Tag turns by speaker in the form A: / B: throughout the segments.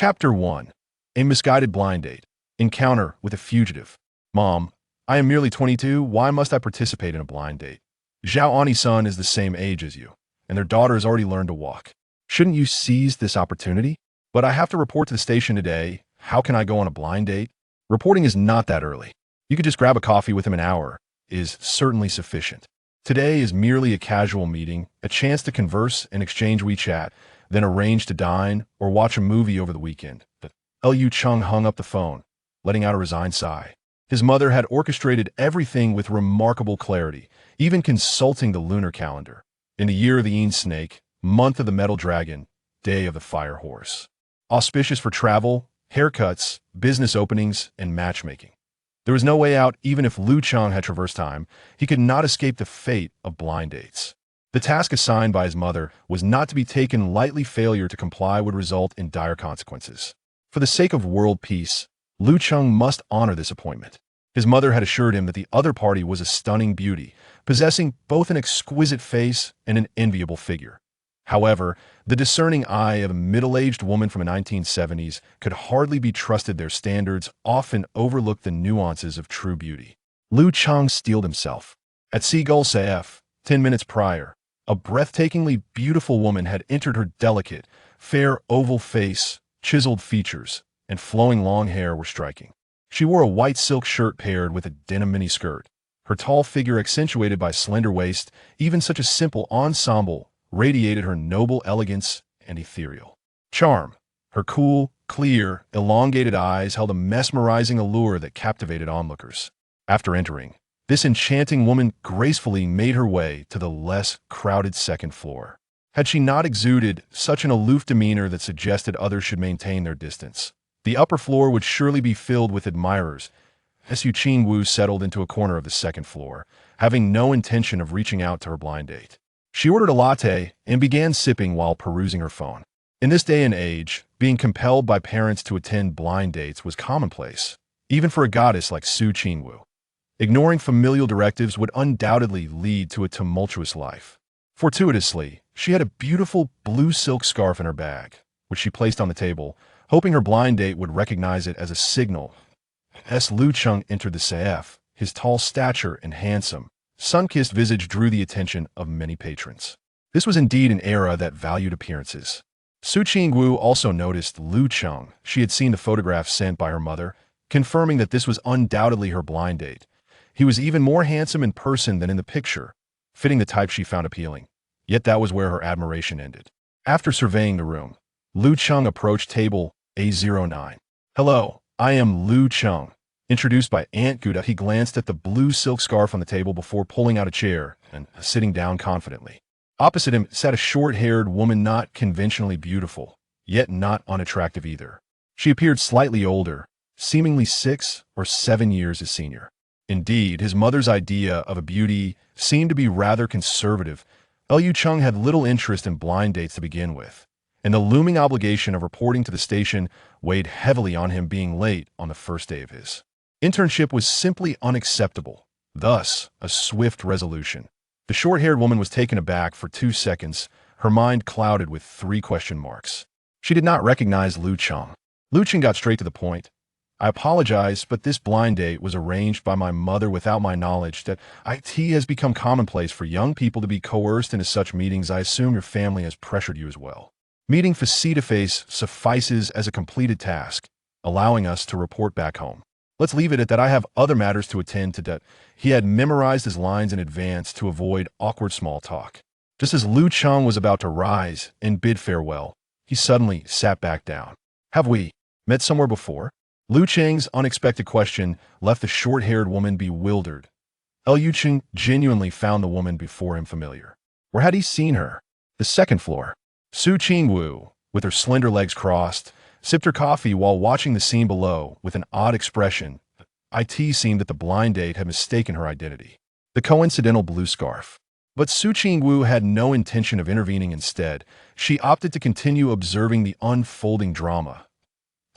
A: Chapter 1. A Misguided Blind Date. Encounter with a Fugitive. Mom, I am merely 22. Why must I participate in a blind date? Zhao Ani's son is the same age as you, and their daughter has already learned to walk. Shouldn't you seize this opportunity? But I have to report to the station today. How can I go on a blind date? Reporting is not that early. You could just grab a coffee with him an hour is certainly sufficient. Today is merely a casual meeting, a chance to converse and exchange WeChat, then arrange to dine or watch a movie over the weekend. But Lu Cheng hung up the phone, letting out a resigned sigh. His mother had orchestrated everything with remarkable clarity, even consulting the lunar calendar. In the year of the Yin Snake, month of the Metal Dragon, day of the Fire Horse. Auspicious for travel, haircuts, business openings, and matchmaking. There was no way out. Even if Lu Cheng had traversed time, he could not escape the fate of blind dates. The task assigned by his mother was not to be taken lightly. Failure to comply would result in dire consequences. For the sake of world peace, Lu Cheng must honor this appointment. His mother had assured him that the other party was a stunning beauty, possessing both an exquisite face and an enviable figure. However, the discerning eye of a middle-aged woman from the 1970s could hardly be trusted. Their standards often overlooked the nuances of true beauty. Lu Cheng steeled himself. At Seagull CF, 10 minutes prior, a breathtakingly beautiful woman had entered. Her delicate, fair oval face, chiseled features, and flowing long hair were striking. She wore a white silk shirt paired with a denim miniskirt, her tall figure accentuated by slender waist. Even such a simple ensemble radiated her noble elegance and ethereal charm. Her cool, clear, elongated eyes held a mesmerizing allure that captivated onlookers. After entering, this enchanting woman gracefully made her way to the less crowded second floor. Had she not exuded such an aloof demeanor that suggested others should maintain their distance, the upper floor would surely be filled with admirers. Lu Cheng settled into a corner of the second floor, having no intention of reaching out to her blind date. She ordered a latte and began sipping while perusing her phone. In this day and age, being compelled by parents to attend blind dates was commonplace, even for a goddess like Lu Cheng. Ignoring familial directives would undoubtedly lead to a tumultuous life. Fortuitously, she had a beautiful blue silk scarf in her bag, which she placed on the table, hoping her blind date would recognize it as a signal. As Lu Cheng entered the CF, his tall stature and handsome, sun-kissed visage drew the attention of many patrons. This was indeed an era that valued appearances. Lu Cheng also noticed Lu Cheng. She had seen the photograph sent by her mother, confirming that this was undoubtedly her blind date. He was even more handsome in person than in the picture, fitting the type she found appealing. Yet that was where her admiration ended. After surveying the room, Lu Cheng approached table A09. "Hello, I am Lu Cheng." Introduced by Aunt Guda, he glanced at the blue silk scarf on the table before pulling out a chair and sitting down confidently. Opposite him sat a short-haired woman, not conventionally beautiful, yet not unattractive either. She appeared slightly older, seemingly 6 or 7 years his senior. Indeed, his mother's idea of a beauty seemed to be rather conservative. Lu Cheng had little interest in blind dates to begin with, and the looming obligation of reporting to the station weighed heavily on him. Being late on the first day of his internship was simply unacceptable. Thus, a swift resolution. The short-haired woman was taken aback for 2 seconds, her mind clouded with 3 question marks. She did not recognize Lu Cheng. Lu Cheng got straight to the point. "I apologize, but this blind date was arranged by my mother without my knowledge. That it has become commonplace for young people to be coerced into such meetings. I assume your family has pressured you as well. Meeting face-to-face suffices as a completed task, allowing us to report back home. Let's leave it at that. I have other matters to attend to." That he had memorized his lines in advance to avoid awkward small talk. Just as Lu Cheng was about to rise and bid farewell, he suddenly sat back down. "Have we met somewhere before?" Lu Cheng's unexpected question left the short-haired woman bewildered. Lu Cheng genuinely found the woman before him familiar. Where had he seen her? The second floor. Lu Cheng, with her slender legs crossed, sipped her coffee while watching the scene below with an odd expression. It seemed that the blind date had mistaken her identity. The coincidental blue scarf. But Lu Cheng had no intention of intervening. Instead, she opted to continue observing the unfolding drama.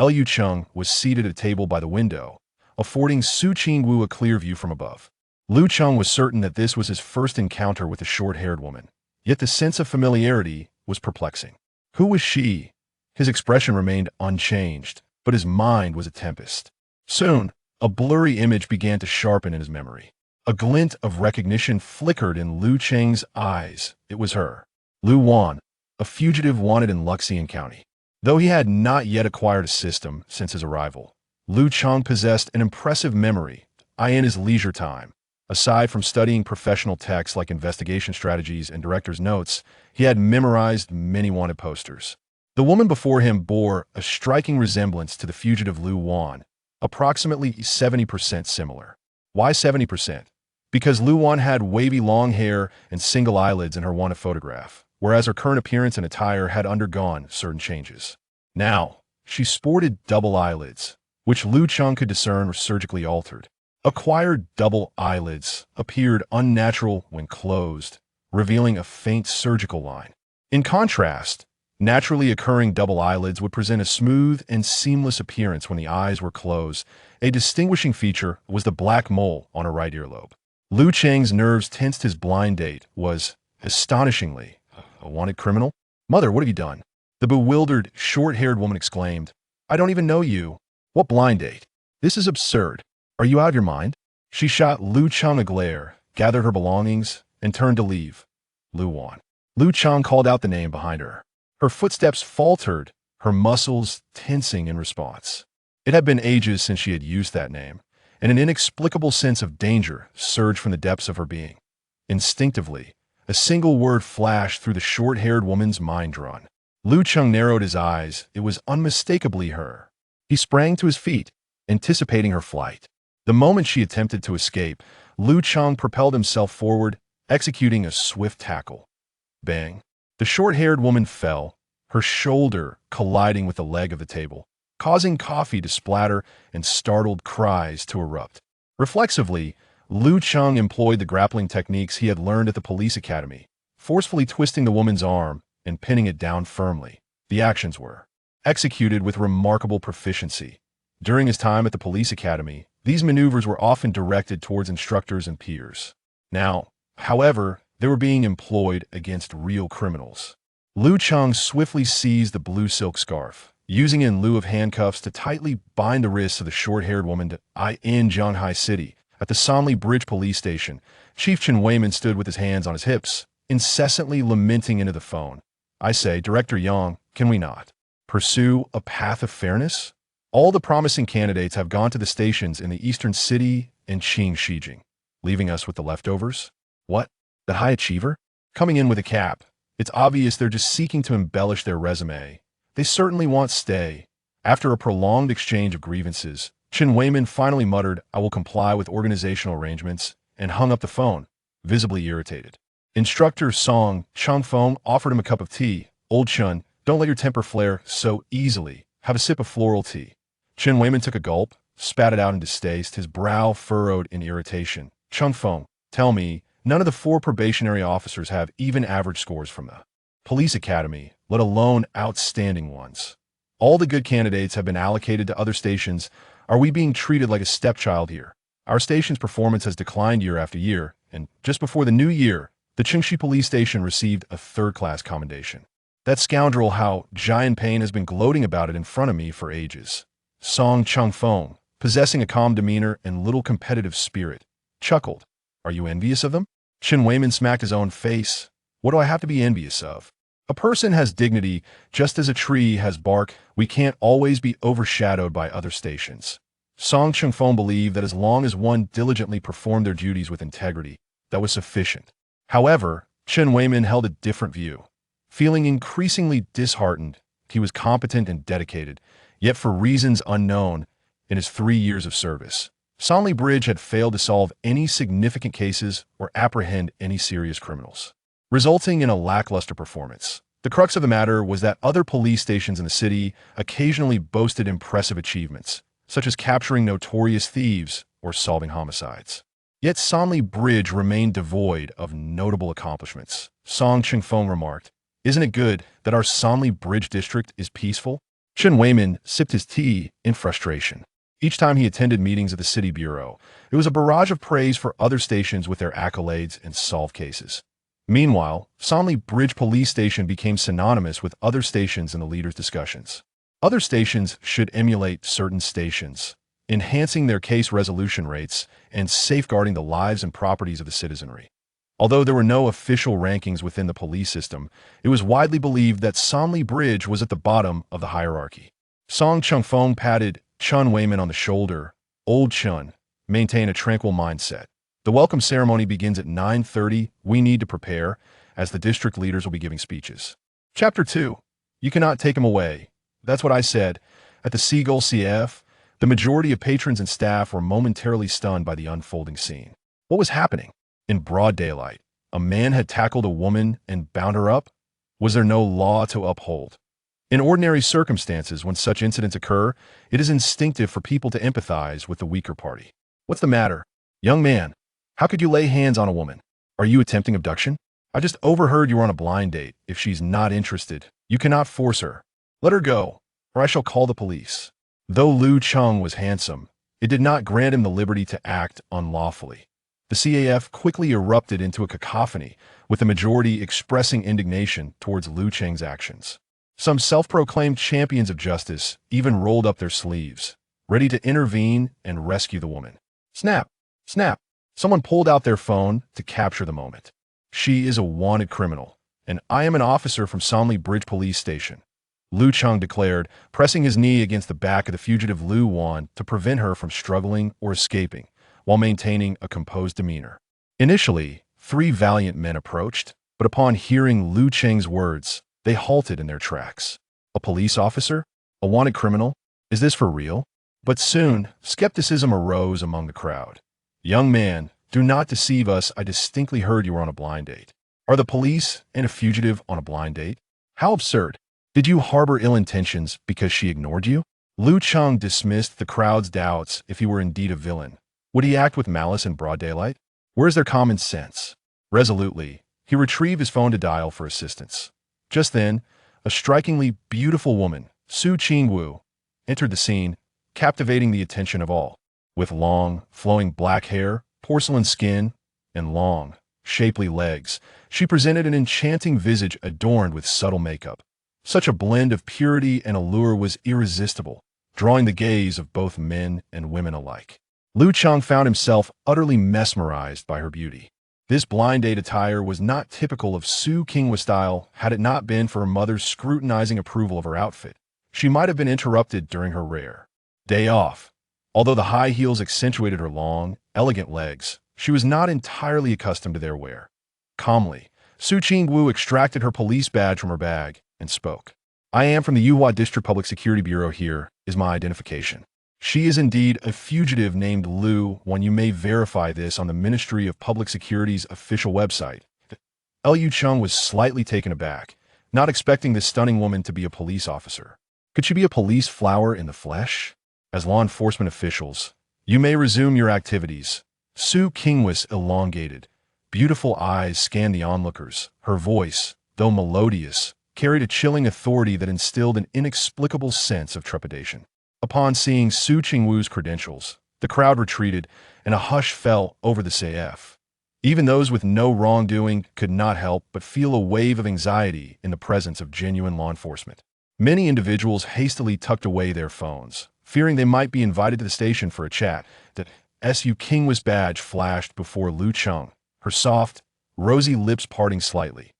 A: Lu Cheng was seated at a table by the window, affording Lu Cheng a clear view from above. Lu Cheng was certain that this was his first encounter with a short-haired woman, yet the sense of familiarity was perplexing. Who was she? His expression remained unchanged, but his mind was a tempest. Soon, a blurry image began to sharpen in his memory. A glint of recognition flickered in Lu Cheng's eyes. It was her. Lu Wan, a fugitive wanted in Luxian County. Though he had not yet acquired a system since his arrival, Lu Cheng possessed an impressive memory, in his leisure time. Aside from studying professional texts like investigation strategies and director's notes, he had memorized many wanted posters. The woman before him bore a striking resemblance to the fugitive Lu Wan, approximately 70% similar. Why 70%? Because Lu Wan had wavy long hair and single eyelids in her wanted photograph, whereas her current appearance and attire had undergone certain changes. Now, she sported double eyelids, which Lu Cheng could discern were surgically altered. Acquired double eyelids appeared unnatural when closed, revealing a faint surgical line. In contrast, naturally occurring double eyelids would present a smooth and seamless appearance when the eyes were closed. A distinguishing feature was the black mole on her right earlobe. Lu Cheng's nerves tensed. His blind date was, astonishingly, a wanted criminal. "Mother, what have you done?" The bewildered, short-haired woman exclaimed. "I don't even know you. What blind date? This is absurd. Are you out of your mind?" She shot Lu Cheng a glare, gathered her belongings, and turned to leave. Lu Wan. Lu Cheng called out the name behind her. Her footsteps faltered, her muscles tensing in response. It had been ages since she had used that name, and an inexplicable sense of danger surged from the depths of her being. Instinctively, a single word flashed through the short-haired woman's mind run. Lu Cheng narrowed his eyes. It was unmistakably her. He sprang to his feet, anticipating her flight. The moment she attempted to escape, Lu Cheng propelled himself forward, executing a swift tackle. Bang! The short-haired woman fell, her shoulder colliding with the leg of the table, causing coffee to splatter and startled cries to erupt. Reflexively, Lu Cheng employed the grappling techniques he had learned at the police academy, forcefully twisting the woman's arm and pinning it down firmly. The actions were executed with remarkable proficiency. During his time at the police academy, these maneuvers were often directed towards instructors and peers. Now, however, they were being employed against real criminals. Lu Cheng swiftly seized the blue silk scarf, using it in lieu of handcuffs to tightly bind the wrists of the short-haired woman. In Zhanghai City, at the Sanli Bridge police station, Chief Chen Weiman stood with his hands on his hips, incessantly lamenting into the phone. "I say, Director Yang, can we not pursue a path of fairness? All the promising candidates have gone to the stations in the eastern city and Shijing, leaving us with the leftovers. What? The high achiever? Coming in with a cap. It's obvious they're just seeking to embellish their resume. They certainly want stay." After a prolonged exchange of grievances, Chen Weiman finally muttered, "I will comply with organizational arrangements," and hung up the phone, visibly irritated. Instructor Song Changfeng offered him a cup of tea. "Old Chun, don't let your temper flare so easily. Have a sip of floral tea." Chen Weiman took a gulp, spat it out in distaste, his brow furrowed in irritation. "Changfeng, tell me, none of the 4 probationary officers have even average scores from the police academy, let alone outstanding ones. All the good candidates have been allocated to other stations. Are we being treated like a stepchild here? Our station's performance has declined year after year, and just before the new year, the Qingxi police station received a 3rd-class commendation. That scoundrel Hao Jianping has been gloating about it in front of me for ages." Song Changfeng, possessing a calm demeanor and little competitive spirit, chuckled. "Are you envious of them?" Chen Weiman smacked his own face. "What do I have to be envious of? A person has dignity just as a tree has bark. We can't always be overshadowed by other stations." Song Changfeng believed that as long as one diligently performed their duties with integrity, that was sufficient. However, Chen Weiman held a different view. Feeling increasingly disheartened, he was competent and dedicated, yet for reasons unknown, in his 3 years of service, Sanli Bridge had failed to solve any significant cases or apprehend any serious criminals, resulting in a lackluster performance. The crux of the matter was that other police stations in the city occasionally boasted impressive achievements, such as capturing notorious thieves or solving homicides. Yet Sanli Bridge remained devoid of notable accomplishments. Song Changfeng remarked, "Isn't it good that our Sanli Bridge district is peaceful?" Chen Weiman sipped his tea in frustration. Each time he attended meetings of the city bureau, it was a barrage of praise for other stations with their accolades and solved cases. Meanwhile, Sonley Bridge Police Station became synonymous with other stations in the leaders' discussions. Other stations should emulate certain stations, enhancing their case resolution rates and safeguarding the lives and properties of the citizenry. Although there were no official rankings within the police system, it was widely believed that Sonley Bridge was at the bottom of the hierarchy. Song Chung Fong patted Chun Wayman on the shoulder. Old Chun, maintain a tranquil mindset. The welcome ceremony begins at 9:30. We need to prepare, as the district leaders will be giving speeches. Chapter 2. You cannot take him away. That's what I said. At the Seagull CF, the majority of patrons and staff were momentarily stunned by the unfolding scene. What was happening? In broad daylight, a man had tackled a woman and bound her up? Was there no law to uphold? In ordinary circumstances, when such incidents occur, it is instinctive for people to empathize with the weaker party. What's the matter? Young man, how could you lay hands on a woman? Are you attempting abduction? I just overheard you were on a blind date. If she's not interested, you cannot force her. Let her go, or I shall call the police. Though Lu Cheng was handsome, it did not grant him the liberty to act unlawfully. The CAF quickly erupted into a cacophony, with the majority expressing indignation towards Lu Cheng's actions. Some self-proclaimed champions of justice even rolled up their sleeves, ready to intervene and rescue the woman. Snap! Snap! Someone pulled out their phone to capture the moment. She is a wanted criminal, and I am an officer from Sonley Bridge Police Station, Lu Cheng declared, pressing his knee against the back of the fugitive Lu Wan to prevent her from struggling or escaping, while maintaining a composed demeanor. Initially, 3 valiant men approached, but upon hearing Lu Cheng's words, they halted in their tracks. A police officer? A wanted criminal? Is this for real? But soon, skepticism arose among the crowd. Young man, do not deceive us. I distinctly heard you were on a blind date. Are the police and a fugitive on a blind date? How absurd. Did you harbor ill intentions because she ignored you? Lu Cheng dismissed the crowd's doubts if he were indeed a villain. Would he act with malice in broad daylight? Where is their common sense? Resolutely, he retrieved his phone to dial for assistance. Just then, a strikingly beautiful woman, Su Qingwu, entered the scene, captivating the attention of all. With long, flowing black hair, porcelain skin, and long, shapely legs, she presented an enchanting visage adorned with subtle makeup. Such a blend of purity and allure was irresistible, drawing the gaze of both men and women alike. Lu Cheng found himself utterly mesmerized by her beauty. This blind date attire was not typical of Su Qingwu style had it not been for her mother's scrutinizing approval of her outfit. She might have been interrupted during her rare day off. Although the high heels accentuated her long, elegant legs, she was not entirely accustomed to their wear. Calmly, Su Qingwu extracted her police badge from her bag and spoke. I am from the Yuhua District Public Security Bureau. Here is my identification. She is indeed a fugitive named Lu Wan. You may verify this on the Ministry of Public Security's official website. Lu Cheng was slightly taken aback, not expecting this stunning woman to be a police officer. Could she be a police flower in the flesh? As law enforcement officials, you may resume your activities. Su Qingwu's elongated, beautiful eyes scanned the onlookers. Her voice, though melodious, carried a chilling authority that instilled an inexplicable sense of trepidation. Upon seeing Su Qingwu's credentials, the crowd retreated, and a hush fell over the CF. Even those with no wrongdoing could not help but feel a wave of anxiety in the presence of genuine law enforcement. Many individuals hastily tucked away their phones, fearing they might be invited to the station for a chat. That Su Qingwu's badge flashed before Lu Cheng, her soft, rosy lips parting slightly.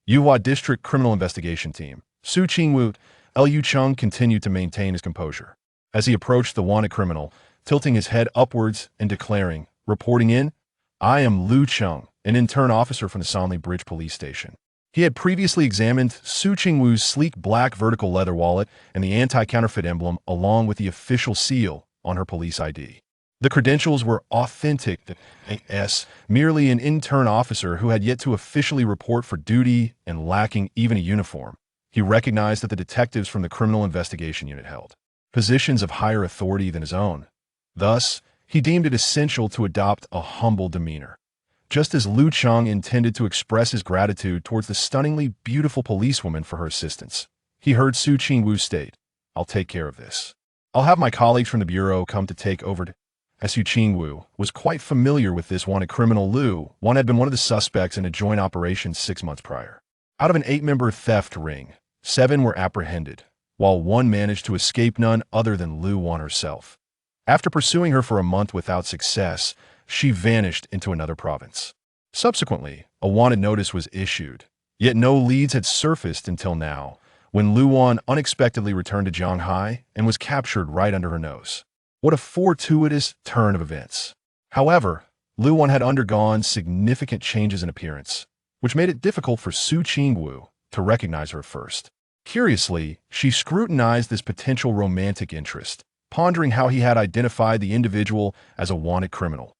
A: Yuhua District Criminal Investigation Team. Su Qingwu. Lu Cheng continued to maintain his composure. As he approached the wanted criminal, tilting his head upwards and declaring, reporting in, I am Lu Cheng, an intern officer from the Sonley Bridge Police Station. He had previously examined Su Qingwu's sleek black vertical leather wallet and the anti-counterfeit emblem along with the official seal on her police ID. The credentials were authentic, as merely an intern officer who had yet to officially report for duty and lacking even a uniform. He recognized that the detectives from the Criminal Investigation Unit held positions of higher authority than his own. Thus, he deemed it essential to adopt a humble demeanor. Just as Lu Cheng intended to express his gratitude towards the stunningly beautiful policewoman for her assistance, he heard Su Qingwu state, I'll take care of this. I'll have my colleagues from the Bureau come to take over. as Lu Cheng was quite familiar with this wanted criminal. Lu Wan had been one of the suspects in a joint operation 6 months prior. Out of an 8-member theft ring, 7 were apprehended, while 1 managed to escape, none other than Lu Wan herself. After pursuing her for a month without success, she vanished into another province. Subsequently, a wanted notice was issued, yet no leads had surfaced until now, when Lu Wan unexpectedly returned to Shanghai and was captured right under her nose. What a fortuitous turn of events. However, Lu Wan had undergone significant changes in appearance, which made it difficult for Lu Cheng to recognize her first. Curiously, she scrutinized this potential romantic interest, pondering how he had identified the individual as a wanted criminal.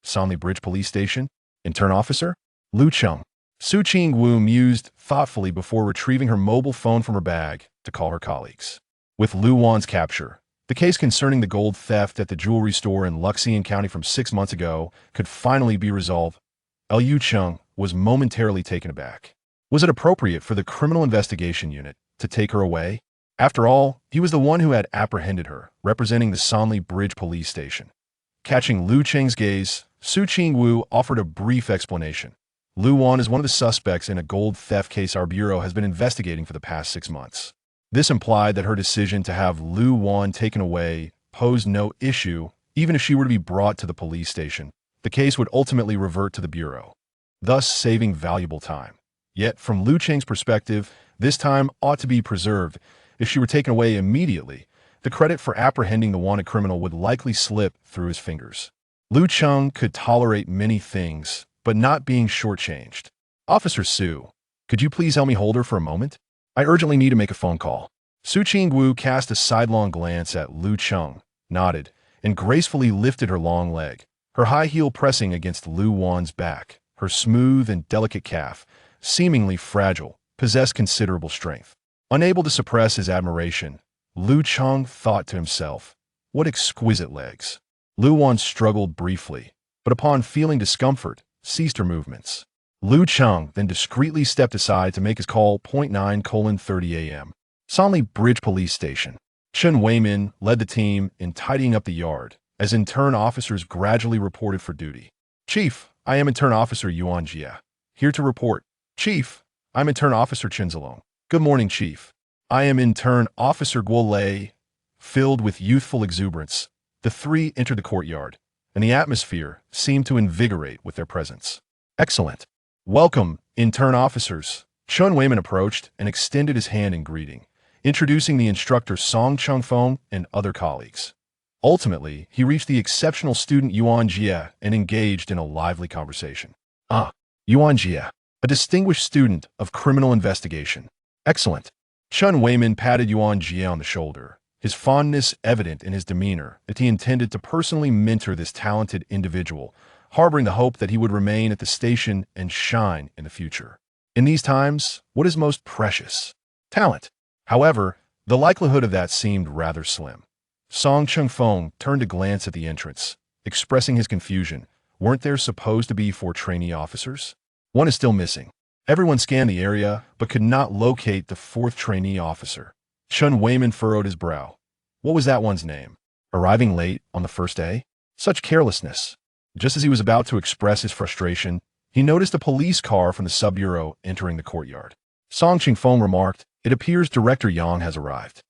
A: Sanli Bridge Police Station, intern officer, Lu Cheng. Lu Cheng mused thoughtfully before retrieving her mobile phone from her bag to call her colleagues. With Lu Wan's capture, the case concerning the gold theft at the jewelry store in Luxian County from 6 months ago could finally be resolved. Lu Cheng was momentarily taken aback. Was it appropriate for the Criminal Investigation Unit to take her away? After all, he was the one who had apprehended her, representing the Sanli Bridge Police Station. Catching Lu Cheng's gaze, Lu Cheng offered a brief explanation. Lu Wan is one of the suspects in a gold theft case our bureau has been investigating for the past 6 months. This implied that her decision to have Lu Wan taken away posed no issue, even if she were to be brought to the police station. The case would ultimately revert to the bureau, thus saving valuable time. Yet, from Lu Cheng's perspective, this time ought to be preserved. If she were taken away immediately, the credit for apprehending the wanted criminal would likely slip through his fingers. Lu Cheng could tolerate many things, but not being shortchanged. Officer Su, could you please help me hold her for a moment? I urgently need to make a phone call. Lu Cheng cast a sidelong glance at Lu Cheng, nodded, and gracefully lifted her long leg, her high heel pressing against Lu Wan's back. Her smooth and delicate calf, seemingly fragile, possessed considerable strength. Unable to suppress his admiration, Lu Cheng thought to himself, what exquisite legs. Lu Wan struggled briefly, but upon feeling discomfort, ceased her movements. Lu Cheng then discreetly stepped aside to make his call. 9:30 a.m. Sanli Bridge Police Station. Chen Weimin led the team in tidying up the yard, as intern officers gradually reported for duty. Chief, I am intern officer Yuan Jia. Here to report. Chief, I'm intern officer Chen Zilong. Good morning, Chief. I am intern officer Guo Lei. Filled with youthful exuberance, the three entered the courtyard, and the atmosphere seemed to invigorate with their presence. Excellent. Welcome, intern officers. Chen Weimin approached and extended his hand in greeting, introducing the instructor Song Chengfeng and other colleagues. Ultimately, he reached the exceptional student Yuan Jia and engaged in a lively conversation. Yuan Jia, a distinguished student of criminal investigation. Excellent. Chen Weimin patted Yuan Jia on the shoulder, his fondness evident in his demeanor that he intended to personally mentor this talented individual, harboring the hope that he would remain at the station and shine in the future. In these times, what is most precious? Talent. However, the likelihood of that seemed rather slim. Song Chengfeng turned to glance at the entrance, expressing his confusion. Weren't there supposed to be 4 trainee officers? One is still missing. Everyone scanned the area, but could not locate the 4th trainee officer. Chen Weimin furrowed his brow. What was that one's name? Arriving late on the first day? Such carelessness. Just as he was about to express his frustration, he noticed a police car from the sub-bureau entering the courtyard. Song Chengfeng remarked, "It appears Director Yang has arrived."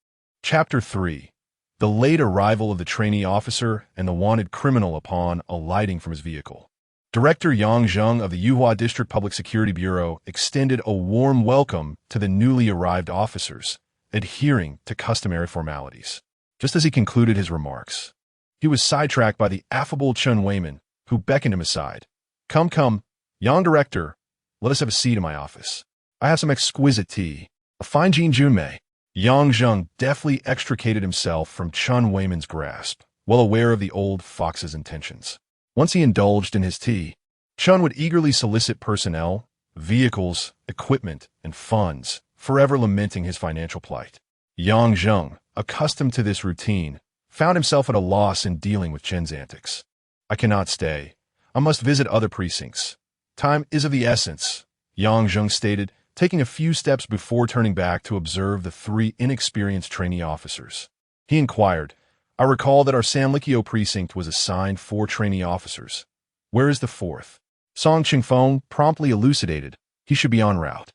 A: Chapter 3. The late arrival of the trainee officer and the wanted criminal upon alighting from his vehicle. Director Yang Zheng of the Yuhua District Public Security Bureau extended a warm welcome to the newly arrived officers, adhering to customary formalities. Just as he concluded his remarks, he was sidetracked by the affable Chen Weimin, who beckoned him aside. Come, Yang Director, let us have a seat in my office. I have some exquisite tea, a fine Jin Junmei." Yang Zheng deftly extricated himself from Chen Weimin's grasp, well aware of the old fox's intentions. Once he indulged in his tea, Chen would eagerly solicit personnel, vehicles, equipment, and funds, forever lamenting his financial plight. Yang Zheng, accustomed to this routine, found himself at a loss in dealing with Chen's antics. "I cannot stay. I must visit other precincts. Time is of the essence," Yang Zheng stated, taking a few steps before turning back to observe the 3 inexperienced trainee officers. He inquired, I recall that our San Likio precinct was assigned 4 trainee officers. Where is the 4th? Song Ching-fong promptly elucidated. He should be en route.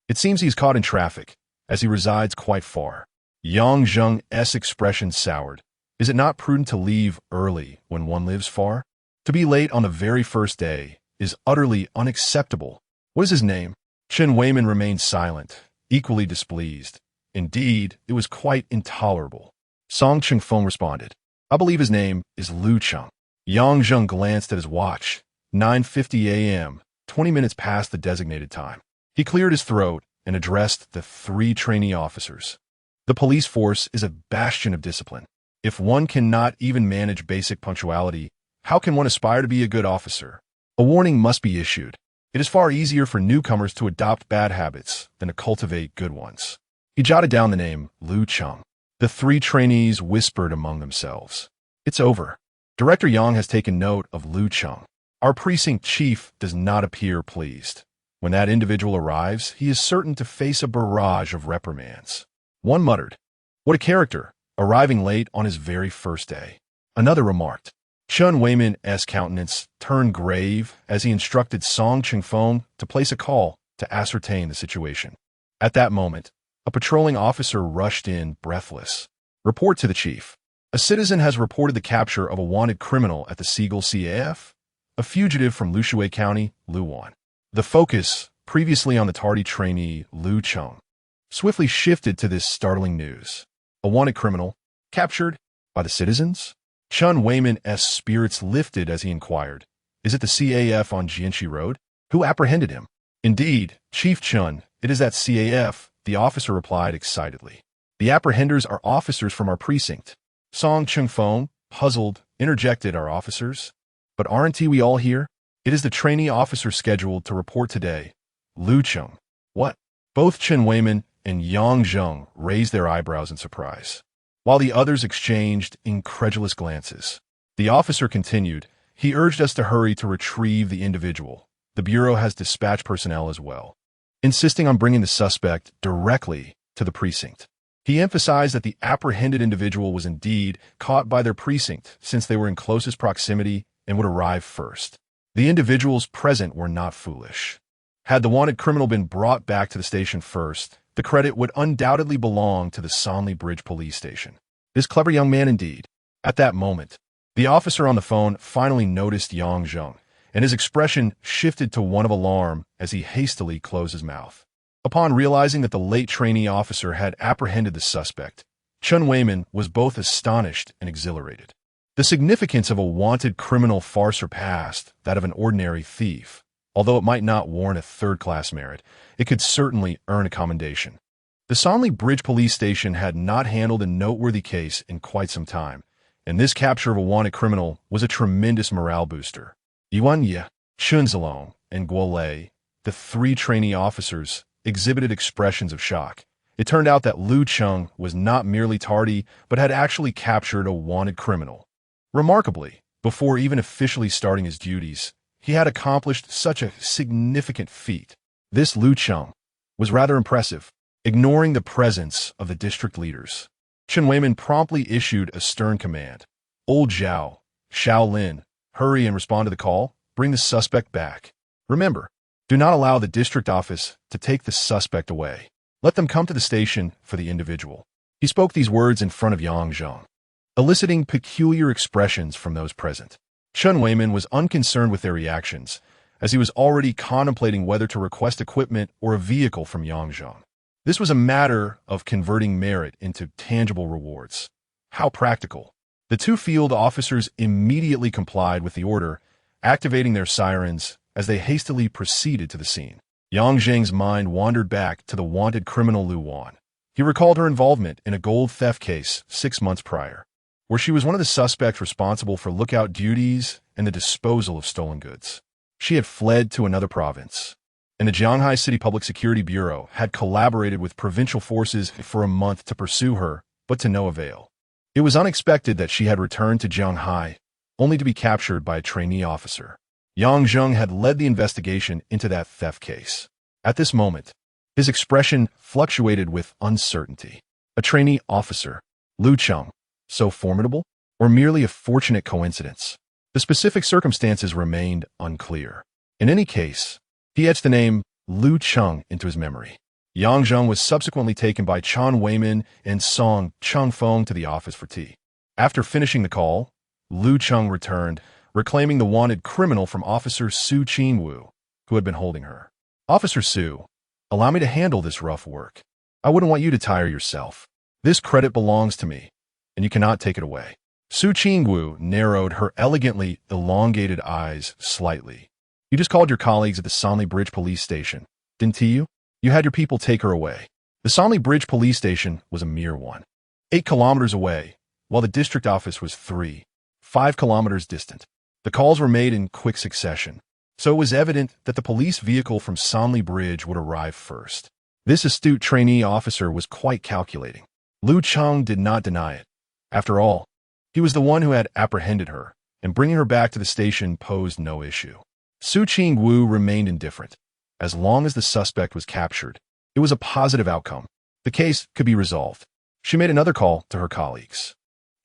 A: It seems he's caught in traffic, as he resides quite far. Yang Zheng's expression soured. Is it not prudent to leave early when one lives far? To be late on the very first day is utterly unacceptable. What is his name? Chen Weiman remained silent, equally displeased. Indeed, it was quite intolerable. Song Ching-fong responded. I believe his name is Lu Cheng. Yang Zheng glanced at his watch. 9:50 a.m., 20 minutes past the designated time. He cleared his throat and addressed the 3 trainee officers. The police force is a bastion of discipline. If one cannot even manage basic punctuality, how can one aspire to be a good officer? A warning must be issued. It is far easier for newcomers to adopt bad habits than to cultivate good ones. He jotted down the name Lu Cheng. The 3 trainees whispered among themselves. It's over. Director Yang has taken note of Lu Cheng. Our precinct chief does not appear pleased. When that individual arrives, he is certain to face a barrage of reprimands. One muttered, "What a character, arriving late on his very first day." Another remarked. Chen Weiman's countenance turned grave as he instructed Song Ching-fong to place a call to ascertain the situation. At that moment, a patrolling officer rushed in, breathless. Report to the chief. A citizen has reported the capture of a wanted criminal at the Seagull CAF, a fugitive from Lushui County, Luwan. The focus, previously on the tardy trainee Lu Cheng, swiftly shifted to this startling news. A wanted criminal, captured by the citizens? Chen Weiman's spirits lifted as he inquired, "Is it the CAF on Jianxi Road? Who apprehended him?" "Indeed, Chief Chen, it is that CAF," the officer replied excitedly. "The apprehenders are officers from our precinct." Song Ching-fong, puzzled, interjected, "Our officers? But aren't we all here? It is the trainee officer scheduled to report today. Lu Cheng." "What?" Both Chen Weiman and Yang Zheng raised their eyebrows in surprise, while the others exchanged incredulous glances. The officer continued, "He urged us to hurry to retrieve the individual. The Bureau has dispatched personnel as well, insisting on bringing the suspect directly to the precinct." He emphasized that the apprehended individual was indeed caught by their precinct since they were in closest proximity and would arrive first. The individuals present were not foolish. Had the wanted criminal been brought back to the station first, the credit would undoubtedly belong to the Sanli Bridge police station. This clever young man indeed. At that moment, the officer on the phone finally noticed Yang Zheng, and his expression shifted to one of alarm as he hastily closed his mouth. Upon realizing that the late trainee officer had apprehended the suspect, Chen Weiman was both astonished and exhilarated. The significance of a wanted criminal far surpassed that of an ordinary thief. Although it might not warrant a third-class merit, it could certainly earn a commendation. The Sanli Bridge police station had not handled a noteworthy case in quite some time, and this capture of a wanted criminal was a tremendous morale booster. Yuan Ye, Chun Zilong, and Guo Lei, the 3 trainee officers, exhibited expressions of shock. It turned out that Lu Cheng was not merely tardy, but had actually captured a wanted criminal. Remarkably, before even officially starting his duties, he had accomplished such a significant feat. This Lu Cheng was rather impressive, ignoring the presence of the district leaders. Chen Weiman promptly issued a stern command. "Old Zhao, Shaolin, hurry and respond to the call. Bring the suspect back. Remember, do not allow the district office to take the suspect away. Let them come to the station for the individual." He spoke these words in front of Yang Zheng, eliciting peculiar expressions from those present. Chen Weiman was unconcerned with their reactions, as he was already contemplating whether to request equipment or a vehicle from Yang Zheng. This was a matter of converting merit into tangible rewards. How practical. The 2 field officers immediately complied with the order, activating their sirens as they hastily proceeded to the scene. Yang Zheng's mind wandered back to the wanted criminal Lu Wan. He recalled her involvement in a gold theft case 6 months prior, where she was one of the suspects responsible for lookout duties and the disposal of stolen goods. She had fled to another province, and the Jianghai City Public Security Bureau had collaborated with provincial forces for a month to pursue her, but to no avail. It was unexpected that she had returned to Jianghai, only to be captured by a trainee officer. Yang Zheng had led the investigation into that theft case. At this moment, his expression fluctuated with uncertainty. A trainee officer, Lu Cheng, so formidable? or merely a fortunate coincidence? The specific circumstances remained unclear. In any case, he etched the name Lu Cheng into his memory. Yang Zheng was subsequently taken by Chen Weimin and Song Chengfeng to the office for tea. After finishing the call, Lu Cheng returned, reclaiming the wanted criminal from Officer Su Qingwu, who had been holding her. Officer Su, allow me to handle this rough work. I wouldn't want you to tire yourself. This credit belongs to me, and you cannot take it away. Su Qingwu narrowed her elegantly elongated eyes slightly. You just called your colleagues at the Sanli Bridge police station, didn't you? You had your people take her away. The Sanli Bridge police station was a mere 8 kilometers away, while the district office was 5 kilometers distant. The calls were made in quick succession, so it was evident that the police vehicle from Sanli Bridge would arrive first. This astute trainee officer was quite calculating. Lu Cheng did not deny it. After all, he was the one who had apprehended her, and bringing her back to the station posed no issue. Su Qingwu remained indifferent. As long as the suspect was captured, it was a positive outcome. The case could be resolved. She made another call to her colleagues,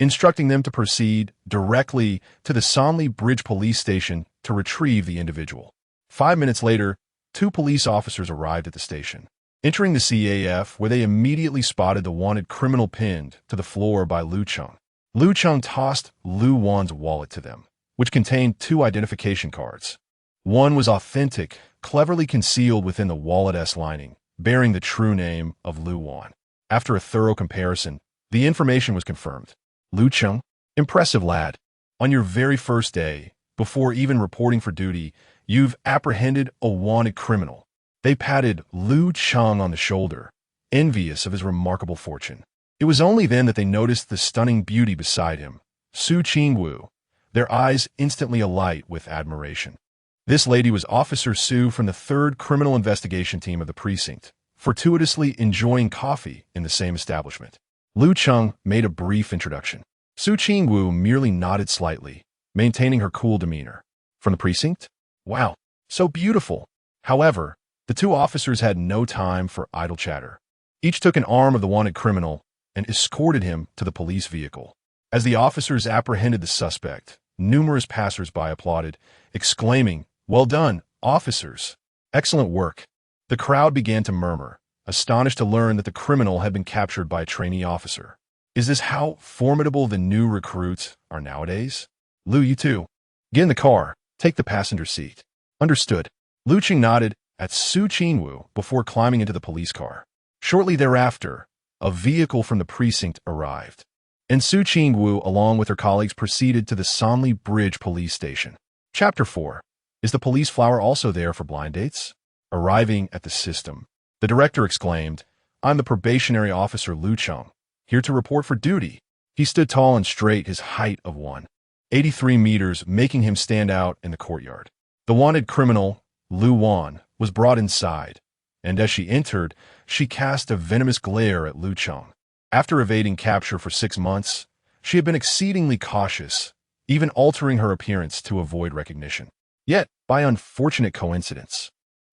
A: instructing them to proceed directly to the Sanli Bridge police station to retrieve the individual. 5 minutes later, 2 police officers arrived at the station, entering the CAF, where they immediately spotted the wanted criminal pinned to the floor by Lu Cheng. Lu Cheng tossed Lu Wan's wallet to them, which contained 2 identification cards. One was authentic, cleverly concealed within the wallet's lining, bearing the true name of Lu Wan. After a thorough comparison, the information was confirmed. Lu Cheng, impressive lad. On your very first day, before even reporting for duty, you've apprehended a wanted criminal. They patted Lu Cheng on the shoulder, envious of his remarkable fortune. It was only then that they noticed the stunning beauty beside him, Su Qingwu, their eyes instantly alight with admiration. This lady was Officer Su from the 3rd Criminal Investigation Team of the precinct, fortuitously enjoying coffee in the same establishment. Lu Cheng made a brief introduction. Su Qingwu merely nodded slightly, maintaining her cool demeanor. From the precinct? Wow, so beautiful. However, the 2 officers had no time for idle chatter. Each took an arm of the wanted criminal and escorted him to the police vehicle. As the officers apprehended the suspect, numerous passers-by applauded, exclaiming, "Well done, officers! Excellent work!" The crowd began to murmur, astonished to learn that the criminal had been captured by a trainee officer. Is this how formidable the new recruits are nowadays? Lu, you too. Get in the car. Take the passenger seat. Understood. Lu Cheng nodded at Su Qingwu before climbing into the police car. Shortly thereafter, a vehicle from the precinct arrived, and Su Qingwu, along with her colleagues, proceeded to the Sanli Bridge police station. Chapter 4. Is the police flower also there for blind dates? Arriving at the system, the director exclaimed, "I'm the probationary officer Lu Cheng, here to report for duty." He stood tall and straight, his height of 183 meters, making him stand out in the courtyard. The wanted criminal, Lu Wan, was brought inside, and as she entered, she cast a venomous glare at Lu Cheng. After evading capture for 6 months, she had been exceedingly cautious, even altering her appearance to avoid recognition. Yet, by unfortunate coincidence,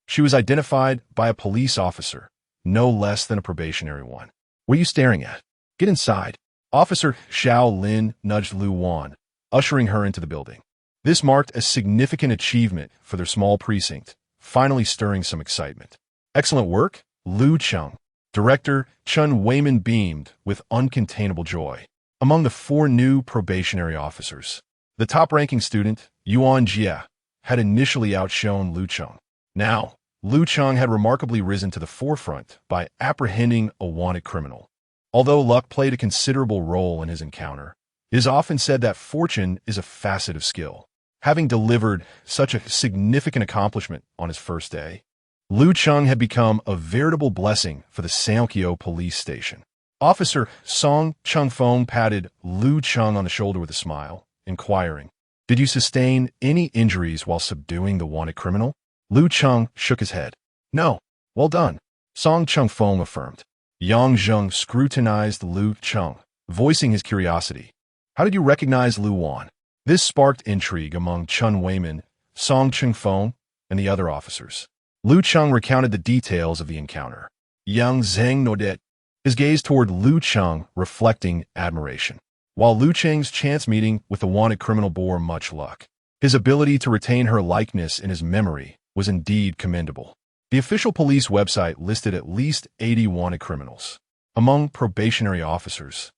A: she was identified by a police officer, no less than a probationary one. "What are you staring at? Get inside." Officer Xiao Lin nudged Lu Wan, ushering her into the building. This marked a significant achievement for their small precinct, finally stirring some excitement. "Excellent work, Lu Cheng." Director Chen Weimin beamed with uncontainable joy. Among the 4 new probationary officers, the top-ranking student, Yuan Jia, had initially outshone Lu Cheng. Now, Lu Cheng had remarkably risen to the forefront by apprehending a wanted criminal. Although luck played a considerable role in his encounter, it is often said that fortune is a facet of skill. Having delivered such a significant accomplishment on his first day, Lu Cheng had become a veritable blessing for the Sankyo police station. Officer Song Chengfeng patted Lu Cheng on the shoulder with a smile, inquiring, "Did you sustain any injuries while subduing the wanted criminal?" Lu Cheng shook his head. "No. Well done," Song Chengfeng affirmed. Yang Zheng scrutinized Lu Cheng, voicing his curiosity. "How did you recognize Lu Wan?" This sparked intrigue among Chen Weimin, Song Chengfeng, and the other officers. Lu Cheng recounted the details of the encounter. Yang Zheng nodded, his gaze toward Lu Cheng reflecting admiration. while Lu Cheng's chance meeting with the wanted criminal bore much luck. His ability to retain her likeness in his memory was indeed commendable. The official police website listed at least 80 wanted criminals. Among probationary officers,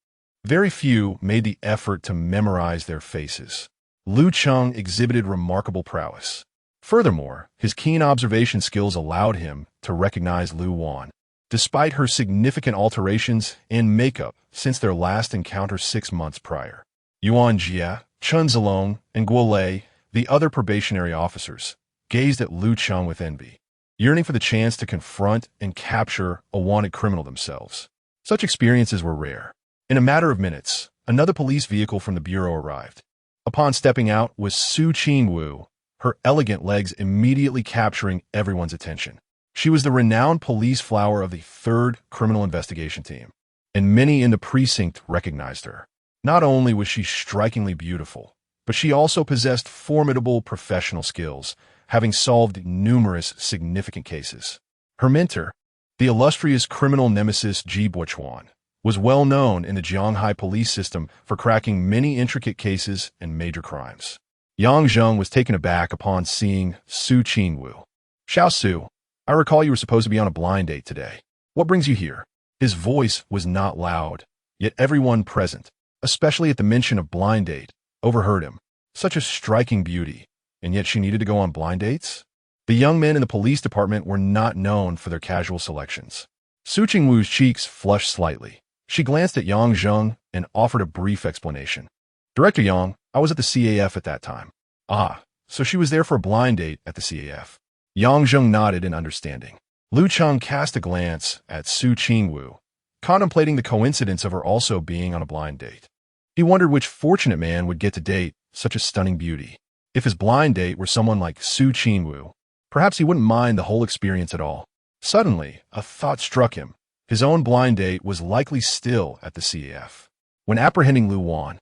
A: very few made the effort to memorize their faces. Lu Cheng exhibited remarkable prowess. Furthermore, his keen observation skills allowed him to recognize Lu Wan, despite her significant alterations in makeup since their last encounter 6 months prior. Yuan Jia, Chen Zilong, and Guo Lei, the other probationary officers, gazed at Lu Cheng with envy, yearning for the chance to confront and capture a wanted criminal themselves. Such experiences were rare. In a matter of minutes, another police vehicle from the bureau arrived. Upon stepping out was Su Qingwu, her elegant legs immediately capturing everyone's attention. She was the renowned police flower of the 3rd Criminal Investigation Team, and many in the precinct recognized her. Not only was she strikingly beautiful, but she also possessed formidable professional skills, having solved numerous significant cases. Her mentor, the illustrious criminal nemesis Ji Buochuan, was well known in the Jianghai police system for cracking many intricate cases and major crimes. Yang Zheng was taken aback upon seeing Su Qingwu. "Xiao Su, I recall you were supposed to be on a blind date today. What brings you here?" His voice was not loud, yet everyone present, especially at the mention of blind date, overheard him. Such a striking beauty, and yet she needed to go on blind dates? The young men in the police department were not known for their casual selections. Su Qingwu's cheeks flushed slightly. She glanced at Yang Zheng and offered a brief explanation. "Director Yang, I was at the CAF at that time." "Ah, so she was there for a blind date at the CAF." Yang Zheng nodded in understanding. Lu Cheng cast a glance at Su Qingwu, contemplating the coincidence of her also being on a blind date. He wondered which fortunate man would get to date such a stunning beauty. If his blind date were someone like Su Qingwu, perhaps he wouldn't mind the whole experience at all. Suddenly, a thought struck him. His own blind date was likely still at the CAF. When apprehending Lu Wan,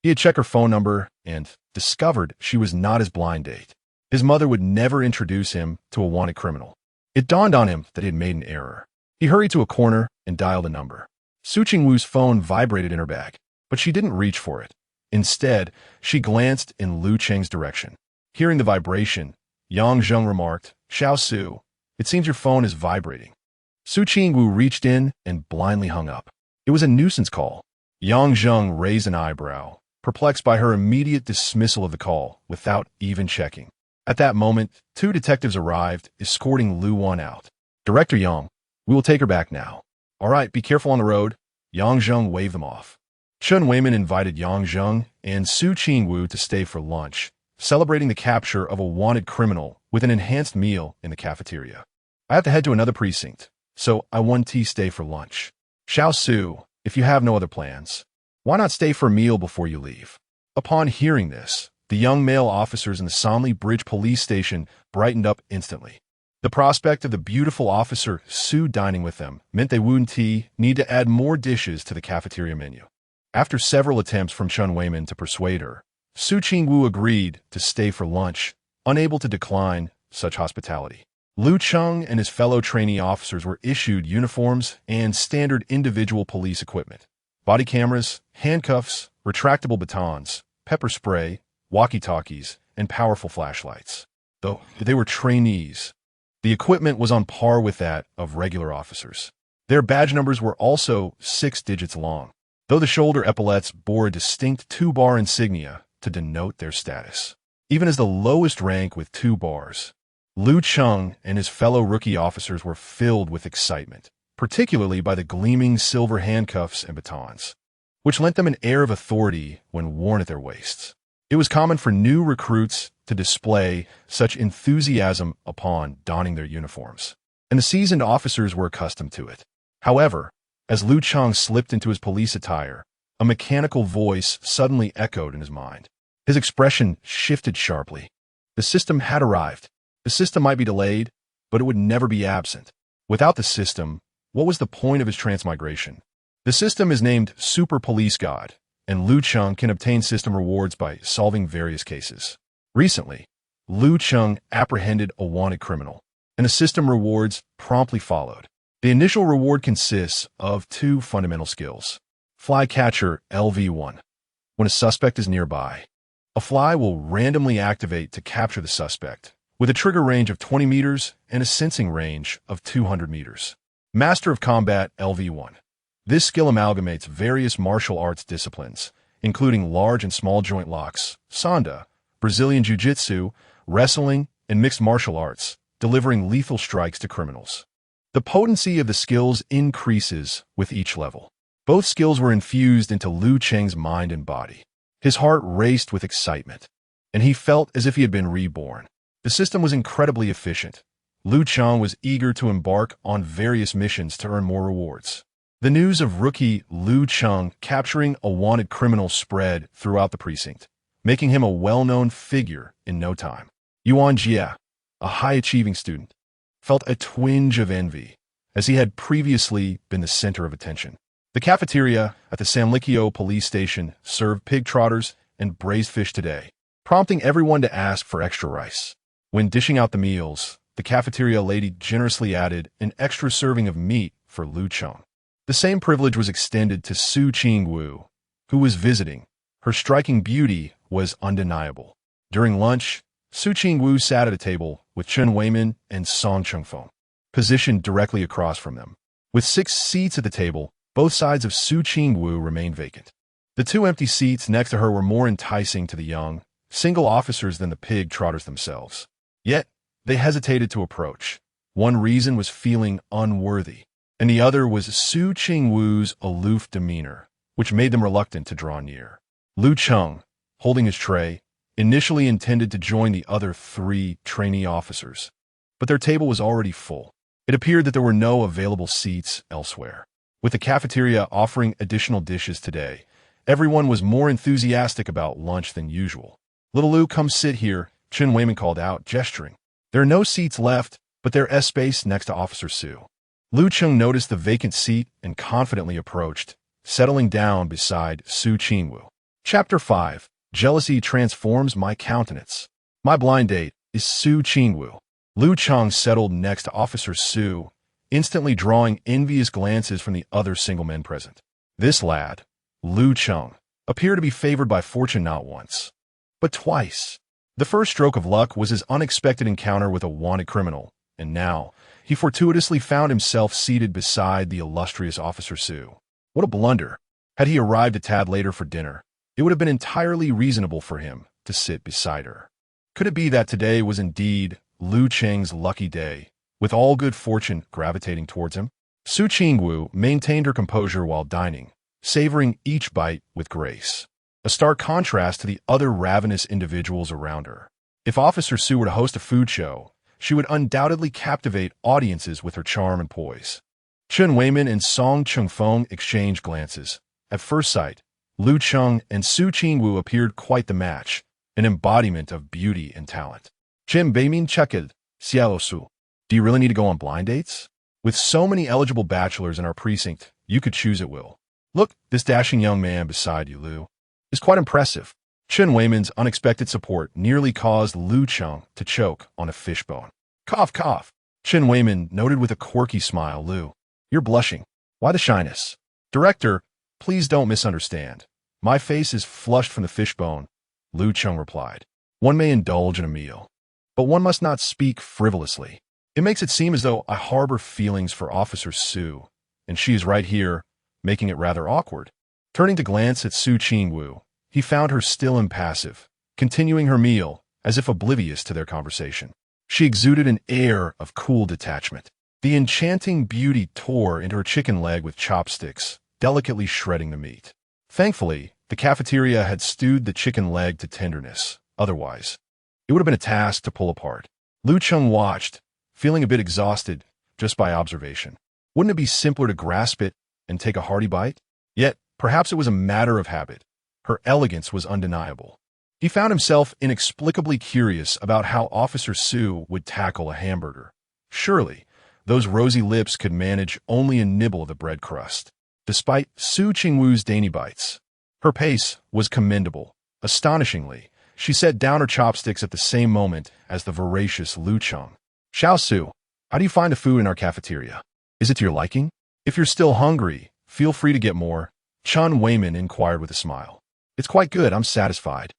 A: he had checked her phone number and discovered she was not his blind date. His mother would never introduce him to a wanted criminal. It dawned on him that he had made an error. He hurried to a corner and dialed a number. Su Qingwu's phone vibrated in her bag, but she didn't reach for it. Instead, she glanced in Lu Cheng's direction. Hearing the vibration, Yang Zheng remarked, "Xiao Su, it seems your phone is vibrating." Su Qingwu reached in and blindly hung up. It was a nuisance call. Yang Zheng raised an eyebrow, perplexed by her immediate dismissal of the call without even checking. At that moment, 2 detectives arrived, escorting Lu Wan out. "Director Yang, we will take her back now." "All right, be careful on the road." Yang Zheng waved them off. Chen Weiman invited Yang Zheng and Su Qingwu to stay for lunch, celebrating the capture of a wanted criminal with an enhanced meal in the cafeteria. "I have to head to another precinct, so I want to stay for lunch." "Xiao Su, if you have no other plans, why not stay for a meal before you leave?" Upon hearing this, the young male officers in the Sanli Bridge police station brightened up instantly. The prospect of the beautiful officer Su dining with them meant they wouldn't need to add more dishes to the cafeteria menu. After several attempts from Chen Weiman to persuade her, Su Qingwu agreed to stay for lunch, unable to decline such hospitality. Lu Cheng and his fellow trainee officers were issued uniforms and standard individual police equipment: body cameras, handcuffs, retractable batons, pepper spray, walkie-talkies, and powerful flashlights. Though they were trainees, the equipment was on par with that of regular officers. Their badge numbers were also 6 digits long, though the shoulder epaulets bore a distinct 2-bar insignia to denote their status. Even as the lowest rank with 2 bars, Lu Cheng and his fellow rookie officers were filled with excitement, particularly by the gleaming silver handcuffs and batons, which lent them an air of authority when worn at their waists. It was common for new recruits to display such enthusiasm upon donning their uniforms, and the seasoned officers were accustomed to it. However, as Lu Cheng slipped into his police attire, a mechanical voice suddenly echoed in his mind. His expression shifted sharply. The system had arrived. The system might be delayed, but it would never be absent. Without the system, what was the point of his transmigration? The system is named Super Police God, and Lu Cheng can obtain system rewards by solving various cases. Recently, Lu Cheng apprehended a wanted criminal, and the system rewards promptly followed. The initial reward consists of 2 fundamental skills: Flycatcher LV1, when a suspect is nearby. A fly will randomly activate to capture the suspect, with a trigger range of 20 meters and a sensing range of 200 meters. Master of Combat LV1. This skill amalgamates various martial arts disciplines, including large and small joint locks, sanda, Brazilian jiu-jitsu, wrestling, and mixed martial arts, delivering lethal strikes to criminals. The potency of the skills increases with each level. Both skills were infused into Lu Cheng's mind and body. His heart raced with excitement, and he felt as if he had been reborn. The system was incredibly efficient. Lu Cheng was eager to embark on various missions to earn more rewards. The news of rookie Lu Cheng capturing a wanted criminal spread throughout the precinct, making him a well-known figure in no time. Yuan Jia, a high-achieving student, felt a twinge of envy, as he had previously been the center of attention. The cafeteria at the Samlikyo police station served pig trotters and braised fish today, prompting everyone to ask for extra rice. When dishing out the meals, the cafeteria lady generously added an extra serving of meat for Lu Cheng. The same privilege was extended to Su Qingwu, who was visiting. Her striking beauty was undeniable. During lunch, Su Qingwu sat at a table with Chen Weimin and Song Chengfeng, positioned directly across from them. With 6 seats at the table, both sides of Su Qingwu remained vacant. The 2 empty seats next to her were more enticing to the young, single officers than the pig trotters themselves. Yet, they hesitated to approach. One reason was feeling unworthy, and the other was Su Qingwu's aloof demeanor, which made them reluctant to draw near. Lu Cheng, holding his tray, initially intended to join the other 3 trainee officers, but their table was already full. It appeared that there were no available seats elsewhere. With the cafeteria offering additional dishes today, everyone was more enthusiastic about lunch than usual. "Little Lu, come sit here," Chen Weimin called out, gesturing. There are no seats left, but there is space next to Officer Su. Lu Cheng noticed the vacant seat and confidently approached, settling down beside Su Qingwu. Chapter 5. Jealousy transforms my countenance. My blind date is Su Qingwu. Lu Cheng settled next to Officer Su, instantly drawing envious glances from the other single men present. This lad, Lu Cheng, appeared to be favored by fortune not once, but twice. The first stroke of luck was his unexpected encounter with a wanted criminal, and now he fortuitously found himself seated beside the illustrious Officer Su. What a blunder! Had he arrived a tad later for dinner, it would have been entirely reasonable for him to sit beside her. Could it be that today was indeed Lu Cheng's lucky day, with all good fortune gravitating towards him? Su Qingwu maintained her composure while dining, savoring each bite with grace, a stark contrast to the other ravenous individuals around her. If Officer Su were to host a food show, she would undoubtedly captivate audiences with her charm and poise. Chen Weimin and Song Chengfeng exchanged glances. At first sight, Lu Cheng and Su Qingwu appeared quite the match, an embodiment of beauty and talent. Chen Beimin checked, Xiao Su. Do you really need to go on blind dates? With so many eligible bachelors in our precinct, you could choose at will. Look, this dashing young man beside you, Lu, is quite impressive. Chen Weimin's unexpected support nearly caused Lu Cheng to choke on a fishbone. Cough, cough. Chen Weimin noted with a quirky smile, Lu, you're blushing. Why the shyness? Director, please don't misunderstand. My face is flushed from the fishbone, Lu Cheng replied. One may indulge in a meal, but one must not speak frivolously. It makes it seem as though I harbor feelings for Officer Su, and she is right here, making it rather awkward. Turning to glance at Su Qingwu, he found her still impassive, continuing her meal as if oblivious to their conversation. She exuded an air of cool detachment. The enchanting beauty tore into her chicken leg with chopsticks, delicately shredding the meat. Thankfully, the cafeteria had stewed the chicken leg to tenderness. Otherwise, it would have been a task to pull apart. Lu Cheng watched, feeling a bit exhausted just by observation. Wouldn't it be simpler to grasp it and take a hearty bite? Yet, perhaps it was a matter of habit. Her elegance was undeniable. He found himself inexplicably curious about how Officer Su would tackle a hamburger. Surely, those rosy lips could manage only a nibble of the bread crust. Despite Su Qingwu's dainty bites, her pace was commendable. Astonishingly, she set down her chopsticks at the same moment as the voracious Lu Cheng. Xiao Su, how do you find the food in our cafeteria? Is it to your liking? If you're still hungry, feel free to get more, Chen Weimin inquired with a smile. It's quite good, I'm satisfied.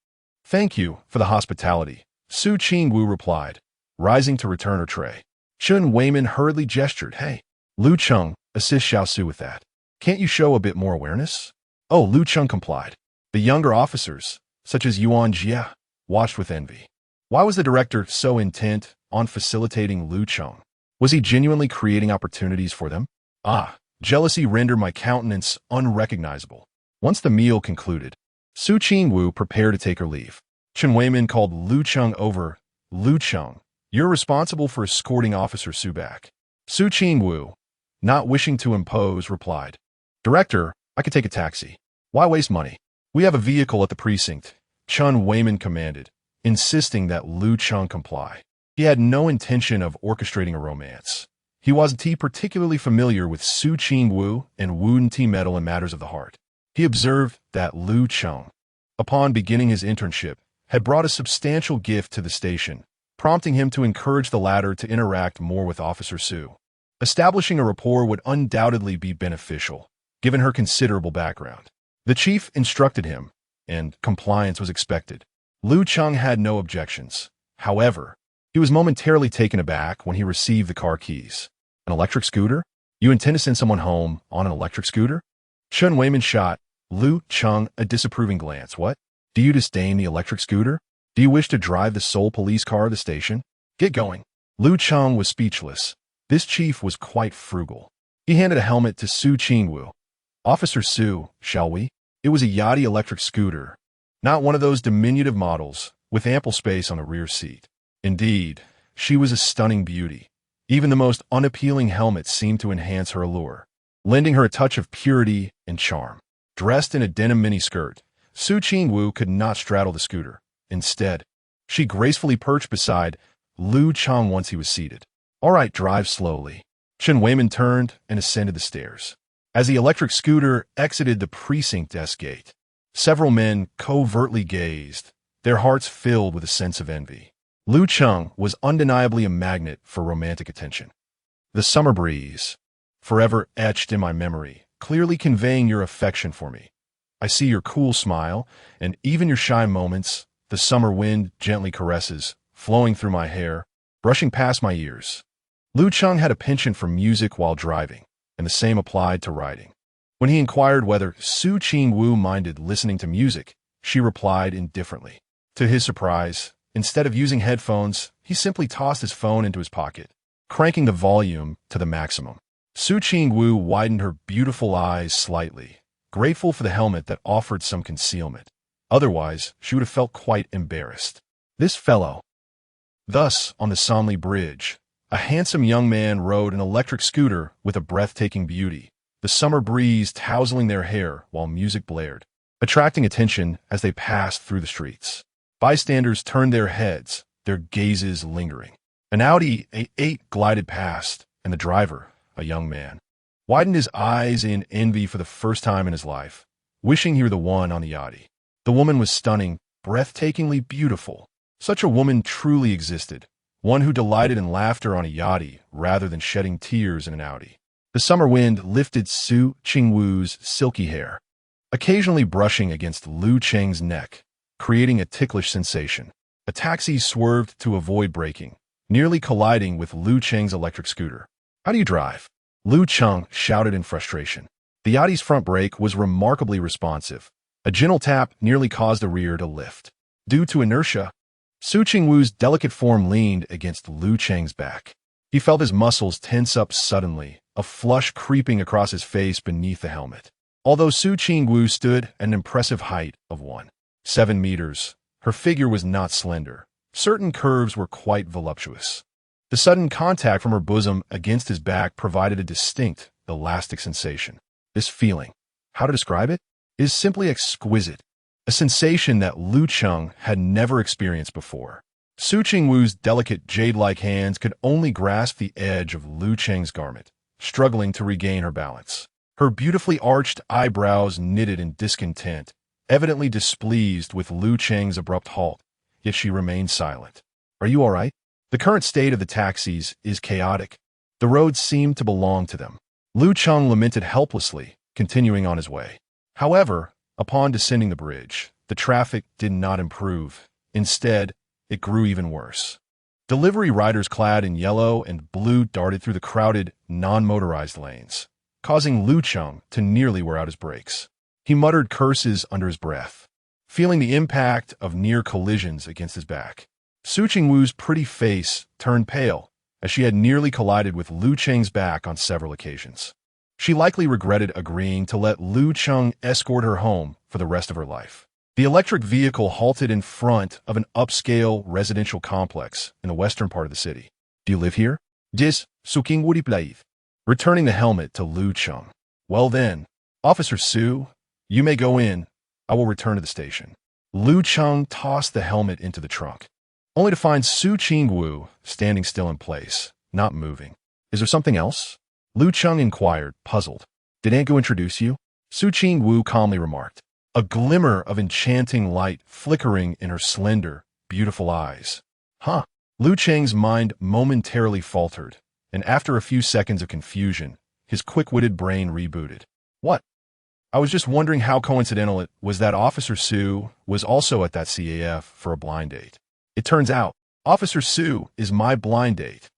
A: Thank you for the hospitality, Su Ching-Wu replied, rising to return her tray. Chen Weiman hurriedly gestured, hey, Lu Cheng, assist Xiao Su with that. Can't you show a bit more awareness? Oh, Lu Cheng complied. The younger officers, such as Yuan Jia, watched with envy. Why was the director so intent on facilitating Lu Cheng? Was he genuinely creating opportunities for them? Ah, jealousy rendered my countenance unrecognizable. Once the meal concluded, Su Ching-Wu prepared to take her leave. Chen Weiman called Lu Cheng over. Lu Cheng, you're responsible for escorting Officer Su back. Su Ching-Wu, not wishing to impose, replied, Director, I could take a taxi. Why waste money? We have a vehicle at the precinct, Chen Weiman commanded, insisting that Lu Cheng comply. He had no intention of orchestrating a romance. He wasn't particularly familiar with Su Ching-Wu and wouldn't meddle in matters of the heart. He observed that Lu Cheng, upon beginning his internship, had brought a substantial gift to the station, prompting him to encourage the latter to interact more with Officer Su. Establishing a rapport would undoubtedly be beneficial, given her considerable background. The chief instructed him, and compliance was expected. Lu Cheng had no objections. However, he was momentarily taken aback when he received the car keys. An electric scooter? You intend to send someone home on an electric scooter? Chen Weiman shot Lu Cheng a disapproving glance. What? Do you disdain the electric scooter? Do you wish to drive the sole police car to the station? Get going. Lu Cheng was speechless. This chief was quite frugal. He handed a helmet to Su Ching-Wu. Officer Su, shall we? It was a Yachty electric scooter, not one of those diminutive models, with ample space on the rear seat. Indeed, she was a stunning beauty. Even the most unappealing helmet seemed to enhance her allure, lending her a touch of purity and charm. Dressed in a denim miniskirt, Su Ching-Wu could not straddle the scooter. Instead, she gracefully perched beside Lu Cheng once he was seated. All right, drive slowly. Chen Weiman turned and ascended the stairs. As the electric scooter exited the precinct desk gate, several men covertly gazed, their hearts filled with a sense of envy. Lu Cheng was undeniably a magnet for romantic attention. The summer breeze, forever etched in my memory, clearly conveying your affection for me. I see your cool smile, and even your shy moments, the summer wind gently caresses, flowing through my hair, brushing past my ears. Lu Cheng had a penchant for music while driving, and the same applied to riding. When he inquired whether Su Ching-Wu minded listening to music, she replied indifferently. To his surprise, instead of using headphones, he simply tossed his phone into his pocket, cranking the volume to the maximum. Su Ching-Wu widened her beautiful eyes slightly, grateful for the helmet that offered some concealment. Otherwise, she would have felt quite embarrassed. This fellow. Thus, on the Sanli Bridge, a handsome young man rode an electric scooter with a breathtaking beauty, the summer breeze tousling their hair while music blared, attracting attention as they passed through the streets. Bystanders turned their heads, their gazes lingering. An Audi A8 glided past, and the driver, a young man, widened his eyes in envy for the first time in his life, wishing he were the one on the Yachty. The woman was stunning, breathtakingly beautiful. Such a woman truly existed, one who delighted in laughter on a Yachty rather than shedding tears in an Audi. The summer wind lifted Su Ching-Wu's silky hair, occasionally brushing against Lu Cheng's neck, creating a ticklish sensation. A taxi swerved to avoid braking, nearly colliding with Lu Cheng's electric scooter. How do you drive? Lu Cheng shouted in frustration. The Yachty's front brake was remarkably responsive. A gentle tap nearly caused the rear to lift. Due to inertia, Su Ching-Wu's delicate form leaned against Lu Cheng's back. He felt his muscles tense up suddenly, a flush creeping across his face beneath the helmet. Although Su Ching-Wu stood at an impressive height of 1.7 meters, her figure was not slender. Certain curves were quite voluptuous. The sudden contact from her bosom against his back provided a distinct, elastic sensation. This feeling, how to describe it, is simply exquisite, a sensation that Lu Cheng had never experienced before. Su Ching-Wu's delicate jade-like hands could only grasp the edge of Lu Cheng's garment, struggling to regain her balance. Her beautifully arched eyebrows knitted in discontent, evidently displeased with Lu Cheng's abrupt halt, yet she remained silent. Are you all right? The current state of the taxis is chaotic. The roads seem to belong to them. Lu Cheng lamented helplessly, continuing on his way. However, Upon descending the bridge, the traffic did not improve. Instead, it grew even worse. Delivery riders clad in yellow and blue darted through the crowded, non-motorized lanes, causing Lu Cheng to nearly wear out his brakes. He muttered curses under his breath, feeling the impact of near collisions against his back. Su Qingwu's pretty face turned pale as she had nearly collided with Lu Cheng's back on several occasions. She likely regretted agreeing to let Lu Cheng escort her home for the rest of her life. The electric vehicle halted in front of an upscale residential complex in the western part of the city. Do you live here? Dis, Su Qingwu plaid. Returning the helmet to Lu Cheng. Well then, Officer Su, you may go in. I will return to the station. Lu Cheng tossed the helmet into the trunk, only to find Su Qingwu standing still in place, not moving. Is there something else? Lu Cheng inquired, puzzled. Did Aunt Gu introduce you? Su Qingwu calmly remarked, a glimmer of enchanting light flickering in her slender, beautiful eyes. Huh? Lu Cheng's mind momentarily faltered, and after a few seconds of confusion, his quick-witted brain rebooted. What? I was just wondering how coincidental it was that Officer Su was also at that CAF for a blind date. It turns out, Officer Su is my blind date.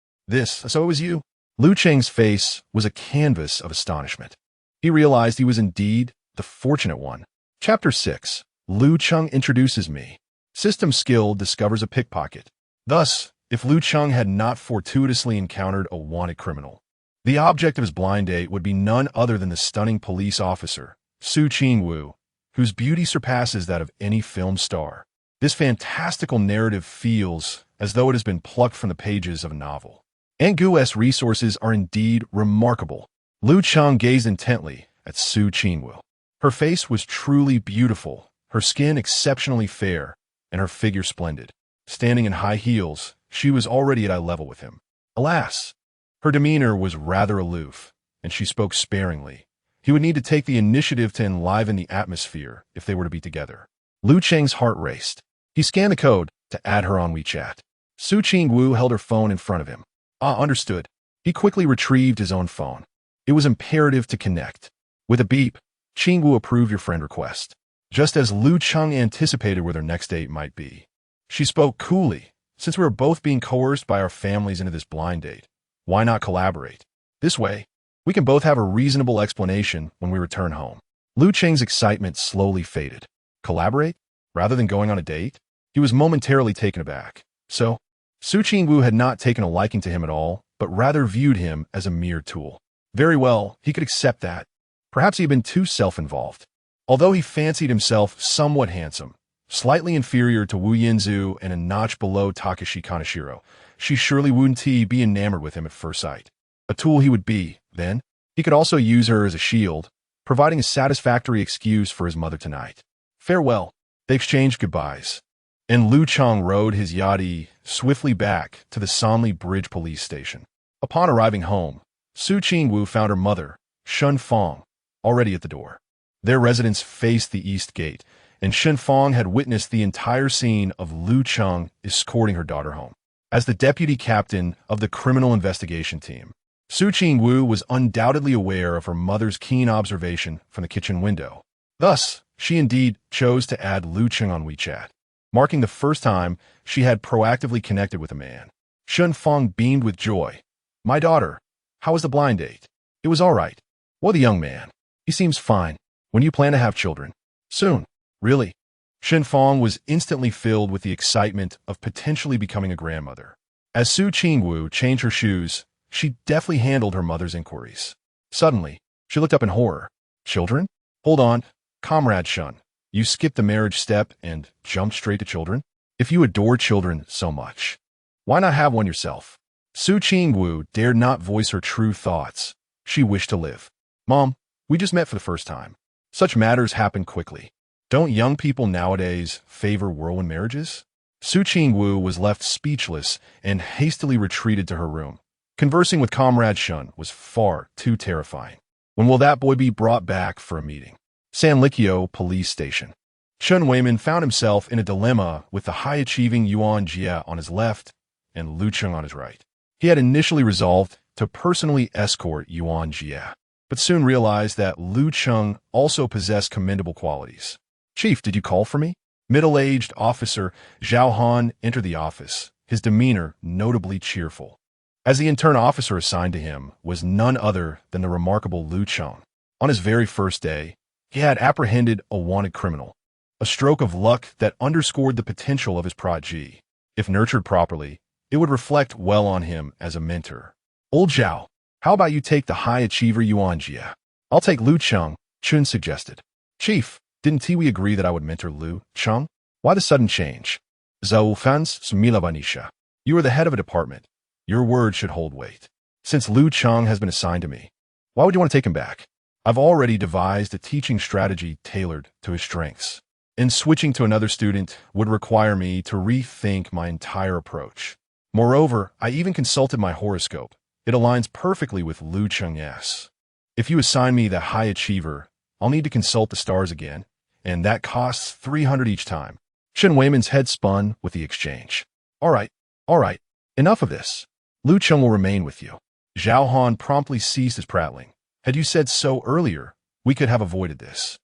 A: So it was you? Lu Cheng's face was a canvas of astonishment. He realized he was indeed the fortunate one. Chapter 6. Lu Cheng introduces me. System skill discovers a pickpocket. Thus, if Lu Cheng had not fortuitously encountered a wanted criminal, the object of his blind date would be none other than the stunning police officer, Su Qingwu, whose beauty surpasses that of any film star. This fantastical narrative feels as though it has been plucked from the pages of a novel. Aunt Gu's resources are indeed remarkable. Lu Cheng gazed intently at Su Qingwu. Her face was truly beautiful, her skin exceptionally fair, and her figure splendid. Standing in high heels, she was already at eye level with him. Alas, her demeanor was rather aloof, and she spoke sparingly. He would need to take the initiative to enliven the atmosphere if they were to be together. Lu Cheng's heart raced. He scanned the code to add her on WeChat. Su Qingwu held her phone in front of him. Understood. He quickly retrieved his own phone. It was imperative to connect. With a beep, Qingwu approved your friend request. Just as Lu Cheng anticipated where their next date might be. She spoke coolly. Since we are both being coerced by our families into this blind date, why not collaborate? This way, we can both have a reasonable explanation when we return home. Lu Cheng's excitement slowly faded. Collaborate? Rather than going on a date? He was momentarily taken aback. So, Su Qingwu had not taken a liking to him at all, but rather viewed him as a mere tool. Very well, he could accept that. Perhaps he had been too self-involved. Although he fancied himself somewhat handsome, slightly inferior to Wu Yinzu and a notch below Takashi Kaneshiro, she surely wouldn't be enamored with him at first sight. A tool he would be, then. He could also use her as a shield, providing a satisfactory excuse for his mother tonight. Farewell. They exchanged goodbyes, and Lu Cheng rode his yachty swiftly back to the Sanli Bridge police station. Upon arriving home, Su Qingwu found her mother, Shun Fong, already at the door. Their residence faced the east gate, and Shun Fong had witnessed the entire scene of Lu Cheng escorting her daughter home. As the deputy captain of the criminal investigation team, Su Qingwu was undoubtedly aware of her mother's keen observation from the kitchen window. Thus, she indeed chose to add Lu Cheng on WeChat, marking the first time she had proactively connected with a man. Shun Fong beamed with joy. My daughter, how was the blind date? It was all right. Well, the young man. He seems fine. When you plan to have children? Soon. Really? Shun Fong was instantly filled with the excitement of potentially becoming a grandmother. As Su Qingwu changed her shoes, she deftly handled her mother's inquiries. Suddenly, she looked up in horror. Children? Hold on. Comrade Shun, you skipped the marriage step and jumped straight to children? If you adore children so much, why not have one yourself? Su Qingwu dared not voice her true thoughts. She wished to live. Mom, we just met for the first time. Such matters happen quickly. Don't young people nowadays favor whirlwind marriages? Su Qingwu was left speechless and hastily retreated to her room. Conversing with Comrade Shun was far too terrifying. When will that boy be brought back for a meeting? Sanlikyo Police Station. Shun Weiman found himself in a dilemma with the high-achieving Yuan Jia on his left and Lu Cheng on his right. He had initially resolved to personally escort Yuan Jia. but soon realized that Lu Cheng also possessed commendable qualities. "Chief, did you call for me?" Middle-aged officer Zhao Han entered the office, his demeanor notably cheerful, as the intern officer assigned to him was none other than the remarkable Lu Cheng. On his very first day, he had apprehended a wanted criminal, a stroke of luck that underscored the potential of his protege. If nurtured properly, it would reflect well on him as a mentor. "Old Zhao, how about you take the high achiever Yuan Jia?" "I'll take Lu Cheng," Chun suggested. "Chief, didn't we agree that I would mentor Lu Cheng? Why the sudden change?" "Zaufans Smilabanisha. You are the head of a department. Your word should hold weight. Since Lu Cheng has been assigned to me, why would you want to take him back? I've already devised a teaching strategy tailored to his strengths, and switching to another student would require me to rethink my entire approach. Moreover, I even consulted my horoscope. It aligns perfectly with Lu Cheng's. If you assign me the high achiever, I'll need to consult the stars again, and that costs 300 each time." Shen Weiman's head spun with the exchange. All right, enough of this. Lu Cheng will remain with you." Zhao Han promptly ceased his prattling. "Had you said so earlier, we could have avoided this.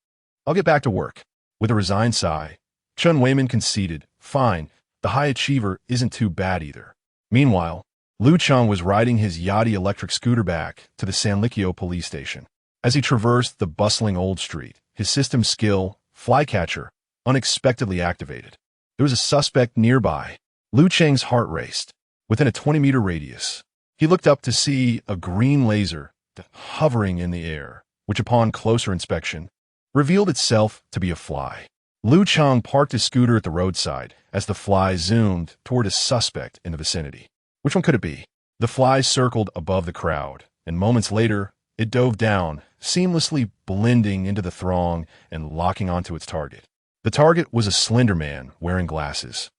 A: I'll get back to work." With a resigned sigh, Chen Weiman conceded, "Fine, the high achiever isn't too bad either." Meanwhile, Lu Cheng was riding his Yachty electric scooter back to the Sanlikyo police station. As he traversed the bustling old street, his system skill, Flycatcher, unexpectedly activated. There was a suspect nearby. Lu Cheng's heart raced. Within a 20-meter radius, he looked up to see a green laser hovering in the air, which upon closer inspection, revealed itself to be a fly. Lu Cheng parked his scooter at the roadside as the fly zoomed toward a suspect in the vicinity. Which one could it be? The fly circled above the crowd, and moments later, it dove down, seamlessly blending into the throng and locking onto its target. The target was a slender man wearing glasses,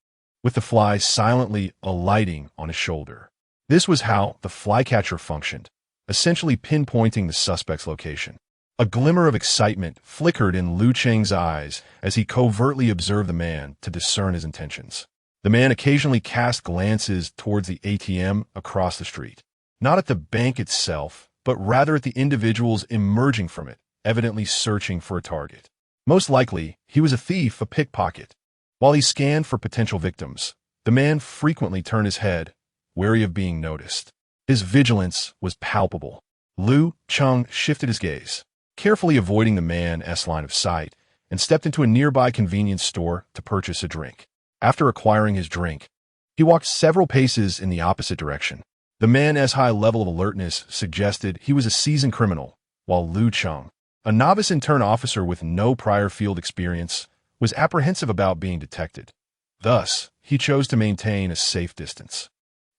A: with the fly silently alighting on his shoulder. This was how the flycatcher functioned, essentially pinpointing the suspect's location. A glimmer of excitement flickered in Lu Cheng's eyes as he covertly observed the man to discern his intentions. The man occasionally cast glances towards the ATM across the street, not at the bank itself, but rather at the individuals emerging from it, evidently searching for a target. Most likely, he was a thief, a pickpocket. While he scanned for potential victims, the man frequently turned his head, wary of being noticed. His vigilance was palpable. Lu Cheng shifted his gaze, carefully avoiding the man's line of sight, and stepped into a nearby convenience store to purchase a drink. After acquiring his drink, he walked several paces in the opposite direction. The man's high level of alertness suggested he was a seasoned criminal, while Lu Cheng, a novice intern officer with no prior field experience, was apprehensive about being detected. Thus, he chose to maintain a safe distance.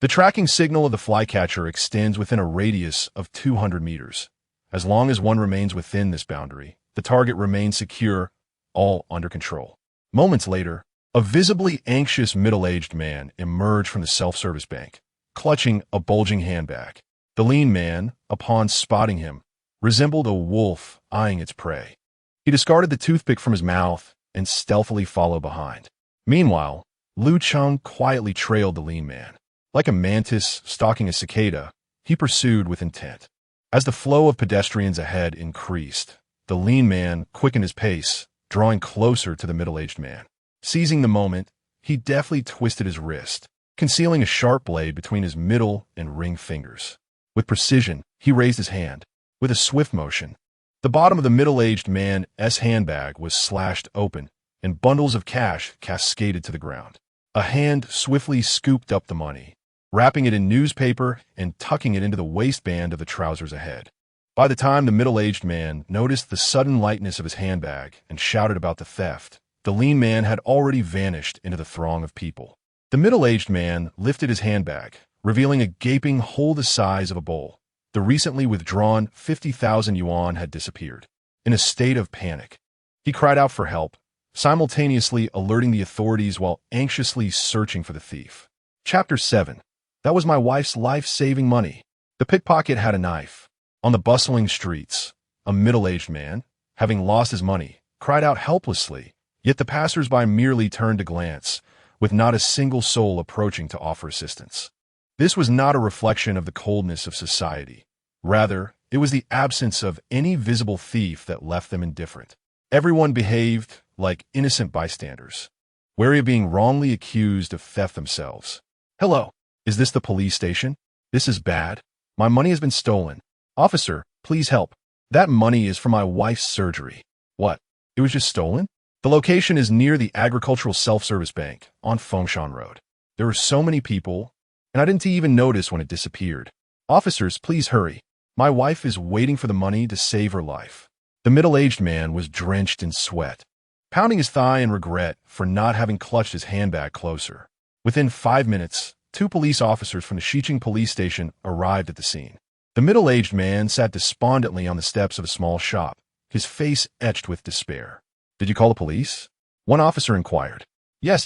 A: The tracking signal of the flycatcher extends within a radius of 200 meters. As long as one remains within this boundary, the target remains secure, all under control. Moments later, a visibly anxious middle-aged man emerged from the self-service bank, clutching a bulging handbag. The lean man, upon spotting him, resembled a wolf eyeing its prey. He discarded the toothpick from his mouth and stealthily followed behind. Meanwhile, Lu Cheng quietly trailed the lean man. Like a mantis stalking a cicada, he pursued with intent. As the flow of pedestrians ahead increased, the lean man quickened his pace, drawing closer to the middle-aged man. Seizing the moment, he deftly twisted his wrist, concealing a sharp blade between his middle and ring fingers. With precision, he raised his hand. With a swift motion, the bottom of the middle-aged man's handbag was slashed open, and bundles of cash cascaded to the ground. A hand swiftly scooped up the money, wrapping it in newspaper and tucking it into the waistband of the trousers ahead. By the time the middle-aged man noticed the sudden lightness of his handbag and shouted about the theft, the lean man had already vanished into the throng of people. The middle-aged man lifted his handbag, revealing a gaping hole the size of a bowl. The recently withdrawn 50,000 yuan had disappeared. In a state of panic, he cried out for help, simultaneously alerting the authorities while anxiously searching for the thief. Chapter 7. That was my wife's life-saving money. The pickpocket had a knife. On the bustling streets, a middle-aged man, having lost his money, cried out helplessly, yet the passers-by merely turned to glance, with not a single soul approaching to offer assistance. This was not a reflection of the coldness of society. Rather, It was the absence of any visible thief that left them indifferent. Everyone behaved like innocent bystanders, wary of being wrongly accused of theft themselves. "Hello, is this the police station? This is bad. My money has been stolen. Officer, please help. That money is for my wife's surgery." "What? It was just stolen?" "The location is near the Agricultural Self-Service Bank on Fengshan Road. There were so many people, and I didn't even notice when it disappeared. Officers, please hurry. My wife is waiting for the money to save her life." The middle-aged man was drenched in sweat, pounding his thigh in regret for not having clutched his handbag closer. Within 5 minutes, 2 police officers from the Xiqing police station arrived at the scene. The middle-aged man sat despondently on the steps of a small shop, his face etched with despair. "Did you call the police?" one officer inquired. Yes.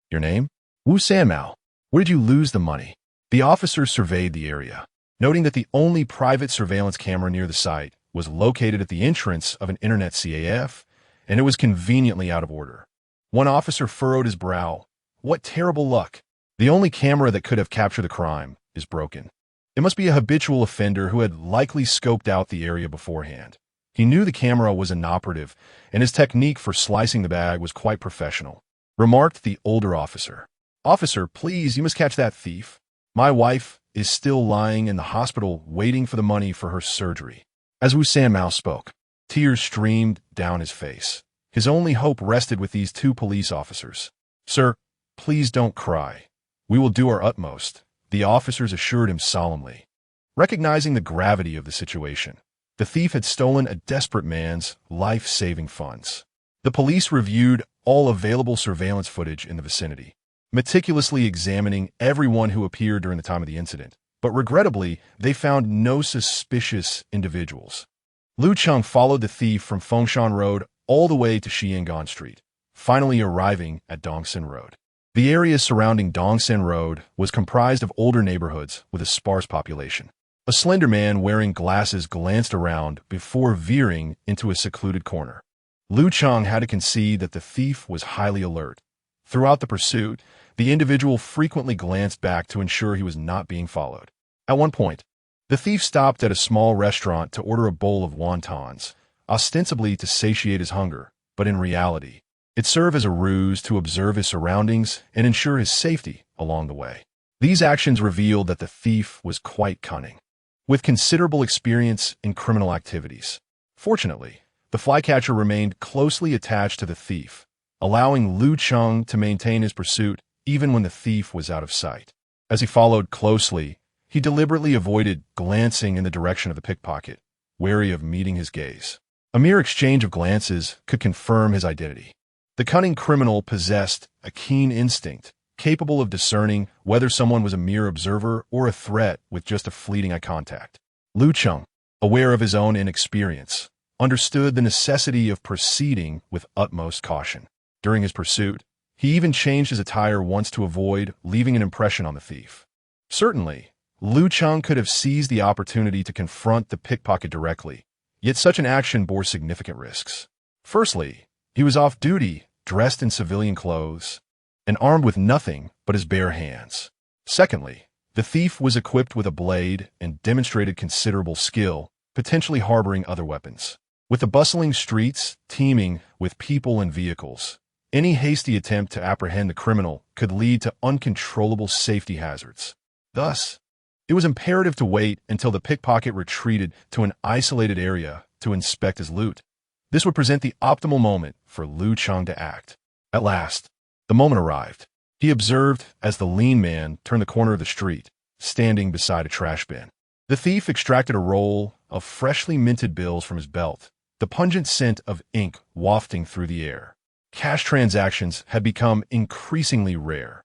A: "Your name?" "Wu Sanmao." "Where did you lose the money?" The officer surveyed the area, noting that the only private surveillance camera near the site was located at the entrance of an internet CAF, and it was conveniently out of order. One officer furrowed his brow. "What terrible luck. The only camera that could have captured the crime is broken. It must be a habitual offender who had likely scoped out the area beforehand. He knew the camera was inoperative, and his technique for slicing the bag was quite professional," remarked the older officer. "Officer, please, you must catch that thief. My wife is still lying in the hospital waiting for the money for her surgery." As Wu Sanmao spoke, tears streamed down his face. His only hope rested with these 2 police officers. "Sir, please don't cry. We will do our utmost," the officers assured him solemnly. Recognizing the gravity of the situation, the thief had stolen a desperate man's life-saving funds. The police reviewed all available surveillance footage in the vicinity, meticulously examining everyone who appeared during the time of the incident. But regrettably, they found no suspicious individuals. Lu Cheng followed the thief from Fengshan Road all the way to Xiangan Street, finally arriving at Dongsen Road. The area surrounding Dongsen Road was comprised of older neighborhoods with a sparse population. A slender man wearing glasses glanced around before veering into a secluded corner. Lu Cheng had to concede that the thief was highly alert. Throughout the pursuit, the individual frequently glanced back to ensure he was not being followed. At one point, the thief stopped at a small restaurant to order a bowl of wontons, ostensibly to satiate his hunger, but in reality, it served as a ruse to observe his surroundings and ensure his safety along the way. These actions revealed that the thief was quite cunning, with considerable experience in criminal activities. Fortunately, the flycatcher remained closely attached to the thief, allowing Lu Cheng to maintain his pursuit even when the thief was out of sight. As he followed closely, he deliberately avoided glancing in the direction of the pickpocket, wary of meeting his gaze. A mere exchange of glances could confirm his identity. The cunning criminal possessed a keen instinct, capable of discerning whether someone was a mere observer or a threat with just a fleeting eye contact. Lu Cheng, aware of his own inexperience, understood the necessity of proceeding with utmost caution. During his pursuit, he even changed his attire once to avoid leaving an impression on the thief. Certainly, Lu Cheng could have seized the opportunity to confront the pickpocket directly, yet such an action bore significant risks. Firstly, he was off duty, dressed in civilian clothes, and armed with nothing but his bare hands. Secondly, the thief was equipped with a blade and demonstrated considerable skill, potentially harboring other weapons. With the bustling streets teeming with people and vehicles, any hasty attempt to apprehend the criminal could lead to uncontrollable safety hazards. Thus, it was imperative to wait until the pickpocket retreated to an isolated area to inspect his loot. This would present the optimal moment for Lu Cheng to act. At last, the moment arrived. He observed as the lean man turned the corner of the street, standing beside a trash bin. The thief extracted a roll of freshly minted bills from his belt, the pungent scent of ink wafting through the air. Cash transactions had become increasingly rare.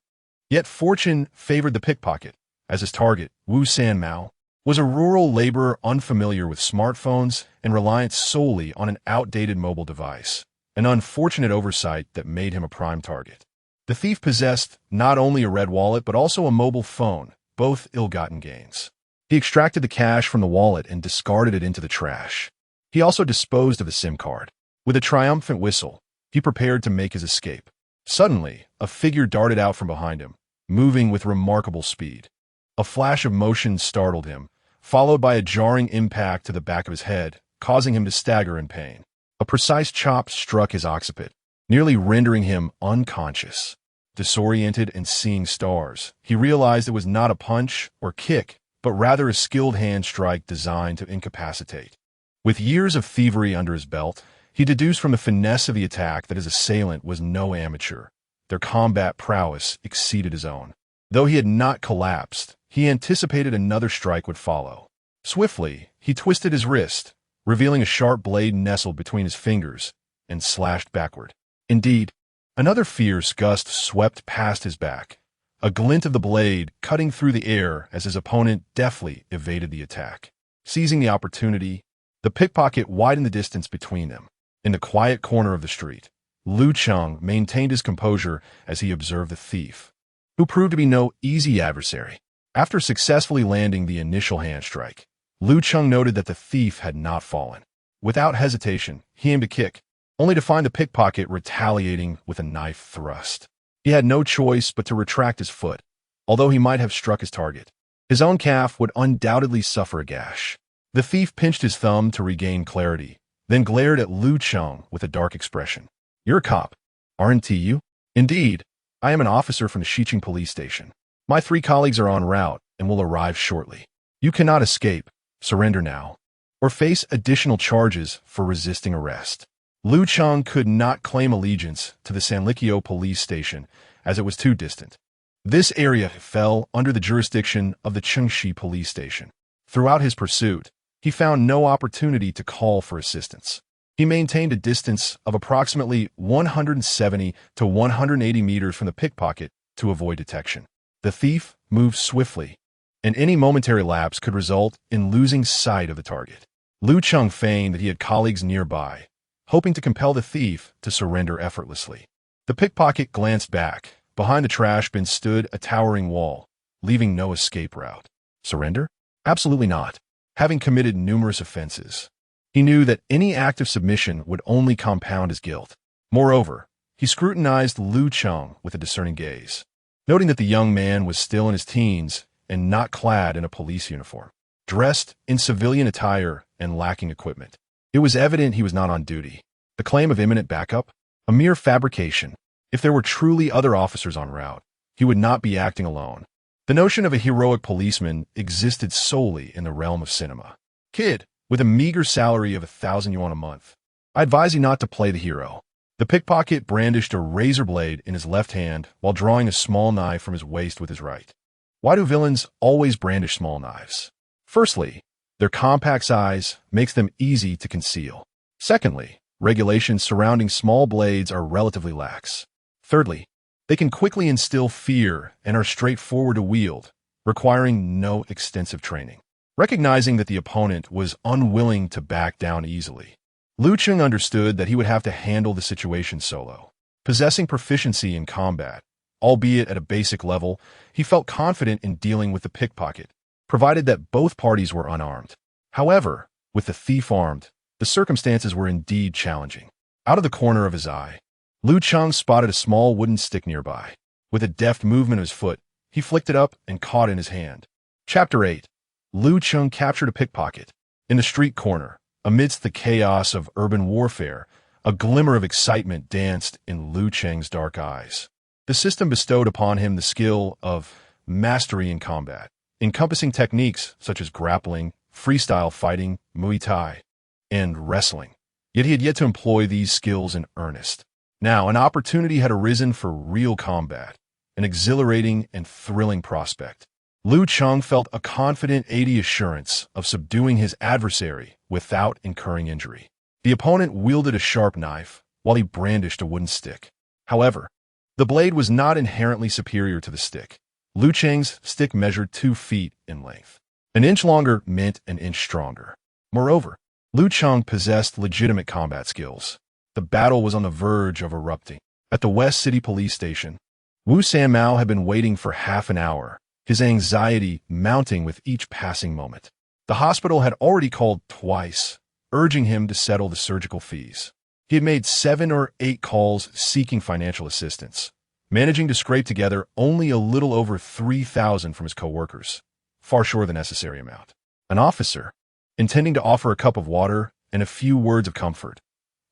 A: Yet fortune favored the pickpocket, as his target, Wu Sanmao, was a rural laborer unfamiliar with smartphones and reliant solely on an outdated mobile device, an unfortunate oversight that made him a prime target. The thief possessed not only a red wallet but also a mobile phone, both ill-gotten gains. He extracted the cash from the wallet and discarded it into the trash. He also disposed of the SIM card. With a triumphant whistle, he prepared to make his escape. Suddenly, a figure darted out from behind him, moving with remarkable speed. A flash of motion startled him, followed by a jarring impact to the back of his head, causing him to stagger in pain. A precise chop struck his occiput, nearly rendering him unconscious. Disoriented and seeing stars, he realized it was not a punch or kick, but rather a skilled hand strike designed to incapacitate. With years of thievery under his belt, he deduced from the finesse of the attack that his assailant was no amateur. Their combat prowess exceeded his own. Though he had not collapsed, he anticipated another strike would follow. Swiftly, he twisted his wrist, revealing a sharp blade nestled between his fingers, and slashed backward. Indeed, another fierce gust swept past his back, a glint of the blade cutting through the air as his opponent deftly evaded the attack. Seizing the opportunity, the pickpocket widened the distance between them. In the quiet corner of the street, Lu Cheng maintained his composure as he observed the thief, who proved to be no easy adversary. After successfully landing the initial hand strike, Lu Cheng noted that the thief had not fallen. Without hesitation, he aimed a kick, only to find the pickpocket retaliating with a knife thrust. He had no choice but to retract his foot, although he might have struck his target. His own calf would undoubtedly suffer a gash. The thief pinched his thumb to regain clarity, then glared at Lu Cheng with a dark expression. "You're a cop, aren't you?" "Indeed, I am an officer from the Shicheng police station. My 3 colleagues are en route and will arrive shortly. You cannot escape. Surrender now, or face additional charges for resisting arrest." Lu Cheng could not claim allegiance to the Sanlikyo police station as it was too distant. This area fell under the jurisdiction of the Chengxi police station. Throughout his pursuit, he found no opportunity to call for assistance. He maintained a distance of approximately 170 to 180 meters from the pickpocket to avoid detection. The thief moved swiftly, and any momentary lapse could result in losing sight of the target. Lu Cheng feigned that he had colleagues nearby, hoping to compel the thief to surrender effortlessly. The pickpocket glanced back. Behind the trash bin stood a towering wall, leaving no escape route. Surrender? Absolutely not. Having committed numerous offenses, he knew that any act of submission would only compound his guilt. Moreover, he scrutinized Lu Cheng with a discerning gaze, noting that the young man was still in his teens and not clad in a police uniform, dressed in civilian attire and lacking equipment. It was evident he was not on duty. The claim of imminent backup? A mere fabrication. If there were truly other officers en route, he would not be acting alone. The notion of a heroic policeman existed solely in the realm of cinema. "Kid, with a meager salary of 1,000 yuan a month, I advise you not to play the hero." The pickpocket brandished a razor blade in his left hand while drawing a small knife from his waist with his right. Why do villains always brandish small knives? Firstly, their compact size makes them easy to conceal. Secondly, regulations surrounding small blades are relatively lax. Thirdly, they can quickly instill fear and are straightforward to wield, requiring no extensive training. Recognizing that the opponent was unwilling to back down easily, Lu Cheng understood that he would have to handle the situation solo. Possessing proficiency in combat, albeit at a basic level, he felt confident in dealing with the pickpocket, provided that both parties were unarmed. However, with the thief armed, the circumstances were indeed challenging. Out of the corner of his eye, Lu Cheng spotted a small wooden stick nearby. With a deft movement of his foot, he flicked it up and caught it in his hand. Chapter 8. Lu Cheng captured a pickpocket. In the street corner, amidst the chaos of urban warfare, a glimmer of excitement danced in Lu Cheng's dark eyes. The system bestowed upon him the skill of mastery in combat, encompassing techniques such as grappling, freestyle fighting, Muay Thai, and wrestling. Yet he had yet to employ these skills in earnest. Now, an opportunity had arisen for real combat, an exhilarating and thrilling prospect. Lu Cheng felt a confident 80 assurance of subduing his adversary without incurring injury. The opponent wielded a sharp knife, while he brandished a wooden stick. However, the blade was not inherently superior to the stick. Lu Cheng's stick measured 2 feet in length. An inch longer meant an inch stronger. Moreover, Lu Cheng possessed legitimate combat skills. The battle was on the verge of erupting. At the West City police station, Wu Sanmao had been waiting for half an hour, his anxiety mounting with each passing moment. The hospital had already called twice, urging him to settle the surgical fees. He had made 7 or 8 calls seeking financial assistance, managing to scrape together only a little over 3,000 from his co-workers, far short of the necessary amount. An officer, intending to offer a cup of water and a few words of comfort,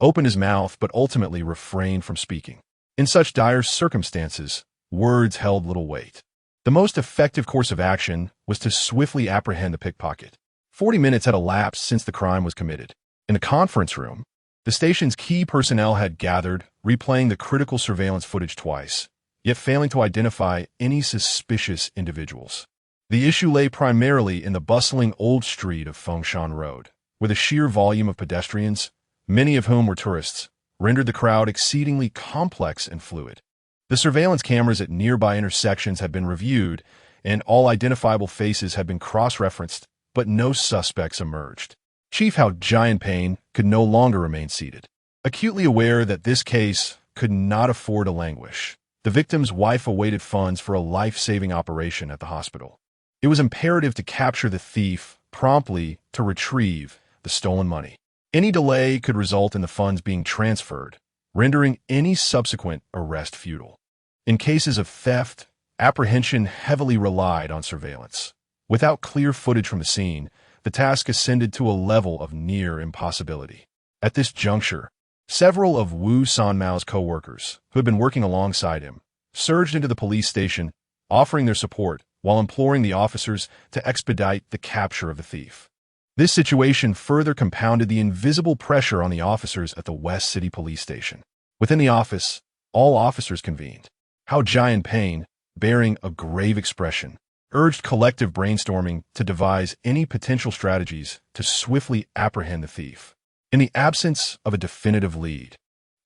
A: opened his mouth but ultimately refrained from speaking. In such dire circumstances, words held little weight. The most effective course of action was to swiftly apprehend the pickpocket. 40 minutes had elapsed since the crime was committed. In the conference room, the station's key personnel had gathered, replaying the critical surveillance footage twice, yet failing to identify any suspicious individuals. The issue lay primarily in the bustling old street of Fengshan Road, where the sheer volume of pedestrians, many of whom were tourists, rendered the crowd exceedingly complex and fluid. The surveillance cameras at nearby intersections had been reviewed, and all identifiable faces had been cross-referenced, but no suspects emerged. Chief Hao Jianping could no longer remain seated. Acutely aware that this case could not afford to languish, the victim's wife awaited funds for a life-saving operation at the hospital. It was imperative to capture the thief promptly to retrieve the stolen money. Any delay could result in the funds being transferred, rendering any subsequent arrest futile. In cases of theft, apprehension heavily relied on surveillance. Without clear footage from the scene, the task ascended to a level of near impossibility. At this juncture, several of Wu Sanmao's co-workers, who had been working alongside him, surged into the police station, offering their support while imploring the officers to expedite the capture of the thief. This situation further compounded the invisible pressure on the officers at the West City Police Station. Within the office, all officers convened. Hao Jianping, bearing a grave expression, urged collective brainstorming to devise any potential strategies to swiftly apprehend the thief. In the absence of a definitive lead,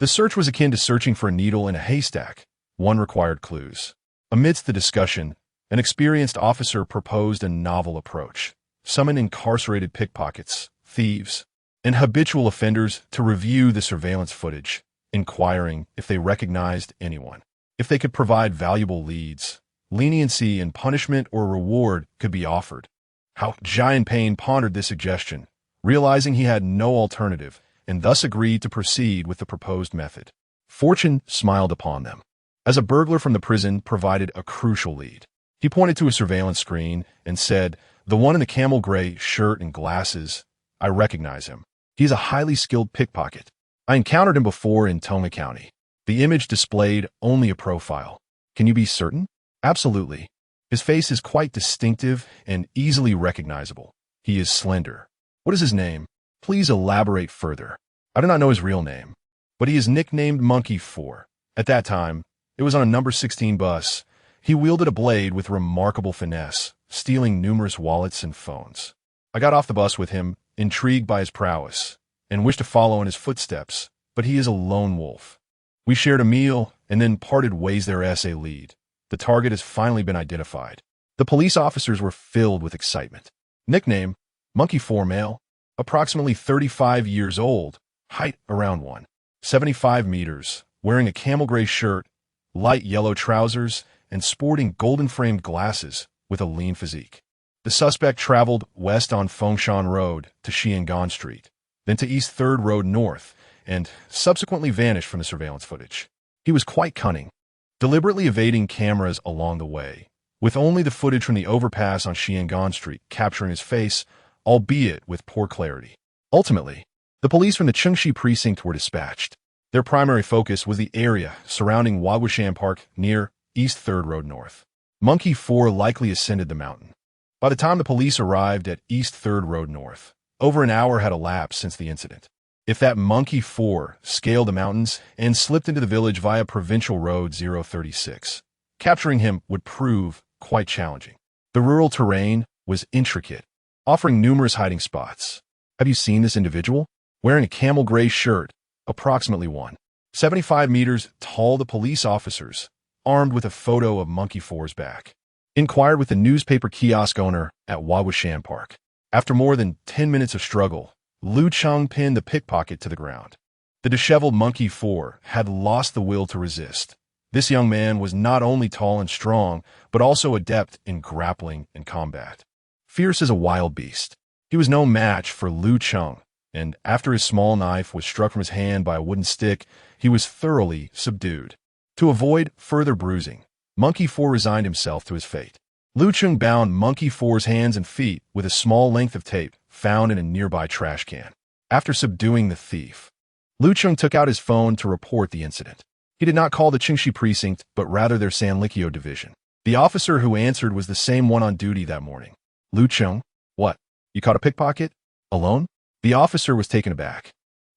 A: the search was akin to searching for a needle in a haystack. One required clues. Amidst the discussion, an experienced officer proposed a novel approach: summon incarcerated pickpockets, thieves, and habitual offenders to review the surveillance footage, inquiring if they recognized anyone. If they could provide valuable leads, leniency in punishment or reward could be offered. Hao Jianping pondered this suggestion, realizing he had no alternative, and thus agreed to proceed with the proposed method. Fortune smiled upon them, as a burglar from the prison provided a crucial lead. He pointed to a surveillance screen and said, "The one in the camel gray shirt and glasses, I recognize him. He's a highly skilled pickpocket. I encountered him before in Tonga County." The image displayed only a profile. "Can you be certain?" "Absolutely. His face is quite distinctive and easily recognizable. He is slender." "What is his name?" "Please elaborate further." "I do not know his real name, but he is nicknamed Monkey 4. At that time, it was on a number 16 bus. He wielded a blade with remarkable finesse, stealing numerous wallets and phones. I got off the bus with him, intrigued by his prowess, and wished to follow in his footsteps, but he is a lone wolf. We shared a meal and then parted ways. Their essay lead. The target has finally been identified. The police officers were filled with excitement. Nickname, Monkey 4 male, approximately 35 years old, height around 1.75 meters, wearing a camel gray shirt, light yellow trousers, and sporting golden-framed glasses with a lean physique. The suspect traveled west on Fengshan Road to Xiangan Street, then to East 3rd Road North, and subsequently vanished from the surveillance footage. He was quite cunning, deliberately evading cameras along the way, with only the footage from the overpass on Xiangan Street capturing his face, albeit with poor clarity. Ultimately, the police from the Chengxi precinct were dispatched. Their primary focus was the area surrounding Huaguoshan Park near East 3rd Road North. Monkey 4 likely ascended the mountain. By the time the police arrived at East 3rd Road North, over an hour had elapsed since the incident. If that Monkey 4 scaled the mountains and slipped into the village via Provincial Road 036, capturing him would prove quite challenging. The rural terrain was intricate, offering numerous hiding spots. Have you seen this individual? Wearing a camel gray shirt, approximately 1.75 meters tall, the police officers, armed with a photo of Monkey 4's back, inquired with the newspaper kiosk owner at Huaguoshan Park. After more than 10 minutes of struggle, Lu Cheng pinned the pickpocket to the ground. The disheveled Monkey 4 had lost the will to resist. This young man was not only tall and strong, but also adept in grappling and combat. Fierce as a wild beast, he was no match for Lu Cheng, and after his small knife was struck from his hand by a wooden stick, he was thoroughly subdued. To avoid further bruising, Monkey 4 resigned himself to his fate. Lu Cheng bound Monkey 4's hands and feet with a small length of tape found in a nearby trash can. After subduing the thief, Lu Cheng took out his phone to report the incident. He did not call the Qingxi precinct, but rather their San Likio division. The officer who answered was the same one on duty that morning. Lu Cheng, what? You caught a pickpocket? Alone? The officer was taken aback,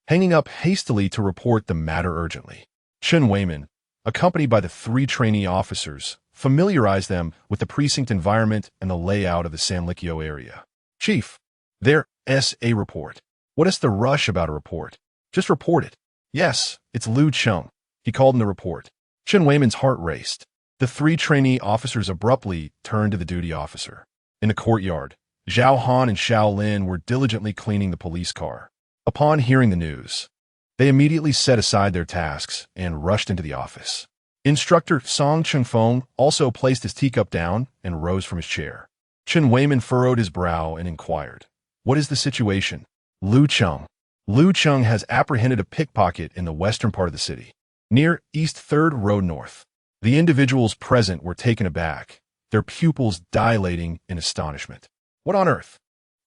A: hanging up hastily to report the matter urgently. Chen Weiman, accompanied by the 3 trainee officers, familiarized them with the precinct environment and the layout of the San Likio area. Chief, there's a report. What is the rush about a report? Just report it. Yes, it's Lu Cheng. He called in the report. Chen Weiman's heart raced. The 3 trainee officers abruptly turned to the duty officer. In the courtyard, Zhao Han and Xiao Lin were diligently cleaning the police car. Upon hearing the news, they immediately set aside their tasks and rushed into the office. Instructor Song Chengfeng also placed his teacup down and rose from his chair. Chen Weiman furrowed his brow and inquired, "What is the situation?" Lu Cheng. Lu Cheng has apprehended a pickpocket in the western part of the city, near East 3rd Road North. The individuals present were taken aback, their pupils dilating in astonishment. What on earth?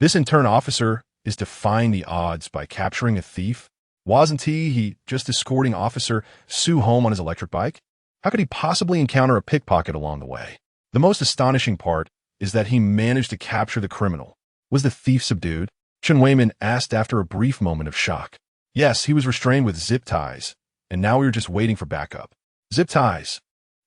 A: This intern officer is defying the odds by capturing a thief? Wasn't he just escorting Officer Su home on his electric bike? How could he possibly encounter a pickpocket along the way? The most astonishing part is that he managed to capture the criminal. Was the thief subdued? Chen Weiman asked after a brief moment of shock. Yes, he was restrained with zip ties, and now we were just waiting for backup. Zip ties.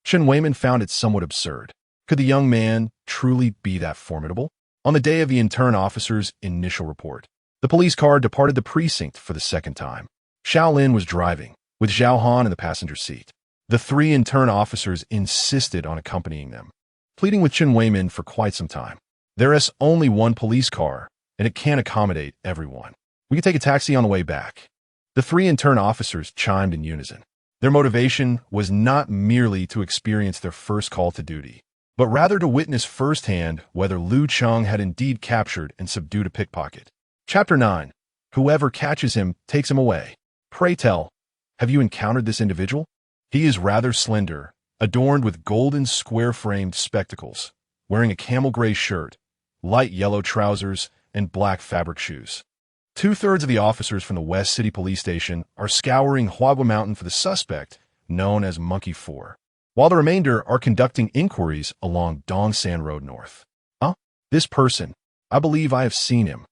A: Chen Weiman found it somewhat absurd. Could the young man truly be that formidable? On the day of the intern officer's initial report, the police car departed the precinct for the second time. Xiao Lin was driving, with Zhao Han in the passenger seat. The 3 intern officers insisted on accompanying them, pleading with Chen Weiman for quite some time. There is only one police car, and it can't accommodate everyone. We can take a taxi on the way back. The 3 intern officers chimed in unison. Their motivation was not merely to experience their first call to duty, but rather to witness firsthand whether Lu Cheng had indeed captured and subdued a pickpocket. Chapter 9. Whoever catches him takes him away. Pray tell, have you encountered this individual? He is rather slender, adorned with golden square-framed spectacles, wearing a camel gray shirt, light yellow trousers, and black fabric shoes. 2/3 of the officers from the West City Police Station are scouring Huagua Mountain for the suspect, known as Monkey 4, while the remainder are conducting inquiries along Dongsan Road North. This person. I believe I have seen him.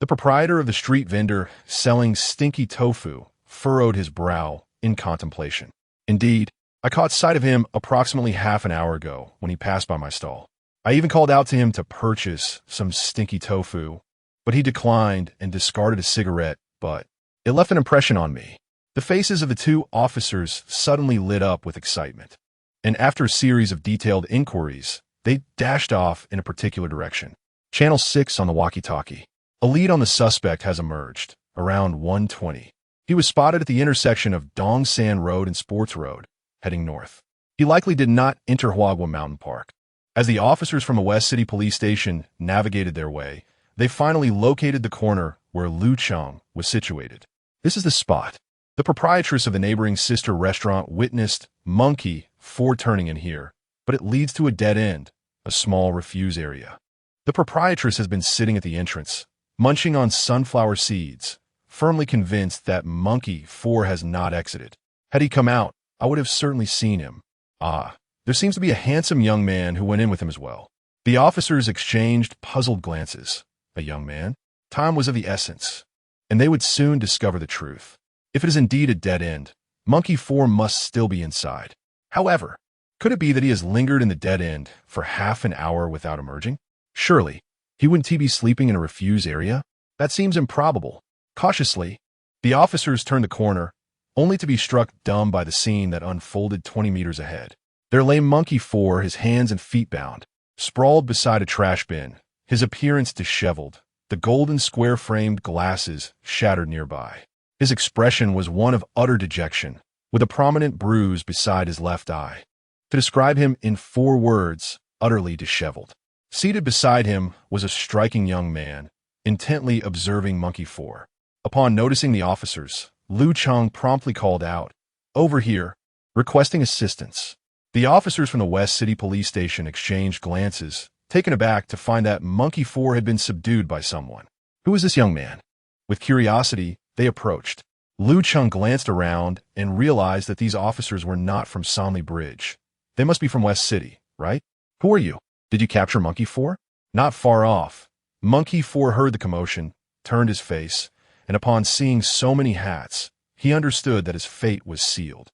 A: The proprietor of the street vendor selling stinky tofu furrowed his brow in contemplation. Indeed, I caught sight of him approximately half an hour ago when he passed by my stall. I even called out to him to purchase some stinky tofu, but he declined and discarded a cigarette, but it left an impression on me. The faces of the 2 officers suddenly lit up with excitement, and after a series of detailed inquiries, they dashed off in a particular direction. Channel 6 on the walkie-talkie. A lead on the suspect has emerged, around 1:20. He was spotted at the intersection of Dongsan Road and Sports Road, heading north. He likely did not enter Huagua Mountain Park. As the officers from the West City Police Station navigated their way, they finally located the corner where Lu Cheng was situated. This is the spot. The proprietress of the neighboring sister restaurant witnessed Monkey 4 turning in here, but it leads to a dead end, a small refuse area. The proprietress has been sitting at the entrance, munching on sunflower seeds, firmly convinced that Monkey 4 has not exited. Had he come out, I would have certainly seen him. There seems to be a handsome young man who went in with him as well. The officers exchanged puzzled glances. A young man? Time was of the essence, and they would soon discover the truth. If it is indeed a dead end, Monkey 4 must still be inside. However, could it be that he has lingered in the dead end for half an hour without emerging? Surely, he wouldn't be sleeping in a refuse area? That seems improbable. Cautiously, the officers turned the corner, only to be struck dumb by the scene that unfolded 20 meters ahead. There lay Monkey 4, his hands and feet bound, sprawled beside a trash bin, his appearance disheveled, the golden square-framed glasses shattered nearby. His expression was one of utter dejection, with a prominent bruise beside his left eye. To describe him in 4 words, utterly disheveled. Seated beside him was a striking young man, intently observing Monkey 4. Upon noticing the officers, Lu Cheng promptly called out, "Over here," requesting assistance. The officers from the West City Police Station exchanged glances, taken aback to find that Monkey 4 had been subdued by someone. Who was this young man? With curiosity, they approached. Lu Cheng glanced around and realized that these officers were not from Somley Bridge. They must be from West City, right? Who are you? Did you capture Monkey 4? Not far off. Monkey 4 heard the commotion, turned his face, and upon seeing so many hats, he understood that his fate was sealed.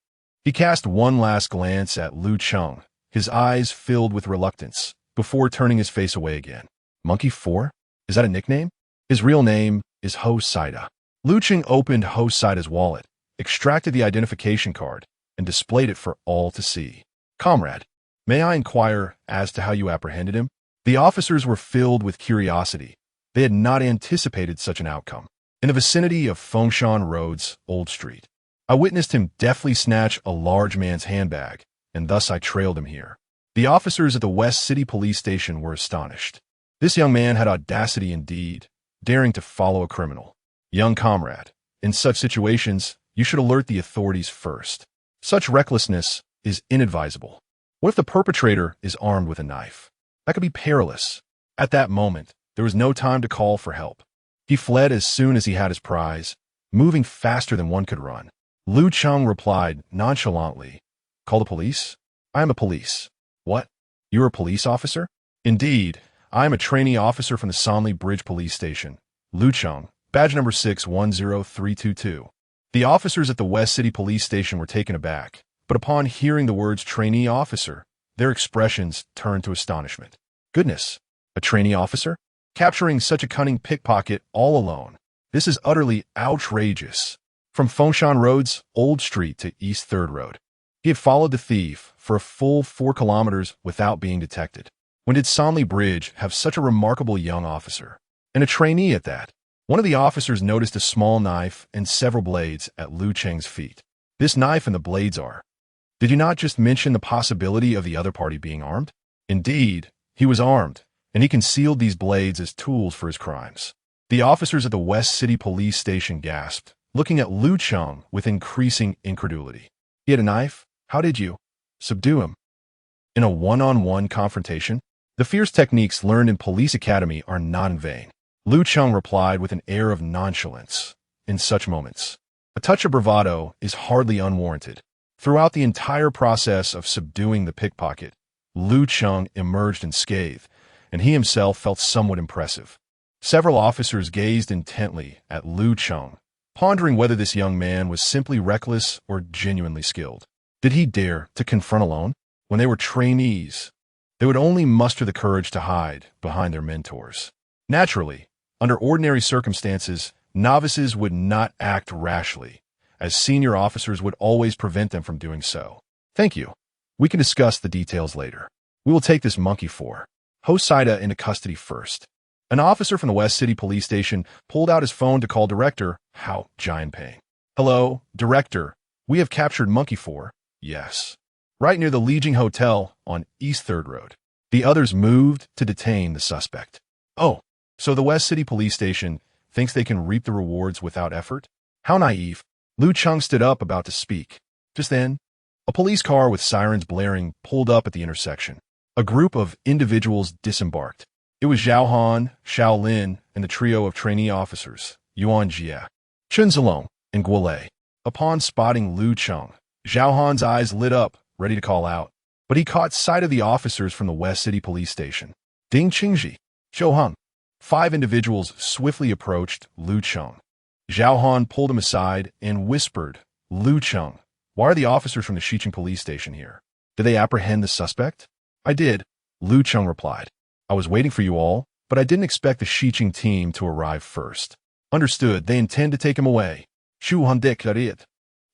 A: He cast one last glance at Lu Cheng, his eyes filled with reluctance, before turning his face away again. Monkey 4? Is that a nickname? His real name is Ho Saida. Lu Cheng opened Ho Saida's wallet, extracted the identification card, and displayed it for all to see. Comrade, may I inquire as to how you apprehended him? The officers were filled with curiosity. They had not anticipated such an outcome. In the vicinity of Fengshan Road's Old Street, I witnessed him deftly snatch a large man's handbag, and thus I trailed him here. The officers at the West City Police Station were astonished. This young man had audacity indeed, daring to follow a criminal. Young comrade, in such situations, you should alert the authorities first. Such recklessness is inadvisable. What if the perpetrator is armed with a knife? That could be perilous. At that moment, there was no time to call for help. He fled as soon as he had his prize, moving faster than one could run. Lu Cheng replied nonchalantly, "Call the police? I am a police." "What? You're a police officer?" "Indeed, I am a trainee officer from the Somley Bridge Police Station. Lu Cheng, badge number 610322. The officers at the West City Police Station were taken aback, but upon hearing the words trainee officer, their expressions turned to astonishment. Goodness, a trainee officer? Capturing such a cunning pickpocket all alone. This is utterly outrageous. From Fengshan Road's Old Street to East 3rd Road, he had followed the thief for a full 4 kilometers without being detected. When did Somley Bridge have such a remarkable young officer? And a trainee at that. One of the officers noticed a small knife and several blades at Lu Cheng's feet. This knife and the blades are. Did you not just mention the possibility of the other party being armed? Indeed, he was armed, and he concealed these blades as tools for his crimes. The officers at the West City Police Station gasped, looking at Lu Cheng with increasing incredulity. He had a knife? How did you subdue him? In a one-on-one confrontation? The fierce techniques learned in police academy are not in vain. Lu Cheng replied with an air of nonchalance. In such moments, a touch of bravado is hardly unwarranted. Throughout the entire process of subduing the pickpocket, Lu Cheng emerged unscathed, and he himself felt somewhat impressive. Several officers gazed intently at Lu Cheng, pondering whether this young man was simply reckless or genuinely skilled. Did he dare to confront alone? When they were trainees, they would only muster the courage to hide behind their mentors. Naturally, under ordinary circumstances, novices would not act rashly, as senior officers would always prevent them from doing so. Thank you. We can discuss the details later. We will take this Monkey 4, Ho Saida, into custody first. An officer from the West City Police Station pulled out his phone to call Director Hao Jianping. Hello, Director. We have captured Monkey 4. Yes. Right near the Legion Hotel on East 3rd Road. The others moved to detain the suspect. Oh, so the West City Police Station thinks they can reap the rewards without effort? How naive. Lu Cheng stood up about to speak. Just then, a police car with sirens blaring pulled up at the intersection. A group of individuals disembarked. It was Zhao Han, Xiao Lin, and the trio of trainee officers, Yuan Jie, Chen Zilong, and Guo Lei. Upon spotting Lu Cheng, Zhao Han's eyes lit up, ready to call out, but he caught sight of the officers from the West City Police Station. Ding Qingji, Zhou Heng. 5 individuals swiftly approached Lu Cheng. Zhao Han pulled him aside and whispered, Lu Cheng, why are the officers from the Xiqing Police Station here? Did they apprehend the suspect? I did, Lu Cheng replied. I was waiting for you all, but I didn't expect the Xiqing team to arrive first. Understood, they intend to take him away. Shu Han Dik Dariet.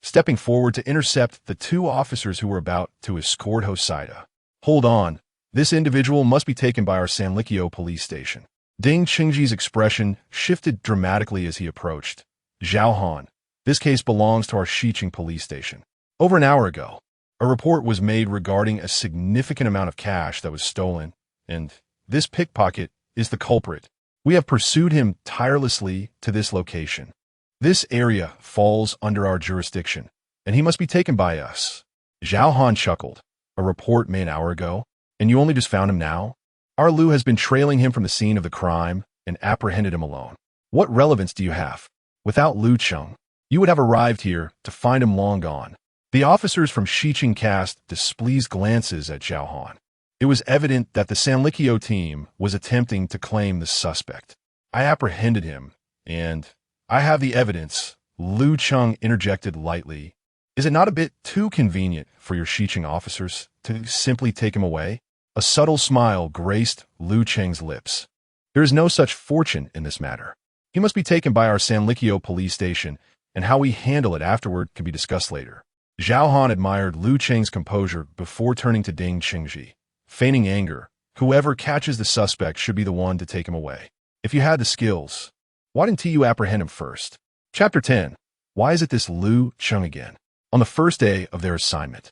A: Stepping forward to intercept the 2 officers who were about to escort Ho Saida. Hold on, this individual must be taken by our Sanlikyo police station. Ding Qingji's expression shifted dramatically as he approached. Zhao Han, this case belongs to our Xiqing police station. Over an hour ago, a report was made regarding a significant amount of cash that was stolen, and this pickpocket is the culprit. We have pursued him tirelessly to this location. This area falls under our jurisdiction, and he must be taken by us. Zhao Han chuckled. A report made an hour ago, and you only just found him now? Our Lu has been trailing him from the scene of the crime and apprehended him alone. What relevance do you have? Without Lu Cheng, you would have arrived here to find him long gone. The officers from Xiqing cast displeased glances at Zhao Han. It was evident that the Sanlikyo team was attempting to claim the suspect. I apprehended him, and I have the evidence, Lu Cheng interjected lightly. Is it not a bit too convenient for your Xiqing officers to simply take him away? A subtle smile graced Lu Cheng's lips. There is no such fortune in this matter. He must be taken by our Sanlikyo police station, and how we handle it afterward can be discussed later. Zhao Han admired Lu Cheng's composure before turning to Ding Qingji. Feigning anger, whoever catches the suspect should be the one to take him away. If you had the skills, why didn't you apprehend him first? Chapter 10. Why is it this Lu Cheng again? On the first day of their assignment,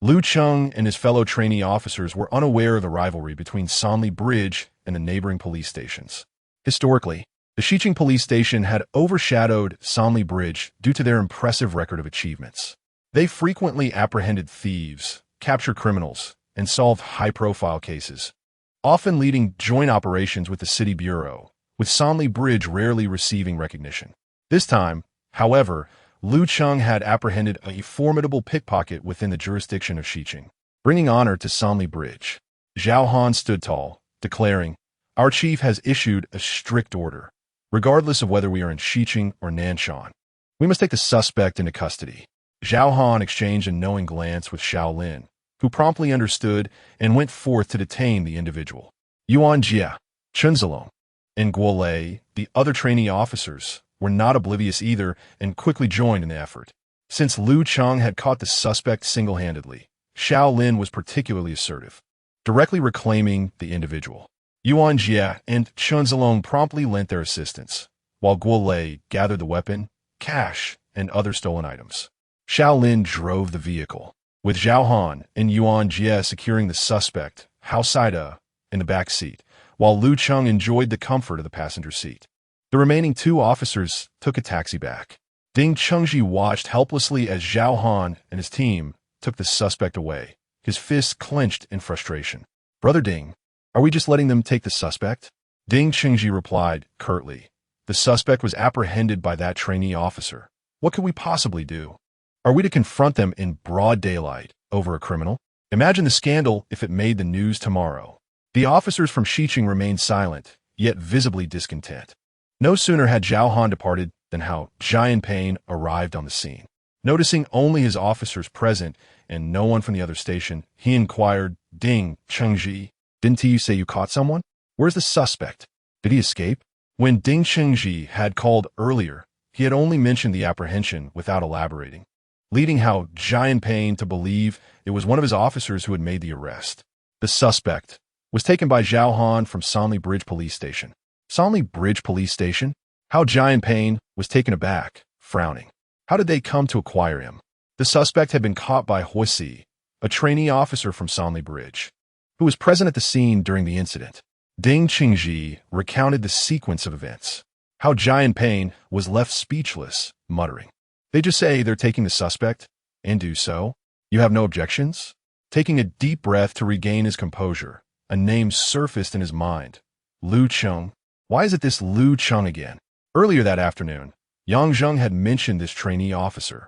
A: Lu Cheng and his fellow trainee officers were unaware of the rivalry between Sanli Bridge and the neighboring police stations. Historically, the Xiqing police station had overshadowed Sanli Bridge due to their impressive record of achievements. They frequently apprehended thieves, captured criminals, and solved high-profile cases, often leading joint operations with the city bureau, with Sanli Bridge rarely receiving recognition. This time, however, Lu Cheng had apprehended a formidable pickpocket within the jurisdiction of Xiqing, bringing honor to Sanli Bridge. Zhao Han stood tall, declaring, "Our chief has issued a strict order. Regardless of whether we are in Xiqing or Nanshan, we must take the suspect into custody." Zhao Han exchanged a knowing glance with Shaolin, who promptly understood and went forth to detain the individual. Yuan Jia, Chen Zilong, and Guo Lei, the other trainee officers, were not oblivious either and quickly joined in the effort. Since Lu Cheng had caught the suspect single-handedly, Shaolin was particularly assertive, directly reclaiming the individual. Yuan Jia and Chen Zilong promptly lent their assistance, while Guo Lei gathered the weapon, cash, and other stolen items. Shaolin drove the vehicle, with Zhao Han and Yuan Jia securing the suspect, Hao Saida, in the back seat, while Lu Cheng enjoyed the comfort of the passenger seat. The remaining two officers took a taxi back. Ding Chengji watched helplessly as Zhao Han and his team took the suspect away, his fists clenched in frustration. "Brother Ding, are we just letting them take the suspect?" Ding Chengji replied curtly. "The suspect was apprehended by that trainee officer. What could we possibly do? Are we to confront them in broad daylight over a criminal? Imagine the scandal if it made the news tomorrow." The officers from Xiqing remained silent, yet visibly discontent. No sooner had Zhao Han departed than how Jian Pain arrived on the scene. Noticing only his officers present and no one from the other station, he inquired, "Ding Chengji, didn't you say you caught someone? Where's the suspect? Did he escape?" When Ding Chengji had called earlier, he had only mentioned the apprehension without elaborating, leading Hao Jian Pain to believe it was one of his officers who had made the arrest. The suspect was taken by Zhao Han from Sanli Bridge Police Station. Sanli Bridge Police Station? Hao Jian Pain was taken aback, frowning. How did they come to acquire him? The suspect had been caught by Huisi, a trainee officer from Sanli Bridge, who was present at the scene during the incident. Ding Qingji recounted the sequence of events. Hao Jian Pain was left speechless, muttering, "They just say they're taking the suspect, and do so. You have no objections?" Taking a deep breath to regain his composure, a name surfaced in his mind. Lu Cheng. Why is it this Lu Cheng again? Earlier that afternoon, Yang Zheng had mentioned this trainee officer,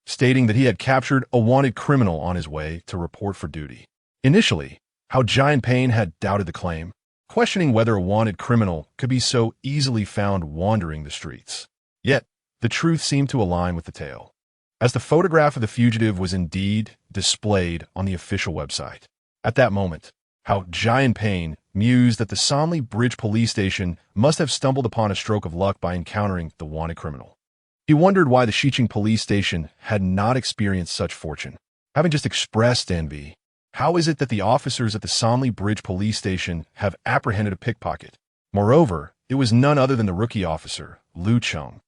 A: stating that he had captured a wanted criminal on his way to report for duty. Initially, Hao Jian Pain had doubted the claim, questioning whether a wanted criminal could be so easily found wandering the streets. Yet, the truth seemed to align with the tale, as the photograph of the fugitive was indeed displayed on the official website. At that moment, Hao Jian Pain mused that the Sanli Bridge Police Station must have stumbled upon a stroke of luck by encountering the wanted criminal. He wondered why the Xiqing Police Station had not experienced such fortune. Having just expressed envy, how is it that the officers at the Sanli Bridge Police Station have apprehended a pickpocket? Moreover, it was none other than the rookie officer, Lu Cheng,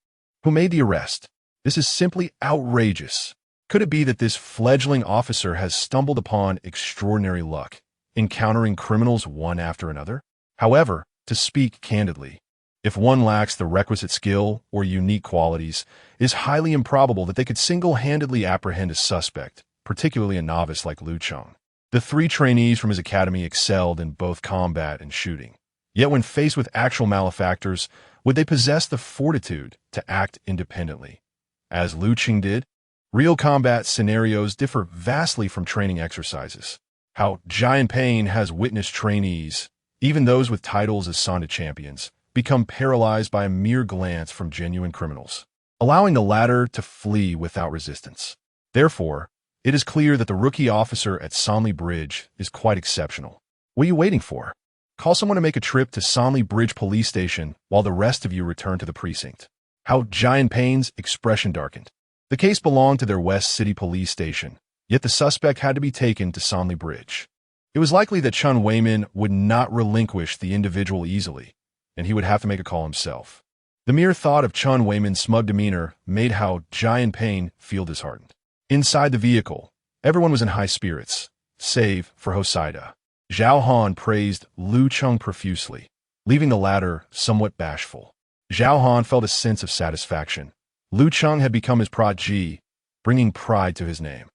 A: who made the arrest. This is simply outrageous. Could it be that this fledgling officer has stumbled upon extraordinary luck, encountering criminals one after another? However, to speak candidly, if one lacks the requisite skill or unique qualities, it is highly improbable that they could single-handedly apprehend a suspect, particularly a novice like Lu Cheng. The 3 trainees from his academy excelled in both combat and shooting. Yet when faced with actual malefactors, would they possess the fortitude to act independently? As Lu Cheng did, real combat scenarios differ vastly from training exercises. How Jian Pain has witnessed trainees, even those with titles as Sonda champions, become paralyzed by a mere glance from genuine criminals, allowing the latter to flee without resistance. Therefore, it is clear that the rookie officer at Sonley Bridge is quite exceptional. What are you waiting for? Call someone to make a trip to Sonley Bridge Police Station while the rest of you return to the precinct. How Jian Pain's expression darkened. The case belonged to their West City Police Station, yet the suspect had to be taken to Sonley Bridge. It was likely that Chen Weiman would not relinquish the individual easily, and he would have to make a call himself. The mere thought of Chen Weiman's smug demeanor made How Jian Pain feel disheartened. Inside the vehicle, everyone was in high spirits, save for Hosaida. Zhao Han praised Lu Cheng profusely, leaving the latter somewhat bashful. Zhao Han felt a sense of satisfaction. Lu Cheng had become his protégé, bringing pride to his name.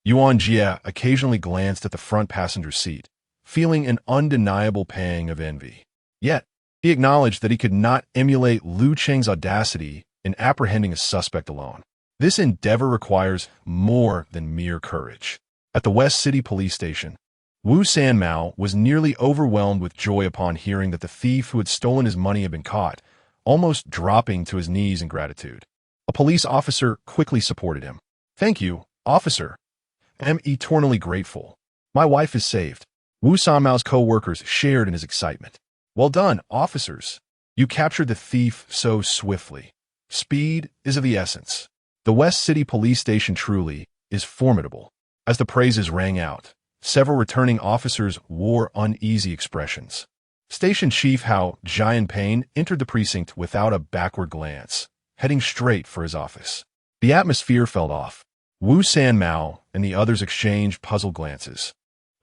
A: Yuan Jie occasionally glanced at the front passenger seat, feeling an undeniable pang of envy. Yet, he acknowledged that he could not emulate Lu Cheng's audacity in apprehending a suspect alone. This endeavor requires more than mere courage. At the West City Police Station, Wu Sanmao was nearly overwhelmed with joy upon hearing that the thief who had stolen his money had been caught, almost dropping to his knees in gratitude. A police officer quickly supported him. "Thank you, officer. I am eternally grateful. My wife is saved." Wu Sanmao's co-workers shared in his excitement. "Well done, officers. You captured the thief so swiftly. Speed is of the essence." The West City Police Station truly is formidable. As the praises rang out, several returning officers wore uneasy expressions. Station Chief How Jian Pain entered the precinct without a backward glance, heading straight for his office. The atmosphere felt off. Wu Sanmao and the others exchanged puzzled glances.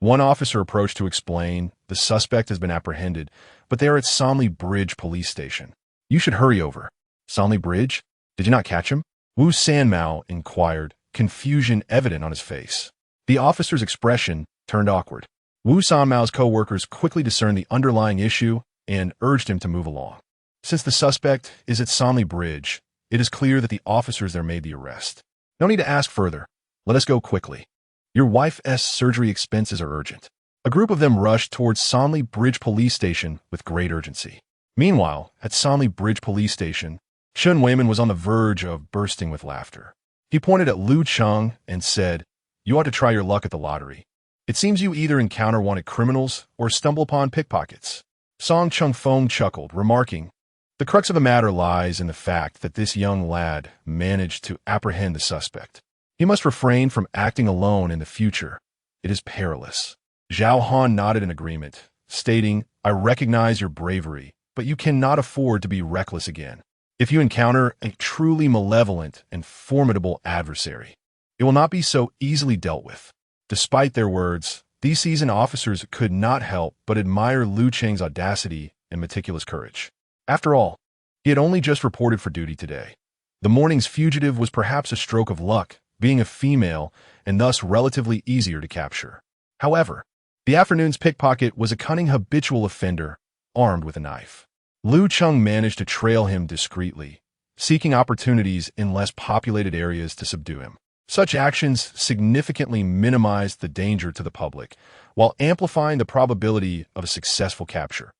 A: One officer approached to explain the suspect has been apprehended, but they are at Sonley Bridge Police Station. "You should hurry over." "Sonley Bridge? Did you not catch him?" Wu Sanmao inquired, confusion evident on his face. The officer's expression turned awkward. Wu Sanmao's co-workers quickly discerned the underlying issue and urged him to move along. Since the suspect is at Sonley Bridge, it is clear that the officers there made the arrest. No need to ask further. Let us go quickly. Your wife's surgery expenses are urgent. A group of them rushed towards Sonley Bridge Police Station with great urgency. Meanwhile, at Sonley Bridge Police Station, Chen Weiman was on the verge of bursting with laughter. He pointed at Lu Cheng and said, "You ought to try your luck at the lottery. It seems you either encounter wanted criminals or stumble upon pickpockets." Song Chung Fong chuckled, remarking, "The crux of the matter lies in the fact that this young lad managed to apprehend the suspect. He must refrain from acting alone in the future. It is perilous." Zhao Han nodded in agreement, stating, "I recognize your bravery, but you cannot afford to be reckless again. If you encounter a truly malevolent and formidable adversary, it will not be so easily dealt with." Despite their words, these seasoned officers could not help but admire Lu Cheng's audacity and meticulous courage. After all, he had only just reported for duty today. The morning's fugitive was perhaps a stroke of luck, being a female and thus relatively easier to capture. However, the afternoon's pickpocket was a cunning habitual offender, armed with a knife. Lu Cheng managed to trail him discreetly, seeking opportunities in less populated areas to subdue him. Such actions significantly minimized the danger to the public, while amplifying the probability of a successful capture.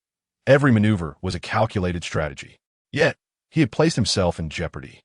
A: Every maneuver was a calculated strategy. Yet, he had placed himself in jeopardy.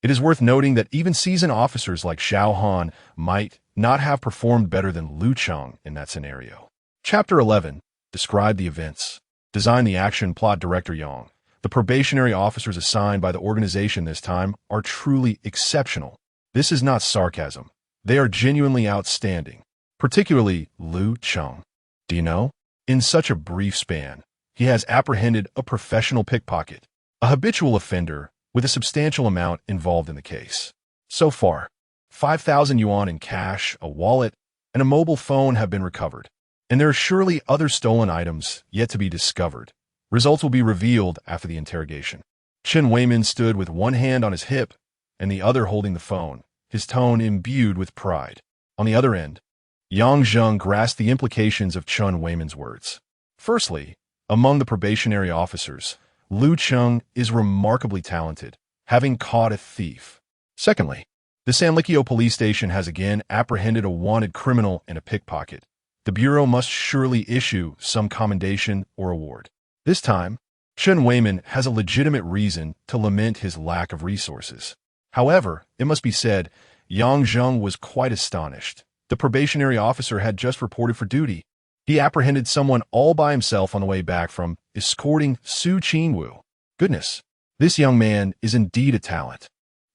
A: It is worth noting that even seasoned officers like Zhao Han might not have performed better than Lu Cheng in that scenario. Chapter 11. Describe the events. Design the action. Plot Director Yang. The probationary officers assigned by the organization this time are truly exceptional. This is not sarcasm. They are genuinely outstanding, particularly Lu Cheng. Do you know? In such a brief span, he has apprehended a professional pickpocket, a habitual offender with a substantial amount involved in the case. So far, 5,000 yuan in cash, a wallet, and a mobile phone have been recovered, and there are surely other stolen items yet to be discovered. Results will be revealed after the interrogation. Chen Weiman stood with one hand on his hip and the other holding the phone, his tone imbued with pride. On the other end, Yang Zheng grasped the implications of Chen Weiman's words. Firstly, among the probationary officers, Lu Cheng is remarkably talented, having caught a thief. Secondly, the Sanlikyo police station has again apprehended a wanted criminal and a pickpocket. The Bureau must surely issue some commendation or award. This time, Chen Weiman has a legitimate reason to lament his lack of resources. However, it must be said, Yang Zheng was quite astonished. The probationary officer had just reported for duty. He apprehended someone all by himself on the way back from escorting Su Qingwu. Goodness, this young man is indeed a talent.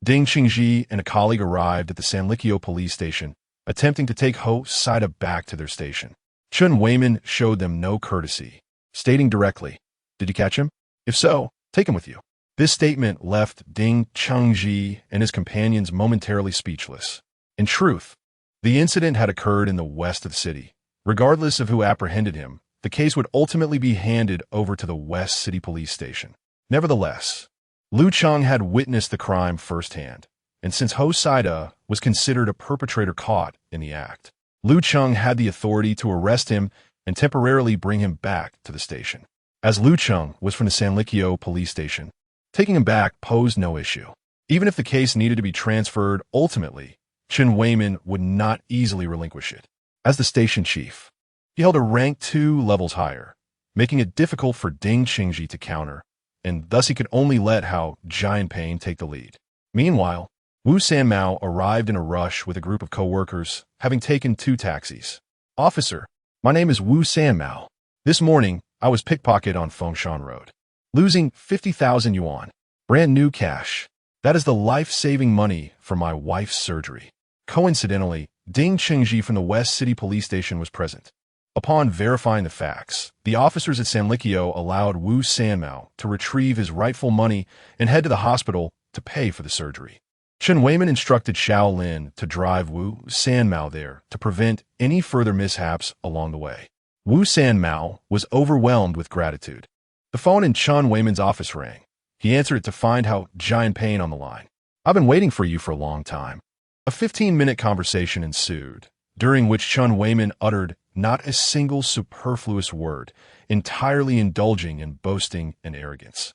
A: Ding Qingji and a colleague arrived at the Sanlikyo police station, attempting to take Ho Saida back to their station. Chen Weiman showed them no courtesy, stating directly, "Did you catch him? If so, take him with you." This statement left Ding Qingji and his companions momentarily speechless. In truth, the incident had occurred in the west of the city. Regardless of who apprehended him, the case would ultimately be handed over to the West City Police Station. Nevertheless, Lu Cheng had witnessed the crime firsthand, and since Ho Saida was considered a perpetrator caught in the act, Lu Cheng had the authority to arrest him and temporarily bring him back to the station. As Lu Cheng was from the Sanlikyo police station, taking him back posed no issue. Even if the case needed to be transferred ultimately, Chen Weiman would not easily relinquish it. As the station chief, he held a rank 2 levels higher, making it difficult for Ding Qingji to counter, and thus he could only let Hao Jianping take the lead. Meanwhile, Wu Sanmao arrived in a rush with a group of co-workers, having taken 2 taxis. "Officer, my name is Wu Sanmao. This morning, I was pickpocketed on Fengshan Road, losing 50,000 yuan, brand new cash. That is the life-saving money for my wife's surgery." Coincidentally, Ding Qingji from the West City Police Station was present. Upon verifying the facts, the officers at Sanlikyo allowed Wu Sanmao to retrieve his rightful money and head to the hospital to pay for the surgery. Chen Weiman instructed Xiao Lin to drive Wu Sanmao there to prevent any further mishaps along the way. Wu Sanmao was overwhelmed with gratitude. The phone in Chen Weiman's office rang. He answered it to find Hao Jianping on the line. "I've been waiting for you for a long time." A 15-minute conversation ensued, during which Chen Weiman uttered not a single superfluous word, entirely indulging in boasting and arrogance.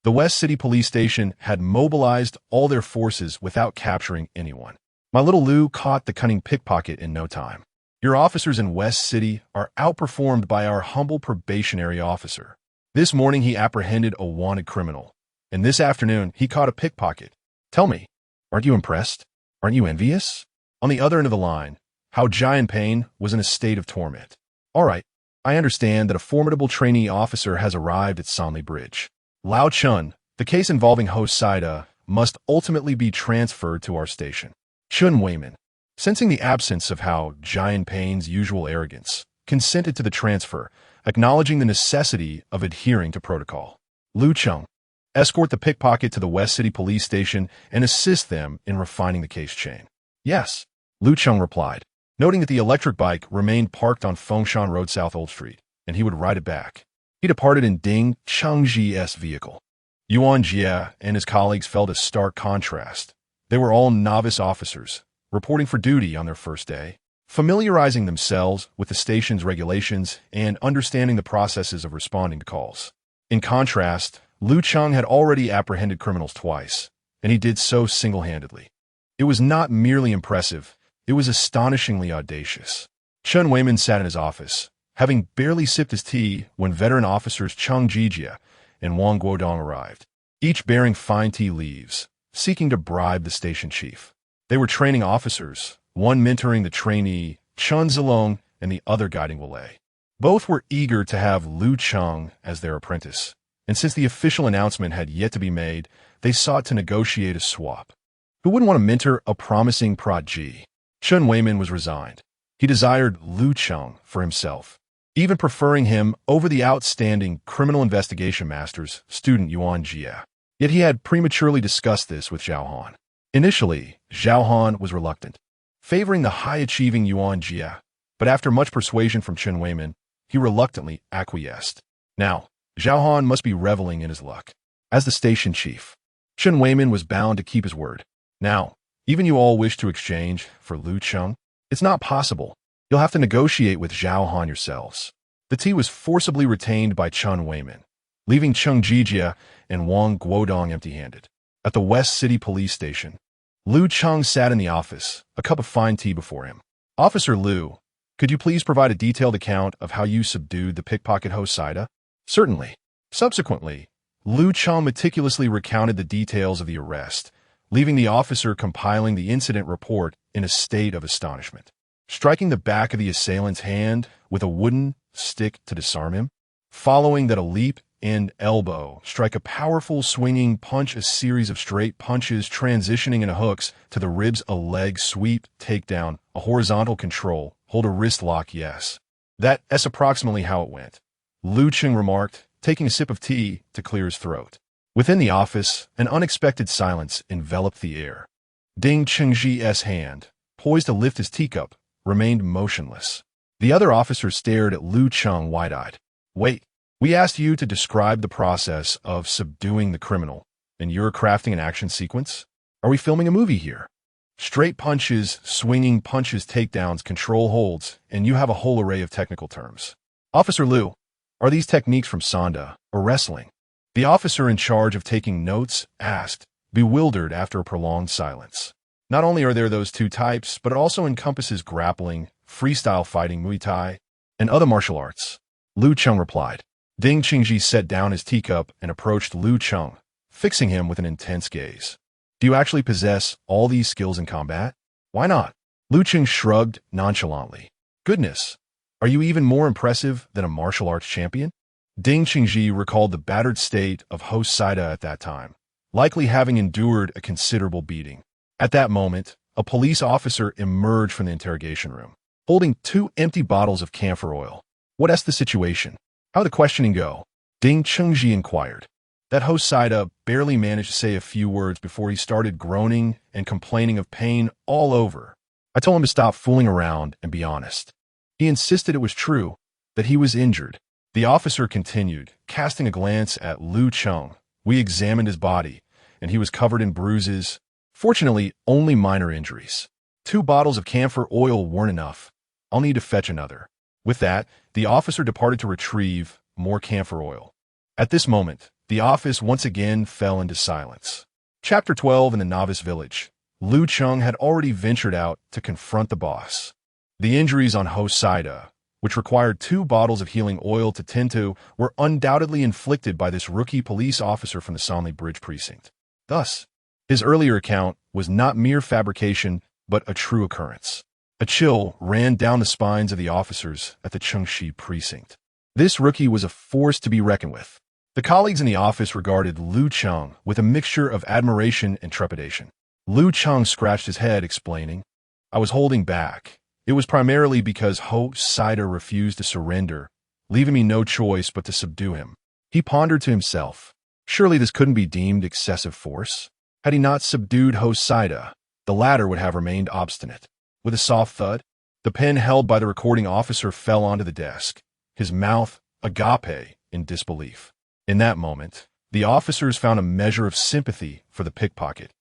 A: The West City Police Station had mobilized all their forces without capturing anyone. "My little Lu caught the cunning pickpocket in no time. Your officers in West City are outperformed by our humble probationary officer. This morning he apprehended a wanted criminal, and this afternoon he caught a pickpocket. Tell me, aren't you impressed? Aren't you envious?" On the other end of the line, Hao Jianping was in a state of torment. "All right, I understand that a formidable trainee officer has arrived at Sanli Bridge. Lao Chun, the case involving Ho Saida, must ultimately be transferred to our station." Chen Weiman, sensing the absence of Hao Jianping's usual arrogance, consented to the transfer, acknowledging the necessity of adhering to protocol. "Lu Cheng, escort the pickpocket to the West City Police Station and assist them in refining the case chain." "Yes," Lu Cheng replied, noting that the electric bike remained parked on Fengshan Road South Old Street, and he would ride it back. He departed in Ding Qingji's vehicle. Yuan Jie and his colleagues felt a stark contrast. They were all novice officers, reporting for duty on their first day, familiarizing themselves with the station's regulations and understanding the processes of responding to calls. In contrast, Lu Cheng had already apprehended criminals twice, and he did so single-handedly. It was not merely impressive, it was astonishingly audacious. Chen Weiman sat in his office, having barely sipped his tea when veteran officers Cheng Jijia and Wang Guodong arrived, each bearing fine tea leaves, seeking to bribe the station chief. They were training officers, one mentoring the trainee Chen Zilong and the other guiding Wale. Both were eager to have Lu Cheng as their apprentice, and since the official announcement had yet to be made, they sought to negotiate a swap. Who wouldn't want to mentor a promising prodigy? Chen Weiman was resigned. He desired Lu Cheng for himself, even preferring him over the outstanding criminal investigation master's student Yuan Jie. Yet he had prematurely discussed this with Zhao Han. Initially, Zhao Han was reluctant, favoring the high-achieving Yuan Jie, but after much persuasion from Chen Weiman, he reluctantly acquiesced. Now, Zhao Han must be reveling in his luck. As the station chief, Chen Weiman was bound to keep his word. "Now, even you all wish to exchange for Lu Cheng? It's not possible. You'll have to negotiate with Zhao Han yourselves. The tea was forcibly retained by Chen Weimin, leaving Cheng Jijia and Wang Guodong empty-handed. At the West City Police Station, Lu Cheng sat in the office, a cup of fine tea before him. Officer Lu, could you please provide a detailed account of how you subdued the pickpocket host Saida? Certainly. Subsequently, Lu Cheng meticulously recounted the details of the arrest, leaving the officer compiling the incident report in a state of astonishment. Striking the back of the assailant's hand with a wooden stick to disarm him, following that a leap and elbow, strike a powerful swinging punch, a series of straight punches transitioning into hooks to the ribs, a leg sweep, takedown, a horizontal control, hold a wrist lock, yes. That's approximately how it went, Lu Cheng remarked, taking a sip of tea to clear his throat. Within the office, an unexpected silence enveloped the air. Ding Chengji's hand, poised to lift his teacup, remained motionless. The other officers stared at Lu Cheng wide-eyed. Wait, we asked you to describe the process of subduing the criminal, and you're crafting an action sequence? Are we filming a movie here? Straight punches, swinging punches, takedowns, control holds, and you have a whole array of technical terms. Officer Lu, are these techniques from Sanda or wrestling? The officer in charge of taking notes asked, bewildered after a prolonged silence. Not only are there those two types, but it also encompasses grappling, freestyle fighting, Muay Thai, and other martial arts. Lu Cheng replied. Ding Qingji set down his teacup and approached Lu Cheng, fixing him with an intense gaze. Do you actually possess all these skills in combat? Why not? Lu Cheng shrugged nonchalantly. Goodness, are you even more impressive than a martial arts champion? Ding Qingji recalled the battered state of host Saida at that time, likely having endured a considerable beating. At that moment, a police officer emerged from the interrogation room, holding 2 empty bottles of camphor oil. What's the situation? How'd the questioning go? Ding Chengji inquired. That host Saida barely managed to say a few words before he started groaning and complaining of pain all over. I told him to stop fooling around and be honest. He insisted it was true, that he was injured. The officer continued, casting a glance at Lu Cheng. We examined his body, and he was covered in bruises. Fortunately, only minor injuries. 2 bottles of camphor oil weren't enough. I'll need to fetch another. With that, the officer departed to retrieve more camphor oil. At this moment, the office once again fell into silence. Chapter 12 in the novice village. Lu Cheng had already ventured out to confront the boss. The injuries on host Saida, which required 2 bottles of healing oil to tend to, were undoubtedly inflicted by this rookie police officer from the Sanli Bridge precinct. Thus, his earlier account was not mere fabrication, but a true occurrence. A chill ran down the spines of the officers at the Chengxi precinct. This rookie was a force to be reckoned with. The colleagues in the office regarded Lu Cheng with a mixture of admiration and trepidation. Lu Cheng scratched his head, explaining, I was holding back. It was primarily because host Saida refused to surrender, leaving me no choice but to subdue him. He pondered to himself, surely this couldn't be deemed excessive force. Had he not subdued host Saida, the latter would have remained obstinate. With a soft thud, the pen held by the recording officer fell onto the desk, his mouth agape in disbelief. In that moment, the officers found a measure of sympathy for the pickpocket.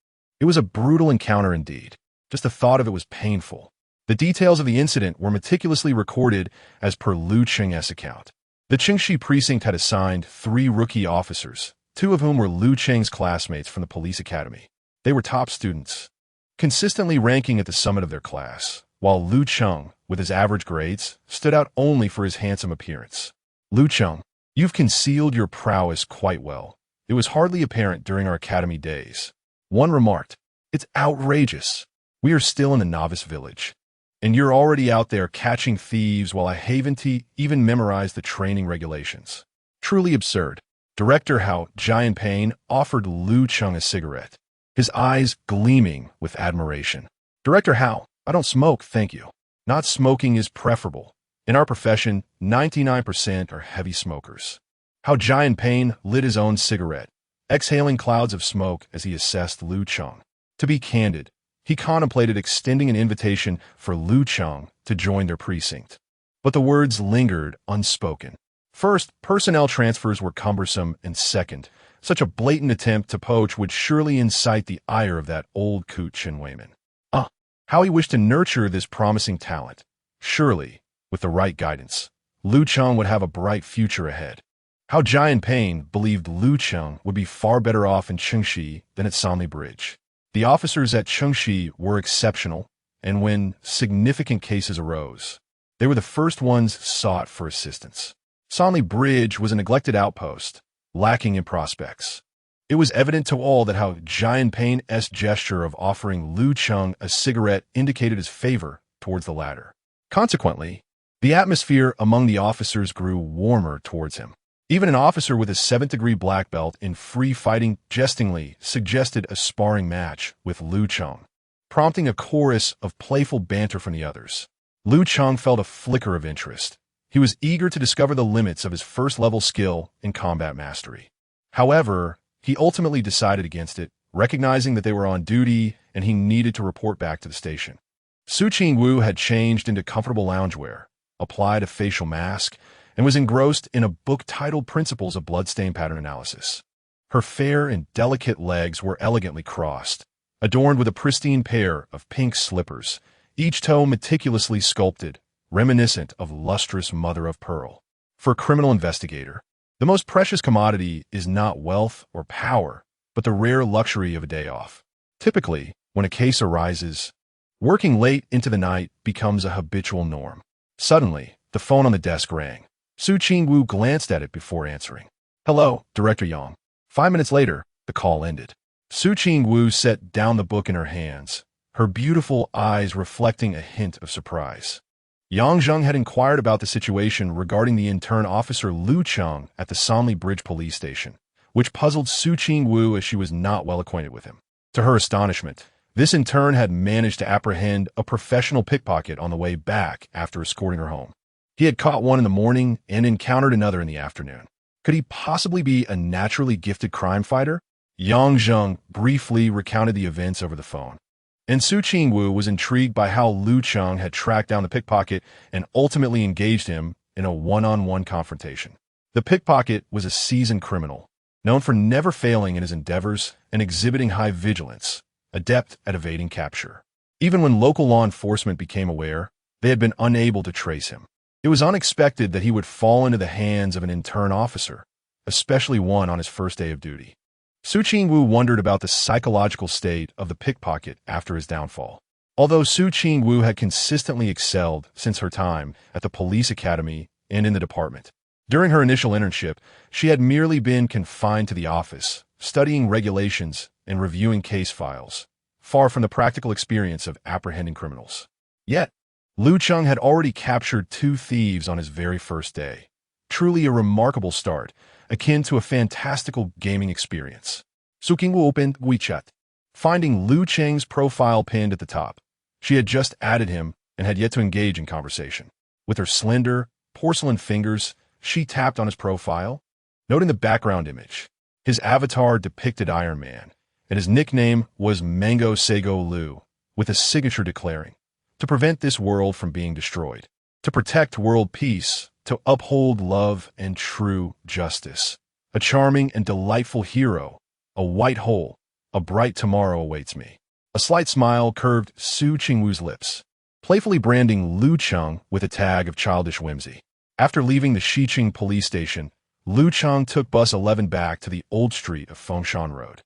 A: It was a brutal encounter indeed. Just the thought of it was painful. The details of the incident were meticulously recorded as per Lu Cheng's account. The Chengxi precinct had assigned 3 rookie officers, 2 of whom were Lu Cheng's classmates from the police academy. They were top students, consistently ranking at the summit of their class, while Lu Cheng, with his average grades, stood out only for his handsome appearance. Lu Cheng, you've concealed your prowess quite well. It was hardly apparent during our academy days. One remarked, it's outrageous. We are still in the novice village, and you're already out there catching thieves while I haven't even memorized the training regulations. Truly absurd. Director Hao Jianping offered Lu Cheng a cigarette, his eyes gleaming with admiration. Director Hao, I don't smoke, thank you. Not smoking is preferable. In our profession, 99% are heavy smokers. Hao Jianping lit his own cigarette, exhaling clouds of smoke as he assessed Lu Cheng. To be candid, he contemplated extending an invitation for Lu Cheng to join their precinct. But the words lingered unspoken. First, personnel transfers were cumbersome, and second, such a blatant attempt to poach would surely incite the ire of that old coot Chen Weimin. How he wished to nurture this promising talent, Surely, with the right guidance, Lu Cheng would have a bright future ahead. How Giant Payne believed Lu Cheng would be far better off in Chengxi than at Sanli Bridge. The officers at Chengxi were exceptional, and when significant cases arose, they were the first ones sought for assistance. Sanli Bridge was a neglected outpost, lacking in prospects. It was evident to all that how Giant Payne's gesture of offering Lu Cheng a cigarette indicated his favor towards the latter. Consequently, the atmosphere among the officers grew warmer towards him. Even an officer with a 7th-degree black belt in free fighting jestingly suggested a sparring match with Lu Cheng, prompting a chorus of playful banter from the others. Lu Cheng felt a flicker of interest. He was eager to discover the limits of his first-level skill in combat mastery. However, he ultimately decided against it, recognizing that they were on duty and he needed to report back to the station. Su Qingwu had changed into comfortable loungewear, applied a facial mask, and was engrossed in a book titled Principles of Bloodstain Pattern Analysis. Her fair and delicate legs were elegantly crossed, adorned with a pristine pair of pink slippers, each toe meticulously sculpted, reminiscent of lustrous mother-of-pearl. For a criminal investigator, the most precious commodity is not wealth or power, but the rare luxury of a day off. Typically, when a case arises, working late into the night becomes a habitual norm. Suddenly, the phone on the desk rang. Su Qingwu glanced at it before answering. "Hello, Director Yang." 5 minutes later, the call ended. Su Qingwu set down the book in her hands, her beautiful eyes reflecting a hint of surprise. Yang Zheng had inquired about the situation regarding the intern officer Lu Cheng at the Sanli Bridge police station, which puzzled Su Qingwu as she was not well acquainted with him. To her astonishment, this intern had managed to apprehend a professional pickpocket on the way back after escorting her home. He had caught one in the morning and encountered another in the afternoon. Could he possibly be a naturally gifted crime fighter? Yang Zheng briefly recounted the events over the phone, and Su Qingwu was intrigued by how Lu Cheng had tracked down the pickpocket and ultimately engaged him in a one-on-one confrontation. The pickpocket was a seasoned criminal, known for never failing in his endeavors and exhibiting high vigilance, adept at evading capture. Even when local law enforcement became aware, they had been unable to trace him. It was unexpected that he would fall into the hands of an intern officer, especially one on his first day of duty. Su Qingwu wondered about the psychological state of the pickpocket after his downfall. Although Su Qingwu had consistently excelled since her time at the police academy and in the department, during her initial internship, she had merely been confined to the office, studying regulations and reviewing case files, far from the practical experience of apprehending criminals. Yet, Lu Cheng had already captured 2 thieves on his very first day. Truly a remarkable start, akin to a fantastical gaming experience. Su Qingwu opened WeChat, finding Lu Cheng's profile pinned at the top. She had just added him and had yet to engage in conversation. With her slender, porcelain fingers, she tapped on his profile, noting the background image. His avatar depicted Iron Man, and his nickname was Mango Sago Lu, with a signature declaring, "To prevent this world from being destroyed, to protect world peace, to uphold love and true justice. A charming and delightful hero, a white hole, a bright tomorrow awaits me." A slight smile curved Su Qingwu's lips, playfully branding Lu Cheng with a tag of childish whimsy. After leaving the Xiqing police station, Lu Cheng took bus 11 back to the old street of Fengshan Road,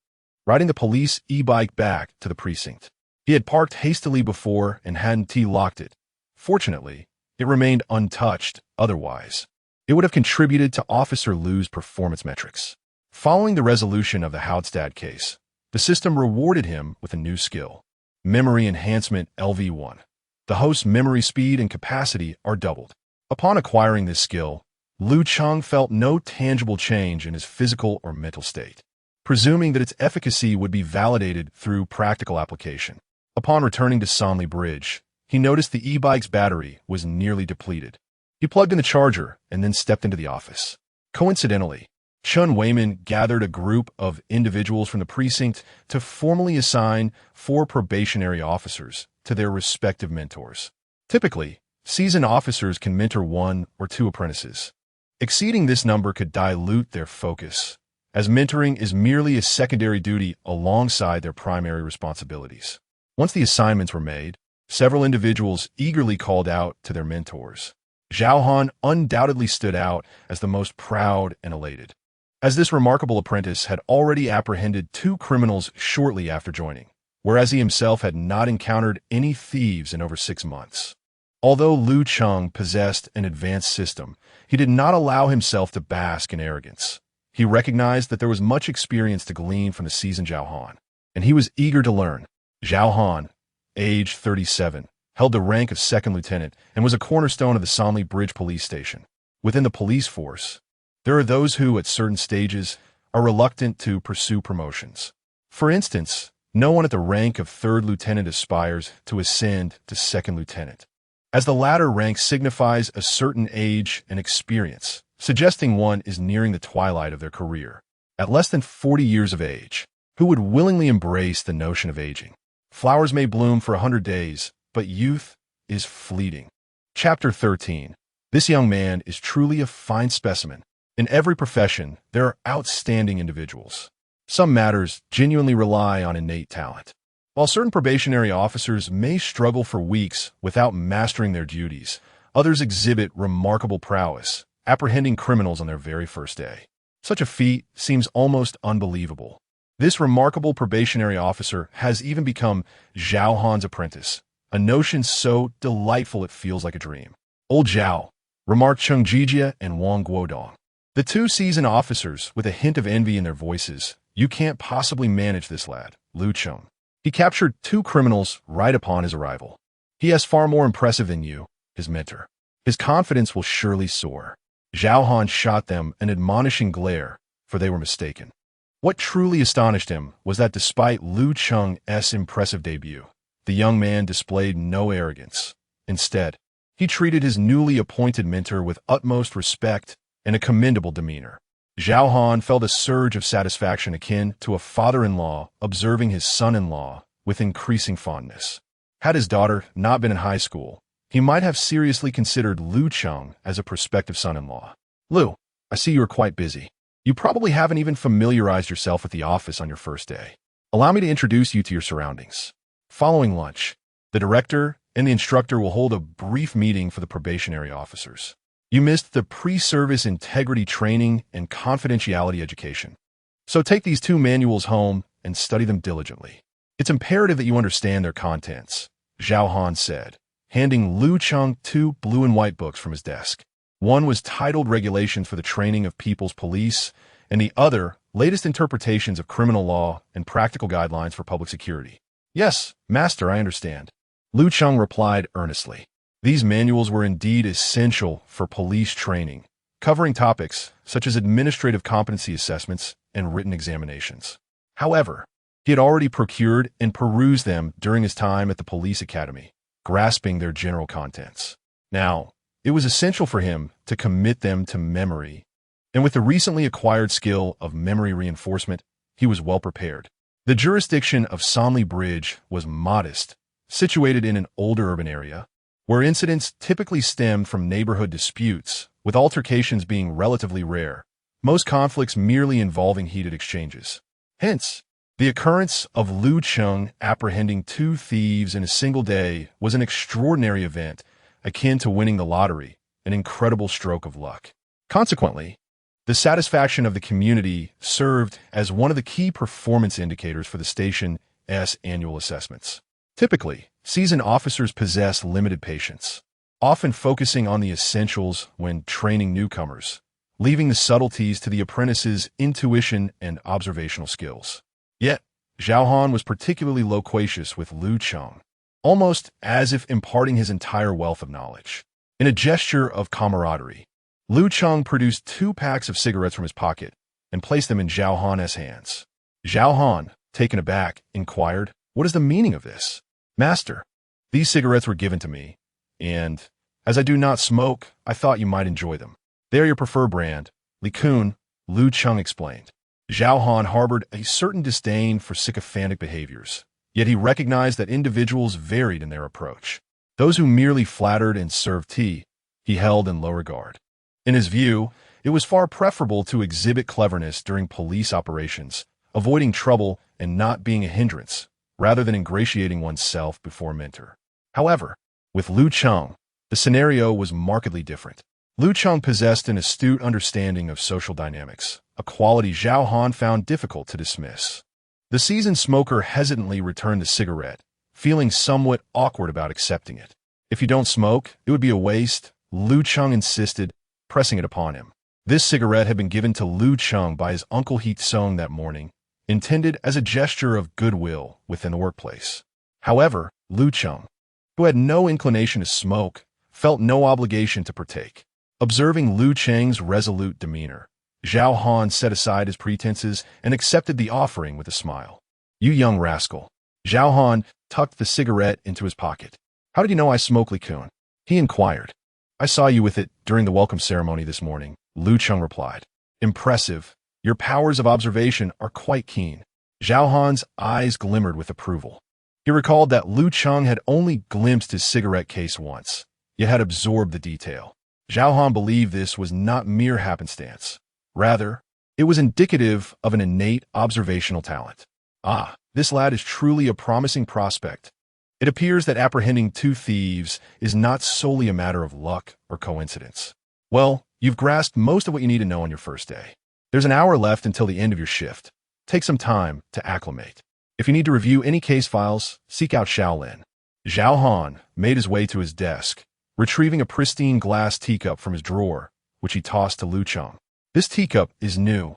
A: riding the police e-bike back to the precinct. He had parked hastily before and hadn't T-locked it. Fortunately, it remained untouched, otherwise it would have contributed to Officer Lu's performance metrics. Following the resolution of the Hautstad case, the system rewarded him with a new skill, Memory Enhancement LV1. The host's memory speed and capacity are doubled. Upon acquiring this skill, Lu Cheng felt no tangible change in his physical or mental state, presuming that its efficacy would be validated through practical application. Upon returning to Sanli Bridge, he noticed the e-bike's battery was nearly depleted. He plugged in the charger and then stepped into the office. Coincidentally, Chun Weiman gathered a group of individuals from the precinct to formally assign 4 probationary officers to their respective mentors. Typically, seasoned officers can mentor 1 or 2 apprentices. Exceeding this number could dilute their focus, as mentoring is merely a secondary duty alongside their primary responsibilities. Once the assignments were made, Several individuals eagerly called out to their mentors. Zhao Han undoubtedly stood out as the most proud and elated, as this remarkable apprentice had already apprehended 2 criminals shortly after joining, whereas he himself had not encountered any thieves in over 6 months. Although Lu Cheng possessed an advanced system, he did not allow himself to bask in arrogance. He recognized that there was much experience to glean from the seasoned Zhao Han, and he was eager to learn. Zhao Han, age 37, held the rank of 2nd lieutenant and was a cornerstone of the Sanli Bridge police station. Within the police force, there are those who, at certain stages, are reluctant to pursue promotions. For instance, no one at the rank of 3rd lieutenant aspires to ascend to 2nd lieutenant, as the latter rank signifies a certain age and experience, suggesting one is nearing the twilight of their career. At less than 40 years of age, who would willingly embrace the notion of aging? Flowers may bloom for 100 days, but youth is fleeting. Chapter 13. This young man is truly a fine specimen. In every profession, there are outstanding individuals. Some matters genuinely rely on innate talent. While certain probationary officers may struggle for weeks without mastering their duties, others exhibit remarkable prowess, apprehending criminals on their very first day. Such a feat seems almost unbelievable. This remarkable probationary officer has even become Zhao Han's apprentice, a notion so delightful it feels like a dream. Old Zhao, remarked Cheng Jijia and Wang Guodong, the 2 seasoned officers with a hint of envy in their voices. You can't possibly manage this lad, Lu Cheng. He captured 2 criminals right upon his arrival. He is far more impressive than you, his mentor. His confidence will surely soar. Zhao Han shot them an admonishing glare, for they were mistaken. What truly astonished him was that despite Lu Cheng's impressive debut, the young man displayed no arrogance. Instead, he treated his newly appointed mentor with utmost respect and a commendable demeanor. Zhao Han felt a surge of satisfaction akin to a father-in-law observing his son-in-law with increasing fondness. Had his daughter not been in high school, he might have seriously considered Lu Cheng as a prospective son-in-law. Lu, I see you are quite busy. You probably haven't even familiarized yourself with the office on your first day. Allow me to introduce you to your surroundings. Following lunch, the director and the instructor will hold a brief meeting for the probationary officers. You missed the pre-service integrity training and confidentiality education. So take these 2 manuals home and study them diligently. It's imperative that you understand their contents, Zhao Han said, handing Lu Cheng 2 blue and white books from his desk. One was titled Regulations for the Training of People's Police, and the other, Latest Interpretations of Criminal Law and Practical Guidelines for Public Security. Yes, Master, I understand. Lu Cheng replied earnestly. These manuals were indeed essential for police training, covering topics such as administrative competency assessments and written examinations. However, he had already procured and perused them during his time at the police academy, grasping their general contents. Now, it was essential for him to commit them to memory, and with the recently acquired skill of memory reinforcement, he was well prepared. The jurisdiction of Sanli Bridge was modest, situated in an older urban area, where incidents typically stemmed from neighborhood disputes, with altercations being relatively rare, most conflicts merely involving heated exchanges. Hence, the occurrence of Lu Cheng apprehending 2 thieves in a single day was an extraordinary event, akin to winning the lottery, an incredible stroke of luck. Consequently, the satisfaction of the community served as one of the key performance indicators for the station's annual assessments. Typically, seasoned officers possess limited patience, often focusing on the essentials when training newcomers, leaving the subtleties to the apprentice's intuition and observational skills. Yet, Zhao Han was particularly loquacious with Lu Cheng, almost as if imparting his entire wealth of knowledge. In a gesture of camaraderie, Lu Cheng produced 2 packs of cigarettes from his pocket and placed them in Zhao Han's hands. Zhao Han, taken aback, inquired, "What is the meaning of this?" "Master, these cigarettes were given to me, and, as I do not smoke, I thought you might enjoy them. They are your preferred brand, Likun," Lu Cheng explained. Zhao Han harbored a certain disdain for sycophantic behaviors, yet he recognized that individuals varied in their approach. Those who merely flattered and served tea, he held in low regard. In his view, it was far preferable to exhibit cleverness during police operations, avoiding trouble and not being a hindrance, rather than ingratiating oneself before a mentor. However, with Lu Cheng, the scenario was markedly different. Lu Cheng possessed an astute understanding of social dynamics, a quality Zhao Han found difficult to dismiss. The seasoned smoker hesitantly returned the cigarette, feeling somewhat awkward about accepting it. If you don't smoke, it would be a waste, Lu Cheng insisted, pressing it upon him. This cigarette had been given to Lu Cheng by his uncle He Tsung that morning, intended as a gesture of goodwill within the workplace. However, Lu Cheng, who had no inclination to smoke, felt no obligation to partake. Observing Lu Cheng's resolute demeanor, Zhao Han set aside his pretenses and accepted the offering with a smile. "You young rascal." Zhao Han tucked the cigarette into his pocket. "How did you know I smoke, Li Kun?" he inquired. "I saw you with it during the welcome ceremony this morning," Lu Cheng replied. "Impressive. Your powers of observation are quite keen." Zhao Han's eyes glimmered with approval. He recalled that Lu Cheng had only glimpsed his cigarette case once, yet had absorbed the detail. Zhao Han believed this was not mere happenstance. Rather, it was indicative of an innate observational talent. "Ah, this lad is truly a promising prospect. It appears that apprehending 2 thieves is not solely a matter of luck or coincidence." "Well, you've grasped most of what you need to know on your first day. There's an hour left until the end of your shift. Take some time to acclimate. If you need to review any case files, seek out Shaolin." Zhao Han made his way to his desk, retrieving a pristine glass teacup from his drawer, which he tossed to Lu Cheng. "This teacup is new,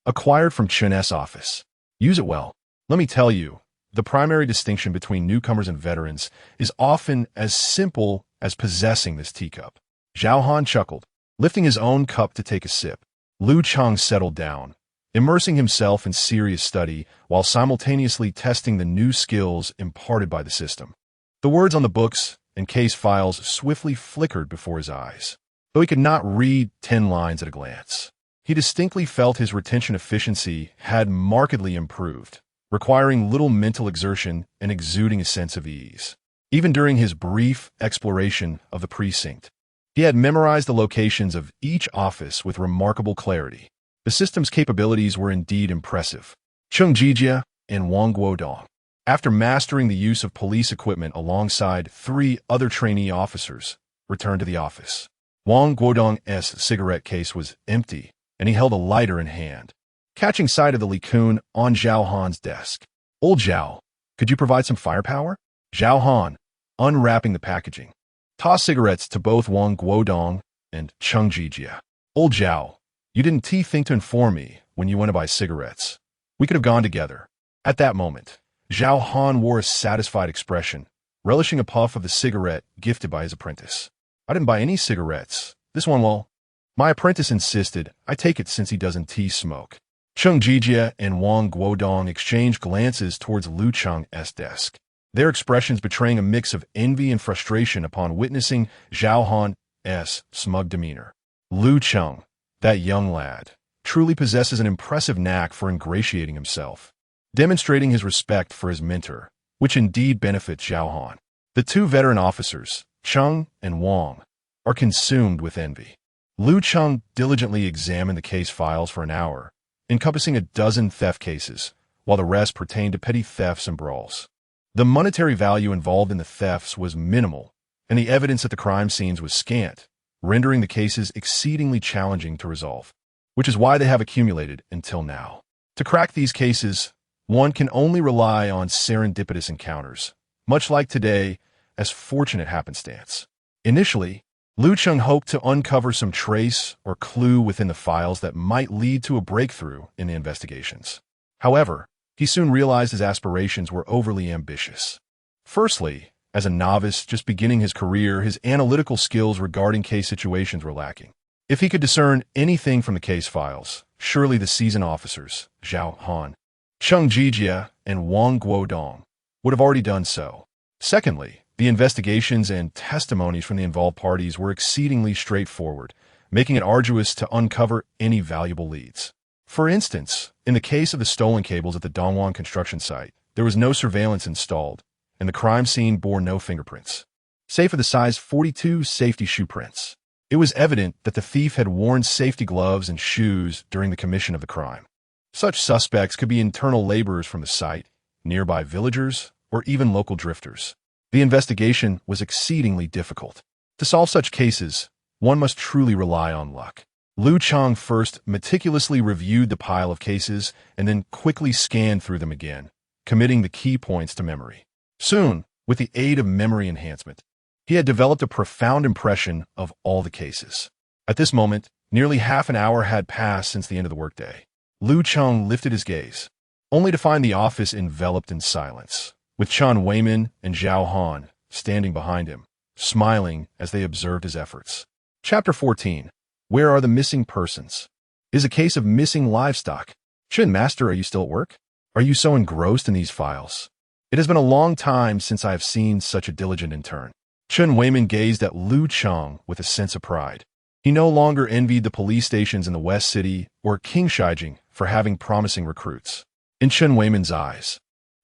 A: acquired from Chen's office. Use it well. Let me tell you, the primary distinction between newcomers and veterans is often as simple as possessing this teacup." Zhao Han chuckled, lifting his own cup to take a sip. Lu Cheng settled down, immersing himself in serious study while simultaneously testing the new skills imparted by the system. The words on the books and case files swiftly flickered before his eyes. Though he could not read 10 lines at a glance, he distinctly felt his retention efficiency had markedly improved, requiring little mental exertion and exuding a sense of ease. Even during his brief exploration of the precinct, he had memorized the locations of each office with remarkable clarity. The system's capabilities were indeed impressive. Cheng Jijia and Wang Guodong, after mastering the use of police equipment alongside 3 other trainee officers, returned to the office. Wang Guodong's cigarette case was empty, and he held a lighter in hand. Catching sight of the Li Kun on Zhao Han's desk, "Old Zhao, could you provide some firepower?" Zhao Han, unwrapping the packaging, tossed cigarettes to both Wang Guodong and Cheng Jijia. "Old Zhao, you didn't think to inform me when you went to buy cigarettes. We could have gone together." At that moment, Zhao Han wore a satisfied expression, relishing a puff of the cigarette gifted by his apprentice. "I didn't buy any cigarettes. This one, well, my apprentice insisted I take it since he doesn't smoke." Cheng Jijia and Wang Guodong exchanged glances towards Lu Cheng's desk, their expressions betraying a mix of envy and frustration upon witnessing Zhao Han's smug demeanor. Lu Cheng, that young lad, truly possesses an impressive knack for ingratiating himself, demonstrating his respect for his mentor, which indeed benefits Zhao Han. The 2 veteran officers, Cheng and Wang, are consumed with envy. Lu Cheng diligently examined the case files for an hour, encompassing a dozen theft cases, while the rest pertained to petty thefts and brawls. The monetary value involved in the thefts was minimal, and the evidence at the crime scenes was scant, rendering the cases exceedingly challenging to resolve, which is why they have accumulated until now. To crack these cases, one can only rely on serendipitous encounters, much like today, as fortunate happenstance. Initially, Lu Cheng hoped to uncover some trace or clue within the files that might lead to a breakthrough in the investigations. However, he soon realized his aspirations were overly ambitious. Firstly, as a novice just beginning his career, his analytical skills regarding case situations were lacking. If he could discern anything from the case files, surely the seasoned officers, Zhao Han, Cheng Jijia, and Wang Guodong, would have already done so. Secondly, the investigations and testimonies from the involved parties were exceedingly straightforward, making it arduous to uncover any valuable leads. For instance, in the case of the stolen cables at the Dongwon construction site, there was no surveillance installed, and the crime scene bore no fingerprints, save for the size 42 safety shoe prints. It was evident that the thief had worn safety gloves and shoes during the commission of the crime. Such suspects could be internal laborers from the site, nearby villagers, or even local drifters. The investigation was exceedingly difficult. To solve such cases, one must truly rely on luck. Lu Cheng first meticulously reviewed the pile of cases and then quickly scanned through them again, committing the key points to memory. Soon, with the aid of memory enhancement, he had developed a profound impression of all the cases. At this moment, nearly half an hour had passed since the end of the workday. Lu Cheng lifted his gaze, only to find the office enveloped in silence, with Chen Weiman and Zhao Han standing behind him, smiling as they observed his efforts. Chapter 14. Where are the missing persons? Is a case of missing livestock. Chen Master, are you still at work? Are you so engrossed in these files? It has been a long time since I have seen such a diligent intern. Chen Weiman gazed at Lu Cheng with a sense of pride. He no longer envied the police stations in the West City or King Shijing for having promising recruits. In Chen Weiman's eyes,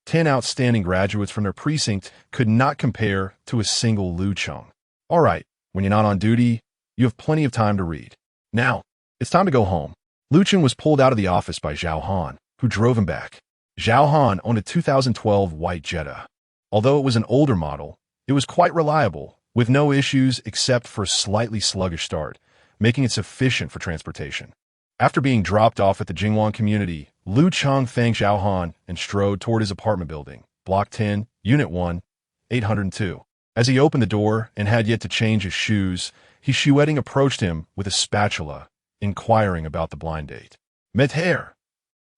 A: 10 outstanding graduates from their precinct could not compare to a single Lu Cheng. All right, when you're not on duty, you have plenty of time to read. Now, it's time to go home. Lu Cheng was pulled out of the office by Zhao Han, who drove him back. Zhao Han owned a 2012 white Jetta. Although it was an older model, it was quite reliable, with no issues except for a slightly sluggish start, making it sufficient for transportation. After being dropped off at the Jingwan community, Lu Cheng thanked Zhao Han and strode toward his apartment building, Block 10, Unit 1, 802. As he opened the door and had yet to change his shoes, Shueting approached him with a spatula, inquiring about the blind date. Met-hair.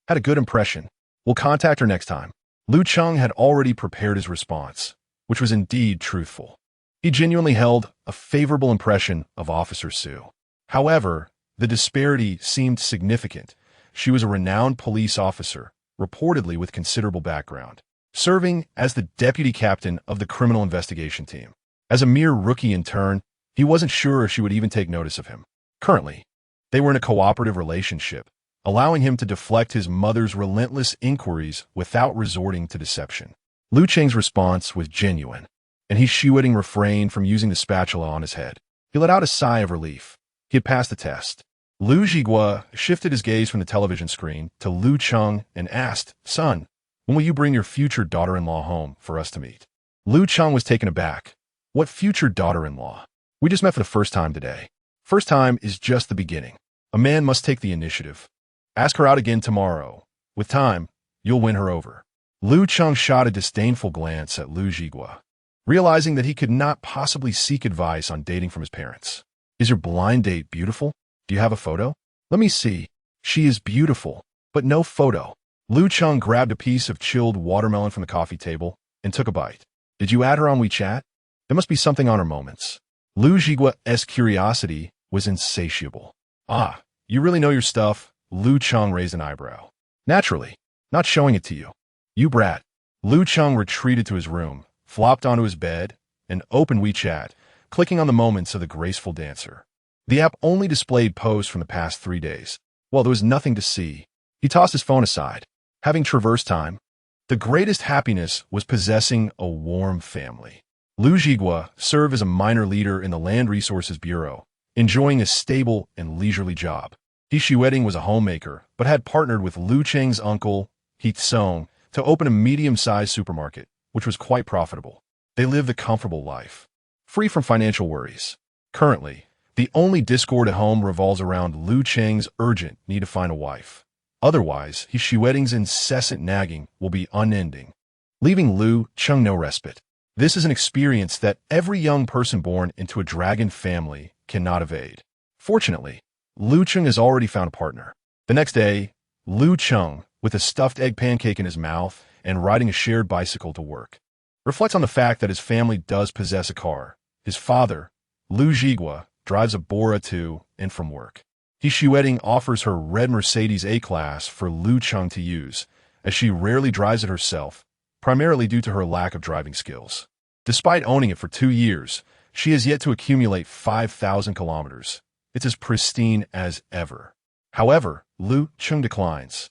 A: Had a good impression. We'll contact her next time. Lu Cheng had already prepared his response, which was indeed truthful. He genuinely held a favorable impression of Officer Su. However, the disparity seemed significant. She was a renowned police officer, reportedly with considerable background, serving as the deputy captain of the criminal investigation team. As a mere rookie intern, he wasn't sure if she would even take notice of him. Currently, they were in a cooperative relationship, allowing him to deflect his mother's relentless inquiries without resorting to deception. Lu Cheng's response was genuine, and Shueting refrained from using the spatula on his head. He let out a sigh of relief. He had passed the test. Lu Jigua shifted his gaze from the television screen to Lu Cheng and asked, Son, when will you bring your future daughter-in-law home for us to meet? Lu Cheng was taken aback. What future daughter-in-law? We just met for the first time today. First time is just the beginning. A man must take the initiative. Ask her out again tomorrow. With time, you'll win her over. Lu Cheng shot a disdainful glance at Lu Jigua, realizing that he could not possibly seek advice on dating from his parents. Is your blind date beautiful? Do you have a photo? Let me see. She is beautiful, but no photo. Lu Cheng grabbed a piece of chilled watermelon from the coffee table and took a bite. Did you add her on WeChat? There must be something on her moments. Lu Jigua's curiosity was insatiable. Ah, you really know your stuff? Lu Cheng raised an eyebrow. Naturally, not showing it to you. You brat. Lu Cheng retreated to his room, flopped onto his bed, and opened WeChat, clicking on the moments of the graceful dancer. The app only displayed posts from the past 3 days. Well, there was nothing to see. He tossed his phone aside. Having traversed time, the greatest happiness was possessing a warm family. Lu Jigua served as a minor leader in the Land Resources Bureau, enjoying a stable and leisurely job. Shueting was a homemaker, but had partnered with Lu Cheng's uncle, He Tsong, to open a medium-sized supermarket, which was quite profitable. They lived a comfortable life, free from financial worries. Currently, the only discord at home revolves around Lu Cheng's urgent need to find a wife. Otherwise, Shueting's incessant nagging will be unending, leaving Lu Cheng no respite. This is an experience that every young person born into a dragon family cannot evade. Fortunately, Lu Cheng has already found a partner. The next day, Lu Cheng, with a stuffed egg pancake in his mouth and riding a shared bicycle to work, reflects on the fact that his family does possess a car. His father, Lu Jigua, drives a Bora to and from work. Shueting offers her red Mercedes A-Class for Lu Cheng to use, as she rarely drives it herself, primarily due to her lack of driving skills. Despite owning it for 2 years, she has yet to accumulate 5,000 kilometers. It's as pristine as ever. However, Lu Cheng declines,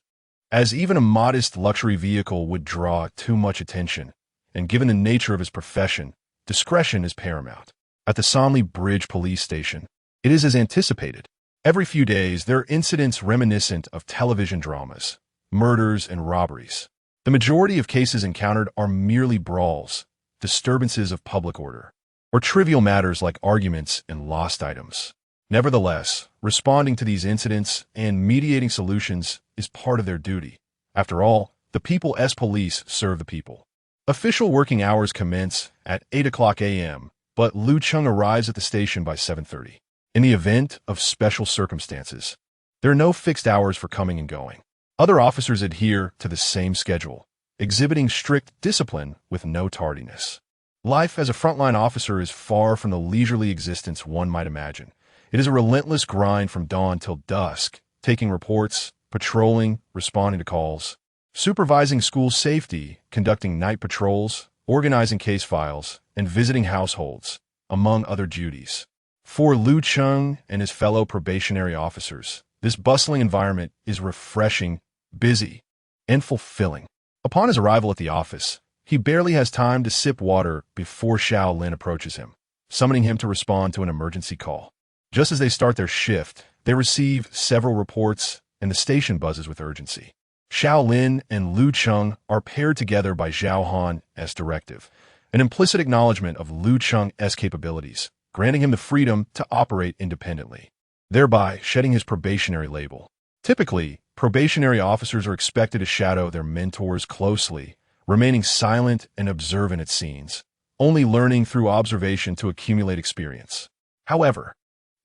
A: as even a modest luxury vehicle would draw too much attention, and given the nature of his profession, discretion is paramount. At the Sanli Bridge police station, it is as anticipated. Every few days, there are incidents reminiscent of television dramas, murders, and robberies. The majority of cases encountered are merely brawls, disturbances of public order, or trivial matters like arguments and lost items. Nevertheless, responding to these incidents and mediating solutions is part of their duty. After all, the people as police serve the people. Official working hours commence at 8 o'clock a.m., but Lu Cheng arrives at the station by 7:30. In the event of special circumstances, there are no fixed hours for coming and going. Other officers adhere to the same schedule, exhibiting strict discipline with no tardiness. Life as a frontline officer is far from the leisurely existence one might imagine. It is a relentless grind from dawn till dusk, taking reports, patrolling, responding to calls, supervising school safety, conducting night patrols, organizing case files, and visiting households, among other duties. For Lu Cheng and his fellow probationary officers, this bustling environment is refreshing, busy, and fulfilling. Upon his arrival at the office, he barely has time to sip water before Xiao Lin approaches him, summoning him to respond to an emergency call. Just as they start their shift, they receive several reports, and the station buzzes with urgency. Xiao Lin and Lu Cheng are paired together by Zhao Han as directive, an implicit acknowledgement of Lu Cheng's capabilities, granting him the freedom to operate independently, thereby shedding his probationary label. Typically, probationary officers are expected to shadow their mentors closely, remaining silent and observant at scenes, only learning through observation to accumulate experience. However,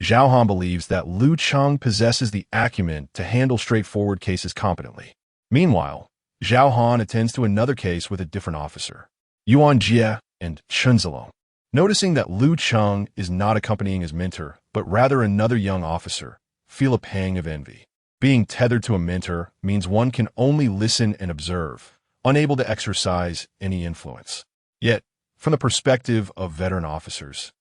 A: Zhao Han believes that Lu Cheng possesses the acumen to handle straightforward cases competently. Meanwhile, Zhao Han attends to another case with a different officer, Yuan Jie and Chen Zilong. Noticing that Lu Cheng is not accompanying his mentor, but rather another young officer, feel a pang of envy. Being tethered to a mentor means one can only listen and observe, unable to exercise any influence. Yet, from the perspective of veteran officers,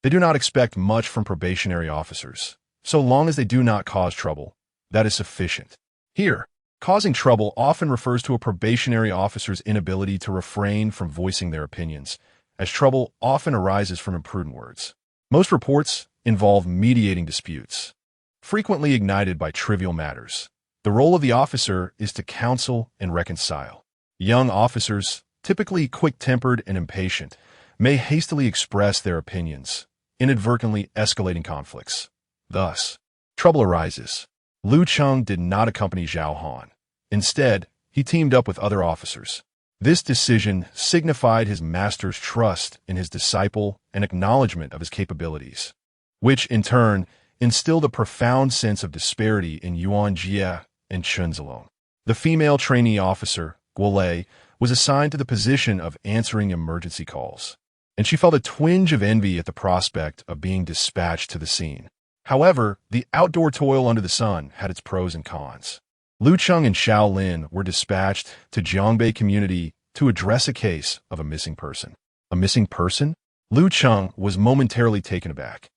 A: they do not expect much from probationary officers. So long as they do not cause trouble, that is sufficient. Here, causing trouble often refers to a probationary officer's inability to refrain from voicing their opinions, as trouble often arises from imprudent words. Most reports involve mediating disputes, frequently ignited by trivial matters. The role of the officer is to counsel and reconcile. Young officers, typically quick-tempered and impatient, may hastily express their opinions, inadvertently escalating conflicts. Thus, trouble arises. Lu Cheng did not accompany Zhao Han. Instead, he teamed up with other officers. This decision signified his master's trust in his disciple and acknowledgement of his capabilities, which, in turn, instilled a profound sense of disparity in Yuan Jie and Chen Zilong. The female trainee officer, Guo Lei, was assigned to the position of answering emergency calls, and she felt a twinge of envy at the prospect of being dispatched to the scene. However, the outdoor toil under the sun had its pros and cons. Lu Cheng and Xiao Lin were dispatched to Jiangbei community to address a case of a missing person. A missing person? Lu Cheng was momentarily taken aback.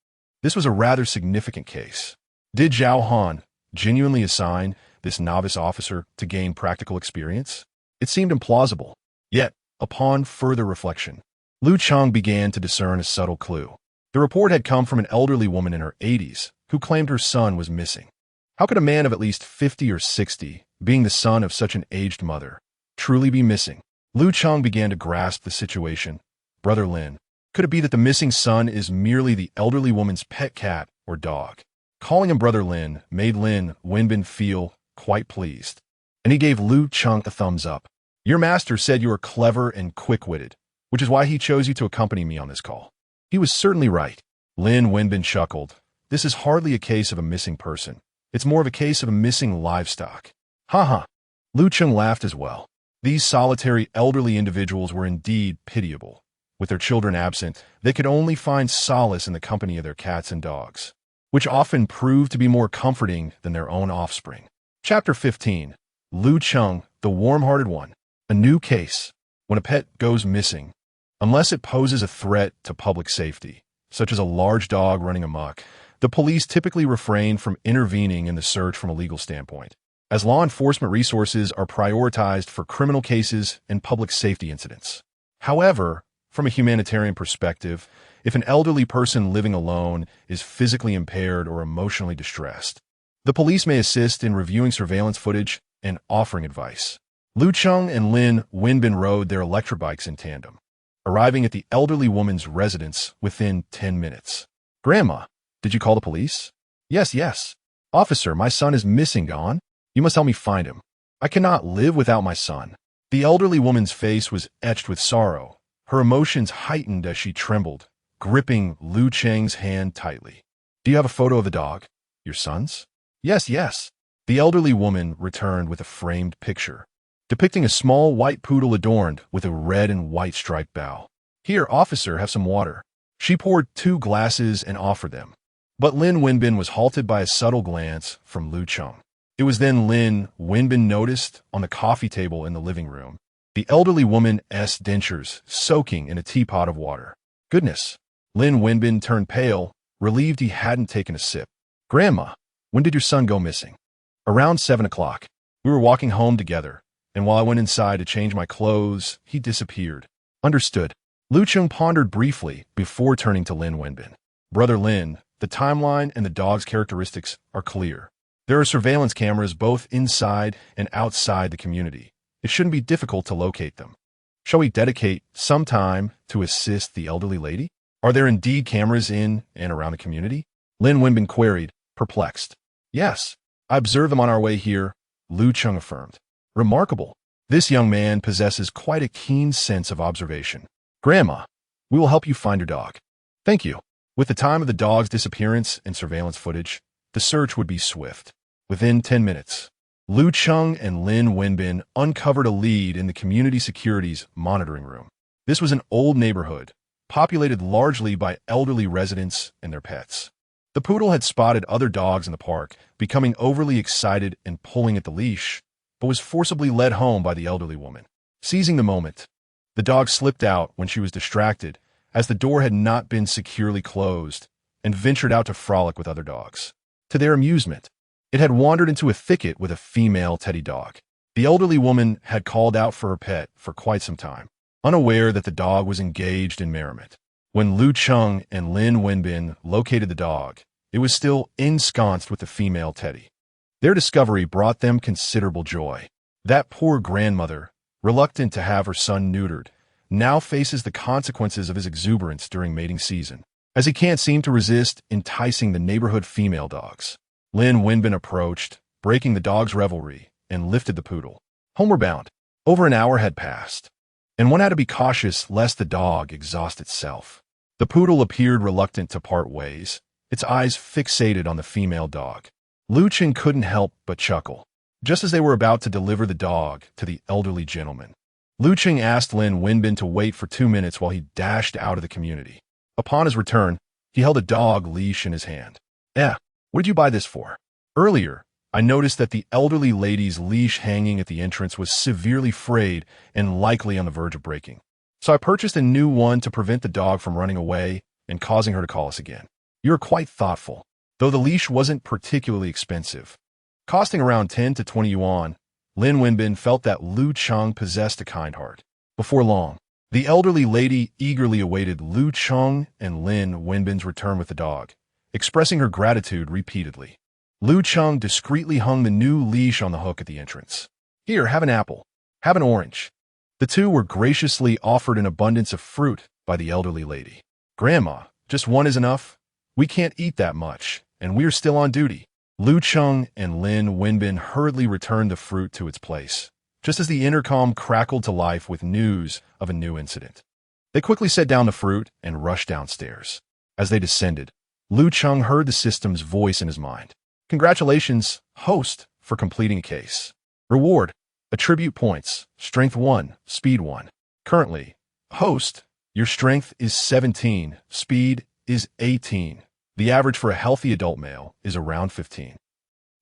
A: This was a rather significant case. Did Zhao Han genuinely assign this novice officer to gain practical experience? It seemed implausible. Yet, upon further reflection, Lu Cheng began to discern a subtle clue. The report had come from an elderly woman in her 80s who claimed her son was missing. How could a man of at least 50 or 60, being the son of such an aged mother, truly be missing? Lu Cheng began to grasp the situation. Brother Lin, could it be that the missing son is merely the elderly woman's pet cat or dog? Calling him Brother Lin made Lin Wenbin feel quite pleased, and he gave Lu Cheng a thumbs up. Your master said you were clever and quick-witted, which is why he chose you to accompany me on this call. He was certainly right. Lin Wenbin chuckled. This is hardly a case of a missing person. It's more of a case of a missing livestock. Ha. Lu Cheng laughed as well. These solitary elderly individuals were indeed pitiable. With their children absent, they could only find solace in the company of their cats and dogs, which often proved to be more comforting than their own offspring. Chapter 15. Lu Cheng, the warm-hearted one. A new case. When a pet goes missing, unless it poses a threat to public safety, such as a large dog running amok, the police typically refrain from intervening in the search from a legal standpoint, as law enforcement resources are prioritized for criminal cases and public safety incidents. However, from a humanitarian perspective, if an elderly person living alone is physically impaired or emotionally distressed, the police may assist in reviewing surveillance footage and offering advice. Lu Cheng and Lin Wenbin rode their electric bikes in tandem, arriving at the elderly woman's residence within 10 minutes. Grandma, did you call the police? Yes, yes. Officer, my son is missing, gone. You must help me find him. I cannot live without my son. The elderly woman's face was etched with sorrow. Her emotions heightened as she trembled, gripping Lu Cheng's hand tightly. Do you have a photo of the dog? Your son's? Yes, yes. The elderly woman returned with a framed picture, depicting a small white poodle adorned with a red and white striped bow. Here, officer, have some water. She poured 2 glasses and offered them. But Lin Wenbin was halted by a subtle glance from Lu Cheng. It was then Lin Wenbin noticed on the coffee table in the living room the elderly woman's dentures soaking in a teapot of water. Goodness! Lin Wenbin turned pale, relieved he hadn't taken a sip. Grandma, when did your son go missing? Around 7 o'clock. We were walking home together, and while I went inside to change my clothes, he disappeared. Understood. Lu Cheng pondered briefly before turning to Lin Wenbin. Brother Lin, the timeline and the dog's characteristics are clear. There are surveillance cameras both inside and outside the community. It shouldn't be difficult to locate them. Shall we dedicate some time to assist the elderly lady? Are there indeed cameras in and around the community? Lin Wenbin queried, perplexed. Yes, I observed them on our way here, Lu Cheng affirmed. Remarkable. This young man possesses quite a keen sense of observation. Grandma, we will help you find your dog. Thank you. With the time of the dog's disappearance and surveillance footage, the search would be swift. Within 10 minutes, Lu Cheng and Lin Wenbin uncovered a lead in the community security's monitoring room. This was an old neighborhood, populated largely by elderly residents and their pets. The poodle had spotted other dogs in the park, becoming overly excited and pulling at the leash, but was forcibly led home by the elderly woman. Seizing the moment, the dog slipped out when she was distracted, as the door had not been securely closed, and ventured out to frolic with other dogs. To their amusement, it had wandered into a thicket with a female teddy dog. The elderly woman had called out for her pet for quite some time, unaware that the dog was engaged in merriment. When Lu Cheng and Lin Wenbin located the dog, it was still ensconced with the female teddy. Their discovery brought them considerable joy. That poor grandmother, reluctant to have her son neutered, now faces the consequences of his exuberance during mating season, as he can't seem to resist enticing the neighborhood female dogs. Lin Wenbin approached, breaking the dog's revelry, and lifted the poodle. Homeward bound. Over an hour had passed, and one had to be cautious lest the dog exhaust itself. The poodle appeared reluctant to part ways, its eyes fixated on the female dog. Lu Cheng couldn't help but chuckle. Just as they were about to deliver the dog to the elderly gentleman, Lu Cheng asked Lin Wenbin to wait for 2 minutes while he dashed out of the community. Upon his return, he held a dog leash in his hand. What did you buy this for? Earlier, I noticed that the elderly lady's leash hanging at the entrance was severely frayed and likely on the verge of breaking. So I purchased a new one to prevent the dog from running away and causing her to call us again. You are quite thoughtful, though the leash wasn't particularly expensive. Costing around 10 to 20 yuan, Lin Wenbin felt that Lu Cheng possessed a kind heart. Before long, the elderly lady eagerly awaited Lu Cheng and Lin Wenbin's return with the dog, expressing her gratitude repeatedly. Lu Cheng discreetly hung the new leash on the hook at the entrance. Here, have an apple. Have an orange. The two were graciously offered an abundance of fruit by the elderly lady. Grandma, just one is enough. We can't eat that much, and we're still on duty. Lu Cheng and Lin Wenbin hurriedly returned the fruit to its place, just as the intercom crackled to life with news of a new incident. They quickly set down the fruit and rushed downstairs. As they descended, Lu Cheng heard the system's voice in his mind. Congratulations, host, for completing a case. Reward, attribute points, strength 1, speed 1. Currently, host, your strength is 17, speed is 18. The average for a healthy adult male is around 15.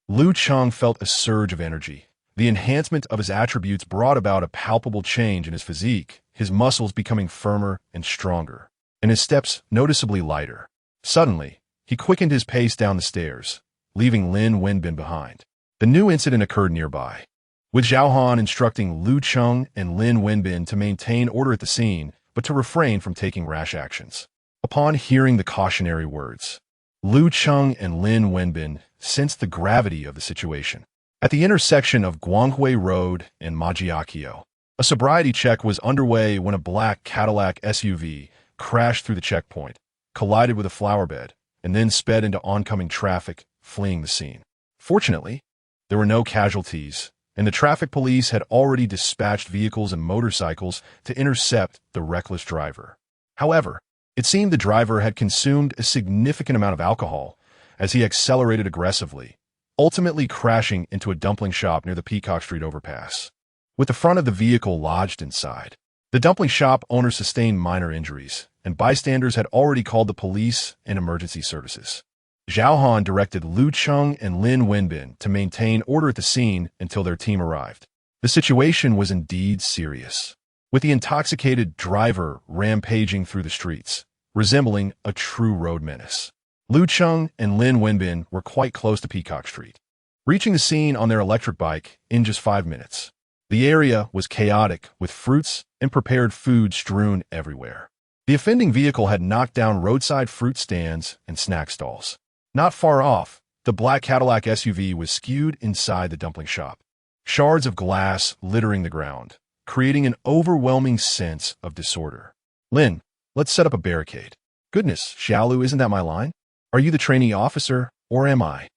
A: Lu Cheng felt a surge of energy. The enhancement of his attributes brought about a palpable change in his physique, his muscles becoming firmer and stronger, and his steps noticeably lighter. Suddenly, he quickened his pace down the stairs, leaving Lin Wenbin behind. The new incident occurred nearby, with Zhao Han instructing Lu Cheng and Lin Wenbin to maintain order at the scene, but to refrain from taking rash actions. Upon hearing the cautionary words, Lu Cheng and Lin Wenbin sensed the gravity of the situation. At the intersection of Guanghui Road and Majiakio, A sobriety check was underway when a black Cadillac SUV crashed through the checkpoint, collided with a flower bed, and then sped into oncoming traffic, fleeing the scene. Fortunately, there were no casualties, and the traffic police had already dispatched vehicles and motorcycles to intercept the reckless driver. However, it seemed the driver had consumed a significant amount of alcohol as he accelerated aggressively, ultimately crashing into a dumpling shop near the Peacock Street overpass. With the front of the vehicle lodged inside, the dumpling shop owner sustained minor injuries, and bystanders had already called the police and emergency services. Zhao Han directed Lu Cheng and Lin Wenbin to maintain order at the scene until their team arrived. The situation was indeed serious, with the intoxicated driver rampaging through the streets, resembling a true road menace. Lu Cheng and Lin Wenbin were quite close to Peacock Street, reaching the scene on their electric bike in just 5 minutes. The area was chaotic, with fruits and prepared food strewn everywhere. The offending vehicle had knocked down roadside fruit stands and snack stalls. Not far off, the black Cadillac SUV was skewed inside the dumpling shop, shards of glass littering the ground, creating an overwhelming sense of disorder. Lin, let's set up a barricade. Goodness, Xiaolu, isn't that my line? Are you the trainee officer, or am I?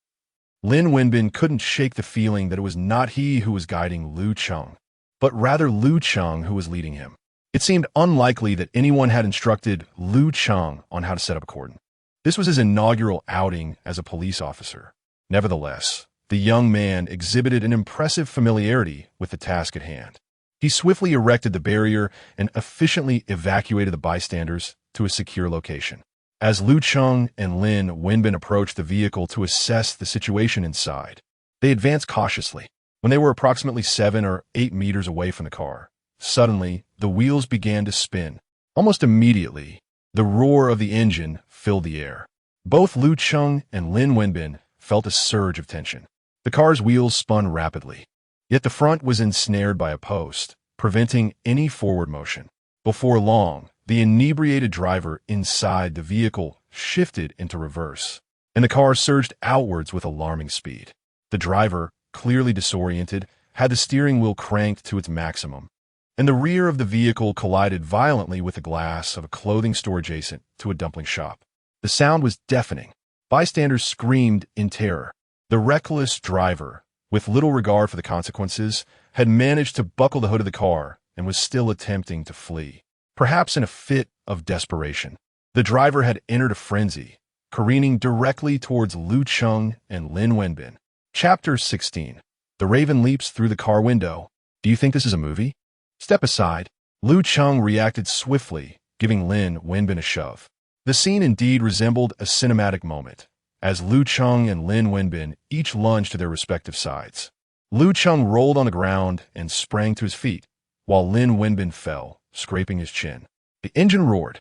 A: Lin Wenbin couldn't shake the feeling that it was not he who was guiding Lu Cheng, but rather Lu Cheng who was leading him. It seemed unlikely that anyone had instructed Lu Cheng on how to set up a cordon. This was his inaugural outing as a police officer. Nevertheless, the young man exhibited an impressive familiarity with the task at hand. He swiftly erected the barrier and efficiently evacuated the bystanders to a secure location. As Lu Cheng and Lin Wenbin approached the vehicle to assess the situation inside, they advanced cautiously. When they were approximately 7 or 8 meters away from the car, suddenly the wheels began to spin. Almost immediately, the roar of the engine filled the air. Both Lu Cheng and Lin Wenbin felt a surge of tension. The car's wheels spun rapidly, yet the front was ensnared by a post, preventing any forward motion. Before long, the inebriated driver inside the vehicle shifted into reverse, and the car surged outwards with alarming speed. The driver, clearly disoriented, had the steering wheel cranked to its maximum, and the rear of the vehicle collided violently with the glass of a clothing store adjacent to a dumpling shop. The sound was deafening. Bystanders screamed in terror. The reckless driver, with little regard for the consequences, had managed to buckle the hood of the car and was still attempting to flee, perhaps in a fit of desperation. The driver had entered a frenzy, careening directly towards Lu Cheng and Lin Wenbin. Chapter 16. The Raven leaps through the car window. Do you think this is a movie? Step aside. Lu Cheng reacted swiftly, giving Lin Wenbin a shove. The scene indeed resembled a cinematic moment, as Lu Cheng and Lin Wenbin each lunged to their respective sides. Lu Cheng rolled on the ground and sprang to his feet, while Lin Wenbin fell, scraping his chin. The engine roared.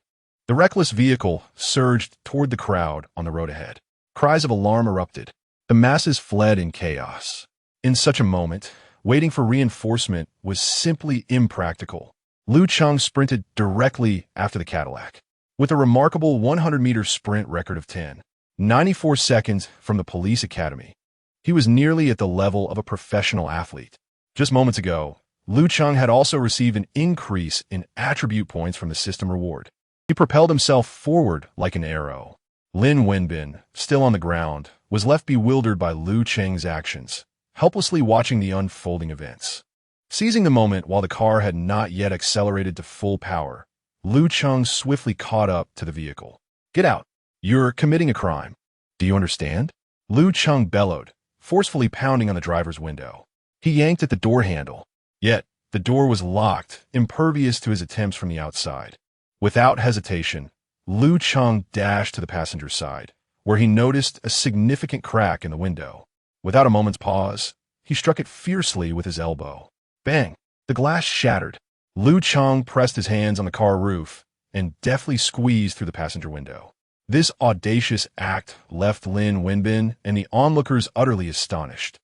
A: The reckless vehicle surged toward the crowd on the road ahead. Cries of alarm erupted. The masses fled in chaos. In such a moment, waiting for reinforcement was simply impractical. Lu Cheng sprinted directly after the Cadillac, with a remarkable 100-meter sprint record of 10.94 seconds from the police academy. He was nearly at the level of a professional athlete. Just moments ago, Lu Cheng had also received an increase in attribute points from the system reward. He propelled himself forward like an arrow. Lin Wenbin, still on the ground, was left bewildered by Lu Cheng's actions, helplessly watching the unfolding events. Seizing the moment while the car had not yet accelerated to full power, Lu Cheng swiftly caught up to the vehicle. Get out! You're committing a crime. Do you understand? Lu Cheng bellowed, forcefully pounding on the driver's window. He yanked at the door handle, yet the door was locked, impervious to his attempts from the outside. Without hesitation, Lu Cheng dashed to the passenger's side, where he noticed a significant crack in the window. Without a moment's pause, he struck it fiercely with his elbow. Bang! The glass shattered. Lu Cheng pressed his hands on the car roof and deftly squeezed through the passenger window. This audacious act left Lin Wenbin and the onlookers utterly astonished.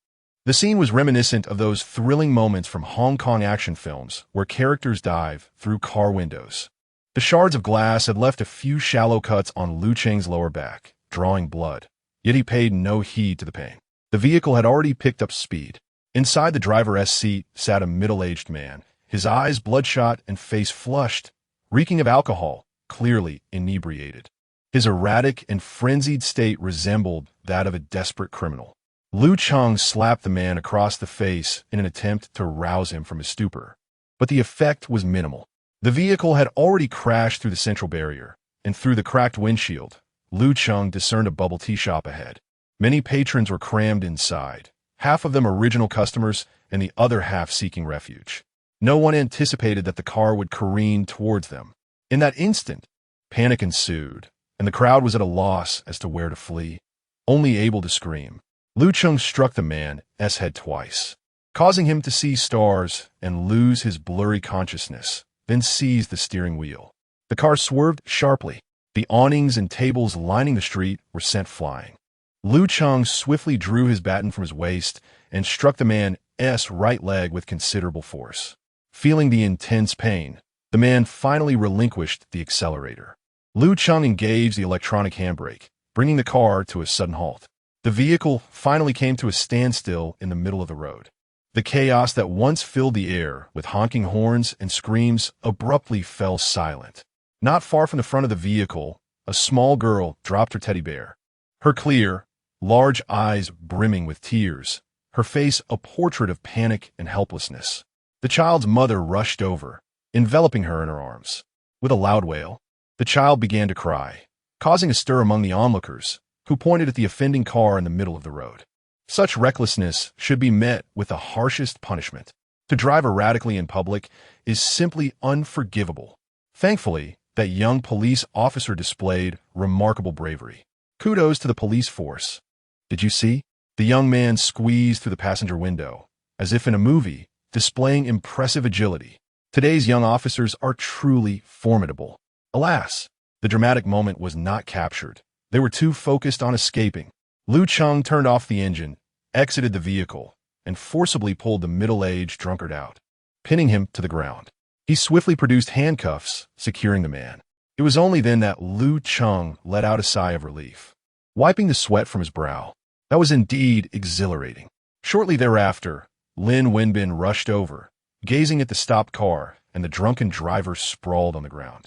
A: The scene was reminiscent of those thrilling moments from Hong Kong action films where characters dive through car windows. The shards of glass had left a few shallow cuts on Lu Cheng's lower back, drawing blood, yet he paid no heed to the pain. The vehicle had already picked up speed. Inside the driver's seat sat a middle-aged man, his eyes bloodshot and face flushed, reeking of alcohol, clearly inebriated. His erratic and frenzied state resembled that of a desperate criminal. Lu Cheng slapped the man across the face in an attempt to rouse him from his stupor. But the effect was minimal. The vehicle had already crashed through the central barrier, and through the cracked windshield, Lu Cheng discerned a bubble tea shop ahead. Many patrons were crammed inside, half of them original customers and the other half seeking refuge. No one anticipated that the car would careen towards them. In that instant, panic ensued, and the crowd was at a loss as to where to flee, only able to scream. Lu Cheng struck the man's head twice, causing him to see stars and lose his blurry consciousness, then seized the steering wheel. The car swerved sharply. The awnings and tables lining the street were sent flying. Lu Cheng swiftly drew his baton from his waist and struck the man's right leg with considerable force. Feeling the intense pain, the man finally relinquished the accelerator. Lu Cheng engaged the electronic handbrake, bringing the car to a sudden halt. The vehicle finally came to a standstill in the middle of the road. The chaos that once filled the air with honking horns and screams abruptly fell silent. Not far from the front of the vehicle, a small girl dropped her teddy bear. Her clear, large eyes brimming with tears, her face a portrait of panic and helplessness. The child's mother rushed over, enveloping her in her arms. With a loud wail, the child began to cry, causing a stir among the onlookers, who pointed at the offending car in the middle of the road. Such recklessness should be met with the harshest punishment. To drive erratically in public is simply unforgivable. Thankfully, that young police officer displayed remarkable bravery. Kudos to the police force. Did you see? The young man squeezed through the passenger window, as if in a movie, displaying impressive agility. Today's young officers are truly formidable. Alas, the dramatic moment was not captured. They were too focused on escaping. Lu Cheng turned off the engine, exited the vehicle, and forcibly pulled the middle-aged drunkard out, pinning him to the ground. He swiftly produced handcuffs, securing the man. It was only then that Lu Cheng let out a sigh of relief, wiping the sweat from his brow. That was indeed exhilarating. Shortly thereafter, Lin Wenbin rushed over, gazing at the stopped car, and the drunken driver sprawled on the ground.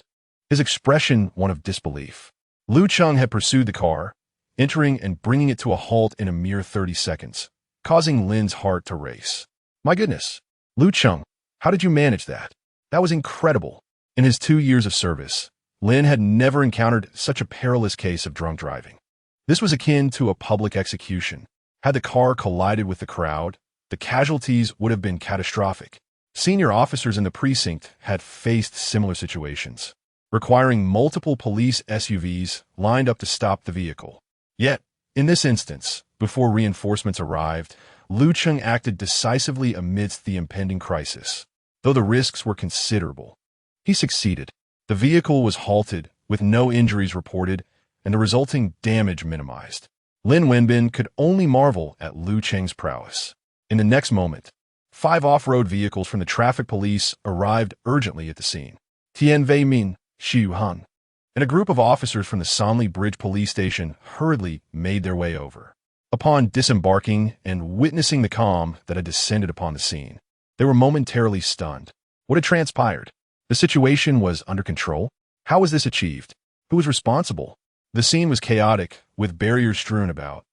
A: His expression one of disbelief. Lu Cheng had pursued the car, entering and bringing it to a halt in a mere 30 seconds, causing Lin's heart to race. My goodness, Lu Cheng, how did you manage that? That was incredible. In his 2 years of service, Lin had never encountered such a perilous case of drunk driving. This was akin to a public execution. Had the car collided with the crowd, the casualties would have been catastrophic. Senior officers in the precinct had faced similar situations, requiring multiple police SUVs lined up to stop the vehicle. Yet, in this instance, before reinforcements arrived, Lu Cheng acted decisively amidst the impending crisis. Though the risks were considerable, he succeeded. The vehicle was halted, with no injuries reported, and the resulting damage minimized. Lin Wenbin could only marvel at Lu Cheng's prowess. In the next moment, 5 off-road vehicles from the traffic police arrived urgently at the scene. Tian Wei Min, Xu Han, and a group of officers from the Sanli Bridge police station hurriedly made their way over. Upon disembarking and witnessing the calm that had descended upon the scene, they were momentarily stunned. What had transpired? The situation was under control? How was this achieved? Who was responsible? The scene was chaotic, with barriers strewn about.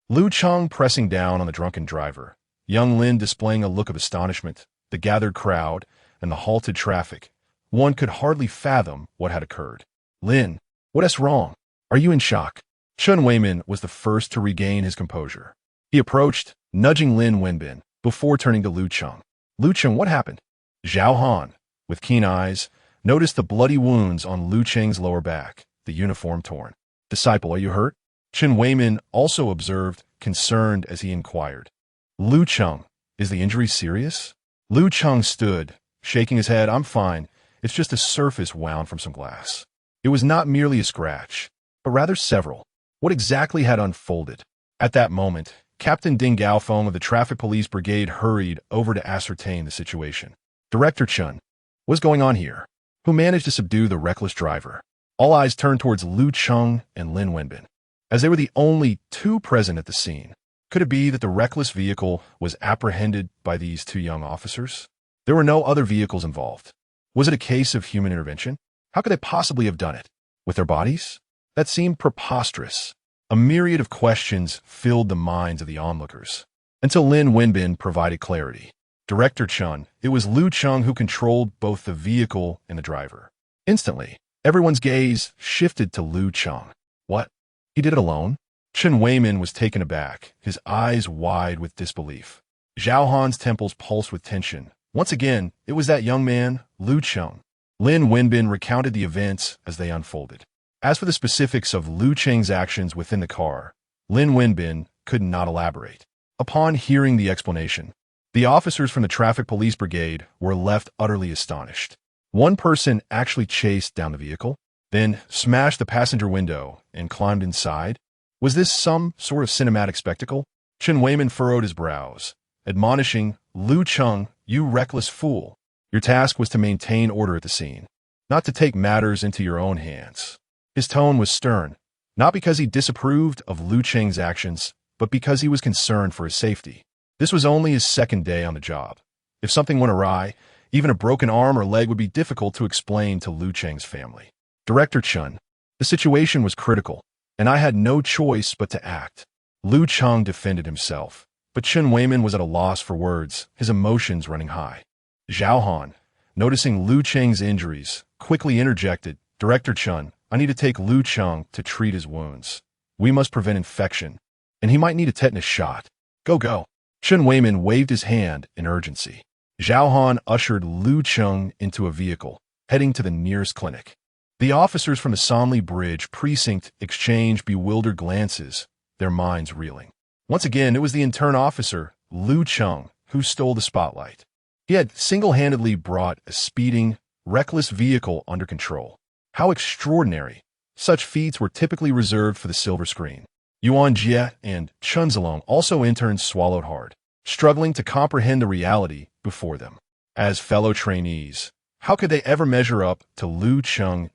A: Lu Cheng pressing down on the drunken driver, young Lin displaying a look of astonishment, the gathered crowd, and the halted traffic. One could hardly fathom what had occurred. Lin, what's wrong? Are you in shock? Chen Weimin was the first to regain his composure. He approached, nudging Lin Wenbin, before turning to Lu Cheng. Lu Cheng, what happened? Zhao Han, with keen eyes, noticed the bloody wounds on Lu Cheng's lower back, the uniform torn. Disciple, are you hurt? Chen Weimin also observed, concerned as he inquired. Lu Cheng, is the injury serious? Lu Cheng stood, shaking his head. I'm fine. It's just a surface wound from some glass. It was not merely a scratch, but rather several. What exactly had unfolded? At that moment, Captain Ding Gaofeng of the Traffic Police Brigade hurried over to ascertain the situation. Director Chen, what's going on here? Who managed to subdue the reckless driver? All eyes turned towards Lu Cheng and Lin Wenbin, as they were the only 2 present at the scene. Could it be that the reckless vehicle was apprehended by these 2 young officers? There were no other vehicles involved. Was it a case of human intervention? How could they possibly have done it? With their bodies? That seemed preposterous. A myriad of questions filled the minds of the onlookers, until Lin Wenbin provided clarity. Director Chun, it was Lu Cheng who controlled both the vehicle and the driver. Instantly, everyone's gaze shifted to Lu Cheng. What? He did it alone? Chen Weimin was taken aback, his eyes wide with disbelief. Zhao Han's temples pulsed with tension. Once again, it was that young man, Lu Cheng. Lin Wenbin recounted the events as they unfolded. As for the specifics of Lu Cheng's actions within the car, Lin Wenbin could not elaborate. Upon hearing the explanation, the officers from the traffic police brigade were left utterly astonished. One person actually chased down the vehicle, then smashed the passenger window and climbed inside. Was this some sort of cinematic spectacle? Chen Weimin furrowed his brows, admonishing, Lu Cheng, you reckless fool. Your task was to maintain order at the scene, not to take matters into your own hands. His tone was stern, not because he disapproved of Lu Cheng's actions, but because he was concerned for his safety. This was only his second day on the job. If something went awry, even a broken arm or leg would be difficult to explain to Lu Cheng's family. Director Chun, the situation was critical, and I had no choice but to act. Lu Cheng defended himself, but Chen Weimin was at a loss for words, his emotions running high. Zhao Han, noticing Lu Cheng's injuries, quickly interjected, Director Chun, I need to take Lu Cheng to treat his wounds. We must prevent infection, and he might need a tetanus shot. Go. Chen Weimin waved his hand in urgency. Zhao Han ushered Lu Cheng into a vehicle, heading to the nearest clinic. The officers from the Sanli Bridge precinct exchanged bewildered glances, their minds reeling. Once again, it was the intern officer, Lu Cheng, who stole the spotlight. He had single-handedly brought a speeding, reckless vehicle under control. How extraordinary! Such feats were typically reserved for the silver screen. Yuan Jie and Chen Zilong, also interns, swallowed hard, struggling to comprehend the reality before them. As fellow trainees, how could they ever measure up to Lu Cheng's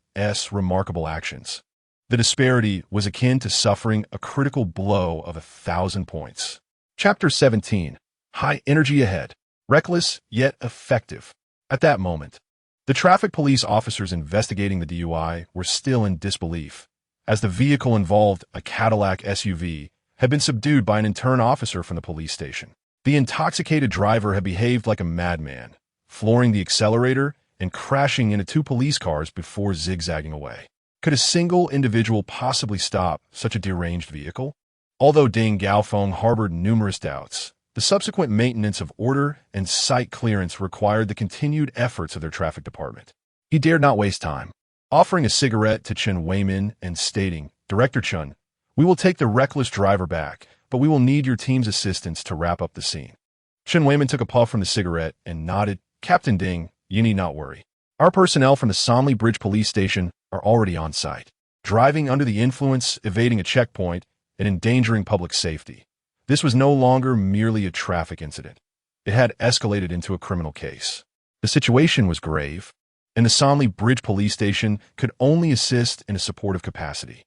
A: remarkable actions? The disparity was akin to suffering a critical blow of 1,000 points. Chapter 17. High energy ahead. Reckless, yet effective. At that moment, the traffic police officers investigating the DUI were still in disbelief, as the vehicle involved, a Cadillac SUV, had been subdued by an intern officer from the police station. The intoxicated driver had behaved like a madman, flooring the accelerator and crashing into 2 police cars before zigzagging away. Could a single individual possibly stop such a deranged vehicle? Although Ding Gaofeng harbored numerous doubts, the subsequent maintenance of order and site clearance required the continued efforts of their traffic department. He dared not waste time, offering a cigarette to Chen Weimin and stating, Director Chun, we will take the reckless driver back, but we will need your team's assistance to wrap up the scene. Chen Weimin took a puff from the cigarette and nodded, Captain Ding, you need not worry. Our personnel from the Sanli Bridge police station are already on site, driving under the influence, evading a checkpoint, and endangering public safety. This was no longer merely a traffic incident. It had escalated into a criminal case. The situation was grave, and the Sanli Bridge police station could only assist in a supportive capacity.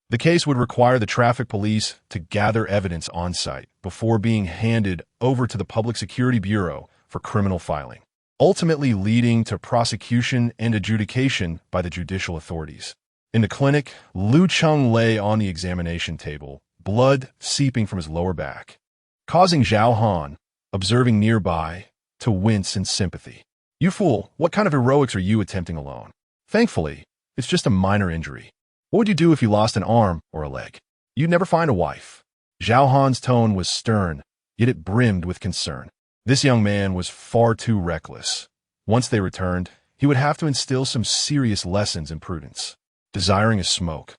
A: The case would require the traffic police to gather evidence on site before being handed over to the Public Security Bureau for criminal filing, ultimately leading to prosecution and adjudication by the judicial authorities. In the clinic, Lu Cheng lay on the examination table, blood seeping from his lower back, causing Zhao Han, observing nearby, to wince in sympathy. You fool, what kind of heroics are you attempting alone? Thankfully, it's just a minor injury. What would you do if you lost an arm or a leg? You'd never find a wife. Zhao Han's tone was stern, yet it brimmed with concern. This young man was far too reckless. Once they returned, he would have to instill some serious lessons in prudence. Desiring a smoke,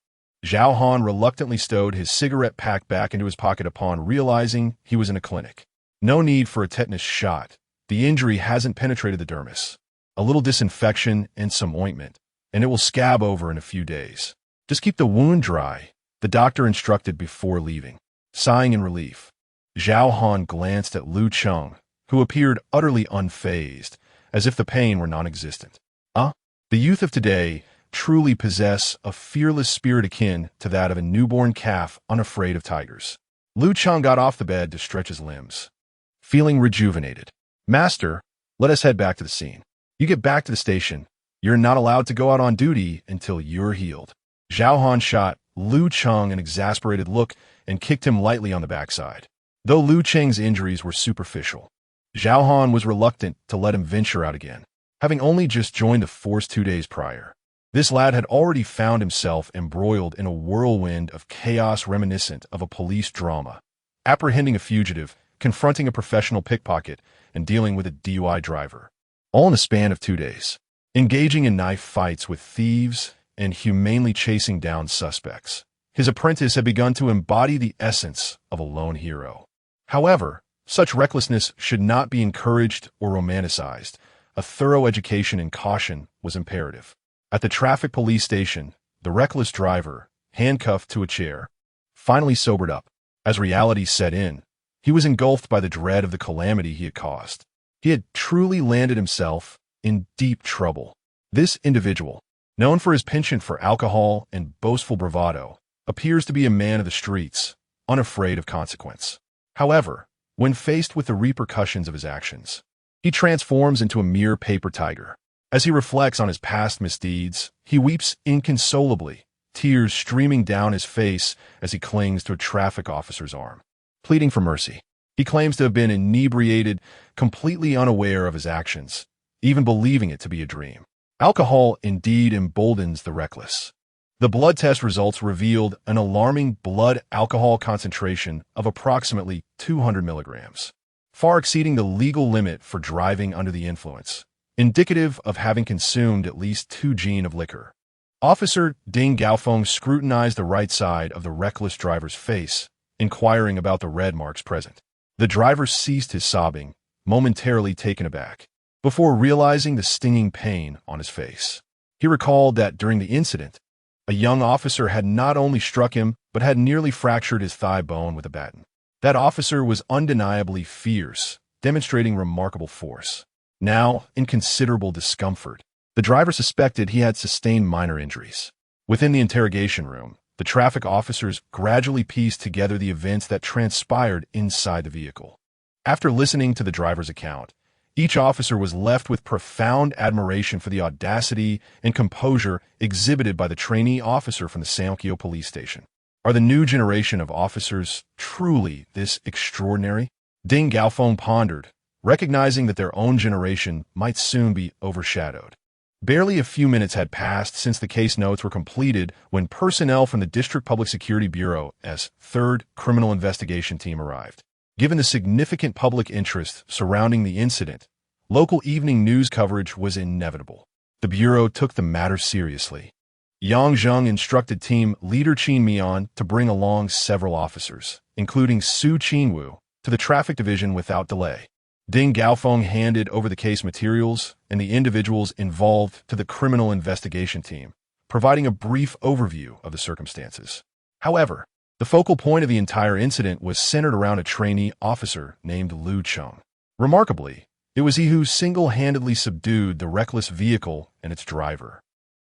A: Zhao Han reluctantly stowed his cigarette pack back into his pocket upon realizing he was in a clinic. No need for a tetanus shot. The injury hasn't penetrated the dermis. A little disinfection and some ointment, and it will scab over in a few days. Just keep the wound dry, the doctor instructed before leaving. Sighing in relief, Zhao Han glanced at Lu Cheng, who appeared utterly unfazed, as if the pain were non-existent. The youth of today truly possess a fearless spirit akin to that of a newborn calf unafraid of tigers. Lu Cheng got off the bed to stretch his limbs, feeling rejuvenated. Master, Let us head back to the scene. You get back to the station. You're not allowed to go out on duty until you're healed. Zhao Han shot Lu Cheng an exasperated look and kicked him lightly on the backside. Though Lu Cheng's injuries were superficial, Zhao Han was reluctant to let him venture out again, having only just joined the force 2 days prior. This lad had already found himself embroiled in a whirlwind of chaos reminiscent of a police drama, apprehending a fugitive, confronting a professional pickpocket, and dealing with a DUI driver, all in the span of 2 days, engaging in knife fights with thieves and humanely chasing down suspects. His apprentice had begun to embody the essence of a lone hero. However, such recklessness should not be encouraged or romanticized. A thorough education and caution was imperative. At the traffic police station, the reckless driver, handcuffed to a chair, finally sobered up. As reality set in, he was engulfed by the dread of the calamity he had caused. He had truly landed himself in deep trouble. This individual, known for his penchant for alcohol and boastful bravado, appears to be a man of the streets, unafraid of consequence. However, when faced with the repercussions of his actions, he transforms into a mere paper tiger. As he reflects on his past misdeeds, he weeps inconsolably, tears streaming down his face as he clings to a traffic officer's arm, pleading for mercy. He claims to have been inebriated, completely unaware of his actions, even believing it to be a dream. Alcohol indeed emboldens the reckless. The blood test results revealed an alarming blood alcohol concentration of approximately 200 milligrams, far exceeding the legal limit for driving under the influence, indicative of having consumed at least 2 gin of liquor. Officer Ding Gaofeng scrutinized the right side of the reckless driver's face, inquiring about the red marks present. The driver ceased his sobbing, momentarily taken aback, before realizing the stinging pain on his face. He recalled that during the incident, a young officer had not only struck him, but had nearly fractured his thigh bone with a baton. That officer was undeniably fierce, demonstrating remarkable force. Now, in considerable discomfort, the driver suspected he had sustained minor injuries. Within the interrogation room, the traffic officers gradually pieced together the events that transpired inside the vehicle. After listening to the driver's account, each officer was left with profound admiration for the audacity and composure exhibited by the trainee officer from the Sankyo police station. Are the new generation of officers truly this extraordinary? Ding Gaofeng pondered, recognizing that their own generation might soon be overshadowed. Barely a few minutes had passed since the case notes were completed when personnel from the District Public Security Bureau's 3rd Criminal Investigation Team arrived. Given the significant public interest surrounding the incident, local evening news coverage was inevitable. The Bureau took the matter seriously. Yang Zheng instructed team leader Qin Mian to bring along several officers, including Su Qingwu, to the traffic division without delay. Ding Gaofeng handed over the case materials and the individuals involved to the criminal investigation team, providing a brief overview of the circumstances. However, the focal point of the entire incident was centered around a trainee officer named Lu Cheng. Remarkably, it was he who single-handedly subdued the reckless vehicle and its driver,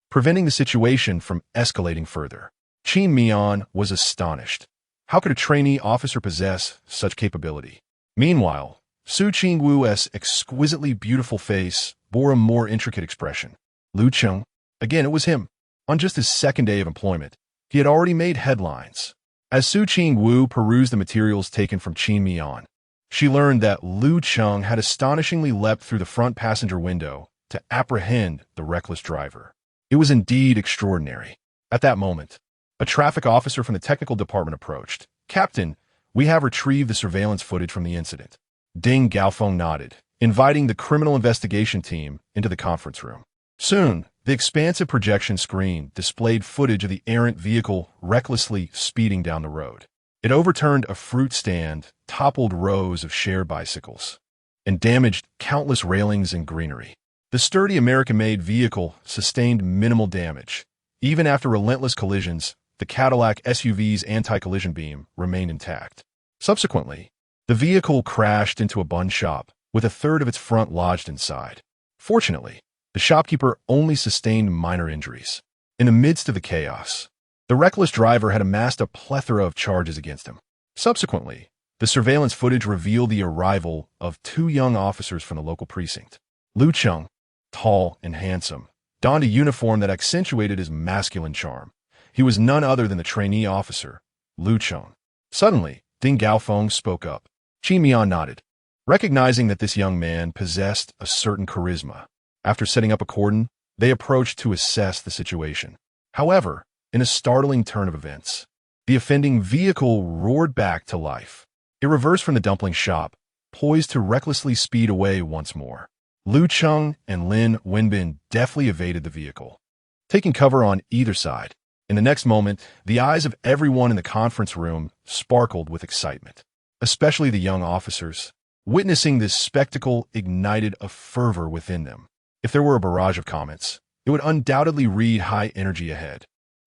A: preventing the situation from escalating further. Qin Mian was astonished. How could a trainee officer possess such capability? Meanwhile, Su Qingwu's exquisitely beautiful face bore a more intricate expression. Lu Cheng, again it was him. On just his 2nd day of employment, he had already made headlines. As Su Qingwu perused the materials taken from Qin Mian, she learned that Lu Cheng had astonishingly leapt through the front passenger window to apprehend the reckless driver. It was indeed extraordinary. At that moment, a traffic officer from the technical department approached. "Captain, we have retrieved the surveillance footage from the incident." Ding Gaofeng nodded, inviting the criminal investigation team into the conference room. Soon, the expansive projection screen displayed footage of the errant vehicle recklessly speeding down the road. It overturned a fruit stand, toppled rows of shared bicycles, and damaged countless railings and greenery. The sturdy American-made vehicle sustained minimal damage. Even after relentless collisions, the Cadillac SUV's anti-collision beam remained intact. Subsequently, the vehicle crashed into a bun shop, with a third of its front lodged inside. Fortunately, the shopkeeper only sustained minor injuries. In the midst of the chaos, the reckless driver had amassed a plethora of charges against him. Subsequently, the surveillance footage revealed the arrival of 2 young officers from the local precinct. Lu Cheng, tall and handsome, donned a uniform that accentuated his masculine charm. He was none other than the trainee officer, Lu Cheng. Suddenly, Ding Gaofeng spoke up. Qin Mian nodded, recognizing that this young man possessed a certain charisma. After setting up a cordon, they approached to assess the situation. However, in a startling turn of events, the offending vehicle roared back to life. It reversed from the dumpling shop, poised to recklessly speed away once more. Lu Cheng and Lin Wenbin deftly evaded the vehicle, taking cover on either side. In the next moment, the eyes of everyone in the conference room sparkled with excitement, especially the young officers. Witnessing this spectacle ignited a fervor within them. If there were a barrage of comments, it would undoubtedly read high energy ahead.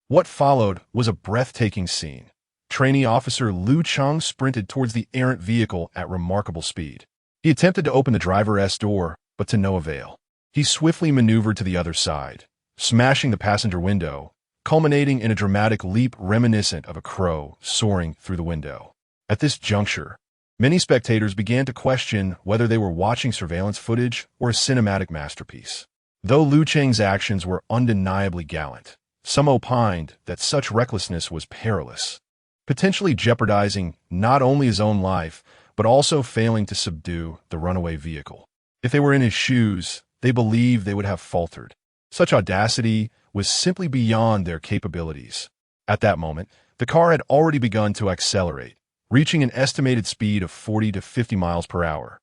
A: What followed was a breathtaking scene. Trainee officer Lu Cheng sprinted towards the errant vehicle at remarkable speed. He attempted to open the driver's door, but to no avail. He swiftly maneuvered to the other side, smashing the passenger window, culminating in a dramatic leap reminiscent of a crow soaring through the window. At this juncture, many spectators began to question whether they were watching surveillance footage or a cinematic masterpiece. Though Lu Cheng's actions were undeniably gallant, some opined that such recklessness was perilous, potentially jeopardizing not only his own life, but also failing to subdue the runaway vehicle. If they were in his shoes, they believed they would have faltered. Such audacity was simply beyond their capabilities. At that moment, the car had already begun to accelerate, reaching an estimated speed of 40 to 50 miles per hour.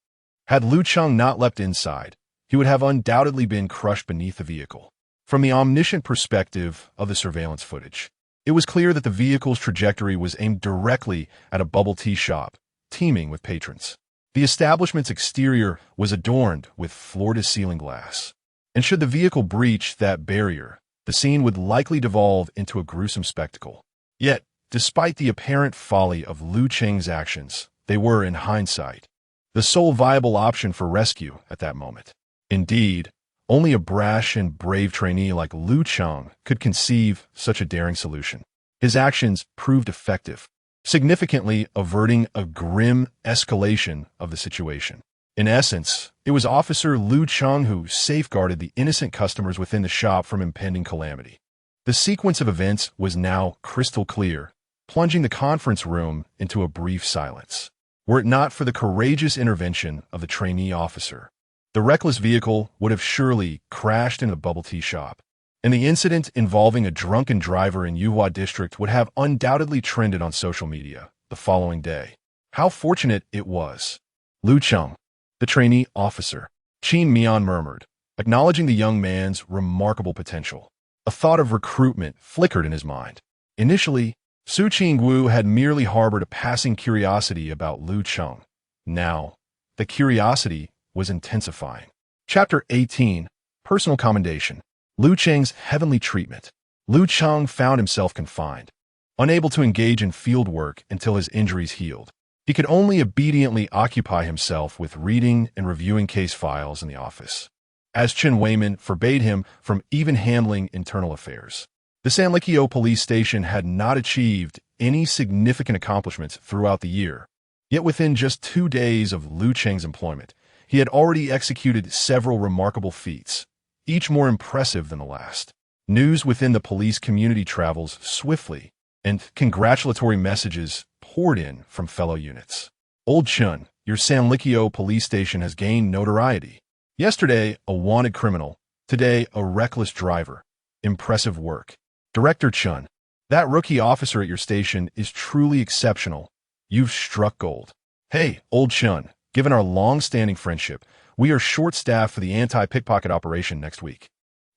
A: Had Lu Cheng not leapt inside, he would have undoubtedly been crushed beneath the vehicle. From the omniscient perspective of the surveillance footage, it was clear that the vehicle's trajectory was aimed directly at a bubble tea shop, teeming with patrons. The establishment's exterior was adorned with floor-to-ceiling glass, and should the vehicle breach that barrier, the scene would likely devolve into a gruesome spectacle. Yet, despite the apparent folly of Lu Cheng's actions, they were, in hindsight, the sole viable option for rescue at that moment. Indeed, only a brash and brave trainee like Lu Cheng could conceive such a daring solution. His actions proved effective, significantly averting a grim escalation of the situation. In essence, it was Officer Lu Cheng who safeguarded the innocent customers within the shop from impending calamity. The sequence of events was now crystal clear, plunging the conference room into a brief silence. Were it not for the courageous intervention of the trainee officer, the reckless vehicle would have surely crashed into the bubble tea shop, and the incident involving a drunken driver in Yuhua district would have undoubtedly trended on social media the following day. How fortunate it was. Lu Cheng, the trainee officer, Qin Mian murmured, acknowledging the young man's remarkable potential. A thought of recruitment flickered in his mind. Initially, Su Qingwu had merely harbored a passing curiosity about Lu Cheng. Now, the curiosity was intensifying. Chapter 18, Personal Commendation. Lu Cheng's heavenly treatment. Lu Cheng found himself confined, unable to engage in field work until his injuries healed. He could only obediently occupy himself with reading and reviewing case files in the office, as Chen Weiman forbade him from even handling internal affairs. The Sanlikyo police station had not achieved any significant accomplishments throughout the year, yet within just 2 days of Lu Cheng's employment, he had already executed several remarkable feats, each more impressive than the last. News within the police community travels swiftly, and congratulatory messages poured in from fellow units. Old Chun, your Sanlikyo police station has gained notoriety. Yesterday, a wanted criminal. Today, a reckless driver. Impressive work. Director Chun, that rookie officer at your station is truly exceptional. You've struck gold. Hey, Old Chun, given our long-standing friendship, we are short-staffed for the anti-pickpocket operation next week.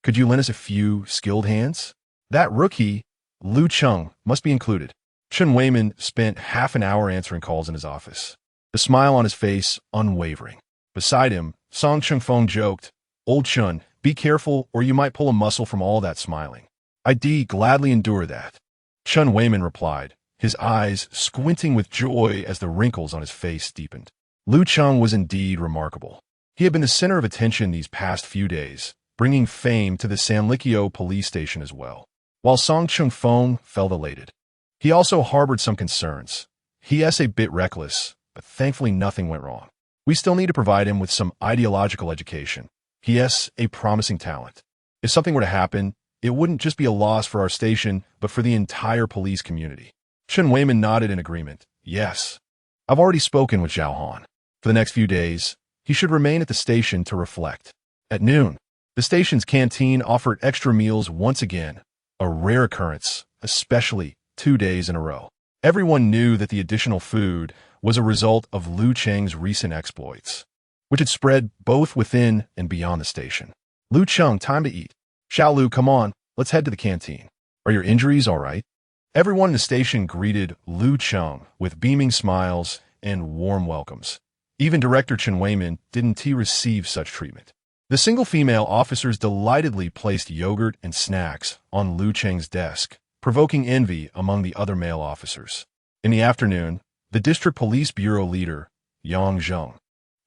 A: Could you lend us a few skilled hands? That rookie, Lu Cheng, must be included. Chen Weiman spent half an hour answering calls in his office, the smile on his face unwavering. Beside him, Song Chengfeng joked, Old Chun, be careful or you might pull a muscle from all that smiling. I'd gladly endure that. Chen Weiman replied, his eyes squinting with joy as the wrinkles on his face deepened. Lu Cheng was indeed remarkable. He had been the center of attention these past few days, bringing fame to the Sanlikyo police station as well. While Song Chengfeng felt elated, he also harbored some concerns. He's a bit reckless, but thankfully nothing went wrong. We still need to provide him with some ideological education. P.S. A promising talent. If something were to happen, it wouldn't just be a loss for our station, but for the entire police community. Chen Weiman nodded in agreement. Yes. I've already spoken with Zhao Han. For the next few days, he should remain at the station to reflect. At noon, the station's canteen offered extra meals once again, a rare occurrence, especially 2 days in a row. Everyone knew that the additional food was a result of Lu Cheng's recent exploits, which had spread both within and beyond the station. Lu Cheng, time to eat. Xiao Lu, come on, let's head to the canteen. Are your injuries all right? Everyone in the station greeted Lu Cheng with beaming smiles and warm welcomes. Even Director Chen Weiman didn't receive such treatment. The single female officers delightedly placed yogurt and snacks on Lu Cheng's desk, provoking envy among the other male officers. In the afternoon, the district police bureau leader, Yang Zheng,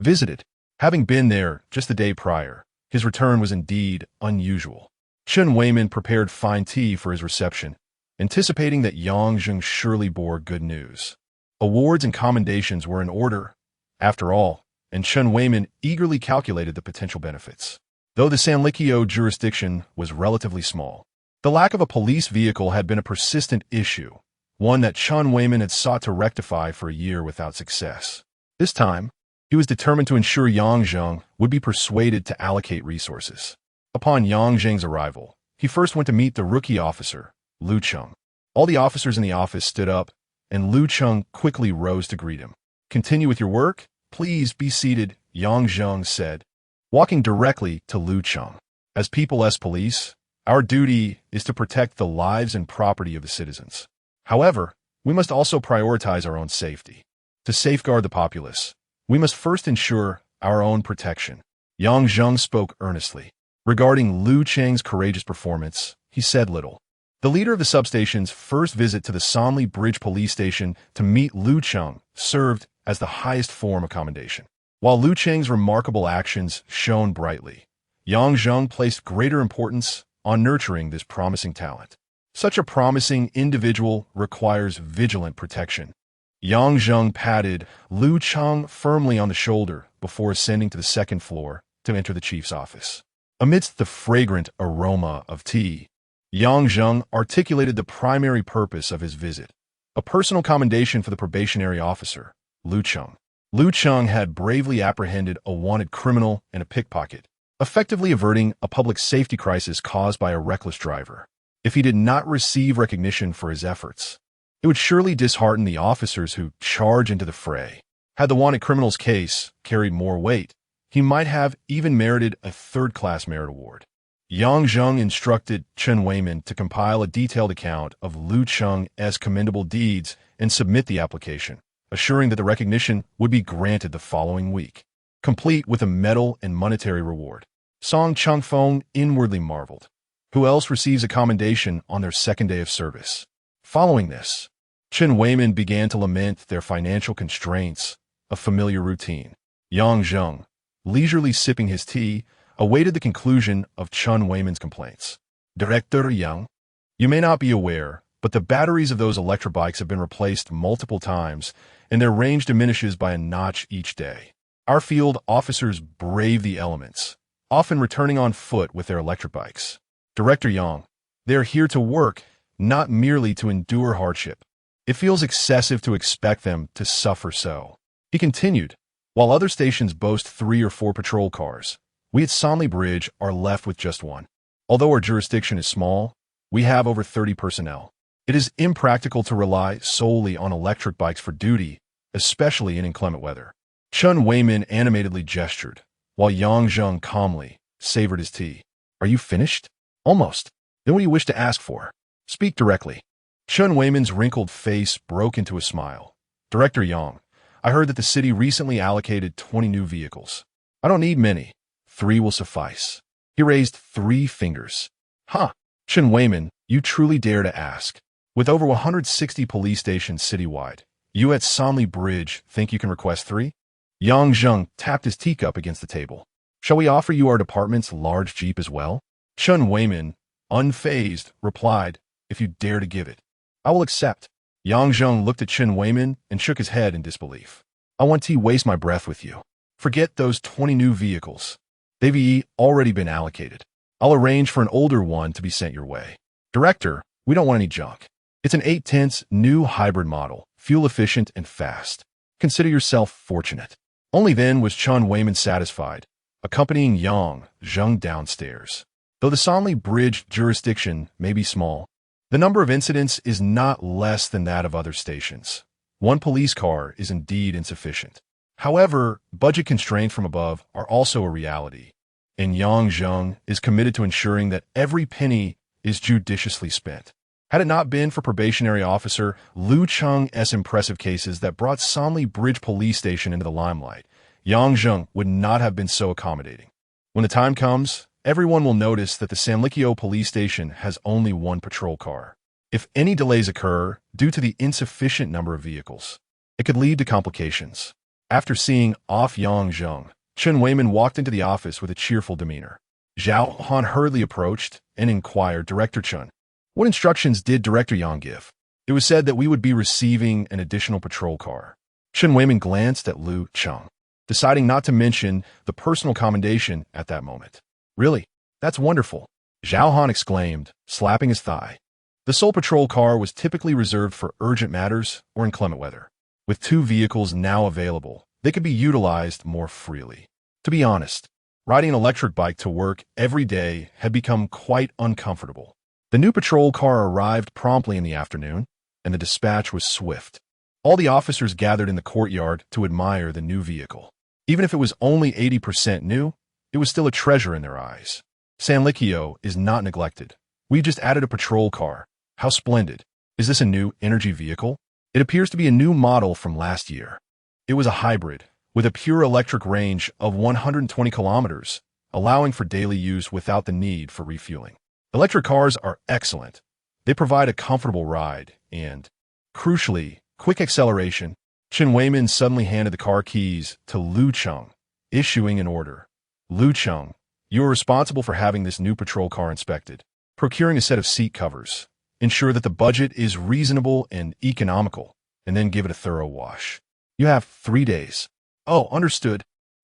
A: visited. Having been there just the day prior, his return was indeed unusual. Chen Weiman prepared fine tea for his reception, anticipating that Yang Zheng surely bore good news. Awards and commendations were in order, after all, and Chen Weiman eagerly calculated the potential benefits. Though the Sanlikyo jurisdiction was relatively small, the lack of a police vehicle had been a persistent issue, one that Chen Weiman had sought to rectify for a year without success. This time, he was determined to ensure Yang Zheng would be persuaded to allocate resources. Upon Yang Zheng's arrival, he first went to meet the rookie officer, Lu Cheng. All the officers in the office stood up, and Lu Cheng quickly rose to greet him. Continue with your work? Please be seated, Yang Zheng said, walking directly to Lu Cheng. As People's Police, our duty is to protect the lives and property of the citizens. However, we must also prioritize our own safety. To safeguard the populace, we must first ensure our own protection. Yang Zheng spoke earnestly. Regarding Lu Cheng's courageous performance, he said little. The leader of the substation's first visit to the Sanli Bridge police station to meet Lu Cheng served as the highest form of commendation. While Lu Cheng's remarkable actions shone brightly, Yang Zheng placed greater importance on nurturing this promising talent. Such a promising individual requires vigilant protection. Yang Zheng patted Lu Cheng firmly on the shoulder before ascending to the second floor to enter the chief's office. Amidst the fragrant aroma of tea, Yang Zheng articulated the primary purpose of his visit, a personal commendation for the probationary officer, Lu Cheng. Lu Cheng had bravely apprehended a wanted criminal and a pickpocket, effectively averting a public safety crisis caused by a reckless driver. If he did not receive recognition for his efforts, it would surely dishearten the officers who charge into the fray. Had the wanted criminal's case carried more weight, he might have even merited a third-class merit award. Yang Zheng instructed Chen Weiman to compile a detailed account of Lu Cheng's commendable deeds and submit the application, assuring that the recognition would be granted the following week, complete with a medal and monetary reward. Song Changfeng inwardly marveled. Who else receives a commendation on their second day of service? Following this, Chen Weiman began to lament their financial constraints, a familiar routine. Yang Zheng, leisurely sipping his tea, awaited the conclusion of Chen Weiman's complaints. Director Yang, you may not be aware, but the batteries of those electric bikes have been replaced multiple times, and their range diminishes by a notch each day. Our field officers brave the elements, often returning on foot with their electric bikes. Director Yang, they are here to work, not merely to endure hardship. It feels excessive to expect them to suffer so. He continued, while other stations boast 3 or 4 patrol cars, we at Sanli Bridge are left with just one. Although our jurisdiction is small, we have over 30 personnel. It is impractical to rely solely on electric bikes for duty, especially in inclement weather. Chen Weiman animatedly gestured, while Yang Zheng calmly savored his tea. Are you finished? Almost. Then what do you wish to ask for? Speak directly. Chen Weiman's wrinkled face broke into a smile. Director Yang, I heard that the city recently allocated 20 new vehicles. I don't need many. 3 will suffice. He raised 3 fingers. Huh. Chen Weiman, you truly dare to ask. With over 160 police stations citywide, you at Sanli Bridge think you can request 3? Yang Zheng tapped his teacup against the table. Shall we offer you our department's large jeep as well? Chen Weiman, unfazed, replied, if you dare to give it, I will accept. Yang Zheng looked at Chen Weiman and shook his head in disbelief. I want to waste my breath with you. Forget those 20 new vehicles. They've already been allocated. I'll arrange for an older one to be sent your way. Director, we don't want any junk. It's an 8/10 new hybrid model, fuel efficient and fast. Consider yourself fortunate. Only then was Chun Wayman satisfied, accompanying Yang Zheng downstairs. Though the Sanli Bridge jurisdiction may be small, the number of incidents is not less than that of other stations. One police car is indeed insufficient. However, budget constraints from above are also a reality, and Yang Zheng is committed to ensuring that every penny is judiciously spent. Had it not been for probationary officer Lu Cheng's impressive cases that brought Sanli Bridge Police Station into the limelight, Yang Zheng would not have been so accommodating. When the time comes, everyone will notice that the Sanlikyo Police Station has only one patrol car. If any delays occur due to the insufficient number of vehicles, it could lead to complications. After seeing off Yang Zheng, Chun Wayman walked into the office with a cheerful demeanor. Zhao Han hurriedly approached and inquired, Director Chun, what instructions did Director Yang give? It was said that we would be receiving an additional patrol car. Chun Wayman glanced at Lu Cheng, deciding not to mention the personal commendation at that moment. Really? That's wonderful, Zhao Han exclaimed, slapping his thigh. The sole patrol car was typically reserved for urgent matters or inclement weather. With 2 vehicles now available, they could be utilized more freely. To be honest, riding an electric bike to work every day had become quite uncomfortable. The new patrol car arrived promptly in the afternoon, and the dispatch was swift. All the officers gathered in the courtyard to admire the new vehicle. Even if it was only 80% new, it was still a treasure in their eyes. Sanlikyo is not neglected. We just added a patrol car. How splendid. Is this a new energy vehicle? It appears to be a new model from last year. It was a hybrid, with a pure electric range of 120 kilometers, allowing for daily use without the need for refueling. Electric cars are excellent. They provide a comfortable ride and, crucially, quick acceleration. Chun Wayman suddenly handed the car keys to Lu Cheng, issuing an order. Lu Cheng, you are responsible for having this new patrol car inspected, procuring a set of seat covers, ensure that the budget is reasonable and economical, and then give it a thorough wash. You have 3 days. Oh, understood.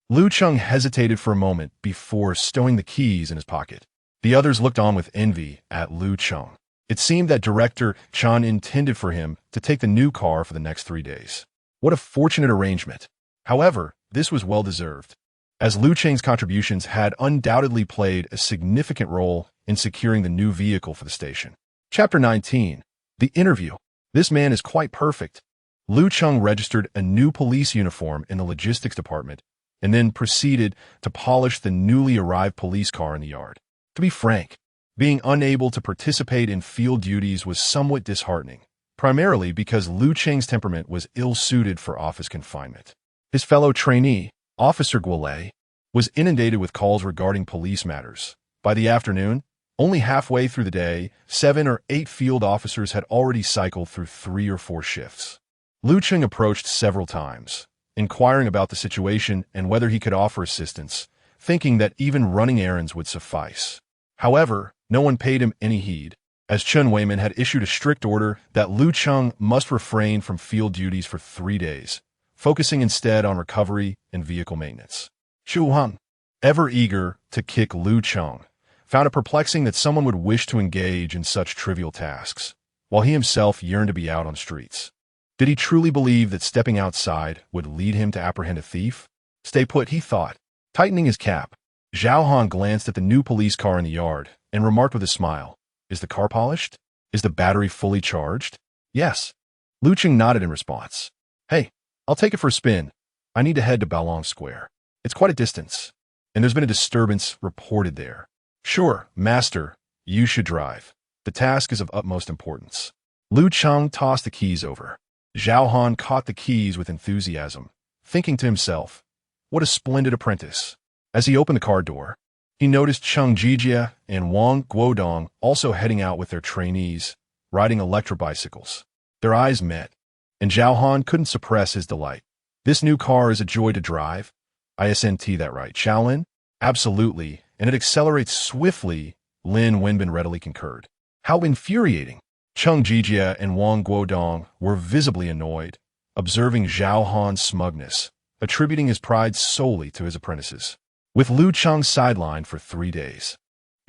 A: Lu Cheng hesitated for a moment before stowing the keys in his pocket. The others looked on with envy at Lu Cheng. It seemed that Director Chan intended for him to take the new car for the next 3 days. What a fortunate arrangement. However, this was well-deserved, as Lu Cheng's contributions had undoubtedly played a significant role in securing the new vehicle for the station. Chapter 19. The Interview. This man is quite perfect. Lu Cheng registered a new police uniform in the logistics department and then proceeded to polish the newly arrived police car in the yard. To be frank, being unable to participate in field duties was somewhat disheartening, primarily because Lu Cheng's temperament was ill-suited for office confinement. His fellow trainee, Officer Guolei, was inundated with calls regarding police matters. By the afternoon, only halfway through the day, 7 or 8 field officers had already cycled through 3 or 4 shifts. Lu Cheng approached several times, inquiring about the situation and whether he could offer assistance, thinking that even running errands would suffice. However, no one paid him any heed, as Chun Wayman had issued a strict order that Lu Cheng must refrain from field duties for 3 days, focusing instead on recovery and vehicle maintenance. Chu Hung, ever eager to kick Lu Cheng, found it perplexing that someone would wish to engage in such trivial tasks, while he himself yearned to be out on streets. Did he truly believe that stepping outside would lead him to apprehend a thief? Stay put, he thought. Tightening his cap, Zhao Han glanced at the new police car in the yard and remarked with a smile, Is the car polished? Is the battery fully charged? Yes. Lu Cheng nodded in response. Hey, I'll take it for a spin. I need to head to Balong Square. It's quite a distance, and there's been a disturbance reported there. Sure, master, you should drive. The task is of utmost importance. Lu Cheng tossed the keys over. Zhao Han caught the keys with enthusiasm, thinking to himself, what a splendid apprentice. As he opened the car door, he noticed Cheng Jijia and Wang Guodong also heading out with their trainees, riding electrobicycles. Their eyes met, and Zhao Han couldn't suppress his delight. This new car is a joy to drive. ISNT that right, Shaolin? Absolutely, and it accelerates swiftly, Lin Wenbin readily concurred. How infuriating! Cheng Jijia and Wang Guodong were visibly annoyed, observing Zhao Han's smugness, attributing his pride solely to his apprentices. with Lu Cheng sidelined for 3 days.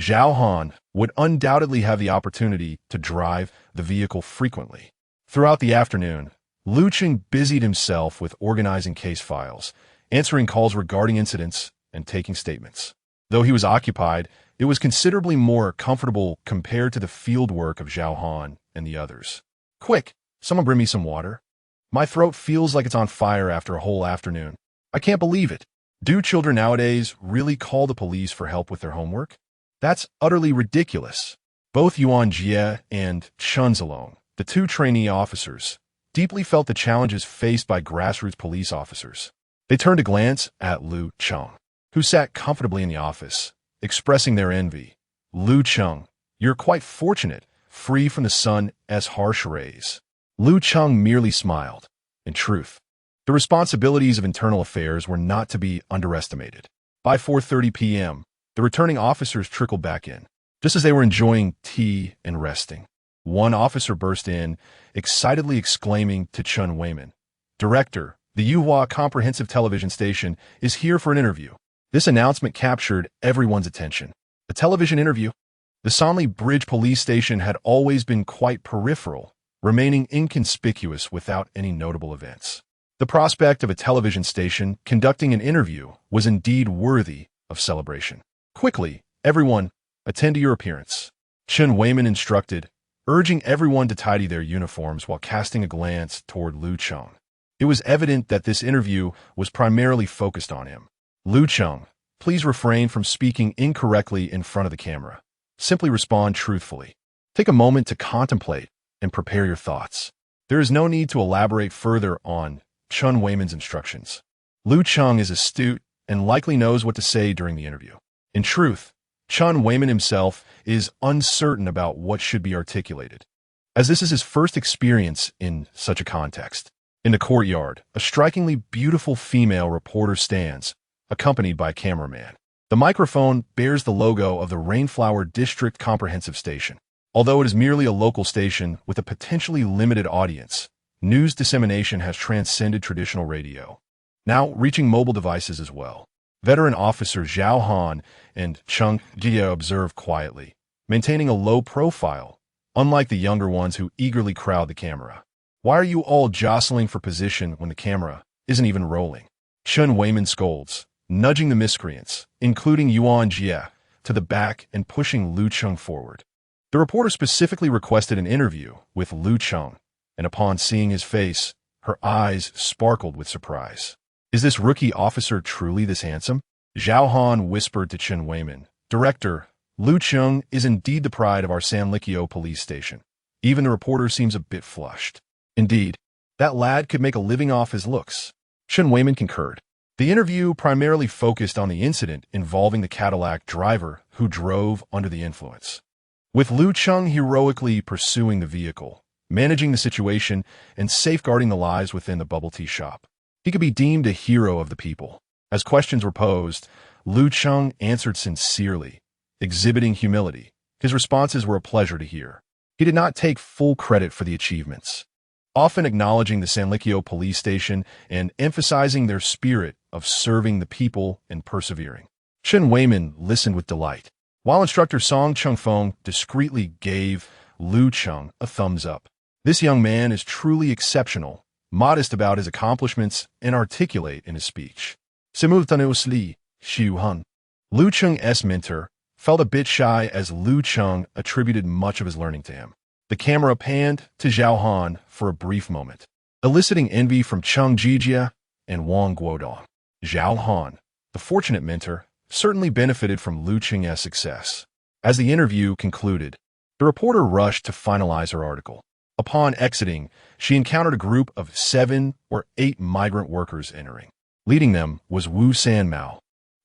A: Zhao Han would undoubtedly have the opportunity to drive the vehicle frequently. Throughout the afternoon, Lu Cheng busied himself with organizing case files, answering calls regarding incidents, and taking statements. Though he was occupied, it was considerably more comfortable compared to the field work of Zhao Han and the others. "Quick, someone bring me some water. My throat feels like it's on fire after a whole afternoon. I can't believe it. Do children nowadays really call the police for help with their homework? That's utterly ridiculous." Both Yuan Jie and Chen Zilong, the 2 trainee officers, deeply felt the challenges faced by grassroots police officers. They turned a glance at Lu Cheng, who sat comfortably in the office, expressing their envy. "Lu Cheng, you're quite fortunate, free from the sun's harsh rays." Lu Cheng merely smiled. In truth, the responsibilities of internal affairs were not to be underestimated. By 4:30 p.m., the returning officers trickled back in, just as they were enjoying tea and resting. One officer burst in, excitedly exclaiming to Chen Weiman, "Director, the Yuhua Comprehensive Television Station is here for an interview." This announcement captured everyone's attention. A television interview? The Sanli Bridge police station had always been quite peripheral, remaining inconspicuous without any notable events. The prospect of a television station conducting an interview was indeed worthy of celebration. "Quickly, everyone, attend to your appearance," Chen Weiman instructed, urging everyone to tidy their uniforms while casting a glance toward Lu Cheng. It was evident that this interview was primarily focused on him. "Lu Cheng, please refrain from speaking incorrectly in front of the camera. Simply respond truthfully. Take a moment to contemplate and prepare your thoughts." There is no need to elaborate further on Chen Weiman's instructions. Lu Cheng is astute and likely knows what to say during the interview. In truth, Chen Weiman himself is uncertain about what should be articulated, as this is his first experience in such a context. In the courtyard, a strikingly beautiful female reporter stands, accompanied by a cameraman. The microphone bears the logo of the Rainflower District Comprehensive Station. Although it is merely a local station with a potentially limited audience, news dissemination has transcended traditional radio, now reaching mobile devices as well. Veteran officer Zhao Han and Cheng Jie observe quietly, maintaining a low profile, unlike the younger ones who eagerly crowd the camera. "Why are you all jostling for position when the camera isn't even rolling?" Chen Weiman scolds, nudging the miscreants, including Yuan Jie, to the back and pushing Lu Cheng forward. The reporter specifically requested an interview with Lu Cheng, and upon seeing his face, her eyes sparkled with surprise. "Is this rookie officer truly this handsome?" Zhao Han whispered to Chen Weiman, "Director, Lu Cheng is indeed the pride of our Sanlikyo police station." Even the reporter seems a bit flushed. "Indeed, that lad could make a living off his looks." Chen Weiman concurred. The interview primarily focused on the incident involving the Cadillac driver who drove under the influence, with Lu Cheng heroically pursuing the vehicle, managing the situation, and safeguarding the lives within the bubble tea shop. He could be deemed a hero of the people. As questions were posed, Lu Cheng answered sincerely, exhibiting humility. His responses were a pleasure to hear. He did not take full credit for the achievements, often acknowledging the Sanlikyo police station and emphasizing their spirit of serving the people and persevering. Chen Weiman listened with delight, while instructor Song Chengfeng discreetly gave Lu Cheng a thumbs up. This young man is truly exceptional, modest about his accomplishments and articulate in his speech. Simultaneously, Xiu Han, Lu Cheng's mentor, felt a bit shy as Lu Cheng attributed much of his learning to him. The camera panned to Zhao Han for a brief moment, eliciting envy from Cheng Jijia and Wang Guodong. Zhao Han, the fortunate mentor, certainly benefited from Lu Cheng's success. As the interview concluded, the reporter rushed to finalize her article. Upon exiting, she encountered a group of 7 or 8 migrant workers entering. Leading them was Wu Sanmao,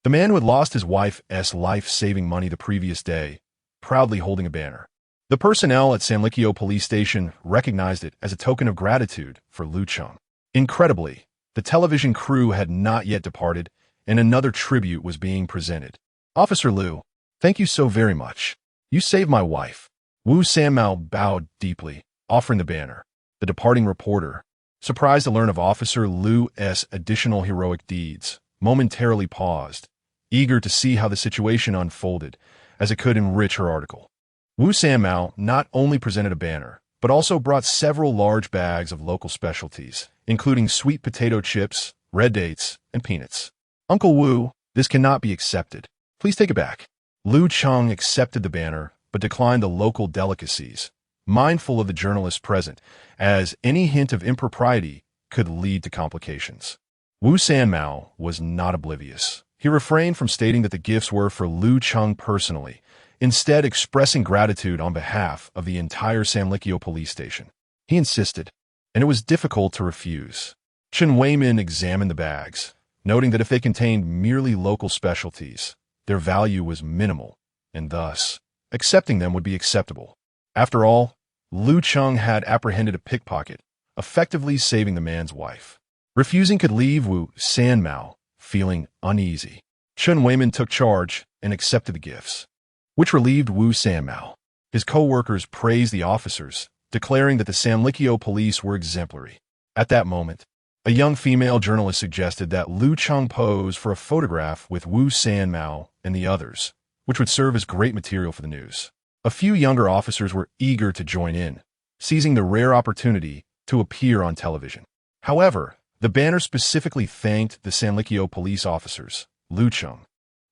A: the man who had lost his wife's life-saving money the previous day, proudly holding a banner. The personnel at Sanlikyo police station recognized it as a token of gratitude for Lu Cheng. Incredibly, the television crew had not yet departed, and another tribute was being presented. "Officer Lu, thank you so very much. You saved my wife." Wu Sanmao bowed deeply, offering the banner. The departing reporter, surprised to learn of Officer Lu's additional heroic deeds, momentarily paused, eager to see how the situation unfolded, as it could enrich her article. Wu Sanmao not only presented a banner, but also brought several large bags of local specialties, including sweet potato chips, red dates, and peanuts. Uncle Wu, this cannot be accepted. Please take it back. Lu Cheng accepted the banner, but declined the local delicacies, mindful of the journalists present, as any hint of impropriety could lead to complications. Wu Sanmao was not oblivious. He refrained from stating that the gifts were for Lu Cheng personally, instead expressing gratitude on behalf of the entire Sanlikyo police station. He insisted, and it was difficult to refuse. Chen Weimin examined the bags, noting that if they contained merely local specialties, their value was minimal, and thus, accepting them would be acceptable. After all, Lu Cheng had apprehended a pickpocket, effectively saving the man's wife. Refusing could leave Wu Sanmao feeling uneasy. Chen Weimin took charge and accepted the gifts, which relieved Wu Sanmao. His co-workers praised the officers, declaring that the Sanlikyo police were exemplary. At that moment, a young female journalist suggested that Lu Cheng pose for a photograph with Wu Sanmao and the others, which would serve as great material for the news. A few younger officers were eager to join in, seizing the rare opportunity to appear on television. However, the banner specifically thanked the Sanlikyo police officers, Lu Cheng.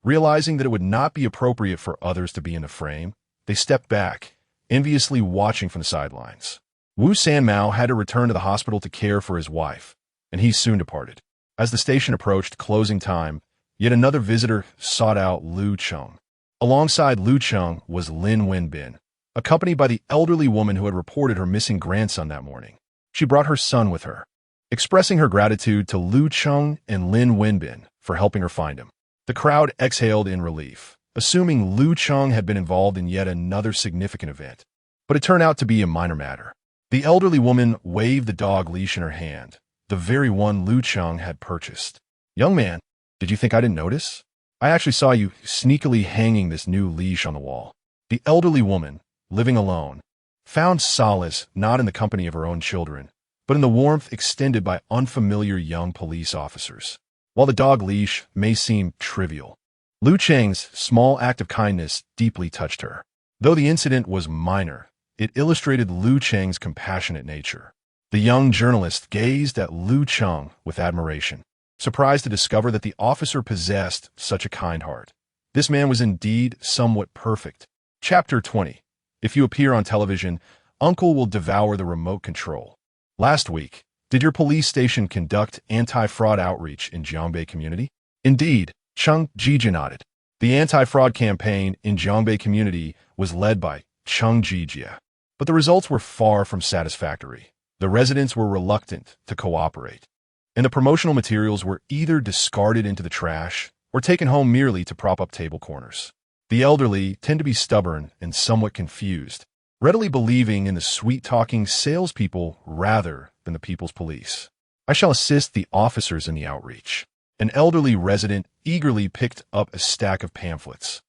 A: Realizing that it would not be appropriate for others to be in the frame, they stepped back, enviously watching from the sidelines. Wu Sanmao had to return to the hospital to care for his wife, and he soon departed. As the station approached closing time, yet another visitor sought out Lu Cheng. Alongside Lu Cheng was Lin Wenbin, accompanied by the elderly woman who had reported her missing grandson that morning. She brought her son with her, expressing her gratitude to Lu Cheng and Lin Wenbin for helping her find him. The crowd exhaled in relief, assuming Lu Cheng had been involved in yet another significant event. But it turned out to be a minor matter. The elderly woman waved the dog leash in her hand, the very one Lu Cheng had purchased. "Young man, did you think I didn't notice? I actually saw you sneakily hanging this new leash on the wall." The elderly woman, living alone, found solace not in the company of her own children, but in the warmth extended by unfamiliar young police officers. While the dog leash may seem trivial, Lu Cheng's small act of kindness deeply touched her. Though the incident was minor, it illustrated Lu Cheng's compassionate nature. The young journalist gazed at Lu Cheng with admiration, surprised to discover that the officer possessed such a kind heart. This man was indeed somewhat perfect. Chapter 20. If you appear on television, Uncle will devour the remote control. Last week, did your police station conduct anti-fraud outreach in Jiangbei community? Indeed, Cheng Jijia nodded. The anti-fraud campaign in Jiangbei community was led by Cheng Jijia, but the results were far from satisfactory. The residents were reluctant to cooperate, and the promotional materials were either discarded into the trash or taken home merely to prop up table corners. The elderly tend to be stubborn and somewhat confused, readily believing in the sweet-talking salespeople rather than the people's police. I shall assist the officers in the outreach. An elderly resident eagerly picked up a stack of pamphlets.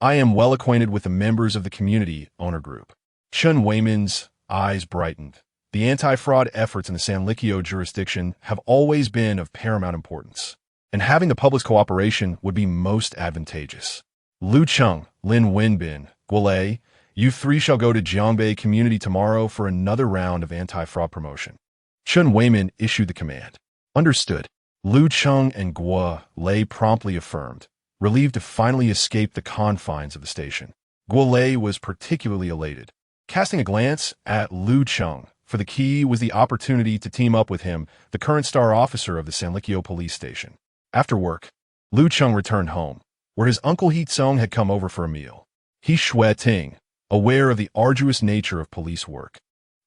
A: I am well acquainted with the members of the community owner group. Chen Weimin's eyes brightened. The anti-fraud efforts in the Sanlikyo jurisdiction have always been of paramount importance, and having the public's cooperation would be most advantageous. Lu Cheng, Lin Wenbin, Guolei, you three shall go to Jiangbei community tomorrow for another round of anti-fraud promotion. Chen Weimin issued the command. Understood. Lu Cheng and Guolei promptly affirmed, relieved to finally escape the confines of the station. Guolei was particularly elated. Casting a glance at Lu Cheng, for the key was the opportunity to team up with him, the current star officer of the Sanlikyo police station. After work, Lu Cheng returned home, where his uncle He Tsung had come over for a meal. He Shui Ting, aware of the arduous nature of police work,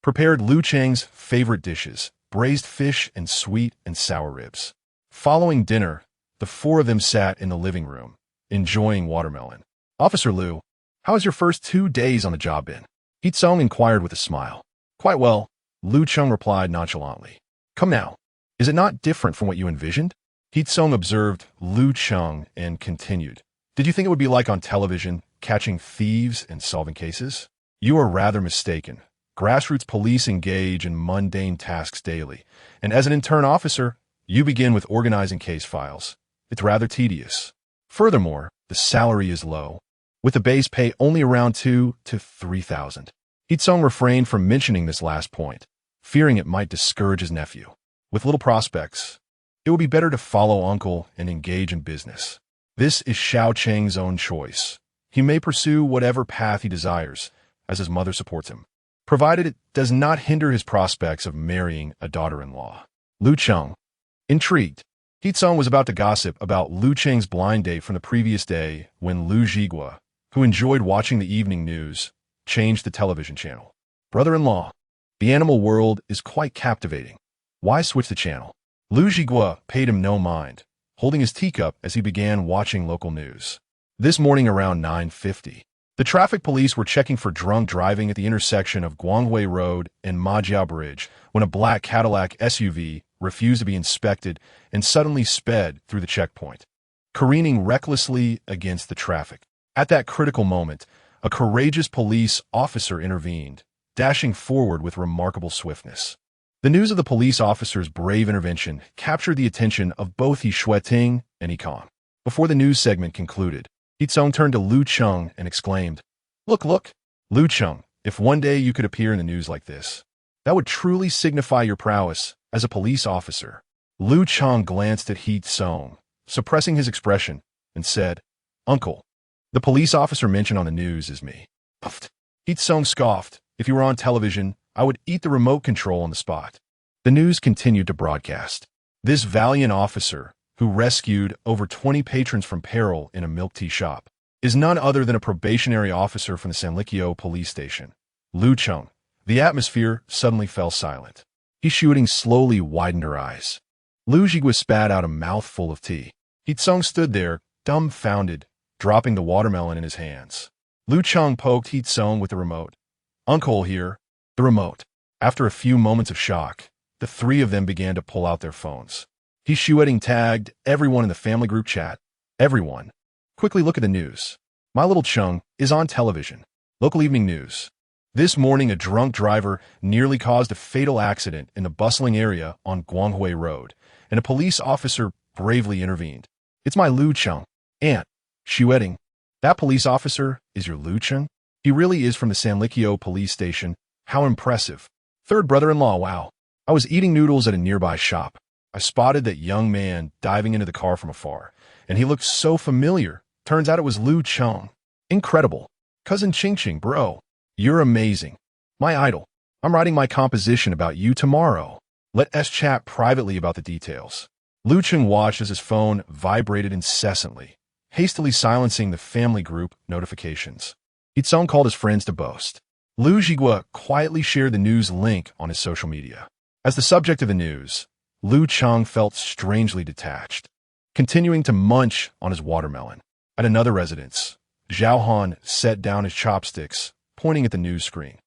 A: prepared Lu Cheng's favorite dishes, braised fish and sweet and sour ribs. Following dinner, the four of them sat in the living room, enjoying watermelon. Officer Lu, how has your first 2 days on the job been? He Tsung inquired with a smile. Quite well, Lu Cheng replied nonchalantly. Come now, is it not different from what you envisioned? He Tsung observed Lu Cheng and continued. Did you think it would be like on television, catching thieves and solving cases? You are rather mistaken. Grassroots police engage in mundane tasks daily, and as an intern officer, you begin with organizing case files. It's rather tedious. Furthermore, the salary is low, with the base pay only around 2 to 3,000. Hee-sung refrained from mentioning this last point, fearing it might discourage his nephew. With little prospects, it would be better to follow uncle and engage in business. This is Lu Cheng's own choice. He may pursue whatever path he desires, as his mother supports him, provided it does not hinder his prospects of marrying a daughter-in-law. Lu Cheng. Intrigued, Hee-sung was about to gossip about Lu Cheng's blind date from the previous day when Lu Jigua, who enjoyed watching the evening news, changed the television channel. Brother-in-law, the animal world is quite captivating. Why switch the channel? Lu Jigua paid him no mind, holding his teacup as he began watching local news. This morning around 9:50, the traffic police were checking for drunk driving at the intersection of Guanghui Road and Majiao Bridge when a black Cadillac SUV refused to be inspected and suddenly sped through the checkpoint, careening recklessly against the traffic. At that critical moment, a courageous police officer intervened, dashing forward with remarkable swiftness. The news of the police officer's brave intervention captured the attention of both He Shueting and He Kong. Before the news segment concluded, Hee-sung turned to Lu Cheng and exclaimed, "Look, look, Lu Cheng, if one day you could appear in the news like this, that would truly signify your prowess as a police officer." Lu Cheng glanced at Hee-sung, suppressing his expression, and said, "Uncle, the police officer mentioned on the news is me." Puffed. Hee-sung scoffed, "If you were on television, I would eat the remote control on the spot." The news continued to broadcast. This valiant officer, who rescued over 20 patrons from peril in a milk tea shop, is none other than a probationary officer from the Sanlikyo police station. Lu Cheng. The atmosphere suddenly fell silent. He Shueting slowly widened her eyes. Lu Jigua spat out a mouthful of tea. Hee-sung stood there, dumbfounded, dropping the watermelon in his hands. Lu Cheng poked Hee-sung with the remote. "Uncle here." The remote. After a few moments of shock, the three of them began to pull out their phones. He Shueting tagged everyone in the family group chat. "Everyone, quickly look at the news. My little Cheng is on television." Local evening news. This morning, a drunk driver nearly caused a fatal accident in the bustling area on Guanghui Road, and a police officer bravely intervened. "It's my Lu Cheng. Aunt, Shueting, that police officer is your Lu Cheng? He really is from the Sanlikyo police station. How impressive." Third brother-in-law, "Wow. I was eating noodles at a nearby shop. I spotted that young man diving into the car from afar, and he looked so familiar. Turns out it was Lu Cheng. Incredible. Cousin Ching, bro. You're amazing. My idol. I'm writing my composition about you tomorrow. Let us chat privately about the details." Lu Cheng watched as his phone vibrated incessantly, hastily silencing the family group notifications. Hee-sung called his friends to boast. Lu Jigua quietly shared the news link on his social media. As the subject of the news, Lu Cheng felt strangely detached, continuing to munch on his watermelon. At another residence, Zhao Han set down his chopsticks, pointing at the news screen.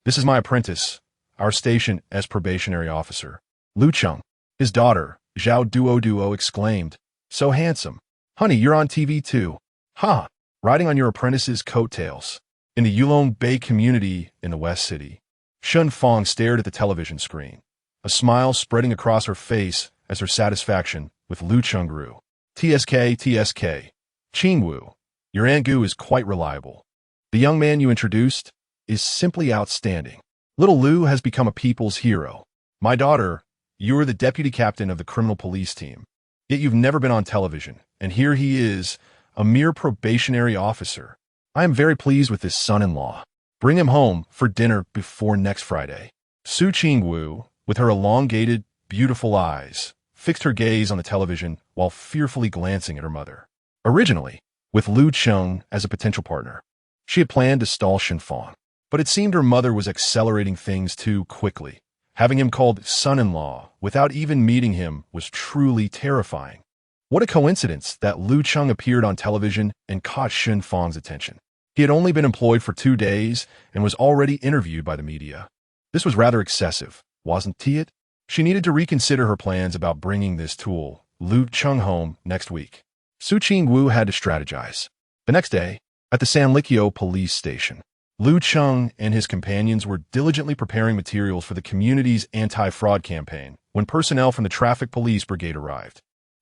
A: "This is my apprentice, our station as probationary officer, Lu Cheng." His daughter, Zhao Duo exclaimed, "So handsome. Honey, you're on TV too. Ha! Riding on your apprentice's coattails." In the Yulong Bay community in the West City, Shun Fong stared at the television screen, a smile spreading across her face as her satisfaction with Lu Cheng grew. TSK, Qingwu, your Aunt Gu is quite reliable. The young man you introduced is simply outstanding. Little Lu has become a people's hero. My daughter, you are the deputy captain of the criminal police team. Yet you've never been on television, and here he is, a mere probationary officer. I am very pleased with this son-in-law. Bring him home for dinner before next Friday." Su Qingwu, with her elongated, beautiful eyes, fixed her gaze on the television while fearfully glancing at her mother. Originally, with Lu Cheng as a potential partner, she had planned to stall Shinfang, but it seemed her mother was accelerating things too quickly. Having him called son-in-law without even meeting him was truly terrifying. What a coincidence that Lu Cheng appeared on television and caught Shinfang's attention. He had only been employed for 2 days and was already interviewed by the media. This was rather excessive, wasn't it? She needed to reconsider her plans about bringing this tool, Lu Cheng, home next week. Su Qingwu had to strategize. The next day, at the Sanlikyo police station, Lu Cheng and his companions were diligently preparing materials for the community's anti-fraud campaign when personnel from the traffic police brigade arrived.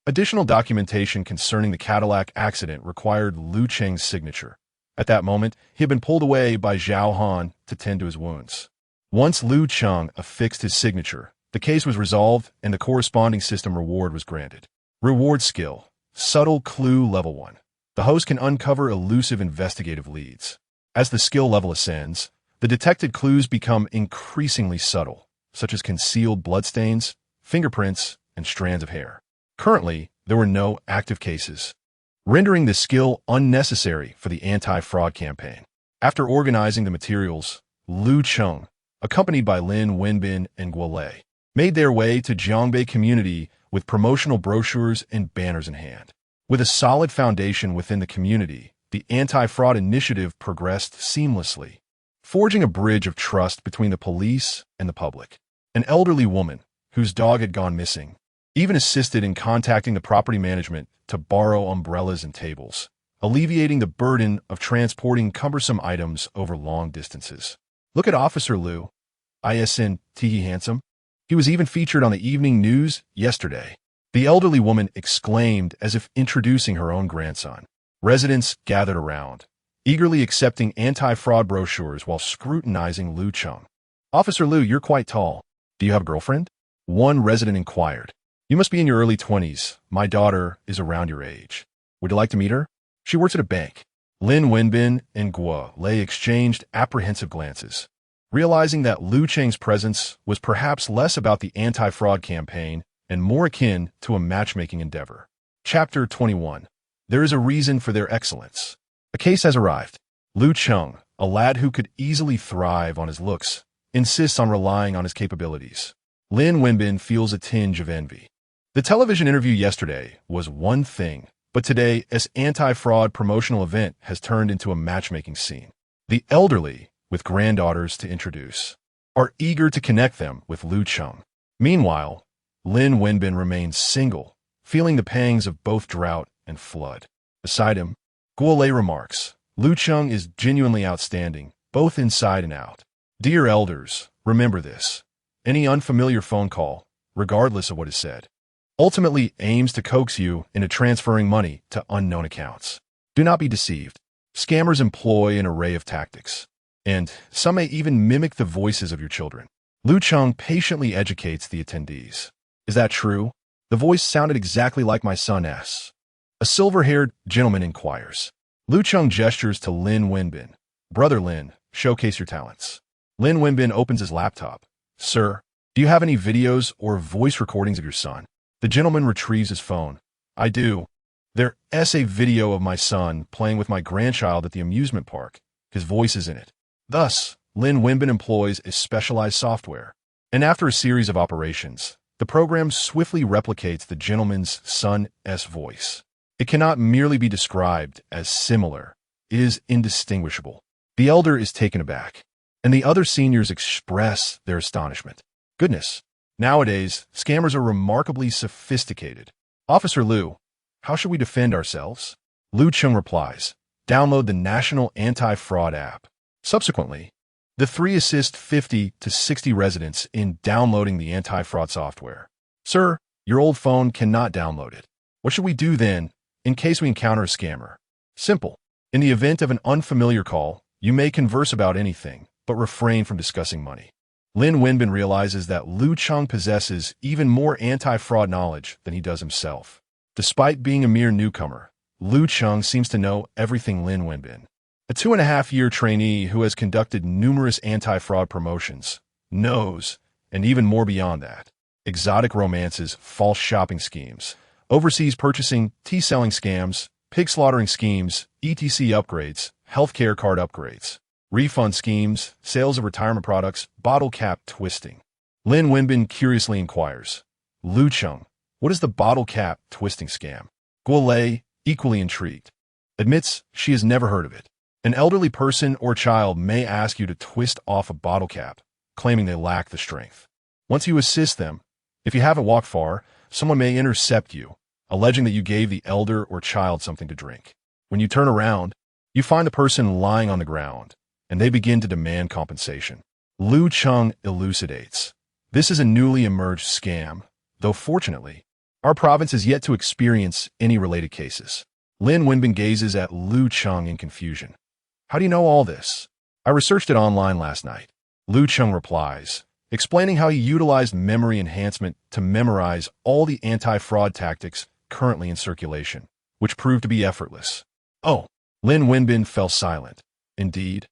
A: Additional documentation concerning the Cadillac accident required Lu Cheng's signature. At that moment, he had been pulled away by Zhao Han to tend to his wounds. Once Lu Cheng affixed his signature, the case was resolved and the corresponding system reward was granted. Reward skill. Subtle clue level 1. The host can uncover elusive investigative leads. As the skill level ascends, the detected clues become increasingly subtle, such as concealed bloodstains, fingerprints, and strands of hair. Currently, there were no active cases, rendering the skill unnecessary for the anti-fraud campaign. After organizing the materials, Lu Cheng, accompanied by Lin Wenbin and Guo Lei, made their way to Jiangbei community with promotional brochures and banners in hand. With a solid foundation within the community, the anti-fraud initiative progressed seamlessly, forging a bridge of trust between the police and the public. An elderly woman, whose dog had gone missing, even assisted in contacting the property management to borrow umbrellas and tables, alleviating the burden of transporting cumbersome items over long distances. Look at Officer Lu. Isn't he handsome? He was even featured on the evening news yesterday. The elderly woman exclaimed as if introducing her own grandson. Residents gathered around, eagerly accepting anti-fraud brochures while scrutinizing Lu Cheng. Officer Lu, you're quite tall. Do you have a girlfriend? One resident inquired. You must be in your early 20s. My daughter is around your age. Would you like to meet her? She works at a bank. Lin Wenbin and Guo Lei exchanged apprehensive glances, realizing that Lu Cheng's presence was perhaps less about the anti-fraud campaign and more akin to a matchmaking endeavor. Chapter 21. There is a reason for their excellence. A case has arrived. Lu Cheng, a lad who could easily thrive on his looks, insists on relying on his capabilities. Lin Wenbin feels a tinge of envy. The television interview yesterday was one thing, but today, this anti-fraud promotional event has turned into a matchmaking scene. The elderly, with granddaughters to introduce, are eager to connect them with Lu Cheng. Meanwhile, Lin Wenbin remains single, feeling the pangs of both drought and flood. Beside him, Guo Lei remarks, Lu Cheng is genuinely outstanding, both inside and out. Dear elders, remember this. Any unfamiliar phone call, regardless of what is said, ultimately aims to coax you into transferring money to unknown accounts. Do not be deceived. Scammers employ an array of tactics, and some may even mimic the voices of your children. Lu Cheng patiently educates the attendees. Is that true? The voice sounded exactly like my son S. A silver-haired gentleman inquires. Lu Cheng gestures to Lin Wenbin. Brother Lin, showcase your talents. Lin Wenbin opens his laptop. Sir, do you have any videos or voice recordings of your son? The gentleman retrieves his phone. I do. There's a video of my son playing with my grandchild at the amusement park. His voice is in it. Thus, Lin Wenbin employs a specialized software, and after a series of operations, the program swiftly replicates the gentleman's son's voice. It cannot merely be described as similar. It is indistinguishable. The elder is taken aback, and the other seniors express their astonishment. Goodness. Nowadays, scammers are remarkably sophisticated. Officer Lu, how should we defend ourselves? Lu Cheng replies, download the National Anti-Fraud app. Subsequently, the three assist 50 to 60 residents in downloading the anti-fraud software. Sir, your old phone cannot download it. What should we do then, in case we encounter a scammer? Simple. In the event of an unfamiliar call, you may converse about anything, but refrain from discussing money. Lin Wenbin realizes that Lu Cheng possesses even more anti-fraud knowledge than he does himself. Despite being a mere newcomer, Lu Cheng seems to know everything Lin Wenbin. A 2.5-year trainee who has conducted numerous anti-fraud promotions, knows, and even more beyond that, exotic romances, false shopping schemes, overseas purchasing, tea-selling scams, pig slaughtering schemes, etc. upgrades, healthcare card upgrades, refund schemes, sales of retirement products, bottle cap twisting. Lin Wenbin curiously inquires, Lu Cheng, what is the bottle cap twisting scam? Guo Lei, equally intrigued, admits she has never heard of it. An elderly person or child may ask you to twist off a bottle cap, claiming they lack the strength. Once you assist them, if you haven't walked far, someone may intercept you, alleging that you gave the elder or child something to drink. When you turn around, you find the person lying on the ground, and they begin to demand compensation. Lu Cheng elucidates. This is a newly emerged scam, though fortunately, Our province is yet to experience any related cases. Lin Wenbin gazes at Lu Cheng in confusion. How do you know all this? I researched it online last night. Lu Cheng replies, explaining how he utilized memory enhancement to memorize all the anti-fraud tactics currently in circulation, which proved to be effortless. Oh, Lin Wenbin fell silent. Indeed,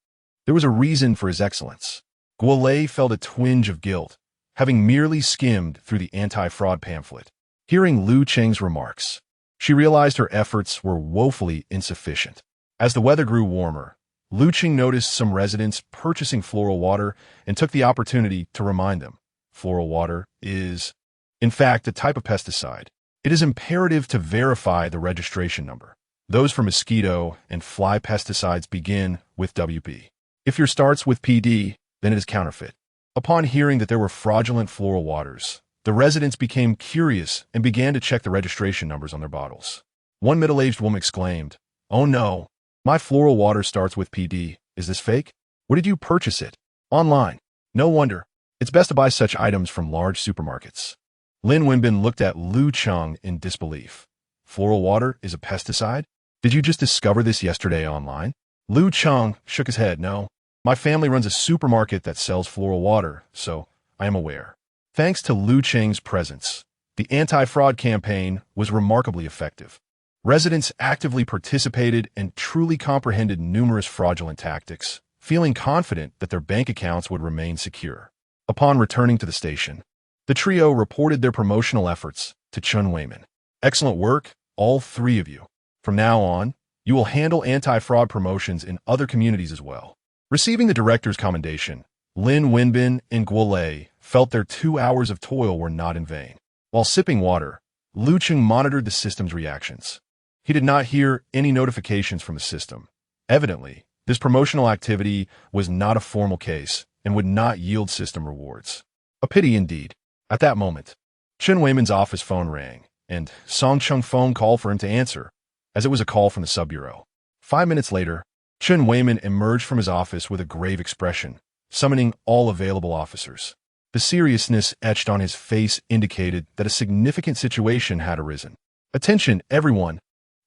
A: there was a reason for his excellence. Guolei felt a twinge of guilt, having merely skimmed through the anti-fraud pamphlet. Hearing Lu Cheng's remarks, she realized her efforts were woefully insufficient. As the weather grew warmer, Lu Cheng noticed some residents purchasing floral water and took the opportunity to remind them. Floral water is, in fact, a type of pesticide. It is imperative to verify the registration number. Those for mosquito and fly pesticides begin with WP. If yours starts with PD, then it is counterfeit. Upon hearing that there were fraudulent floral waters, the residents became curious and began to check the registration numbers on their bottles. One middle-aged woman exclaimed, "Oh no, my floral water starts with PD. Is this fake? Where did you purchase it? Online. No wonder. It's best to buy such items from large supermarkets." Lin Wenbin looked at Lu Cheng in disbelief. Floral water is a pesticide? Did you just discover this yesterday online? Lu Cheng shook his head. No, my family runs a supermarket that sells floral water, so I am aware. Thanks to Lu Cheng's presence, the anti-fraud campaign was remarkably effective. Residents actively participated and truly comprehended numerous fraudulent tactics, feeling confident that their bank accounts would remain secure. Upon returning to the station, the trio reported their promotional efforts to Chun Weiman. Excellent work, all three of you. From now on, you will handle anti-fraud promotions in other communities as well. Receiving the director's commendation, Lin Wenbin and Guolei felt their 2 hours of toil were not in vain. While sipping water, Lu Cheng monitored the system's reactions. He did not hear any notifications from the system. Evidently, this promotional activity was not a formal case and would not yield system rewards. A pity indeed. At that moment, Chun Weiman's office phone rang, and Song Chung phone called for him to answer, as it was a call from the sub-bureau. 5 minutes later, Chun Weiman emerged from his office with a grave expression, summoning all available officers. The seriousness etched on his face indicated that a significant situation had arisen. Attention, everyone!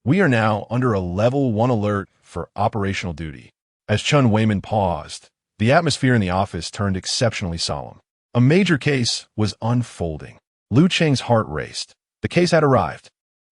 A: We are now under a Level 1 alert for operational duty. As Chun Weiman paused, the atmosphere in the office turned exceptionally solemn. A major case was unfolding. Lu Cheng's heart raced. The case had arrived.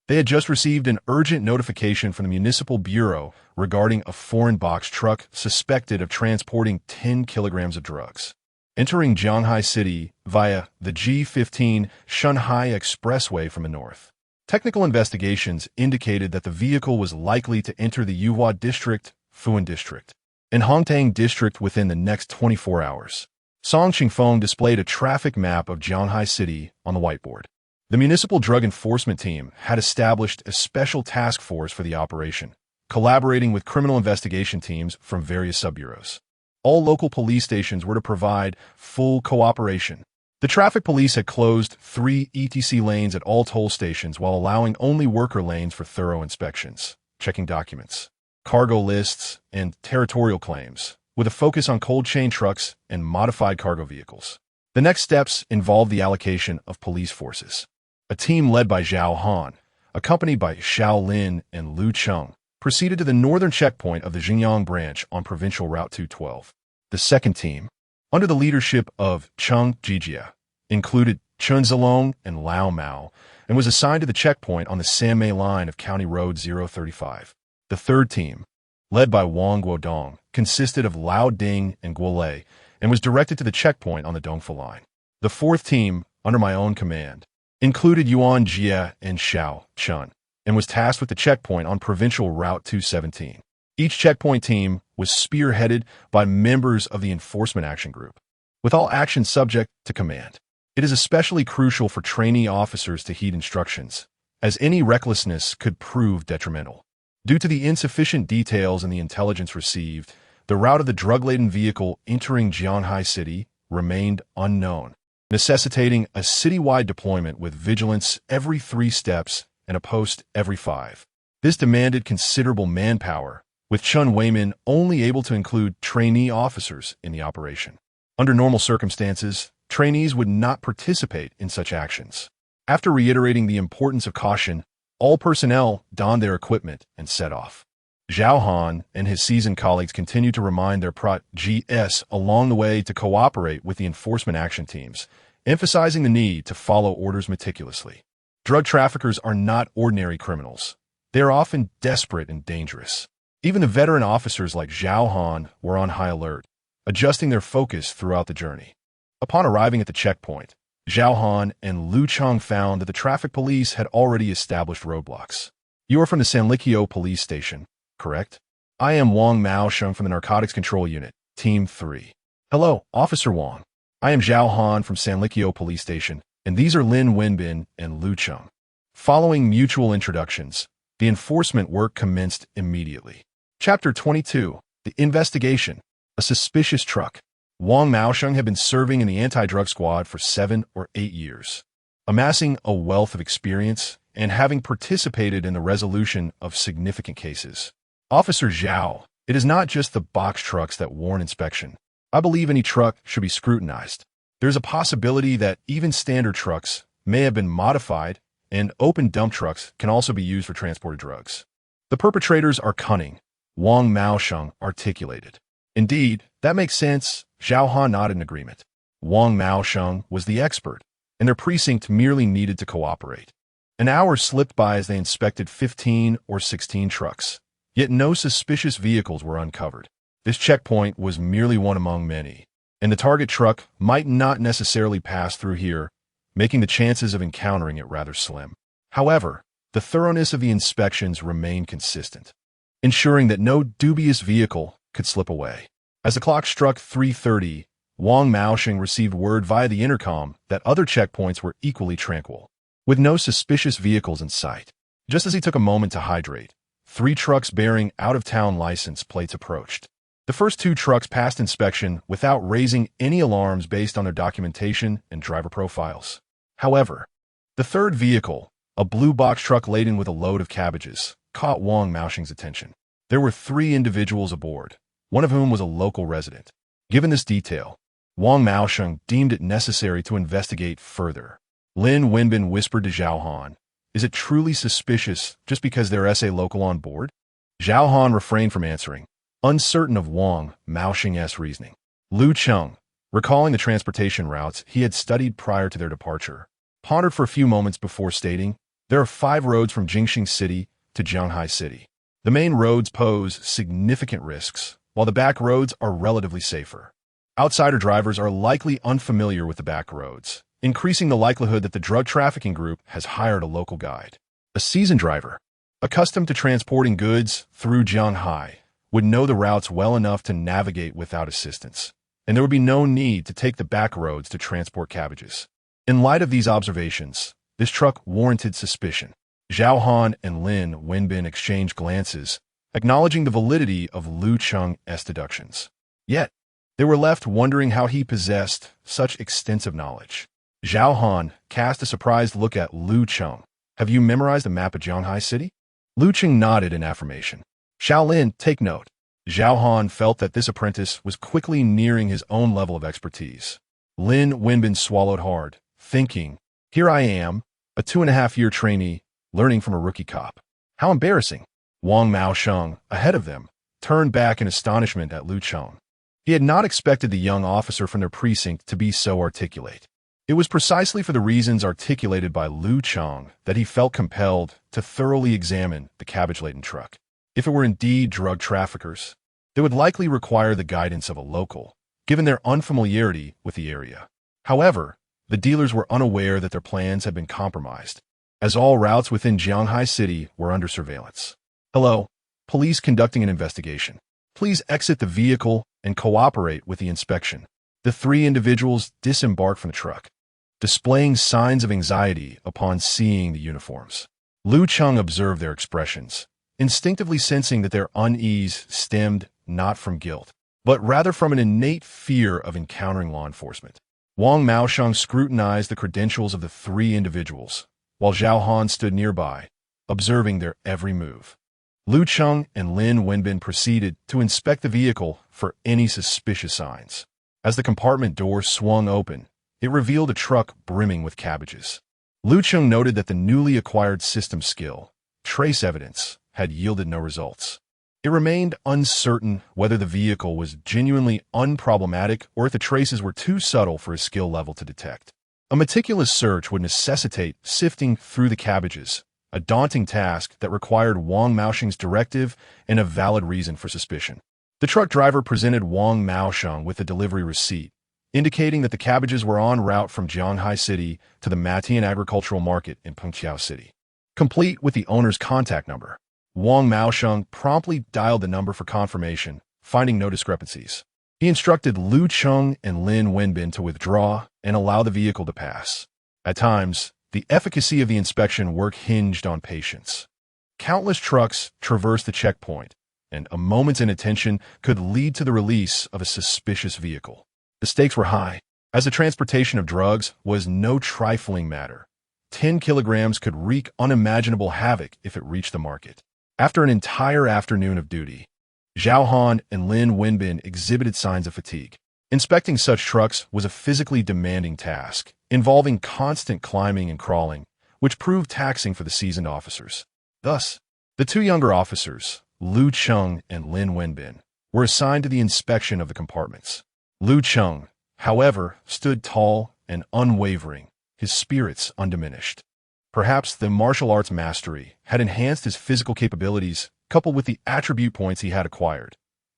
A: They had just received an urgent notification from the Municipal Bureau regarding a foreign box truck suspected of transporting 10 kilograms of drugs. Entering Jianghai City via the G15 Shanghai Expressway from the north. Technical investigations indicated that the vehicle was likely to enter the Yuhua District, Fuan District, and Hongtang District within the next 24 hours. Song Qingfeng displayed a traffic map of Jianghai City on the whiteboard. The Municipal Drug Enforcement Team had established a special task force for the operation, collaborating with criminal investigation teams from various sub-bureaus. All local police stations were to provide full cooperation. The traffic police had closed 3 ETC lanes at all toll stations while allowing only worker lanes for thorough inspections, checking documents, cargo lists, and territorial claims, with a focus on cold chain trucks and modified cargo vehicles. The next steps involved the allocation of police forces. A team led by Zhao Han, accompanied by Xiao Lin and Lu Cheng, proceeded to the northern checkpoint of the Xinjiang branch on Provincial Route 212. The second team, under the leadership of Cheng Jijia, included Chun Zilong and Lao Mao, and was assigned to the checkpoint on the Sanmei line of County Road 035. The third team, led by Wang Guodong, consisted of Lao Ding and Guolei, and was directed to the checkpoint on the Dongfa line. The fourth team, under my own command, included Yuan Jia and Xiao Chun, and was tasked with the checkpoint on Provincial Route 217. Each checkpoint team was spearheaded by members of the Enforcement Action Group, with all actions subject to command. It is especially crucial for trainee officers to heed instructions, as any recklessness could prove detrimental. Due to the insufficient details in the intelligence received, the route of the drug-laden vehicle entering Jianghai City remained unknown, necessitating a citywide deployment with vigilance every 3 steps and a post every 5. This demanded considerable manpower, with Chun Weiman only able to include trainee officers in the operation. Under normal circumstances, trainees would not participate in such actions. After reiterating the importance of caution, all personnel donned their equipment and set off. Zhao Han and his seasoned colleagues continued to remind their prot.gs along the way to cooperate with the enforcement action teams, emphasizing the need to follow orders meticulously. Drug traffickers are not ordinary criminals. They are often desperate and dangerous. Even the veteran officers like Zhao Han were on high alert, adjusting their focus throughout the journey. Upon arriving at the checkpoint, Zhao Han and Lu Cheng found that the traffic police had already established roadblocks. You are from the Sanlikyo police station, correct? I am Wang Maosheng from the Narcotics Control Unit, Team 3. Hello, Officer Wang. I am Zhao Han from Sanlikyo police station, and these are Lin Wenbin and Lu Cheng. Following mutual introductions, the enforcement work commenced immediately. Chapter 22, The Investigation, A Suspicious Truck. Wang Maosheng had been serving in the anti-drug squad for 7 or 8 years, amassing a wealth of experience and having participated in the resolution of significant cases. Officer Zhao, it is not just the box trucks that warrant inspection. I believe any truck should be scrutinized. There's a possibility that even standard trucks may have been modified, and open dump trucks can also be used for transported drugs. The perpetrators are cunning, Wang Maosheng articulated. Indeed, that makes sense. Zhao Han nodded in agreement. Wang Maosheng was the expert, and their precinct merely needed to cooperate. An hour slipped by as they inspected 15 or 16 trucks, yet no suspicious vehicles were uncovered. This checkpoint was merely one among many, and the target truck might not necessarily pass through here, making the chances of encountering it rather slim. However, the thoroughness of the inspections remained consistent, ensuring that no dubious vehicle could slip away. As the clock struck 3:30, Wang Maosheng received word via the intercom that other checkpoints were equally tranquil, with no suspicious vehicles in sight. Just as he took a moment to hydrate, 3 trucks bearing out-of-town license plates approached. The first 2 trucks passed inspection without raising any alarms based on their documentation and driver profiles. However, the third vehicle, a blue box truck laden with a load of cabbages, caught Wang Maosheng's attention. There were 3 individuals aboard, one of whom was a local resident. Given this detail, Wang Maosheng deemed it necessary to investigate further. Lin Wenbin whispered to Zhao Han, "Is it truly suspicious just because there's a local on board?" Zhao Han refrained from answering, uncertain of Wang Maosheng's reasoning. Lu Cheng, recalling the transportation routes he had studied prior to their departure, pondered for a few moments before stating, "There are 5 roads from Jingxing City to Jianghai City. The main roads pose significant risks, while the back roads are relatively safer. Outsider drivers are likely unfamiliar with the back roads, increasing the likelihood that the drug trafficking group has hired a local guide. A seasoned driver, accustomed to transporting goods through Jianghai, would know the routes well enough to navigate without assistance, and there would be no need to take the back roads to transport cabbages." In light of these observations, this truck warranted suspicion. Zhao Han and Lin Wenbin exchanged glances, acknowledging the validity of Lu Cheng's deductions. Yet, they were left wondering how he possessed such extensive knowledge. Zhao Han cast a surprised look at Lu Cheng. "Have you memorized a map of Jianghai City?" Lu Cheng nodded in affirmation. "Shaolin, take note." Zhao Han felt that this apprentice was quickly nearing his own level of expertise. Lin Wenbin swallowed hard, thinking, "Here I am, a 2.5-year trainee, learning from a rookie cop. How embarrassing." Wang Maosheng, ahead of them, turned back in astonishment at Lu Cheng. He had not expected the young officer from their precinct to be so articulate. It was precisely for the reasons articulated by Lu Cheng that he felt compelled to thoroughly examine the cabbage-laden truck. If it were indeed drug traffickers, they would likely require the guidance of a local, given their unfamiliarity with the area. However, the dealers were unaware that their plans had been compromised, as all routes within Jianghai City were under surveillance. "Hello, police conducting an investigation. Please exit the vehicle and cooperate with the inspection." The 3 individuals disembarked from the truck, displaying signs of anxiety upon seeing the uniforms. Lu Cheng observed their expressions, instinctively sensing that their unease stemmed not from guilt, but rather from an innate fear of encountering law enforcement. Wang Maosheng scrutinized the credentials of the 3 individuals, while Zhao Han stood nearby, observing their every move. Lu Cheng and Lin Wenbin proceeded to inspect the vehicle for any suspicious signs. As the compartment door swung open, it revealed a truck brimming with cabbages. Lu Cheng noted that the newly acquired system skill, trace evidence, had yielded no results. It remained uncertain whether the vehicle was genuinely unproblematic or if the traces were too subtle for his skill level to detect. A meticulous search would necessitate sifting through the cabbages, a daunting task that required Wang Maosheng's directive and a valid reason for suspicion. The truck driver presented Wang Maosheng with a delivery receipt, indicating that the cabbages were en route from Jianghai City to the Matian Agricultural Market in Pengqiao City. Complete with the owner's contact number, Wang Maosheng promptly dialed the number for confirmation, finding no discrepancies. He instructed Lu Cheng and Lin Wenbin to withdraw and allow the vehicle to pass. At times, the efficacy of the inspection work hinged on patience. Countless trucks traversed the checkpoint, and a moment's inattention could lead to the release of a suspicious vehicle. The stakes were high, as the transportation of drugs was no trifling matter. 10 kilograms could wreak unimaginable havoc if it reached the market. After an entire afternoon of duty, Zhao Han and Lin Wenbin exhibited signs of fatigue. Inspecting such trucks was a physically demanding task, involving constant climbing and crawling, which proved taxing for the seasoned officers. Thus, the two younger officers, Lu Cheng and Lin Wenbin, were assigned to the inspection of the compartments. Lu Cheng, however, stood tall and unwavering, his spirits undiminished. Perhaps the martial arts mastery had enhanced his physical capabilities, coupled with the attribute points he had acquired.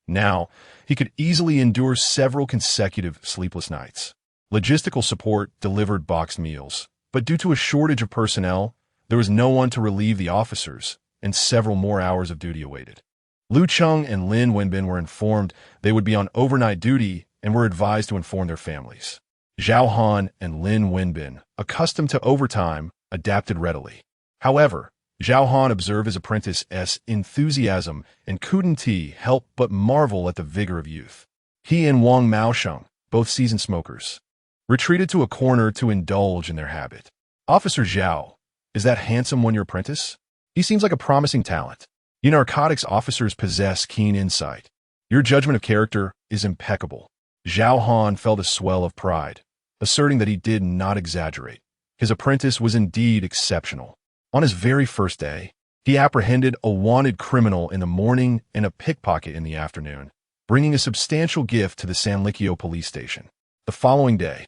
A: Now, he could easily endure several consecutive sleepless nights. Logistical support delivered boxed meals, but due to a shortage of personnel, there was no one to relieve the officers, and several more hours of duty awaited. Lu Cheng and Lin Wenbin were informed they would be on overnight duty and were advised to inform their families. Zhao Han and Lin Wenbin, accustomed to overtime, adapted readily. However, Zhao Han observed his apprentice's enthusiasm and couldn't help but marvel at the vigor of youth. He and Wang Maosheng, both seasoned smokers, retreated to a corner to indulge in their habit. "Officer Zhao, is that handsome one your apprentice? He seems like a promising talent. You narcotics officers possess keen insight. Your judgment of character is impeccable." Zhao Han felt a swell of pride, asserting that he did not exaggerate. His apprentice was indeed exceptional. On his very first day, he apprehended a wanted criminal in the morning and a pickpocket in the afternoon, bringing a substantial gift to the Sanlikyo police station. The following day,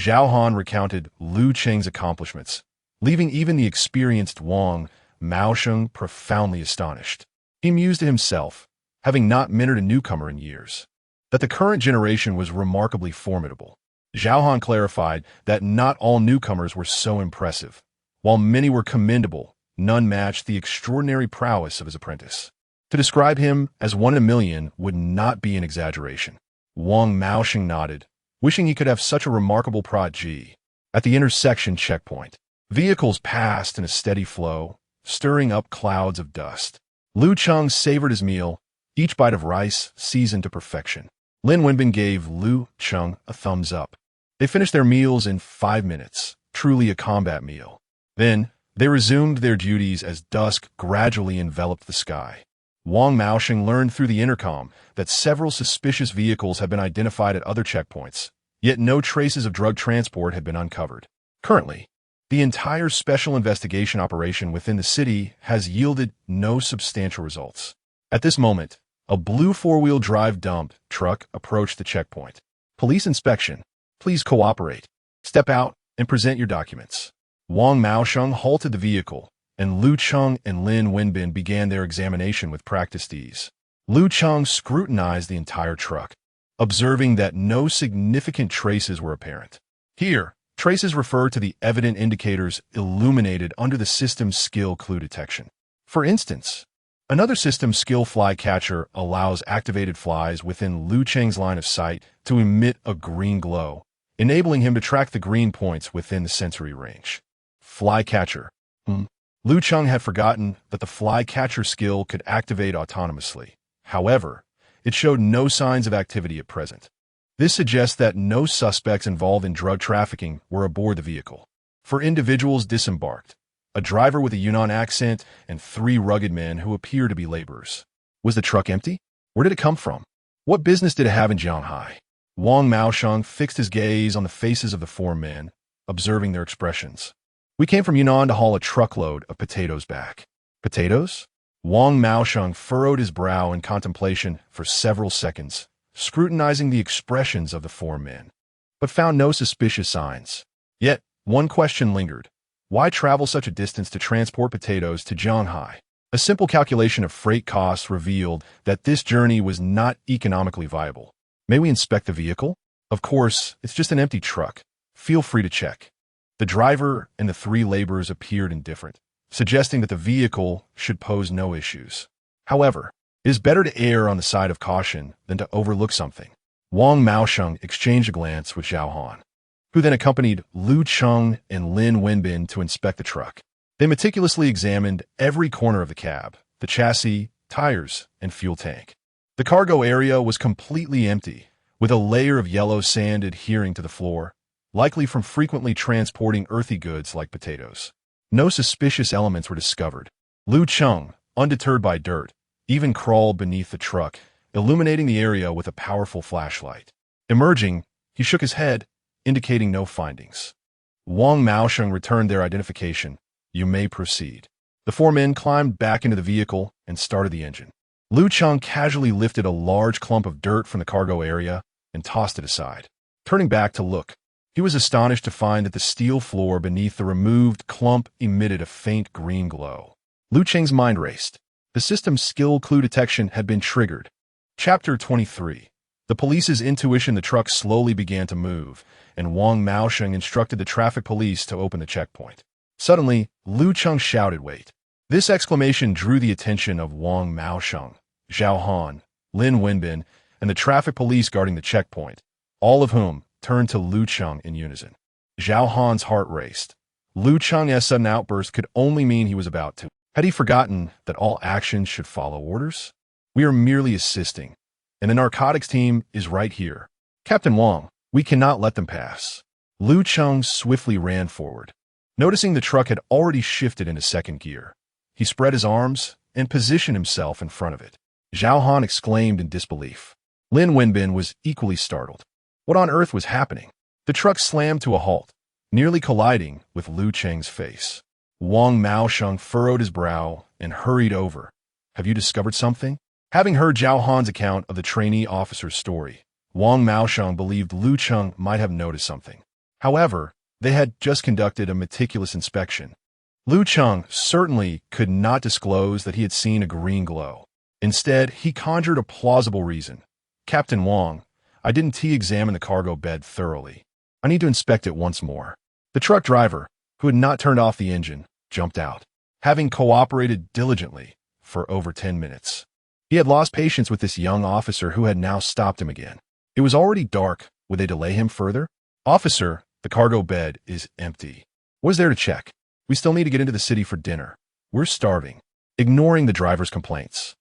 A: Zhao Han recounted Lu Cheng's accomplishments, leaving even the experienced Wang Maosheng profoundly astonished. He mused to himself, having not mentored a newcomer in years, that the current generation was remarkably formidable. Zhao Han clarified that not all newcomers were so impressive. While many were commendable, none matched the extraordinary prowess of his apprentice. To describe him as one in a million would not be an exaggeration. Wang Maosheng nodded, wishing he could have such a remarkable prodigy. At the intersection checkpoint, vehicles passed in a steady flow, stirring up clouds of dust. Lu Cheng savored his meal, each bite of rice seasoned to perfection. Lin Wenbin gave Lu Cheng a thumbs up. They finished their meals in 5 minutes, truly a combat meal. Then, they resumed their duties as dusk gradually enveloped the sky. Wang Maosheng learned through the intercom that several suspicious vehicles had been identified at other checkpoints, yet no traces of drug transport had been uncovered. Currently, the entire special investigation operation within the city has yielded no substantial results. At this moment, a blue four-wheel drive dump truck approached the checkpoint. "Police inspection. Please cooperate. Step out and present your documents." Wang Maosheng halted the vehicle, and Lu Cheng and Lin Wenbin began their examination with practiced ease. Lu Cheng scrutinized the entire truck, observing that no significant traces were apparent. Here, traces refer to the evident indicators illuminated under the system's skill clue detection. For instance, another system skill fly catcher allows activated flies within Lu Cheng's line of sight to emit a green glow, enabling him to track the green points within the sensory range. Fly catcher. Lu Cheng had forgotten that the fly catcher skill could activate autonomously. However, it showed no signs of activity at present. This suggests that no suspects involved in drug trafficking were aboard the vehicle. 4 individuals disembarked, a driver with a Yunnan accent and 3 rugged men who appear to be laborers. Was the truck empty? Where did it come from? What business did it have in Jianghai? Wang Maosheng fixed his gaze on the faces of the 4 men, observing their expressions. We came from Yunnan to haul a truckload of potatoes back. Potatoes? Wang Maosheng furrowed his brow in contemplation for several seconds, scrutinizing the expressions of the four men, but found no suspicious signs. Yet, one question lingered. Why travel such a distance to transport potatoes to Shanghai? A simple calculation of freight costs revealed that this journey was not economically viable. May we inspect the vehicle? Of course, it's just an empty truck. Feel free to check. The driver and the three laborers appeared indifferent, suggesting that the vehicle should pose no issues. However, it is better to err on the side of caution than to overlook something. Wang Maosheng exchanged a glance with Zhao Han, who then accompanied Lu Cheng and Lin Wenbin to inspect the truck. They meticulously examined every corner of the cab, the chassis, tires, and fuel tank. The cargo area was completely empty, with a layer of yellow sand adhering to the floor, likely from frequently transporting earthy goods like potatoes. No suspicious elements were discovered. Lu Cheng, undeterred by dirt, even crawled beneath the truck, illuminating the area with a powerful flashlight. Emerging, he shook his head, indicating no findings. Wang Maosheng returned their identification. You may proceed. The four men climbed back into the vehicle and started the engine. Lu Cheng casually lifted a large clump of dirt from the cargo area and tossed it aside. Turning back to look, he was astonished to find that the steel floor beneath the removed clump emitted a faint green glow. Lu Cheng's mind raced. The system's skill clue detection had been triggered. Chapter 23. The police's intuition. The truck slowly began to move, and Wang Maosheng instructed the traffic police to open the checkpoint. Suddenly, Lu Cheng shouted, "Wait!" This exclamation drew the attention of Wang Maosheng, Zhao Han, Lin Wenbin, and the traffic police guarding the checkpoint, all of whom turned to Lu Cheng in unison. Zhao Han's heart raced. Lu Cheng's sudden outburst could only mean he was about to. Had he forgotten that all actions should follow orders? We are merely assisting, and the narcotics team is right here. Captain Wang, we cannot let them pass. Lu Cheng swiftly ran forward. Noticing the truck had already shifted into second gear, he spread his arms and positioned himself in front of it. Zhao Han exclaimed in disbelief. Lin Wenbin was equally startled. What on earth was happening? The truck slammed to a halt, nearly colliding with Lu Cheng's face. Wang Maosheng furrowed his brow and hurried over. Have you discovered something? Having heard Zhao Han's account of the trainee officer's story, Wang Maosheng believed Lu Cheng might have noticed something. However, they had just conducted a meticulous inspection. Lu Cheng certainly could not disclose that he had seen a green glow. Instead, he conjured a plausible reason. Captain Wang, I didn't examine the cargo bed thoroughly. I need to inspect it once more. The truck driver, who had not turned off the engine, jumped out, having cooperated diligently for over 10 minutes. He had lost patience with this young officer who had now stopped him again. It was already dark. Would they delay him further? Officer, the cargo bed is empty. What is there to check? We still need to get into the city for dinner. We're starving. Ignoring the driver's complaints,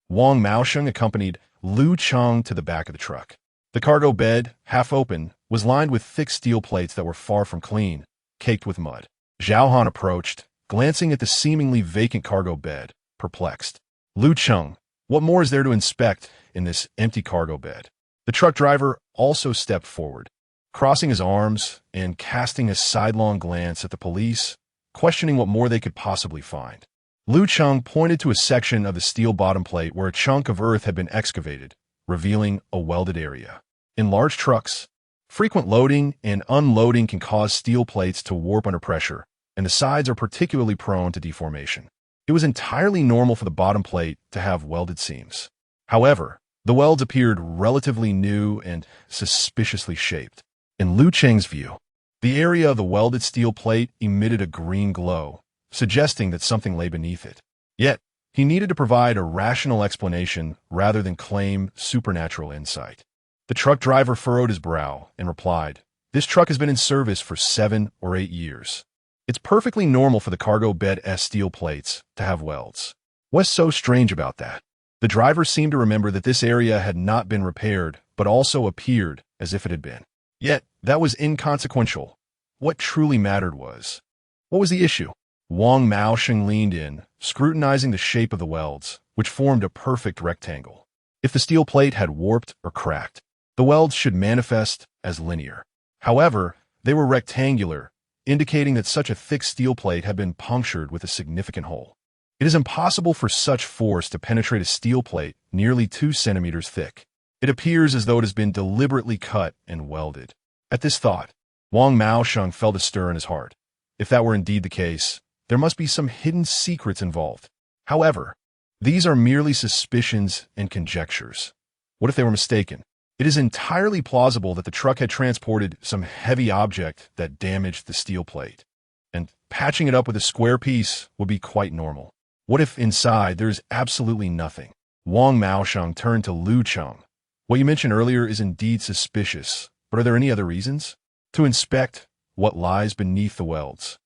A: Wang Maosheng accompanied Lu Cheng to the back of the truck. The cargo bed, half open, was lined with thick steel plates that were far from clean, caked with mud. Zhao Han approached, glancing at the seemingly vacant cargo bed, perplexed. Lu Cheng, what more is there to inspect in this empty cargo bed? The truck driver also stepped forward, crossing his arms and casting a sidelong glance at the police, questioning what more they could possibly find. Lu Cheng pointed to a section of the steel bottom plate where a chunk of earth had been excavated, revealing a welded area. In large trucks, frequent loading and unloading can cause steel plates to warp under pressure, and the sides are particularly prone to deformation. It was entirely normal for the bottom plate to have welded seams. However, the welds appeared relatively new and suspiciously shaped. In Lu Cheng's view, the area of the welded steel plate emitted a green glow, suggesting that something lay beneath it. Yet, he needed to provide a rational explanation rather than claim supernatural insight. The truck driver furrowed his brow and replied, "This truck has been in service for 7 or 8 years. It's perfectly normal for the cargo bed's steel plates to have welds. What's so strange about that?" The driver seemed to remember that this area had not been repaired, but also appeared as if it had been. Yet, that was inconsequential. What truly mattered was, what was the issue? Wang Maosheng leaned in, scrutinizing the shape of the welds, which formed a perfect rectangle. If the steel plate had warped or cracked, the welds should manifest as linear. However, they were rectangular, indicating that such a thick steel plate had been punctured with a significant hole. It is impossible for such force to penetrate a steel plate nearly 2 centimeters thick. It appears as though it has been deliberately cut and welded. At this thought, Wang Maosheng felt a stir in his heart. If that were indeed the case, there must be some hidden secrets involved. However, these are merely suspicions and conjectures. What if they were mistaken? It is entirely plausible that the truck had transported some heavy object that damaged the steel plate, and patching it up with a square piece would be quite normal. What if inside there is absolutely nothing? Wang Maosheng turned to Lu Cheng. What you mentioned earlier is indeed suspicious, but are there any other reasons? To inspect what lies beneath the welds.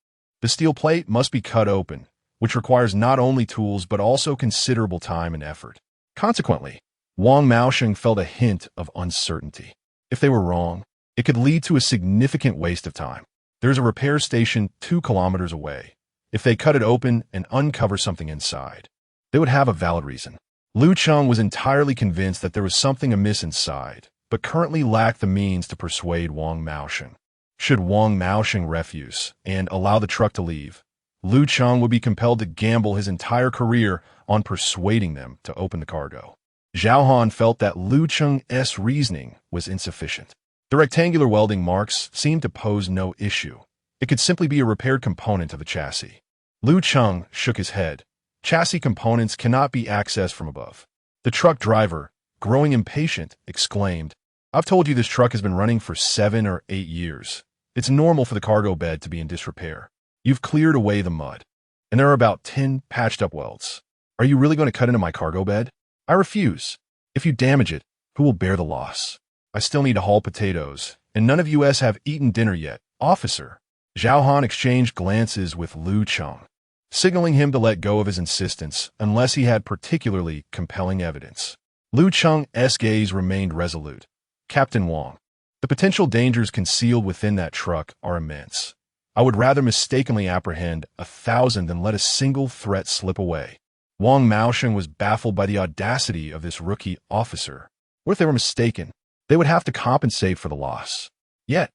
A: The steel plate must be cut open, which requires not only tools but also considerable time and effort. Consequently, Wang Maosheng felt a hint of uncertainty. If they were wrong, it could lead to a significant waste of time. There's a repair station 2 kilometers away. If they cut it open and uncover something inside, they would have a valid reason. Lu Cheng was entirely convinced that there was something amiss inside, but currently lacked the means to persuade Wang Maosheng. Should Wang Maosheng refuse and allow the truck to leave, Lu Cheng would be compelled to gamble his entire career on persuading them to open the cargo. Zhao Han felt that Lu Cheng's reasoning was insufficient. The rectangular welding marks seemed to pose no issue. It could simply be a repaired component of the chassis. Lu Cheng shook his head. Chassis components cannot be accessed from above. The truck driver, growing impatient, exclaimed, "I've told you this truck has been running for 7 or 8 years. It's normal for the cargo bed to be in disrepair. You've cleared away the mud, and there are about 10 patched-up welds. Are you really going to cut into my cargo bed? I refuse. If you damage it, who will bear the loss? I still need to haul potatoes, and none of you have eaten dinner yet, officer." Zhao Han exchanged glances with Lu Cheng, signaling him to let go of his insistence unless he had particularly compelling evidence. Lu Cheng's gaze remained resolute. "Captain Wang, the potential dangers concealed within that truck are immense. I would rather mistakenly apprehend 1,000 than let a single threat slip away." Wang Maosheng was baffled by the audacity of this rookie officer. What if they were mistaken? They would have to compensate for the loss. Yet,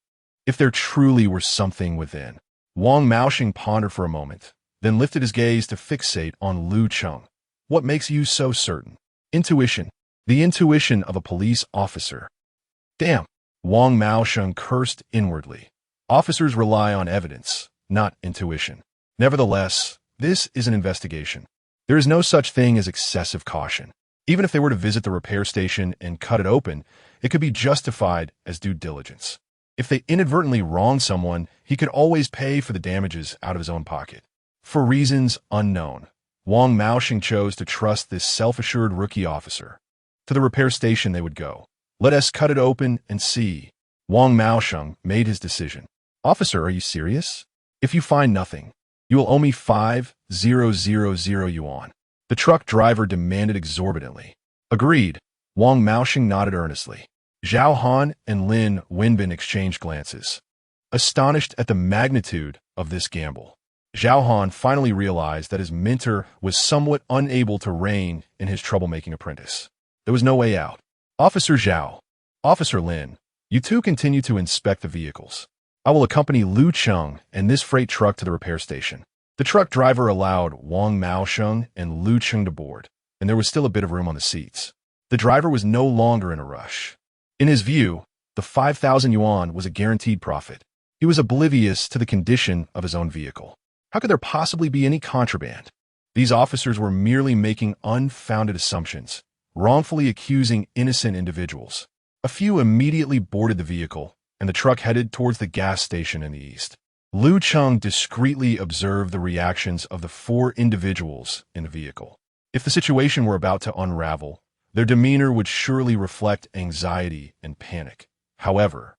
A: if there truly were something within. Wang Maosheng pondered for a moment, then lifted his gaze to fixate on Lu Cheng. "What makes you so certain?" "Intuition. The intuition of a police officer." "Damn!" Wang Maosheng cursed inwardly. Officers rely on evidence, not intuition. Nevertheless, this is an investigation. There is no such thing as excessive caution. Even if they were to visit the repair station and cut it open, it could be justified as due diligence. If they inadvertently wronged someone, he could always pay for the damages out of his own pocket. For reasons unknown, Wang Maosheng chose to trust this self-assured rookie officer. To the repair station they would go. "Let us cut it open and see." Wang Maosheng made his decision. "Officer, are you serious? If you find nothing, you will owe me 5,000 yuan. The truck driver demanded exorbitantly. "Agreed." Wang Maosheng nodded earnestly. Zhao Han and Lin Wenbin exchanged glances, astonished at the magnitude of this gamble. Zhao Han finally realized that his mentor was somewhat unable to rein in his troublemaking apprentice. There was no way out. "Officer Zhao, Officer Lin, you two continue to inspect the vehicles. I will accompany Lu Cheng and this freight truck to the repair station." The truck driver allowed Wang Maosheng and Lu Cheng to board, and there was still a bit of room on the seats. The driver was no longer in a rush. In his view, the 5,000 yuan was a guaranteed profit. He was oblivious to the condition of his own vehicle. How could there possibly be any contraband? These officers were merely making unfounded assumptions, wrongfully accusing innocent individuals. A few immediately boarded the vehicle, and the truck headed towards the gas station in the east. Lu Cheng discreetly observed the reactions of the 4 individuals in the vehicle. If the situation were about to unravel, their demeanor would surely reflect anxiety and panic. However,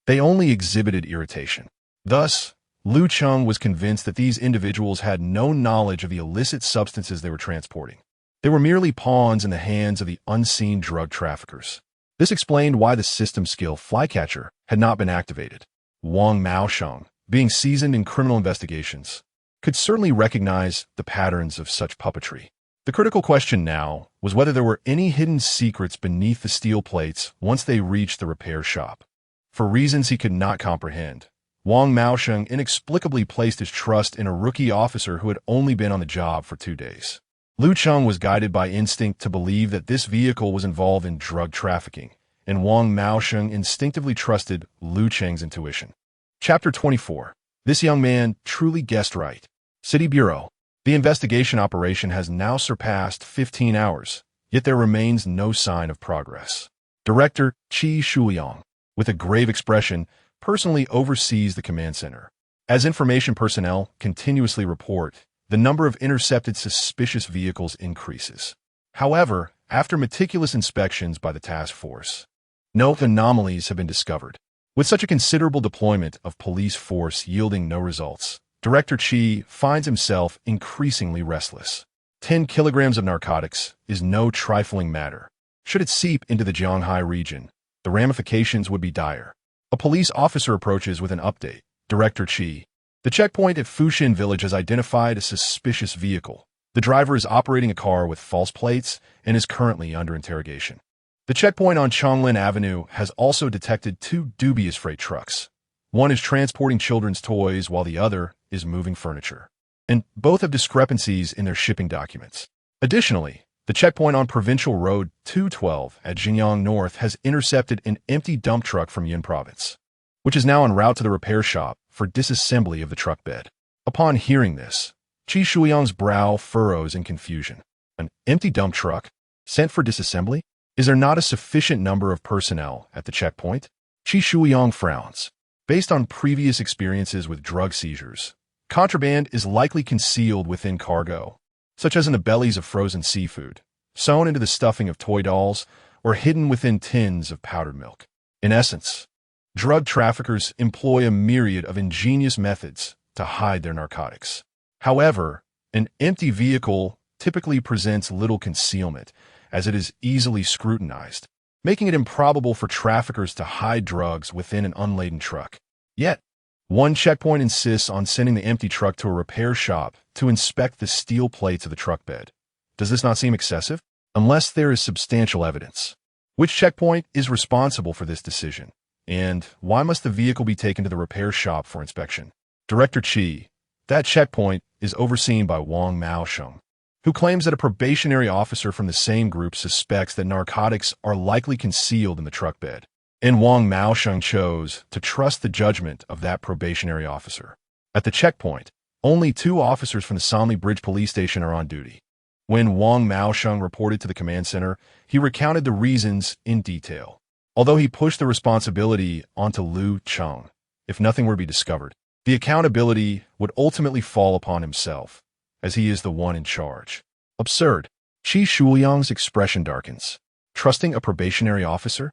A: they only exhibited irritation. Thus, Lu Cheng was convinced that these individuals had no knowledge of the illicit substances they were transporting. They were merely pawns in the hands of the unseen drug traffickers. This explained why the system skill Flycatcher had not been activated. Wang Maosheng, being seasoned in criminal investigations, could certainly recognize the patterns of such puppetry. The critical question now was whether there were any hidden secrets beneath the steel plates once they reached the repair shop. For reasons he could not comprehend, Wang Maosheng inexplicably placed his trust in a rookie officer who had only been on the job for 2 days. Lu Cheng was guided by instinct to believe that this vehicle was involved in drug trafficking, and Wang Maosheng instinctively trusted Lu Cheng's intuition. Chapter 24. This young man truly guessed right. City Bureau. The investigation operation has now surpassed 15 hours, yet there remains no sign of progress. Director Qi Shuyang, with a grave expression, personally oversees the command center. As information personnel continuously report, the number of intercepted suspicious vehicles increases. However, after meticulous inspections by the task force, no anomalies have been discovered. With such a considerable deployment of police force yielding no results, Director Qi finds himself increasingly restless. 10 kilograms of narcotics is no trifling matter. Should it seep into the Jianghai region, the ramifications would be dire. A police officer approaches with an update. Director Qi. The checkpoint at Fushin village has identified a suspicious vehicle. The driver is operating a car with false plates and is currently under interrogation. The checkpoint on Chonglin Avenue has also detected 2 dubious freight trucks. One is transporting children's toys while the other is moving furniture. And both have discrepancies in their shipping documents. Additionally, the checkpoint on Provincial Road 212 at Jinyang North has intercepted an empty dump truck from Yun Province, which is now en route to the repair shop for disassembly of the truck bed. Upon hearing this, Qi Shuyang's brow furrows in confusion. An empty dump truck sent for disassembly? Is there not a sufficient number of personnel at the checkpoint? Qi Shuyang frowns. Based on previous experiences with drug seizures, contraband is likely concealed within cargo, such as in the bellies of frozen seafood, sewn into the stuffing of toy dolls, or hidden within tins of powdered milk. In essence, drug traffickers employ a myriad of ingenious methods to hide their narcotics. However, an empty vehicle typically presents little concealment, as it is easily scrutinized, making it improbable for traffickers to hide drugs within an unladen truck. Yet, one checkpoint insists on sending the empty truck to a repair shop to inspect the steel plates of the truck bed. Does this not seem excessive? Unless there is substantial evidence. Which checkpoint is responsible for this decision? And why must the vehicle be taken to the repair shop for inspection? Director Qi. That checkpoint is overseen by Wang Maosheng, who claims that a probationary officer from the same group suspects that narcotics are likely concealed in the truck bed. And Wang Maosheng chose to trust the judgment of that probationary officer. At the checkpoint, only 2 officers from the Sanli Bridge police station are on duty. When Wang Maosheng reported to the command center, he recounted the reasons in detail, although he pushed the responsibility onto Lu Cheng. If nothing were to be discovered, the accountability would ultimately fall upon himself, as he is the one in charge. Absurd. Qi Shuyang's expression darkens. Trusting a probationary officer?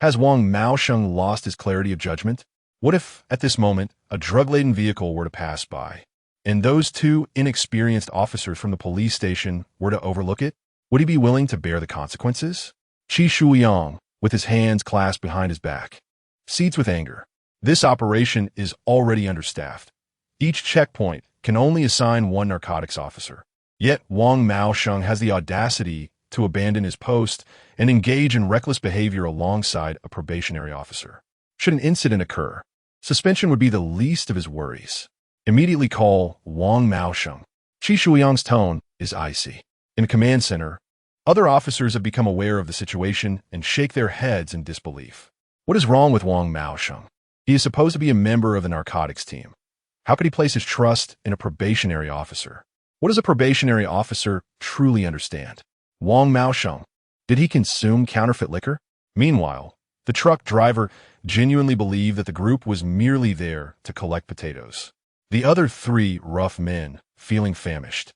A: Has Wang Maosheng lost his clarity of judgment? What if, at this moment, a drug-laden vehicle were to pass by, and those 2 inexperienced officers from the police station were to overlook it? Would he be willing to bear the consequences? Qi Shuyang, with his hands clasped behind his back, seethes with anger. This operation is already understaffed. Each checkpoint can only assign 1 narcotics officer. Yet Wang Maosheng has the audacity to abandon his post and engage in reckless behavior alongside a probationary officer. Should an incident occur, suspension would be the least of his worries. Immediately call Wang Maosheng. Qi Shuyang's tone is icy. In the command center, other officers have become aware of the situation and shake their heads in disbelief. What is wrong with Wang Maosheng? He is supposed to be a member of the narcotics team. How could he place his trust in a probationary officer? What does a probationary officer truly understand? Wang Maosheng, did he consume counterfeit liquor? Meanwhile, the truck driver genuinely believed that the group was merely there to collect potatoes. The other 3 rough men, feeling famished,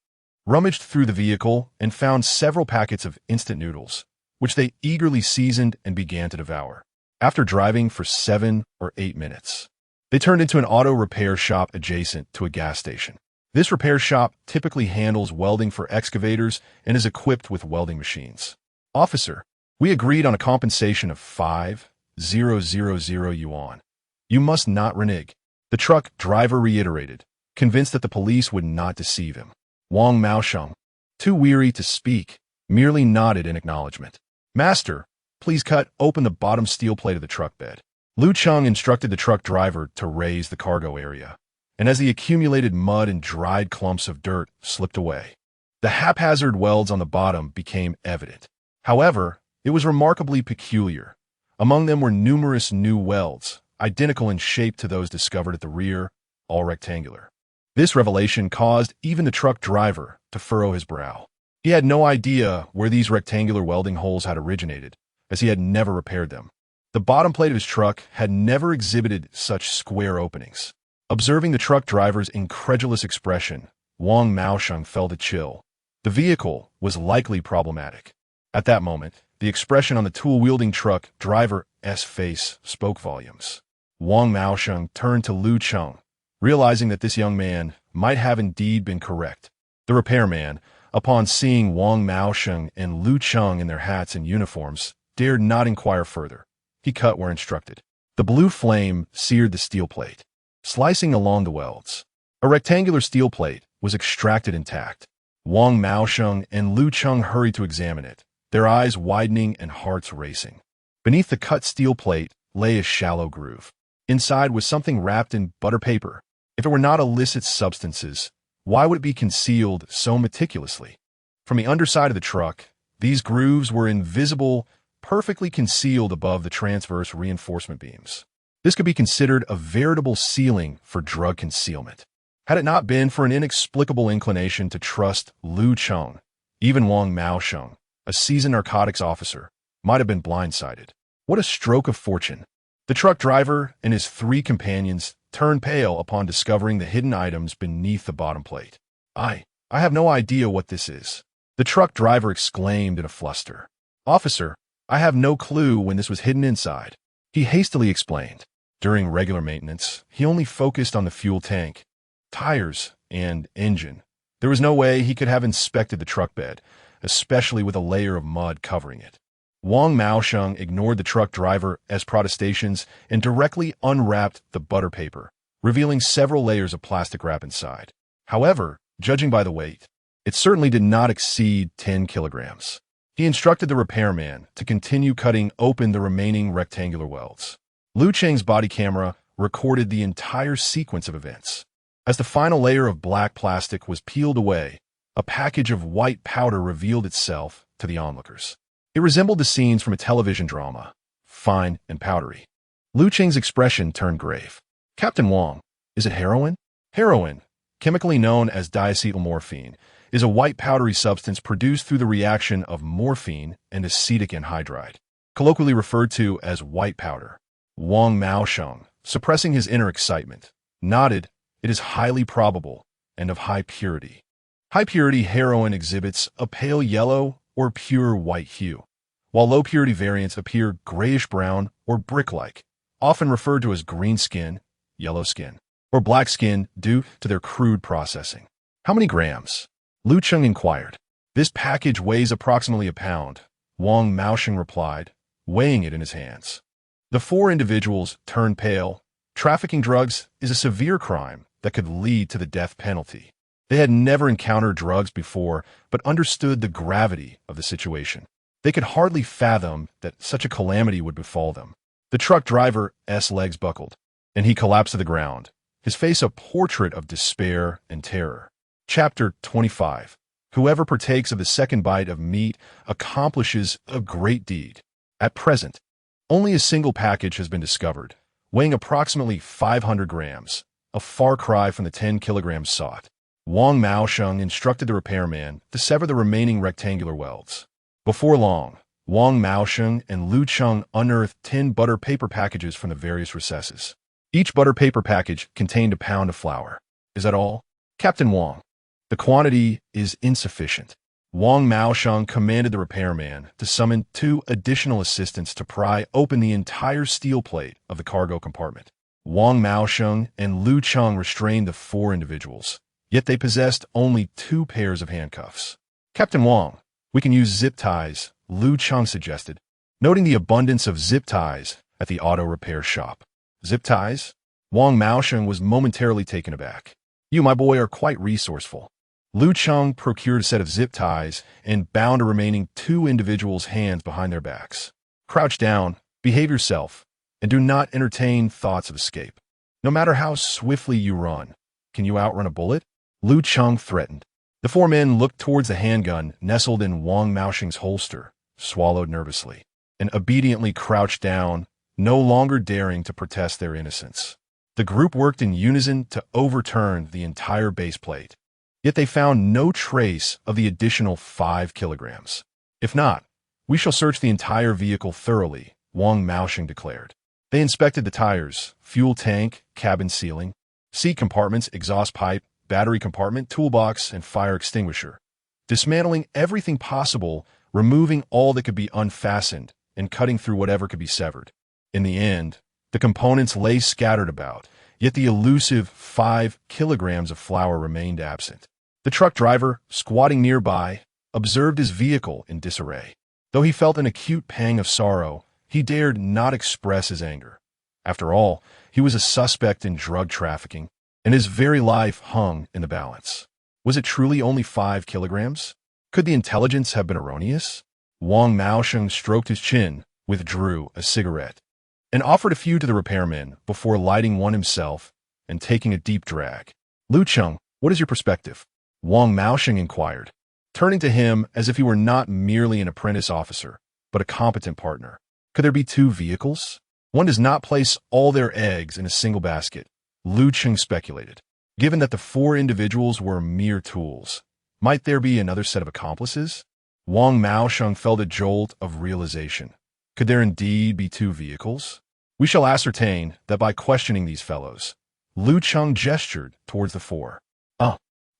A: rummaged through the vehicle and found several packets of instant noodles, which they eagerly seasoned and began to devour. After driving for 7 or 8 minutes, they turned into an auto repair shop adjacent to a gas station. This repair shop typically handles welding for excavators and is equipped with welding machines. Officer, we agreed on a compensation of 5,000 yuan. You must not renege. The truck driver reiterated, convinced that the police would not deceive him. Wang Maosheng, too weary to speak, merely nodded in acknowledgement. Master, please cut open the bottom steel plate of the truck bed. Lu Cheng instructed the truck driver to raise the cargo area, and as the accumulated mud and dried clumps of dirt slipped away, the haphazard welds on the bottom became evident. However, it was remarkably peculiar. Among them were numerous new welds, identical in shape to those discovered at the rear, all rectangular. This revelation caused even the truck driver to furrow his brow. He had no idea where these rectangular welding holes had originated, as he had never repaired them. The bottom plate of his truck had never exhibited such square openings. Observing the truck driver's incredulous expression, Wang Maosheng felt a chill. The vehicle was likely problematic. At that moment, the expression on the tool-wielding truck driver's face spoke volumes. Wang Maosheng turned to Lu Cheng, realizing that this young man might have indeed been correct. The repairman, upon seeing Wang Maosheng and Lu Cheng in their hats and uniforms, dared not inquire further. He cut where instructed. The blue flame seared the steel plate, slicing along the welds. A rectangular steel plate was extracted intact. Wang Maosheng and Lu Cheng hurried to examine it, their eyes widening and hearts racing. Beneath the cut steel plate lay a shallow groove. Inside was something wrapped in butter paper. If it were not illicit substances, why would it be concealed so meticulously? From the underside of the truck, these grooves were invisible, perfectly concealed above the transverse reinforcement beams. This could be considered a veritable ceiling for drug concealment. Had it not been for an inexplicable inclination to trust Lu Cheng, even Wang Maosheng, a seasoned narcotics officer, might have been blindsided. What a stroke of fortune! The truck driver and his 3 companions turned pale upon discovering the hidden items beneath the bottom plate. I have no idea what this is," the truck driver exclaimed in a fluster. "Officer, I have no clue when this was hidden inside," he hastily explained. During regular maintenance, he only focused on the fuel tank, tires, and engine. There was no way he could have inspected the truck bed, especially with a layer of mud covering it. Wang Maosheng ignored the truck driver's protestations and directly unwrapped the butter paper, revealing several layers of plastic wrap inside. However, judging by the weight, it certainly did not exceed 10 kilograms. He instructed the repairman to continue cutting open the remaining rectangular welds. Lu Cheng's body camera recorded the entire sequence of events. As the final layer of black plastic was peeled away, a package of white powder revealed itself to the onlookers. It resembled the scenes from a television drama, fine and powdery. Lu Cheng's expression turned grave. "Captain Wang, is it heroin?" Heroin, chemically known as diacetylmorphine, is a white powdery substance produced through the reaction of morphine and acetic anhydride, colloquially referred to as white powder. Wang Maosheng, suppressing his inner excitement, nodded. "It is highly probable and of high purity." High-purity heroin exhibits a pale yellow or pure white hue, while low-purity variants appear grayish-brown or brick-like, often referred to as green skin, yellow skin, or black skin due to their crude processing. "How many grams?" Lu Cheng inquired. "This package weighs approximately a pound," Wang Maosheng replied, weighing it in his hands. The 4 individuals turned pale. Trafficking drugs is a severe crime that could lead to the death penalty. They had never encountered drugs before, but understood the gravity of the situation. They could hardly fathom that such a calamity would befall them. The truck driver's legs buckled, and he collapsed to the ground, his face a portrait of despair and terror. Chapter 25. Whoever partakes of the second bite of meat accomplishes a great deed. At present, only a single package has been discovered, weighing approximately 500 grams, a far cry from the 10 kilograms sought. Wang Maosheng instructed the repairman to sever the remaining rectangular welds. Before long, Wang Maosheng and Lu Cheng unearthed 10 butter paper packages from the various recesses. Each butter paper package contained a pound of flour. "Is that all?" "Captain Wang, the quantity is insufficient." Wang Maosheng commanded the repairman to summon 2 additional assistants to pry open the entire steel plate of the cargo compartment. Wang Maosheng and Lu Cheng restrained the 4 individuals, yet they possessed only 2 pairs of handcuffs. "Captain Wang, we can use zip ties," Lu Cheng suggested, noting the abundance of zip ties at the auto repair shop. "Zip ties?" Wang Maosheng was momentarily taken aback. "You, my boy, are quite resourceful." Lu Cheng procured a set of zip ties and bound the remaining 2 individuals' hands behind their backs. "Crouch down. Behave yourself," and do not entertain thoughts of escape. No matter how swiftly you run, can you outrun a bullet? Lu Cheng threatened. The four men looked towards the handgun nestled in Wang Maoxing's holster, swallowed nervously, and obediently crouched down, no longer daring to protest their innocence. The group worked in unison to overturn the entire base plate. Yet they found no trace of the additional 5 kilograms. If not, we shall search the entire vehicle thoroughly, Wang Maoxing declared. They inspected the tires, fuel tank, cabin ceiling, seat compartments, exhaust pipe, battery compartment, toolbox, and fire extinguisher, dismantling everything possible, removing all that could be unfastened, and cutting through whatever could be severed. In the end, the components lay scattered about, yet the elusive 5 kilograms of flour remained absent. The truck driver, squatting nearby, observed his vehicle in disarray. Though he felt an acute pang of sorrow, he dared not express his anger. After all, he was a suspect in drug trafficking, and his very life hung in the balance. Was it truly only 5 kilograms? Could the intelligence have been erroneous? Wang Maoxing stroked his chin, withdrew a cigarette, and offered a few to the repairman before lighting one himself and taking a deep drag. Lu Cheng, what is your perspective? Wang Maoxing inquired, turning to him as if he were not merely an apprentice officer, but a competent partner. Could there be 2 vehicles? One does not place all their eggs in a single basket, Lu Cheng speculated. Given that the 4 individuals were mere tools, might there be another set of accomplices? Wang Maoxing felt a jolt of realization. Could there indeed be 2 vehicles? We shall ascertain that by questioning these fellows. Lu Cheng gestured towards the 4.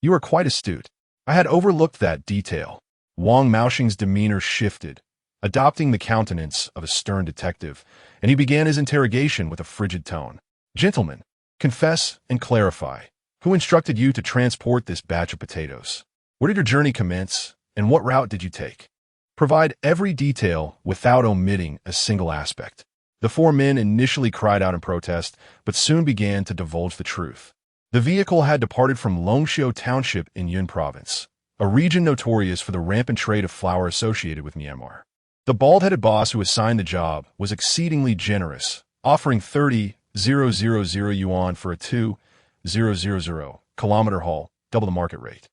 A: You are quite astute. I had overlooked that detail. Wang Maoxing's demeanor shifted, adopting the countenance of a stern detective, and he began his interrogation with a frigid tone. Gentlemen, confess and clarify. Who instructed you to transport this batch of potatoes? Where did your journey commence, and what route did you take? Provide every detail without omitting a single aspect. The 4 men initially cried out in protest, but soon began to divulge the truth. The vehicle had departed from Longxiu Township in Yun Province, a region notorious for the rampant trade of flour associated with Myanmar. The bald-headed boss who assigned the job was exceedingly generous, offering 30,000 yuan for a 2,000 kilometer haul, double the market rate.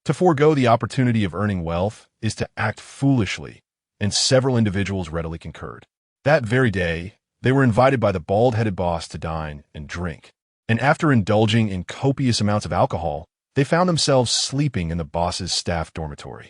A: To forego the opportunity of earning wealth is to act foolishly, and several individuals readily concurred. That very day, they were invited by the bald-headed boss to dine and drink, and after indulging in copious amounts of alcohol, they found themselves sleeping in the boss's staff dormitory.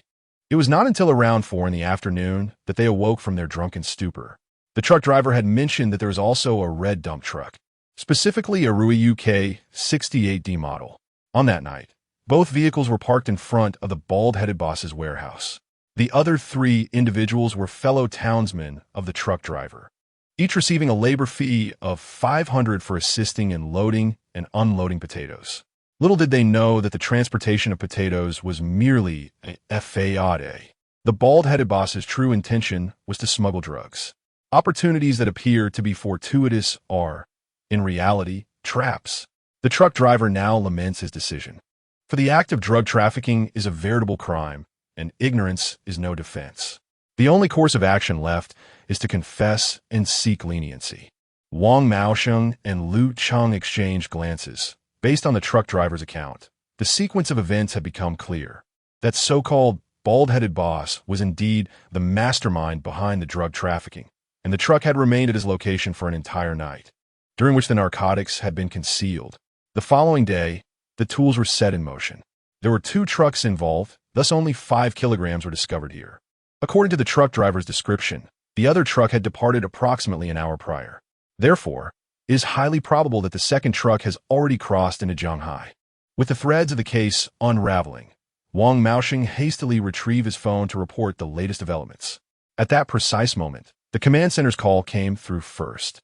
A: It was not until around 4 in the afternoon that they awoke from their drunken stupor. The truck driver had mentioned that there was also a red dump truck, specifically a Rui UK 68D model. On that night, both vehicles were parked in front of the bald-headed boss's warehouse. The other 3 individuals were fellow townsmen of the truck driver, each receiving a labor fee of 500 for assisting in loading and unloading potatoes. Little did they know that the transportation of potatoes was merely a fade. The bald-headed boss's true intention was to smuggle drugs. Opportunities that appear to be fortuitous are, in reality, traps. The truck driver now laments his decision. For the act of drug trafficking is a veritable crime, and ignorance is no defense. The only course of action left is to confess and seek leniency. Wang Maoxing and Lu Cheng exchanged glances. Based on the truck driver's account, the sequence of events had become clear. That so-called bald-headed boss was indeed the mastermind behind the drug trafficking, and the truck had remained at his location for an entire night, during which the narcotics had been concealed. The following day, the tools were set in motion. There were 2 trucks involved, thus only 5 kilograms were discovered here. According to the truck driver's description, the other truck had departed approximately an hour prior. Therefore, it is highly probable that the second truck has already crossed into Shanghai. With the threads of the case unraveling, Wang Maoxing hastily retrieved his phone to report the latest developments. At that precise moment, the command center's call came through first.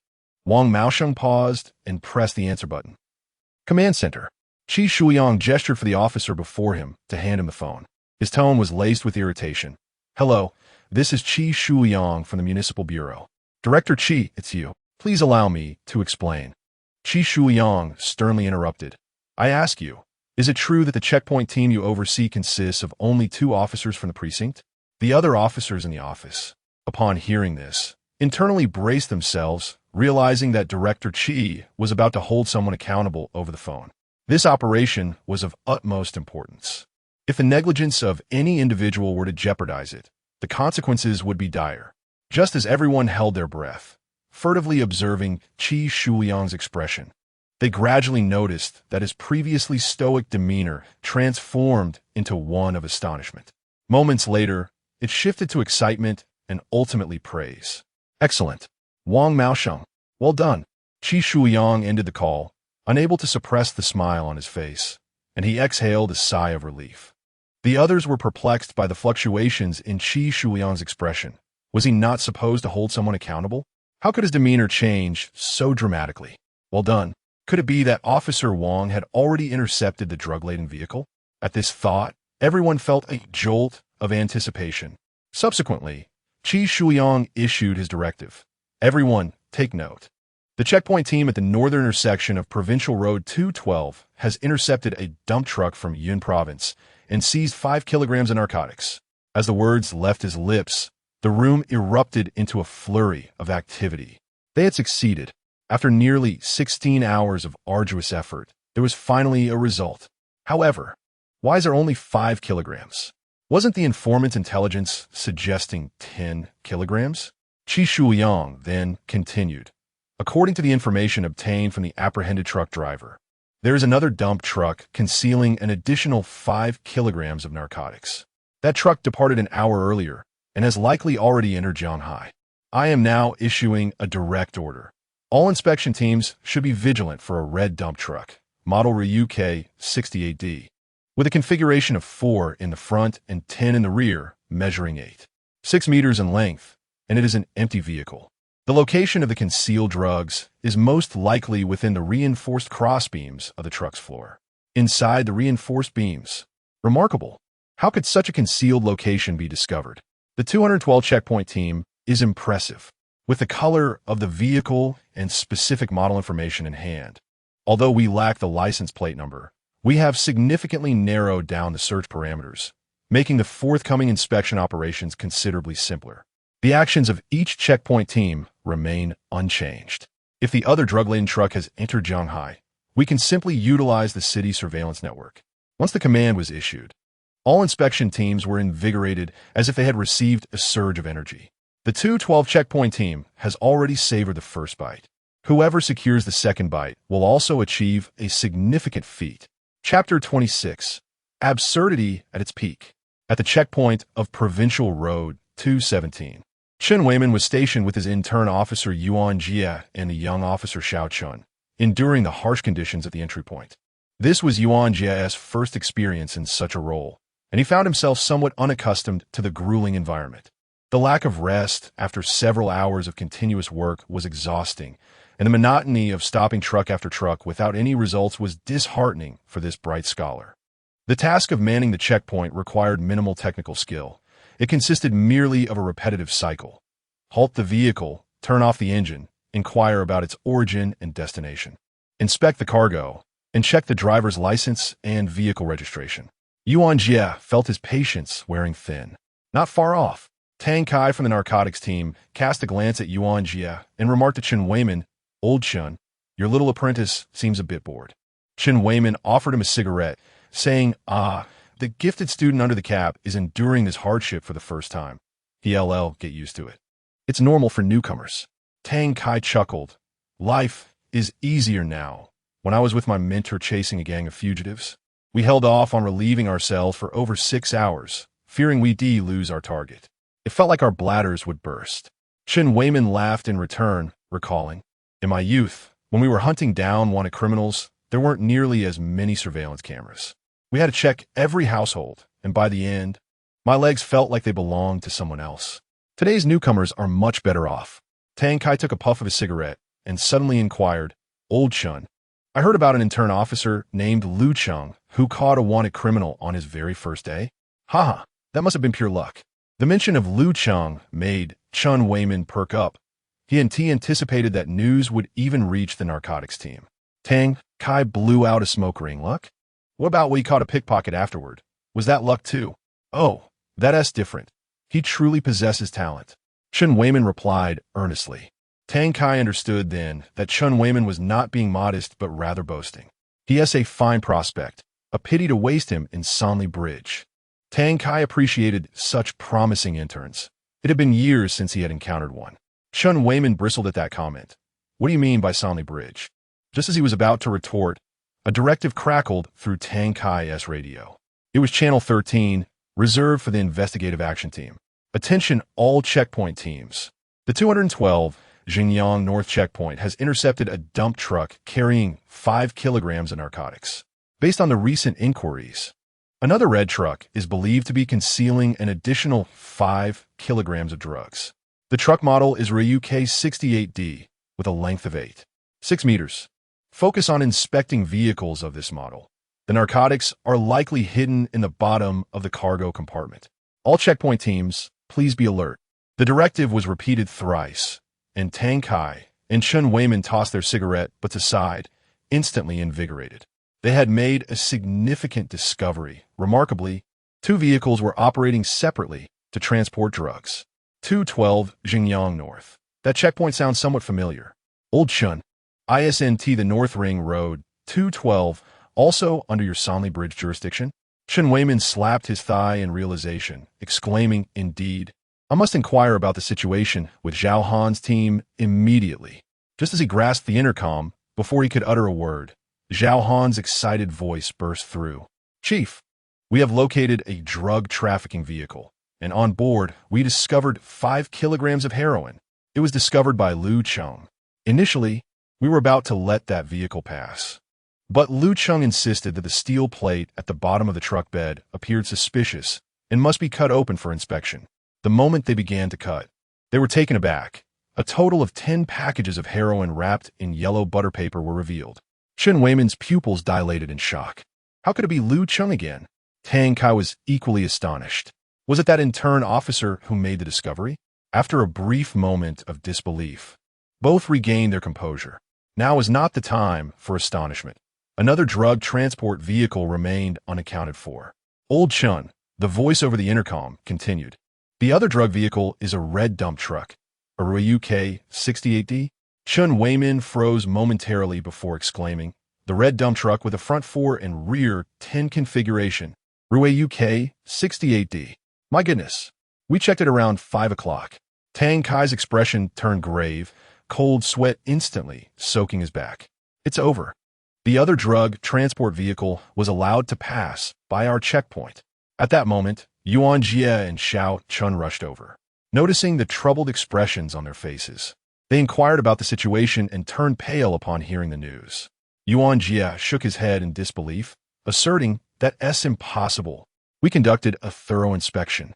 A: Wang Maoxing paused and pressed the answer button. Command center. Qi Shuyang gestured for the officer before him to hand him the phone. His tone was laced with irritation. Hello, this is Qi Shuyang from the Municipal Bureau. Director Qi, it's you. Please allow me to explain. Qi Shuyang sternly interrupted. I ask you, is it true that the checkpoint team you oversee consists of only 2 officers from the precinct? The other officers in the office, upon hearing this, internally braced themselves, realizing that Director Chi was about to hold someone accountable over the phone. This operation was of utmost importance. If the negligence of any individual were to jeopardize it, the consequences would be dire. Just as everyone held their breath, furtively observing Qi Shuliang's expression, they gradually noticed that his previously stoic demeanor transformed into one of astonishment. Moments later, it shifted to excitement and ultimately praise. Excellent. Wang Maosheng. Well done. Qi Shuliang ended the call, unable to suppress the smile on his face, and he exhaled a sigh of relief. The others were perplexed by the fluctuations in Qi Shuliang's expression. Was he not supposed to hold someone accountable? How could his demeanor change so dramatically? Well done. Could it be that Officer Wang had already intercepted the drug-laden vehicle? At this thought, everyone felt a jolt of anticipation. Subsequently, Qi Shuliang issued his directive. Everyone, take note. The checkpoint team at the northern intersection of Provincial Road 212 has intercepted a dump truck from Yun Province and seized 5 kilograms of narcotics. As the words left his lips, the room erupted into a flurry of activity. They had succeeded. After nearly 16 hours of arduous effort, there was finally a result. However, why is there only 5 kilograms? Wasn't the informant's intelligence suggesting 10 kilograms? Qi Shuliang then continued. According to the information obtained from the apprehended truck driver, there is another dump truck concealing an additional 5 kilograms of narcotics. That truck departed an hour earlier and has likely already entered Jianghai. I am now issuing a direct order. All inspection teams should be vigilant for a red dump truck, model Ryuk 68D, with a configuration of 4 in the front and 10 in the rear, measuring 6 meters in length, and it is an empty vehicle. The location of the concealed drugs is most likely within the reinforced crossbeams of the truck's floor. Inside the reinforced beams. Remarkable. How could such a concealed location be discovered? The 212 checkpoint team is impressive, with the color of the vehicle and specific model information in hand. Although we lack the license plate number, we have significantly narrowed down the search parameters, making the forthcoming inspection operations considerably simpler. The actions of each checkpoint team remain unchanged. If the other drug-laden truck has entered Jianghai, we can simply utilize the city surveillance network. Once the command was issued, all inspection teams were invigorated as if they had received a surge of energy. The 212 checkpoint team has already savored the first bite. Whoever secures the second bite will also achieve a significant feat. Chapter 26. Absurdity at its peak. At the checkpoint of Provincial Road 217, Chen Weiman was stationed with his intern officer Yuan Jia and the young officer Xiao Chun, enduring the harsh conditions at the entry point. This was Yuan Jia's first experience in such a role, and he found himself somewhat unaccustomed to the grueling environment. The lack of rest after several hours of continuous work was exhausting, and the monotony of stopping truck after truck without any results was disheartening for this bright scholar. The task of manning the checkpoint required minimal technical skill. It consisted merely of a repetitive cycle. Halt the vehicle, turn off the engine, inquire about its origin and destination. Inspect the cargo, and check the driver's license and vehicle registration. Yuan Jia felt his patience wearing thin. Not far off, Tang Kai from the narcotics team cast a glance at Yuan Jia and remarked to Chen Weiman, "Old Chun, your little apprentice seems a bit bored." Chen Weiman offered him a cigarette, saying, the gifted student under the cap is enduring this hardship for the first time. He'll get used to it. It's normal for newcomers. Tang Kai chuckled. Life is easier now. When I was with my mentor chasing a gang of fugitives, we held off on relieving ourselves for over 6 hours, fearing we'd lose our target. It felt like our bladders would burst. Chen Weiman laughed in return, recalling, in my youth, when we were hunting down wanted criminals, there weren't nearly as many surveillance cameras. We had to check every household, and by the end, my legs felt like they belonged to someone else. Today's newcomers are much better off. Tang Kai took a puff of his cigarette and suddenly inquired, Old Chun, I heard about an intern officer named Lu Cheng who caught a wanted criminal on his very first day. Haha, that must have been pure luck. The mention of Lu Cheng made Chen Weiman perk up. He anticipated that news would even reach the narcotics team. Tang Kai blew out a smoke ring. Luck? What about we caught a pickpocket afterward? Was that luck too? Oh, that's different. He truly possesses talent. Chen Weiman replied earnestly. Tang Kai understood then that Chun Weiman was not being modest but rather boasting. He has a fine prospect, a pity to waste him in Sanli Bridge. Tang Kai appreciated such promising interns. It had been years since he had encountered one. Chun Weiman bristled at that comment. What do you mean by Sanli Bridge? Just as he was about to retort, a directive crackled through Tang Kai's radio. It was Channel 13, reserved for the investigative action team. Attention all checkpoint teams. The 212 Xinjiang North checkpoint has intercepted a dump truck carrying 5 kilograms of narcotics. Based on the recent inquiries, another red truck is believed to be concealing an additional 5 kilograms of drugs. The truck model is Ryuk 68D with a length of 6 meters. Focus on inspecting vehicles of this model. The narcotics are likely hidden in the bottom of the cargo compartment. All checkpoint teams, please be alert. The directive was repeated thrice, and Tang Kai and Chun Weiman tossed their cigarette butts aside, instantly invigorated. They had made a significant discovery. Remarkably, 2 vehicles were operating separately to transport drugs. 212 Xinjiang North. That checkpoint sounds somewhat familiar. Old Chun. ISNT the North Ring Road, 212, also under your Sanli Bridge jurisdiction? Chun Weiman slapped his thigh in realization, exclaiming, indeed. I must inquire about the situation with Zhao Han's team immediately. Just as he grasped the intercom, before he could utter a word, Zhao Han's excited voice burst through. Chief, we have located a drug trafficking vehicle, and on board, we discovered 5 kilograms of heroin. It was discovered by Lu Cheng. Initially, we were about to let that vehicle pass. But Lu Cheng insisted that the steel plate at the bottom of the truck bed appeared suspicious and must be cut open for inspection. The moment they began to cut, they were taken aback. A total of 10 packages of heroin wrapped in yellow butter paper were revealed. Chun Weiman's pupils dilated in shock. How could it be Lu Cheng again? Tang Kai was equally astonished. Was it that intern officer who made the discovery? After a brief moment of disbelief, both regained their composure. Now was not the time for astonishment. Another drug transport vehicle remained unaccounted for. Old Chun, the voice over the intercom, continued. The other drug vehicle is a red dump truck, a Ryuk 68D. Chun Weiman froze momentarily before exclaiming, the red dump truck with a front 4 and rear 10 configuration, Ryuk 68D. My goodness, we checked it around 5 o'clock. Tang Kai's expression turned grave, cold sweat instantly soaking his back. It's over. The other drug transport vehicle was allowed to pass by our checkpoint. At that moment, Yuan Jie and Xiao Chun rushed over. Noticing the troubled expressions on their faces, they inquired about the situation and turned pale upon hearing the news. Yuan Jie shook his head in disbelief, asserting that it's impossible. We conducted a thorough inspection.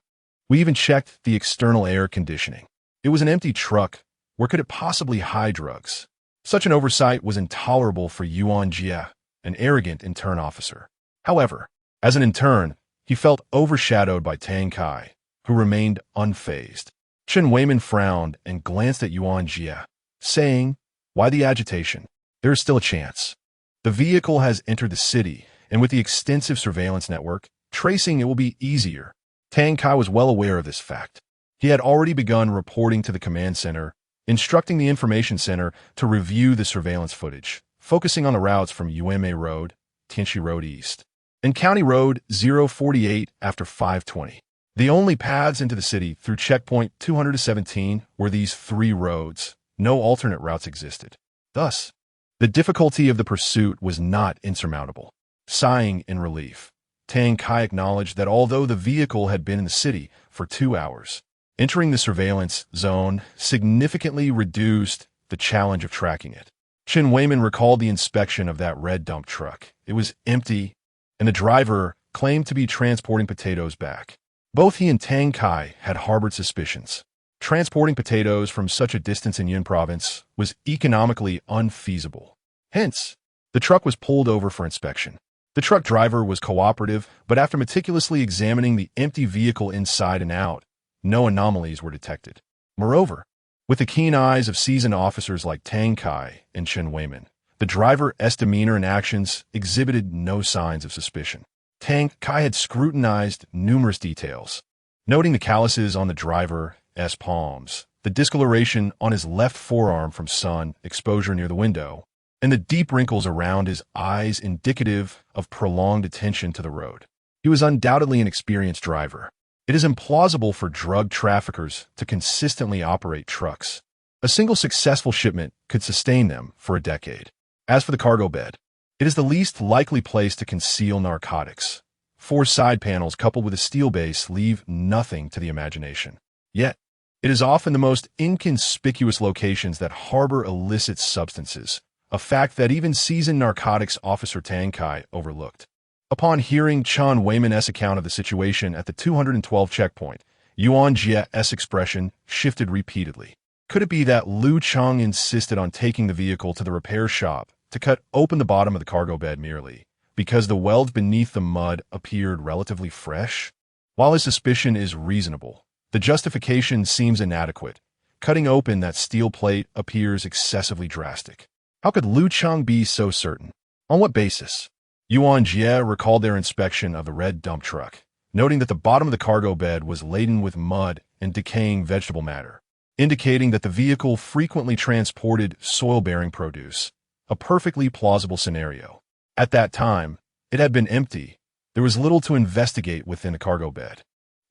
A: We even checked the external air conditioning. It was an empty truck. Where could it possibly hide drugs? Such an oversight was intolerable for Yuan Jie, an arrogant intern officer. However, as an intern, he felt overshadowed by Tang Kai, who remained unfazed. Chun Weiman frowned and glanced at Yuan Jie, saying, why the agitation? There is still a chance. The vehicle has entered the city, and with the extensive surveillance network, tracing it will be easier. Tang Kai was well aware of this fact. He had already begun reporting to the command center, instructing the information center to review the surveillance footage, focusing on the routes from UMA Road, Tianxi Road East, and County Road 048 after 520. The only paths into the city through checkpoint 217 were these 3 roads. No alternate routes existed. Thus, the difficulty of the pursuit was not insurmountable. Sighing in relief, Tang Kai acknowledged that although the vehicle had been in the city for 2 hours, entering the surveillance zone significantly reduced the challenge of tracking it. Chun Weiman recalled the inspection of that red dump truck. It was empty, and the driver claimed to be transporting potatoes back. Both he and Tang Kai had harbored suspicions. Transporting potatoes from such a distance in Yun province was economically unfeasible. Hence, the truck was pulled over for inspection. The truck driver was cooperative, but after meticulously examining the empty vehicle inside and out, no anomalies were detected. Moreover, with the keen eyes of seasoned officers like Tang Kai and Chun Weiman, the driver's demeanor and actions exhibited no signs of suspicion. Tang Kai had scrutinized numerous details. Noting the calluses on the driver's palms, the discoloration on his left forearm from sun exposure near the window, and the deep wrinkles around his eyes indicative of prolonged attention to the road. He was undoubtedly an experienced driver. It is implausible for drug traffickers to consistently operate trucks. A single successful shipment could sustain them for a decade. As for the cargo bed, it is the least likely place to conceal narcotics. 4 side panels coupled with a steel base leave nothing to the imagination. Yet, it is often the most inconspicuous locations that harbor illicit substances, a fact that even seasoned narcotics officer Tang Kai overlooked. Upon hearing Chan Weiman's account of the situation at the 212 checkpoint, Yuan Jie's expression shifted repeatedly. Could it be that Lu Cheng insisted on taking the vehicle to the repair shop to cut open the bottom of the cargo bed merely because the weld beneath the mud appeared relatively fresh? While his suspicion is reasonable, the justification seems inadequate. Cutting open that steel plate appears excessively drastic. How could Lu Cheng be so certain? On what basis? Yuan Jie recalled their inspection of the red dump truck, noting that the bottom of the cargo bed was laden with mud and decaying vegetable matter, indicating that the vehicle frequently transported soil-bearing produce, a perfectly plausible scenario. At that time, it had been empty. There was little to investigate within the cargo bed.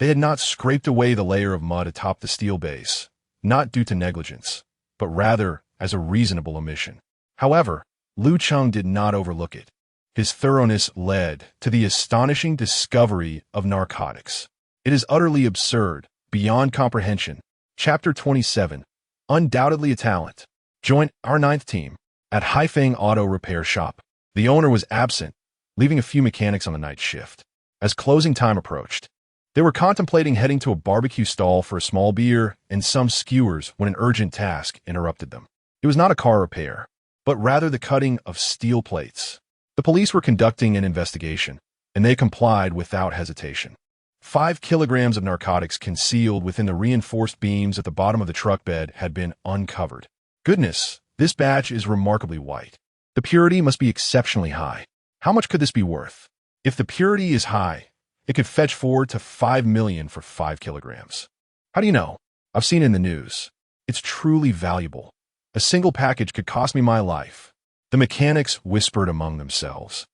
A: They had not scraped away the layer of mud atop the steel base, not due to negligence, but rather as a reasonable omission. However, Lu Cheng did not overlook it. His thoroughness led to the astonishing discovery of narcotics. It is utterly absurd, beyond comprehension. Chapter 27. Undoubtedly a talent. Join our 9th team at Haifeng Auto Repair Shop. The owner was absent, leaving a few mechanics on the night shift. As closing time approached, they were contemplating heading to a barbecue stall for a small beer and some skewers when an urgent task interrupted them. It was not a car repair, but rather the cutting of steel plates. The police were conducting an investigation, and they complied without hesitation. 5 kilograms of narcotics concealed within the reinforced beams at the bottom of the truck bed had been uncovered. Goodness, this batch is remarkably white. The purity must be exceptionally high. How much could this be worth? If the purity is high, it could fetch 4 to 5 million for 5 kilograms. How do you know? I've seen it in the news. It's truly valuable. A single package could cost me my life. The mechanics whispered among themselves,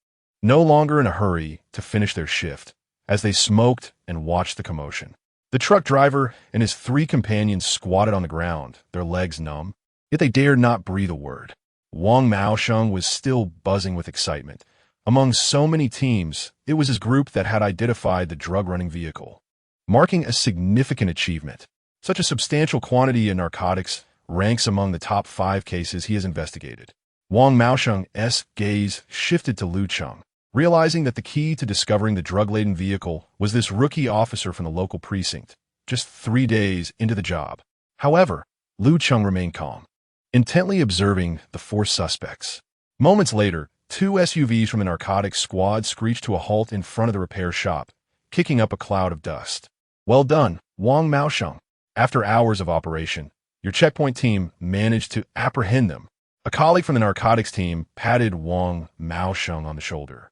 A: no longer in a hurry to finish their shift, as they smoked and watched the commotion. The truck driver and his 3 companions squatted on the ground, their legs numb, yet they dared not breathe a word. Wang Maosheng was still buzzing with excitement. Among so many teams, it was his group that had identified the drug-running vehicle, marking a significant achievement. Such a substantial quantity of narcotics ranks among the top 5 cases he has investigated. Wang Maosheng's gaze shifted to Lu Cheng, realizing that the key to discovering the drug-laden vehicle was this rookie officer from the local precinct, just 3 days into the job. However, Lu Cheng remained calm, intently observing the 4 suspects. Moments later, 2 SUVs from the narcotics squad screeched to a halt in front of the repair shop, kicking up a cloud of dust. Well done, Wang Maosheng. After hours of operation, your checkpoint team managed to apprehend them. A colleague from the narcotics team patted Wang Maosheng on the shoulder,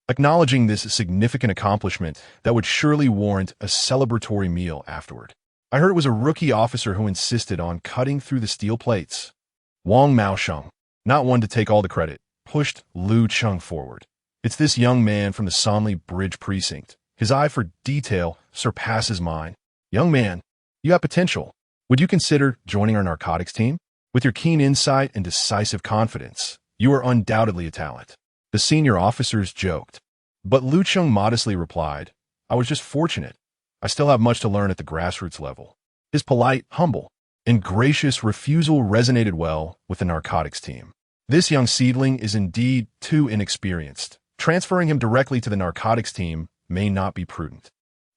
A: acknowledging this significant accomplishment that would surely warrant a celebratory meal afterward. I heard it was a rookie officer who insisted on cutting through the steel plates. Wang Maosheng, not one to take all the credit, pushed Lu Cheng forward. It's this young man from the Sonley Bridge precinct. His eye for detail surpasses mine. Young man, you have potential. Would you consider joining our narcotics team? With your keen insight and decisive confidence, you are undoubtedly a talent. The senior officers joked. But Lu Cheng modestly replied, I was just fortunate. I still have much to learn at the grassroots level. His polite, humble, and gracious refusal resonated well with the narcotics team. This young seedling is indeed too inexperienced. Transferring him directly to the narcotics team may not be prudent.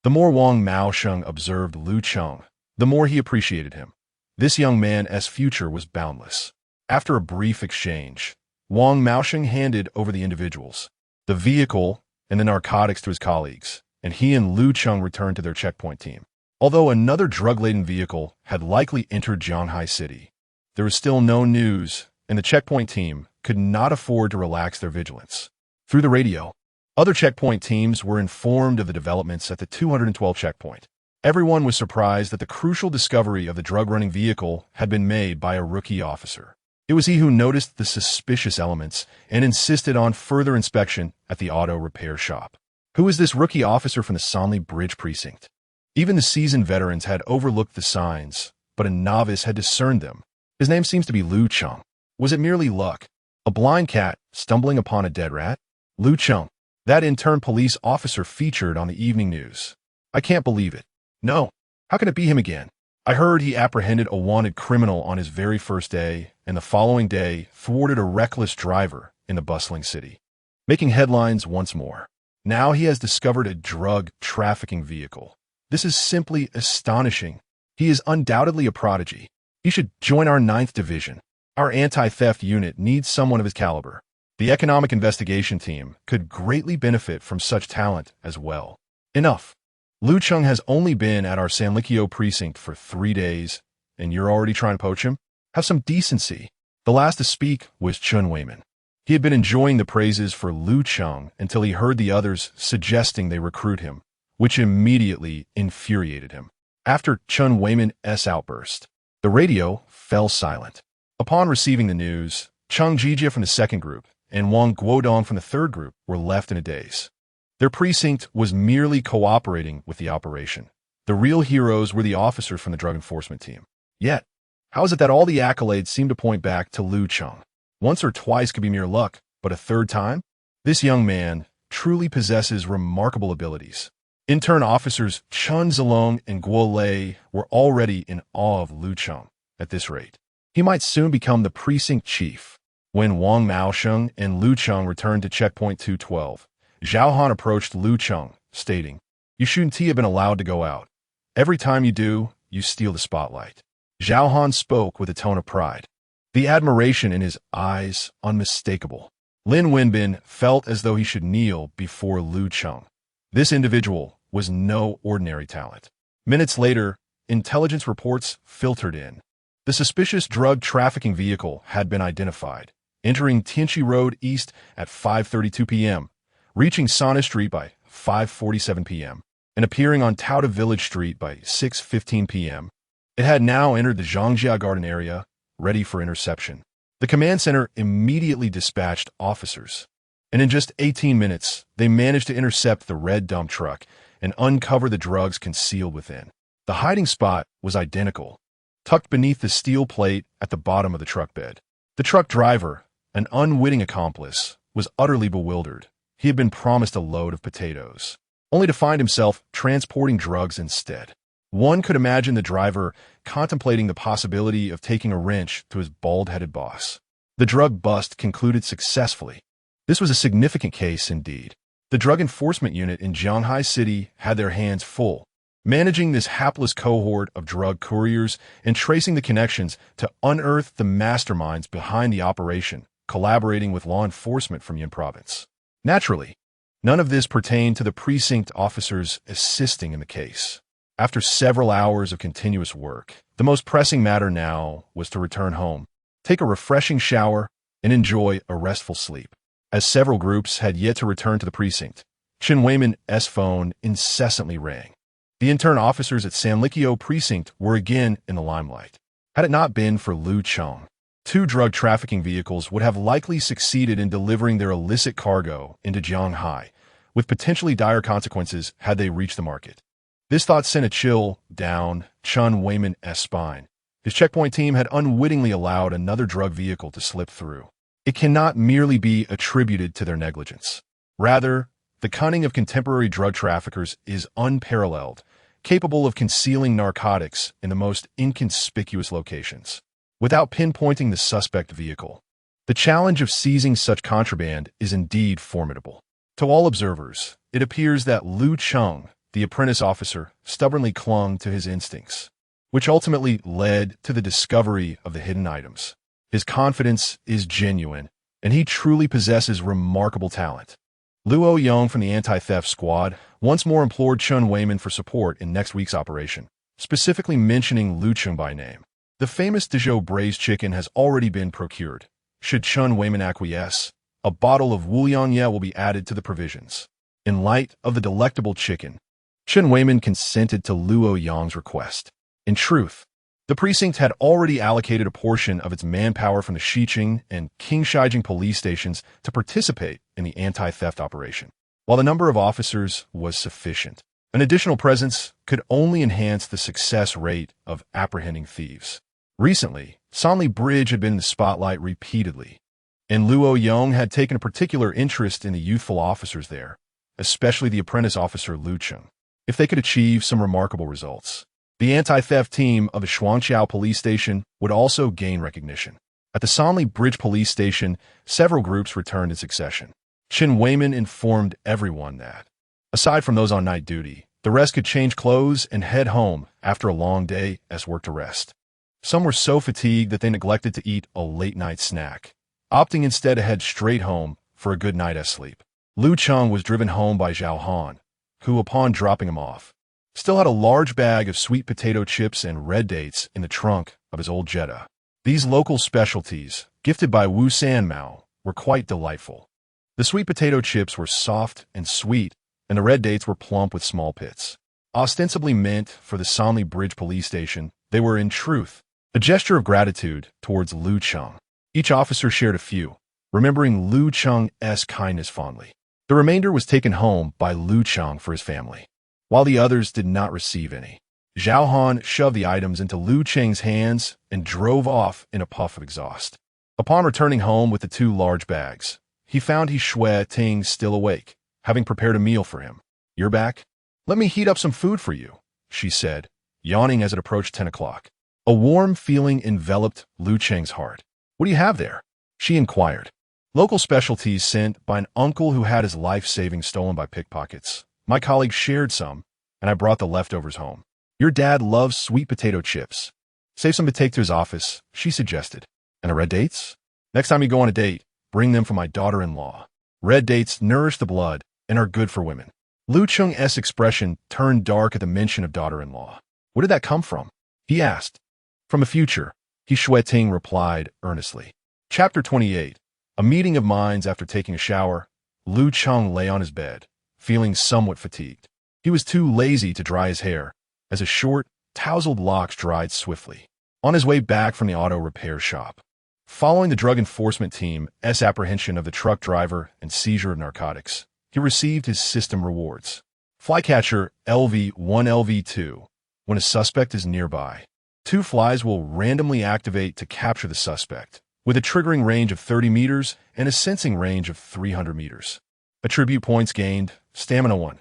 A: The more Wang Maosheng observed Lu Cheng, the more he appreciated him. This young man's future was boundless. After a brief exchange, Wang Maosheng handed over the individuals, the vehicle, and the narcotics to his colleagues, and he and Lu Cheng returned to their checkpoint team. Although another drug-laden vehicle had likely entered Jianghai City, there was still no news, and the checkpoint team could not afford to relax their vigilance. Through the radio, other checkpoint teams were informed of the developments at the 212 checkpoint. Everyone was surprised that the crucial discovery of the drug-running vehicle had been made by a rookie officer. It was he who noticed the suspicious elements and insisted on further inspection at the auto repair shop. Who was this rookie officer from the Sonley Bridge precinct? Even the seasoned veterans had overlooked the signs, but a novice had discerned them. His name seems to be Lu Cheng. Was it merely luck? A blind cat stumbling upon a dead rat? Lu Cheng, that intern police officer featured on the evening news. I can't believe it. No. How can it be him again? I heard he apprehended a wanted criminal on his very first day, and the following day thwarted a reckless driver in the bustling city, making headlines once more. Now he has discovered a drug trafficking vehicle. This is simply astonishing. He is undoubtedly a prodigy. He should join our 9th Division. Our anti-theft unit needs someone of his caliber. The economic investigation team could greatly benefit from such talent as well. Enough. Lu Cheng has only been at our Sanlikyo precinct for 3 days, and you're already trying to poach him? Have some decency. The last to speak was Chun Weiman. He had been enjoying the praises for Lu Cheng until he heard the others suggesting they recruit him, which immediately infuriated him. After Chun Weiman's outburst, the radio fell silent. Upon receiving the news, Cheng Jijia from the 2nd group and Wang Guodong from the 3rd group were left in a daze. Their precinct was merely cooperating with the operation. The real heroes were the officers from the drug enforcement team. Yet, how is it that all the accolades seem to point back to Lu Cheng? Once or twice could be mere luck, but a third time? This young man truly possesses remarkable abilities. Intern officers Chun Zilong and Guo Lei were already in awe of Lu Cheng. At this rate, he might soon become the precinct chief. When Wang Maosheng and Lu Cheng returned to checkpoint 212, Zhao Han approached Lu Cheng, stating, "You shouldn't have been allowed to go out. Every time you do, you steal the spotlight." Zhao Han spoke with a tone of pride, the admiration in his eyes unmistakable. Lin Wenbin felt as though he should kneel before Lu Cheng. This individual was no ordinary talent. Minutes later, intelligence reports filtered in. The suspicious drug trafficking vehicle had been identified, entering Tianchi Road East at 5:32 p.m., reaching Sana Street by 5:47 p.m., and appearing on Tauta Village Street by 6:15 p.m. It had now entered the Zhongjia Garden area, ready for interception. The command center immediately dispatched officers, and in just 18 minutes, they managed to intercept the red dump truck and uncover the drugs concealed within. The hiding spot was identical, tucked beneath the steel plate at the bottom of the truck bed. The truck driver, an unwitting accomplice, was utterly bewildered. He had been promised a load of potatoes, only to find himself transporting drugs instead. One could imagine the driver contemplating the possibility of taking a wrench to his bald-headed boss. The drug bust concluded successfully. This was a significant case indeed. The drug enforcement unit in Jianghai City had their hands full, managing this hapless cohort of drug couriers and tracing the connections to unearth the masterminds behind the operation, collaborating with law enforcement from Yin Province. Naturally, none of this pertained to the precinct officers assisting in the case. After several hours of continuous work, the most pressing matter now was to return home, take a refreshing shower, and enjoy a restful sleep. As several groups had yet to return to the precinct, Chen Weiman's phone incessantly rang. The intern officers at Sanlikyo precinct were again in the limelight. Had it not been for Lu Cheng, 2 drug trafficking vehicles would have likely succeeded in delivering their illicit cargo into Jianghai, with potentially dire consequences had they reached the market. This thought sent a chill down Chun Weiman's spine. His checkpoint team had unwittingly allowed another drug vehicle to slip through. It cannot merely be attributed to their negligence. Rather, the cunning of contemporary drug traffickers is unparalleled, capable of concealing narcotics in the most inconspicuous locations, without pinpointing the suspect vehicle. The challenge of seizing such contraband is indeed formidable. To all observers, it appears that Lu Cheng, the apprentice officer, stubbornly clung to his instincts, which ultimately led to the discovery of the hidden items. His confidence is genuine, and he truly possesses remarkable talent. Luo Yong from the anti-theft squad once more implored Chun Weiman for support in next week's operation, specifically mentioning Lu Cheng by name. The famous Dijon braised chicken has already been procured. Should Chun Weiman acquiesce, a bottle of Wuliangye will be added to the provisions. In light of the delectable chicken, Chen Weiman consented to Luo Yang's request. In truth, the precinct had already allocated a portion of its manpower from the Xiqing and Qingshaijing police stations to participate in the anti-theft operation. While the number of officers was sufficient, an additional presence could only enhance the success rate of apprehending thieves. Recently, Sanli Bridge had been in the spotlight repeatedly, and Luo Yang had taken a particular interest in the youthful officers there, especially the apprentice officer Lu Cheng. If they could achieve some remarkable results, the anti-theft team of the Shuangqiao police station would also gain recognition. At the Sanli Bridge police station, several groups returned in succession. Chen Weiman informed everyone that, aside from those on night duty, the rest could change clothes and head home after a long day as work to rest. Some were so fatigued that they neglected to eat a late-night snack, opting instead to head straight home for a good night of sleep. Lu Cheng was driven home by Zhao Han, who, upon dropping him off, still had a large bag of sweet potato chips and red dates in the trunk of his old Jetta. These local specialties, gifted by Wu Sanmao, were quite delightful. The sweet potato chips were soft and sweet, and the red dates were plump with small pits. Ostensibly meant for the Sanli Bridge police station, they were, in truth, a gesture of gratitude towards Lu Cheng. Each officer shared a few, remembering Lu Cheng's kindness fondly. The remainder was taken home by Lu Cheng for his family, while the others did not receive any. Zhao Han shoved the items into Lu Cheng's hands and drove off in a puff of exhaust. Upon returning home with the 2 large bags, he found He Shui Ting still awake, having prepared a meal for him. "You're back? Let me heat up some food for you," she said, yawning as it approached 10 o'clock. A warm feeling enveloped Lu Cheng's heart. "What do you have there?" she inquired. "Local specialties sent by an uncle who had his life savings stolen by pickpockets. My colleague shared some, and I brought the leftovers home. Your dad loves sweet potato chips. Save some to take to his office," she suggested. "And the red dates? Next time you go on a date, bring them for my daughter-in-law. Red dates nourish the blood and are good for women." Lu Cheng's expression turned dark at the mention of daughter-in-law. "Where did that come from?" he asked. "From the future," He Shui Ting replied earnestly. Chapter 28. A meeting of minds. After taking a shower, Lu Cheng lay on his bed, feeling somewhat fatigued. He was too lazy to dry his hair, as his short, tousled locks dried swiftly. On his way back from the auto repair shop, following the drug enforcement team's apprehension of the truck driver and seizure of narcotics, he received his system rewards. Flycatcher LV1 LV2. When a suspect is nearby, 2 flies will randomly activate to capture the suspect, with a triggering range of 30 meters and a sensing range of 300 meters. Attribute points gained, Stamina 1.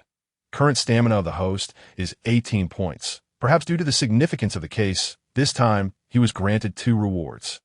A: Current stamina of the host is 18 points. Perhaps due to the significance of the case, this time he was granted 2 rewards.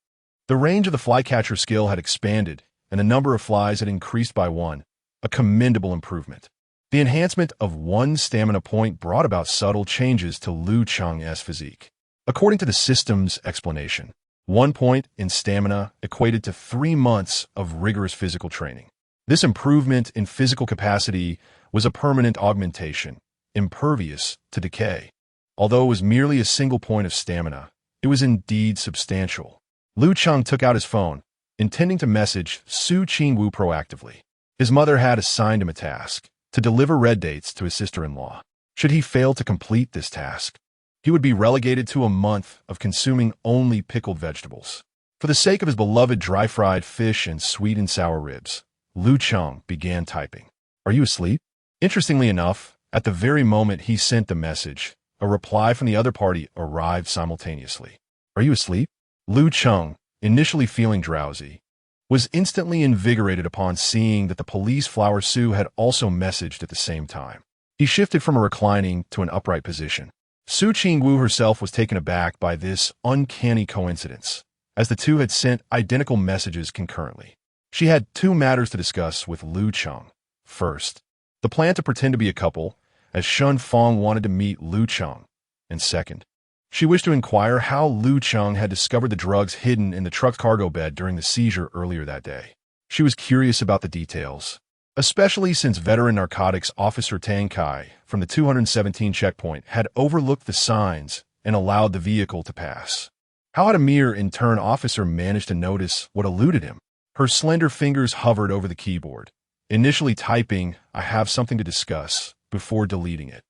A: The range of the flycatcher skill had expanded, and the number of flies had increased by 1, a commendable improvement. The enhancement of 1 stamina point brought about subtle changes to Lu Cheng's physique. According to the system's explanation, 1 point in stamina equated to 3 months of rigorous physical training. This improvement in physical capacity was a permanent augmentation, impervious to decay. Although it was merely a single point of stamina, it was indeed substantial. Lu Cheng took out his phone, intending to message Su Qingwu proactively. His mother had assigned him a task, to deliver red dates to his sister-in-law. Should he fail to complete this task, he would be relegated to a month of consuming only pickled vegetables. For the sake of his beloved dry-fried fish and sweet and sour ribs, Lu Cheng began typing. "Are you asleep?" Interestingly enough, at the very moment he sent the message, a reply from the other party arrived simultaneously. "Are you asleep?" Lu Cheng, initially feeling drowsy, was instantly invigorated upon seeing that the police Flower Su had also messaged at the same time. He shifted from a reclining to an upright position. Su Qingwu herself was taken aback by this uncanny coincidence, as the 2 had sent identical messages concurrently. She had 2 matters to discuss with Lu Cheng. First, the plan to pretend to be a couple, as Shun Fong wanted to meet Lu Cheng. And second, she wished to inquire how Lu Cheng had discovered the drugs hidden in the truck's cargo bed during the seizure earlier that day. She was curious about the details, especially since veteran narcotics officer Tang Kai from the 217 checkpoint had overlooked the signs and allowed the vehicle to pass. How had a mere intern officer managed to notice what eluded him? Her slender fingers hovered over the keyboard, initially typing, "I have something to discuss," before deleting it.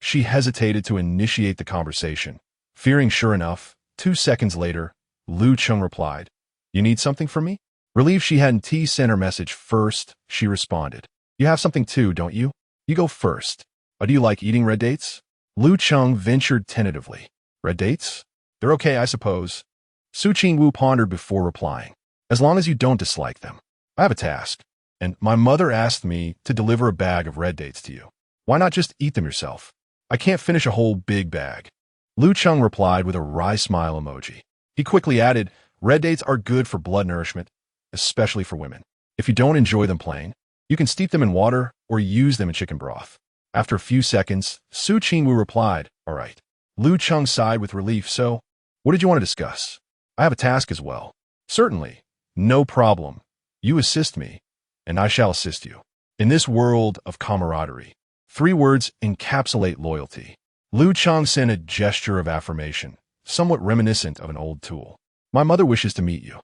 A: She hesitated to initiate the conversation, fearing sure enough, 2 seconds later, Lu Cheng replied, "You need something from me?" Relieved she hadn't sent her message first, she responded, "You have something too, don't you? You go first. Do you like eating red dates?" Lu Cheng ventured tentatively. "Red dates? They're okay, I suppose." Su Qingwu pondered before replying, "As long as you don't dislike them. I have a task, and my mother asked me to deliver a bag of red dates to you. Why not just eat them yourself? I can't finish a whole big bag." Lu Cheng replied with a wry smile emoji. He quickly added, "Red dates are good for blood nourishment, especially for women. If you don't enjoy them plain, you can steep them in water or use them in chicken broth." After a few seconds, Su Qingwu replied, "All right." Lu Cheng sighed with relief. "So, what did you want to discuss? I have a task as well." "Certainly. No problem. You assist me, and I shall assist you." In this world of camaraderie, 3 words encapsulate loyalty. Lu Cheng sent a gesture of affirmation, somewhat reminiscent of an old tool. "My mother wishes to meet you."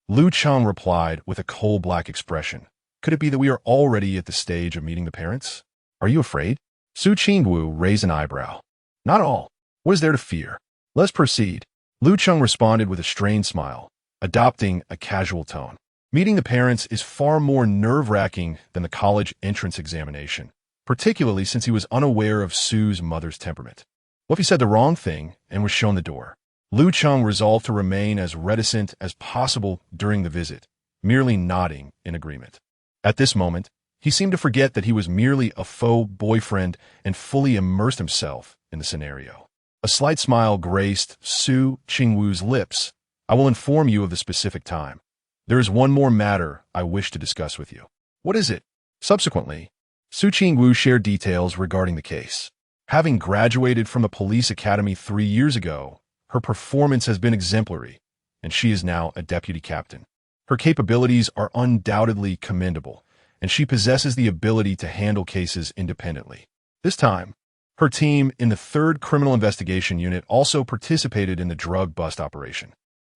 A: Lu Cheng replied with a coal-black expression. "Could it be that we are already at the stage of meeting the parents? Are you afraid?" Su Qingwu raised an eyebrow. "Not at all. What is there to fear? Let's proceed." Lu Cheng responded with a strained smile, adopting a casual tone. Meeting the parents is far more nerve-wracking than the college entrance examination, particularly since he was unaware of Su's mother's temperament. What if he said the wrong thing and was shown the door? Lu Cheng resolved to remain as reticent as possible during the visit, merely nodding in agreement. At this moment, he seemed to forget that he was merely a faux boyfriend and fully immersed himself in the scenario. A slight smile graced Su Qingwu's lips. "I will inform you of the specific time. There is one more matter I wish to discuss with you." "What is it?" Subsequently, Su Qingwu shared details regarding the case. Having graduated from the police academy 3 years ago, her performance has been exemplary, and she is now a deputy captain. Her capabilities are undoubtedly commendable, and she possesses the ability to handle cases independently. This time, her team in the 3rd Criminal Investigation Unit also participated in the drug bust operation.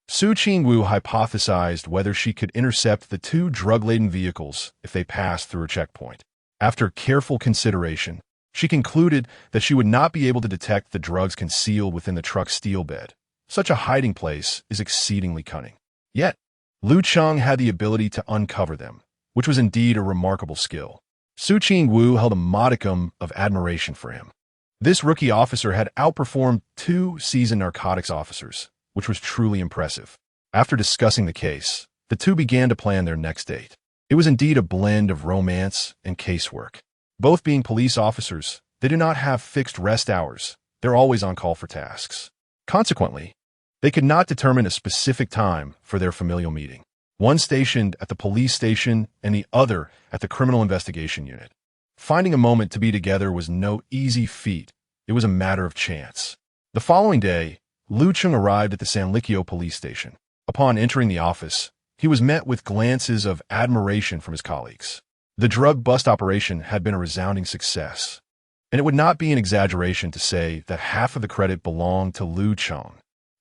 A: Su Qingwu hypothesized whether she could intercept the 2 drug-laden vehicles if they passed through a checkpoint. After careful consideration, she concluded that she would not be able to detect the drugs concealed within the truck's steel bed. Such a hiding place is exceedingly cunning. Yet, Lu Cheng had the ability to uncover them, which was indeed a remarkable skill. Su Qingwu held a modicum of admiration for him. This rookie officer had outperformed 2 seasoned narcotics officers, which was truly impressive. After discussing the case, the 2 began to plan their next date. It was indeed a blend of romance and casework. Both being police officers, they do not have fixed rest hours. They're always on call for tasks. Consequently, they could not determine a specific time for their familial meeting. One stationed at the police station and the other at the criminal investigation unit. Finding a moment to be together was no easy feat. It was a matter of chance. The following day, Lu Cheng arrived at the San Licchio police station. Upon entering the office, he was met with glances of admiration from his colleagues. The drug bust operation had been a resounding success, and it would not be an exaggeration to say that half of the credit belonged to Lu Cheng.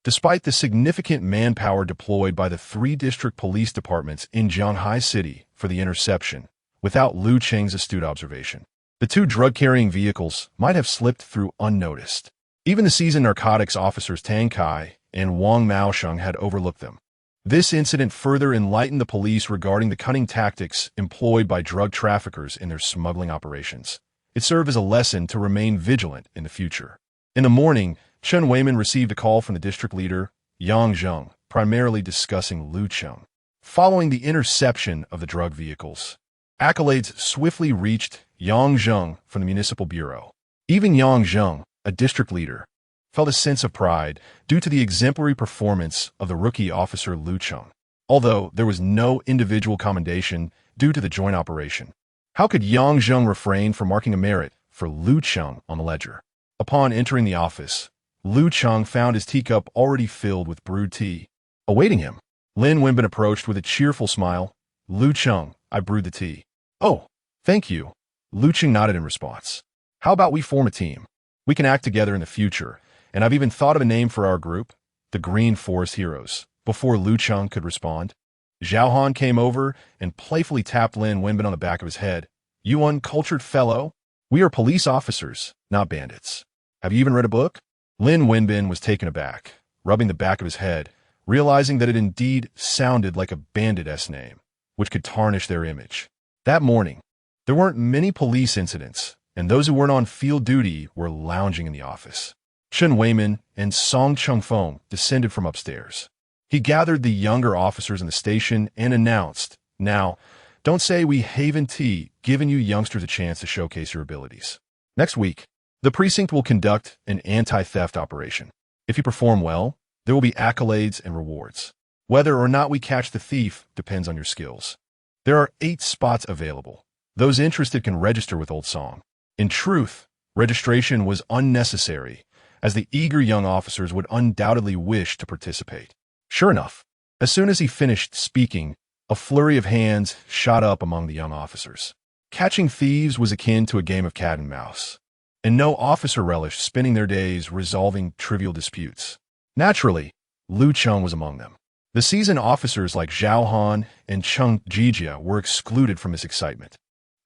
A: Despite the significant manpower deployed by the 3 district police departments in Jianghai City for the interception, without Lu Cheng's astute observation, the 2 drug-carrying vehicles might have slipped through unnoticed. Even the seasoned narcotics officers Tang Kai and Wang Maosheng had overlooked them. This incident further enlightened the police regarding the cunning tactics employed by drug traffickers in their smuggling operations. It served as a lesson to remain vigilant in the future. In the morning, Chen Weiman received a call from the district leader, Yang Zheng, primarily discussing Lu Cheng. Following the interception of the drug vehicles, accolades swiftly reached Yang Zheng from the municipal bureau. Even Yang Zheng, a district leader, felt a sense of pride due to the exemplary performance of the rookie officer Lu Cheng, although there was no individual commendation due to the joint operation. How could Yang Zheng refrain from marking a merit for Lu Cheng on the ledger? Upon entering the office, Lu Cheng found his teacup already filled with brewed tea. Awaiting him, Lin Wenbin approached with a cheerful smile. "Lu Cheng, I brewed the tea." "Oh, thank you." Lu Cheng nodded in response. "How about we form a team? We can act together in the future, and I've even thought of a name for our group, the Green Forest Heroes." Before Lu Cheng could respond, Zhao Han came over and playfully tapped Lin Wenbin on the back of his head. "You uncultured fellow, We are police officers, not bandits. Have you even read a book? Lin Wenbin was taken aback, rubbing the back of his head, realizing that it indeed sounded like a bandit's name, which could tarnish their image. That morning, there weren't many police incidents, and those who weren't on field duty were lounging in the office. Chen Weiman and Song Chungfeng descended from upstairs. He gathered the younger officers in the station and announced, "Now, don't say we haven't given you youngsters a chance to showcase your abilities. Next week, the precinct will conduct an anti-theft operation. If you perform well, there will be accolades and rewards. Whether or not we catch the thief depends on your skills. There are 8 spots available. Those interested can register with Old Song." In truth, registration was unnecessary, as the eager young officers would undoubtedly wish to participate. Sure enough, as soon as he finished speaking, a flurry of hands shot up among the young officers. Catching thieves was akin to a game of cat and mouse, and no officer relished spending their days resolving trivial disputes. Naturally, Lu Cheng was among them. The seasoned officers like Zhao Han and Cheng Jijia were excluded from this excitement,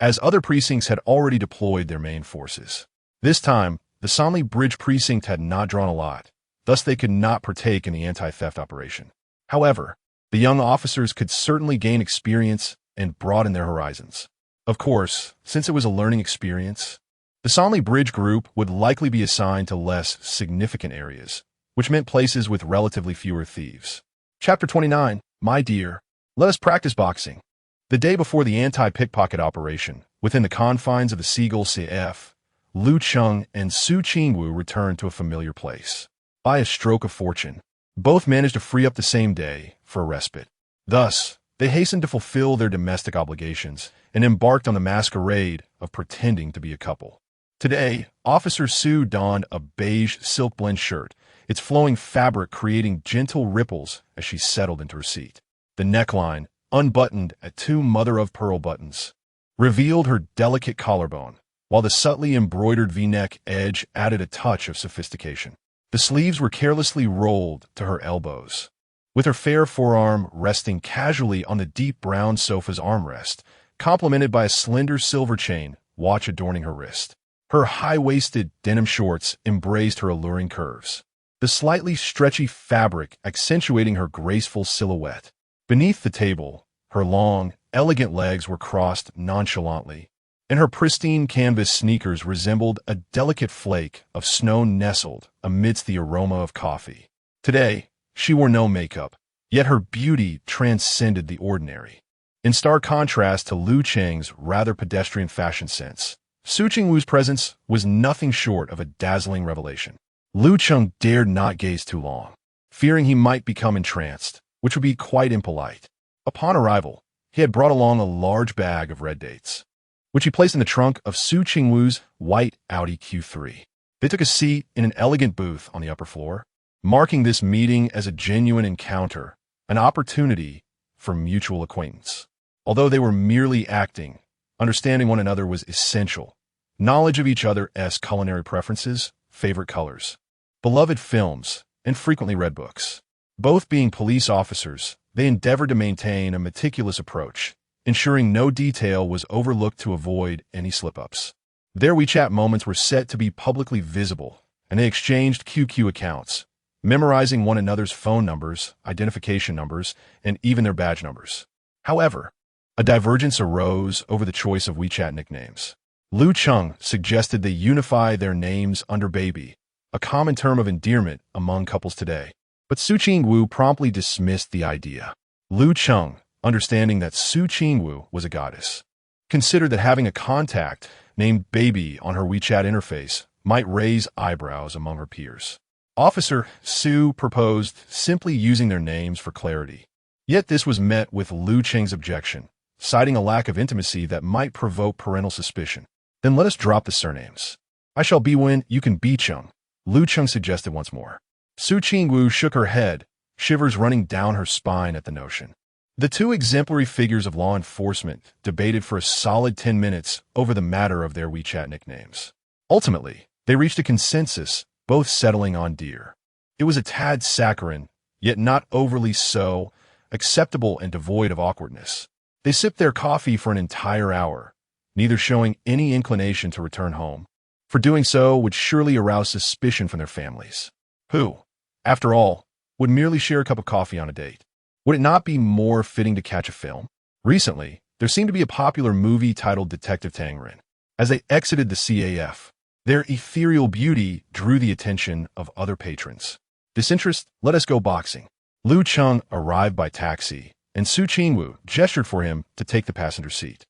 A: as other precincts had already deployed their main forces. This time, the Sanli Bridge precinct had not drawn a lot, thus they could not partake in the anti-theft operation. However, the young officers could certainly gain experience and broaden their horizons. Of course, since it was a learning experience, the Sanli Bridge group would likely be assigned to less significant areas, which meant places with relatively fewer thieves. Chapter 29, My Dear, let us practice boxing. The day before the anti-pickpocket operation, within the confines of the Seagull CF, Lu Cheng and Su Qingwu returned to a familiar place. By a stroke of fortune, both managed to free up the same day for a respite. Thus, they hastened to fulfill their domestic obligations and embarked on the masquerade of pretending to be a couple. Today, Officer Su donned a beige silk blend shirt, its flowing fabric creating gentle ripples as she settled into her seat. The neckline, unbuttoned at 2 mother-of-pearl buttons, revealed her delicate collarbone, while the subtly embroidered V-neck edge added a touch of sophistication. The sleeves were carelessly rolled to her elbows, with her fair forearm resting casually on the deep brown sofa's armrest, complemented by a slender silver chain watch adorning her wrist. Her high-waisted denim shorts embraced her alluring curves, the slightly stretchy fabric accentuating her graceful silhouette. Beneath the table, her long, elegant legs were crossed nonchalantly, and her pristine canvas sneakers resembled a delicate flake of snow nestled amidst the aroma of coffee. Today, she wore no makeup, yet her beauty transcended the ordinary. In stark contrast to Lu Cheng's rather pedestrian fashion sense, Su Qingwu's presence was nothing short of a dazzling revelation. Lu Cheng dared not gaze too long, fearing he might become entranced, which would be quite impolite. Upon arrival, he had brought along a large bag of red dates, which he placed in the trunk of Su Qingwu's white Audi Q3. They took a seat in an elegant booth on the upper floor, marking this meeting as a genuine encounter, an opportunity for mutual acquaintance. Although they were merely acting, understanding one another was essential. Knowledge of each other's culinary preferences, favorite colors, beloved films, and frequently read books. Both being police officers, they endeavored to maintain a meticulous approach, ensuring no detail was overlooked to avoid any slip-ups. Their WeChat moments were set to be publicly visible, and they exchanged QQ accounts, memorizing one another's phone numbers, identification numbers, and even their badge numbers. However, a divergence arose over the choice of WeChat nicknames. Lu Cheng suggested they unify their names under baby, a common term of endearment among couples today. But Su Qingwu promptly dismissed the idea. Lu Cheng, understanding that Su Qingwu was a goddess, considered that having a contact named Baby on her WeChat interface might raise eyebrows among her peers. Officer Su proposed simply using their names for clarity. Yet this was met with Lu Cheng's objection, citing a lack of intimacy that might provoke parental suspicion. Then let us drop the surnames. I shall be Wen, you can be Cheng, Lu Cheng suggested once more. Su Qingwu shook her head, shivers running down her spine at the notion. The two exemplary figures of law enforcement debated for a solid 10 minutes over the matter of their WeChat nicknames. Ultimately, they reached a consensus, both settling on Dear. It was a tad saccharine, yet not overly so, acceptable and devoid of awkwardness. They sipped their coffee for an entire hour, neither showing any inclination to return home. For doing so would surely arouse suspicion from their families, who, after all, would merely share a cup of coffee on a date. Would it not be more fitting to catch a film? Recently, there seemed to be a popular movie titled Detective Tangren. As they exited the CAF, their ethereal beauty drew the attention of other patrons. This interest let us go boxing. Lu Cheng arrived by taxi, and Su Qingwu gestured for him to take the passenger seat.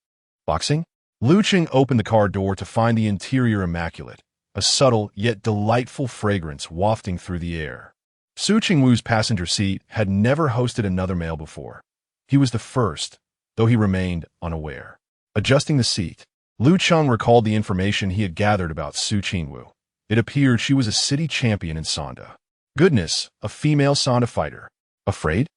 A: Boxing? Lu Cheng opened the car door to find the interior immaculate, a subtle yet delightful fragrance wafting through the air. Su Qingwu's passenger seat had never hosted another male before. He was the first, though he remained unaware. Adjusting the seat, Lu Cheng recalled the information he had gathered about Su Qingwu. It appeared she was a city champion in Sanda. Goodness, a female Sanda fighter. Afraid?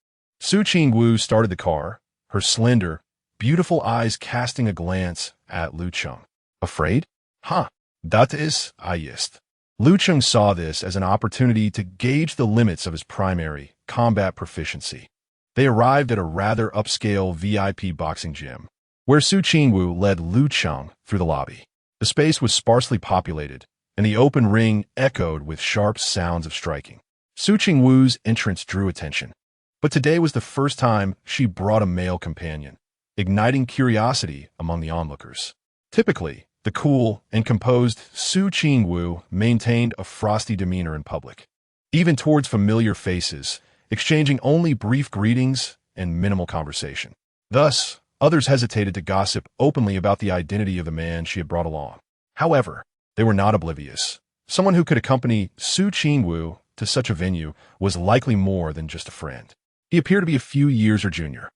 A: Su Qingwu started the car, her slender, beautiful eyes casting a glance at Lu Cheng. Afraid? Huh, that is, ist. Lu Cheng saw this as an opportunity to gauge the limits of his primary, combat proficiency. They arrived at a rather upscale VIP boxing gym, where Su Qingwu led Lu Cheng through the lobby. The space was sparsely populated, and the open ring echoed with sharp sounds of striking. Su Qingwu's entrance drew attention, but today was the first time she brought a male companion, igniting curiosity among the onlookers. Typically, the cool and composed Su Qingwu maintained a frosty demeanor in public, even towards familiar faces, exchanging only brief greetings and minimal conversation. Thus, others hesitated to gossip openly about the identity of the man she had brought along. However, they were not oblivious. Someone who could accompany Su Qingwu to such a venue was likely more than just a friend. He appeared to be a few years her junior,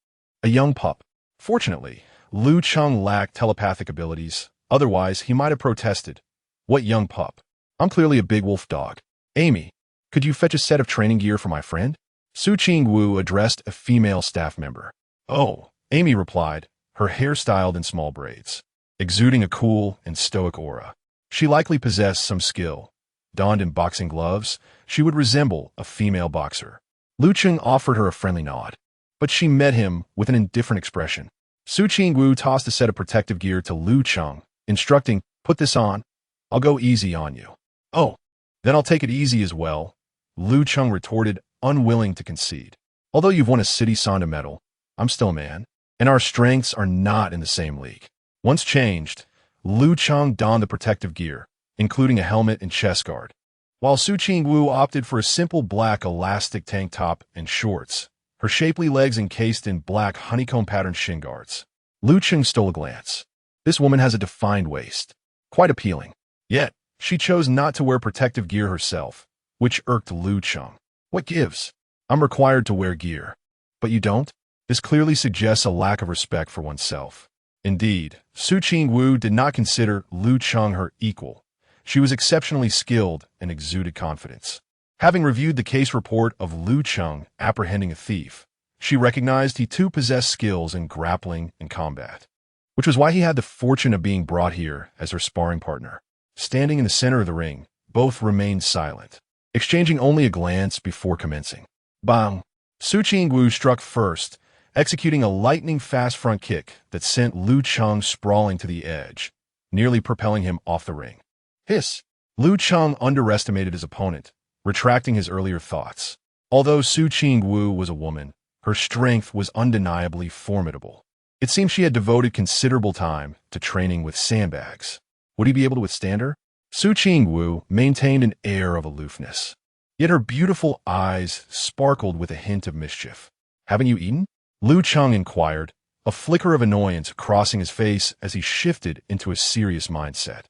A: a young pup. Fortunately, Lu Cheng lacked telepathic abilities. Otherwise, he might have protested. What young pup? I'm clearly a big wolf dog. Amy, could you fetch a set of training gear for my friend? Su Qingwu addressed a female staff member. Oh, Amy replied, her hair styled in small braids, exuding a cool and stoic aura. She likely possessed some skill. Donned in boxing gloves, she would resemble a female boxer. Lu Cheng offered her a friendly nod, but she met him with an indifferent expression. Su Qingwu tossed a set of protective gear to Lu Cheng, instructing, "Put this on. I'll go easy on you." "Oh, then I'll take it easy as well," Lu Cheng retorted, unwilling to concede. "Although you've won a city Sanda medal, I'm still a man, and our strengths are not in the same league." Once changed, Lu Cheng donned the protective gear, including a helmet and chest guard, while Su Qingwu opted for a simple black elastic tank top and shorts, her shapely legs encased in black honeycomb-patterned shin guards. Lu Cheng stole a glance. This woman has a defined waist. Quite appealing. Yet, she chose not to wear protective gear herself, which irked Lu Cheng. What gives? I'm required to wear gear. But you don't? This clearly suggests a lack of respect for oneself. Indeed, Su Qingwu did not consider Lu Cheng her equal. She was exceptionally skilled and exuded confidence. Having reviewed the case report of Lu Cheng apprehending a thief, she recognized he too possessed skills in grappling and combat, which was why he had the fortune of being brought here as her sparring partner. Standing in the center of the ring, both remained silent, exchanging only a glance before commencing. Bang! Su Qingwu struck first, executing a lightning-fast front kick that sent Lu Cheng sprawling to the edge, nearly propelling him off the ring. Hiss! Lu Cheng underestimated his opponent, retracting his earlier thoughts. Although Su Qingwu was a woman, her strength was undeniably formidable. It seemed she had devoted considerable time to training with sandbags. Would he be able to withstand her? Su Qingwu maintained an air of aloofness, yet her beautiful eyes sparkled with a hint of mischief. "Haven't you eaten?" Lu Cheng inquired, a flicker of annoyance crossing his face as he shifted into a serious mindset.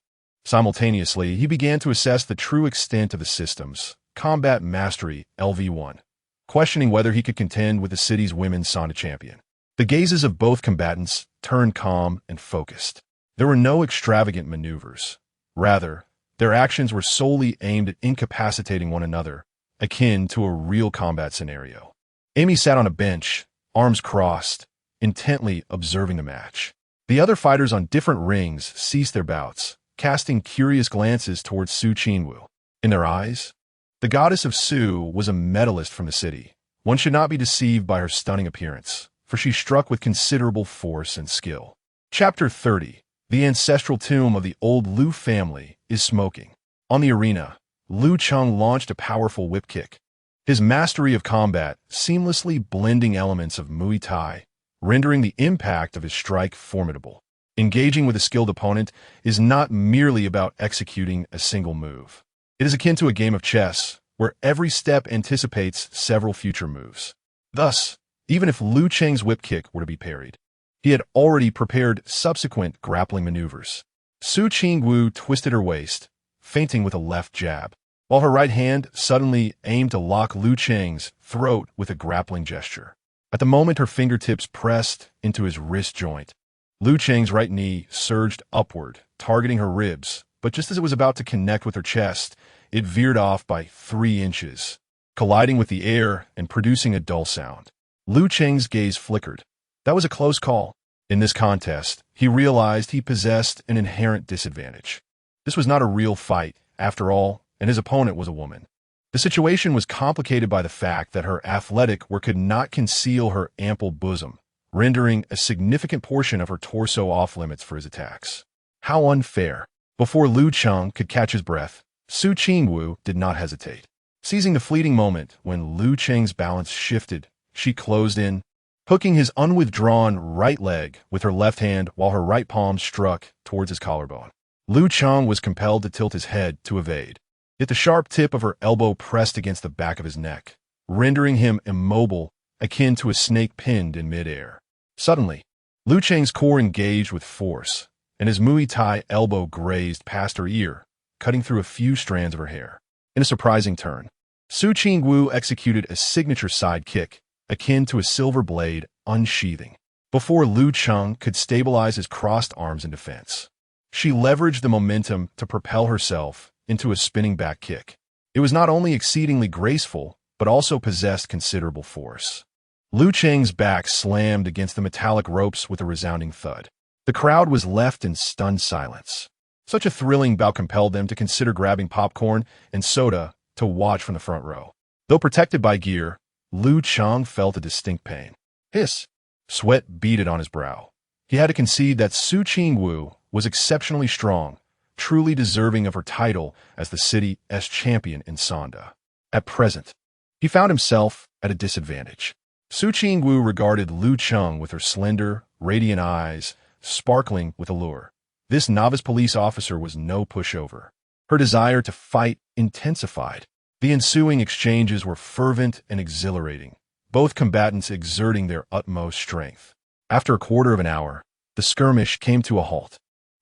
A: Simultaneously, he began to assess the true extent of the system's combat mastery LV1, questioning whether he could contend with the city's women's Sanda champion. The gazes of both combatants turned calm and focused. There were no extravagant maneuvers. Rather, their actions were solely aimed at incapacitating one another, akin to a real combat scenario. Amy sat on a bench, arms crossed, intently observing the match. The other fighters on different rings ceased their bouts, casting curious glances towards Su Qingwu. In their eyes, the goddess of Su was a medalist from the city. One should not be deceived by her stunning appearance, for she struck with considerable force and skill. Chapter 30. The ancestral tomb of the old Lu family is smoking. On the arena, Lu Cheng launched a powerful whip kick. His mastery of combat seamlessly blending elements of Muay Thai, rendering the impact of his strike formidable. Engaging with a skilled opponent is not merely about executing a single move. It is akin to a game of chess, where every step anticipates several future moves. Thus, even if Lu Cheng's whip kick were to be parried, he had already prepared subsequent grappling maneuvers. Su Qingwu twisted her waist, feinting with a left jab, while her right hand suddenly aimed to lock Lu Cheng's throat with a grappling gesture. At the moment her fingertips pressed into his wrist joint, Lu Cheng's right knee surged upward, targeting her ribs, but just as it was about to connect with her chest, it veered off by 3 inches, colliding with the air and producing a dull sound. Lu Cheng's gaze flickered. That was a close call. In this contest, he realized he possessed an inherent disadvantage. This was not a real fight, after all, and his opponent was a woman. The situation was complicated by the fact that her athletic work could not conceal her ample bosom, rendering a significant portion of her torso off-limits for his attacks. How unfair. Before Lu Cheng could catch his breath, Su Qingwu did not hesitate. Seizing the fleeting moment when Lu Cheng's balance shifted, she closed in, hooking his unwithdrawn right leg with her left hand while her right palm struck towards his collarbone. Lu Cheng was compelled to tilt his head to evade, yet the sharp tip of her elbow pressed against the back of his neck, rendering him immobile, akin to a snake pinned in midair. Suddenly, Lu Cheng's core engaged with force, and his Muay Thai elbow grazed past her ear, cutting through a few strands of her hair. In a surprising turn, Su Qingwu executed a signature side kick, akin to a silver blade unsheathing, before Lu Cheng could stabilize his crossed arms in defense. She leveraged the momentum to propel herself into a spinning back kick. It was not only exceedingly graceful, but also possessed considerable force. Lu Cheng's back slammed against the metallic ropes with a resounding thud. The crowd was left in stunned silence. Such a thrilling bout compelled them to consider grabbing popcorn and soda to watch from the front row. Though protected by gear, Lu Cheng felt a distinct pain. Hiss! Sweat beaded on his brow. He had to concede that Su Qingwu was exceptionally strong, truly deserving of her title as the city's champion in Sonda. At present, he found himself at a disadvantage. Su Qingwu regarded Lu Cheng with her slender, radiant eyes, sparkling with allure. This novice police officer was no pushover. Her desire to fight intensified. The ensuing exchanges were fervent and exhilarating, both combatants exerting their utmost strength. After a quarter of an hour, the skirmish came to a halt.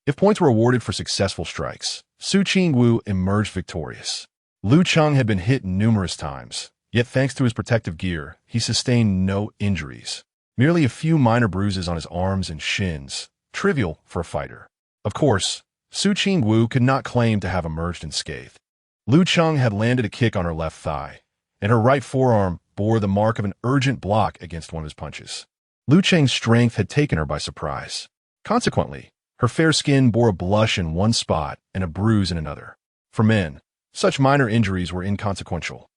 A: If points were awarded for successful strikes, Su Qingwu emerged victorious. Lu Cheng had been hit numerous times, yet thanks to his protective gear, he sustained no injuries. Merely a few minor bruises on his arms and shins, trivial for a fighter. Of course, Su Qingwu could not claim to have emerged unscathed. Lu Cheng had landed a kick on her left thigh, and her right forearm bore the mark of an urgent block against one of his punches. Lu Cheng's strength had taken her by surprise. Consequently, her fair skin bore a blush in one spot and a bruise in another. For men, such minor injuries were inconsequential.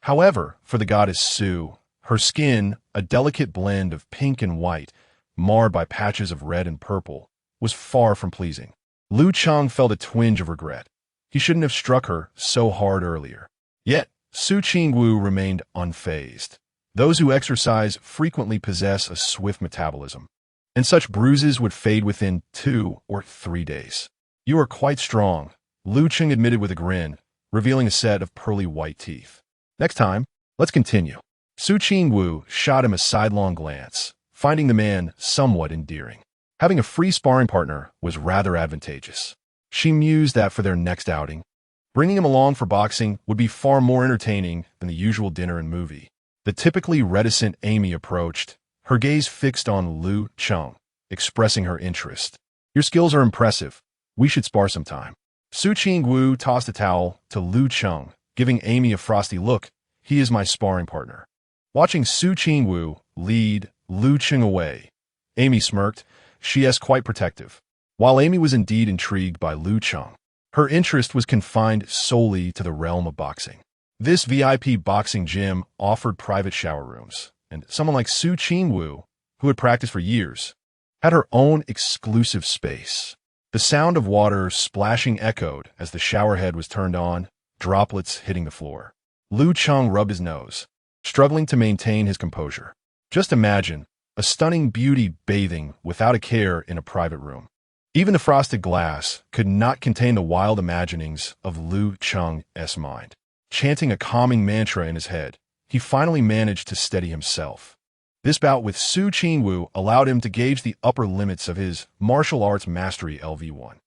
A: However, for the goddess Su, her skin, a delicate blend of pink and white, marred by patches of red and purple, was far from pleasing. Lu Cheng felt a twinge of regret. He shouldn't have struck her so hard earlier. Yet, Su Qingwu remained unfazed. Those who exercise frequently possess a swift metabolism, and such bruises would fade within 2 or 3 days. You are quite strong, Lu Cheng admitted with a grin, revealing a set of pearly white teeth. Next time, let's continue. Su Qingwu shot him a sidelong glance, finding the man somewhat endearing. Having a free sparring partner was rather advantageous. She mused that for their next outing, bringing him along for boxing would be far more entertaining than the usual dinner and movie. The typically reticent Amy approached, her gaze fixed on Lu Cheng, expressing her interest. Your skills are impressive. We should spar sometime. Su Qingwu tossed a towel to Lu Cheng, giving Amy a frosty look. He is my sparring partner. Watching Su Qingwu lead Lu Cheng away, Amy smirked. She is quite protective. While Amy was indeed intrigued by Lu Cheng, her interest was confined solely to the realm of boxing. This VIP boxing gym offered private shower rooms, and someone like Su Qingwu, who had practiced for years, had her own exclusive space. The sound of water splashing echoed as the shower head was turned on, droplets hitting the floor. Lu Cheng rubbed his nose, struggling to maintain his composure. Just imagine a stunning beauty bathing without a care in a private room. Even the frosted glass could not contain the wild imaginings of Lu Cheng's mind. Chanting a calming mantra in his head, he finally managed to steady himself. This bout with Su Qingwu allowed him to gauge the upper limits of his martial arts mastery LV1.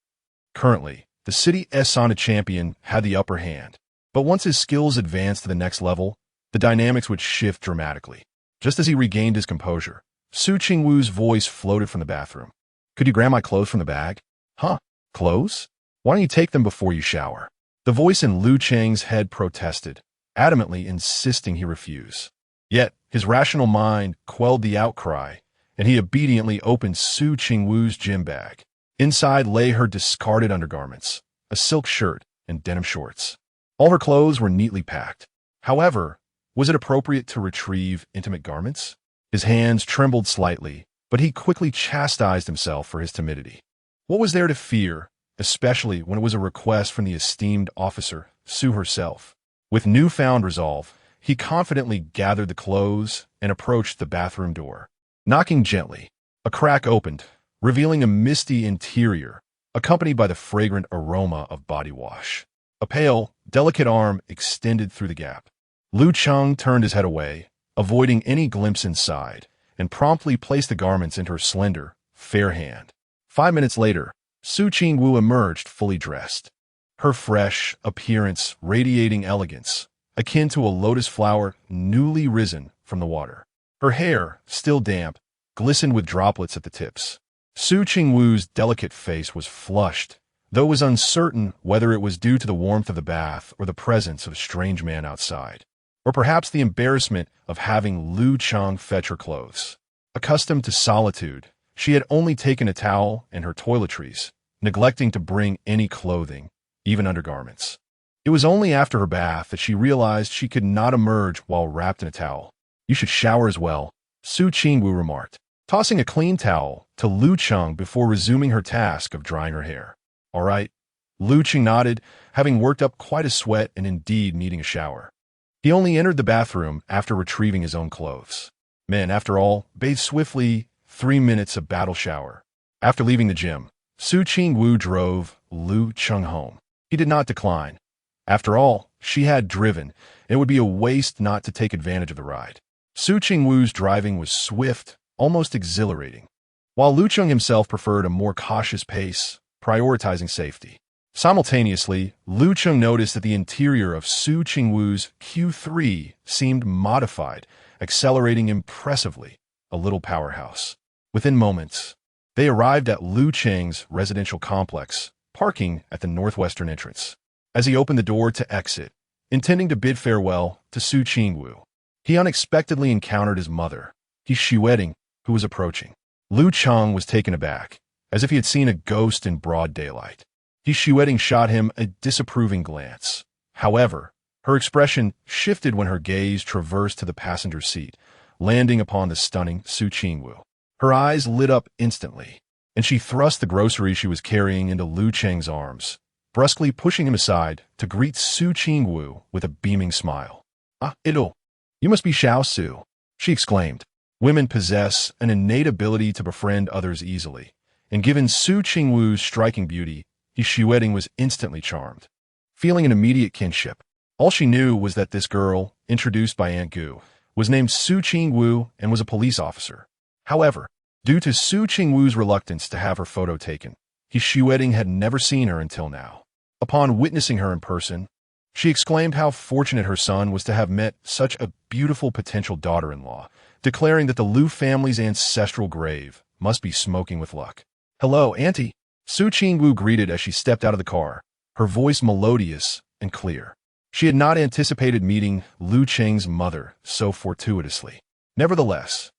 A: Currently, the city's sauna champion had the upper hand, but once his skills advanced to the next level, the dynamics would shift dramatically. Just as he regained his composure, Su Qingwu's voice floated from the bathroom. "Could you grab my clothes from the bag?" "Huh? Clothes? Why don't you take them before you shower?" The voice in Lu Cheng's head protested, adamantly insisting he refuse. Yet, his rational mind quelled the outcry, and he obediently opened Su Qingwu's gym bag. Inside lay her discarded undergarments, a silk shirt, and denim shorts. All her clothes were neatly packed. However, was it appropriate to retrieve intimate garments? His hands trembled slightly, but he quickly chastised himself for his timidity. What was there to fear, especially when it was a request from the esteemed officer, Su herself? With newfound resolve, he confidently gathered the clothes and approached the bathroom door. Knocking gently, a crack opened, revealing a misty interior, accompanied by the fragrant aroma of body wash. A pale, delicate arm extended through the gap. Lu Cheng turned his head away, avoiding any glimpse inside, and promptly placed the garments into her slender, fair hand. 5 minutes later, Su Qingwu emerged fully dressed. Her fresh appearance radiating elegance, akin to a lotus flower newly risen from the water. Her hair, still damp, glistened with droplets at the tips. Su Qingwu's delicate face was flushed, though it was uncertain whether it was due to the warmth of the bath or the presence of a strange man outside, or perhaps the embarrassment of having Lu Cheng fetch her clothes. Accustomed to solitude, she had only taken a towel and her toiletries, neglecting to bring any clothing, even undergarments. It was only after her bath that she realized she could not emerge while wrapped in a towel. "You should shower as well," Su Qingwu remarked, tossing a clean towel to Lu Cheng before resuming her task of drying her hair. "All right." Lu Cheng nodded, having worked up quite a sweat and indeed needing a shower. He only entered the bathroom after retrieving his own clothes. Men, after all, bathed swiftly, 3 minutes of battle shower. After leaving the gym, Su Qingwu drove Lu Cheng home. He did not decline. After all, she had driven, and it would be a waste not to take advantage of the ride. Su Qingwu's driving was swift, almost exhilarating, while Lu Cheng himself preferred a more cautious pace, prioritizing safety. Simultaneously, Lu Cheng noticed that the interior of Su Qingwu's Q3 seemed modified, accelerating impressively, a little powerhouse. Within moments, they arrived at Lu Cheng's residential complex, parking at the northwestern entrance. As he opened the door to exit, intending to bid farewell to Su Qingwu, he unexpectedly encountered his mother, Xueting, who was approaching. Lu Cheng was taken aback, as if he had seen a ghost in broad daylight. Xueting shot him a disapproving glance. However, her expression shifted when her gaze traversed to the passenger seat, landing upon the stunning Su Qingwu. Her eyes lit up instantly, and she thrust the groceries she was carrying into Lu Cheng's arms, brusquely pushing him aside to greet Su Qingwu with a beaming smile. "Ah, Ido, you must be Xiao Su," she exclaimed. Women possess an innate ability to befriend others easily, and given Su Qingwu's striking beauty, Xueting was instantly charmed. Feeling an immediate kinship, all she knew was that this girl, introduced by Aunt Gu, was named Su Qingwu and was a police officer. However, due to Su Qingwu's reluctance to have her photo taken, Xueting had never seen her until now. Upon witnessing her in person, she exclaimed how fortunate her son was to have met such a beautiful potential daughter-in-law, declaring that the Lu family's ancestral grave must be smoking with luck. "Hello, Auntie," Su Qingwu greeted as she stepped out of the car, her voice melodious and clear. She had not anticipated meeting Lu Cheng's mother so fortuitously. Nevertheless,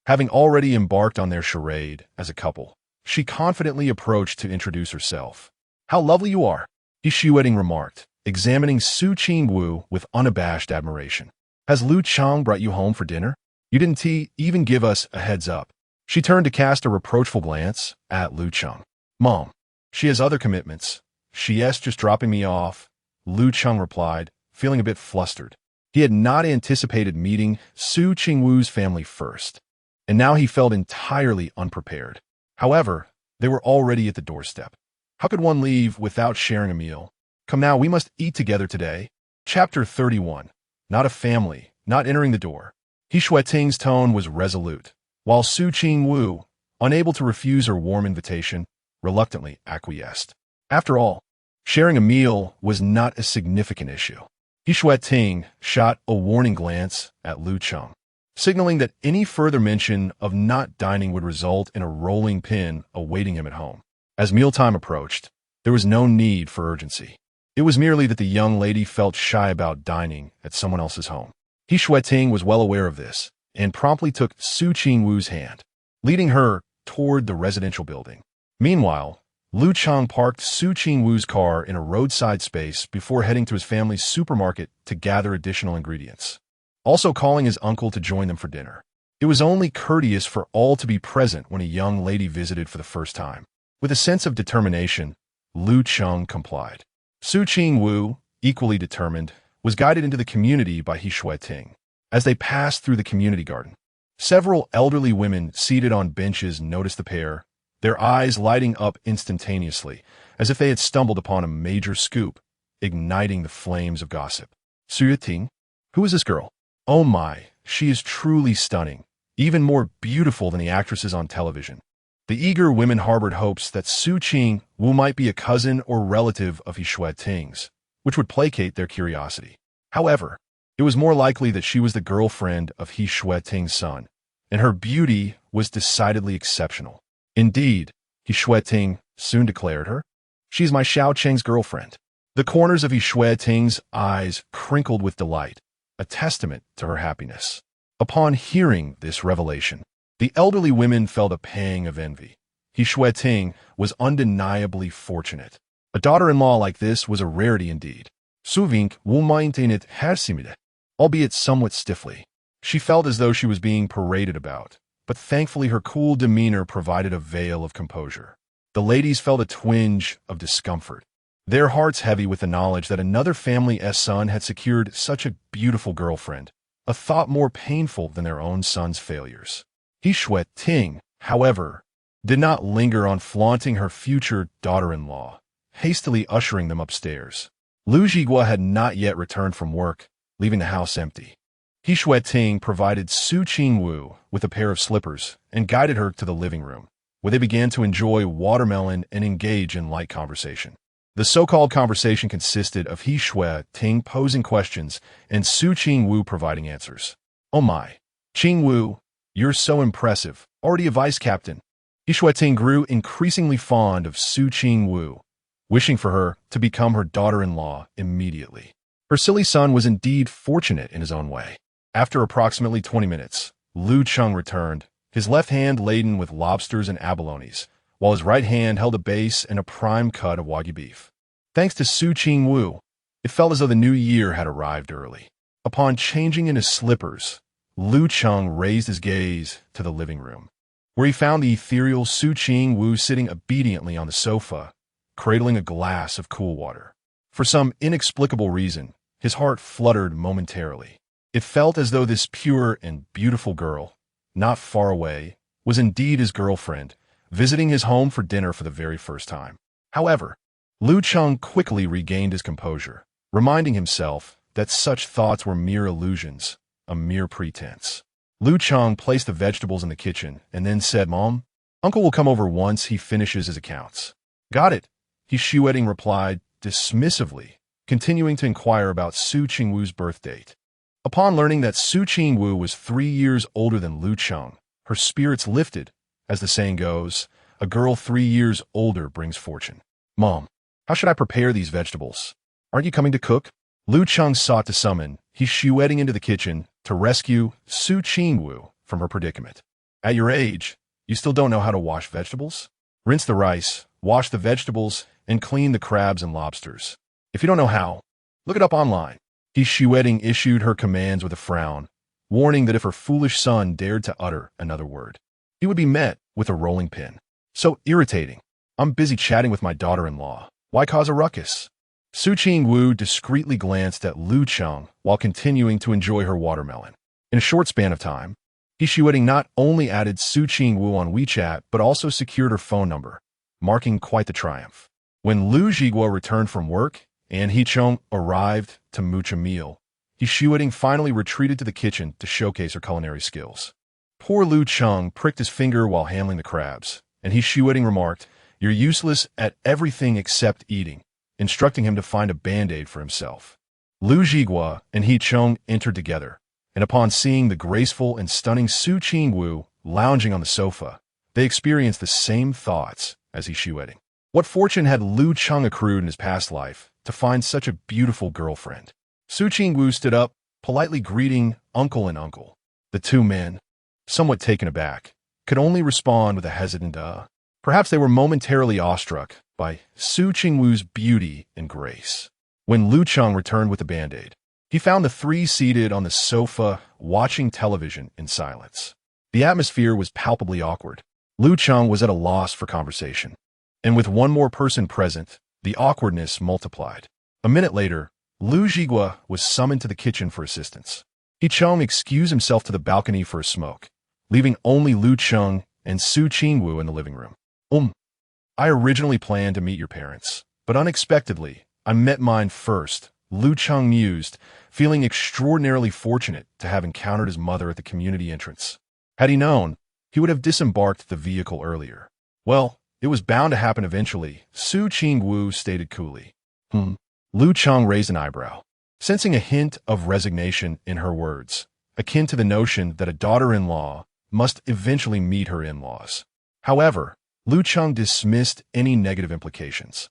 A: having already embarked on their charade as a couple, she confidently approached to introduce herself. "How lovely you are," Xueting remarked, examining Su Qingwu with unabashed admiration. "Has Lu Cheng brought you home for dinner? You didn't even give us a heads up." She turned to cast a reproachful glance at Lu Cheng. "Mom," She has other commitments. She's just dropping me off, Lu Cheng replied, feeling a bit flustered. He had not anticipated meeting Su Qingwu's family first, and now he felt entirely unprepared. However, they were already at the doorstep. How could one leave without sharing a meal? Come now, we must eat together today. Chapter 31. Not a family, not entering the door. He Shuiting's tone was resolute, while Su Qingwu, unable to refuse her warm invitation, reluctantly acquiesced. After all, sharing a meal was not a significant issue. He Shuiting shot a warning glance at Lu Cheng, signaling that any further mention of not dining would result in a rolling pin awaiting him at home. As mealtime approached, there was no need for urgency. It was merely that the young lady felt shy about dining at someone else's home. He Shuiting was well aware of this and promptly took Su Qingwu's hand, leading her toward the residential building. Meanwhile, Lu Cheng parked Su Qingwu's car in a roadside space before heading to his family's supermarket to gather additional ingredients, also calling his uncle to join them for dinner. It was only courteous for all to be present when a young lady visited for the first time. With a sense of determination, Lu Cheng complied. Su Qingwu, equally determined, was guided into the community by He Shuiting. As they passed through the community garden, several elderly women seated on benches noticed the pair, their eyes lighting up instantaneously, as if they had stumbled upon a major scoop, igniting the flames of gossip. Su Yuting? Who is this girl? Oh my, she is truly stunning, even more beautiful than the actresses on television. The eager women harbored hopes that Su Qingwu might be a cousin or relative of He Shuiting's, which would placate their curiosity. However, it was more likely that she was the girlfriend of He Shuiting's son, and her beauty was decidedly exceptional. Indeed, He Shuiting soon declared her. She is my Xiao Cheng's girlfriend. The corners of He Shuiting's eyes crinkled with delight, a testament to her happiness. Upon hearing this revelation, the elderly women felt a pang of envy. He Shuiting was undeniably fortunate. A daughter-in-law like this was a rarity indeed. Su Vink wu maintain it hersimide, albeit somewhat stiffly. She felt as though she was being paraded about, but thankfully her cool demeanor provided a veil of composure. The ladies felt a twinge of discomfort, their hearts heavy with the knowledge that another family's son had secured such a beautiful girlfriend, a thought more painful than their own son's failures. He Shuiting, however, did not linger on flaunting her future daughter-in-law, hastily ushering them upstairs. Lu Jigua had not yet returned from work, leaving the house empty. He Shuiting provided Su Qingwu with a pair of slippers and guided her to the living room, where they began to enjoy watermelon and engage in light conversation. The so-called conversation consisted of He Shuiting posing questions and Su Qingwu providing answers. Oh my, Qingwu, you're so impressive, already a vice captain. He Shuiting grew increasingly fond of Su Qingwu, wishing for her to become her daughter-in-law immediately. Her silly son was indeed fortunate in his own way. After approximately 20 minutes, Lu Cheng returned, his left hand laden with lobsters and abalones, while his right hand held a base and a prime cut of Wagyu beef. Thanks to Su Qingwu, it felt as though the new year had arrived early. Upon changing in his slippers, Lu Cheng raised his gaze to the living room, where he found the ethereal Su Qingwu sitting obediently on the sofa, cradling a glass of cool water. For some inexplicable reason, his heart fluttered momentarily. It felt as though this pure and beautiful girl, not far away, was indeed his girlfriend, visiting his home for dinner for the very first time. However, Lu Cheng quickly regained his composure, reminding himself that such thoughts were mere illusions, a mere pretense. Lu Cheng placed the vegetables in the kitchen and then said, Mom, Uncle will come over once he finishes his accounts. Got it, He Shuiting replied dismissively, continuing to inquire about Su Qingwu's birth date. Upon learning that Su Qingwu was 3 years older than Lu Cheng, her spirits lifted. As the saying goes, a girl 3 years older brings fortune. Mom, how should I prepare these vegetables? Aren't you coming to cook? Lu Cheng sought to summon He Shuiting into the kitchen to rescue Su Qingwu from her predicament. At your age, you still don't know how to wash vegetables? Rinse the rice, wash the vegetables, and clean the crabs and lobsters. If you don't know how, look it up online. He Shuiting issued her commands with a frown, warning that if her foolish son dared to utter another word, he would be met with a rolling pin. So irritating. I'm busy chatting with my daughter-in-law. Why cause a ruckus? Su Ching-woo discreetly glanced at Lu Cheng while continuing to enjoy her watermelon. In a short span of time, He Shueting not only added Su Ching-woo on WeChat, but also secured her phone number, marking quite the triumph. When Lu Jigua returned from work and He Cheng arrived to mooch a meal, He Shueting finally retreated to the kitchen to showcase her culinary skills. Poor Lu Cheng pricked his finger while handling the crabs, and He Shueting remarked, "You're useless at everything except eating," instructing him to find a band-aid for himself. Lu Jigua and He Cheng entered together, and upon seeing the graceful and stunning Su Ching-woo lounging on the sofa, they experienced the same thoughts as He Shueting. What fortune had Lu Cheng accrued in his past life to find such a beautiful girlfriend? Su Ching-woo stood up, politely greeting uncle and uncle. The two men, somewhat taken aback, could only respond with a hesitant Perhaps they were momentarily awestruck by Su Ching-woo's beauty and grace. When Lu Cheng returned with the Band-Aid, he found the three seated on the sofa, watching television in silence. The atmosphere was palpably awkward. Lu Cheng was at a loss for conversation, and with one more person present, the awkwardness multiplied. A minute later, Lu Jigua was summoned to the kitchen for assistance. He Cheng excused himself to the balcony for a smoke, leaving only Lu Cheng and Su Ching-woo in the living room. I originally planned to meet your parents, but unexpectedly, I met mine first, Lu Cheng mused, feeling extraordinarily fortunate to have encountered his mother at the community entrance. Had he known, he would have disembarked the vehicle earlier. Well, it was bound to happen eventually, Su Ching-woo stated coolly. Lu Cheng raised an eyebrow, sensing a hint of resignation in her words, akin to the notion that a daughter-in-law must eventually meet her in-laws. However, Lu Cheng dismissed any negative implications.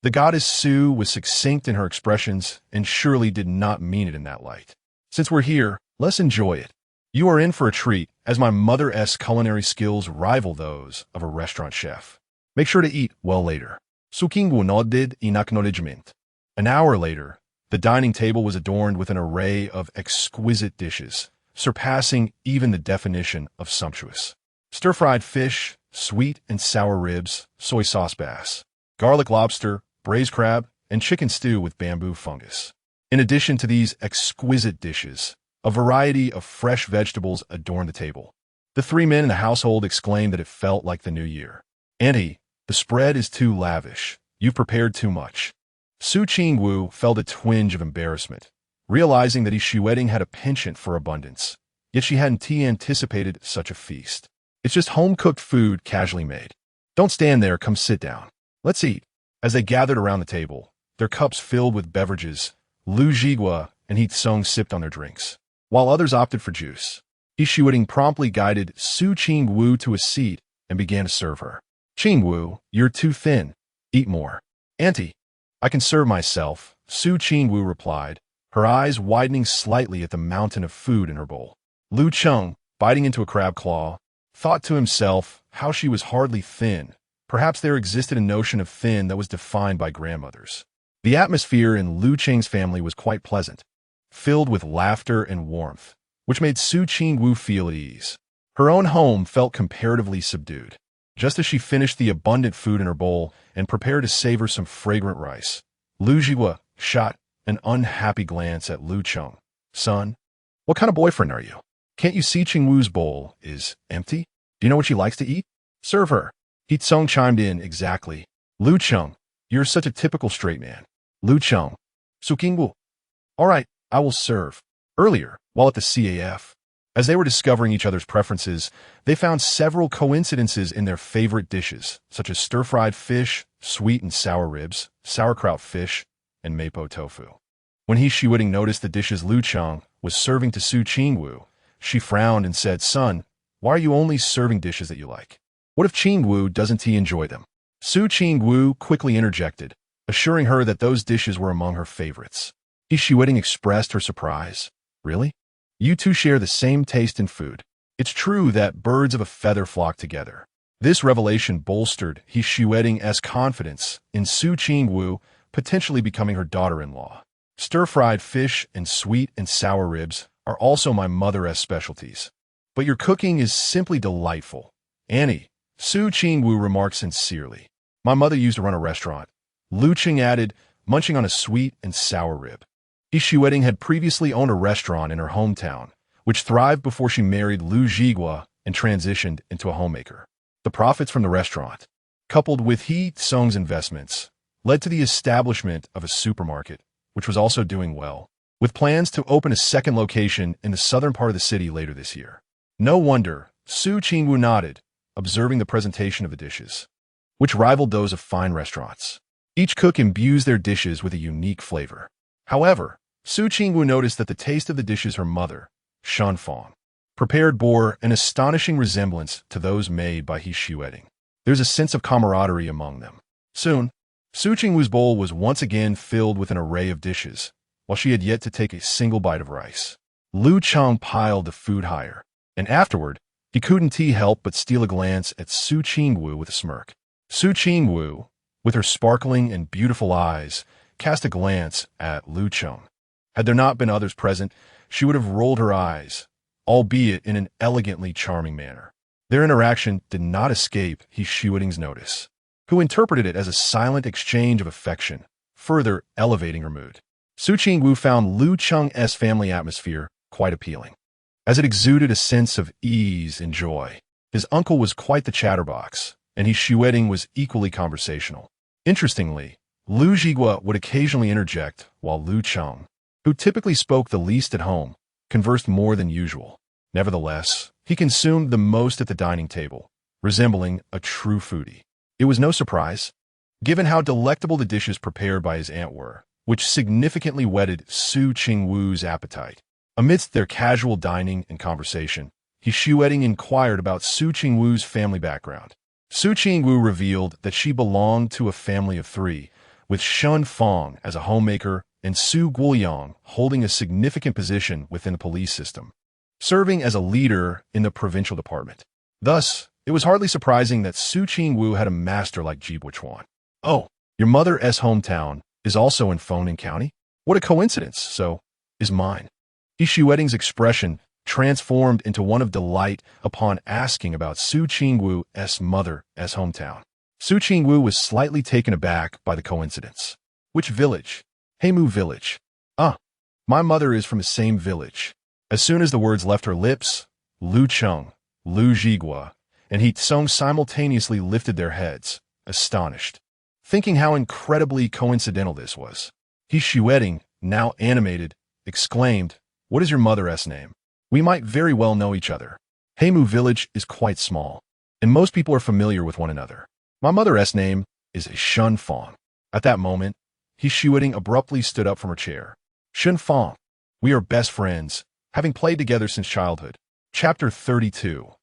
A: The goddess Su was succinct in her expressions and surely did not mean it in that light. Since we're here, let's enjoy it. You are in for a treat, as my mother-esque culinary skills rival those of a restaurant chef. Make sure to eat well later. Su Ching-woo nodded in acknowledgement. An hour later, the dining table was adorned with an array of exquisite dishes, surpassing even the definition of sumptuous. Stir-fried fish, sweet and sour ribs, soy sauce bass, garlic lobster, braised crab, and chicken stew with bamboo fungus. In addition to these exquisite dishes, a variety of fresh vegetables adorned the table. The three men in the household exclaimed that it felt like the new year. "Auntie, the spread is too lavish. You've prepared too much." Su Ching-woo felt a twinge of embarrassment, realizing that He Shueting had a penchant for abundance, yet she hadn't anticipated such a feast. "It's just home-cooked food casually made. Don't stand there, come sit down. Let's eat." As they gathered around the table, their cups filled with beverages, Lu Jigua and He Tsung sipped on their drinks, while others opted for juice. He Shueting promptly guided Su Ching-woo to a seat and began to serve her. "Ching-woo, you're too thin. Eat more." "Auntie, I can serve myself," Su Ching-woo replied, her eyes widening slightly at the mountain of food in her bowl. Lu Cheng, biting into a crab claw, thought to himself how she was hardly thin. Perhaps there existed a notion of thin that was defined by grandmothers. The atmosphere in Lu Cheng's family was quite pleasant, filled with laughter and warmth, which made Su Ching-woo feel at ease. Her own home felt comparatively subdued. Just as she finished the abundant food in her bowl and prepared to savor some fragrant rice, Lu Jigua shot an unhappy glance at Lu Cheng. "Son, what kind of boyfriend are you? Can't you see Ching-woo's bowl is empty? Do you know what she likes to eat? Serve her." He Tsung chimed in, "Exactly. Lu Cheng, you're such a typical straight man." Lu Cheng, "Su Ching-woo. All right, I will serve." Earlier, while at the CAF, as they were discovering each other's preferences, they found several coincidences in their favorite dishes, such as stir-fried fish, sweet and sour ribs, sauerkraut fish, and mapo tofu. When He Shueting noticed the dishes Lu Cheng was serving to Su Ching-woo, she frowned and said, "Son, why are you only serving dishes that you like? What if Ching-woo doesn't enjoy them?" Su Ching-woo quickly interjected, assuring her that those dishes were among her favorites. He Shueting expressed her surprise. "Really? You two share the same taste in food. It's true that birds of a feather flock together." This revelation bolstered He Shueting's confidence in Su Ching-woo potentially becoming her daughter-in-law. "Stir-fried fish and sweet and sour ribs are also my mother's specialties. But your cooking is simply delightful. Annie," Su Ching-woo remarked sincerely. My mother used to run a restaurant. Lu Cheng added, munching on a sweet and sour rib. Wedding had previously owned a restaurant in her hometown, which thrived before she married Lu Jigua and transitioned into a homemaker. The profits from the restaurant, coupled with He Song's investments, led to the establishment of a supermarket, which was also doing well, with plans to open a second location in the southern part of the city later this year. No wonder Su Qingwu nodded, observing the presentation of the dishes, which rivaled those of fine restaurants. Each cook imbues their dishes with a unique flavor. However, Su Qingwu noticed that the taste of the dishes her mother, Shen Fong, prepared bore an astonishing resemblance to those made by He Wedding. There's a sense of camaraderie among them. Soon, Su Qingwu's bowl was once again filled with an array of dishes, while she had yet to take a single bite of rice. Lu Cheng piled the food higher, and afterward, he couldn't help but steal a glance at Su Qingwu with a smirk. Su Qingwu, with her sparkling and beautiful eyes, cast a glance at Lu Cheng. Had there not been others present, she would have rolled her eyes, albeit in an elegantly charming manner. Their interaction did not escape He Wedding's notice, who interpreted it as a silent exchange of affection, further elevating her mood. Su Qingwu found Lu Cheng's family atmosphere quite appealing, as it exuded a sense of ease and joy. His uncle was quite the chatterbox, and He Wedding was equally conversational. Interestingly, Lu Jigua would occasionally interject, while Lu Cheng, who typically spoke the least at home, conversed more than usual. Nevertheless, he consumed the most at the dining table, resembling a true foodie. It was no surprise, given how delectable the dishes prepared by his aunt were, which significantly whetted Su Qingwu's appetite. Amidst their casual dining and conversation, He Wedding inquired about Su Qingwu's family background. Su Qingwu revealed that she belonged to a family of three, with Shen Fong as a homemaker and Su Guoyang holding a significant position within the police system, serving as a leader in the provincial department. Thus, it was hardly surprising that Su Qingwu had a master like Ji Buchuan. Oh, your mother's hometown is also in Fengning County? What a coincidence, so is mine. He Wedding's expression transformed into one of delight upon asking about Su Qingwu's mother's hometown. Su Qingwu was slightly taken aback by the coincidence. Which village? Heimu village. Ah, my mother is from the same village. As soon as the words left her lips, Lu Cheng, Lu Jigua, and He Song simultaneously lifted their heads, astonished, thinking how incredibly coincidental this was. He Wedding, now animated, exclaimed, "What is your mother's name? We might very well know each other. Heimu village is quite small, and most people are familiar with one another. My mother's name is Shen Fong." At that moment, He Wedding abruptly stood up from her chair. "Shen Fong, we are best friends, having played together since childhood." Chapter 32.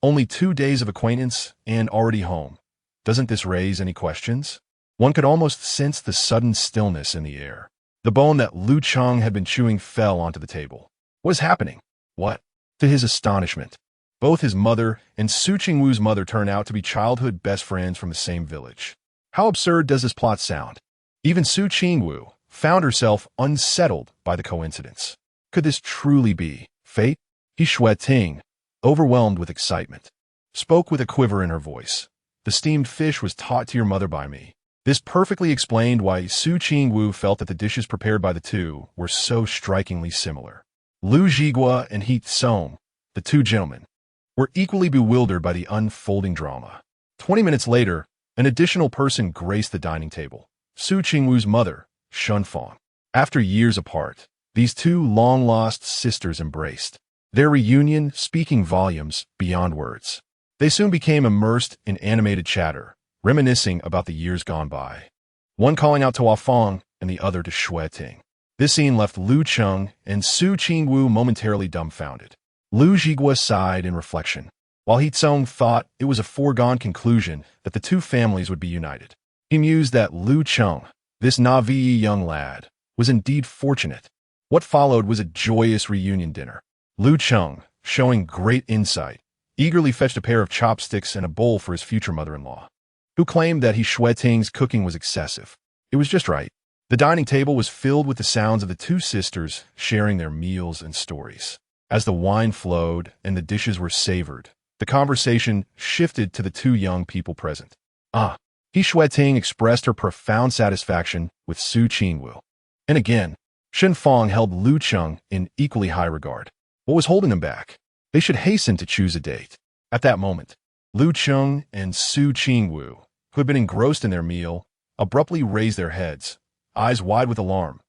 A: Only 2 days of acquaintance and already home. Doesn't this raise any questions? One could almost sense the sudden stillness in the air. The bone that Lu Cheng had been chewing fell onto the table. What is happening? What? To his astonishment, both his mother and Su Qingwu's mother turned out to be childhood best friends from the same village. How absurd does this plot sound? Even Su Qingwu found herself unsettled by the coincidence. Could this truly be fate? He Ting, overwhelmed with excitement, spoke with a quiver in her voice. "The steamed fish was taught to your mother by me." This perfectly explained why Su Qingwu felt that the dishes prepared by the two were so strikingly similar. Lu Jigua and He Song, the two gentlemen, were equally bewildered by the unfolding drama. 20 minutes later, an additional person graced the dining table, Su Qingwu's mother, Shen Fong. After years apart, these two long-lost sisters embraced, their reunion speaking volumes beyond words. They soon became immersed in animated chatter, reminiscing about the years gone by, one calling out to Wafong and the other to Shui Ting. This scene left Lu Cheng and Su Qingwu momentarily dumbfounded. Lu Jigua sighed in reflection, while He Song thought it was a foregone conclusion that the two families would be united. He mused that Lu Cheng, this Navi young lad, was indeed fortunate. What followed was a joyous reunion dinner. Lu Cheng, showing great insight, eagerly fetched a pair of chopsticks and a bowl for his future mother-in-law, who claimed that He Ting's cooking was excessive. It was just right. The dining table was filled with the sounds of the two sisters sharing their meals and stories. As the wine flowed and the dishes were savored, the conversation shifted to the two young people present. "Ah, He Shueting expressed her profound satisfaction with Su Qingwu. And again, Shen Fong held Lu Cheng in equally high regard. What was holding them back? They should hasten to choose a date. At that moment, Lu Cheng and Su Qingwu, who had been engrossed in their meal, abruptly raised their heads, eyes wide with alarm.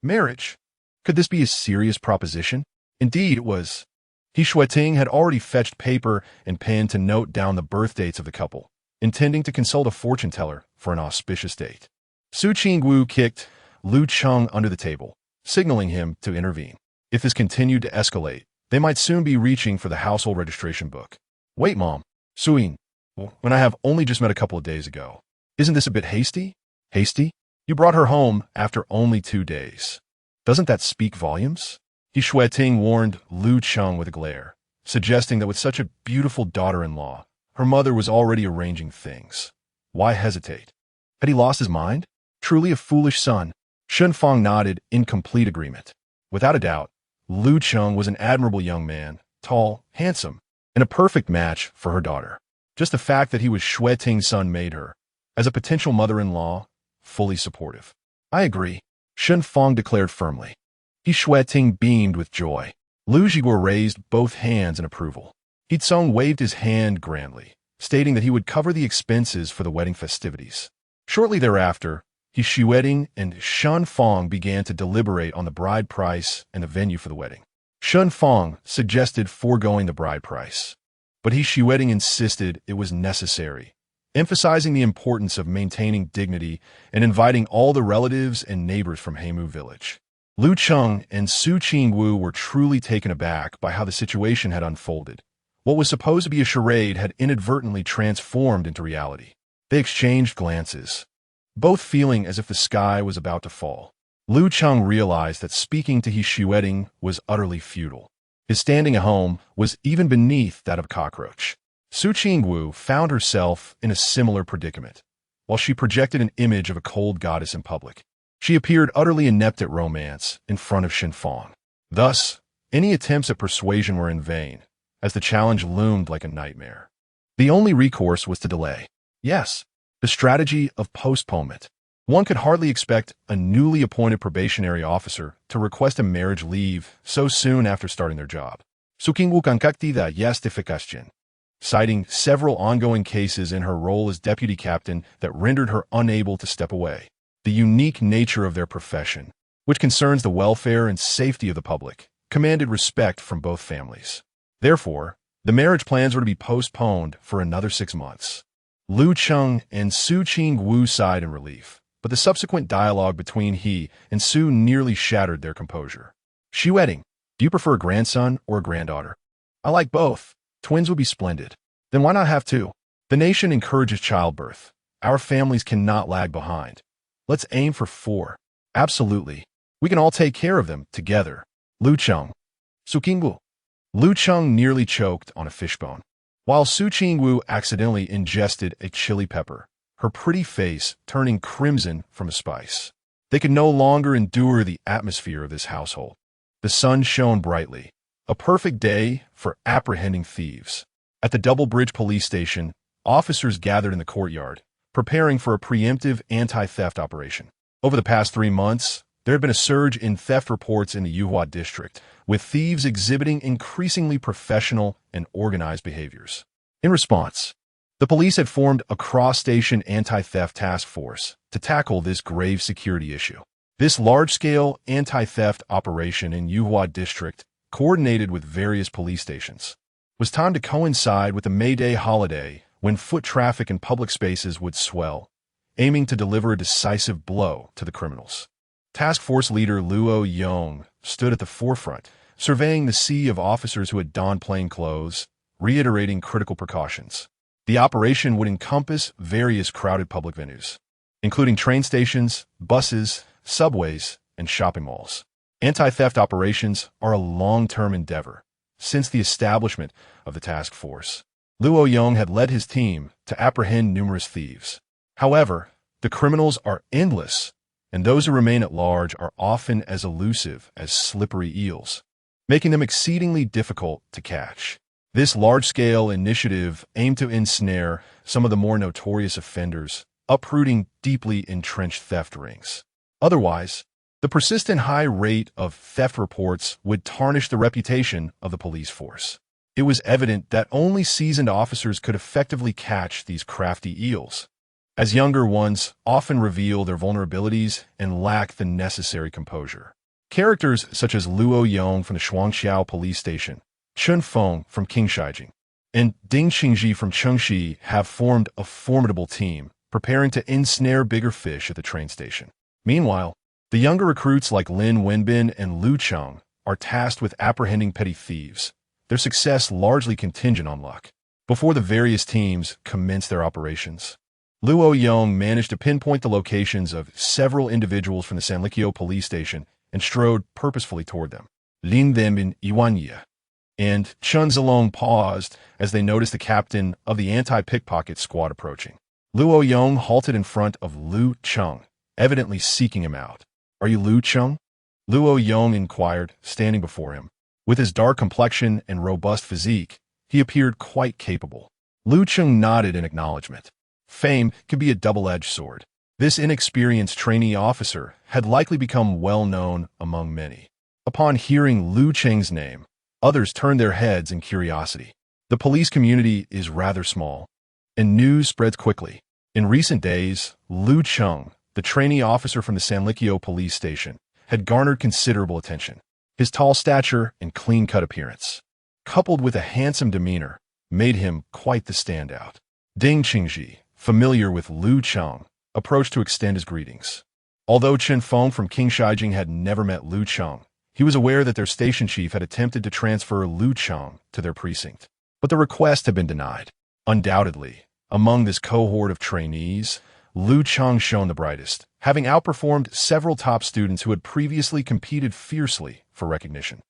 A: Marriage? Could this be a serious proposition? Indeed, it was. He Shueting had already fetched paper and pen to note down the birth dates of the couple, intending to consult a fortune teller for an auspicious date. Su Qingwu kicked Lu Cheng under the table, signaling him to intervene. If this continued to escalate, they might soon be reaching for the household registration book. Wait, Mom. Suyin, when I have only just met a couple of days ago. Isn't this a bit hasty? Hasty? You brought her home after only 2 days. Doesn't that speak volumes? He Shueting warned Lu Cheng with a glare, suggesting that with such a beautiful daughter-in-law, her mother was already arranging things. Why hesitate? Had he lost his mind? Truly a foolish son. Shen Fong nodded in complete agreement. Without a doubt, Lu Cheng was an admirable young man, tall, handsome, and a perfect match for her daughter. Just the fact that he was Shueting's son made her, as a potential mother-in-law, fully supportive. I agree, Shen Fong declared firmly. He Shueting beamed with joy. Lu Zhiguo raised both hands in approval. He Tsong waved his hand grandly, stating that he would cover the expenses for the wedding festivities. Shortly thereafter, He Shueting and Shen Fong began to deliberate on the bride price and the venue for the wedding. Shen Fong suggested foregoing the bride price, but He Shueting insisted it was necessary, emphasizing the importance of maintaining dignity and inviting all the relatives and neighbors from Heimu village. Lu Cheng and Su Qingwu were truly taken aback by how the situation had unfolded. What was supposed to be a charade had inadvertently transformed into reality. They exchanged glances, both feeling as if the sky was about to fall. Lu Cheng realized that speaking to He Shueting was utterly futile. His standing at home was even beneath that of a cockroach. Su Qingwu found herself in a similar predicament, while she projected an image of a cold goddess in public. She appeared utterly inept at romance in front of Shen Fong. Thus, any attempts at persuasion were in vain, as the challenge loomed like a nightmare. The only recourse was to delay. Yes, the strategy of postponement. One could hardly expect a newly appointed probationary officer to request a marriage leave so soon after starting their job. Sukingwu kankakti da yastification, citing several ongoing cases in her role as deputy captain that rendered her unable to step away. The unique nature of their profession, which concerns the welfare and safety of the public, commanded respect from both families. Therefore, the marriage plans were to be postponed for another 6 months. Lu Cheng and Su Qingwu sighed in relief, but the subsequent dialogue between he and Su nearly shattered their composure. Shueting, do you prefer a grandson or a granddaughter? I like both. Twins would be splendid. Then why not have 2? The nation encourages childbirth. Our families cannot lag behind. Let's aim for 4. Absolutely. We can all take care of them together. Lu Cheng. Su Qingwu. Lu Cheng nearly choked on a fishbone, while Su Qingwu accidentally ingested a chili pepper, her pretty face turning crimson from a spice. They could no longer endure the atmosphere of this household. The sun shone brightly, a perfect day for apprehending thieves. At the Double Bridge police station, officers gathered in the courtyard, preparing for a preemptive anti-theft operation. Over the past 3 months, there had been a surge in theft reports in the Yuhua district, with thieves exhibiting increasingly professional and organized behaviors. In response, the police had formed a cross-station anti-theft task force to tackle this grave security issue. This large-scale anti-theft operation in Yuhua district, coordinated with various police stations, was timed to coincide with the May Day holiday when foot traffic in public spaces would swell, aiming to deliver a decisive blow to the criminals. Task Force leader Luo Yong stood at the forefront, surveying the sea of officers who had donned plain clothes, reiterating critical precautions. The operation would encompass various crowded public venues, including train stations, buses, subways, and shopping malls. Anti-theft operations are a long-term endeavor. Since the establishment of the task force, Luo Yong had led his team to apprehend numerous thieves. However, the criminals are endless, and those who remain at large are often as elusive as slippery eels, making them exceedingly difficult to catch. This large-scale initiative aimed to ensnare some of the more notorious offenders, uprooting deeply entrenched theft rings. Otherwise, the persistent high rate of theft reports would tarnish the reputation of the police force. It was evident that only seasoned officers could effectively catch these crafty eels, as younger ones often reveal their vulnerabilities and lack the necessary composure. Characters such as Luo Yong from the Shuangqiao police station, Chun Feng from Qingshijing, and Ding Qingji from Chengxi have formed a formidable team, preparing to ensnare bigger fish at the train station. Meanwhile, the younger recruits like Lin Wenbin and Lu Cheng are tasked with apprehending petty thieves, their success largely contingent on luck. Before the various teams commence their operations, Luo Yong managed to pinpoint the locations of several individuals from the Sanlikyo police station and strode purposefully toward them. Lin Wenbin Yuanye and Chun Zilong paused as they noticed the captain of the anti-pickpocket squad approaching. Luo Yong halted in front of Lu Cheng, evidently seeking him out. "Are you Lu Cheng?" Luo Yong inquired, standing before him. With his dark complexion and robust physique, he appeared quite capable. Lu Cheng nodded in acknowledgement. Fame can be a double-edged sword. This inexperienced trainee officer had likely become well known among many. Upon hearing Lu Cheng's name, others turned their heads in curiosity. The police community is rather small, and news spreads quickly. In recent days, Lu Cheng, the trainee officer from the Sanlikyo police station, had garnered considerable attention. His tall stature and clean-cut appearance, coupled with a handsome demeanor, made him quite the standout. Ding Qingji, familiar with Lu Cheng, approached to extend his greetings. Although Chen Feng from Qingshijing had never met Lu Cheng, he was aware that their station chief had attempted to transfer Lu Cheng to their precinct, but the request had been denied. Undoubtedly, among this cohort of trainees, Lu Cheng shone the brightest, having outperformed several top students who had previously competed fiercely for recognition.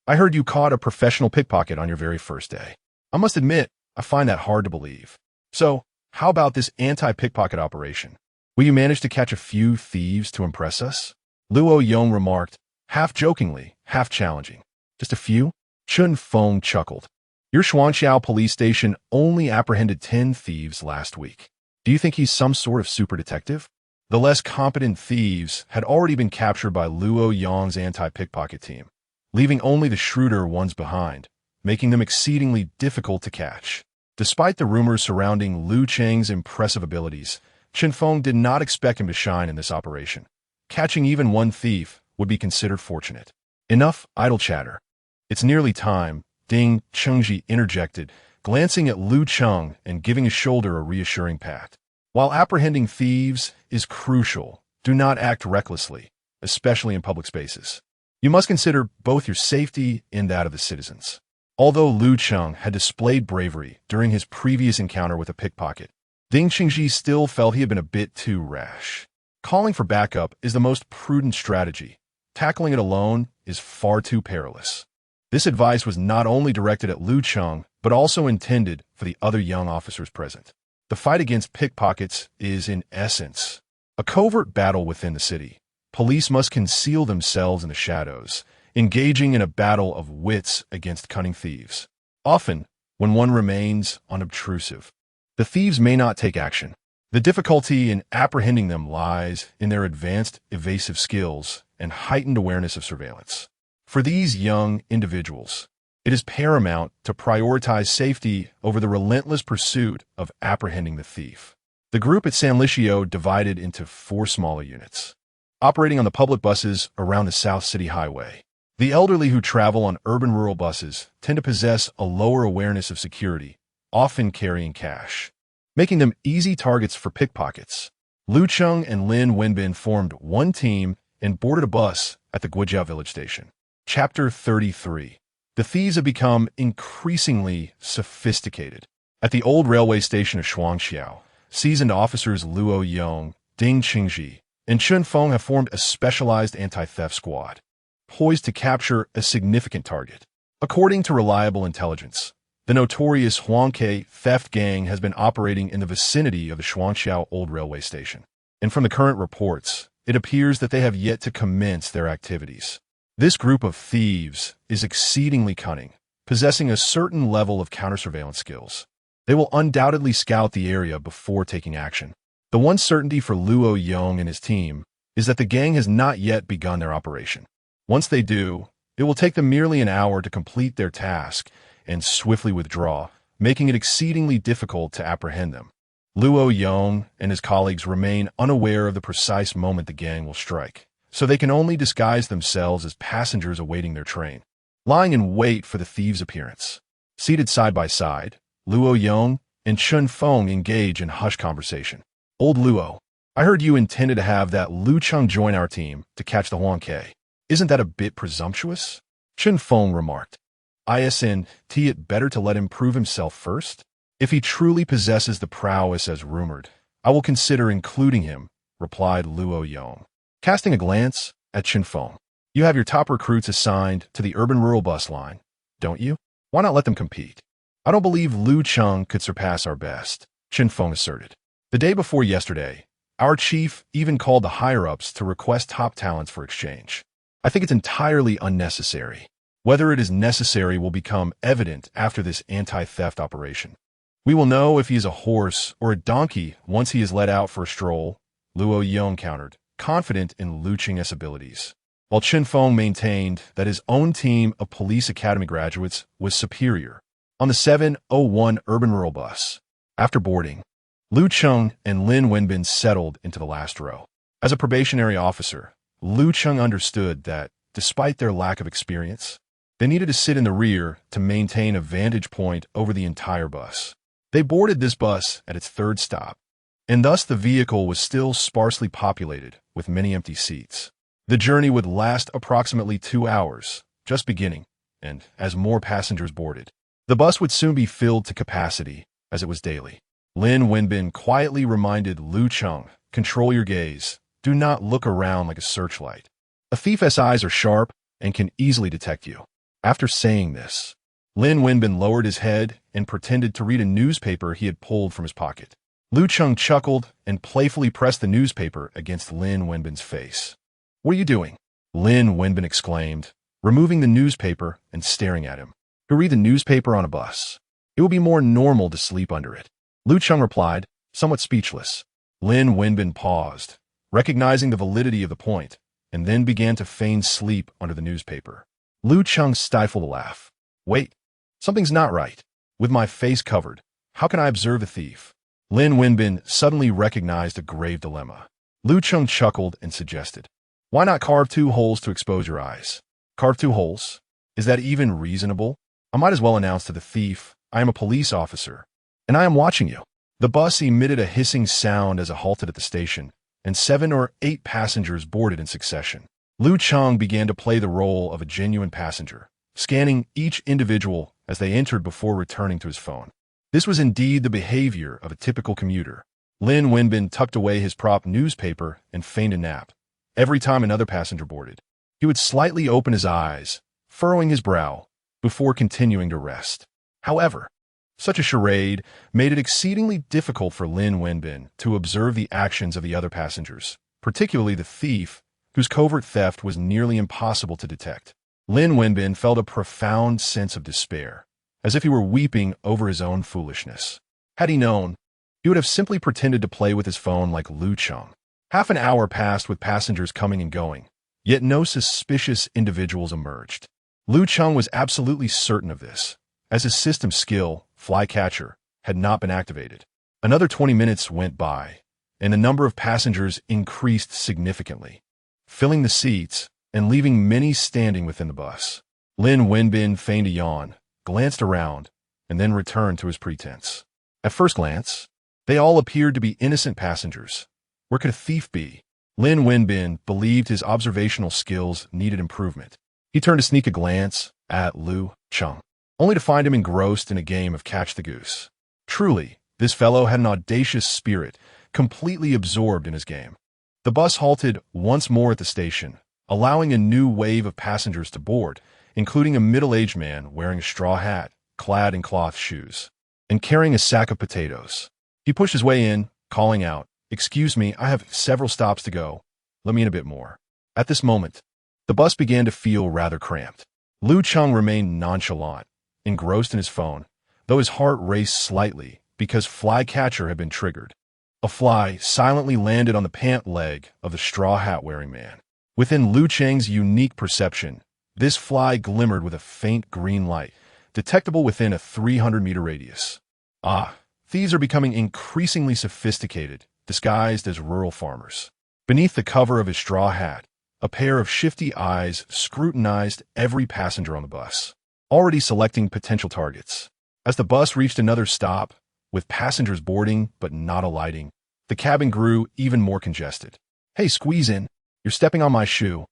A: "I heard you caught a professional pickpocket on your very first day. I must admit, I find that hard to believe. So, how about this anti-pickpocket operation? Will you manage to catch a few thieves to impress us?" Luo Yong remarked, half jokingly, half challenging. "Just a few?" Chun Feng chuckled. "Your Shuangqiao police station only apprehended 10 thieves last week. Do you think he's some sort of super detective?" The less competent thieves had already been captured by Luo Yong's anti-pickpocket team, leaving only the shrewder ones behind, making them exceedingly difficult to catch. Despite the rumors surrounding Lu Cheng's impressive abilities, Chen Feng did not expect him to shine in this operation. Catching even one thief would be considered fortunate. "Enough idle chatter. It's nearly time," Ding Chengji interjected, glancing at Lu Cheng and giving his shoulder a reassuring pat. "While apprehending thieves is crucial, do not act recklessly, especially in public spaces. You must consider both your safety and that of the citizens." Although Lu Cheng had displayed bravery during his previous encounter with a pickpocket, Ding Qingji still felt he had been a bit too rash. Calling for backup is the most prudent strategy. Tackling it alone is far too perilous. This advice was not only directed at Lu Cheng, but also intended for the other young officers present. The fight against pickpockets is, in essence, a covert battle within the city. Police must conceal themselves in the shadows, engaging in a battle of wits against cunning thieves. Often, when one remains unobtrusive, the thieves may not take action. The difficulty in apprehending them lies in their advanced evasive skills and heightened awareness of surveillance. For these young individuals, it is paramount to prioritize safety over the relentless pursuit of apprehending the thief. The group at Sanlikyo divided into 4 smaller units, operating on the public buses around the South City Highway. The elderly who travel on urban-rural buses tend to possess a lower awareness of security, often carrying cash, making them easy targets for pickpockets. Lu Cheng and Lin Wenbin formed one team and boarded a bus at the Guijiao village station. Chapter 33. The thieves have become increasingly sophisticated. At the old railway station of Shuangqiao, seasoned officers Luo Yong, Ding Qingji, and Chun Feng have formed a specialized anti-theft squad, poised to capture a significant target. According to reliable intelligence, the notorious Huangke theft gang has been operating in the vicinity of the Shuangqiao old railway station. And from the current reports, it appears that they have yet to commence their activities. This group of thieves is exceedingly cunning, possessing a certain level of counter-surveillance skills. They will undoubtedly scout the area before taking action. The one certainty for Luo Yong and his team is that the gang has not yet begun their operation. Once they do, it will take them merely an hour to complete their task and swiftly withdraw, making it exceedingly difficult to apprehend them. Luo Yong and his colleagues remain unaware of the precise moment the gang will strike, so they can only disguise themselves as passengers awaiting their train, lying in wait for the thieves' appearance. Seated side by side, Luo Yong and Chun Feng engage in hushed conversation. "Old Luo, I heard you intended to have that Lu Cheng join our team to catch the Huang Ke. Isn't that a bit presumptuous?" Chun Feng remarked. "Isn't it better to let him prove himself first? If he truly possesses the prowess as rumored, I will consider including him," replied Luo Yong. Casting a glance at Chun Feng, "You have your top recruits assigned to the urban-rural bus line, don't you? Why not let them compete?" "I don't believe Lu Cheng could surpass our best," Chun Feng asserted. "The day before yesterday, our chief even called the higher-ups to request top talents for exchange. I think it's entirely unnecessary. Whether it is necessary will become evident after this anti-theft operation. We will know if he is a horse or a donkey once he is let out for a stroll," Luo Yong countered, confident in Lu Cheng's abilities, while Chun Feng maintained that his own team of police academy graduates was superior. On the 701 urban-rural bus, after boarding, Lu Cheng and Lin Wenbin settled into the last row. As a probationary officer, Lu Cheng understood that, despite their lack of experience, they needed to sit in the rear to maintain a vantage point over the entire bus. They boarded this bus at its third stop, and thus the vehicle was still sparsely populated with many empty seats. The journey would last approximately 2 hours, just beginning, and as more passengers boarded, the bus would soon be filled to capacity, as it was daily. Lin Wenbin quietly reminded Lu Cheng, "Control your gaze. Do not look around like a searchlight. A thief's eyes are sharp and can easily detect you." After saying this, Lin Wenbin lowered his head and pretended to read a newspaper he had pulled from his pocket. Lu Cheng chuckled and playfully pressed the newspaper against Lin Wenbin's face. "What are you doing?" Lin Wenbin exclaimed, removing the newspaper and staring at him. "To read the newspaper on a bus. It will be more normal to sleep under it." Lu Cheng replied, somewhat speechless. Lin Wenbin paused, recognizing the validity of the point, and then began to feign sleep under the newspaper. Lu Cheng stifled a laugh. "Wait, something's not right. With my face covered, how can I observe the thief?" Lin Wenbin suddenly recognized a grave dilemma. Lu Cheng chuckled and suggested, "Why not carve 2 holes to expose your eyes?" "Carve 2 holes? Is that even reasonable? I might as well announce to the thief, I am a police officer, and I am watching you." The bus emitted a hissing sound as it halted at the station, and 7 or 8 passengers boarded in succession. Lu Cheng began to play the role of a genuine passenger, scanning each individual as they entered before returning to his phone. This was indeed the behavior of a typical commuter. Lin Wenbin tucked away his prop newspaper and feigned a nap. Every time another passenger boarded, he would slightly open his eyes, furrowing his brow, before continuing to rest. However, such a charade made it exceedingly difficult for Lin Wenbin to observe the actions of the other passengers, particularly the thief, whose covert theft was nearly impossible to detect. Lin Wenbin felt a profound sense of despair, as if he were weeping over his own foolishness. Had he known, he would have simply pretended to play with his phone like Lu Cheng. Half an hour passed with passengers coming and going, yet no suspicious individuals emerged. Lu Cheng was absolutely certain of this, as his system skill, Flycatcher, had not been activated. Another 20 minutes went by, and the number of passengers increased significantly, filling the seats and leaving many standing within the bus. Lin Wenbin feigned a yawn, glanced around, and then returned to his pretense. At first glance, they all appeared to be innocent passengers. Where could a thief be? Lin Wenbin believed his observational skills needed improvement. He turned to sneak a glance at Lu Cheng, only to find him engrossed in a game of catch the goose. Truly, this fellow had an audacious spirit, completely absorbed in his game. The bus halted once more at the station, allowing a new wave of passengers to board, including a middle-aged man wearing a straw hat, clad in cloth shoes, and carrying a sack of potatoes. He pushed his way in, calling out, "Excuse me, I have several stops to go. Let me in a bit more." At this moment, the bus began to feel rather cramped. Lu Cheng remained nonchalant, engrossed in his phone, though his heart raced slightly because Flycatcher had been triggered. A A fly silently landed on the pant leg of the straw hat-wearing man. Within Lu Cheng's unique perception, this fly glimmered with a faint green light, detectable within a 300-meter radius. Thieves are becoming increasingly sophisticated, disguised as rural farmers. Beneath the cover of his straw hat, a pair of shifty eyes scrutinized every passenger on the bus, already selecting potential targets. As the bus reached another stop, with passengers boarding but not alighting, the cabin grew even more congested. "Hey, squeeze in. You're stepping on my shoe."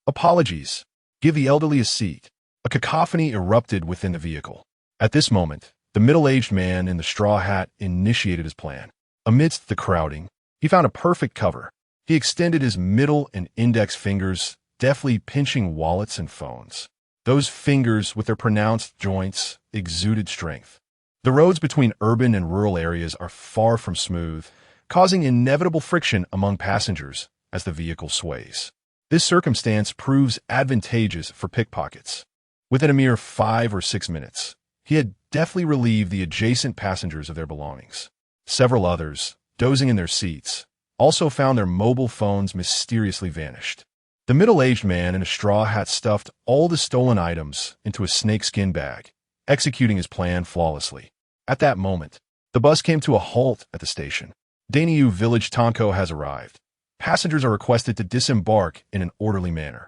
A: "Apologies. Give the elderly a seat." A cacophony erupted within the vehicle. At this moment, the middle-aged man in the straw hat initiated his plan. Amidst the crowding, he found a perfect cover. He extended his middle and index fingers, deftly pinching wallets and phones. Those fingers, with their pronounced joints, exuded strength. The roads between urban and rural areas are far from smooth, causing inevitable friction among passengers as the vehicle sways. This circumstance proves advantageous for pickpockets. Within a mere 5 or 6 minutes, he had deftly relieved the adjacent passengers of their belongings. Several others, dozing in their seats, also found their mobile phones mysteriously vanished. The middle-aged man in a straw hat stuffed all the stolen items into a snakeskin bag, executing his plan flawlessly. At that moment, the bus came to a halt at the station. Dainyu Village Tonko has arrived. Passengers are requested to disembark in an orderly manner.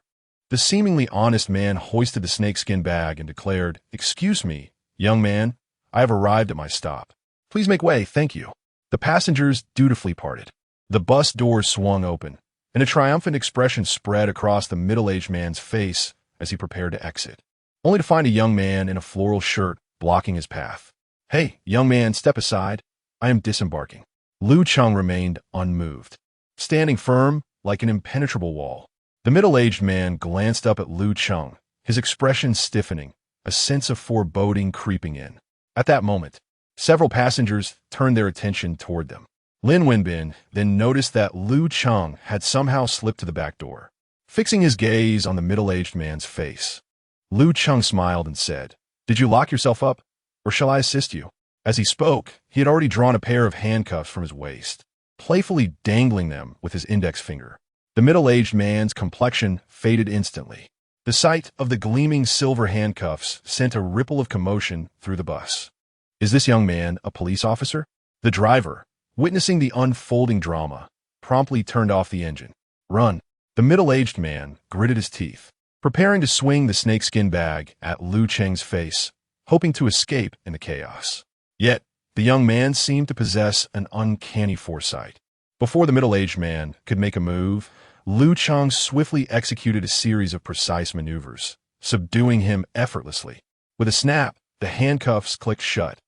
A: The seemingly honest man hoisted the snakeskin bag and declared, "Excuse me, young man, I have arrived at my stop. Please make way, thank you." The passengers dutifully parted. The bus doors swung open, and a triumphant expression spread across the middle-aged man's face as he prepared to exit, only to find a young man in a floral shirt blocking his path. "Hey, young man, step aside. I am disembarking." Lu Cheng remained unmoved, standing firm like an impenetrable wall. The middle-aged man glanced up at Lu Cheng, his expression stiffening, a sense of foreboding creeping in. At that moment, several passengers turned their attention toward them. Lin Wenbin then noticed that Lu Cheng had somehow slipped to the back door. Fixing his gaze on the middle-aged man's face, Lu Cheng smiled and said, "Did you lock yourself up, or shall I assist you?" As he spoke, he had already drawn a pair of handcuffs from his waist, playfully dangling them with his index finger. The middle-aged man's complexion faded instantly. The sight of the gleaming silver handcuffs sent a ripple of commotion through the bus. "Is this young man a police officer?" The driver, witnessing the unfolding drama, promptly turned off the engine. "Run." The middle-aged man gritted his teeth, preparing to swing the snakeskin bag at Lu Cheng's face, hoping to escape in the chaos. Yet, the young man seemed to possess an uncanny foresight. Before the middle-aged man could make a move, Lu Cheng swiftly executed a series of precise maneuvers, subduing him effortlessly. With a snap, the handcuffs clicked shut.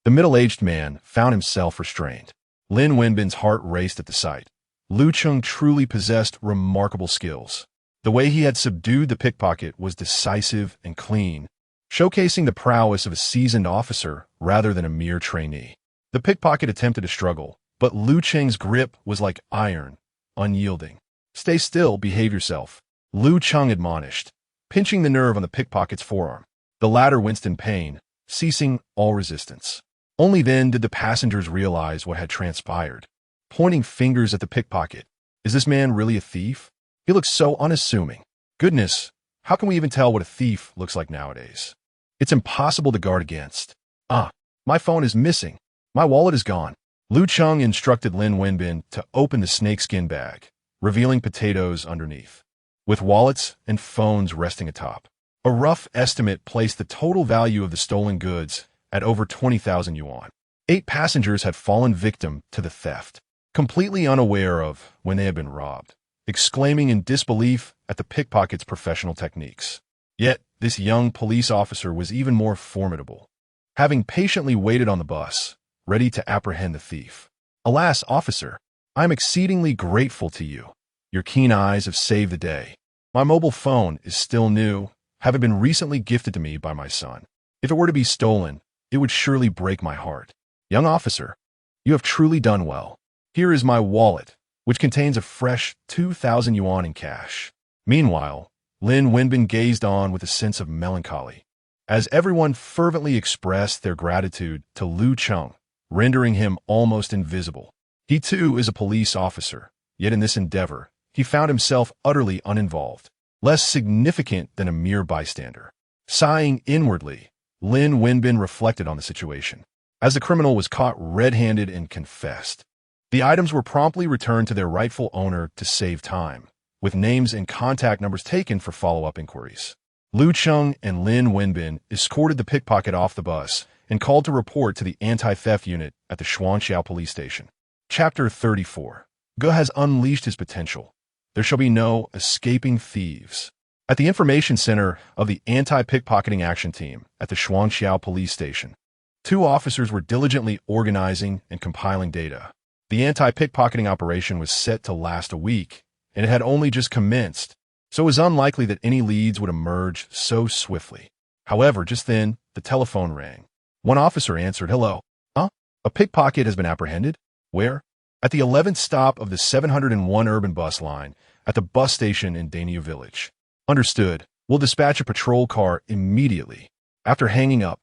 A: The middle-aged man found himself restrained. Lin Wenbin's heart raced at the sight. Lu Cheng truly possessed remarkable skills. The way he had subdued the pickpocket was decisive and clean, showcasing the prowess of a seasoned officer rather than a mere trainee. The pickpocket attempted to struggle, but Lu Cheng's grip was like iron, unyielding. "Stay still, behave yourself," Lu Cheng admonished, pinching the nerve on the pickpocket's forearm. The latter winced in pain, ceasing all resistance. Only then did the passengers realize what had transpired. Pointing fingers at the pickpocket, "Is this man really a thief? He looks so unassuming. Goodness, how can we even tell what a thief looks like nowadays? It's impossible to guard against. My phone is missing. My wallet is gone." Lu Cheng instructed Lin Wenbin to open the snakeskin bag, revealing potatoes underneath, with wallets and phones resting atop. A rough estimate placed the total value of the stolen goods at over 20,000 yuan. 8 passengers had fallen victim to the theft, completely unaware of when they had been robbed, exclaiming in disbelief at the pickpocket's professional techniques. Yet, this young police officer was even more formidable, having patiently waited on the bus, ready to apprehend the thief. "Alas, officer, I am exceedingly grateful to you. Your keen eyes have saved the day. My mobile phone is still new, having been recently gifted to me by my son. If it were to be stolen, it would surely break my heart. Young officer, you have truly done well. Here is my wallet, which contains a fresh 2,000 yuan in cash." Meanwhile, Lin Wenbin gazed on with a sense of melancholy, as everyone fervently expressed their gratitude to Lu Cheng, rendering him almost invisible. He too is a police officer, yet in this endeavor, he found himself utterly uninvolved, less significant than a mere bystander. Sighing inwardly, Lin Wenbin reflected on the situation. As the criminal was caught red-handed and confessed, the items were promptly returned to their rightful owner to save time, with names and contact numbers taken for follow-up inquiries. Lu Cheng and Lin Wenbin escorted the pickpocket off the bus and called to report to the anti-theft unit at the Shuangqiao police station. Chapter 34. Ge has unleashed his potential. There shall be no escaping thieves. At the information center of the anti-pickpocketing action team at the Shuangqiao police station, 2 officers were diligently organizing and compiling data. The anti-pickpocketing operation was set to last a week, and it had only just commenced, so it was unlikely that any leads would emerge so swiftly. However, just then, the telephone rang. One officer answered, "Hello. Huh? A pickpocket has been apprehended? Where?" "At the 11th stop of the 701 urban bus line, at the bus station in Daniu village." "Understood. We'll dispatch a patrol car immediately." After hanging up,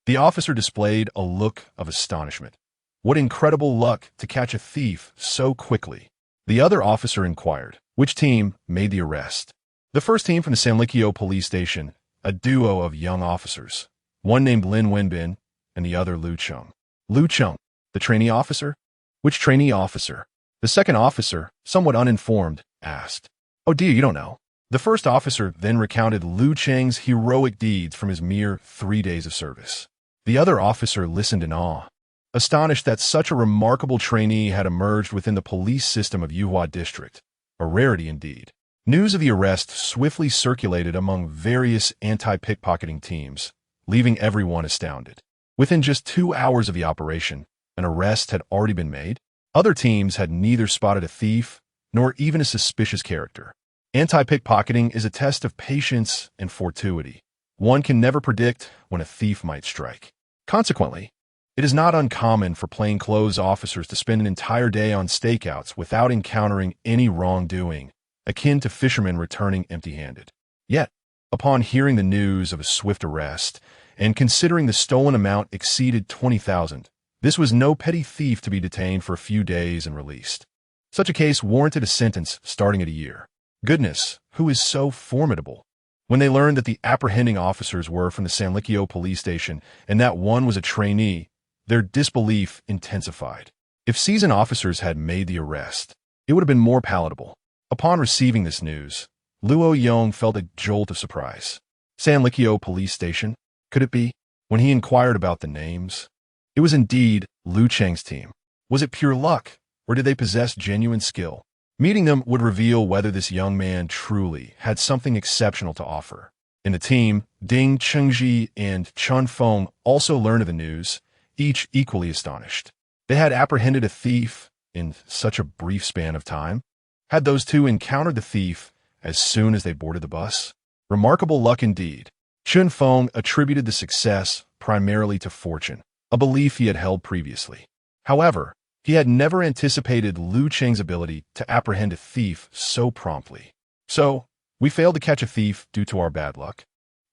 A: the officer displayed a look of astonishment. What incredible luck to catch a thief so quickly. The other officer inquired, which team made the arrest? The first team from the Sanlikyo police station, a duo of young officers, one named Lin Wenbin and the other Lu Cheng. Lu Cheng, the trainee officer? Which trainee officer? The second officer, somewhat uninformed, asked. "Oh dear, you don't know." The first officer then recounted Lu Cheng's heroic deeds from his mere 3 days of service. The other officer listened in awe, astonished that such a remarkable trainee had emerged within the police system of Yuhua District, a rarity indeed. News of the arrest swiftly circulated among various anti-pickpocketing teams, leaving everyone astounded. Within just 2 hours of the operation, an arrest had already been made. Other teams had neither spotted a thief nor even a suspicious character. Anti-pickpocketing is a test of patience and fortuity. One can never predict when a thief might strike. Consequently, it is not uncommon for plainclothes officers to spend an entire day on stakeouts without encountering any wrongdoing, akin to fishermen returning empty-handed. Yet, upon hearing the news of a swift arrest, and considering the stolen amount exceeded 20,000, this was no petty thief to be detained for a few days and released. Such a case warranted a sentence starting at a year. Goodness, who is so formidable? When they learned that the apprehending officers were from the Sanlikyo police station and that one was a trainee, their disbelief intensified. If seasoned officers had made the arrest, it would have been more palatable. Upon receiving this news, Luo Yong felt a jolt of surprise. Sanlikyo police station? Could it be? When he inquired about the names, it was indeed Lu Cheng's team. Was it pure luck, or did they possess genuine skill? Meeting them would reveal whether this young man truly had something exceptional to offer. In the team, Ding Chengji and Chun Feng also learned of the news, each equally astonished. They had apprehended a thief in such a brief span of time. Had those two encountered the thief as soon as they boarded the bus? Remarkable luck indeed. Chun Feng attributed the success primarily to fortune, a belief he had held previously. However, he had never anticipated Lu Cheng's ability to apprehend a thief so promptly. "So, we failed to catch a thief due to our bad luck?"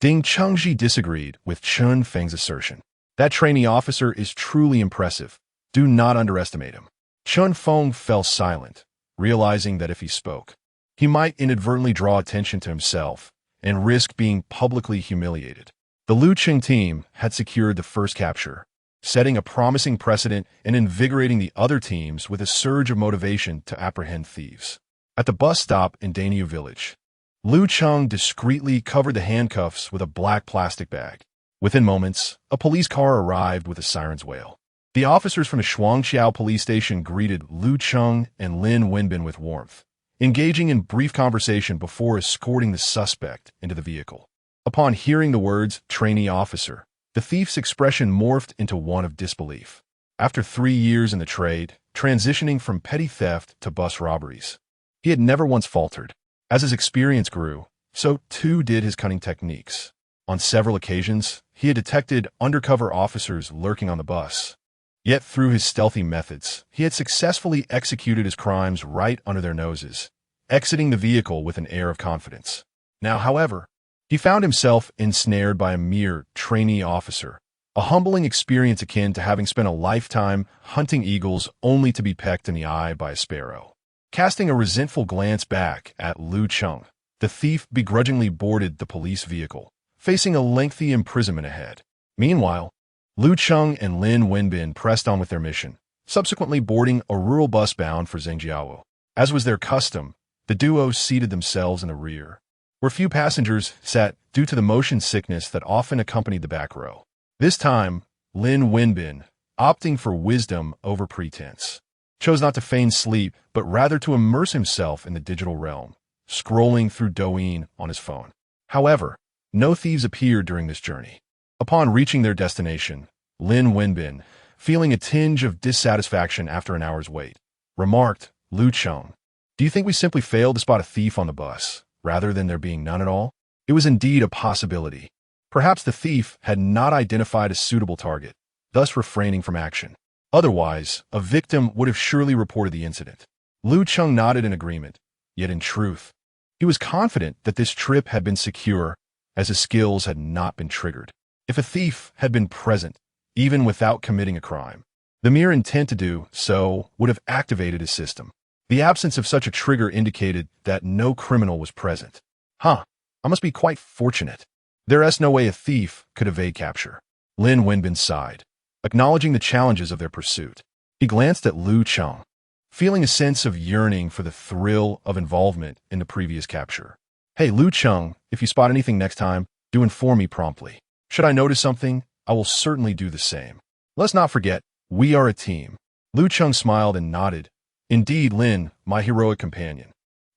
A: Ding Chengji disagreed with Chun Feng's assertion. "That trainee officer is truly impressive. Do not underestimate him." Chun Feng fell silent, realizing that if he spoke, he might inadvertently draw attention to himself and risk being publicly humiliated. The Lu Cheng team had secured the first capture, setting a promising precedent and invigorating the other teams with a surge of motivation to apprehend thieves. At the bus stop in Daniu village, Lu Cheng discreetly covered the handcuffs with a black plastic bag. Within moments, a police car arrived with a siren's wail. The officers from the Shuangqiao police station greeted Lu Cheng and Lin Wenbin with warmth, engaging in brief conversation before escorting the suspect into the vehicle. Upon hearing the words trainee officer, the thief's expression morphed into one of disbelief. After 3 years in the trade, transitioning from petty theft to bus robberies, he had never once faltered. As his experience grew, so too did his cunning techniques. On several occasions, he had detected undercover officers lurking on the bus. Yet through his stealthy methods, he had successfully executed his crimes right under their noses, exiting the vehicle with an air of confidence. Now, however, he found himself ensnared by a mere trainee officer a humbling experience akin to having spent a lifetime hunting eagles only to be pecked in the eye by a sparrow. Casting a resentful glance back at Lu Cheng, the thief begrudgingly boarded the police vehicle, facing a lengthy imprisonment ahead. Meanwhile, Lu Cheng and Lin Wenbin pressed on with their mission, subsequently boarding a rural bus bound for Zhengjiao. As was their custom, the duo seated themselves in the rear, where few passengers sat due to the motion sickness that often accompanied the back row. This time, Lin Wenbin, opting for wisdom over pretense, chose not to feign sleep, but rather to immerse himself in the digital realm, scrolling through Douyin on his phone. However, no thieves appeared during this journey. Upon reaching their destination, Lin Wenbin, feeling a tinge of dissatisfaction after an hour's wait, remarked, "Lu Cheng, do you think we simply failed to spot a thief on the bus, rather than there being none at all?" It was indeed a possibility. Perhaps the thief had not identified a suitable target, thus refraining from action. Otherwise, a victim would have surely reported the incident. Lu Cheng nodded in agreement, yet in truth, he was confident that this trip had been secure, as his skills had not been triggered. If a thief had been present, even without committing a crime, the mere intent to do so would have activated his system. The absence of such a trigger indicated that no criminal was present. I must be quite fortunate. There's no way a thief could evade capture. Lin Wenbin sighed, acknowledging the challenges of their pursuit. He glanced at Lu Cheng, feeling a sense of yearning for the thrill of involvement in the previous capture. "Hey, Lu Cheng, if you spot anything next time, do inform me promptly. Should I notice something, I will certainly do the same. Let's not forget, we are a team." Lu Cheng smiled and nodded. "Indeed, Lin, my heroic companion."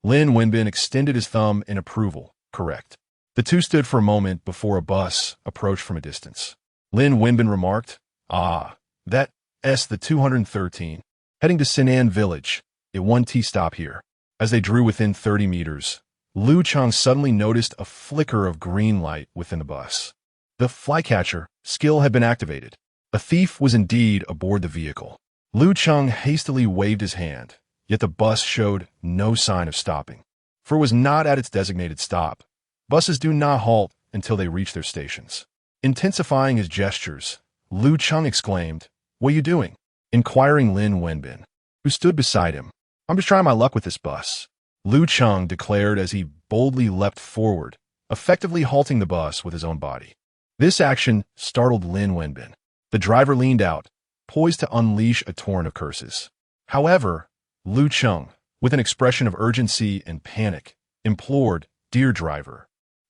A: Lin Wenbin extended his thumb in approval. "Correct." The two stood for a moment before a bus approached from a distance. Lin Wenbin remarked, "That's the 213, heading to Sinan village, a 1T stop here." As they drew within 30 meters, Lu Cheng suddenly noticed a flicker of green light within the bus. The flycatcher skill had been activated. A thief was indeed aboard the vehicle. Lu Cheng hastily waved his hand, yet the bus showed no sign of stopping, for it was not at its designated stop. Buses do not halt until they reach their stations. Intensifying his gestures, Lu Cheng exclaimed, "What are you doing?" inquiring Lin Wenbin, who stood beside him. "I'm just trying my luck with this bus," Lu Cheng declared as he boldly leapt forward, effectively halting the bus with his own body. This action startled Lin Wenbin. The driver leaned out, poised to unleash a torrent of curses. However, Lu Cheng, with an expression of urgency and panic, implored, "Dear driver,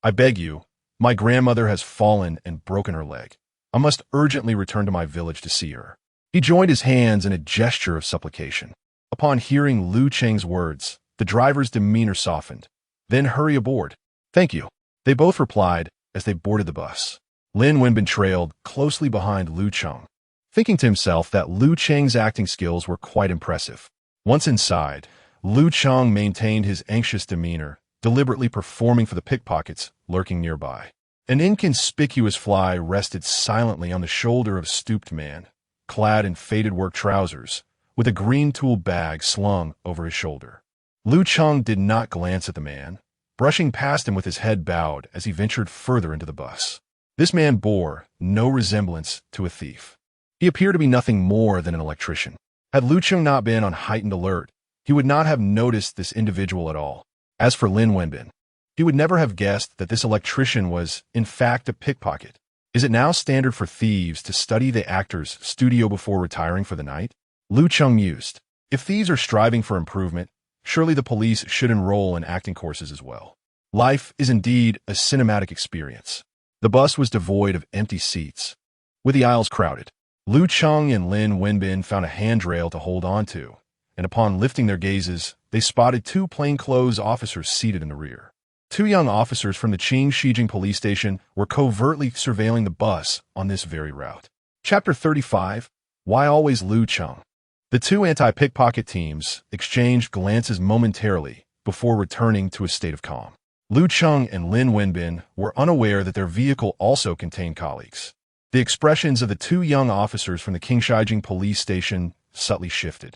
A: I beg you, my grandmother has fallen and broken her leg. I must urgently return to my village to see her." He joined his hands in a gesture of supplication. Upon hearing Lu Cheng's words, the driver's demeanor softened. "Then hurry aboard." "Thank you," they both replied as they boarded the bus. Lin Wenbin trailed closely behind Lu Cheng, thinking to himself that Lu Cheng's acting skills were quite impressive. Once inside, Lu Cheng maintained his anxious demeanor, deliberately performing for the pickpockets lurking nearby. An inconspicuous fly rested silently on the shoulder of a stooped man, clad in faded work trousers, with a green tool bag slung over his shoulder. Lu Cheng did not glance at the man, brushing past him with his head bowed as he ventured further into the bus. This man bore no resemblance to a thief. He appeared to be nothing more than an electrician. Had Lu Cheng not been on heightened alert, he would not have noticed this individual at all. As for Lin Wenbin, he would never have guessed that this electrician was, in fact, a pickpocket. Is it now standard for thieves to study the actor's studio before retiring for the night? Lu Cheng mused. If thieves are striving for improvement, surely the police should enroll in acting courses as well. Life is indeed a cinematic experience. The bus was devoid of empty seats, with the aisles crowded. Lu Cheng and Lin Wenbin found a handrail to hold on to, and upon lifting their gazes, they spotted two plainclothes officers seated in the rear. Two young officers from the Qing Shijing police station were covertly surveilling the bus on this very route. Chapter 35, Why Always Lu Cheng? The two anti-pickpocket teams exchanged glances momentarily before returning to a state of calm. Lu Cheng and Lin Wenbin were unaware that their vehicle also contained colleagues. The expressions of the two young officers from the Qing Shijing police station subtly shifted.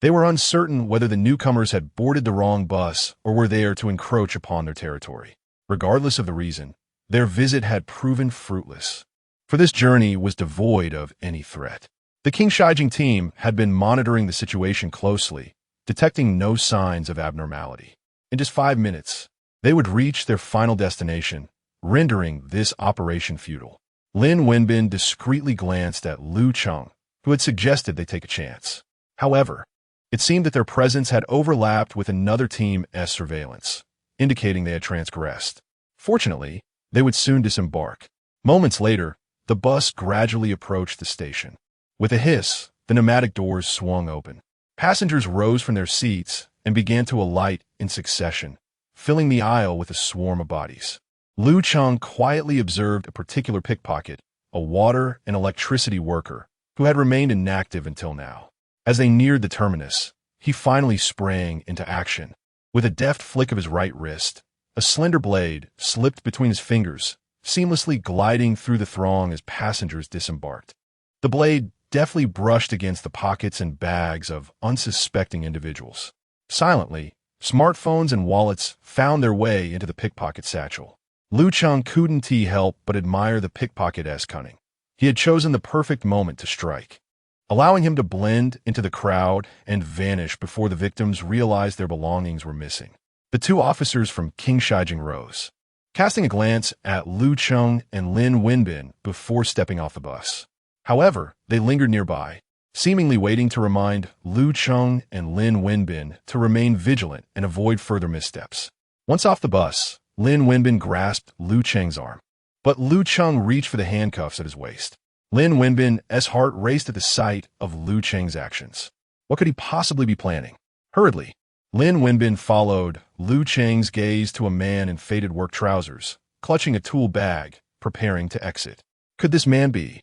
A: They were uncertain whether the newcomers had boarded the wrong bus or were there to encroach upon their territory. Regardless of the reason, their visit had proven fruitless. for this journey was devoid of any threat. The King Shijing team had been monitoring the situation closely, detecting no signs of abnormality. In just 5 minutes, they would reach their final destination, rendering this operation futile. Lin Wenbin discreetly glanced at Lu Cheng, who had suggested they take a chance. However, it seemed that their presence had overlapped with another team's surveillance, indicating they had transgressed. Fortunately, they would soon disembark. Moments later, the bus gradually approached the station. With a hiss, the pneumatic doors swung open. Passengers rose from their seats and began to alight in succession, filling the aisle with a swarm of bodies. Lu Cheng quietly observed a particular pickpocket, a water and electricity worker, who had remained inactive until now. As they neared the terminus, he finally sprang into action. With a deft flick of his right wrist, a slender blade slipped between his fingers, seamlessly gliding through the throng as passengers disembarked. The blade deftly brushed against the pockets and bags of unsuspecting individuals. Silently, smartphones and wallets found their way into the pickpocket satchel. Lu Cheng couldn't help but admire the pickpocket's cunning. He had chosen the perfect moment to strike, allowing him to blend into the crowd and vanish before the victims realized their belongings were missing. The two officers from King Shijing rose, casting a glance at Lu Cheng and Lin Wenbin before stepping off the bus. However, they lingered nearby, seemingly waiting to remind Lu Cheng and Lin Wenbin to remain vigilant and avoid further missteps. Once off the bus, Lin Wenbin grasped Lu Cheng's arm, but Lu Cheng reached for the handcuffs at his waist. Lin Wenbin's heart raced at the sight of Lu Cheng's actions. What could he possibly be planning? Hurriedly, Lin Wenbin followed Lu Cheng's gaze to a man in faded work trousers, clutching a tool bag, preparing to exit. Could this man be?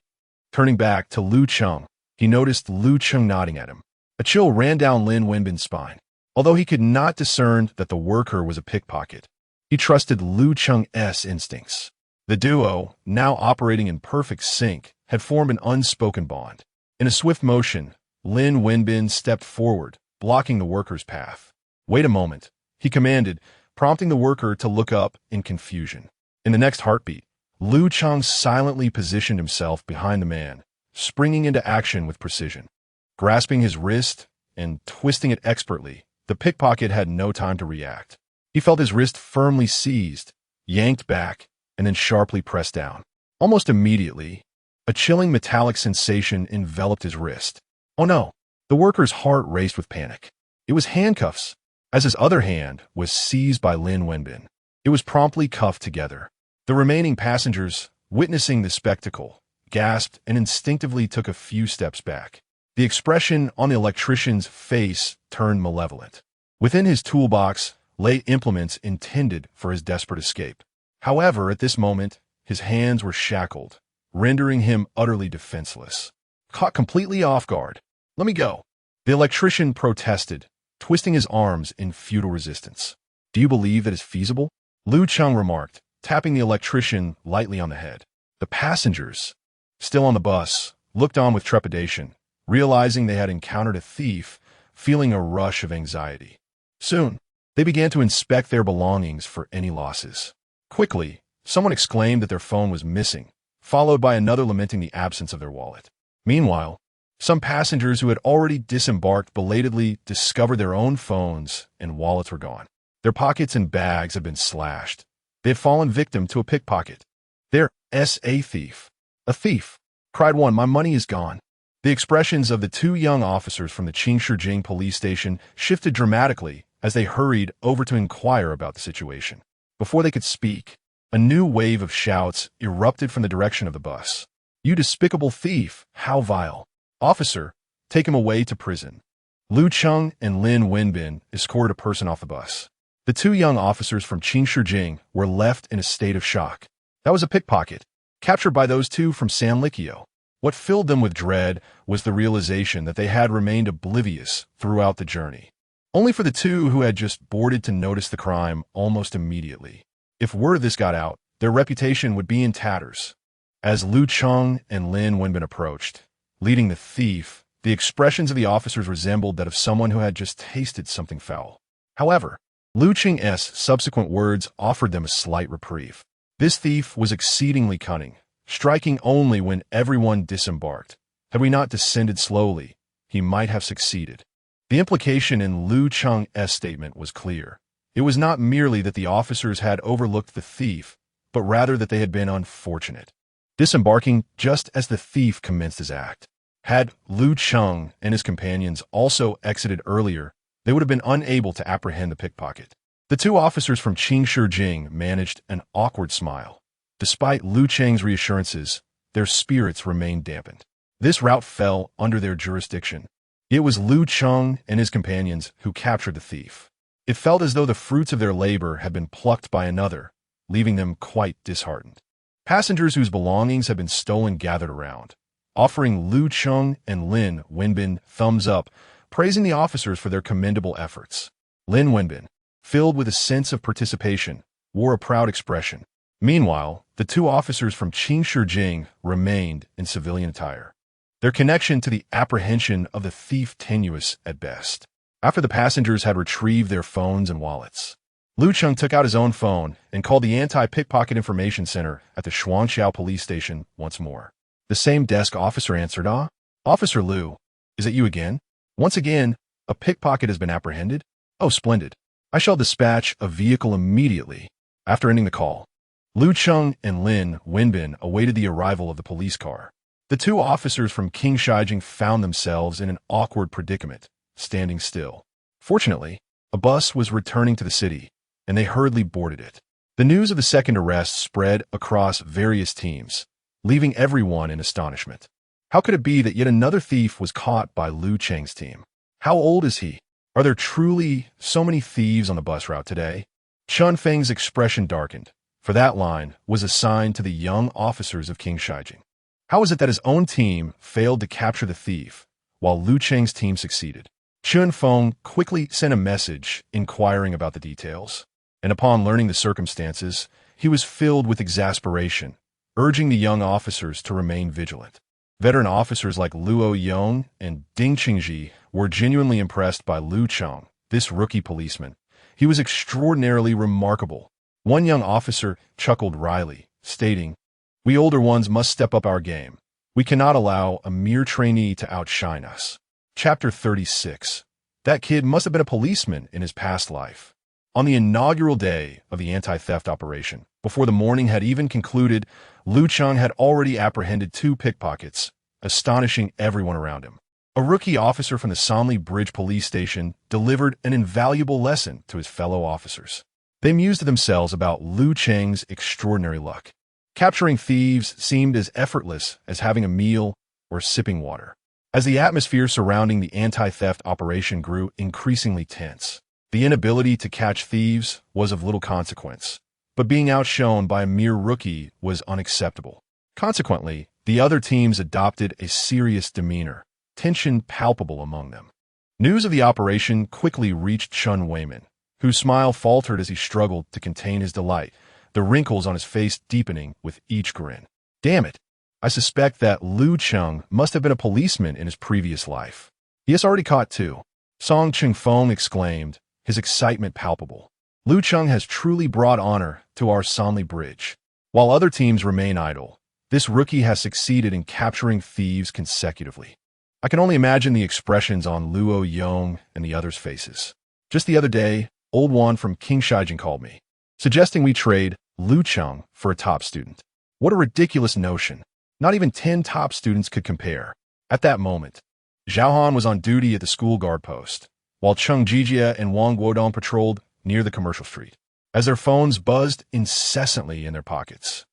A: Turning back to Lu Cheng, he noticed Lu Cheng nodding at him. A chill ran down Lin Wenbin's spine. Although he could not discern that the worker was a pickpocket, he trusted Lu Cheng's instincts. The duo, now operating in perfect sync, had formed an unspoken bond. In a swift motion, Lin Wenbin stepped forward, blocking the worker's path. "Wait a moment," he commanded, prompting the worker to look up in confusion. In the next heartbeat, Lu Cheng silently positioned himself behind the man, springing into action with precision. Grasping his wrist and twisting it expertly, the pickpocket had no time to react. He felt his wrist firmly seized, yanked back, and then sharply pressed down. Almost immediately, a chilling metallic sensation enveloped his wrist. Oh no! The worker's heart raced with panic. It was handcuffs, as his other hand was seized by Lin Wenbin. It was promptly cuffed together. The remaining passengers, witnessing the spectacle, gasped and instinctively took a few steps back. The expression on the electrician's face turned malevolent. Within his toolbox lay implements intended for his desperate escape. However, at this moment, his hands were shackled, rendering him utterly defenseless. Caught completely off guard. "Let me go." The electrician protested, twisting his arms in futile resistance. "Do you believe that is feasible?" Lu Cheng remarked, tapping the electrician lightly on the head. The passengers, still on the bus, looked on with trepidation, realizing they had encountered a thief, feeling a rush of anxiety. Soon, they began to inspect their belongings for any losses. Quickly, someone exclaimed that their phone was missing, followed by another lamenting the absence of their wallet. Meanwhile, some passengers who had already disembarked belatedly discovered their own phones and wallets were gone. Their pockets and bags had been slashed. They had fallen victim to a pickpocket. "There's a thief. A thief!" cried one. "My money is gone." The expressions of the two young officers from the Qingshijing police station shifted dramatically as they hurried over to inquire about the situation. Before they could speak, a new wave of shouts erupted from the direction of the bus. "You despicable thief! How vile! Officer, take him away to prison." Lu Cheng and Lin Wenbin escorted a person off the bus. The two young officers from Qingshijing were left in a state of shock. That was a pickpocket, captured by those two from Sanlikyo. What filled them with dread was the realization that they had remained oblivious throughout the journey, only for the two who had just boarded to notice the crime almost immediately. If word of this got out, their reputation would be in tatters. As Lu Cheng and Lin Wenbin approached, leading the thief, the expressions of the officers resembled that of someone who had just tasted something foul. However, Lu Cheng's subsequent words offered them a slight reprieve. This thief was exceedingly cunning, striking only when everyone disembarked. Had we not descended slowly, he might have succeeded. The implication in Lu Cheng's statement was clear. It was not merely that the officers had overlooked the thief, but rather that they had been unfortunate, disembarking just as the thief commenced his act. Had Lu Cheng and his companions also exited earlier, they would have been unable to apprehend the pickpocket. The two officers from Qingshijing managed an awkward smile. Despite Lu Cheng's reassurances, their spirits remained dampened. This route fell under their jurisdiction. It was Lu Cheng and his companions who captured the thief. It felt as though the fruits of their labor had been plucked by another, leaving them quite disheartened. Passengers whose belongings had been stolen gathered around, offering Lu Cheng and Lin Wenbin thumbs up, praising the officers for their commendable efforts. Lin Wenbin, filled with a sense of participation, wore a proud expression. Meanwhile, the two officers from Qingshijing remained in civilian attire, their connection to the apprehension of the thief tenuous at best. After the passengers had retrieved their phones and wallets, Lu Cheng took out his own phone and called the anti-pickpocket information center at the Shuangqiao police station once more. The same desk officer answered, Officer Lu, is it you again? Once again, a pickpocket has been apprehended? Oh, splendid. I shall dispatch a vehicle immediately. After ending the call, Lu Cheng and Lin Wenbin awaited the arrival of the police car. The two officers from Qingshijing found themselves in an awkward predicament, standing still. Fortunately, a bus was returning to the city, and they hurriedly boarded it. The news of the second arrest spread across various teams, leaving everyone in astonishment. How could it be that yet another thief was caught by Lu Cheng's team? How old is he? Are there truly so many thieves on the bus route today? Chun Feng's expression darkened, for that line was assigned to the young officers of Qingshijing. How is it that his own team failed to capture the thief, while Lu Cheng's team succeeded? Chun Feng quickly sent a message inquiring about the details, and upon learning the circumstances, he was filled with exasperation, urging the young officers to remain vigilant. Veteran officers like Luo Yong and Ding Qingji were genuinely impressed by Lu Cheng, this rookie policeman. He was extraordinarily remarkable. One young officer chuckled wryly, stating, "We older ones must step up our game. We cannot allow a mere trainee to outshine us." Chapter 36. That kid must have been a policeman in his past life. On the inaugural day of the anti-theft operation, before the morning had even concluded, Lu Cheng had already apprehended 2 pickpockets, astonishing everyone around him. A rookie officer from the Sanli Bridge police station delivered an invaluable lesson to his fellow officers. They mused to themselves about Lu Cheng's extraordinary luck. Capturing thieves seemed as effortless as having a meal or sipping water. As the atmosphere surrounding the anti-theft operation grew increasingly tense, the inability to catch thieves was of little consequence, but being outshone by a mere rookie was unacceptable. Consequently, the other teams adopted a serious demeanor, tension palpable among them. News of the operation quickly reached Chun Weiman, whose smile faltered as he struggled to contain his delight, the wrinkles on his face deepening with each grin. Damn it! I suspect that Lu Cheng must have been a policeman in his previous life. He has already caught 2. Song Chingfeng exclaimed, his excitement palpable. Lu Cheng has truly brought honor to our Sanli Bridge. While other teams remain idle, this rookie has succeeded in capturing thieves consecutively. I can only imagine the expressions on Luo Yong and the others' faces. Just the other day, Old Wan from Qingshijing called me, suggesting we trade Lu Cheng for a top student. What a ridiculous notion. Not even 10 top students could compare. At that moment, Zhao Han was on duty at the school guard post, while Cheng Jijia and Wang Guodong patrolled near the commercial street. As their phones buzzed incessantly in their pockets,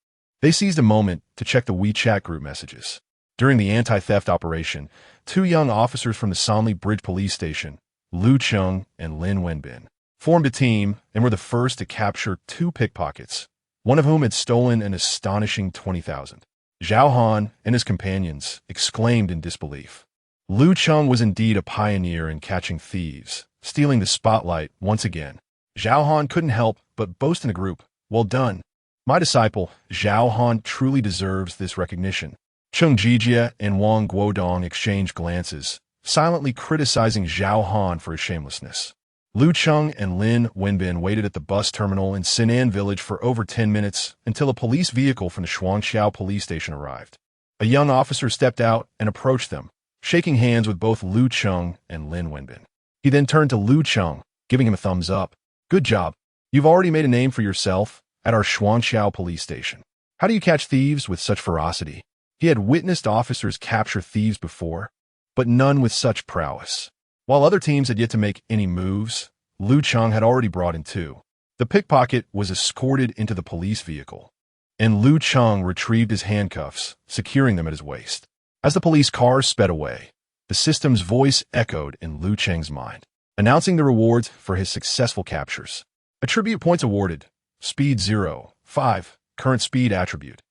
A: they seized a moment to check the WeChat group messages. During the anti-theft operation, 2 young officers from the Sanli Bridge police station, Lu Cheng and Lin Wenbin, formed a team and were the first to capture 2 pickpockets, one of whom had stolen an astonishing 20,000. Zhao Han and his companions exclaimed in disbelief. Lu Cheng was indeed a pioneer in catching thieves, stealing the spotlight once again. Zhao Han couldn't help but boast in the group, "Well done. My disciple, Zhao Han, truly deserves this recognition." Cheng Jijia and Wang Guodong exchanged glances, silently criticizing Zhao Han for his shamelessness. Lu Cheng and Lin Wenbin waited at the bus terminal in Sinan village for over 10 minutes until a police vehicle from the Shuangqiao police station arrived. A young officer stepped out and approached them, shaking hands with both Lu Cheng and Lin Wenbin. He then turned to Lu Cheng, giving him a thumbs up. Good job. You've already made a name for yourself at our Shuangqiao police station. How do you catch thieves with such ferocity? He had witnessed officers capture thieves before, but none with such prowess. While other teams had yet to make any moves, Lu Cheng had already brought in two. The pickpocket was escorted into the police vehicle, and Lu Cheng retrieved his handcuffs, securing them at his waist. As the police car sped away, the system's voice echoed in Lu Cheng's mind, announcing the rewards for his successful captures. Attribute points awarded: speed 0, 5, current speed attribute,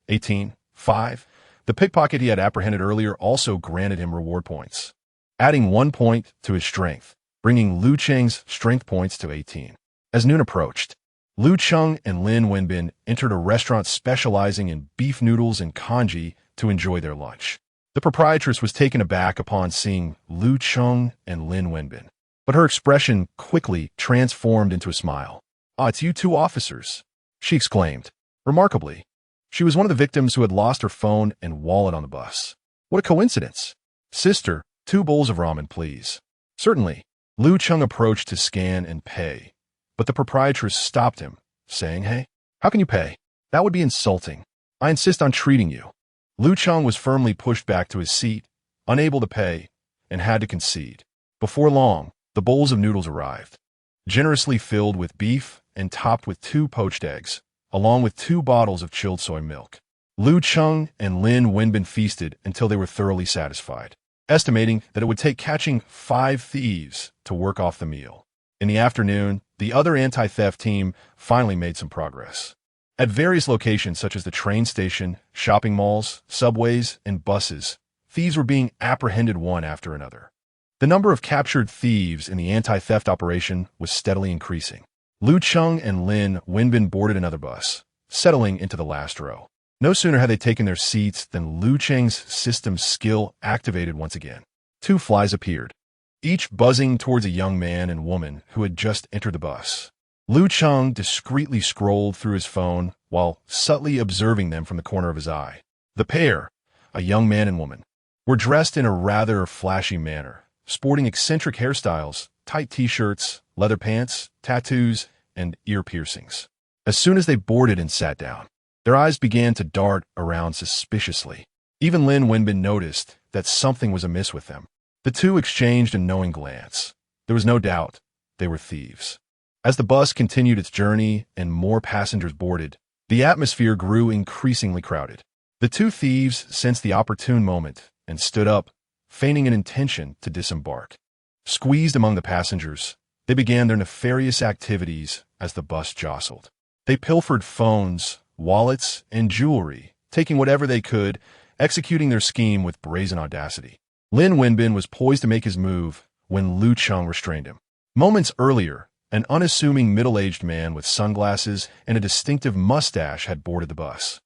A: 18, 5. The pickpocket he had apprehended earlier also granted him reward points, adding 1 point to his strength, bringing Lu Cheng's strength points to 18. As noon approached, Lu Cheng and Lin Wenbin entered a restaurant specializing in beef noodles and congee to enjoy their lunch. The proprietress was taken aback upon seeing Lu Cheng and Lin Wenbin, but her expression quickly transformed into a smile. "Ah, it's you two officers," she exclaimed. Remarkably, she was one of the victims who had lost her phone and wallet on the bus. What a coincidence. "Sister, 2 bowls of ramen, please." "Certainly." Lu Cheng approached to scan and pay, but the proprietress stopped him, saying, "Hey, how can you pay? That would be insulting. I insist on treating you." Lu Cheng was firmly pushed back to his seat, unable to pay, and had to concede. Before long, the bowls of noodles arrived, generously filled with beef and topped with 2 poached eggs, along with 2 bottles of chilled soy milk. Lu Cheng and Lin Wenbin feasted until they were thoroughly satisfied, estimating that it would take catching 5 thieves to work off the meal. In the afternoon, the other anti-theft team finally made some progress. At various locations such as the train station, shopping malls, subways, and buses, thieves were being apprehended one after another. The number of captured thieves in the anti-theft operation was steadily increasing. Lu Cheng and Lin Wenbin boarded another bus, settling into the last row. No sooner had they taken their seats than Lu Cheng's system skill activated once again. 2 flies appeared, each buzzing towards a young man and woman who had just entered the bus. Lu Cheng discreetly scrolled through his phone while subtly observing them from the corner of his eye. The pair, a young man and woman, were dressed in a rather flashy manner, sporting eccentric hairstyles, tight t-shirts, leather pants, tattoos, and ear piercings. As soon as they boarded and sat down, their eyes began to dart around suspiciously. Even Lin Wenbin noticed that something was amiss with them. The two exchanged a knowing glance. There was no doubt they were thieves. As the bus continued its journey and more passengers boarded, the atmosphere grew increasingly crowded. The 2 thieves sensed the opportune moment and stood up, feigning an intention to disembark. Squeezed among the passengers, they began their nefarious activities as the bus jostled. They pilfered phones, wallets, and jewelry, taking whatever they could, executing their scheme with brazen audacity. Lin Wenbin was poised to make his move when Lu Cheng restrained him. Moments earlier, an unassuming middle-aged man with sunglasses and a distinctive mustache had boarded the bus.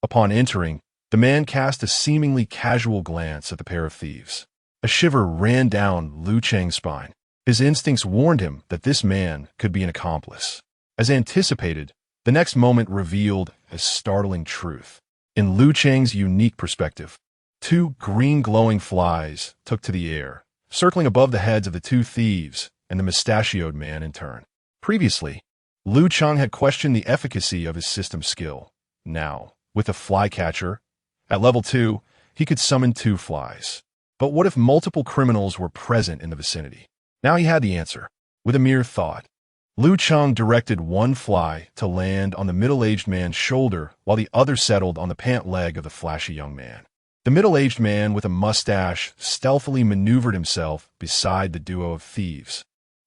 A: Upon entering, the man cast a seemingly casual glance at the pair of thieves. A shiver ran down Lu Cheng's spine. His instincts warned him that this man could be an accomplice. As anticipated, the next moment revealed a startling truth. In Lu Cheng's unique perspective, 2 green glowing flies took to the air, circling above the heads of the 2 thieves and the mustachioed man in turn. Previously, Lu Cheng had questioned the efficacy of his system skill. Now, with a flycatcher, at level 2, he could summon 2 flies. But what if multiple criminals were present in the vicinity? Now he had the answer. With a mere thought, Lu Cheng directed 1 fly to land on the middle-aged man's shoulder while the other settled on the pant leg of the flashy young man. The middle-aged man with a mustache stealthily maneuvered himself beside the duo of thieves,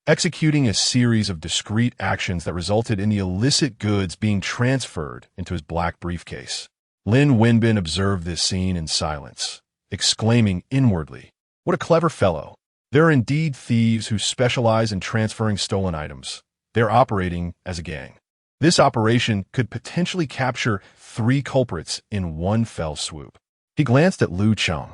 A: executing a series of discreet actions that resulted in the illicit goods being transferred into his black briefcase. Lin Wenbin observed this scene in silence, exclaiming inwardly, "What a clever fellow. There are indeed thieves who specialize in transferring stolen items. They're operating as a gang. This operation could potentially capture 3 culprits in one fell swoop." He glanced at Lu Cheng.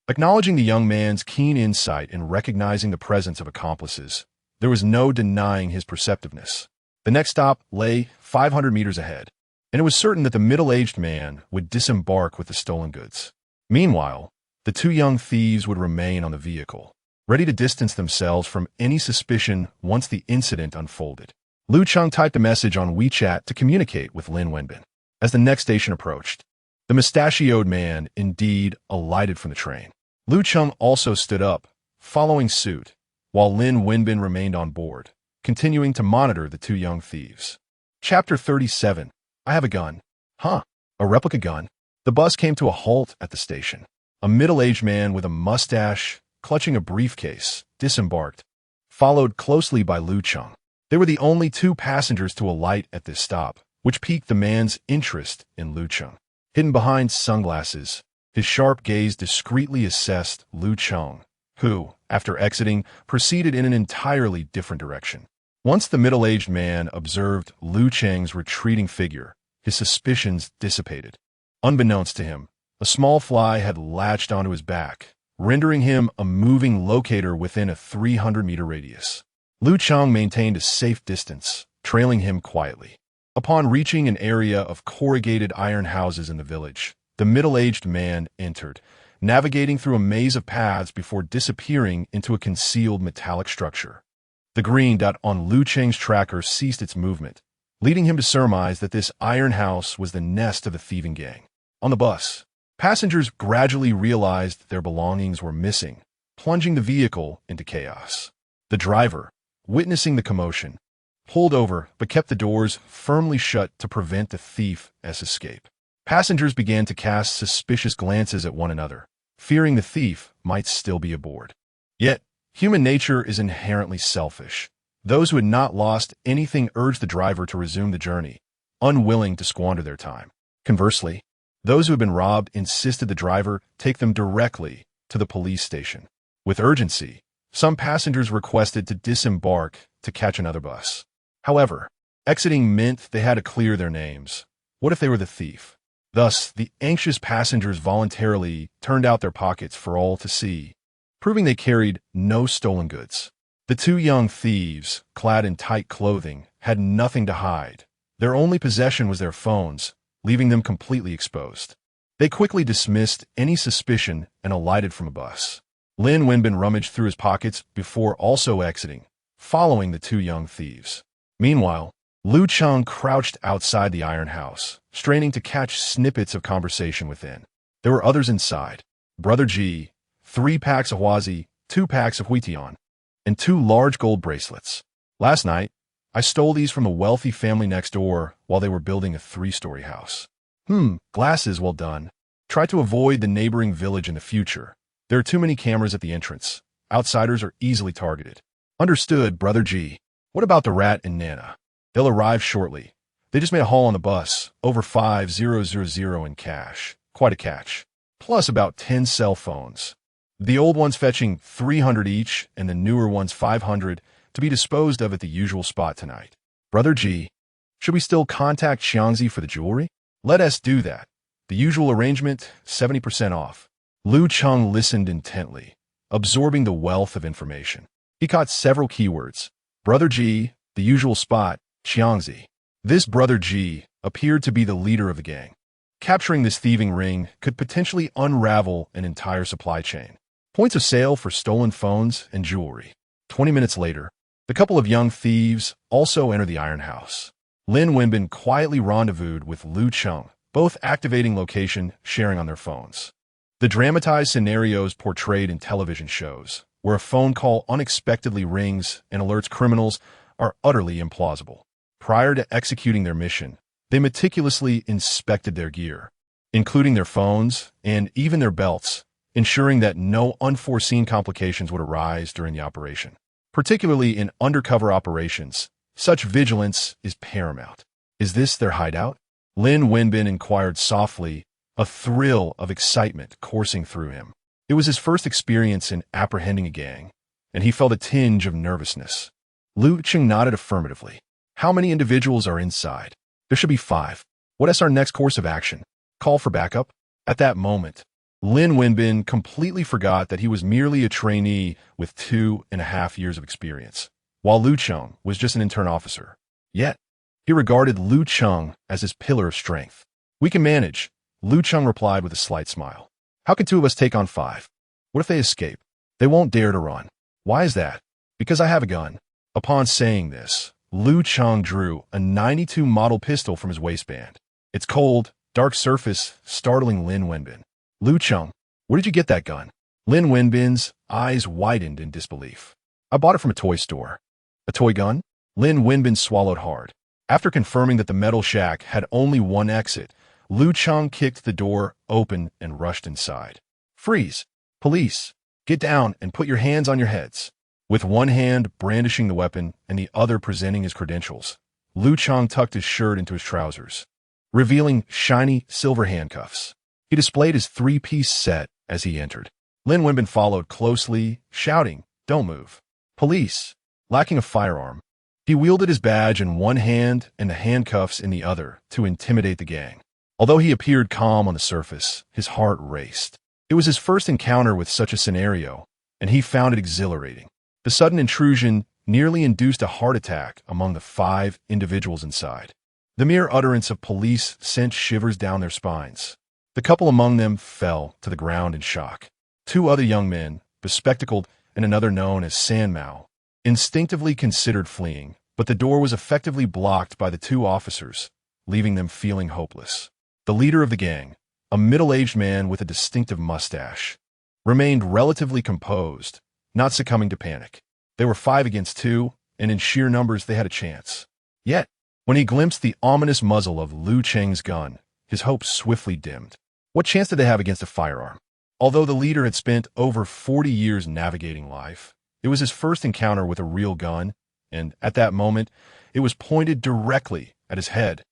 A: Acknowledging the young man's keen insight in recognizing the presence of accomplices, There was no denying his perceptiveness. The next stop lay 500 meters ahead, and it was certain that the middle-aged man would disembark with the stolen goods. Meanwhile, the two young thieves would remain on the vehicle, ready to distance themselves from any suspicion once the incident unfolded. Lu Cheng typed a message on WeChat to communicate with Lin Wenbin. As the next station approached, the mustachioed man indeed alighted from the train. Lu Cheng also stood up, following suit, while Lin Wenbin remained on board, continuing to monitor the two young thieves. Chapter 37. I have a gun. Huh? A replica gun? The bus came to a halt at the station. A middle-aged man with a mustache, clutching a briefcase, disembarked, followed closely by Lu Cheng. They were the only two passengers to alight at this stop, which piqued the man's interest in Lu Cheng. Hidden behind sunglasses, his sharp gaze discreetly assessed Lu Cheng, who, after exiting, proceeded in an entirely different direction. Once the middle-aged man observed Lu Cheng's retreating figure, his suspicions dissipated. Unbeknownst to him, a small fly had latched onto his back, rendering him a moving locator within a 300-meter radius. Lu Cheng maintained a safe distance, trailing him quietly. Upon reaching an area of corrugated iron houses in the village, the middle-aged man entered, navigating through a maze of paths before disappearing into a concealed metallic structure. The green dot on Lu Cheng's tracker ceased its movement, leading him to surmise that this iron house was the nest of the thieving gang. On the bus, passengers gradually realized their belongings were missing, plunging the vehicle into chaos. The driver, witnessing the commotion, pulled over but kept the doors firmly shut to prevent the thief's escape. Passengers began to cast suspicious glances at one another, fearing the thief might still be aboard. Yet, human nature is inherently selfish. Those who had not lost anything urged the driver to resume the journey, unwilling to squander their time. Conversely, those who had been robbed insisted the driver take them directly to the police station. With urgency, some passengers requested to disembark to catch another bus. However, exiting meant they had to clear their names. What if they were the thief? Thus, the anxious passengers voluntarily turned out their pockets for all to see, proving they carried no stolen goods. The two young thieves, clad in tight clothing, had nothing to hide. Their only possession was their phones, leaving them completely exposed. They quickly dismissed any suspicion and alighted from a bus. Lin Wenbin rummaged through his pockets before also exiting, following the two young thieves. Meanwhile, Lu Cheng crouched outside the iron house, straining to catch snippets of conversation within. There were others inside. Brother G, 3 packs of Huazi, 2 packs of Huitian, and 2 large gold bracelets. Last night, I stole these from a wealthy family next door while they were building a 3-story house. Glasses, well done. Try to avoid the neighboring village in the future. There are too many cameras at the entrance. Outsiders are easily targeted. Understood, Brother G. What about the rat and Nana? They'll arrive shortly. They just made a haul on the bus, over 5,000 in cash. Quite a catch. Plus about 10 cell phones. The old ones fetching 300 each and the newer ones 500 to be disposed of at the usual spot tonight. Brother G, should we still contact Xiangzi for the jewelry? Let us do that. The usual arrangement, 70% off. Lu Cheng listened intently, absorbing the wealth of information. He caught several keywords. Brother G, the usual spot, Xiangzi. This Brother G appeared to be the leader of the gang. Capturing this thieving ring could potentially unravel an entire supply chain. Points of sale for stolen phones and jewelry. 20 minutes later, the couple of young thieves also entered the iron house. Lin Wenbin quietly rendezvoused with Lu Cheng, both activating location sharing on their phones. The dramatized scenarios portrayed in television shows, where a phone call unexpectedly rings and alerts criminals, are utterly implausible. Prior to executing their mission, they meticulously inspected their gear, including their phones and even their belts, ensuring that no unforeseen complications would arise during the operation. Particularly in undercover operations, such vigilance is paramount. Is this their hideout? Lin Wenbin inquired softly, a thrill of excitement coursing through him. It was his first experience in apprehending a gang, and he felt a tinge of nervousness. Lu Cheng nodded affirmatively. How many individuals are inside? There should be 5. What is our next course of action? Call for backup? At that moment, Lin Wenbin completely forgot that he was merely a trainee with 2.5 years of experience. while Lu Cheng was just an intern officer. Yet, he regarded Lu Cheng as his pillar of strength. "We can manage," Lu Cheng replied with a slight smile. "How can two of us take on five? What if they escape? They won't dare to run." "Why is that?" "Because I have a gun." Upon saying this, Lu Cheng drew a '92 model pistol from his waistband. Its cold, dark surface startling Lin Wenbin. "Lu Cheng, where did you get that gun?" Lin Wenbin's eyes widened in disbelief. "I bought it from a toy store." "A toy gun?" Lin Wenbin swallowed hard. After confirming that the metal shack had only one exit, Lu Cheng kicked the door open and rushed inside. "Freeze! Police! Get down and put your hands on your heads." With one hand brandishing the weapon and the other presenting his credentials, Lu Cheng tucked his shirt into his trousers, revealing shiny silver handcuffs. He displayed his three-piece set as he entered. Lin Wenbin followed closely, shouting, "Don't move." "Police!" Lacking a firearm, he wielded his badge in one hand and the handcuffs in the other to intimidate the gang. Although he appeared calm on the surface, his heart raced. It was his first encounter with such a scenario, and he found it exhilarating. The sudden intrusion nearly induced a heart attack among the 5 individuals inside. The mere utterance of police sent shivers down their spines. The couple among them fell to the ground in shock. 2 other young men, bespectacled and another known as San Mao, instinctively considered fleeing, but the door was effectively blocked by the 2 officers, leaving them feeling hopeless. The leader of the gang, a middle-aged man with a distinctive mustache, remained relatively composed, not succumbing to panic. They were 5 against 2, and in sheer numbers they had a chance. Yet, when he glimpsed the ominous muzzle of Lu Cheng's gun, his hopes swiftly dimmed. What chance did they have against a firearm? Although the leader had spent over 40 years navigating life, it was his first encounter with a real gun, and at that moment, it was pointed directly at his head.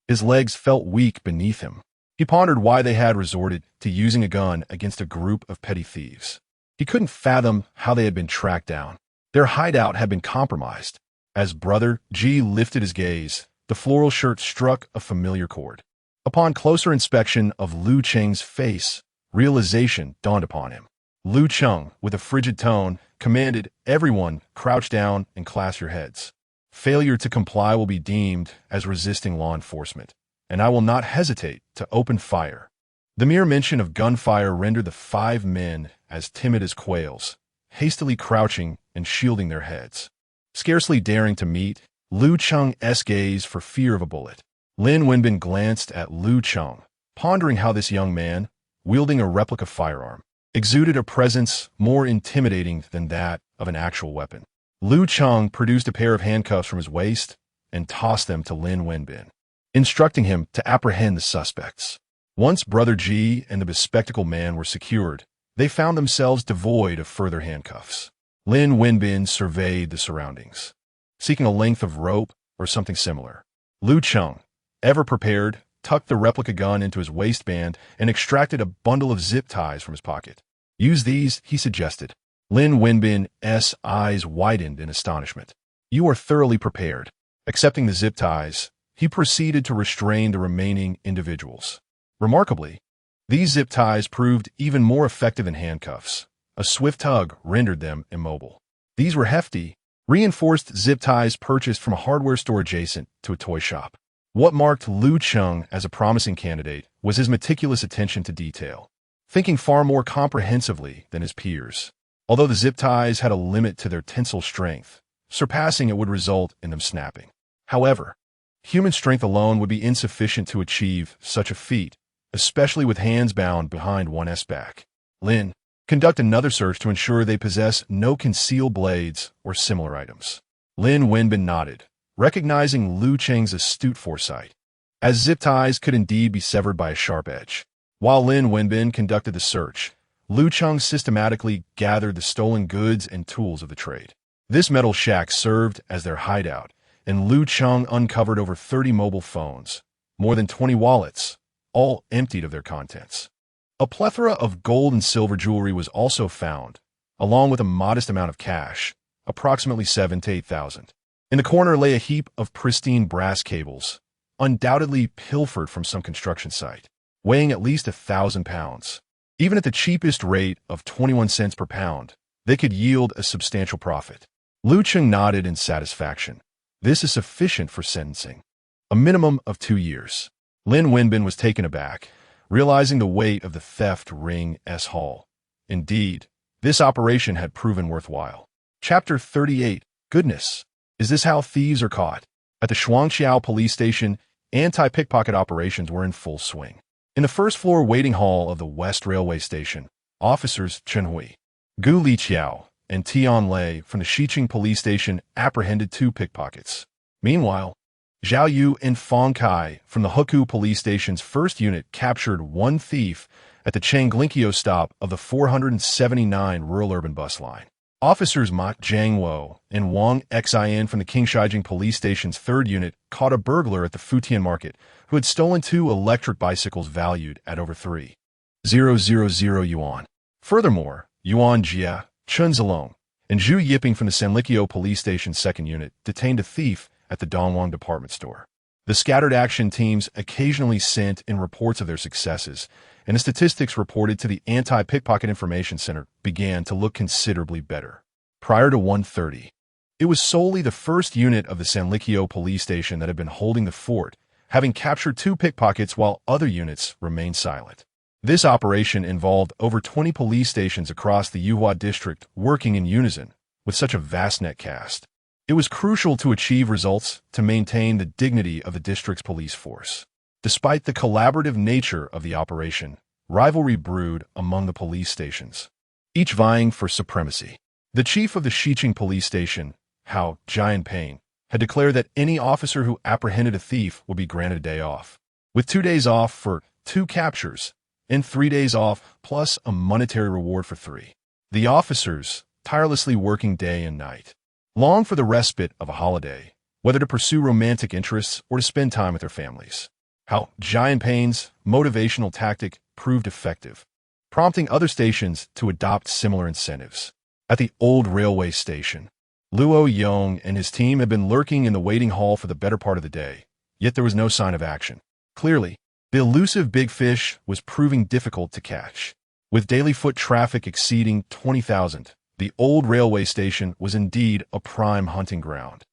A: His legs felt weak beneath him. He pondered why they had resorted to using a gun against a group of petty thieves. He couldn't fathom how they had been tracked down. Their hideout had been compromised. As Brother G lifted his gaze, the floral shirt struck a familiar chord. Upon closer inspection of Lu Cheng's face, realization dawned upon him. Lu Cheng, with a frigid tone, commanded, "Everyone, crouch down and clasp your heads. Failure to comply will be deemed as resisting law enforcement, and I will not hesitate to open fire." The mere mention of gunfire rendered the 5 men as timid as quails, hastily crouching and shielding their heads. Scarcely daring to meet Lu Cheng's gaze for fear of a bullet, Lin Wenbin glanced at Lu Cheng, pondering how this young man, wielding a replica firearm, exuded a presence more intimidating than that of an actual weapon. Lu Cheng produced a pair of handcuffs from his waist and tossed them to Lin Wenbin, instructing him to apprehend the suspects. Once Brother G and the bespectacled man were secured, they found themselves devoid of further handcuffs. Lin Wenbin surveyed the surroundings, seeking a length of rope or something similar. Lu Cheng, ever prepared, tucked the replica gun into his waistband and extracted a bundle of zip ties from his pocket. "Use these," he suggested. Lin Wenbin's eyes widened in astonishment. "You are thoroughly prepared." Accepting the zip ties, he proceeded to restrain the remaining individuals. Remarkably, these zip ties proved even more effective than handcuffs. A swift tug rendered them immobile. These were hefty, reinforced zip ties purchased from a hardware store adjacent to a toy shop. What marked Lu Cheng as a promising candidate was his meticulous attention to detail, thinking far more comprehensively than his peers. Although the zip ties had a limit to their tensile strength, surpassing it would result in them snapping. However, human strength alone would be insufficient to achieve such a feat, especially with hands bound behind one's back. Lin, conduct another search to ensure they possess no concealed blades or similar items. Lin Wenbin nodded, recognizing Lu Cheng's astute foresight, as zip ties could indeed be severed by a sharp edge. While Lin Wenbin conducted the search, Lu Cheng systematically gathered the stolen goods and tools of the trade. This metal shack served as their hideout, and Lu Cheng uncovered over 30 mobile phones, more than 20 wallets, all emptied of their contents. A plethora of gold and silver jewelry was also found, along with a modest amount of cash, approximately 7,000 to 8,000. In the corner lay a heap of pristine brass cables, undoubtedly pilfered from some construction site, weighing at least 1,000 pounds. Even at the cheapest rate of 21 cents per pound, they could yield a substantial profit. Lu Cheng nodded in satisfaction. This is sufficient for sentencing. A minimum of 2 years. Lin Wenbin was taken aback, realizing the weight of the theft ring S. Hall. Indeed, this operation had proven worthwhile. Chapter 38. Goodness. Is this how thieves are caught? At the Shuangqiao police station, anti-pickpocket operations were in full swing. In the first-floor waiting hall of the West Railway Station, officers Chen Hui, Gu Liqiao, and Tian Lei from the Xiqing police station apprehended 2 pickpockets. Meanwhile, Zhao Yu and Fong Kai from the Hukou police station's first unit captured 1 thief at the Changlinkio stop of the 479 rural-urban bus line. Officers Ma Jiangwo and Wang Xian from the Qingshijing police station's 3rd unit caught a burglar at the Futian market who had stolen 2 electric bicycles valued at over 3,000 yuan. Furthermore, Yuan Jia, Chen Zilong, and Zhu Yiping from the Sanlikio police station's 2nd unit detained a thief at the Dongwang department store. The scattered action teams occasionally sent in reports of their successes, and the statistics reported to the Anti-Pickpocket Information Center began to look considerably better. Prior to 1:30, it was solely the 1st unit of the Sanlikio police station that had been holding the fort, having captured 2 pickpockets while other units remained silent. This operation involved over 20 police stations across the Yuhua district working in unison with such a vast net cast. It was crucial to achieve results to maintain the dignity of the district's police force. Despite the collaborative nature of the operation, rivalry brewed among the police stations, each vying for supremacy. The chief of the Xiqing police station, Hao Jianping, had declared that any officer who apprehended a thief would be granted a day off, with 2 days off for 2 captures and 3 days off plus a monetary reward for 3. The officers, tirelessly working day and night, longed for the respite of a holiday, whether to pursue romantic interests or to spend time with their families. How Jianping's motivational tactic proved effective, prompting other stations to adopt similar incentives. At the old railway station, Luo Yong and his team had been lurking in the waiting hall for the better part of the day, yet there was no sign of action. Clearly, the elusive big fish was proving difficult to catch. With daily foot traffic exceeding 20,000, the old railway station was indeed a prime hunting ground.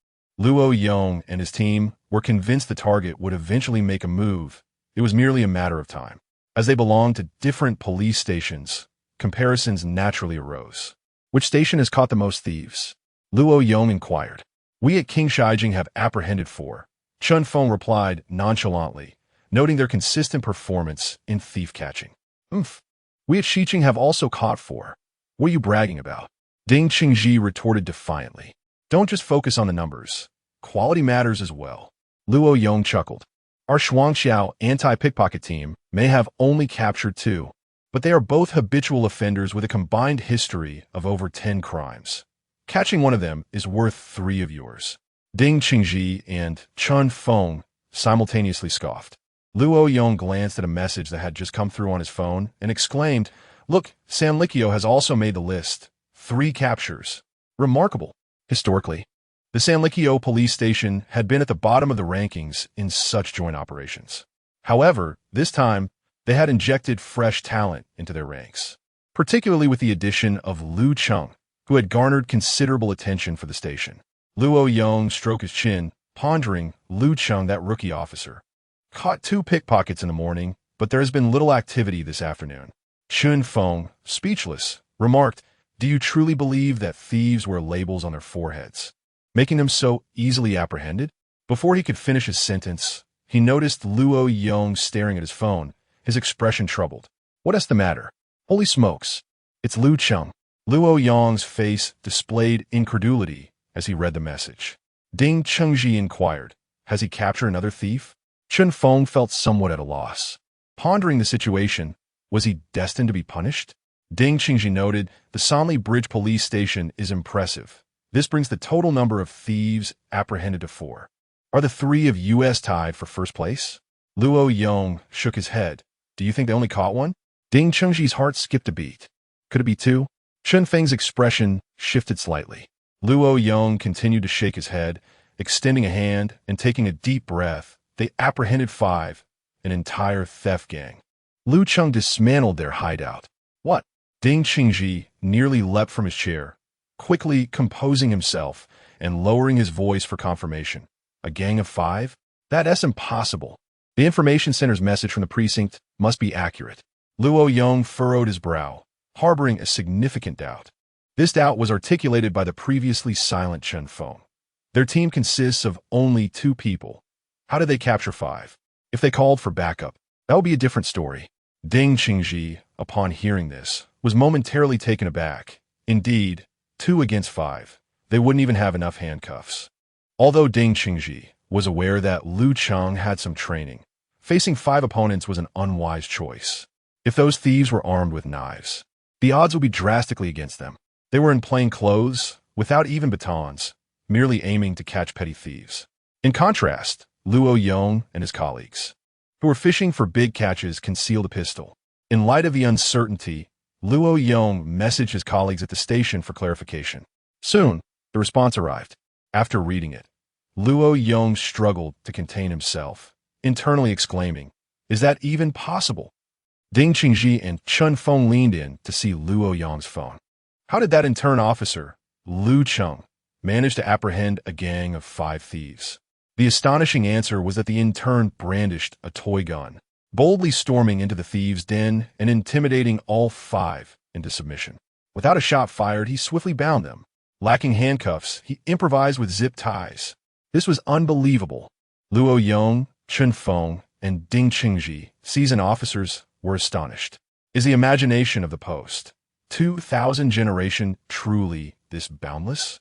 A: Luo Yong and his team were convinced the target would eventually make a move. It was merely a matter of time. As they belonged to different police stations, comparisons naturally arose. Which station has caught the most thieves? Luo Yong inquired. We at Qingshijing have apprehended 4. Chun Feng replied nonchalantly, noting their consistent performance in thief catching. We at Xiqing have also caught 4. What are you bragging about? Ding Qingji retorted defiantly. Don't just focus on the numbers. Quality matters as well. Luo Yong chuckled. Our Shuangqiao anti-pickpocket team may have only captured 2, but they are both habitual offenders with a combined history of over 10 crimes. Catching one of them is worth 3 of yours. Ding Qingji and Chun Feng simultaneously scoffed. Luo Yong glanced at a message that had just come through on his phone and exclaimed, Look, Sanlikio has also made the list. 3 captures. Remarkable. Historically, the Sanlikio police station had been at the bottom of the rankings in such joint operations. However, this time, they had injected fresh talent into their ranks, particularly with the addition of Lu Cheng, who had garnered considerable attention for the station. Luo Yong stroked his chin, pondering Lu Cheng, that rookie officer. Caught 2 pickpockets in the morning, but there has been little activity this afternoon. Chun Feng, speechless, remarked, Do you truly believe that thieves wear labels on their foreheads, making them so easily apprehended? Before he could finish his sentence, he noticed Luo Yong staring at his phone, his expression troubled. What's the matter? Holy smokes. It's Lu Cheng. Luo Yong's face displayed incredulity as he read the message. Ding Chengji inquired, Has he captured another thief? Chun Feng felt somewhat at a loss. Pondering the situation, was he destined to be punished? Ding Qingji noted, The Sanli Bridge police station is impressive. This brings the total number of thieves apprehended to 4. Are the 3 of U.S. tied for first place? Luo Yong shook his head. Do you think they only caught 1? Ding Chengji's heart skipped a beat. Could it be 2? Chun Feng's expression shifted slightly. Luo Yong continued to shake his head, extending a hand and taking a deep breath. They apprehended 5, an entire theft gang. Lu Cheng dismantled their hideout. What? Ding Qingji nearly leapt from his chair. quickly composing himself and lowering his voice for confirmation. A gang of 5? That's impossible. The information center's message from the precinct must be accurate. Luo Yong furrowed his brow, harboring a significant doubt. This doubt was articulated by the previously silent Chen Feng. Their team consists of only 2 people. How did they capture 5? If they called for backup, that would be a different story. Ding Qingji, upon hearing this, was momentarily taken aback. Indeed, 2 against 5. They wouldn't even have enough handcuffs. Although Ding Qingji was aware that Lu Cheng had some training, facing 5 opponents was an unwise choice. If those thieves were armed with knives, the odds would be drastically against them. They were in plain clothes, without even batons, merely aiming to catch petty thieves. In contrast, Luo Yong and his colleagues, who were fishing for big catches, concealed a pistol. In light of the uncertainty, Luo Yong messaged his colleagues at the station for clarification. Soon, the response arrived. After reading it, Luo Yong struggled to contain himself, internally exclaiming, "Is that even possible?" Ding Qingji and Chen Feng leaned in to see Luo Yong's phone. How did that intern officer, Lu Cheng, manage to apprehend a gang of 5 thieves? The astonishing answer was that the intern brandished a toy gun, boldly storming into the thieves' den and intimidating all 5 into submission. Without a shot fired, he swiftly bound them. Lacking handcuffs, he improvised with zip ties. This was unbelievable. Luo Yong, Chen Feng, and Ding Qingji, seasoned officers, were astonished. Is the imagination of the post 2000 generation truly this boundless?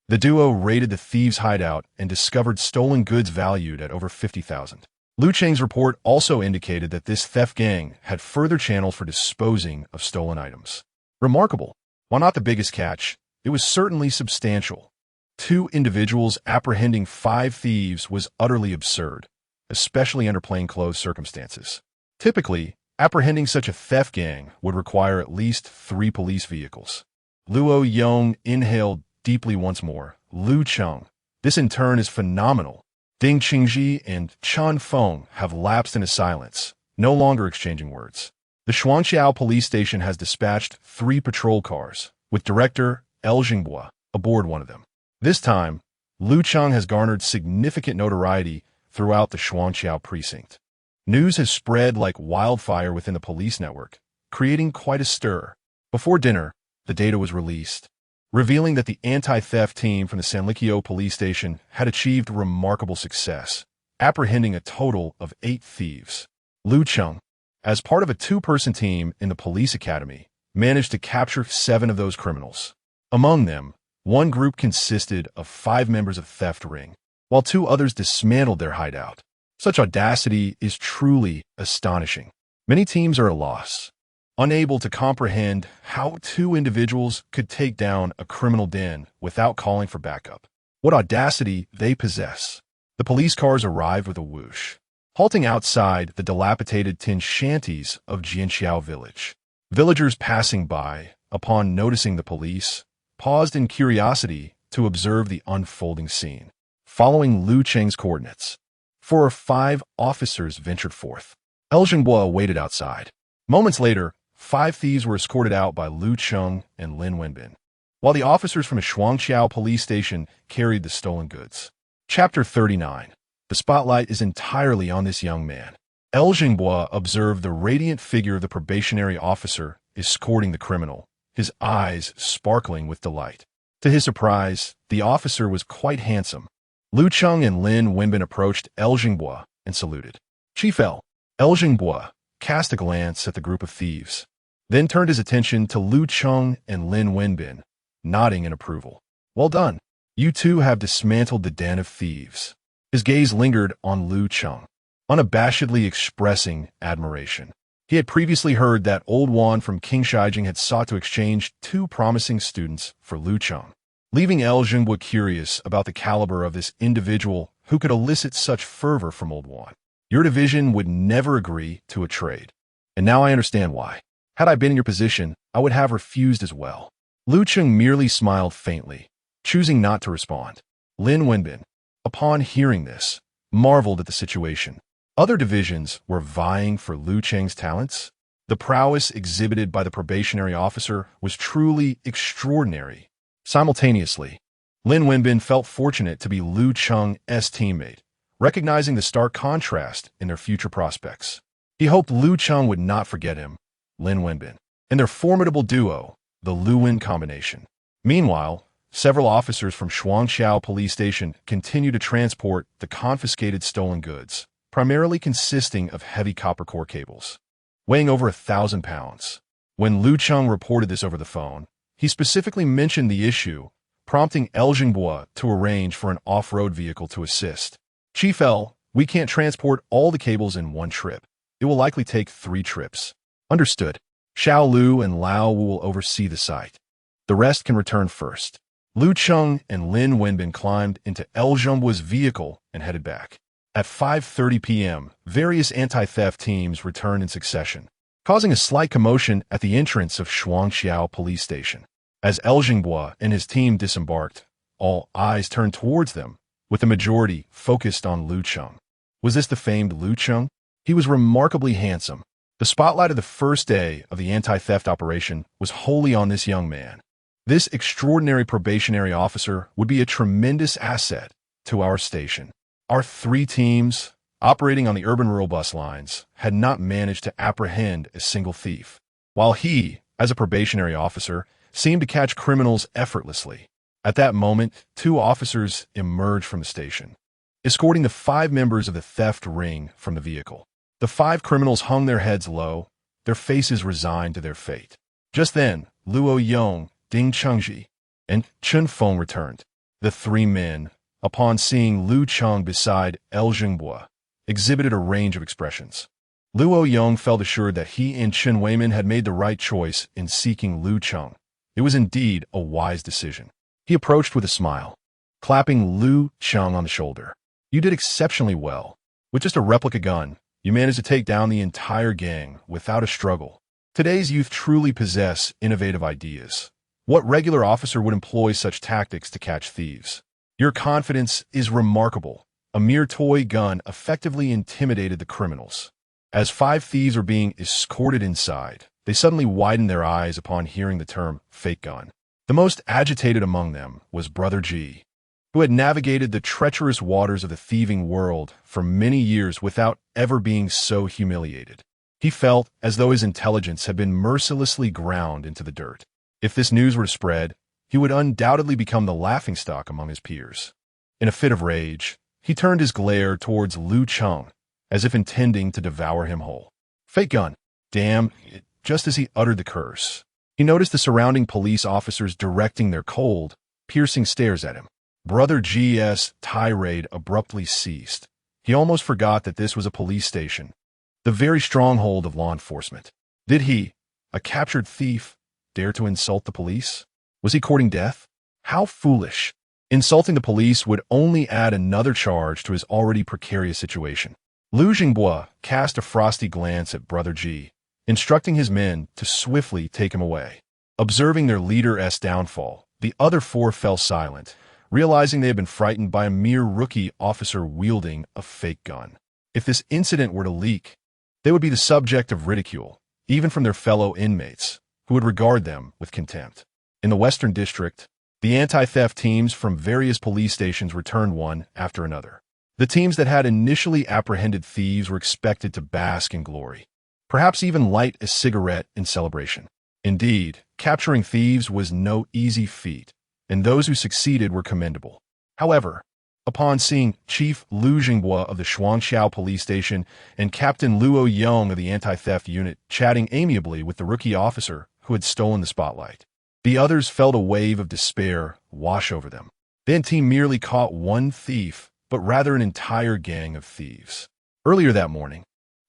A: The duo raided the thieves' hideout and discovered stolen goods valued at over 50,000. Lu Cheng's report also indicated that this theft gang had further channels for disposing of stolen items. Remarkable. While not the biggest catch, it was certainly substantial. 2 individuals apprehending 5 thieves was utterly absurd, especially under plainclothes circumstances. Typically, apprehending such a theft gang would require at least 3 police vehicles. Luo Yong inhaled deeply once more. Lu Cheng, this in turn is phenomenal. Ding Qingji and Chen Feng have lapsed into silence, no longer exchanging words. The Shuangqiao police station has dispatched 3 patrol cars, with Director El Jinghua aboard one of them. This time, Lu Cheng has garnered significant notoriety throughout the Shuangqiao precinct. News has spread like wildfire within the police network, creating quite a stir. Before dinner, the data was released, revealing that the anti-theft team from the Sanlikyo police station had achieved remarkable success, apprehending a total of 8 thieves. Lu Cheng, as part of a 2-person team in the police academy, managed to capture 7 of those criminals. Among them, one group consisted of 5 members of theft ring, while 2 others dismantled their hideout. Such audacity is truly astonishing. Many teams are at a loss, unable to comprehend how 2 individuals could take down a criminal den without calling for backup. What audacity they possess. The police cars arrived with a whoosh, halting outside the dilapidated tin shanties of Jianxiao village. Villagers passing by, upon noticing the police, paused in curiosity to observe the unfolding scene. Following Lu Cheng's coordinates, 4 or 5 officers ventured forth. El Jinghua waited outside. Moments later, 5 thieves were escorted out by Lu Cheng and Lin Wenbin, while the officers from a Shuangqiao police station carried the stolen goods. Chapter 39. The spotlight is entirely on this young man. El Jinghua observed the radiant figure of the probationary officer escorting the criminal, his eyes sparkling with delight. To his surprise, the officer was quite handsome. Lu Cheng and Lin Wenbin approached El Jinghua and saluted. Chief El Jinghua cast a glance at the group of thieves, then turned his attention to Lu Cheng and Lin Wenbin, nodding in approval. Well done. You 2 have dismantled the den of thieves. His gaze lingered on Lu Cheng, unabashedly expressing admiration. He had previously heard that Old Wan from King Shijing had sought to exchange 2 promising students for Lu Cheng, leaving El Jinghua curious about the caliber of this individual who could elicit such fervor from Old Wan. Your division would never agree to a trade, and now I understand why. Had I been in your position, I would have refused as well. Lu Cheng merely smiled faintly, choosing not to respond. Lin Wenbin, upon hearing this, marveled at the situation. Other divisions were vying for Lu Cheng's talents. The prowess exhibited by the probationary officer was truly extraordinary. Simultaneously, Lin Wenbin felt fortunate to be Lu Cheng's teammate, recognizing the stark contrast in their future prospects. He hoped Lu Cheng would not forget him, Lin Wenbin, and their formidable duo, the Lu-Win combination. Meanwhile, several officers from Shuangqiao Police Station continue to transport the confiscated stolen goods, primarily consisting of heavy copper core cables, weighing over 1,000 pounds. When Lu Cheng reported this over the phone, he specifically mentioned the issue, prompting El Jinghua to arrange for an off-road vehicle to assist. Chief L, we can't transport all the cables in one trip. It will likely take 3 trips. Understood. Xiao Lu and Lao Wu will oversee the site. The rest can return first. Lu Cheng and Lin Wenbin climbed into El Jumbua's vehicle and headed back. At 5:30 p.m., various anti-theft teams returned in succession, causing a slight commotion at the entrance of Shuangqiao Police Station. As El Jinghua and his team disembarked, all eyes turned towards them, with the majority focused on Lu Cheng. Was this the famed Lu Cheng? He was remarkably handsome. The spotlight of the first day of the anti-theft operation was wholly on this young man. This extraordinary probationary officer would be a tremendous asset to our station. Our 3 teams, operating on the urban-rural bus lines, had not managed to apprehend a single thief, while he, as a probationary officer, seemed to catch criminals effortlessly. At that moment, 2 officers emerged from the station, escorting the 5 members of the theft ring from the vehicle. The 5 criminals hung their heads low, their faces resigned to their fate. Just then, Luo Yong, Ding Chengji, and Chen Feng returned. The 3 men, upon seeing Lu Cheng beside El Jinghua, exhibited a range of expressions. Luo Yong felt assured that he and Chen Weimin had made the right choice in seeking Lu Cheng. It was indeed a wise decision. He approached with a smile, clapping Lu Cheng on the shoulder. You did exceptionally well. With just a replica gun, you managed to take down the entire gang without a struggle. Today's youth truly possess innovative ideas. What regular officer would employ such tactics to catch thieves? Your confidence is remarkable. A mere toy gun effectively intimidated the criminals. As 5 thieves were being escorted inside, they suddenly widened their eyes upon hearing the term fake gun. The most agitated among them was Brother G, who had navigated the treacherous waters of the thieving world for many years without ever being so humiliated. He felt as though his intelligence had been mercilessly ground into the dirt. If this news were to spread, he would undoubtedly become the laughingstock among his peers. In a fit of rage, he turned his glare towards Lu Cheng, as if intending to devour him whole. Fake gun. Damn. Just as he uttered the curse, he noticed the surrounding police officers directing their cold, piercing stares at him. Brother G's tirade abruptly ceased. He almost forgot that this was a police station, the very stronghold of law enforcement. Did he, a captured thief, dare to insult the police? Was he courting death? How foolish. Insulting the police would only add another charge to his already precarious situation. Lu Jinghua cast a frosty glance at Brother G, instructing his men to swiftly take him away. Observing their leader's downfall, the other 4 fell silent, realizing they had been frightened by a mere rookie officer wielding a fake gun. If this incident were to leak, they would be the subject of ridicule, even from their fellow inmates, who would regard them with contempt. In the Western District, the anti-theft teams from various police stations returned one after another. The teams that had initially apprehended thieves were expected to bask in glory, perhaps even light a cigarette in celebration. Indeed, capturing thieves was no easy feat, and those who succeeded were commendable. However, upon seeing Chief Lu Jinghua of the Shuangqiao Police Station and Captain Luo Yong of the anti-theft unit chatting amiably with the rookie officer who had stolen the spotlight, the others felt a wave of despair wash over them. They hadn't merely caught one thief, but rather an entire gang of thieves. Earlier that morning,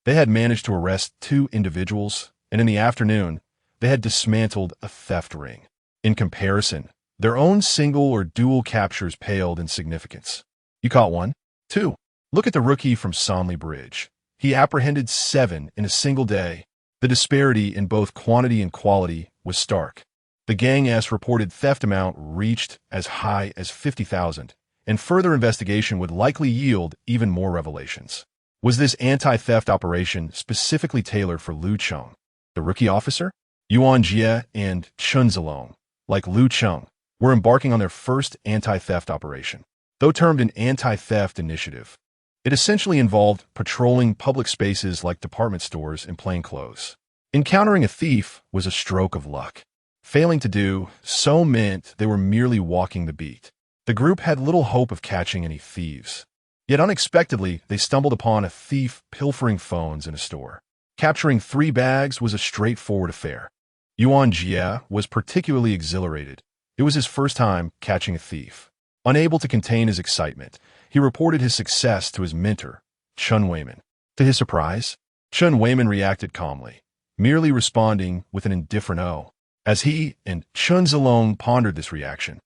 A: they had managed to arrest 2 individuals, and in the afternoon, they had dismantled a theft ring. In comparison, their own single or dual captures paled in significance. You caught 1? 2. Look at the rookie from Sonley Bridge. He apprehended 7 in a single day. The disparity in both quantity and quality was stark. The Gang's reported theft amount reached as high as 50,000, and further investigation would likely yield even more revelations. Was this anti-theft operation specifically tailored for Lu Cheng, the rookie officer? Yuan Jie and Chen Zilong, like Lu Cheng, were embarking on their first anti-theft operation. Though termed an anti-theft initiative, it essentially involved patrolling public spaces like department stores in plain clothes. Encountering a thief was a stroke of luck. Failing to do so meant they were merely walking the beat. The group had little hope of catching any thieves. Yet unexpectedly, they stumbled upon a thief pilfering phones in a store. Capturing 3 bags was a straightforward affair. Yuan Jie was particularly exhilarated. It was his first time catching a thief. Unable to contain his excitement, he reported his success to his mentor, Chen Weiman. To his surprise, Chen Weiman reacted calmly, merely responding with an indifferent "oh." As he and Chen Zilong pondered this reaction,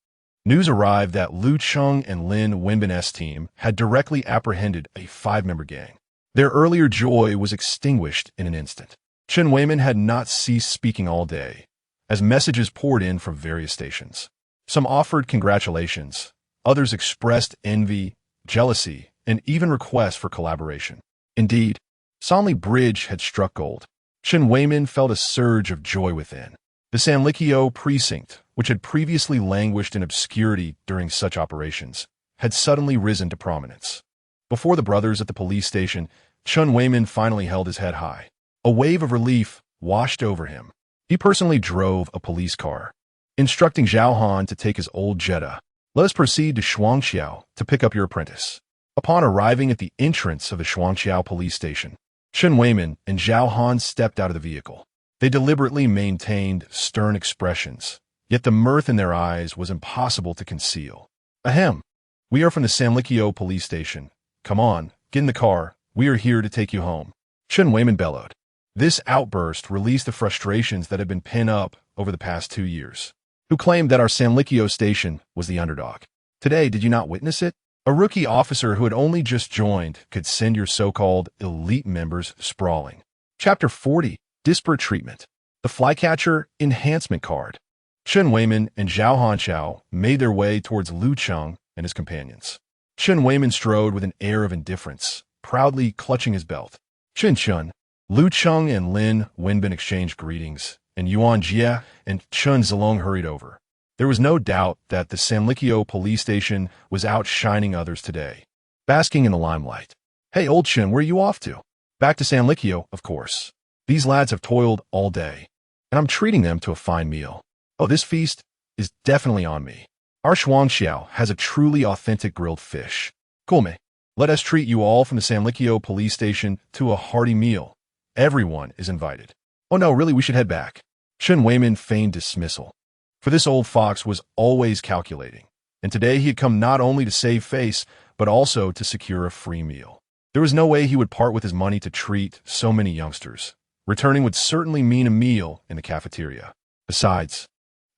A: news arrived that Lu Cheng and Lin Wenbin's team had directly apprehended a 5-member gang. Their earlier joy was extinguished in an instant. Chen Weiman had not ceased speaking all day, as messages poured in from various stations. Some offered congratulations, others expressed envy, jealousy, and even requests for collaboration. Indeed, Sonley Bridge had struck gold. Chen Weiman felt a surge of joy within. The Sanlikyo precinct, which had previously languished in obscurity during such operations, had suddenly risen to prominence. Before the brothers at the police station, Chen Weiman finally held his head high. A wave of relief washed over him. He personally drove a police car, instructing Zhao Han to take his old Jetta. "Let us proceed to Shuangqiao to pick up your apprentice." Upon arriving at the entrance of the Shuangqiao police station, Chen Weiman and Zhao Han stepped out of the vehicle. They deliberately maintained stern expressions, yet the mirth in their eyes was impossible to conceal. "Ahem. We are from the Sanlikyo police station. Come on, get in the car. We are here to take you home," Chen Weiman bellowed. This outburst released the frustrations that had been pent up over the past 2 years. "Who claimed that our Sanlikyo station was the underdog? Today, did you not witness it? A rookie officer who had only just joined could send your so-called elite members sprawling." Chapter 40. Disparate Treatment. The Flycatcher Enhancement Card. Chen Weiman and Zhao Hanqiao made their way towards Lu Cheng and his companions. Chen Weiman strode with an air of indifference, proudly clutching his belt. "Chen." Lu Cheng and Lin Wenbin exchanged greetings, and Yuan Jie and Chen Zilong hurried over. There was no doubt that the Sanlikyo police station was outshining others today, basking in the limelight. "Hey, old Chen, where are you off to?" "Back to Sanlikyo, of course. These lads have toiled all day, and I'm treating them to a fine meal. Oh, this feast is definitely on me. Our Shuangqiao has a truly authentic grilled fish. Kulme, let us treat you all from the Sanlikyo police station to a hearty meal. Everyone is invited." "Oh no, really, we should head back." Chen Weiman feigned dismissal. For this old fox was always calculating, and today he had come not only to save face, but also to secure a free meal. There was no way he would part with his money to treat so many youngsters. Returning would certainly mean a meal in the cafeteria. Besides,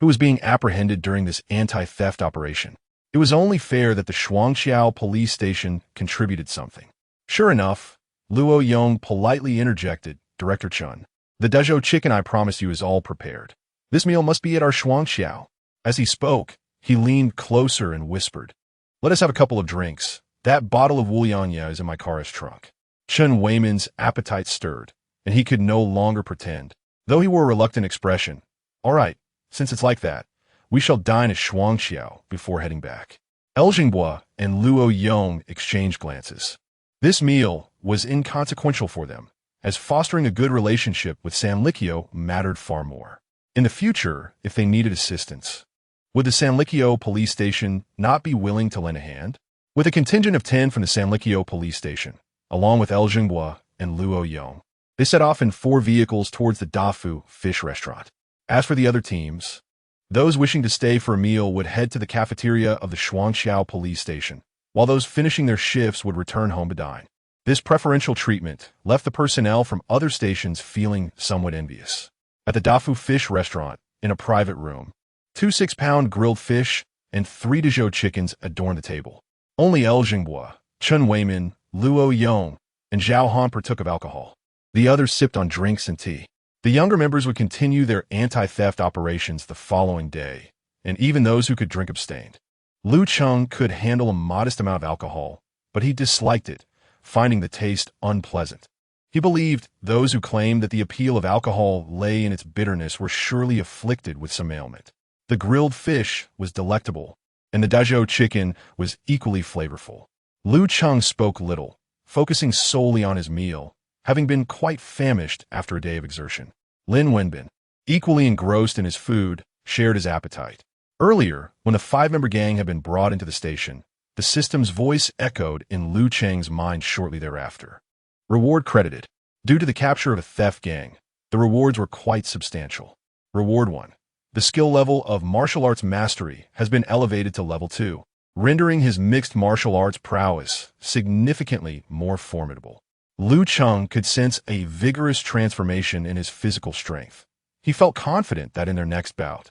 A: who was being apprehended during this anti-theft operation? It was only fair that the Shuangqiao police station contributed something. Sure enough, Luo Yong politely interjected, "Director Chun, the Dezhou chicken I promised you is all prepared. This meal must be at our Shuangqiao." As he spoke, he leaned closer and whispered, "Let us have a couple of drinks. That bottle of Wulianya is in my car's trunk." Chen Weiman's appetite stirred, and he could no longer pretend. Though he wore a reluctant expression, "All right, since it's like that, we shall dine at Shuangqiao before heading back." El Jingbo and Luo Yong exchanged glances. This meal was inconsequential for them, as fostering a good relationship with Sanlikyo mattered far more. In the future, if they needed assistance, would the Sanlikyo police station not be willing to lend a hand? With a contingent of 10 from the Sanlikyo police station, along with El Jingbo and Luo Yong, they set off in 4 vehicles towards the Dafu fish restaurant. As for the other teams, those wishing to stay for a meal would head to the cafeteria of the Shuangqiao police station, while those finishing their shifts would return home to dine. This preferential treatment left the personnel from other stations feeling somewhat envious. At the Dafu fish restaurant, in a private room, 2 6-pound grilled fish and 3 Dezhou chickens adorned the table. Only El Jingbo, Chen Weiman, Luo Yong, and Zhao Han partook of alcohol. The others sipped on drinks and tea. The younger members would continue their anti-theft operations the following day, and even those who could drink abstained. Lu Cheng could handle a modest amount of alcohol, but he disliked it, finding the taste unpleasant. He believed those who claimed that the appeal of alcohol lay in its bitterness were surely afflicted with some ailment. The grilled fish was delectable, and the Dazhou chicken was equally flavorful. Lu Cheng spoke little, focusing solely on his meal, having been quite famished after a day of exertion. Lin Wenbin, equally engrossed in his food, shared his appetite. Earlier, when the five-member gang had been brought into the station, the system's voice echoed in Lu Cheng's mind shortly thereafter. Reward credited. Due to the capture of a theft gang, the rewards were quite substantial. Reward 1. The skill level of martial arts mastery has been elevated to level 2, rendering his mixed martial arts prowess significantly more formidable. Lu Cheng could sense a vigorous transformation in his physical strength. He felt confident that in their next bout,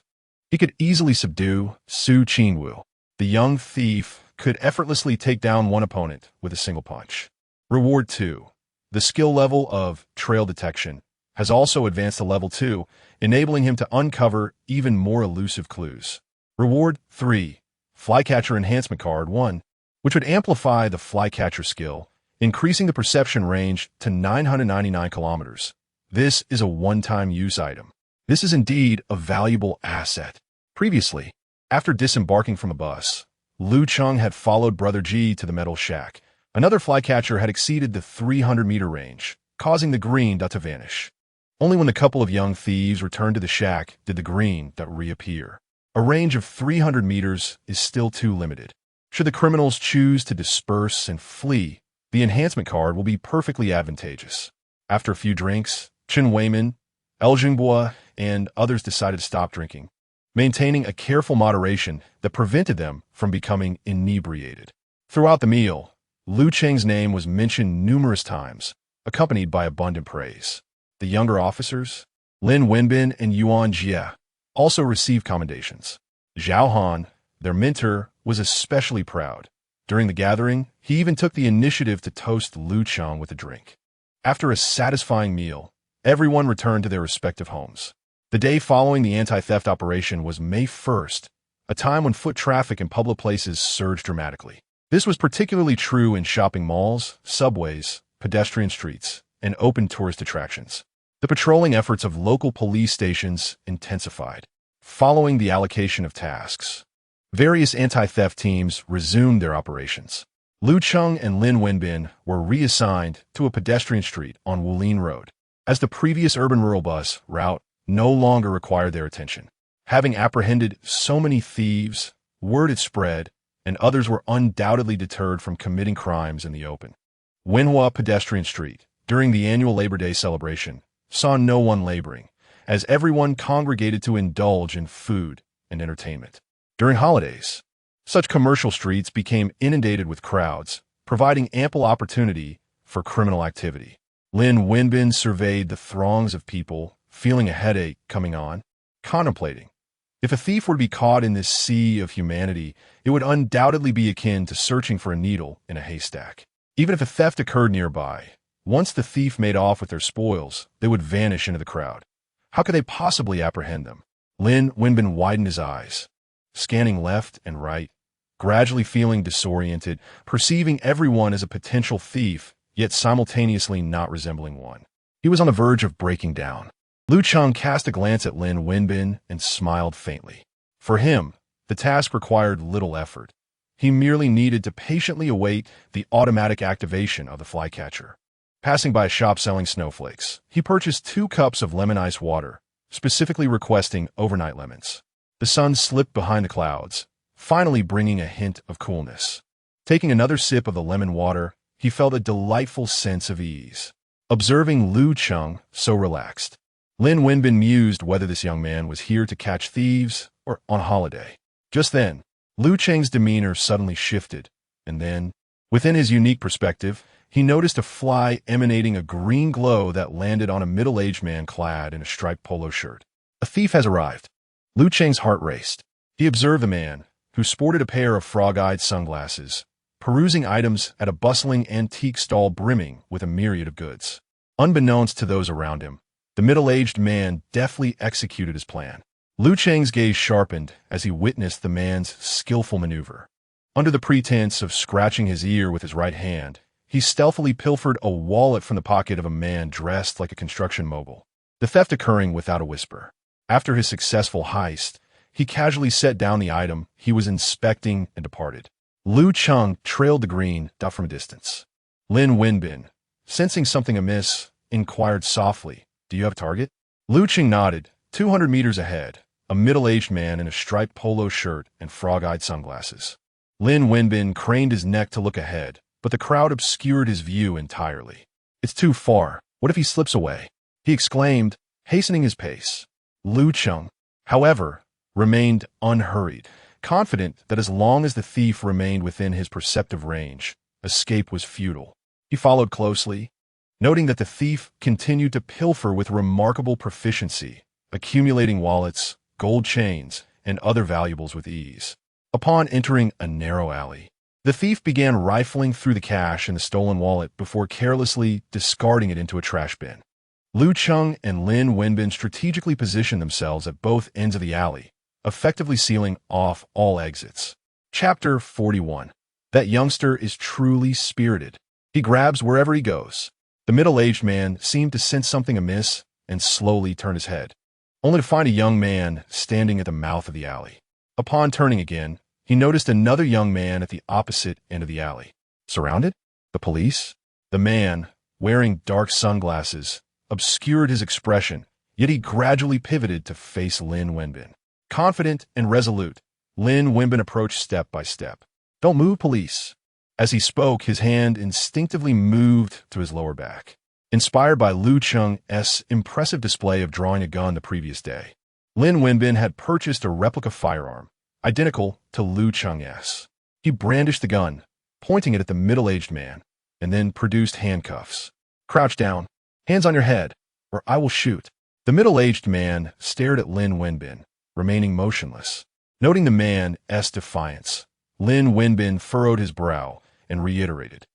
A: he could easily subdue Su Qinwu. The young thief could effortlessly take down one opponent with a single punch. Reward 2. The skill level of trail detection has also advanced to level 2, enabling him to uncover even more elusive clues. Reward 3. Flycatcher Enhancement Card 1, which would amplify the flycatcher skill, increasing the perception range to 999 kilometers. This is a one-time use item. This is indeed a valuable asset. Previously, after disembarking from the bus, Lu Cheng had followed Brother Ji to the metal shack. Another flycatcher had exceeded the 300-meter range, causing the green dot to vanish. Only when the couple of young thieves returned to the shack did the green dot reappear. A range of 300 meters is still too limited. Should the criminals choose to disperse and flee, the enhancement card will be perfectly advantageous. After a few drinks, Chen Weimin, El Jingbo, and others decided to stop drinking, maintaining a careful moderation that prevented them from becoming inebriated. Throughout the meal, Lu Cheng's name was mentioned numerous times, accompanied by abundant praise. The younger officers, Lin Wenbin and Yuan Jie, also received commendations. Zhao Han, their mentor, was especially proud. During the gathering, he even took the initiative to toast Lu Cheng with a drink. After a satisfying meal, everyone returned to their respective homes. The day following the anti-theft operation was May 1st, a time when foot traffic in public places surged dramatically. This was particularly true in shopping malls, subways, pedestrian streets, and open tourist attractions. The patrolling efforts of local police stations intensified. Following the allocation of tasks, various anti-theft teams resumed their operations. Lu Cheng and Lin Wenbin were reassigned to a pedestrian street on Wulin Road, as the previous urban-rural bus route no longer required their attention. Having apprehended so many thieves, word had spread, and others were undoubtedly deterred from committing crimes in the open. Wenhua Pedestrian Street, during the annual Labor Day celebration, saw no one laboring, as everyone congregated to indulge in food and entertainment. During holidays, such commercial streets became inundated with crowds, providing ample opportunity for criminal activity. Lin Wenbin surveyed the throngs of people, feeling a headache coming on, contemplating. If a thief were to be caught in this sea of humanity, it would undoubtedly be akin to searching for a needle in a haystack. Even if a theft occurred nearby, once the thief made off with their spoils, they would vanish into the crowd. How could they possibly apprehend them? Lin Wenbin widened his eyes, scanning left and right, gradually feeling disoriented, perceiving everyone as a potential thief, yet simultaneously not resembling one. He was on the verge of breaking down. Lu Cheng cast a glance at Lin Wenbin and smiled faintly. For him, the task required little effort. He merely needed to patiently await the automatic activation of the flycatcher. Passing by a shop selling snowflakes, he purchased 2 cups of lemon ice water, specifically requesting overnight lemons. The sun slipped behind the clouds, finally bringing a hint of coolness. Taking another sip of the lemon water, he felt a delightful sense of ease. Observing Lu Cheng so relaxed, Lin Wenbin mused whether this young man was here to catch thieves or on holiday. Just then, Lu Cheng's demeanor suddenly shifted, and then, within his unique perspective, he noticed a fly emanating a green glow that landed on a middle-aged man clad in a striped polo shirt. A thief has arrived. Lu Cheng's heart raced. He observed the man, who sported a pair of frog-eyed sunglasses, perusing items at a bustling antique stall brimming with a myriad of goods. Unbeknownst to those around him, the middle-aged man deftly executed his plan. Lu Cheng's gaze sharpened as he witnessed the man's skillful maneuver. Under the pretense of scratching his ear with his right hand, he stealthily pilfered a wallet from the pocket of a man dressed like a construction mogul, the theft occurring without a whisper. After his successful heist, He casually set down the item he was inspecting and departed. Lu Cheng trailed the green dot from a distance. Lin Wenbin, sensing something amiss, inquired softly, "Do you have a target?" Lu Cheng nodded. 200 meters ahead, a middle-aged man in a striped polo shirt and frog-eyed sunglasses. Lin Wenbin craned his neck to look ahead, but the crowd obscured his view entirely. "It's too far. What if he slips away?" he exclaimed, hastening his pace. Lu Cheng, however, remained unhurried, confident that as long as the thief remained within his perceptive range, escape was futile. He followed closely, noting that the thief continued to pilfer with remarkable proficiency, accumulating wallets, gold chains, and other valuables with ease. Upon entering a narrow alley, the thief began rifling through the cash in the stolen wallet before carelessly discarding it into a trash bin. Lu Cheng and Lin Wenbin strategically positioned themselves at both ends of the alley, effectively sealing off all exits. Chapter 41. That youngster is truly spirited. He grabs wherever he goes. The middle-aged man seemed to sense something amiss and slowly turned his head, only to find a young man standing at the mouth of the alley. Upon turning again, he noticed another young man at the opposite end of the alley. Surrounded? The police? The man, wearing dark sunglasses, obscured his expression, yet he gradually pivoted to face Lin Wenbin. Confident and resolute, Lin Wenbin approached step by step. "Don't move, police." As he spoke, his hand instinctively moved to his lower back, inspired by Lu Cheng's impressive display of drawing a gun the previous day. Lin Wenbin had purchased a replica firearm, identical to Lu Cheng's. He brandished the gun, pointing it at the middle-aged man, and then produced handcuffs. "Crouch down. Hands on your head, or I will shoot." The middle-aged man stared at Lin Wenbin, remaining motionless. Noting the man's defiance, Lin Wenbin furrowed his brow and reiterated,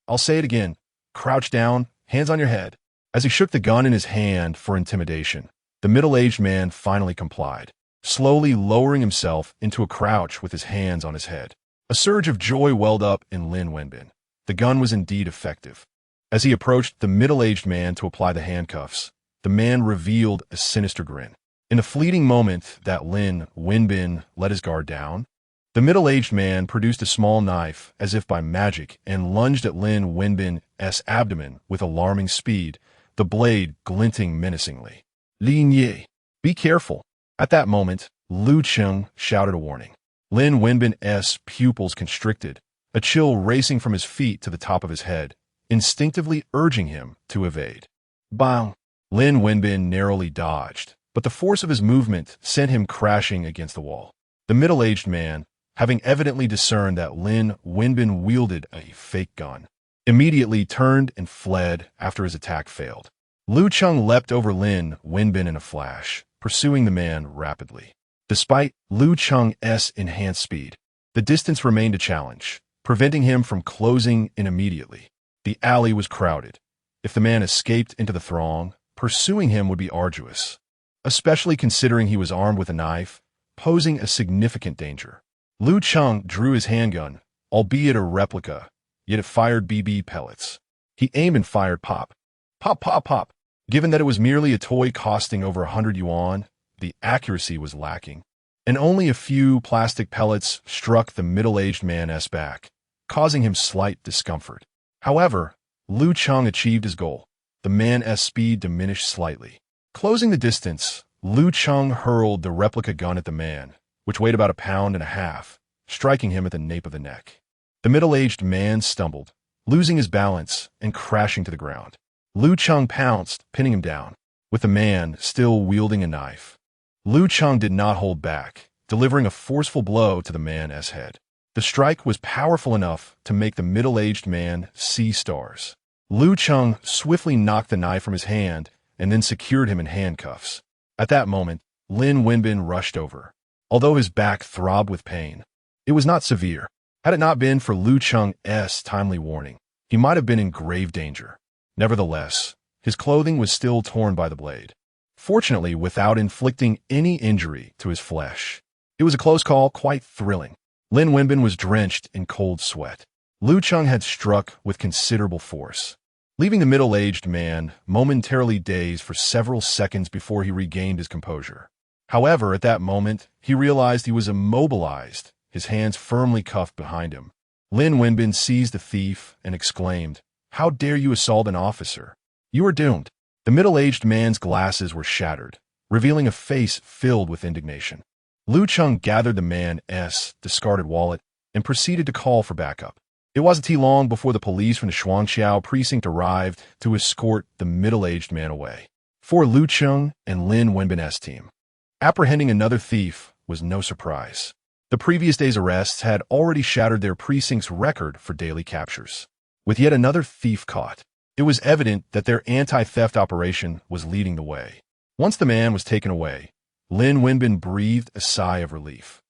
A: "I'll say it again. Crouch down, hands on your head." As he shook the gun in his hand for intimidation, the middle-aged man finally complied, slowly lowering himself into a crouch with his hands on his head. A surge of joy welled up in Lin Wenbin. The gun was indeed effective. As he approached the middle-aged man to apply the handcuffs, the man revealed a sinister grin. In the fleeting moment that Lin Wenbin let his guard down, the middle-aged man produced a small knife as if by magic and lunged at Lin Wenbin's abdomen with alarming speed, the blade glinting menacingly. "Lin Ye, be careful." At that moment, Lu Cheng shouted a warning. Lin Wenbin's pupils constricted, a chill racing from his feet to the top of his head, instinctively urging him to evade. Bang! Lin Wenbin narrowly dodged, but the force of his movement sent him crashing against the wall. The middle-aged man, having evidently discerned that Lin Wenbin wielded a fake gun, immediately turned and fled after his attack failed. Lu Cheng leapt over Lin Wenbin in a flash, pursuing the man rapidly. Despite Lu Cheng's enhanced speed, the distance remained a challenge, preventing him from closing in immediately. The alley was crowded. If the man escaped into the throng, pursuing him would be arduous, especially considering he was armed with a knife, posing a significant danger. Lu Cheng drew his handgun, albeit a replica, yet it fired BB pellets. He aimed and fired pop. Pop, pop, pop. Given that it was merely a toy costing over 100 yuan, the accuracy was lacking, and only a few plastic pellets struck the middle-aged man's back, causing him slight discomfort. However, Lu Cheng achieved his goal. The man's speed diminished slightly. Closing the distance, Lu Cheng hurled the replica gun at the man, which weighed about 1.5 pounds, striking him at the nape of the neck. The middle-aged man stumbled, losing his balance and crashing to the ground. Lu Cheng pounced, pinning him down, with the man still wielding a knife. Lu Cheng did not hold back, delivering a forceful blow to the man's head. The strike was powerful enough to make the middle-aged man see stars. Lu Cheng swiftly knocked the knife from his hand and then secured him in handcuffs. At that moment, Lin Wenbin rushed over. Although his back throbbed with pain, it was not severe. Had it not been for Lu Cheng's timely warning, he might have been in grave danger. Nevertheless, his clothing was still torn by the blade, fortunately without inflicting any injury to his flesh. It was a close call, quite thrilling. Lin Wenbin was drenched in cold sweat. Lu Cheng had struck with considerable force, leaving the middle-aged man momentarily dazed for several seconds before he regained his composure. However, at that moment, he realized he was immobilized, his hands firmly cuffed behind him. Lin Wenbin seized the thief and exclaimed, "How dare you assault an officer? You are doomed." The middle-aged man's glasses were shattered, revealing a face filled with indignation. Lu Cheng gathered the man's discarded wallet and proceeded to call for backup. It wasn't too long before the police from the Shuangqiao precinct arrived to escort the middle-aged man away. For Lu Cheng and Lin Wenbin's team, apprehending another thief was no surprise. The previous day's arrests had already shattered their precinct's record for daily captures. With yet another thief caught, it was evident that their anti-theft operation was leading the way. Once the man was taken away, Lin Wenbin breathed a sigh of relief.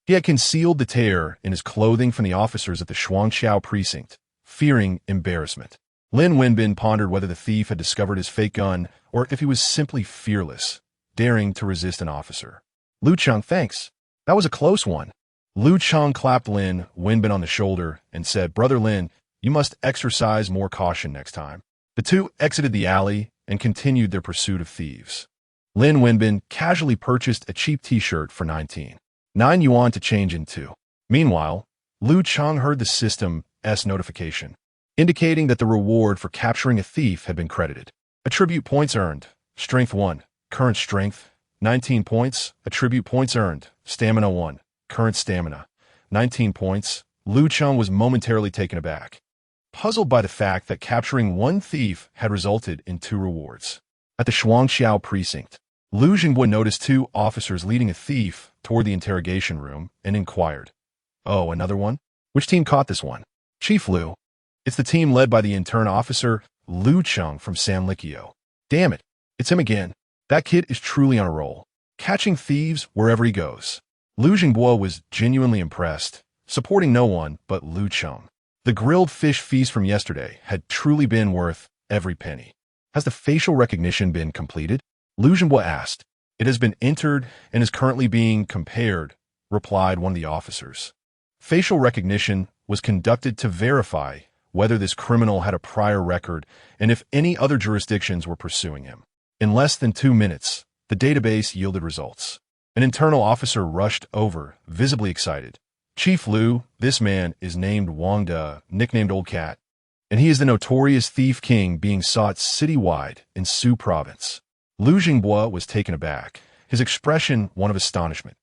A: He had concealed the tear in his clothing from the officers at the Shuangqiao precinct, fearing embarrassment. Lin Wenbin pondered whether the thief had discovered his fake gun or if he was simply fearless, daring to resist an officer. "Lu Cheng, thanks. That was a close one." Lu Cheng clapped Lin Wenbin on the shoulder and said, "Brother Lin, you must exercise more caution next time." The two exited the alley and continued their pursuit of thieves. Lin Wenbin casually purchased a cheap t-shirt for 99 yuan to change into. Meanwhile, Lu Cheng heard the system's notification, indicating that the reward for capturing a thief had been credited. Attribute points earned. Strength 1. Current strength, 19 points. Attribute points earned. Stamina 1. Current stamina, 19 points. Lu Cheng was momentarily taken aback, puzzled by the fact that capturing one thief had resulted in 2 rewards. At the Shuangqiao precinct, Lu Jingbua noticed 2 officers leading a thief toward the interrogation room and inquired, "Oh, another one? Which team caught this one?" "Chief Lu. It's the team led by the intern officer, Lu Cheng from Sanlikyo." "Damn it, it's him again. That kid is truly on a roll, catching thieves wherever he goes." Lu Jingbua was genuinely impressed, supporting no one but Lu Cheng. The grilled fish feast from yesterday had truly been worth every penny. "Has the facial recognition been completed?" Lu Jingbua asked. "It has been entered and is currently being compared," replied one of the officers. Facial recognition was conducted to verify whether this criminal had a prior record and if any other jurisdictions were pursuing him. In less than 2 minutes, the database yielded results. An internal officer rushed over, visibly excited. "Chief Lu, this man is named Wang De, nicknamed Old Cat, and he is the notorious Thief King being sought citywide in Su Province." Lu Jingbua was taken aback, his expression one of astonishment.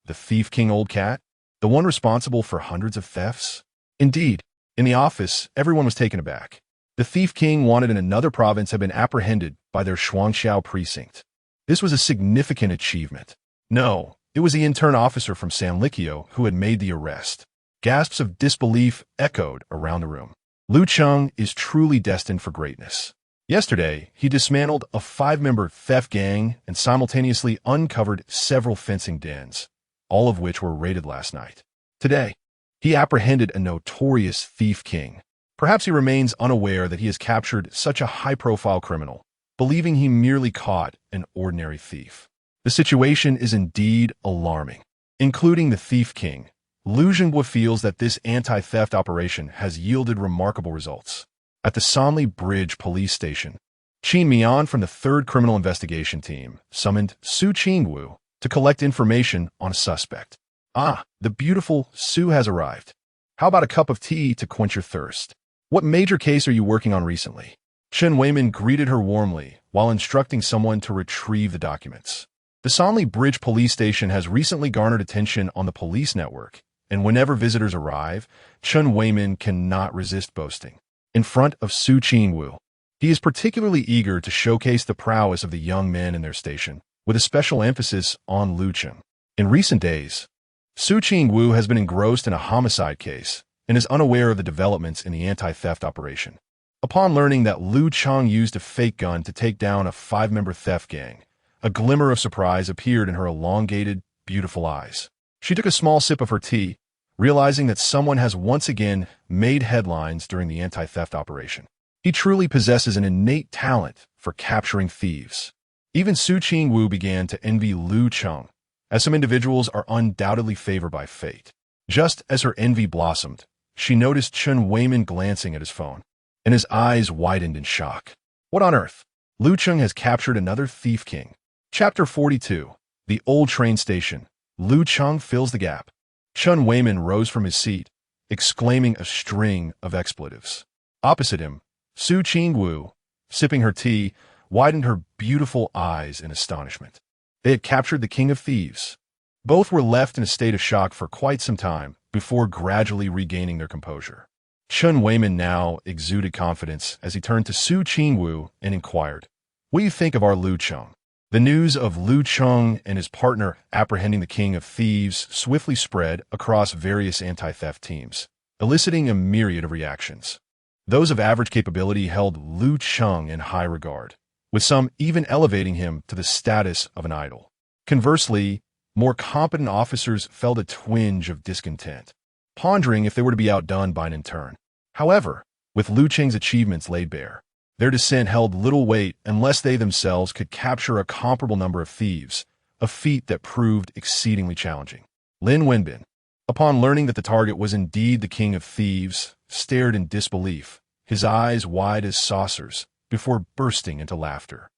A: The Thief King Old Cat? The one responsible for hundreds of thefts? Indeed, in the office, everyone was taken aback. The Thief King wanted in another province had been apprehended by their Shuangqiao precinct. This was a significant achievement. No, it was the intern officer from Sanlikyo who had made the arrest. Gasps of disbelief echoed around the room. Lu Cheng is truly destined for greatness. Yesterday, he dismantled a 5-member theft gang and simultaneously uncovered several fencing dens, all of which were raided last night. Today, he apprehended a notorious thief king. Perhaps he remains unaware that he has captured such a high-profile criminal, believing he merely caught an ordinary thief. The situation is indeed alarming. Including the Thief King, Lu Jingbua feels that this anti-theft operation has yielded remarkable results. At the Sanli Bridge police station, Qin Mian from the 3rd Criminal Investigation Team summoned Su Qingwu to collect information on a suspect. "Ah, the beautiful Su has arrived. How about a cup of tea to quench your thirst? What major case are you working on recently?" Chen Weiman greeted her warmly while instructing someone to retrieve the documents. The Sanli Bridge police station has recently garnered attention on the police network, and whenever visitors arrive, Chen Weiman cannot resist boasting. In front of Su Qingwu, he is particularly eager to showcase the prowess of the young men in their station, with a special emphasis on Lu Cheng. In recent days, Su Qingwu has been engrossed in a homicide case and is unaware of the developments in the anti-theft operation. Upon learning that Lu Cheng used a fake gun to take down a 5-member theft gang, a glimmer of surprise appeared in her elongated, beautiful eyes. She took a small sip of her tea, realizing that someone has once again made headlines during the anti-theft operation. He truly possesses an innate talent for capturing thieves. Even Su Qingwu began to envy Lu Cheng, as some individuals are undoubtedly favored by fate. Just as her envy blossomed, she noticed Chen Weiman glancing at his phone, and his eyes widened in shock. What on earth? Lu Cheng has captured another thief king. Chapter 42. The old train station. Lu Cheng fills the gap. Chun Weiman rose from his seat, exclaiming a string of expletives. Opposite him, Su Qingwu, sipping her tea, widened her beautiful eyes in astonishment. They had captured the king of thieves. Both were left in a state of shock for quite some time before gradually regaining their composure. Chun Weiman now exuded confidence as he turned to Su Qingwu and inquired, "What do you think of our Lu Cheng?" The news of Lu Cheng and his partner apprehending the king of thieves swiftly spread across various anti-theft teams, eliciting a myriad of reactions. Those of average capability held Lu Cheng in high regard, with some even elevating him to the status of an idol. Conversely, more competent officers felt a twinge of discontent, pondering if they were to be outdone by an intern. However, with Lu Cheng's achievements laid bare, their dissent held little weight unless they themselves could capture a comparable number of thieves, a feat that proved exceedingly challenging. Lin Wenbin, upon learning that the target was indeed the king of thieves, stared in disbelief, his eyes wide as saucers, before bursting into laughter.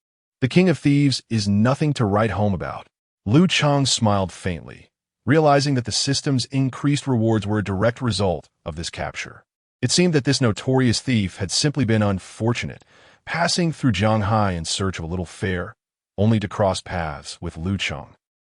A: The king of thieves is nothing to write home about. Lu Cheng smiled faintly, realizing that the system's increased rewards were a direct result of this capture. It seemed that this notorious thief had simply been unfortunate, passing through Shanghai in search of a little fare, only to cross paths with Lu Cheng.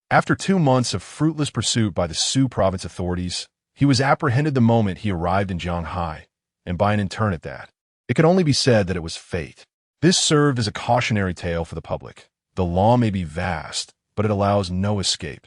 A: After 2 months of fruitless pursuit by the Su province authorities, he was apprehended the moment he arrived in Shanghai, and by an intern at that. It could only be said that it was fate. This served as a cautionary tale for the public. The law may be vast, but it allows no escape.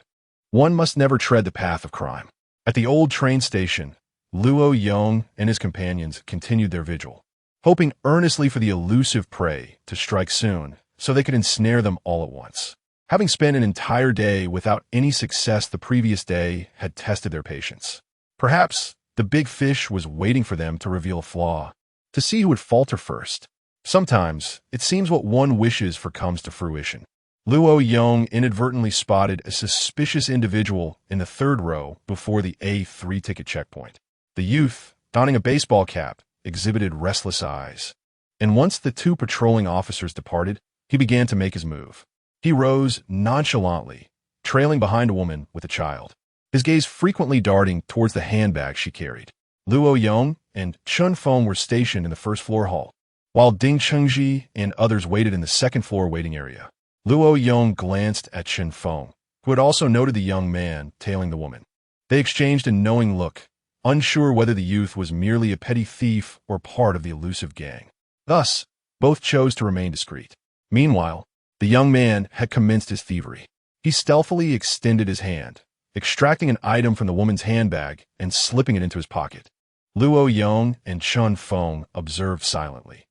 A: One must never tread the path of crime. At the old train station, Luo Yong and his companions continued their vigil, hoping earnestly for the elusive prey to strike soon so they could ensnare them all at once. Having spent an entire day without any success the previous day had tested their patience. Perhaps the big fish was waiting for them to reveal a flaw, to see who would falter first. Sometimes, it seems what one wishes for comes to fruition. Luo Yong inadvertently spotted a suspicious individual in the third row before the A3 ticket checkpoint. The youth, donning a baseball cap, exhibited restless eyes. And once the 2 patrolling officers departed, he began to make his move. He rose nonchalantly, trailing behind a woman with a child, his gaze frequently darting towards the handbag she carried. Luo Yong and Chun Feng were stationed in the first-floor hall, while Ding Chengji and others waited in the second-floor waiting area. Luo Yong glanced at Chun Feng, who had also noted the young man tailing the woman. They exchanged a knowing look, unsure whether the youth was merely a petty thief or part of the elusive gang. Thus, both chose to remain discreet. Meanwhile, the young man had commenced his thievery. He stealthily extended his hand, extracting an item from the woman's handbag and slipping it into his pocket. Luo Yong and Chun Feng observed silently.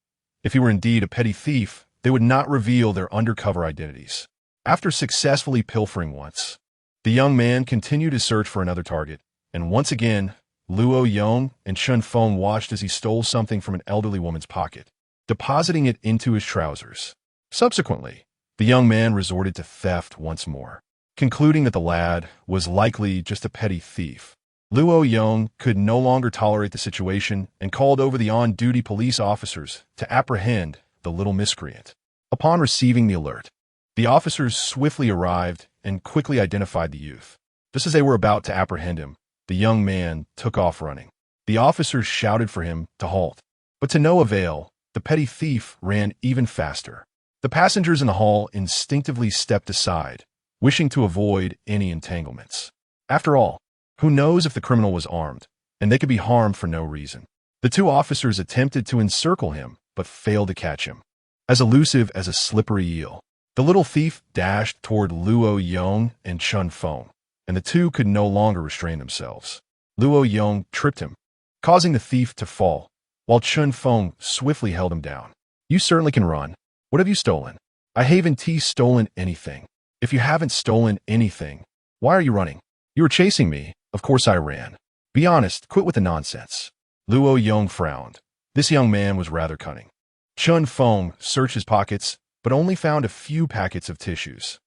A: If he were indeed a petty thief, they would not reveal their undercover identities. After successfully pilfering once, the young man continued his search for another target, and once again, Luo Yong and Chun Feng watched as he stole something from an elderly woman's pocket, depositing it into his trousers. Subsequently, the young man resorted to theft once more, concluding that the lad was likely just a petty thief. Luo Yong could no longer tolerate the situation and called over the on-duty police officers to apprehend the little miscreant. Upon receiving the alert, the officers swiftly arrived and quickly identified the youth. Just as they were about to apprehend him, the young man took off running. The officers shouted for him to halt, but to no avail, the petty thief ran even faster. The passengers in the hall instinctively stepped aside, wishing to avoid any entanglements. After all, who knows if the criminal was armed, and they could be harmed for no reason. The 2 officers attempted to encircle him, but failed to catch him. As elusive as a slippery eel, the little thief dashed toward Luo Yong and Chun Feng, and the 2 could no longer restrain themselves. Luo Yong tripped him, causing the thief to fall, while Chun Feng swiftly held him down. "You certainly can run. What have you stolen?" "I haven't stolen anything." "If you haven't stolen anything, why are you running?" "You were chasing me. Of course I ran." "Be honest, quit with the nonsense." Luo Yong frowned. This young man was rather cunning. Chun Feng searched his pockets, but only found a few packets of tissues.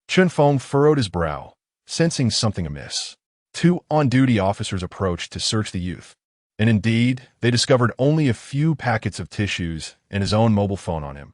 A: Chun Feng furrowed his brow, sensing something amiss. 2 on-duty officers approached to search the youth, and indeed, they discovered only a few packets of tissues and his own mobile phone on him.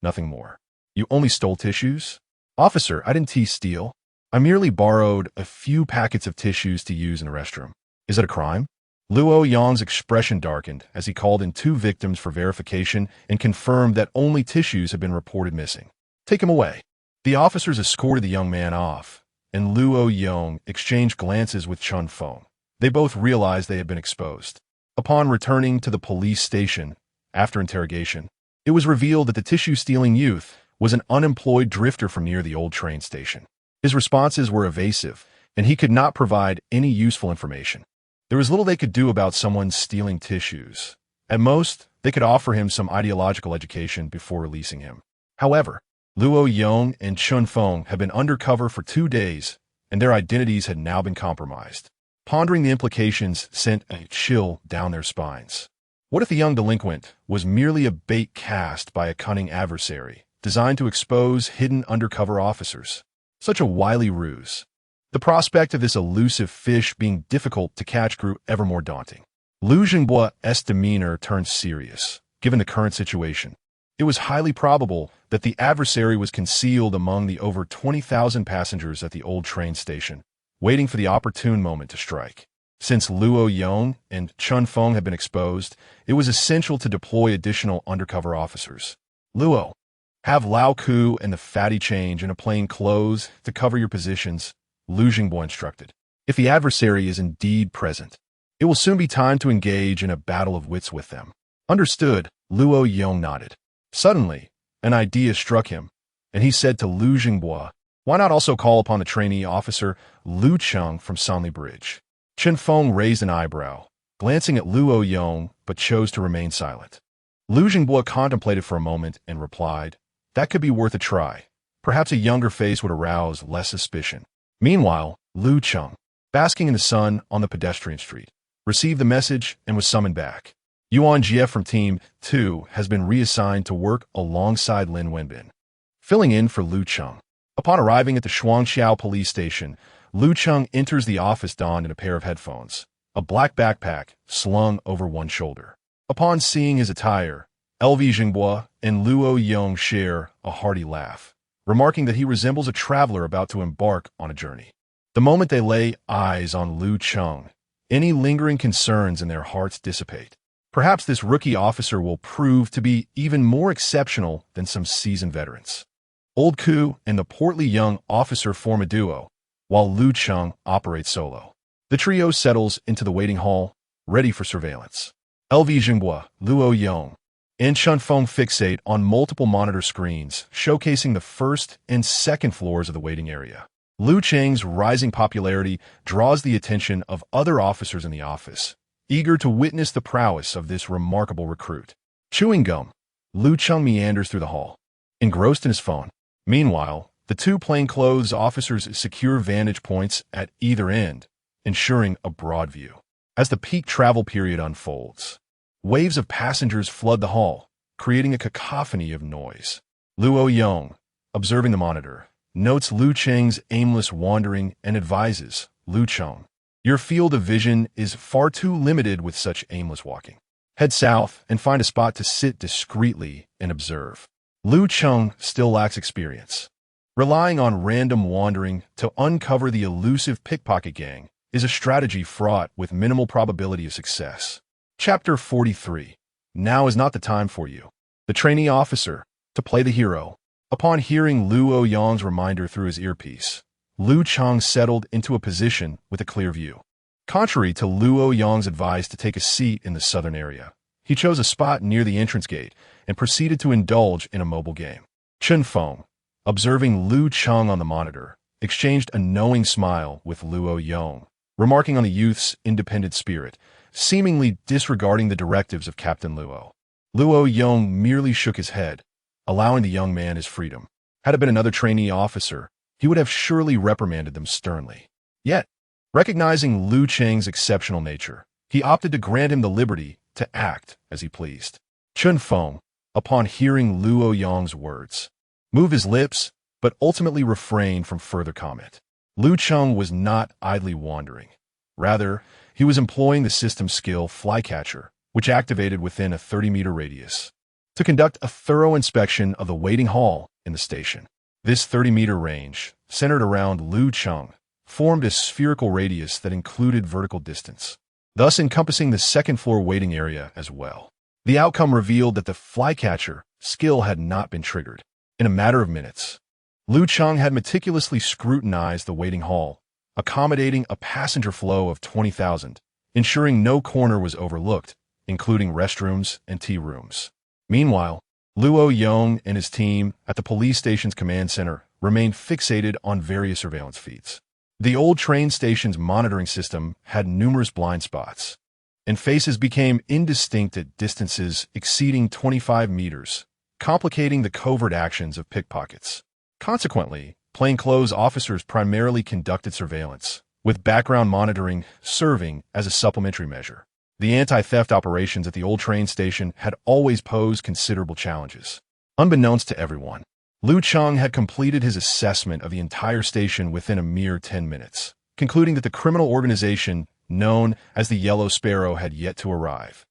A: Nothing more. "You only stole tissues?" Officer, I didn't steal. I merely borrowed a few packets of tissues to use in the restroom. Is it a crime? Luo Yang's expression darkened as he called in 2 victims for verification and confirmed that only tissues had been reported missing. Take him away. The officers escorted the young man off, and Luo Yang exchanged glances with Chun Feng. They both realized they had been exposed. Upon returning to the police station, after interrogation, it was revealed that the tissue-stealing youth was an unemployed drifter from near the old train station. His responses were evasive, and he could not provide any useful information. There was little they could do about someone stealing tissues. At most, they could offer him some ideological education before releasing him. However, Luo Yang and Chun Feng had been undercover for 2 days, and their identities had now been compromised. Pondering the implications sent a chill down their spines. What if the young delinquent was merely a bait cast by a cunning adversary, designed to expose hidden undercover officers? Such a wily ruse. The prospect of this elusive fish being difficult to catch grew ever more daunting. Lu Cheng's demeanor turned serious, given the current situation. It was highly probable that the adversary was concealed among the over 20,000 passengers at the old train station, waiting for the opportune moment to strike. Since Luo Yang and Chun Feng had been exposed, it was essential to deploy additional undercover officers. Luo, have Lao Ku and the fatty change in a plain clothes to cover your positions, Lu Cheng instructed. If the adversary is indeed present, it will soon be time to engage in a battle of wits with them. Understood, Luo Yang nodded. Suddenly, an idea struck him, and he said to Lu Cheng, why not also call upon the trainee officer Lu Cheng from Sanli Bridge? Chun Feng raised an eyebrow, glancing at Luo Yang, but chose to remain silent. Lu Cheng contemplated for a moment and replied, that could be worth a try. Perhaps a younger face would arouse less suspicion. Meanwhile, Lu Cheng, basking in the sun on the pedestrian street, received the message and was summoned back. Yuan Jie from Team 2 has been reassigned to work alongside Lin Wenbin, filling in for Lu Cheng. Upon arriving at the Shuangqiao police station, Lu Cheng enters the office donned in a pair of headphones, a black backpack slung over one shoulder. Upon seeing his attire, LV Jingbo and Luo Yang share a hearty laugh, remarking that he resembles a traveler about to embark on a journey. The moment they lay eyes on Lu Cheng, any lingering concerns in their hearts dissipate. Perhaps this rookie officer will prove to be even more exceptional than some seasoned veterans. Old Ku and the portly young officer form a duo, while Lu Cheng operates solo. The trio settles into the waiting hall, ready for surveillance. LV Jingbo, Luo Yang, and Chun Feng fixate on multiple monitor screens, showcasing the first and second floors of the waiting area. Lu Cheng's rising popularity draws the attention of other officers in the office, eager to witness the prowess of this remarkable recruit. Chewing gum, Lu Cheng meanders through the hall, engrossed in his phone. Meanwhile, the 2 plainclothes officers secure vantage points at either end, ensuring a broad view. As the peak travel period unfolds, waves of passengers flood the hall, creating a cacophony of noise. Luo Yang, observing the monitor, notes Lu Cheng's aimless wandering and advises, Lu Cheng, your field of vision is far too limited with such aimless walking. Head south and find a spot to sit discreetly and observe. Lu Cheng still lacks experience. Relying on random wandering to uncover the elusive pickpocket gang is a strategy fraught with minimal probability of success. Chapter 43. Now is not the time for you, the trainee officer, to play the hero. Upon hearing Luo Yang's reminder through his earpiece, Lu Cheng settled into a position with a clear view. Contrary to Luo Yang's advice to take a seat in the southern area, he chose a spot near the entrance gate and proceeded to indulge in a mobile game. Chun Feng, observing Lu Cheng on the monitor, exchanged a knowing smile with Luo Yang, remarking on the youth's independent spirit, seemingly disregarding the directives of Captain Luo. Luo Yang merely shook his head, allowing the young man his freedom. Had it been another trainee officer, he would have surely reprimanded them sternly. Yet, recognizing Lu Cheng's exceptional nature, he opted to grant him the liberty to act as he pleased. Chun Feng, upon hearing Luo Yang's words, moved his lips, but ultimately refrained from further comment. Lu Cheng was not idly wandering. Rather, he was employing the system skill Flycatcher, which activated within a 30-meter radius, to conduct a thorough inspection of the waiting hall in the station. This 30-meter range, centered around Lu Cheng, formed a spherical radius that included vertical distance, thus encompassing the second-floor waiting area as well. The outcome revealed that the flycatcher skill had not been triggered. In a matter of minutes, Lu Cheng had meticulously scrutinized the waiting hall, accommodating a passenger flow of 20,000, ensuring no corner was overlooked, including restrooms and tea rooms. Meanwhile, Luo Yong and his team at the police station's command center remained fixated on various surveillance feeds. The old train station's monitoring system had numerous blind spots, and faces became indistinct at distances exceeding 25 meters, complicating the covert actions of pickpockets. Consequently, plainclothes officers primarily conducted surveillance, with background monitoring serving as a supplementary measure. The anti-theft operations at the old train station had always posed considerable challenges. Unbeknownst to everyone, Lu Cheng had completed his assessment of the entire station within a mere 10 minutes, concluding that the criminal organization known as the Yellow Sparrow had yet to arrive.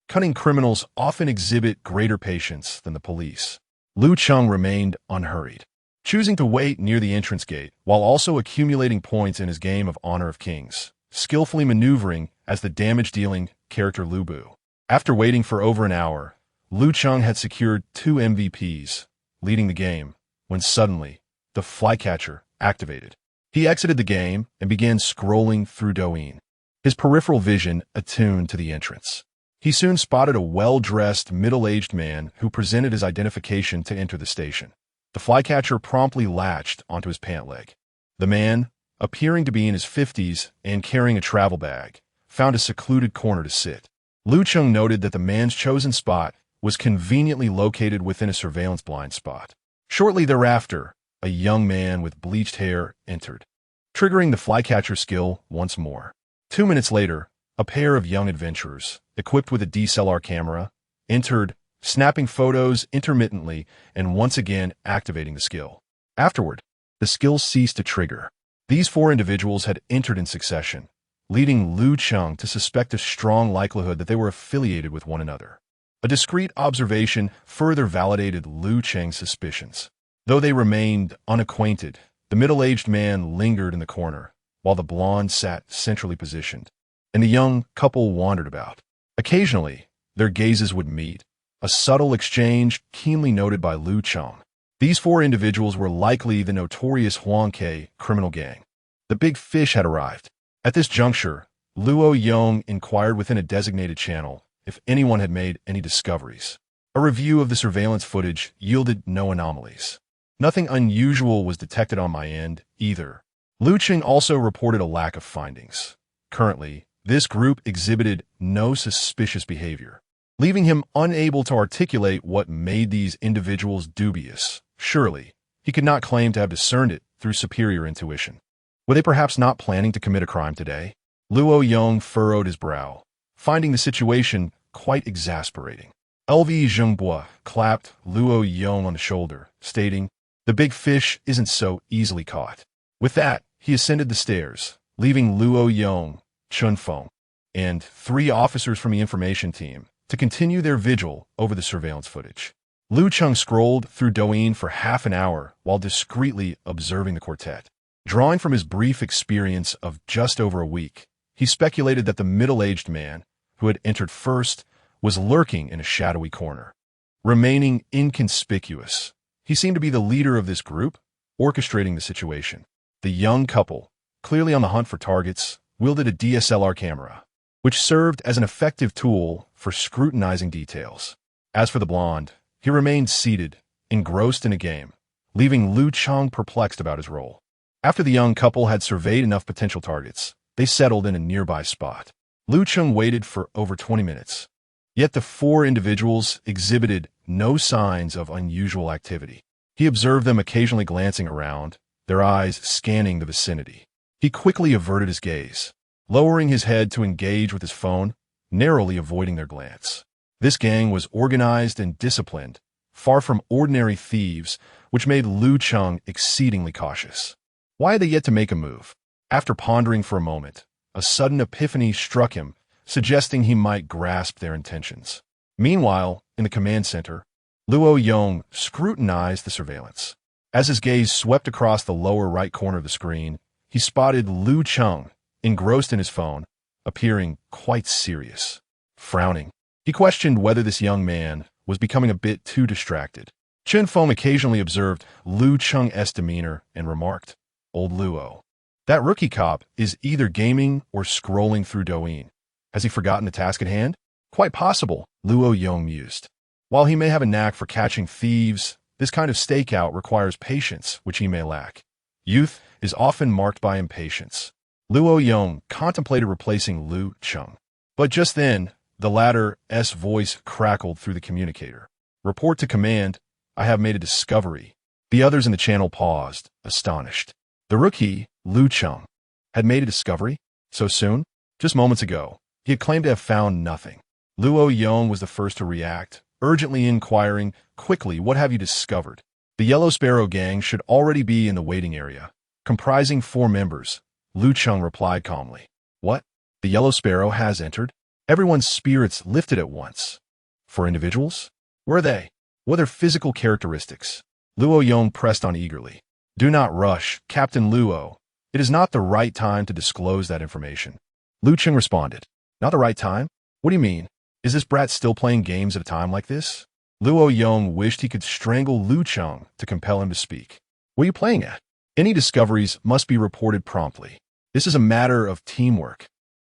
A: Cunning criminals often exhibit greater patience than the police. Lu Cheng remained unhurried, choosing to wait near the entrance gate while also accumulating points in his game of Honor of Kings, skillfully maneuvering as the damage-dealing character Lu Bu. After waiting for over an hour, Lu Cheng had secured 2 MVPs, leading the game, when suddenly, the flycatcher activated. He exited the game and began scrolling through Douyin, his peripheral vision attuned to the entrance. He soon spotted a well-dressed, middle-aged man who presented his identification to enter the station. The flycatcher promptly latched onto his pant leg. The man, appearing to be in his 50s and carrying a travel bag, found a secluded corner to sit. Lu Cheng noted that the man's chosen spot was conveniently located within a surveillance blind spot. Shortly thereafter, a young man with bleached hair entered, triggering the flycatcher skill once more. 2 minutes later, a pair of young adventurers, equipped with a DSLR camera, entered, snapping photos intermittently and once again activating the skill. Afterward, the skill ceased to trigger. These 4 individuals had entered in succession, leading Lu Cheng to suspect a strong likelihood that they were affiliated with one another. A discreet observation further validated Lu Cheng's suspicions. Though they remained unacquainted, the middle-aged man lingered in the corner, while the blonde sat centrally positioned, and the young couple wandered about. Occasionally, their gazes would meet, a subtle exchange keenly noted by Lu Cheng. These 4 individuals were likely the notorious Huangke criminal gang. The big fish had arrived. At this juncture, Luo Yong inquired within a designated channel if anyone had made any discoveries. A review of the surveillance footage yielded no anomalies. Nothing unusual was detected on my end, either. Lu Cheng also reported a lack of findings. Currently, this group exhibited no suspicious behavior, leaving him unable to articulate what made these individuals dubious. Surely, he could not claim to have discerned it through superior intuition. Were they perhaps not planning to commit a crime today? Luo Yong furrowed his brow, finding the situation quite exasperating. LV Zhengbo clapped Luo Yong on the shoulder, stating, "The big fish isn't so easily caught." With that, he ascended the stairs, leaving Luo Yong, Chun Feng, and 3 officers from the information team to continue their vigil over the surveillance footage. Lu Cheng scrolled through Douyin for half an hour while discreetly observing the quartet. Drawing from his brief experience of just over a week, he speculated that the middle-aged man, who had entered first, was lurking in a shadowy corner. Remaining inconspicuous, he seemed to be the leader of this group, orchestrating the situation. The young couple, clearly on the hunt for targets, wielded a DSLR camera, which served as an effective tool for scrutinizing details. As for the blonde, he remained seated, engrossed in a game, leaving Lu Cheng perplexed about his role. After the young couple had surveyed enough potential targets, they settled in a nearby spot. Lu Cheng waited for over 20 minutes. Yet the 4 individuals exhibited no signs of unusual activity. He observed them occasionally glancing around, their eyes scanning the vicinity. He quickly averted his gaze, lowering his head to engage with his phone, narrowly avoiding their glance. This gang was organized and disciplined, far from ordinary thieves, which made Lu Cheng exceedingly cautious. Why had they yet to make a move? After pondering for a moment, a sudden epiphany struck him, suggesting he might grasp their intentions. Meanwhile, in the command center, Luo Yong scrutinized the surveillance. As his gaze swept across the lower right corner of the screen, he spotted Lu Cheng, engrossed in his phone, appearing quite serious. Frowning, he questioned whether this young man was becoming a bit too distracted. Chen Feng occasionally observed Lu Cheng's demeanor and remarked, "Old Luo. That rookie cop is either gaming or scrolling through Douyin. Has he forgotten the task at hand?" "Quite possible," Luo Yong mused. "While he may have a knack for catching thieves, this kind of stakeout requires patience, which he may lack. Youth is often marked by impatience." Luo Yong contemplated replacing Lu Cheng. But just then, the latter's voice crackled through the communicator. "Report to command. I have made a discovery." The others in the channel paused, astonished. The rookie, Lu Cheng, had made a discovery? So soon? Just moments ago, he had claimed to have found nothing. Luo Yong was the first to react, urgently inquiring, "Quickly, what have you discovered?" The Yellow Sparrow gang should already be in the waiting area, comprising 4 members. Lu Cheng replied calmly. "What? The Yellow Sparrow has entered?" Everyone's spirits lifted at once. "For individuals? Where are they? What are their physical characteristics?" Luo Yong pressed on eagerly. "Do not rush, Captain Luo. It is not the right time to disclose that information." Lu Cheng responded. "Not the right time? What do you mean? Is this brat still playing games at a time like this?" Luo Yong wished he could strangle Lu Cheng to compel him to speak. "What are you playing at? Any discoveries must be reported promptly. This is a matter of teamwork.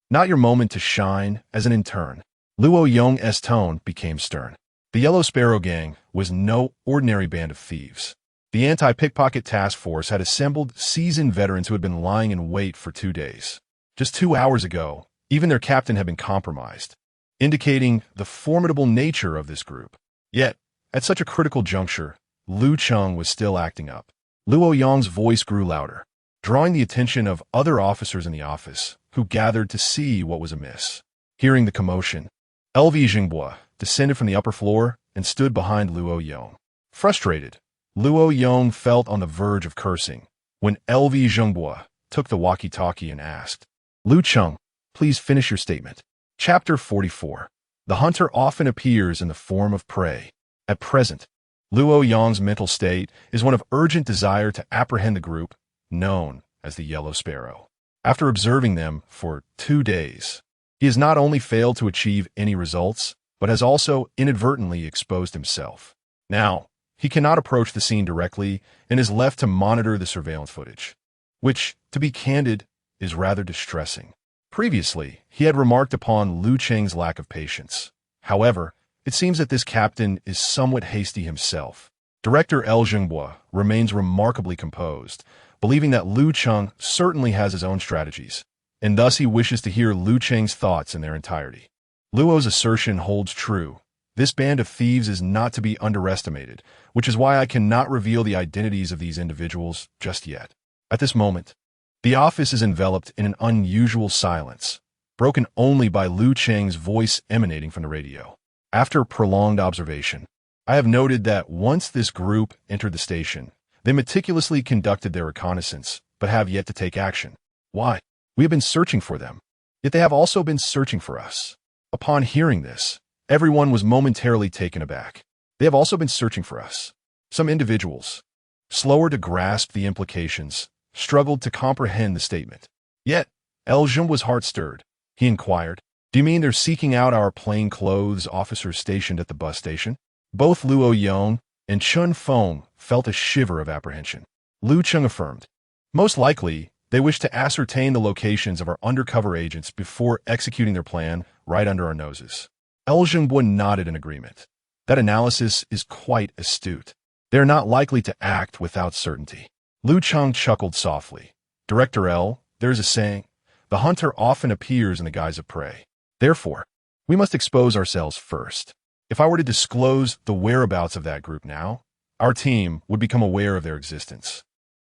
A: Not your moment to shine as an intern." Luo Yong's tone became stern. The Yellow Sparrow gang was no ordinary band of thieves. The anti-pickpocket task force had assembled seasoned veterans who had been lying in wait for 2 days. Just 2 hours ago, even their captain had been compromised, indicating the formidable nature of this group. Yet, at such a critical juncture, Lu Cheng was still acting up. Luo Yong's voice grew louder, drawing the attention of other officers in the office, who gathered to see what was amiss. Hearing the commotion, LV Jingbo descended from the upper floor and stood behind Luo Yong. Frustrated, Luo Yong felt on the verge of cursing when LV Jingbo took the walkie-talkie and asked, "Lu Cheng, please finish your statement." Chapter 44. The hunter often appears in the form of prey. At present, Luo Yong's mental state is one of urgent desire to apprehend the group known as the Yellow Sparrow. After observing them for 2 days, he has not only failed to achieve any results, but has also inadvertently exposed himself. Now, he cannot approach the scene directly and is left to monitor the surveillance footage, which, to be candid, is rather distressing. Previously, he had remarked upon Lu Cheng's lack of patience. However, it seems that this captain is somewhat hasty himself. Director L. Jingbo remains remarkably composed, believing that Lu Cheng certainly has his own strategies, and thus he wishes to hear Lu Cheng's thoughts in their entirety. Luo's assertion holds true. This band of thieves is not to be underestimated, which is why I cannot reveal the identities of these individuals just yet. At this moment, the office is enveloped in an unusual silence, broken only by Lu Cheng's voice emanating from the radio. After prolonged observation, I have noted that once this group entered the station, they meticulously conducted their reconnaissance, but have yet to take action. Why? We have been searching for them, yet they have also been searching for us. Upon hearing this, everyone was momentarily taken aback. They have also been searching for us. Some individuals, slower to grasp the implications, struggled to comprehend the statement. Yet, Elgin was heart-stirred. He inquired, "Do you mean they're seeking out our plainclothes officers stationed at the bus station?" Both Luo Yong and Chen Feng felt a shiver of apprehension. Lu Cheng affirmed, "Most likely, they wish to ascertain the locations of our undercover agents before executing their plan right under our noses." El Jingbo nodded in agreement. "That analysis is quite astute. They are not likely to act without certainty." Lu Cheng chuckled softly. "Director L, there is a saying, the hunter often appears in the guise of prey. Therefore, we must expose ourselves first. If I were to disclose the whereabouts of that group now, our team would become aware of their existence.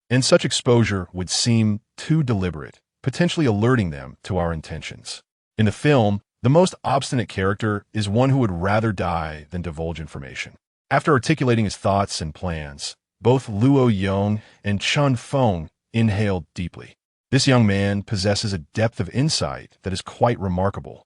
A: And such exposure would seem too deliberate, potentially alerting them to our intentions. In the film, the most obstinate character is one who would rather die than divulge information." After articulating his thoughts and plans, both Luo Yong and Chen Feng inhaled deeply. This young man possesses a depth of insight that is quite remarkable.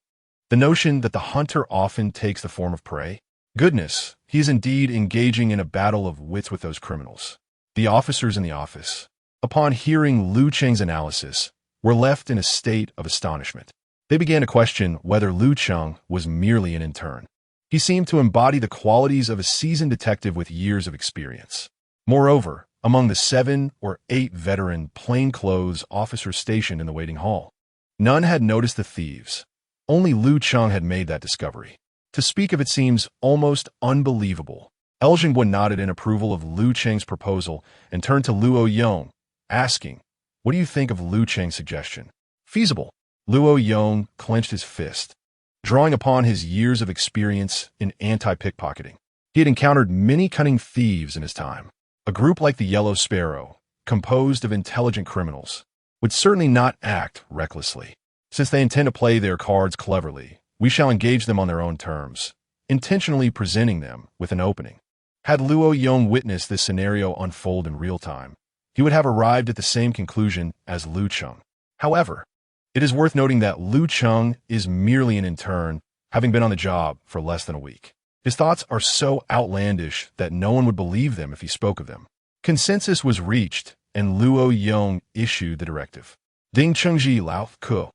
A: The notion that the hunter often takes the form of prey? Goodness, he is indeed engaging in a battle of wits with those criminals. The officers in the office, upon hearing Lu Cheng's analysis, were left in a state of astonishment. They began to question whether Lu Cheng was merely an intern. He seemed to embody the qualities of a seasoned detective with years of experience. Moreover, among the 7 or 8 veteran plainclothes officers stationed in the waiting hall, none had noticed the thieves. Only Lu Cheng had made that discovery. To speak of it seems almost unbelievable. Lu Cheng nodded in approval of Lu Cheng's proposal and turned to Luo Yong, asking, "What do you think of Lu Cheng's suggestion?" "Feasible." Luo Yong clenched his fist, drawing upon his years of experience in anti-pickpocketing. He had encountered many cunning thieves in his time. A group like the Yellow Sparrow, composed of intelligent criminals, would certainly not act recklessly. Since they intend to play their cards cleverly, we shall engage them on their own terms, intentionally presenting them with an opening. Had Luo Yong witnessed this scenario unfold in real time, he would have arrived at the same conclusion as Lu Cheng. However, it is worth noting that Lu Cheng is merely an intern, having been on the job for less than a week. His thoughts are so outlandish that no one would believe them if he spoke of them. Consensus was reached, and Luo Yong issued the directive. Ding Chengji Lao Ku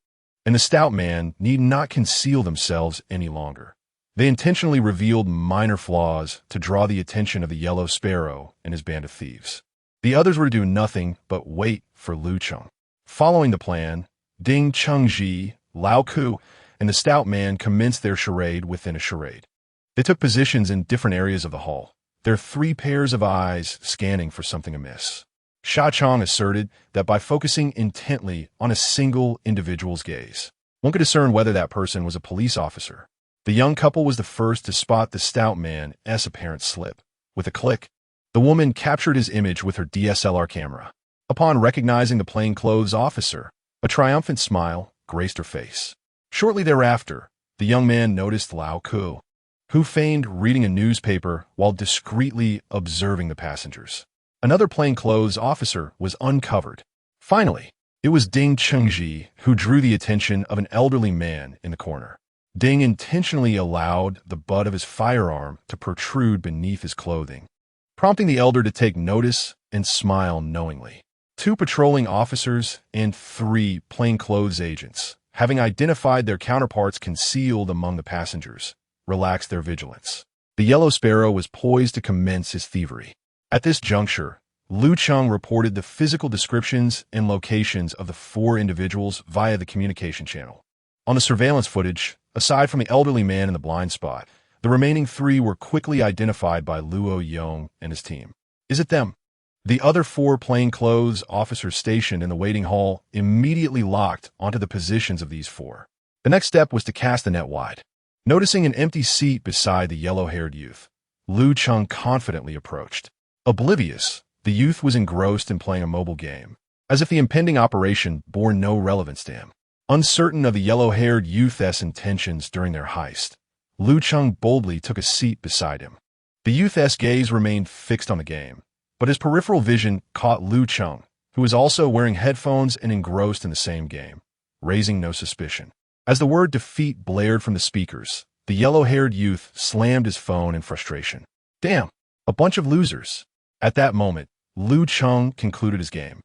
A: and the stout man need not conceal themselves any longer. They intentionally revealed minor flaws to draw the attention of the Yellow Sparrow and his band of thieves. The others were to do nothing but wait for Lu Cheng. Following the plan, Ding Chengji, Lao Ku, and the stout man commenced their charade within a charade. They took positions in different areas of the hall, their 3 pairs of eyes scanning for something amiss. Sha Chong asserted that by focusing intently on a single individual's gaze, one could discern whether that person was a police officer. The young couple was the first to spot the stout man's apparent slip. With a click, the woman captured his image with her DSLR camera. Upon recognizing the plainclothes officer, a triumphant smile graced her face. Shortly thereafter, the young man noticed Lao Ku, who feigned reading a newspaper while discreetly observing the passengers. Another plainclothes officer was uncovered. Finally, it was Ding Chengji who drew the attention of an elderly man in the corner. Ding intentionally allowed the butt of his firearm to protrude beneath his clothing, prompting the elder to take notice and smile knowingly. 2 patrolling officers and 3 plainclothes agents, having identified their counterparts concealed among the passengers, relaxed their vigilance. The Yellow Sparrow was poised to commence his thievery. At this juncture, Lu Cheng reported the physical descriptions and locations of the 4 individuals via the communication channel. On the surveillance footage, aside from the elderly man in the blind spot, the remaining 3 were quickly identified by Luo Yong and his team. "Is it them?" The other 4 plainclothes officers stationed in the waiting hall immediately locked onto the positions of these 4. The next step was to cast the net wide. Noticing an empty seat beside the yellow-haired youth, Lu Cheng confidently approached. Oblivious, the youth was engrossed in playing a mobile game, as if the impending operation bore no relevance to him. Uncertain of the yellow-haired youth's intentions during their heist, Lu Cheng boldly took a seat beside him. The youth's gaze remained fixed on the game, but his peripheral vision caught Lu Cheng, who was also wearing headphones and engrossed in the same game, raising no suspicion. As the word defeat blared from the speakers, the yellow-haired youth slammed his phone in frustration. "Damn, a bunch of losers." At that moment, Lu Cheng concluded his game,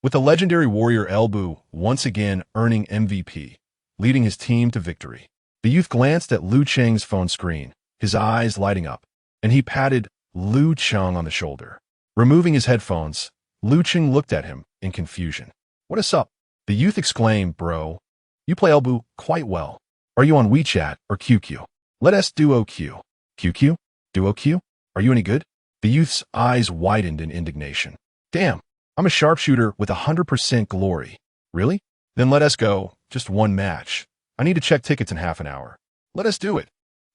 A: with the legendary warrior Elbu once again earning MVP, leading his team to victory. The youth glanced at Lu Cheng's phone screen, his eyes lighting up, and he patted Lu Cheng on the shoulder. Removing his headphones, Lu Cheng looked at him in confusion. "What is up?" The youth exclaimed, "Bro, you play Elbu quite well. Are you on WeChat or QQ? Let us duo Q." "QQ? Duo Q? Are you any good?" The youth's eyes widened in indignation. "Damn, I'm a sharpshooter with 100% glory." "Really? Then let us go. Just 1 match. I need to check tickets in half an hour." "Let us do it."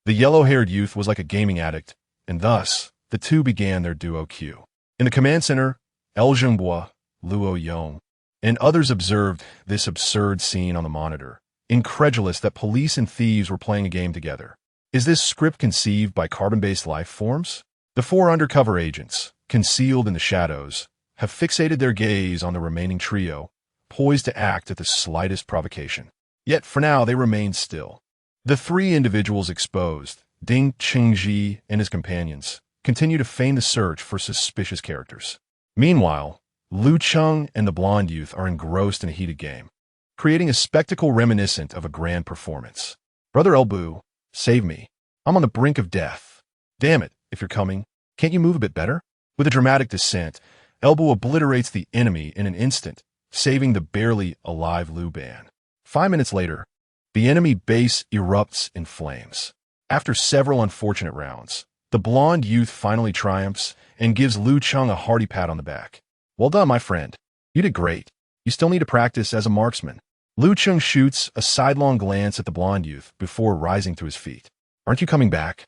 A: The yellow-haired youth was like a gaming addict, and thus, the 2 began their duo Q. In the command center, El Zhengbo, Luo Yong, and others observed this absurd scene on the monitor, incredulous that police and thieves were playing a game together. Is this script conceived by carbon-based life forms? The 4 undercover agents, concealed in the shadows, have fixated their gaze on the remaining trio, poised to act at the slightest provocation. Yet for now they remain still. The 3 individuals exposed, Ding Chengji and his companions, continue to feign the search for suspicious characters. Meanwhile, Lu Cheng and the blonde youth are engrossed in a heated game, creating a spectacle reminiscent of a grand performance. Brother Elbu, save me. I'm on the brink of death. Damn it, if you're coming, can't you move a bit better? With a dramatic descent, Elbu obliterates the enemy in an instant, saving the barely alive Lu Ban. 5 minutes later, the enemy base erupts in flames. After several unfortunate rounds, the blonde youth finally triumphs and gives Lu Cheng a hearty pat on the back. Well done, my friend. You did great. You still need to practice as a marksman. Lu Cheng shoots a sidelong glance at the blonde youth before rising to his feet. Aren't you coming back?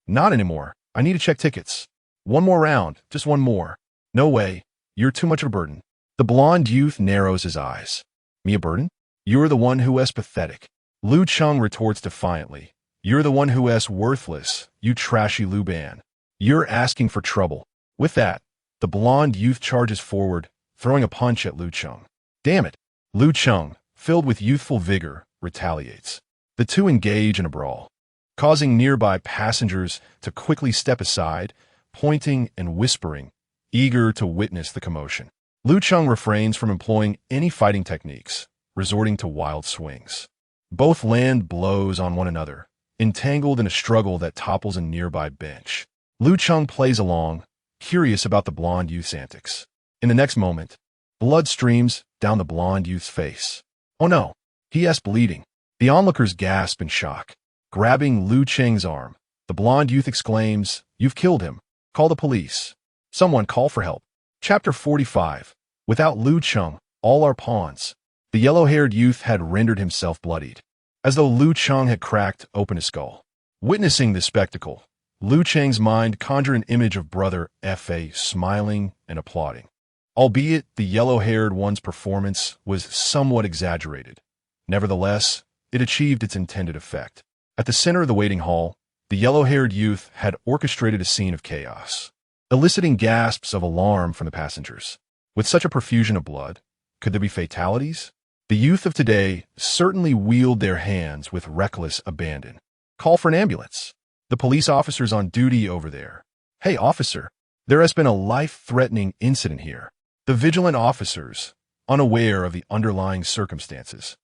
A: Not anymore. I need to check tickets. One more round, just one more. No way. You're too much of a burden. The blonde youth narrows his eyes. Me a burden? You're the one who is pathetic. Lu Cheng retorts defiantly. You're the one who is worthless, you trashy Lu Ban. You're asking for trouble. With that, the blonde youth charges forward, throwing a punch at Lu Cheng. Damn it! Lu Cheng, filled with youthful vigor, retaliates. The two engage in a brawl, causing nearby passengers to quickly step aside, pointing and whispering, eager to witness the commotion. Lu Cheng refrains from employing any fighting techniques, resorting to wild swings. Both land blows on one another, entangled in a struggle that topples a nearby bench. Lu Cheng plays along, curious about the blonde youth's antics. In the next moment, blood streams down the blonde youth's face. Oh no, he is bleeding. The onlookers gasp in shock. Grabbing Lu Cheng's arm, the blonde youth exclaims, "You've killed him. Call the police. Someone call for help." Chapter 45. Without Lu Cheng, all are pawns. The yellow-haired youth had rendered himself bloodied, as though Lu Cheng had cracked open his skull. Witnessing this spectacle, Lu Cheng's mind conjured an image of Brother Fa smiling and applauding. Albeit the yellow-haired one's performance was somewhat exaggerated, nevertheless, it achieved its intended effect. At the center of the waiting hall, the yellow-haired youth had orchestrated a scene of chaos, eliciting gasps of alarm from the passengers. With such a profusion of blood, could there be fatalities? The youth of today certainly wield their hands with reckless abandon. Call for an ambulance. The police officer's on duty over there. Hey, officer, there has been a life-threatening incident here. The vigilant officers, unaware of the underlying circumstances,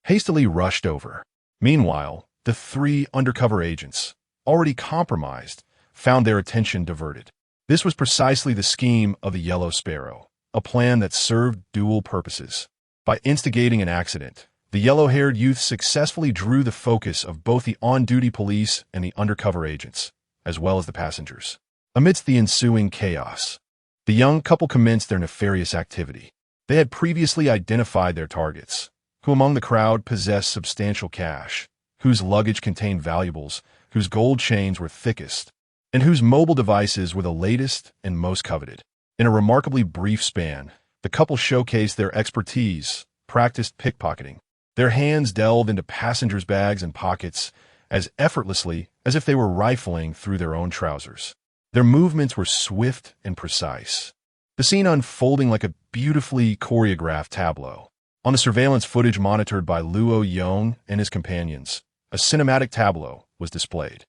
A: hastily rushed over. Meanwhile, the 3 undercover agents, already compromised, found their attention diverted. This was precisely the scheme of the Yellow Sparrow, a plan that served dual purposes. By instigating an accident, the yellow-haired youth successfully drew the focus of both the on-duty police and the undercover agents, as well as the passengers. Amidst the ensuing chaos, the young couple commenced their nefarious activity. They had previously identified their targets, who among the crowd possessed substantial cash, whose luggage contained valuables, whose gold chains were thickest, and whose mobile devices were the latest and most coveted. In a remarkably brief span, the couple showcased their expertise, practiced pickpocketing. Their hands delved into passengers' bags and pockets as effortlessly as if they were rifling through their own trousers. Their movements were swift and precise, the scene unfolding like a beautifully choreographed tableau. On the surveillance footage monitored by Luo Yong and his companions, a cinematic tableau was displayed.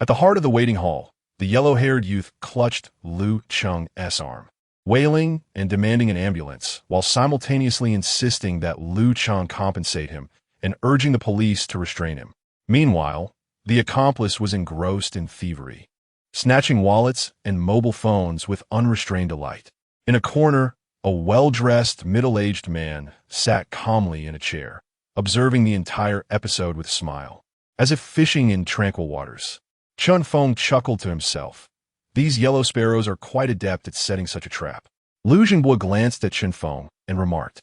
A: At the heart of the waiting hall, the yellow-haired youth clutched Lu Cheng's arm, wailing and demanding an ambulance, while simultaneously insisting that Lu Cheng compensate him and urging the police to restrain him. Meanwhile, the accomplice was engrossed in thievery, snatching wallets and mobile phones with unrestrained delight. In a corner, a well-dressed, middle-aged man sat calmly in a chair, observing the entire episode with a smile, as if fishing in tranquil waters. Chun Feng chuckled to himself. These yellow sparrows are quite adept at setting such a trap. Lu Jingbo glanced at Chun Feng and remarked,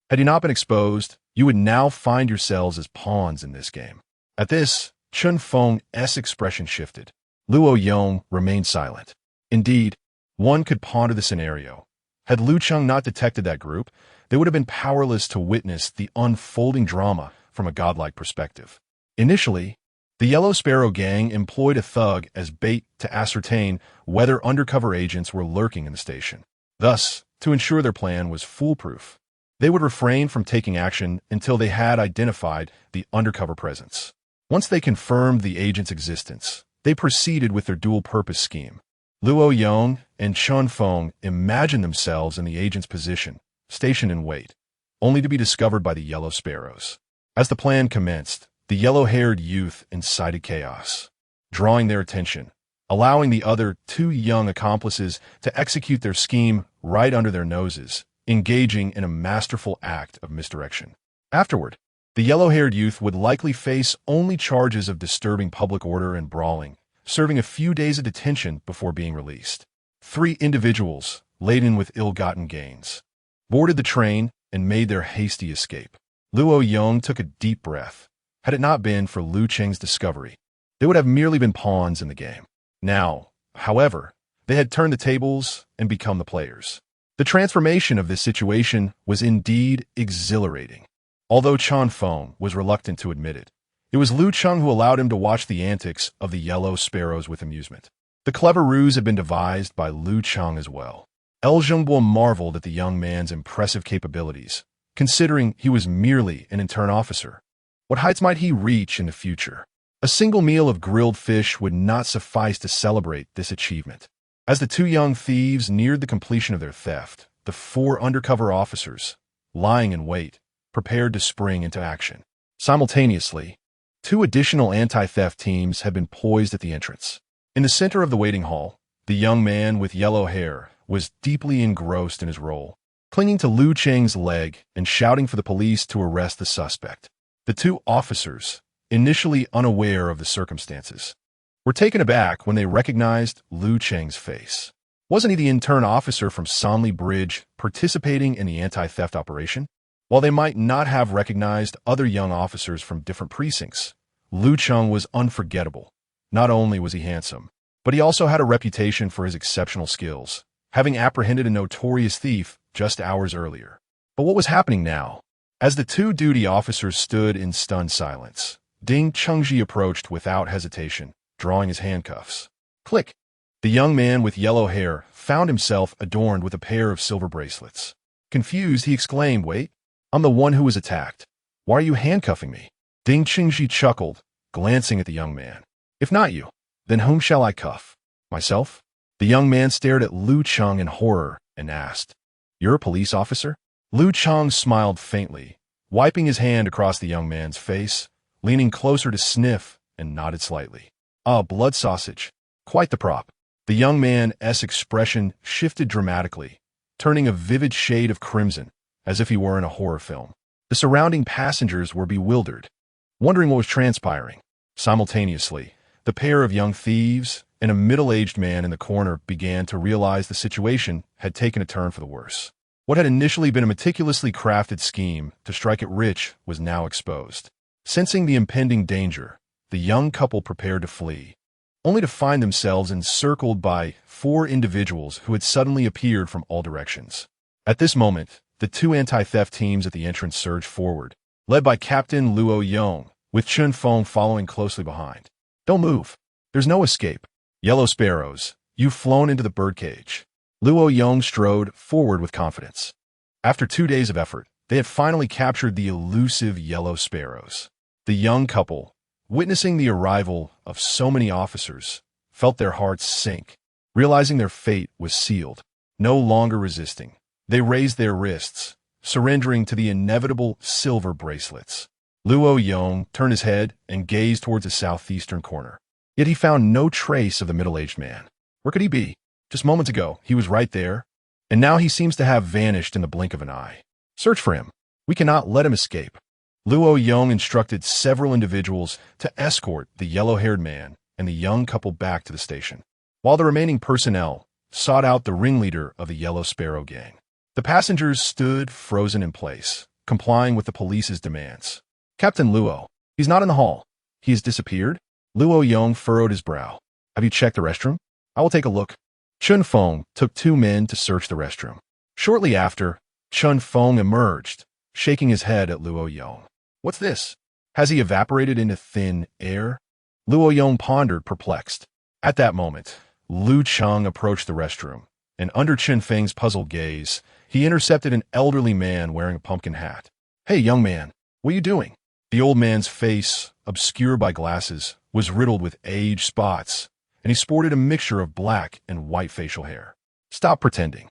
A: "Had you not been exposed, you would now find yourselves as pawns in this game." At this, Chun Feng's expression shifted. Luo Yong remained silent. Indeed, one could ponder the scenario. Had Lu Cheng not detected that group, they would have been powerless to witness the unfolding drama from a godlike perspective. Initially, the Yellow Sparrow gang employed a thug as bait to ascertain whether undercover agents were lurking in the station. Thus, to ensure their plan was foolproof, they would refrain from taking action until they had identified the undercover presence. Once they confirmed the agent's existence, they proceeded with their dual-purpose scheme. Luo Yong and Chun Feng imagined themselves in the agent's position, stationed in wait, only to be discovered by the Yellow Sparrows. As the plan commenced, the yellow-haired youth incited chaos, drawing their attention, allowing the other two young accomplices to execute their scheme right under their noses, engaging in a masterful act of misdirection. Afterward, the yellow-haired youth would likely face only charges of disturbing public order and brawling, serving a few days of detention before being released. 3 individuals, laden with ill-gotten gains, boarded the train and made their hasty escape. Luo Yong took a deep breath. Had it not been for Lu Cheng's discovery, they would have merely been pawns in the game. Now, however, they had turned the tables and become the players. The transformation of this situation was indeed exhilarating. Although Chun Feng was reluctant to admit it, it was Lu Cheng who allowed him to watch the antics of the Yellow Sparrows with amusement. The clever ruse had been devised by Lu Cheng as well. El Zhengbo marveled at the young man's impressive capabilities, considering he was merely an intern officer. What heights might he reach in the future? A single meal of grilled fish would not suffice to celebrate this achievement. As the 2 young thieves neared the completion of their theft, the 4 undercover officers, lying in wait, prepared to spring into action. Simultaneously, 2 additional anti-theft teams had been poised at the entrance. In the center of the waiting hall, the young man with yellow hair was deeply engrossed in his role, clinging to Lu Cheng's leg and shouting for the police to arrest the suspect. The 2 officers, initially unaware of the circumstances, were taken aback when they recognized Lu Cheng's face. Wasn't he the intern officer from Sonley Bridge participating in the anti-theft operation? While they might not have recognized other young officers from different precincts, Lu Cheng was unforgettable. Not only was he handsome, but he also had a reputation for his exceptional skills, having apprehended a notorious thief just hours earlier. But what was happening now? As the 2 duty officers stood in stunned silence, Ding Chengji approached without hesitation, drawing his handcuffs. Click! The young man with yellow hair found himself adorned with a pair of silver bracelets. Confused, he exclaimed, "Wait, I'm the one who was attacked. Why are you handcuffing me?" Ding Chengji chuckled, glancing at the young man. "If not you, then whom shall I cuff? Myself?" The young man stared at Lu Cheng in horror and asked, "You're a police officer?" Lu Cheng smiled faintly, wiping his hand across the young man's face, leaning closer to sniff, and nodded slightly. "Ah, blood sausage. Quite the prop." The young man's expression shifted dramatically, turning a vivid shade of crimson, as if he were in a horror film. The surrounding passengers were bewildered, wondering what was transpiring. Simultaneously, the pair of young thieves and a middle-aged man in the corner began to realize the situation had taken a turn for the worse. What had initially been a meticulously crafted scheme to strike it rich was now exposed. Sensing the impending danger, the young couple prepared to flee, only to find themselves encircled by 4 individuals who had suddenly appeared from all directions. At this moment, the 2 anti-theft teams at the entrance surged forward, led by Captain Luo Yong, with Chun Feng following closely behind. "Don't move. There's no escape. Yellow Sparrows, you've flown into the birdcage." Luo Yong strode forward with confidence. After 2 days of effort, they had finally captured the elusive Yellow Sparrows. The young couple, witnessing the arrival of so many officers, felt their hearts sink. Realizing their fate was sealed, no longer resisting, they raised their wrists, surrendering to the inevitable silver bracelets. Luo Yong turned his head and gazed towards the southeastern corner. Yet he found no trace of the middle-aged man. Where could he be? Just moments ago, he was right there, and now he seems to have vanished in the blink of an eye. Search for him. We cannot let him escape. Luo Yong instructed several individuals to escort the yellow-haired man and the young couple back to the station, while the remaining personnel sought out the ringleader of the Yellow Sparrow gang. The passengers stood frozen in place, complying with the police's demands. "Captain Luo, he's not in the hall. He has disappeared?" Luo Yong furrowed his brow. "Have you checked the restroom? I will take a look." Chun Feng took 2 men to search the restroom. Shortly after, Chun Feng emerged, shaking his head at Luo Yong. "What's this? Has he evaporated into thin air?" Luo Yong pondered, perplexed. At that moment, Lu Cheng approached the restroom, and under Chun Feng's puzzled gaze, he intercepted an elderly man wearing a pumpkin hat. "Hey, young man, what are you doing?" The old man's face, obscured by glasses, was riddled with age spots, and he sported a mixture of black and white facial hair. "Stop pretending.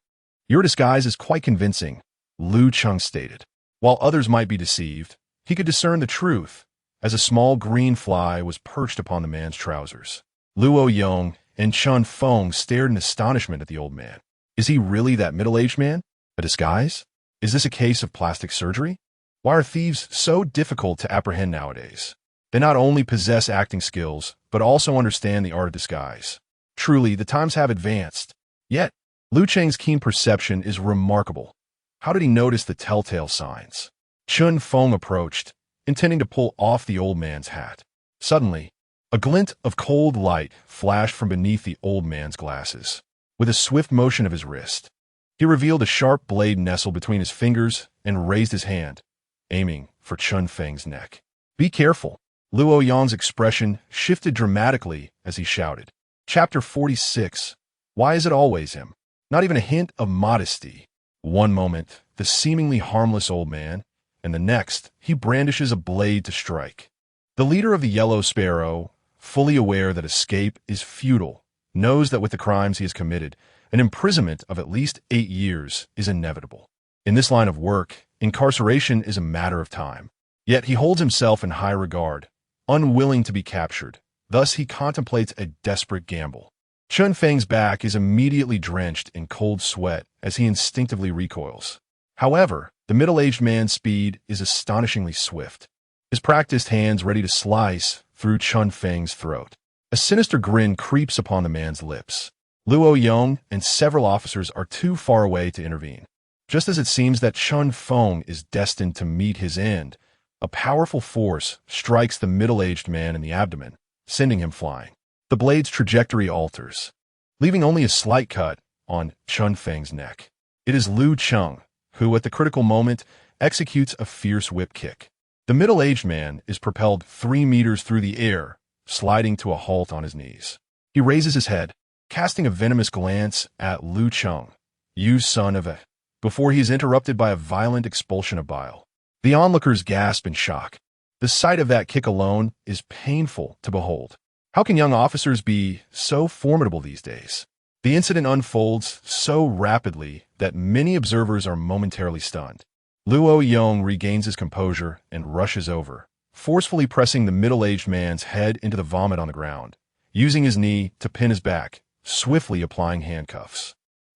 A: Your disguise is quite convincing," Lu Cheng stated. While others might be deceived, he could discern the truth, as a small green fly was perched upon the man's trousers. Luo Yong and Chun Feng stared in astonishment at the old man. Is he really that middle-aged man? A disguise? Is this a case of plastic surgery? Why are thieves so difficult to apprehend nowadays? They not only possess acting skills, but also understand the art of disguise. Truly, the times have advanced. Yet, Lu Cheng's keen perception is remarkable. How did he notice the telltale signs? Chun Feng approached, intending to pull off the old man's hat. Suddenly, a glint of cold light flashed from beneath the old man's glasses. With a swift motion of his wrist, he revealed a sharp blade nestled between his fingers and raised his hand, aiming for Chun Feng's neck. "Be careful." Luo Yong's expression shifted dramatically as he shouted. Chapter 46. Why is it always him? Not even a hint of modesty. One moment, the seemingly harmless old man, and the next, he brandishes a blade to strike. The leader of the Yellow Sparrow, fully aware that escape is futile, knows that with the crimes he has committed, an imprisonment of at least 8 years is inevitable. In this line of work, incarceration is a matter of time. Yet he holds himself in high regard, unwilling to be captured. Thus he contemplates a desperate gamble. Chun Feng's back is immediately drenched in cold sweat as he instinctively recoils. However, the middle-aged man's speed is astonishingly swift, his practiced hands ready to slice through Chun Feng's throat. A sinister grin creeps upon the man's lips. Luo Yong and several officers are too far away to intervene. Just as it seems that Chun Feng is destined to meet his end, a powerful force strikes the middle-aged man in the abdomen, sending him flying. The blade's trajectory alters, leaving only a slight cut on Chun Feng's neck. It is Lu Cheng, who at the critical moment executes a fierce whip kick. The middle-aged man is propelled 3 meters through the air, sliding to a halt on his knees. He raises his head, casting a venomous glance at Lu Cheng, "You son of a," before he is interrupted by a violent expulsion of bile. The onlookers gasp in shock. The sight of that kick alone is painful to behold. How can young officers be so formidable these days? The incident unfolds so rapidly that many observers are momentarily stunned. Luo Yong regains his composure and rushes over, forcefully pressing the middle-aged man's head into the vomit on the ground, using his knee to pin his back, swiftly applying handcuffs.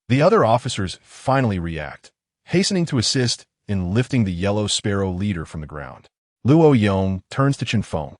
A: The other officers finally react, hastening to assist in lifting the Yellow Sparrow leader from the ground. Luo Yong turns to Chun Feng.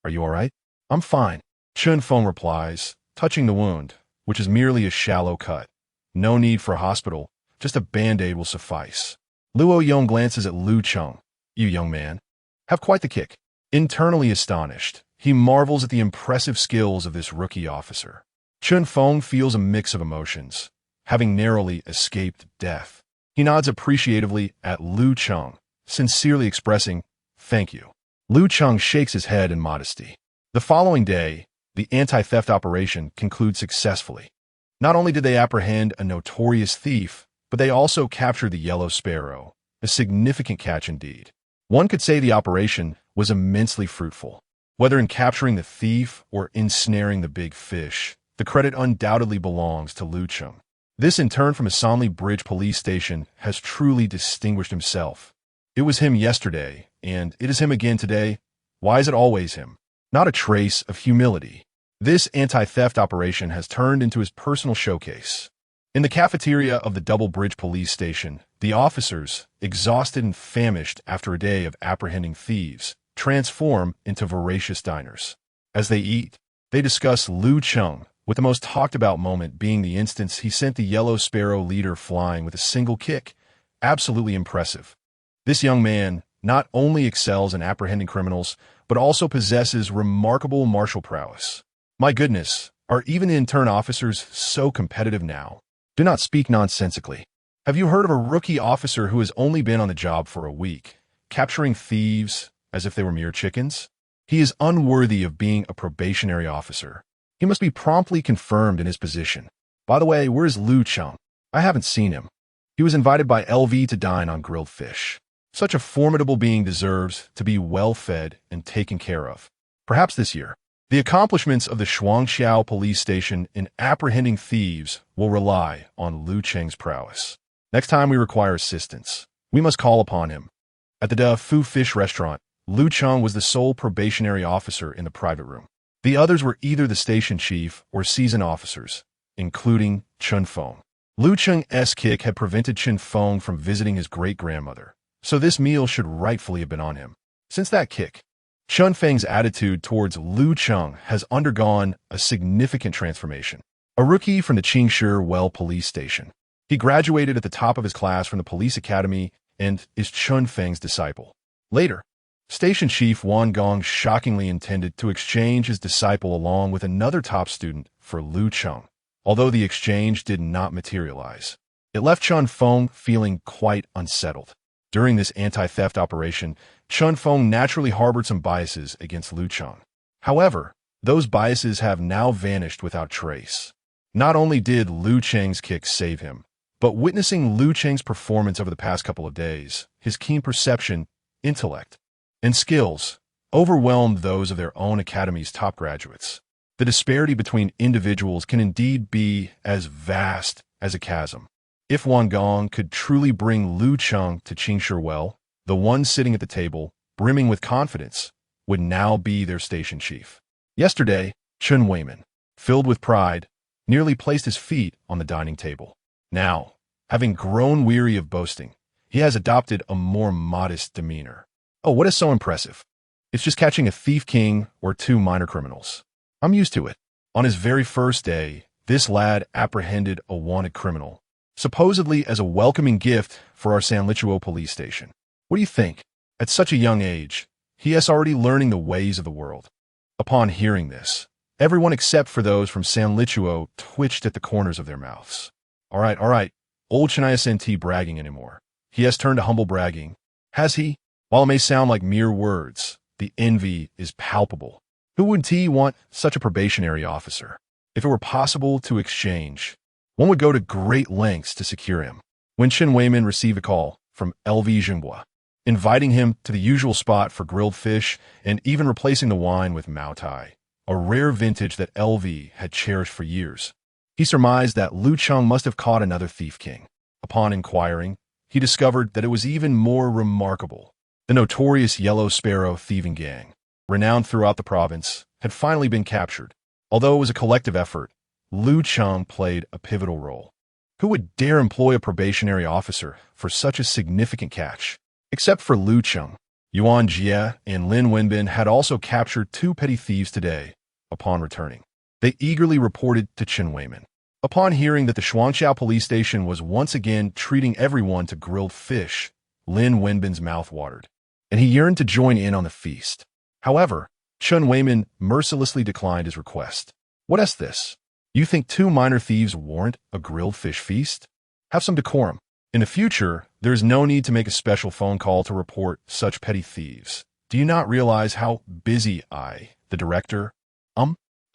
A: "Are you all right?" "I'm fine," Chun Feng replies, touching the wound, which is merely a shallow cut. "No need for a hospital, just a band-aid will suffice." Luo Yong glances at Lu Cheng. "You young man have quite the kick." Internally astonished, he marvels at the impressive skills of this rookie officer. Chun Feng feels a mix of emotions, having narrowly escaped death. He nods appreciatively at Lu Cheng, sincerely expressing, "Thank you." Lu Cheng shakes his head in modesty. The following day, the anti-theft operation concludes successfully. Not only did they apprehend a notorious thief, but they also captured the Yellow Sparrow, a significant catch indeed. One could say the operation was immensely fruitful. Whether in capturing the thief or ensnaring the big fish, the credit undoubtedly belongs to Lu Cheng. This intern from Assonli Bridge Police Station has truly distinguished himself. It was him yesterday, and it is him again today. Why is it always him? Not a trace of humility. This anti-theft operation has turned into his personal showcase. In the cafeteria of the Double Bridge Police Station, the officers, exhausted and famished after a day of apprehending thieves, transform into voracious diners. As they eat, they discuss Lu Cheng, with the most talked-about moment being the instance he sent the Yellow Sparrow leader flying with a single kick. Absolutely impressive. This young man not only excels in apprehending criminals, but also possesses remarkable martial prowess. My goodness, are even intern officers so competitive now? Do not speak nonsensically. Have you heard of a rookie officer who has only been on the job for a week, capturing thieves as if they were mere chickens? He is unworthy of being a probationary officer. He must be promptly confirmed in his position. By the way, where is Lu Cheng? I haven't seen him. He was invited by LV to dine on grilled fish. Such a formidable being deserves to be well fed and taken care of. Perhaps this year. The accomplishments of the Shuangxiao police station in apprehending thieves will rely on Lu Cheng's prowess. Next time we require assistance, we must call upon him. At the Da Fu Fish restaurant, Lu Cheng was the sole probationary officer in the private room. The others were either the station chief or seasoned officers, including Chen Feng. Lu Cheng's kick had prevented Chen Feng from visiting his great-grandmother, so this meal should rightfully have been on him. Since that kick, Chen Feng's attitude towards Lu Cheng has undergone a significant transformation. A rookie from the Qingshi Well police station, he graduated at the top of his class from the police academy and is Chen Feng's disciple. Later, Station Chief Wan Gong shockingly intended to exchange his disciple along with another top student for Lu Cheng, although the exchange did not materialize. It left Chen Feng feeling quite unsettled. During this anti-theft operation, Chen Feng naturally harbored some biases against Lu Cheng. However, those biases have now vanished without trace. Not only did Lu Cheng's kick save him, but witnessing Lu Cheng's performance over the past couple of days, his keen perception, intellect, and skills overwhelmed those of their own academy's top graduates. The disparity between individuals can indeed be as vast as a chasm. If Wan Gong could truly bring Lu Cheng to Qingshi Well, the one sitting at the table, brimming with confidence, would now be their station chief. Yesterday, Chen Weiman, filled with pride, nearly placed his feet on the dining table. Now, having grown weary of boasting, he has adopted a more modest demeanor. Oh, what is so impressive? It's just catching a thief king or two minor criminals. I'm used to it. On his very first day, this lad apprehended a wanted criminal, supposedly as a welcoming gift for our Sanlichuo police station. What do you think? At such a young age, he is already learning the ways of the world. Upon hearing this, everyone except for those from Sanlichuo twitched at the corners of their mouths. All right. Old Chen isn't bragging anymore. He has turned to humble bragging. Has he? While it may sound like mere words, the envy is palpable. Who would want such a probationary officer? If it were possible to exchange, one would go to great lengths to secure him. When Chen Weiman received a call from LV Jinghua, inviting him to the usual spot for grilled fish and even replacing the wine with Mao Tai, a rare vintage that LV had cherished for years, he surmised that Lu Cheng must have caught another thief king. Upon inquiring, he discovered that it was even more remarkable. The notorious Yellow Sparrow thieving gang, renowned throughout the province, had finally been captured. Although it was a collective effort, Lu Cheng played a pivotal role. Who would dare employ a probationary officer for such a significant catch? Except for Lu Cheng, Yuan Jie and Lin Wenbin had also captured two petty thieves today. Upon returning, they eagerly reported to Chen Weiman. Upon hearing that the Shuangxiao police station was once again treating everyone to grilled fish, Lin Wenbin's mouth watered, and he yearned to join in on the feast. However, Chen Weiman mercilessly declined his request. What is this? You think two minor thieves warrant a grilled fish feast? Have some decorum. In the future, there is no need to make a special phone call to report such petty thieves. Do you not realize how busy I, the director,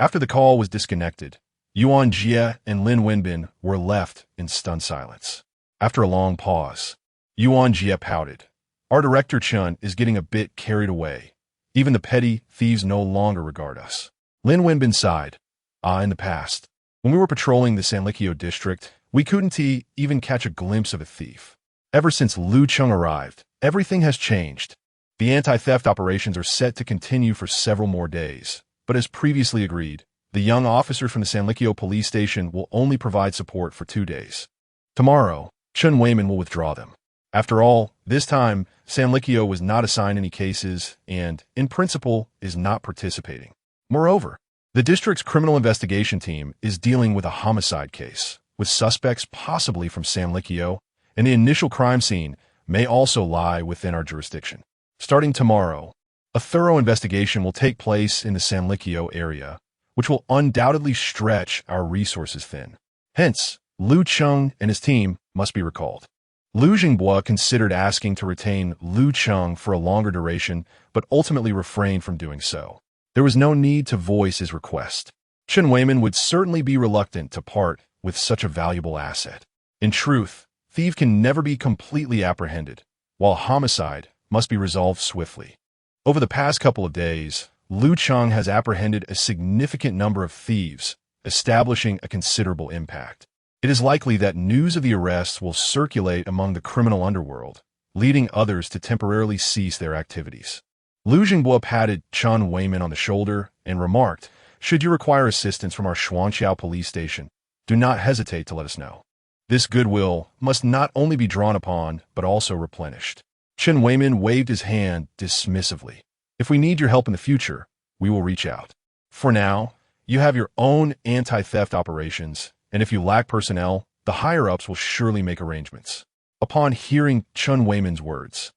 A: After the call was disconnected, Yuan Jie and Lin Wenbin were left in stunned silence. After a long pause, Yuan Jie pouted. Our director Chen is getting a bit carried away. Even the petty thieves no longer regard us. Lin Wenbin sighed. In the past, when we were patrolling the Sanlichuo district, we couldn't even catch a glimpse of a thief. Ever since Lu Cheng arrived, everything has changed. The anti-theft operations are set to continue for several more days, but as previously agreed, the young officer from the Sanlichuo police station will only provide support for 2 days. Tomorrow, Chen Weiman will withdraw them. After all, this time, Sanlichuo was not assigned any cases and, in principle, is not participating. Moreover, the district's criminal investigation team is dealing with a homicide case, with suspects possibly from Sanlichuo, and the initial crime scene may also lie within our jurisdiction. Starting tomorrow, a thorough investigation will take place in the Sanlichuo area, which will undoubtedly stretch our resources thin. Hence, Lu Cheng and his team must be recalled. Lu Jinghua considered asking to retain Lu Cheng for a longer duration, but ultimately refrained from doing so. There was no need to voice his request. Chen Weiman would certainly be reluctant to part with such a valuable asset. In truth, thief can never be completely apprehended, while homicide must be resolved swiftly. Over the past couple of days, Lu Cheng has apprehended a significant number of thieves, establishing a considerable impact. It is likely that news of the arrests will circulate among the criminal underworld, leading others to temporarily cease their activities. Lu Cheng patted Chen Weimin on the shoulder and remarked, "Should you require assistance from our Xuanqiao police station, do not hesitate to let us know." This goodwill must not only be drawn upon, but also replenished. Chen Weimin waved his hand dismissively. "If we need your help in the future, we will reach out. For now, you have your own anti-theft operations, and if you lack personnel, the higher-ups will surely make arrangements." Upon hearing Chen Weimin's words,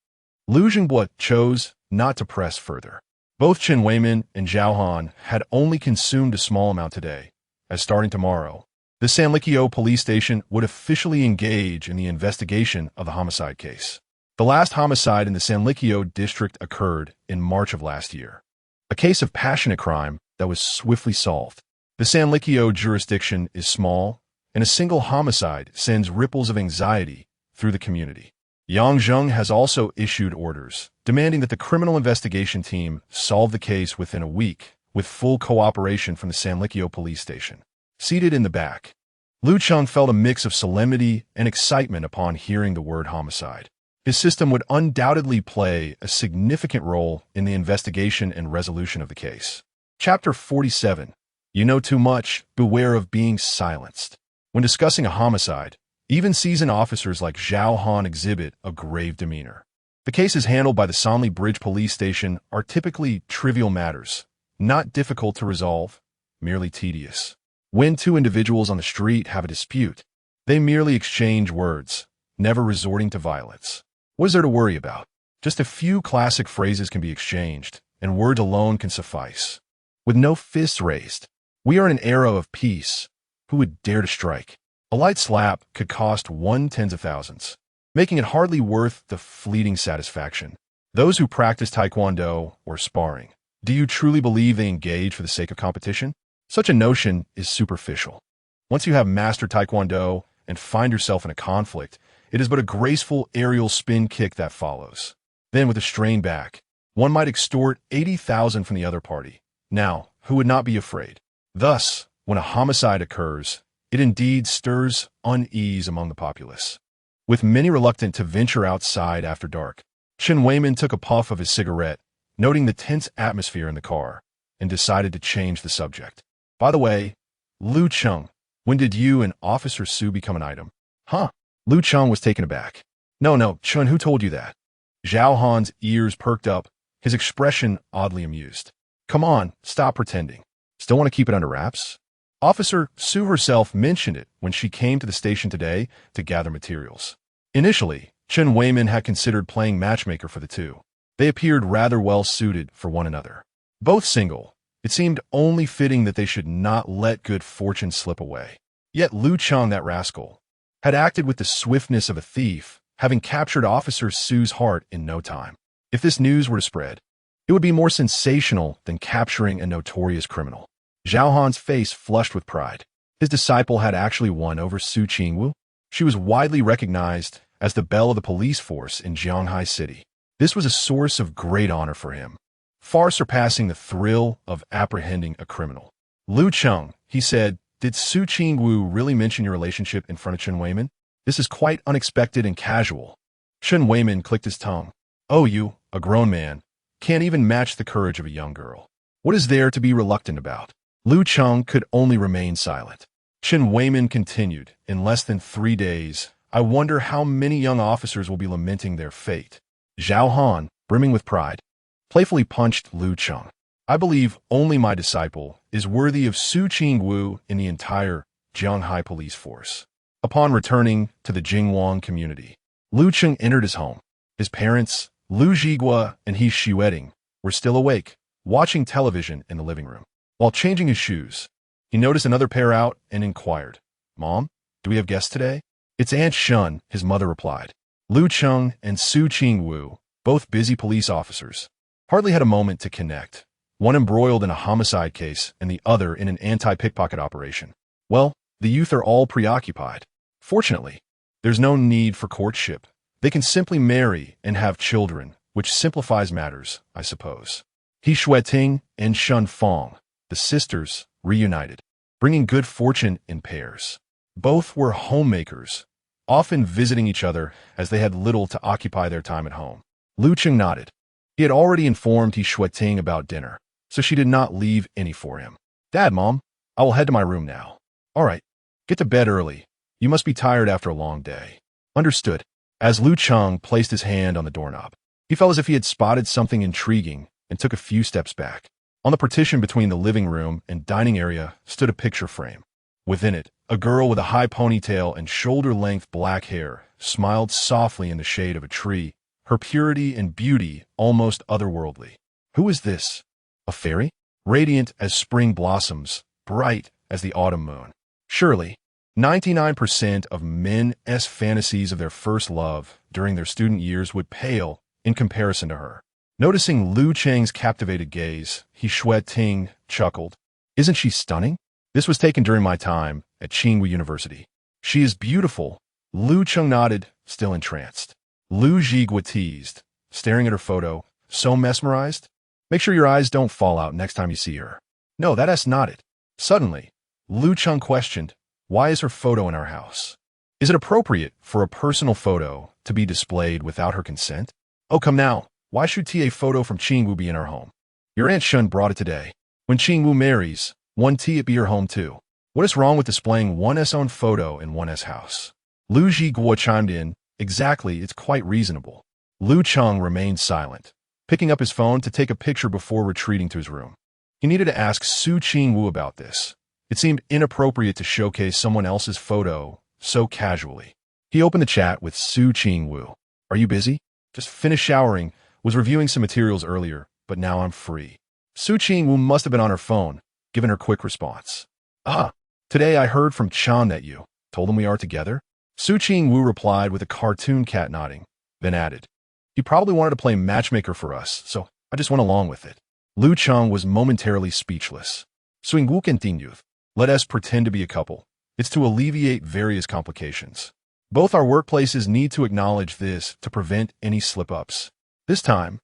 A: Lu Cheng chose not to press further. Both Chen Weimin and Zhao Han had only consumed a small amount today, as starting tomorrow, the Sanlikyo police station would officially engage in the investigation of the homicide case. The last homicide in the Sanlikyo district occurred in March of last year. A case of passionate crime that was swiftly solved. The Sanlikyo jurisdiction is small, and a single homicide sends ripples of anxiety through the community. Yang Zheng has also issued orders, demanding that the criminal investigation team solve the case within a week, with full cooperation from the Sanlikyo police station. Seated in the back, Lu Cheng felt a mix of solemnity and excitement upon hearing the word homicide. His system would undoubtedly play a significant role in the investigation and resolution of the case. Chapter 47. You know too much, beware of being silenced. When discussing a homicide, even seasoned officers like Zhao Han exhibit a grave demeanor. The cases handled by the Sanli Bridge police station are typically trivial matters, not difficult to resolve, merely tedious. When two individuals on the street have a dispute, they merely exchange words, never resorting to violence. What is there to worry about? Just a few classic phrases can be exchanged, and words alone can suffice. With no fists raised, we are in an era of peace. Who would dare to strike? A light slap could cost 1/10 of thousands, making it hardly worth the fleeting satisfaction. Those who practice taekwondo or sparring, do you truly believe they engage for the sake of competition? Such a notion is superficial. Once you have mastered taekwondo and find yourself in a conflict, it is but a graceful aerial spin kick that follows. Then with a strained back, one might extort 80,000 from the other party. Now, who would not be afraid? Thus, when a homicide occurs, it indeed stirs unease among the populace. With many reluctant to venture outside after dark, Chen Weimin took a puff of his cigarette, noting the tense atmosphere in the car, and decided to change the subject. "By the way, Lu Cheng, when did you and Officer Su become an item?" "Huh?" Lu Cheng was taken aback. No, Chen, who told you that?" Zhao Han's ears perked up, his expression oddly amused. "Come on, stop pretending. Still want to keep it under wraps?" Officer Su herself mentioned it when she came to the station today to gather materials. Initially, Chen Weimin had considered playing matchmaker for the two. They appeared rather well suited for one another. Both single, it seemed only fitting that they should not let good fortune slip away. Yet Lu Cheng, that rascal, had acted with the swiftness of a thief, having captured Officer Su's heart in no time. If this news were to spread, it would be more sensational than capturing a notorious criminal. Zhao Han's face flushed with pride. His disciple had actually won over Su Qingwu. She was widely recognized as the belle of the police force in Jianghai City. This was a source of great honor for him, far surpassing the thrill of apprehending a criminal. "Lu Cheng," he said, "did Su Qingwu really mention your relationship in front of Chen Weimin? This is quite unexpected and casual." Chen Weimin clicked his tongue. "Oh, you, a grown man, can't even match the courage of a young girl. What is there to be reluctant about?" Lu Cheng could only remain silent. Chen Weimin continued, "In less than 3 days, I wonder how many young officers will be lamenting their fate." Zhao Han, brimming with pride, playfully punched Lu Cheng. "I believe only my disciple is worthy of Su Qingwu in the entire Jianghai police force." Upon returning to the Jingwang community, Lu Cheng entered his home. His parents, Lu Zhigua and He Xueting, were still awake, watching television in the living room. While changing his shoes, he noticed another pair out and inquired, "Mom, do we have guests today?" "It's Aunt Shun," his mother replied. Lu Cheng and Su Qingwu, both busy police officers, hardly had a moment to connect, one embroiled in a homicide case and the other in an anti-pickpocket operation. Well, the youth are all preoccupied. Fortunately, there's no need for courtship. They can simply marry and have children, which simplifies matters, I suppose. He Shueting and Shun Fong, the sisters, reunited, bringing good fortune in pairs. Both were homemakers, often visiting each other as they had little to occupy their time at home. Lu Cheng nodded. He had already informed He Shueting about dinner, so she did not leave any for him. Dad, Mom, I will head to my room now. All right, get to bed early. You must be tired after a long day. Understood. As Lu Cheng placed his hand on the doorknob, he felt as if he had spotted something intriguing and took a few steps back. On the partition between the living room and dining area stood a picture frame. Within it, a girl with a high ponytail and shoulder-length black hair smiled softly in the shade of a tree, her purity and beauty almost otherworldly. Who is this? A fairy? Radiant as spring blossoms, bright as the autumn moon. Surely, 99% of men's fantasies of their first love during their student years would pale in comparison to her. Noticing Lu Cheng's captivated gaze, He Shueting chuckled. Isn't she stunning? This was taken during my time at Tsinghua University. She is beautiful. Lu Cheng nodded, still entranced. Lu Zhigua teased, staring at her photo, so mesmerized. Make sure your eyes don't fall out next time you see her. No, that ass nodded. Suddenly, Lu Cheng questioned, why is her photo in our house? Is it appropriate for a personal photo to be displayed without her consent? Oh, come now. Why should a photo from Tsinghua be in our home? Your Aunt Shun brought it today. When Tsinghua marries, it be your home too. What is wrong with displaying one's own photo in one's house? Lu Zhigua chimed in, exactly, it's quite reasonable. Lu Cheng remained silent, picking up his phone to take a picture before retreating to his room. He needed to ask Su Tsinghua about this. It seemed inappropriate to showcase someone else's photo so casually. He opened the chat with Su Tsinghua. Are you busy? Just finished showering, was reviewing some materials earlier, but now I'm free. Su Tsinghua must have been on her phone, given her quick response. Ah, today I heard from Chan that you told him we are together. Su Tsinghua replied with a cartoon cat nodding, then added, he probably wanted to play matchmaker for us, so I just went along with it. Lu Cheng was momentarily speechless. Swing continued. Let us pretend to be a couple. It's to alleviate various complications. Both our workplaces need to acknowledge this to prevent any slip-ups. This time,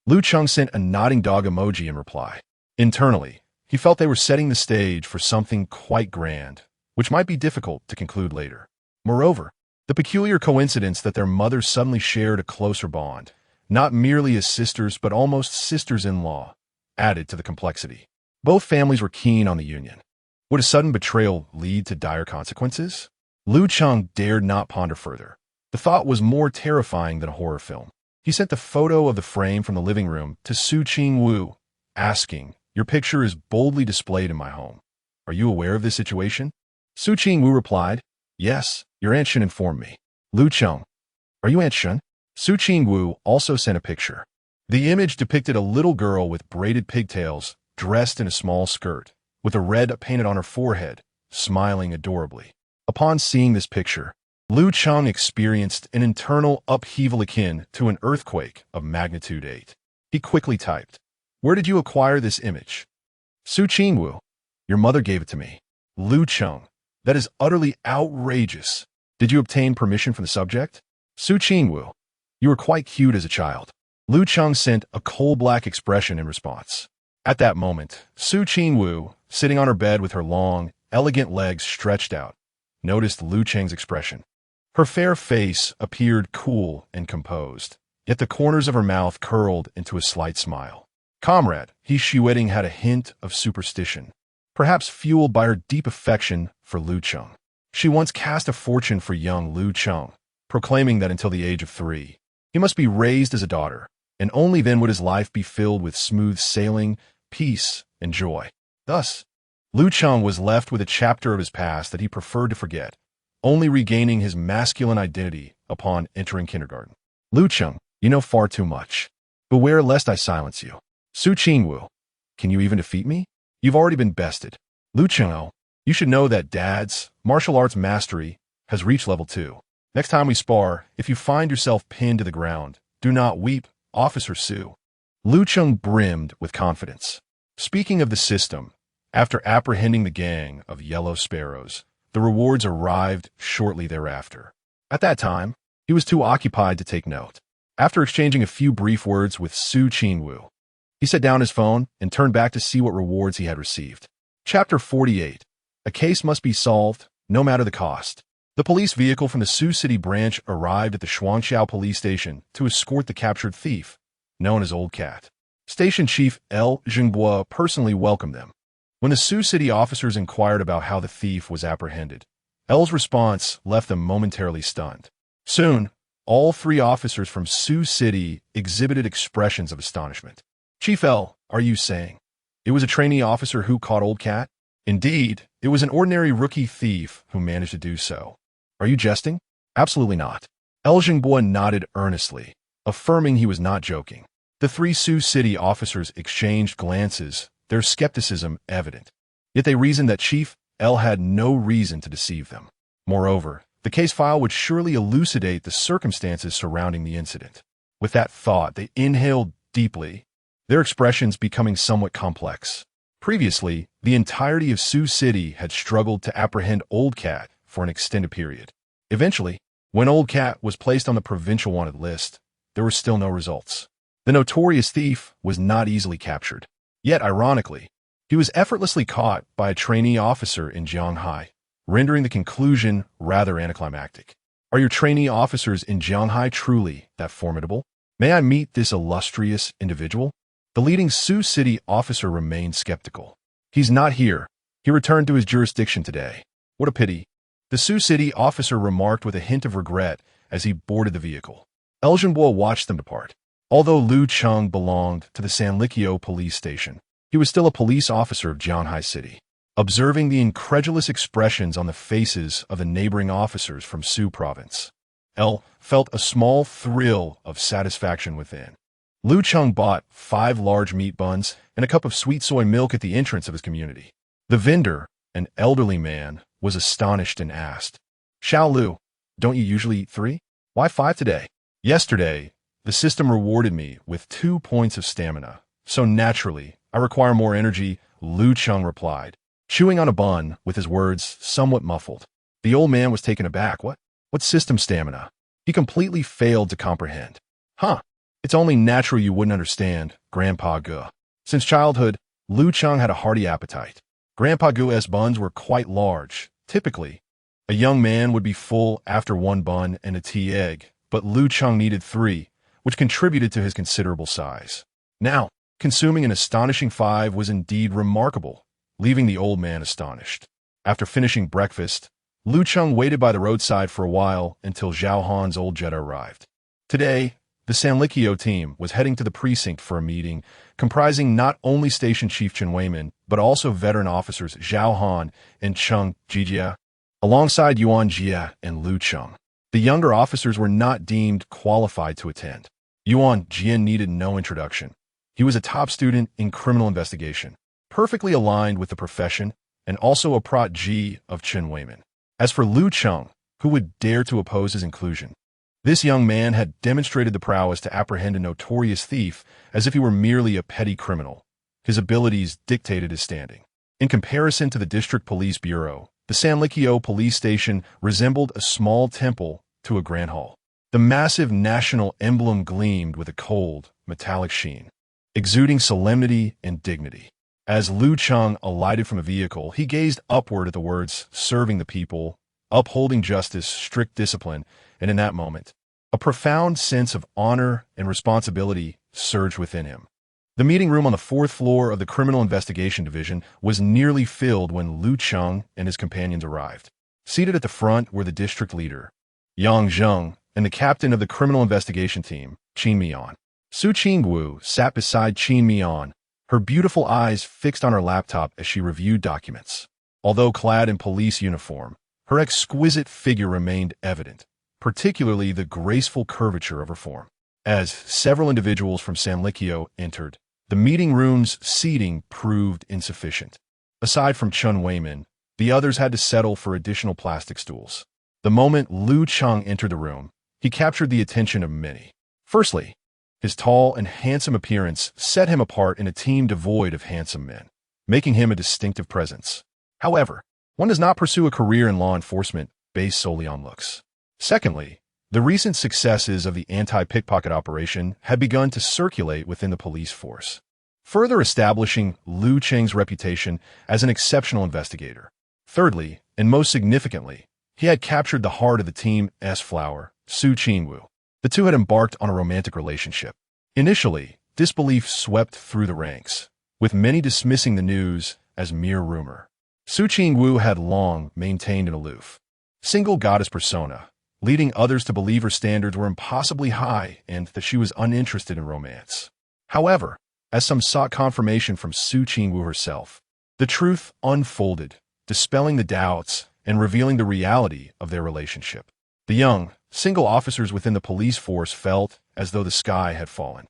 A: Lu Cheng sent a nodding dog emoji in reply. Internally, he felt they were setting the stage for something quite grand, which might be difficult to conclude later. Moreover, the peculiar coincidence that their mothers suddenly shared a closer bond, not merely as sisters but almost sisters-in-law, added to the complexity. Both families were keen on the union. Would a sudden betrayal lead to dire consequences? Lu Cheng dared not ponder further. The thought was more terrifying than a horror film. He sent the photo of the frame from the living room to Su Tsinghua, asking, your picture is boldly displayed in my home. Are you aware of this situation? Su Tsinghua replied, yes, your Aunt Shun informed me. Lu Cheng, are you Aunt Shun? Su Tsinghua also sent a picture. The image depicted a little girl with braided pigtails, dressed in a small skirt, with a red painted on her forehead, smiling adorably. Upon seeing this picture, Lu Cheng experienced an internal upheaval akin to an earthquake of magnitude 8. He quickly typed, where did you acquire this image? Su Tsinghua, your mother gave it to me. Lu Cheng, that is utterly outrageous. Did you obtain permission from the subject? Su Tsinghua, you were quite cute as a child. Lu Cheng sent a coal-black expression in response. At that moment, Su Tsinghua, sitting on her bed with her long, elegant legs stretched out, noticed Lu Cheng's expression. Her fair face appeared cool and composed, yet the corners of her mouth curled into a slight smile. Comrade, He Shueting had a hint of superstition, perhaps fueled by her deep affection for Lu Cheng. She once cast a fortune for young Lu Cheng, proclaiming that until the age of 3, he must be raised as a daughter, and only then would his life be filled with smooth sailing, peace, and joy. Thus, Lu Cheng was left with a chapter of his past that he preferred to forget, only regaining his masculine identity upon entering kindergarten. Lu Cheng, you know far too much. Beware lest I silence you. Su Tsinghua, can you even defeat me? You've already been bested. Lu Cheng, you should know that Dad's martial arts mastery has reached level 2. Next time we spar, if you find yourself pinned to the ground, do not weep, Officer Su. Lu Cheng brimmed with confidence. Speaking of the system, after apprehending the gang of yellow sparrows, the rewards arrived shortly thereafter. At that time, he was too occupied to take note. After exchanging a few brief words with Su Tsinghua, He set down his phone and turned back to see what rewards he had received. Chapter 48. A case must be solved, no matter the cost. The police vehicle from the Sioux City branch arrived at the Shuangqiao police station to escort the captured thief, known as Old Cat. Station Chief L. Jingbo personally welcomed them. When the Sioux City officers inquired about how the thief was apprehended, L's response left them momentarily stunned. Soon, all three officers from Sioux City exhibited expressions of astonishment. Chief L, are you saying it was a trainee officer who caught Old Cat? Indeed, it was an ordinary rookie thief who managed to do so. Are you jesting? Absolutely not. L. Jingbo nodded earnestly, affirming he was not joking. The three Sioux City officers exchanged glances, their skepticism evident. Yet they reasoned that Chief L had no reason to deceive them. Moreover, the case file would surely elucidate the circumstances surrounding the incident. With that thought, they inhaled deeply, their expressions becoming somewhat complex. Previously, the entirety of Sioux City had struggled to apprehend Old Cat for an extended period. Eventually, when Old Cat was placed on the provincial wanted list, there were still no results. The notorious thief was not easily captured. Yet, ironically, he was effortlessly caught by a trainee officer in Jianghai, rendering the conclusion rather anticlimactic. Are your trainee officers in Jianghai truly that formidable? May I meet this illustrious individual? The leading Sioux City officer remained skeptical. He's not here. He returned to his jurisdiction today. What a pity. The Sioux City officer remarked with a hint of regret as he boarded the vehicle. El Jingbo watched them depart. Although Lu Cheng belonged to the Sanlikyo police station, he was still a police officer of Jianghai City. Observing the incredulous expressions on the faces of the neighboring officers from Sioux province, El felt a small thrill of satisfaction within. Lu Cheng bought 5 large meat buns and a cup of sweet soy milk at the entrance of his community. The vendor, an elderly man, was astonished and asked, "Xiao Lu, don't you usually eat 3? Why 5 today?" "Yesterday, the system rewarded me with 2 points of stamina, so naturally, I require more energy," Lu Cheng replied, chewing on a bun with his words somewhat muffled. The old man was taken aback. What system stamina? He completely failed to comprehend. Huh. It's only natural you wouldn't understand, Grandpa Gu. Since childhood, Lu Cheng had a hearty appetite. Grandpa Gu's buns were quite large. Typically, a young man would be full after 1 bun and a tea egg, but Lu Cheng needed 3, which contributed to his considerable size. Now, consuming an astonishing 5 was indeed remarkable, leaving the old man astonished. After finishing breakfast, Lu Cheng waited by the roadside for a while until Zhao Han's old Jetta arrived. Today, the Sanlikyo team was heading to the precinct for a meeting comprising not only Station Chief Chen Weiman, but also veteran officers Zhao Han and Cheng Jijia, alongside Yuan Jia and Lu Cheng. The younger officers were not deemed qualified to attend. Yuan Jia needed no introduction. He was a top student in criminal investigation, perfectly aligned with the profession, and also a protege of Chen Weiman. As for Lu Cheng, who would dare to oppose his inclusion? This young man had demonstrated the prowess to apprehend a notorious thief as if he were merely a petty criminal. His abilities dictated his standing. In comparison to the District Police Bureau, the Sanlikyo police station resembled a small temple to a grand hall. The massive national emblem gleamed with a cold, metallic sheen, exuding solemnity and dignity. As Lu Cheng alighted from a vehicle, he gazed upward at the words, "Serving the people, upholding justice, strict discipline," and in that moment, a profound sense of honor and responsibility surged within him. The meeting room on the 4th floor of the Criminal Investigation Division was nearly filled when Lu Cheng and his companions arrived. Seated at the front were the district leader, Yang Zheng, and the captain of the Criminal Investigation Team, Qin Mian. Su Qingwu sat beside Qin Mian, her beautiful eyes fixed on her laptop as she reviewed documents. Although clad in police uniform, her exquisite figure remained evident, particularly the graceful curvature of her form. As several individuals from Sanlikyo entered, the meeting room's seating proved insufficient. Aside from Chen Weiman, the others had to settle for additional plastic stools. The moment Lu Cheng entered the room, he captured the attention of many. Firstly, his tall and handsome appearance set him apart in a team devoid of handsome men, making him a distinctive presence. However, one does not pursue a career in law enforcement based solely on looks. Secondly, the recent successes of the anti-pickpocket operation had begun to circulate within the police force. further establishing Lu Cheng's reputation as an exceptional investigator. Thirdly, and most significantly, he had captured the heart of the team's flower, Su Qingwu. The two had embarked on a romantic relationship. Initially, disbelief swept through the ranks, with many dismissing the news as mere rumor. Su Qingwu had long maintained an aloof, single goddess persona, leading others to believe her standards were impossibly high and that she was uninterested in romance. However, as some sought confirmation from Su Qingwu herself, the truth unfolded, dispelling the doubts and revealing the reality of their relationship. The young, single officers within the police force felt as though the sky had fallen.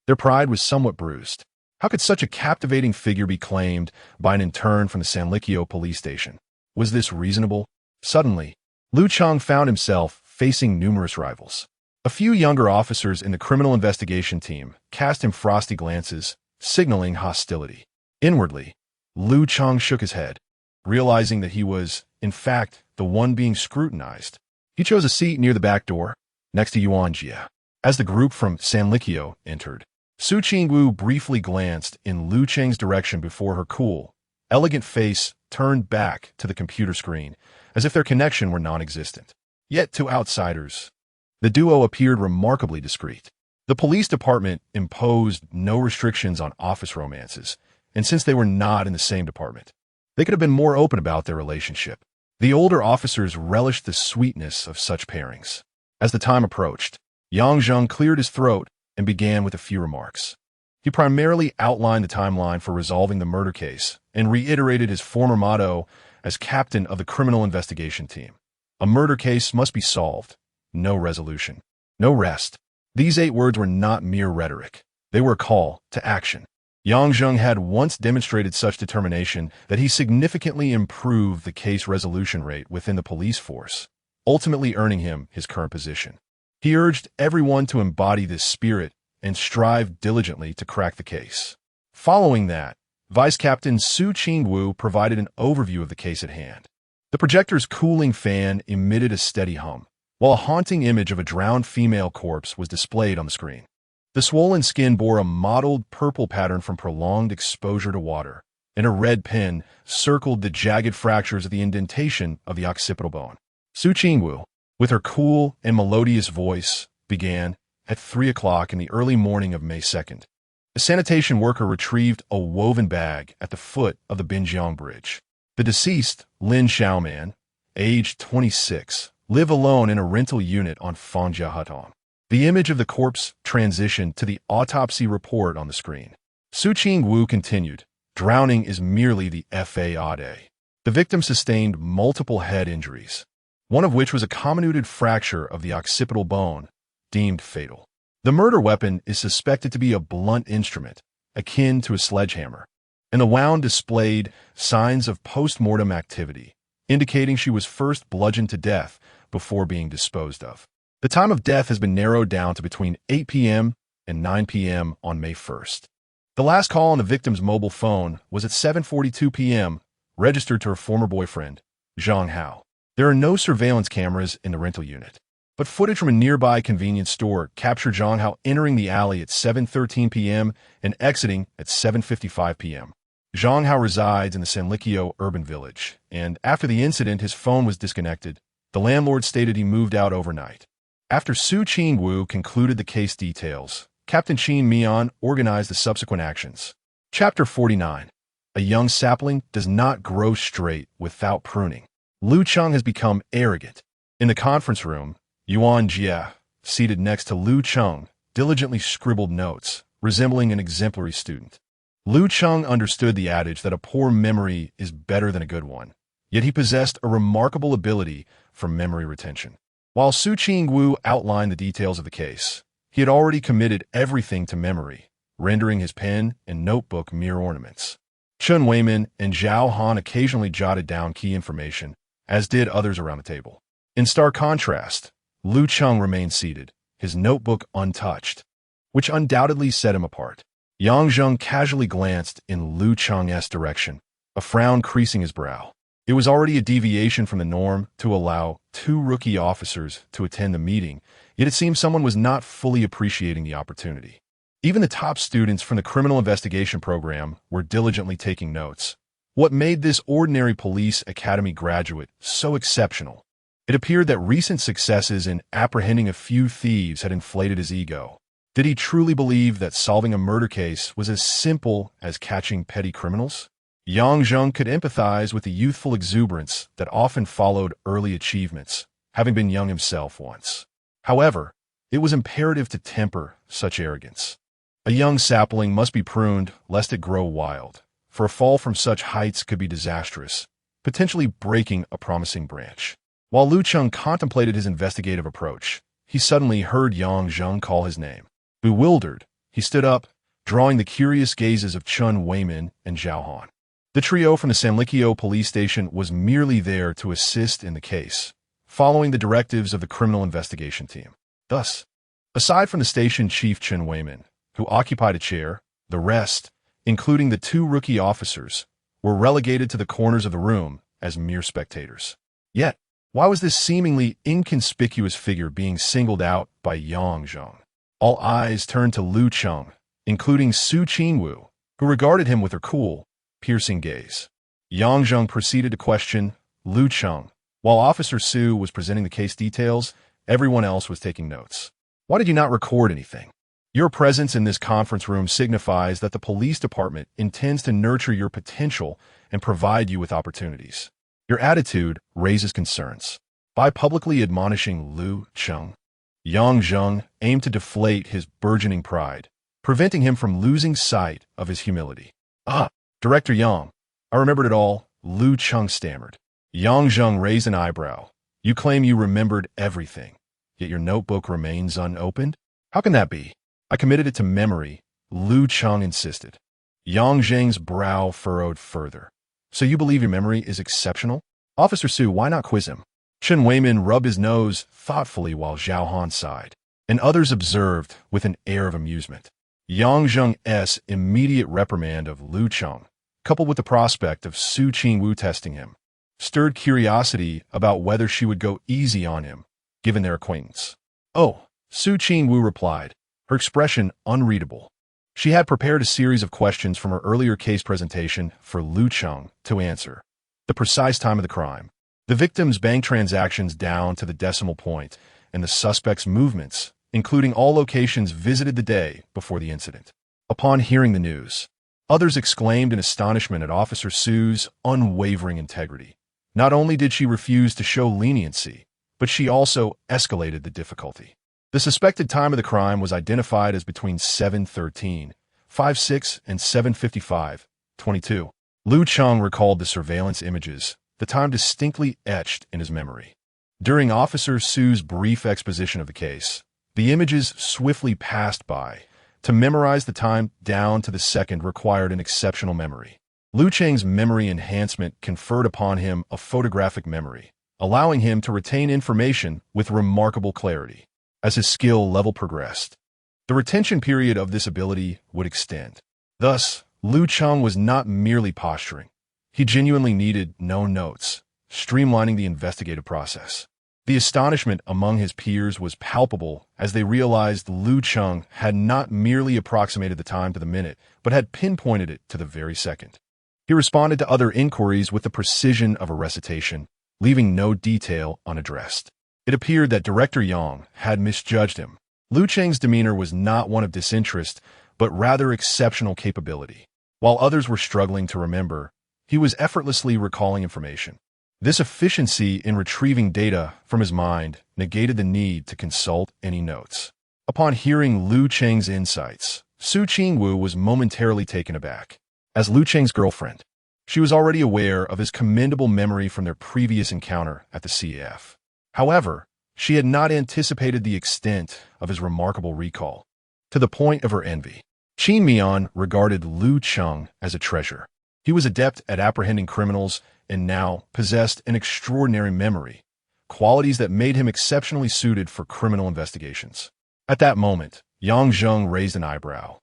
A: Their pride was somewhat bruised. How could such a captivating figure be claimed by an intern from the Sanlikyo police station? Was this reasonable? Suddenly, Lu Cheng found himself facing numerous rivals. A few younger officers in the criminal investigation team cast him frosty glances, signaling hostility. Inwardly, Lu Cheng shook his head, realizing that he was, in fact, the one being scrutinized. He chose a seat near the back door, next to Yuan Jia. As the group from Sanlikyo entered, Su Qingwu briefly glanced in Lu Cheng's direction before her cool, elegant face turned back to the computer screen, as if their connection were non-existent. Yet to outsiders, the duo appeared remarkably discreet. The police department imposed no restrictions on office romances, and since they were not in the same department, they could have been more open about their relationship. The older officers relished the sweetness of such pairings. As the time approached, Yang Zheng cleared his throat and began with a few remarks. He primarily outlined the timeline for resolving the murder case and reiterated his former motto as captain of the criminal investigation team. A murder case must be solved. No resolution. No rest. These 8 words were not mere rhetoric. They were a call to action. Yang Zheng had once demonstrated such determination that he significantly improved the case resolution rate within the police force, ultimately earning him his current position. He urged everyone to embody this spirit and strive diligently to crack the case. Following that, Vice Captain Su Qingwu provided an overview of the case at hand. The projector's cooling fan emitted a steady hum, while a haunting image of a drowned female corpse was displayed on the screen. The swollen skin bore a mottled purple pattern from prolonged exposure to water, and a red pen circled the jagged fractures of the indentation of the occipital bone. Su Qingwu, with her cool and melodious voice, began at 3 o'clock in the early morning of May 2nd. A sanitation worker retrieved a woven bag at the foot of the Binjiang Bridge. The deceased, Lin Xiaoman, aged 26, lived alone in a rental unit on Fangjia Hutong. The image of the corpse transitioned to the autopsy report on the screen. Su Qingwu continued, "Drowning is merely the FAAD. The victim sustained multiple head injuries, one of which was a comminuted fracture of the occipital bone, deemed fatal. The murder weapon is suspected to be a blunt instrument, akin to a sledgehammer, and the wound displayed signs of post-mortem activity, indicating she was first bludgeoned to death before being disposed of. The time of death has been narrowed down to between 8 p.m. and 9 p.m. on May 1st. The last call on the victim's mobile phone was at 7:42 p.m., registered to her former boyfriend, Zhang Hao. There are no surveillance cameras in the rental unit, but footage from a nearby convenience store captured Zhang Hao entering the alley at 7:13 p.m. and exiting at 7:55 p.m. Zhang Hao resides in the Sanlikyo urban village, and after the incident his phone was disconnected. The landlord stated he moved out overnight. After Su Qingwu concluded the case details, Captain Qin Mian organized the subsequent actions. Chapter 49. A young sapling does not grow straight without pruning. Lu Cheng has become arrogant. In the conference room, Yuan Jia, seated next to Lu Cheng, diligently scribbled notes, resembling an exemplary student. Lu Cheng understood the adage that a poor memory is better than a good one, yet he possessed a remarkable ability for memory retention. While Su Qingwu outlined the details of the case, he had already committed everything to memory, rendering his pen and notebook mere ornaments. Chen Weimin and Zhao Han occasionally jotted down key information, as did others around the table. In stark contrast, Lu Cheng remained seated, his notebook untouched, which undoubtedly set him apart. Yang Zheng casually glanced in Lu Cheng's direction, a frown creasing his brow. It was already a deviation from the norm to allow 2 rookie officers to attend the meeting, yet it seemed someone was not fully appreciating the opportunity. Even the top students from the criminal investigation program were diligently taking notes. What made this ordinary police academy graduate so exceptional? It appeared that recent successes in apprehending a few thieves had inflated his ego. Did he truly believe that solving a murder case was as simple as catching petty criminals? Yang Zheng could empathize with the youthful exuberance that often followed early achievements, having been young himself once. However, it was imperative to temper such arrogance. A young sapling must be pruned lest it grow wild, for a fall from such heights could be disastrous, potentially breaking a promising branch. While Lu Cheng contemplated his investigative approach, he suddenly heard Yang Zheng call his name. Bewildered, he stood up, drawing the curious gazes of Chen Weimin and Zhao Han. The trio from the Sanlikyo police station was merely there to assist in the case, following the directives of the criminal investigation team. Thus, aside from the station chief Chen Weimin, who occupied a chair, the rest, including the two rookie officers, were relegated to the corners of the room as mere spectators. Yet, why was this seemingly inconspicuous figure being singled out by Yang Zheng? All eyes turned to Lu Cheng, including Su Qingwu, who regarded him with her cool, piercing gaze. Yang Zheng proceeded to question Lu Cheng. While Officer Su was presenting the case details, everyone else was taking notes. Why did you not record anything? Your presence in this conference room signifies that the police department intends to nurture your potential and provide you with opportunities. Your attitude raises concerns. By publicly admonishing Lu Cheng, Yang Zheng aimed to deflate his burgeoning pride, preventing him from losing sight of his humility. Director Yang, I remembered it all, Lu Cheng stammered. Yang Zheng raised an eyebrow. You claim you remembered everything, yet your notebook remains unopened? How can that be? I committed it to memory, Lu Cheng insisted. Yang Zheng's brow furrowed further. So you believe your memory is exceptional? Officer Su, why not quiz him? Chen Weimin rubbed his nose thoughtfully while Zhao Han sighed, and others observed with an air of amusement. Yang Zheng's immediate reprimand of Lu Cheng, coupled with the prospect of Su Qingwu testing him, stirred curiosity about whether she would go easy on him, given their acquaintance. Oh, Su Qingwu replied, her expression unreadable. She had prepared a series of questions from her earlier case presentation for Lu Cheng to answer. The precise time of the crime, the victim's bank transactions down to the decimal point, and the suspect's movements, including all locations visited the day before the incident. Upon hearing the news, others exclaimed in astonishment at Officer Su's unwavering integrity. Not only did she refuse to show leniency, but she also escalated the difficulty. The suspected time of the crime was identified as between 7:13, 56 and 7:55, 22. Lu Cheng recalled the surveillance images, the time distinctly etched in his memory. During Officer Su's brief exposition of the case, the images swiftly passed by. To memorize the time down to the second required an exceptional memory. Lu Cheng's memory enhancement conferred upon him a photographic memory, allowing him to retain information with remarkable clarity. As his skill level progressed, the retention period of this ability would extend. Thus, Lu Cheng was not merely posturing. He genuinely needed no notes, streamlining the investigative process. The astonishment among his peers was palpable as they realized Lu Cheng had not merely approximated the time to the minute, but had pinpointed it to the very second. He responded to other inquiries with the precision of a recitation, leaving no detail unaddressed. It appeared that Director Yang had misjudged him. Lu Cheng's demeanor was not one of disinterest, but rather exceptional capability. While others were struggling to remember, he was effortlessly recalling information. This efficiency in retrieving data from his mind negated the need to consult any notes. Upon hearing Lu Cheng's insights, Su Qingwu was momentarily taken aback. As Lu Cheng's girlfriend, she was already aware of his commendable memory from their previous encounter at the CF. However, she had not anticipated the extent of his remarkable recall, to the point of her envy. Qin Mian regarded Lu Cheng as a treasure. He was adept at apprehending criminals and now possessed an extraordinary memory, qualities that made him exceptionally suited for criminal investigations. At that moment, Yang Zheng raised an eyebrow,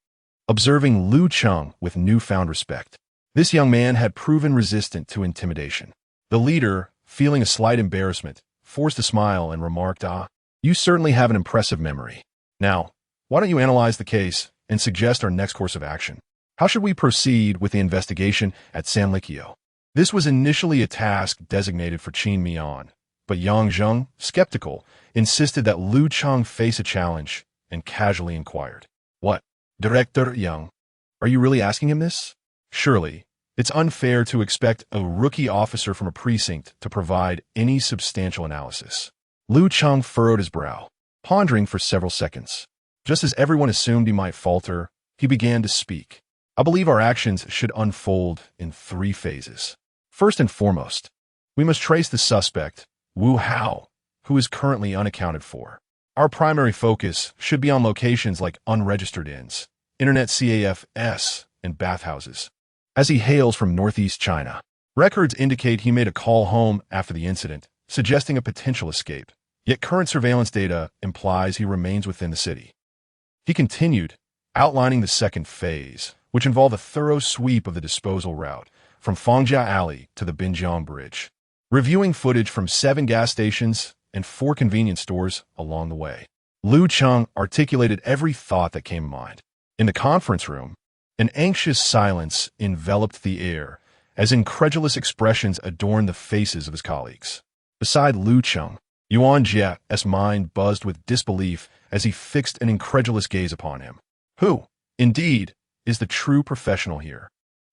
A: observing Lu Cheng with newfound respect. This young man had proven resistant to intimidation. The leader, feeling a slight embarrassment, forced a smile and remarked, you certainly have an impressive memory. Now, why don't you analyze the case and suggest our next course of action. How should we proceed with the investigation at Sanlikyo? This was initially a task designated for Qin Mian, but Yang Zheng, skeptical, insisted that Lu Cheng face a challenge and casually inquired, "What, Director Yang? Are you really asking him this? Surely, it's unfair to expect a rookie officer from a precinct to provide any substantial analysis." Lu Cheng furrowed his brow, pondering for several seconds. Just as everyone assumed he might falter, he began to speak. "I believe our actions should unfold in 3 phases. First and foremost, we must trace the suspect, Wu Hao, who is currently unaccounted for. Our primary focus should be on locations like unregistered inns, internet CAFs, and bathhouses. As he hails from northeast China, records indicate he made a call home after the incident, suggesting a potential escape. Yet current surveillance data implies he remains within the city." He continued, outlining the second phase, which involved a thorough sweep of the disposal route, from Fangjia Alley to the Binjiang Bridge, reviewing footage from 7 gas stations and 4 convenience stores along the way. Lu Cheng articulated every thought that came to mind. In the conference room, an anxious silence enveloped the air as incredulous expressions adorned the faces of his colleagues. Beside Lu Cheng, Yuan Jie's mind buzzed with disbelief as he fixed an incredulous gaze upon him. Who, indeed, is the true professional here?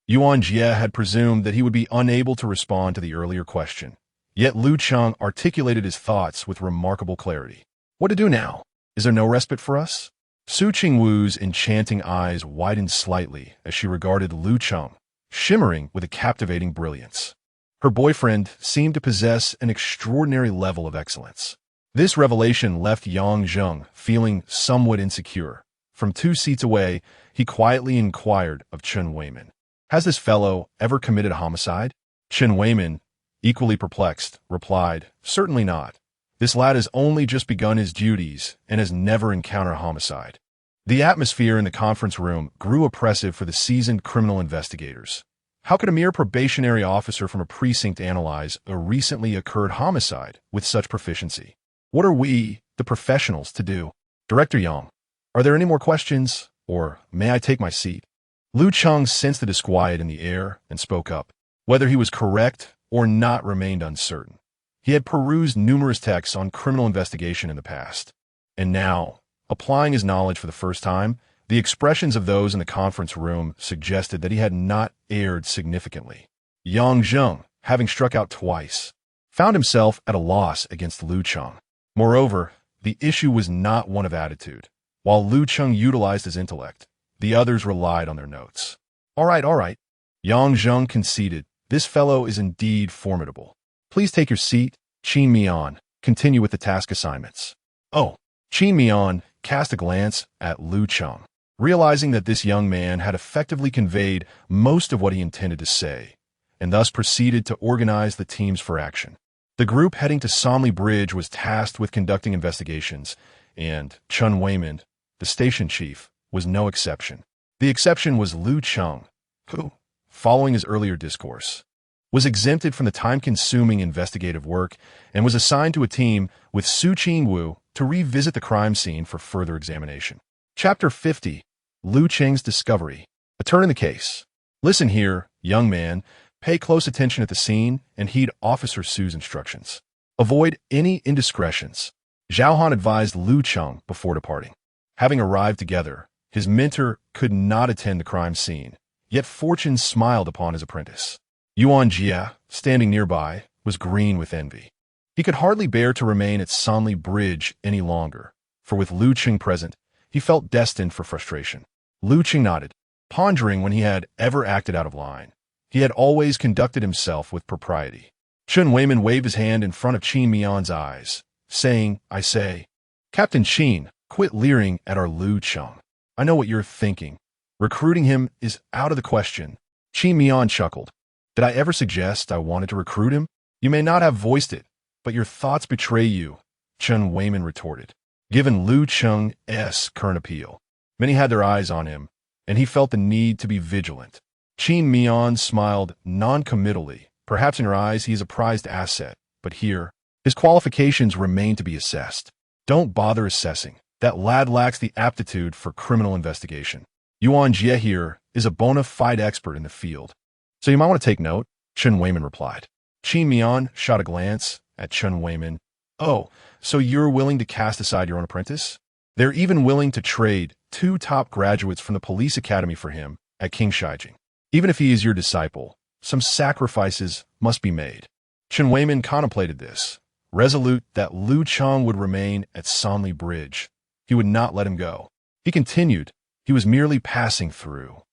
A: Yuan Jie had presumed that he would be unable to respond to the earlier question. Yet Lu Cheng articulated his thoughts with remarkable clarity. "What to do now? Is there no respite for us?" Su Qingwu's enchanting eyes widened slightly as she regarded Lu Cheng, shimmering with a captivating brilliance. Her boyfriend seemed to possess an extraordinary level of excellence. This revelation left Yang Zheng feeling somewhat insecure. From 2 seats away, he quietly inquired of Chen Weiman, "Has this fellow ever committed a homicide?" Chen Weiman, equally perplexed, replied, "Certainly not. This lad has only just begun his duties and has never encountered a homicide." The atmosphere in the conference room grew oppressive for the seasoned criminal investigators. How could a mere probationary officer from a precinct analyze a recently occurred homicide with such proficiency? What are we, the professionals, to do? "Director Yang, are there any more questions, or may I take my seat?" Lu Cheng sensed the disquiet in the air and spoke up. Whether he was correct or not remained uncertain. He had perused numerous texts on criminal investigation in the past, and now, applying his knowledge for the first time, the expressions of those in the conference room suggested that he had not erred significantly. Yang Zheng, having struck out twice, found himself at a loss against Lu Cheng. Moreover, the issue was not one of attitude. While Lu Cheng utilized his intellect, the others relied on their notes. All right. Yang Zheng conceded. "This fellow is indeed formidable. Please take your seat, Qin Mian. Continue with the task assignments." Oh, Qin Mian cast a glance at Lu Cheng, realizing that this young man had effectively conveyed most of what he intended to say, and thus proceeded to organize the teams for action. The group heading to Sanli Bridge was tasked with conducting investigations, and Chen Weiman, the station chief, was no exception. The exception was Lu Cheng, who, following his earlier discourse, was exempted from the time-consuming investigative work and was assigned to a team with Su Qingwu to revisit the crime scene for further examination. Chapter 50, Lu Cheng's Discovery. A turn in the case. Listen here, young man. Pay close attention at the scene and heed Officer Su's instructions. Avoid any indiscretions. Zhao Han advised Lu Cheng before departing. Having arrived together, his mentor could not attend the crime scene, yet fortune smiled upon his apprentice. Yuan Jie, standing nearby, was green with envy. He could hardly bear to remain at Sanli Bridge any longer, for with Lu Cheng present, he felt destined for frustration. Lu Cheng nodded, pondering when he had ever acted out of line. He had always conducted himself with propriety. Chen Weiman waved his hand in front of Qin Mian's eyes, saying, "I say, Captain Qin, quit leering at our Lu Cheng. I know what you're thinking. Recruiting him is out of the question." Qin Mian chuckled. "Did I ever suggest I wanted to recruit him? You may not have voiced it, but your thoughts betray you," Chen Weiman retorted. Given Lu Cheng's current appeal, many had their eyes on him, and he felt the need to be vigilant. Qin Mian smiled non-committally. Perhaps in her eyes he is a prized asset, but here, his qualifications remain to be assessed. "Don't bother assessing. That lad lacks the aptitude for criminal investigation. Yuan Jie here is a bona fide expert in the field. So you might want to take note, Chen Weiman replied. Qin Mian shot a glance at Chen Weiman. Oh, so you're willing to cast aside your own apprentice? They're even willing to trade 2 top graduates from the police academy for him at King Shijing. Even if he is your disciple, some sacrifices must be made. Chen Weiman contemplated this, resolute that Lu Cheng would remain at Sanli Bridge. He would not let him go. He continued, he was merely passing through.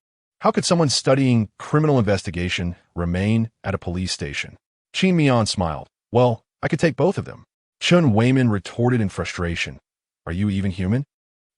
A: How could someone studying criminal investigation remain at a police station? Qin Mian smiled. Well, I could take both of them. Chen Weiman retorted in frustration. Are you even human?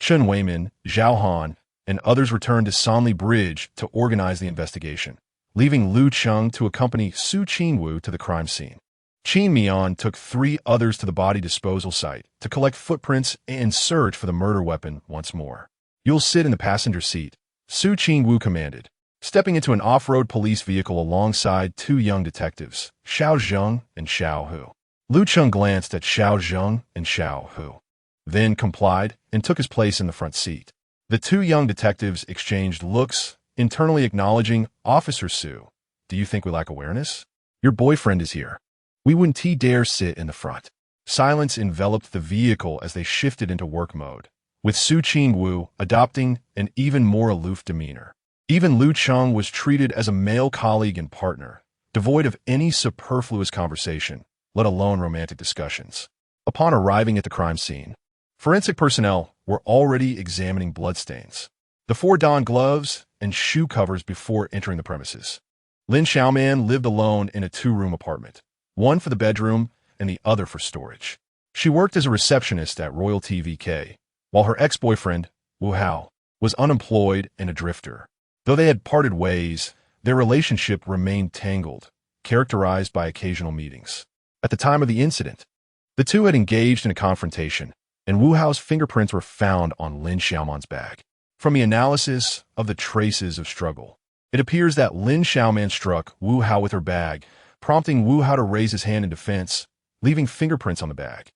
A: Chen Weiman, Zhao Han, and others returned to Sanli Bridge to organize the investigation, leaving Lu Cheng to accompany Su Qingwu to the crime scene. Qin Mian took 3 others to the body disposal site to collect footprints and search for the murder weapon once more. You'll sit in the passenger seat, Su Qingwu commanded, stepping into an off-road police vehicle alongside 2 young detectives, Xiao Zheng and Xiao Hu. Lu Cheng glanced at Xiao Zheng and Xiao Hu, then complied and took his place in the front seat. The 2 young detectives exchanged looks, internally acknowledging, Officer Su, do you think we lack awareness? Your boyfriend is here. We wouldn't dare sit in the front. Silence enveloped the vehicle as they shifted into work mode, with Su Qingwu adopting an even more aloof demeanor. Even Lu Cheng was treated as a male colleague and partner, devoid of any superfluous conversation, let alone romantic discussions. Upon arriving at the crime scene, forensic personnel were already examining bloodstains. The 4 donned gloves and shoe covers before entering the premises. Lin Xiaoman lived alone in a 2-room apartment, one for the bedroom and the other for storage. She worked as a receptionist at Royal TVK, while her ex-boyfriend, Wu Hao, was unemployed and a drifter. Though they had parted ways, their relationship remained tangled, characterized by occasional meetings. At the time of the incident, the 2 had engaged in a confrontation, and Wu Hao's fingerprints were found on Lin Xiaoman's bag. From the analysis of the traces of struggle, it appears that Lin Xiaoman struck Wu Hao with her bag, prompting Wu Hao to raise his hand in defense, leaving fingerprints on the bag.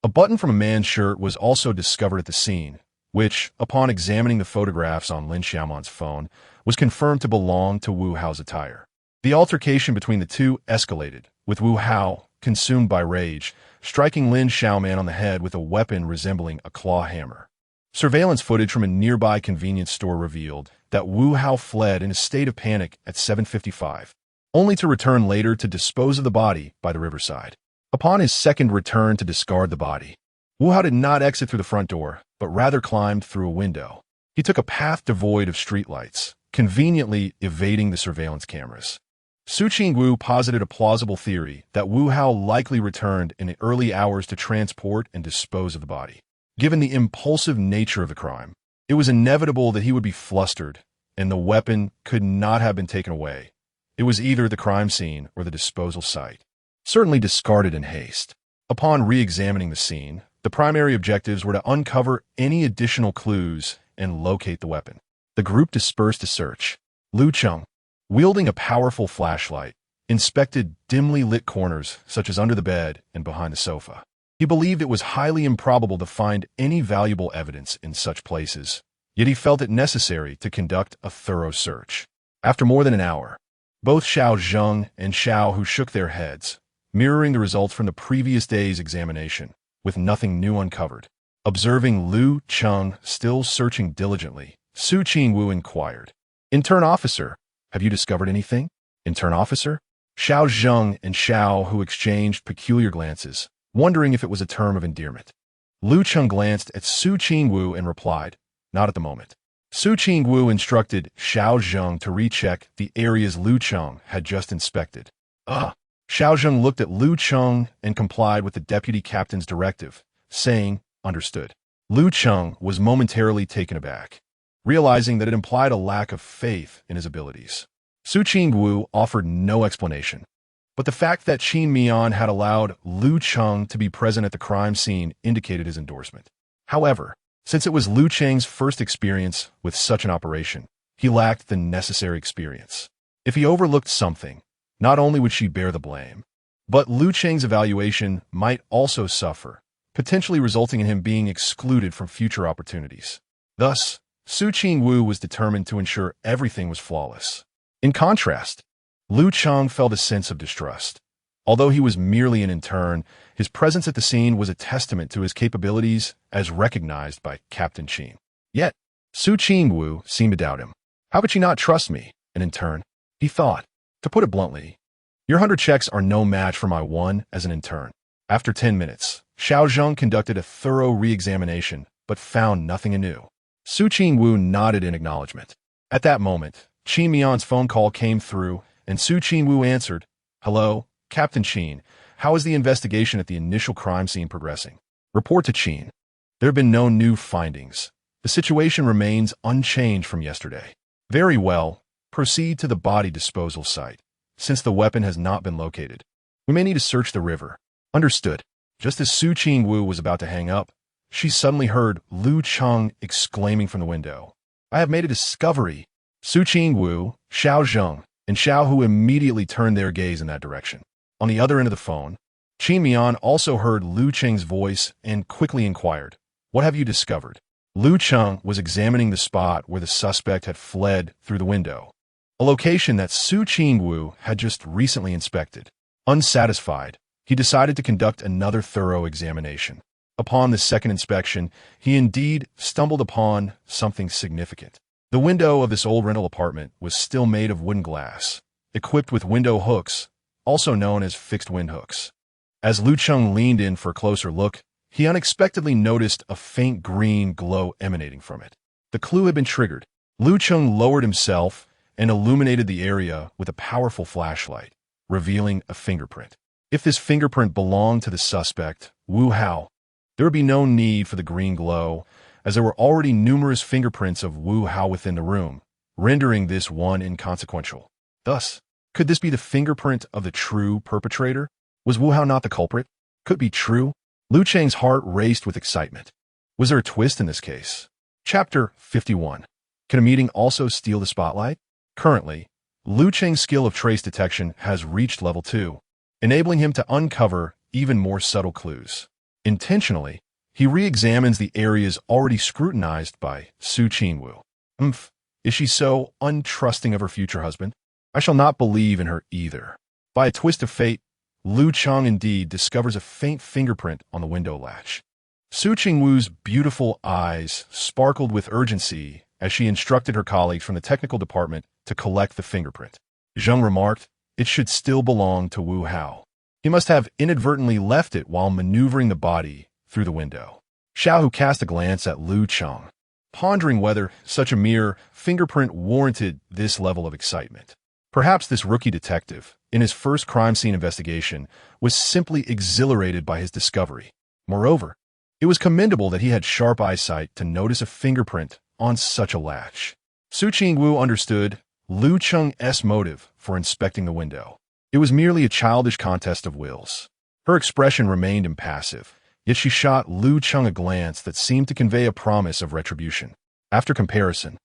A: A button from a man's shirt was also discovered at the scene, which, upon examining the photographs on Lin Xiaoman's phone, was confirmed to belong to Wu Hao's attire. The altercation between the 2 escalated, with Wu Hao, consumed by rage, striking Lin Xiaoman on the head with a weapon resembling a claw hammer. Surveillance footage from a nearby convenience store revealed that Wu Hao fled in a state of panic at 7:55, only to return later to dispose of the body by the riverside. Upon his second return to discard the body, Wu Hao did not exit through the front door, but rather climbed through a window. He took a path devoid of streetlights, conveniently evading the surveillance cameras. Su Qingwu posited a plausible theory that Wu Hao likely returned in the early hours to transport and dispose of the body. Given the impulsive nature of the crime, it was inevitable that he would be flustered, and the weapon could not have been taken away. It was either the crime scene or the disposal site, certainly discarded in haste. Upon re-examining the scene, the primary objectives were to uncover any additional clues and locate the weapon. The group dispersed to search. Lu Cheng, wielding a powerful flashlight, inspected dimly lit corners such as under the bed and behind the sofa. He believed it was highly improbable to find any valuable evidence in such places, yet he felt it necessary to conduct a thorough search. After more than an hour, both Xiao Zheng and Xiao Hu shook their heads, mirroring the results from the previous day's examination, with nothing new uncovered. Observing Lu Cheng still searching diligently, Su Qingwu inquired, "Intern officer, have you discovered anything?" "Intern officer?" Xiao Zheng and Xiao Hu exchanged peculiar glances, wondering if it was a term of endearment. Lu Cheng glanced at Su Qingwu and replied, "Not at the moment." Su Qingwu instructed Xiao Zheng to recheck the areas Lu Cheng had just inspected. Xiao Zheng looked at Lu Cheng and complied with the deputy captain's directive, saying, "Understood." Lu Cheng was momentarily taken aback, realizing that it implied a lack of faith in his abilities. Su Qingwu offered no explanation, but the fact that Qin Mian had allowed Lu Cheng to be present at the crime scene indicated his endorsement. However, since it was Lu Cheng's first experience with such an operation, he lacked the necessary experience. If he overlooked something, not only would she bear the blame, but Lu Cheng's evaluation might also suffer, potentially resulting in him being excluded from future opportunities. Thus, Su Ching-woo was determined to ensure everything was flawless. In contrast, Lu Cheng felt a sense of distrust. Although he was merely an intern, his presence at the scene was a testament to his capabilities as recognized by Captain Ching. Yet, Su Ching-woo seemed to doubt him. How could she not trust me, an intern? He thought. To put it bluntly, your 100 checks are no match for my one as an intern. After 10 minutes, Xiao Zheng conducted a thorough re-examination, but found nothing anew. Su Ching-woo nodded in acknowledgement. At that moment, Qin Mian's phone call came through, and Su Ching-woo answered, "Hello, Captain Qin. How is the investigation at the initial crime scene progressing?" Report to Qin. There have been no new findings. The situation remains unchanged from yesterday. Very well. Proceed to the body disposal site. Since the weapon has not been located, we may need to search the river. Understood. Just as Su Ching-woo was about to hang up, she suddenly heard Lu Cheng exclaiming from the window, "I have made a discovery." Su Ching-woo, Xiao Zheng, and Xiao Hu immediately turned their gaze in that direction. On the other end of the phone, Qin Mian also heard Lu Cheng's voice and quickly inquired, "What have you discovered?" Lu Cheng was examining the spot where the suspect had fled through the window, a location that Su Ching-woo had just recently inspected. Unsatisfied, he decided to conduct another thorough examination. Upon the second inspection, he indeed stumbled upon something significant. The window of this old rental apartment was still made of wooden glass, equipped with window hooks, also known as fixed wind hooks. As Lu Cheng leaned in for a closer look, he unexpectedly noticed a faint green glow emanating from it. The clue had been triggered. Lu Cheng lowered himself and illuminated the area with a powerful flashlight, revealing a fingerprint. If this fingerprint belonged to the suspect, Wu Hao, there would be no need for the green glow, as there were already numerous fingerprints of Wu Hao within the room, rendering this one inconsequential. Thus, could this be the fingerprint of the true perpetrator? Was Wu Hao not the culprit? Could it be true? Lu Cheng's heart raced with excitement. Was there a twist in this case? Chapter 51. Can a meeting also steal the spotlight? Currently, Lu Cheng's skill of trace detection has reached level 2, enabling him to uncover even more subtle clues. Intentionally, he re-examines the areas already scrutinized by Su Ching-woo. Is she so untrusting of her future husband? I shall not believe in her either. By a twist of fate, Lu Cheng indeed discovers a faint fingerprint on the window latch. Su Ching-woo's beautiful eyes sparkled with urgency as she instructed her colleagues from the technical department to collect the fingerprint. Zheng remarked, "It should still belong to Wu Hao. He must have inadvertently left it while maneuvering the body through the window." Xiao Hu cast a glance at Lu Cheng, pondering whether such a mere fingerprint warranted this level of excitement. Perhaps this rookie detective, in his first crime scene investigation, was simply exhilarated by his discovery. Moreover, it was commendable that he had sharp eyesight to notice a fingerprint on such a latch. Su Ching-woo understood Lu Cheng's motive for inspecting the window. It was merely a childish contest of wills. Her expression remained impassive, yet she shot Lu Cheng a glance that seemed to convey a promise of retribution. After comparison,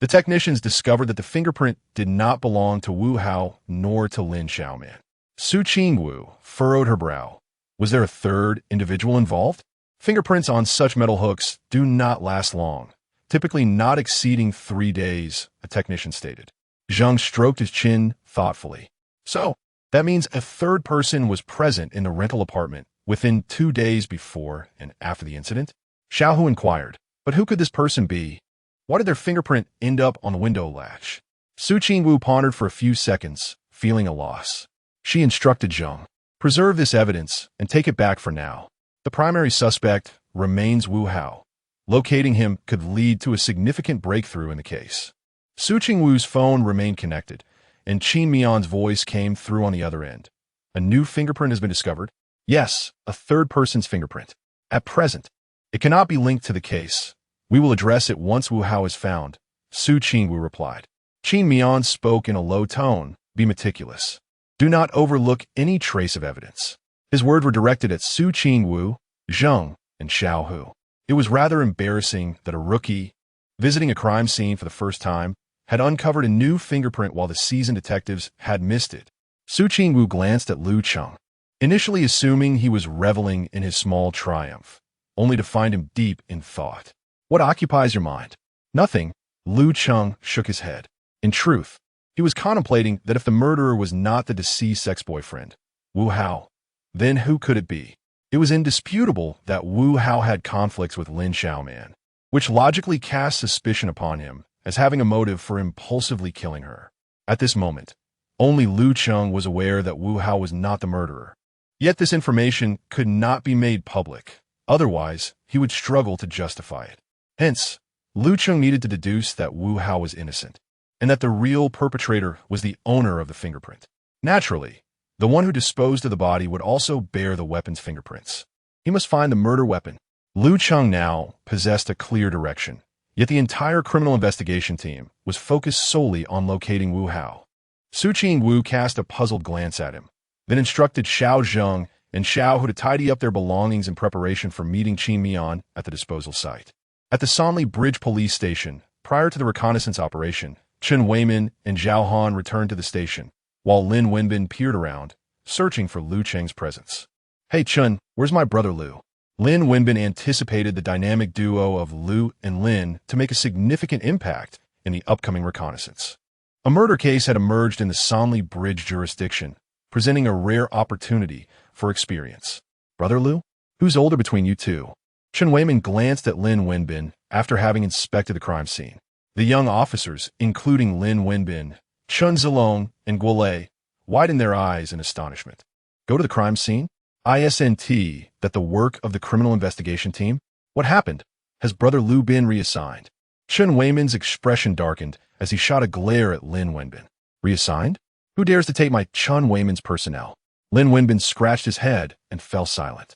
A: the technicians discovered that the fingerprint did not belong to Wu Hao nor to Lin Xiaoman. Su Ching-woo furrowed her brow. Was there a third individual involved? Fingerprints on such metal hooks do not last long, typically not exceeding 3 days, a technician stated. Zheng stroked his chin thoughtfully. So, that means a third person was present in the rental apartment within 2 days before and after the incident? Xiao Hu inquired. But who could this person be? Why did their fingerprint end up on the window latch? Su Ching-woo pondered for a few seconds, feeling a loss. She instructed Zheng, "Preserve this evidence and take it back for now. The primary suspect remains Wu Hao. Locating him could lead to a significant breakthrough in the case." Su Ching-woo's phone remained connected, and Qin Mian's voice came through on the other end. "A new fingerprint has been discovered?" "Yes, a third person's fingerprint. At present, it cannot be linked to the case. We will address it once Wu Hao is found," Su Ching-woo replied. Qin Mian spoke in a low tone. "Be meticulous. Do not overlook any trace of evidence." His words were directed at Su Ching-woo, Zheng, and Xiao Hu. It was rather embarrassing that a rookie, visiting a crime scene for the first time, had uncovered a new fingerprint while the seasoned detectives had missed it. Su Ching-woo glanced at Lu Cheng. initially assuming he was reveling in his small triumph, only to find him deep in thought. What occupies your mind? Nothing. Lu Cheng shook his head. In truth, he was contemplating that if the murderer was not the deceased ex-boyfriend, Wu Hao, then who could it be? It was indisputable that Wu Hao had conflicts with Lin Xiaoman, which logically cast suspicion upon him as having a motive for impulsively killing her. At this moment, only Lu Cheng was aware that Wu Hao was not the murderer. Yet this information could not be made public, otherwise he would struggle to justify it. Hence, Lu Cheng needed to deduce that Wu Hao was innocent, and that the real perpetrator was the owner of the fingerprint. Naturally, the one who disposed of the body would also bear the weapon's fingerprints. He must find the murder weapon. Lu Cheng now possessed a clear direction, yet the entire criminal investigation team was focused solely on locating Wu Hao. Su Qingwu cast a puzzled glance at him, then instructed Xiao Zheng and Xiao Hu to tidy up their belongings in preparation for meeting Qin Mian at the disposal site. At the Sanli Bridge police station, prior to the reconnaissance operation, Chen Weimin and Zhao Han returned to the station, while Lin Wenbin peered around, searching for Lu Cheng's presence. Hey Chen, where's my brother Lu? Lin Wenbin anticipated the dynamic duo of Lu and Lin to make a significant impact in the upcoming reconnaissance. A murder case had emerged in the Sanli Bridge jurisdiction, presenting a rare opportunity for experience. Brother Lu? Who's older between you two? Chen Weimin glanced at Lin Wenbin after having inspected the crime scene. The young officers, including Lin Wenbin, Chun Zilong, and Guolei, widened their eyes in astonishment. Go to the crime scene? ISNT, that the work of the criminal investigation team? What happened? Has Brother Lu been reassigned? Chen Weimin's expression darkened as he shot a glare at Lin Wenbin. Reassigned? Who dares to take my Chen Weimin's personnel? Lin Wenbin scratched his head and fell silent.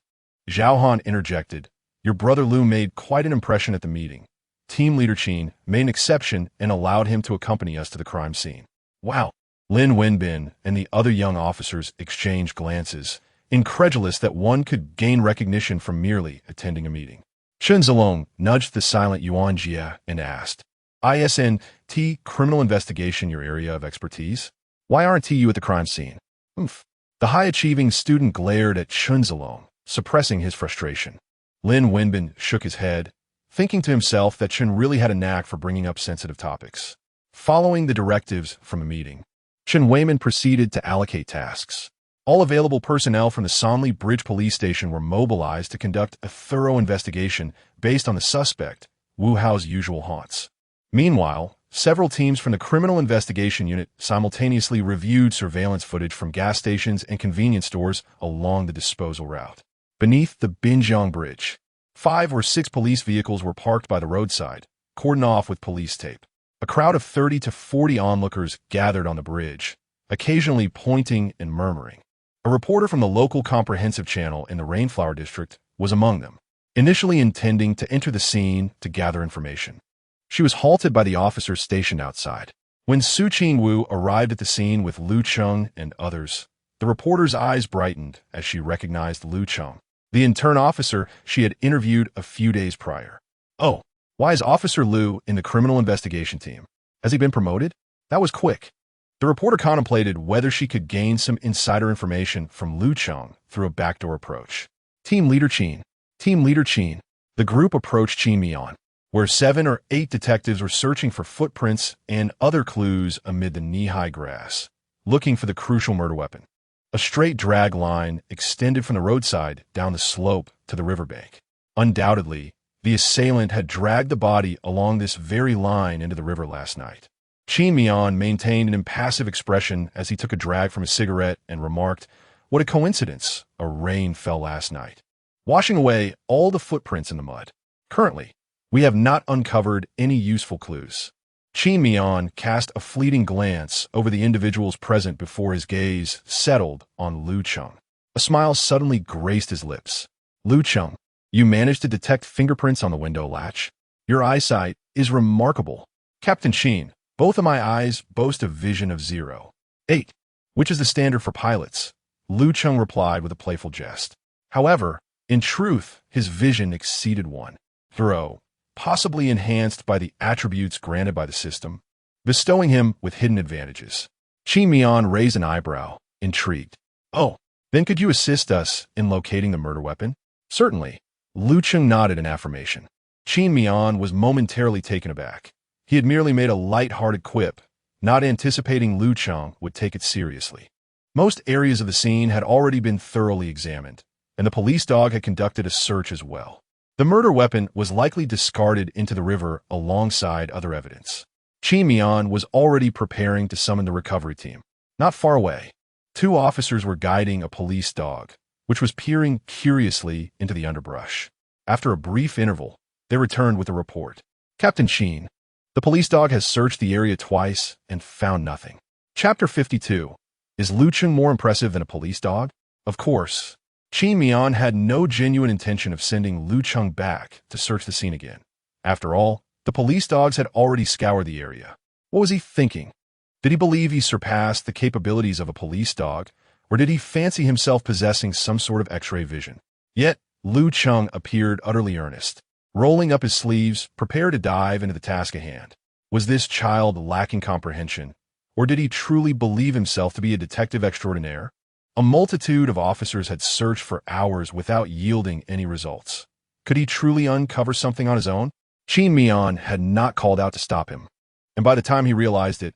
A: Zhao Han interjected. Your brother Lu made quite an impression at the meeting. Team leader Qin made an exception and allowed him to accompany us to the crime scene. Wow. Lin Wenbin and the other young officers exchanged glances, incredulous that one could gain recognition from merely attending a meeting. Chen Zilong nudged the silent Yuan Jie and asked, ISNT, criminal investigation your area of expertise? Why aren't you at the crime scene? The high-achieving student glared at Chen Zilong, suppressing his frustration. Lin Wenbin shook his head, thinking to himself that Chen really had a knack for bringing up sensitive topics. Following the directives from a meeting, Chen Weimin proceeded to allocate tasks. All available personnel from the Sanli Bridge police station were mobilized to conduct a thorough investigation based on the suspect, Wu Hao's usual haunts. Meanwhile, several teams from the criminal investigation unit simultaneously reviewed surveillance footage from gas stations and convenience stores along the disposal route. Beneath the Binjiang Bridge, 5 or 6 police vehicles were parked by the roadside, cordoned off with police tape. A crowd of 30 to 40 onlookers gathered on the bridge, occasionally pointing and murmuring. A reporter from the local comprehensive channel in the Rainflower District was among them, initially intending to enter the scene to gather information. She was halted by the officers stationed outside. When Su Qingwu arrived at the scene with Lu Cheng and others, the reporter's eyes brightened as she recognized Lu Cheng, the intern officer she had interviewed a few days prior. Oh, why is Officer Lu in the criminal investigation team? Has he been promoted? That was quick. The reporter contemplated whether she could gain some insider information from Lu Cheng through a backdoor approach. Team Leader Qin. Team Leader Qin. The group approached Qin Mian, where 7 or 8 detectives were searching for footprints and other clues amid the knee-high grass, looking for the crucial murder weapon. A straight drag line extended from the roadside down the slope to the riverbank. Undoubtedly, the assailant had dragged the body along this very line into the river last night. Qin Mian maintained an impassive expression as he took a drag from a cigarette and remarked, "What a coincidence, a rain fell last night, washing away all the footprints in the mud. Currently, we have not uncovered any useful clues." Qin Mian cast a fleeting glance over the individuals present before his gaze settled on Lu Cheng. A smile suddenly graced his lips. "Lu Cheng, you managed to detect fingerprints on the window latch. Your eyesight is remarkable." "Captain Qin, both of my eyes boast a vision of 0.8, which is the standard for pilots," Lu Cheng replied with a playful jest. However, in truth, his vision exceeded 1.0, possibly enhanced by the attributes granted by the system, bestowing him with hidden advantages. Qin Mian raised an eyebrow, intrigued. "Oh, Then could you assist us in locating the murder weapon? Certainly. Lu Cheng nodded in affirmation. Qin Mian was momentarily taken aback. He had merely made a light-hearted quip, not anticipating Lu Cheng would take it seriously. Most areas of the scene had already been thoroughly examined, and the police dog had conducted a search as well. The murder weapon was likely discarded into the river alongside other evidence. Qin Mian was already preparing to summon the recovery team. Not far away, 2 officers were guiding a police dog, which was peering curiously into the underbrush. After a brief interval, they returned with a report. Captain Qin, the police dog has searched the area twice and found nothing. Chapter 52. Is Lu Cheng more impressive than a police dog? Of course. Qin Mian had no genuine intention of sending Lu Cheng back to search the scene again. After all, the police dogs had already scoured the area. What was he thinking? Did he believe he surpassed the capabilities of a police dog, or did he fancy himself possessing some sort of X-ray vision? Yet, Lu Cheng appeared utterly earnest, rolling up his sleeves, prepared to dive into the task at hand. Was this child lacking comprehension, or did he truly believe himself to be a detective extraordinaire? A multitude of officers had searched for hours without yielding any results. Could he truly uncover something on his own? Qin Mian had not called out to stop him, and by the time he realized it,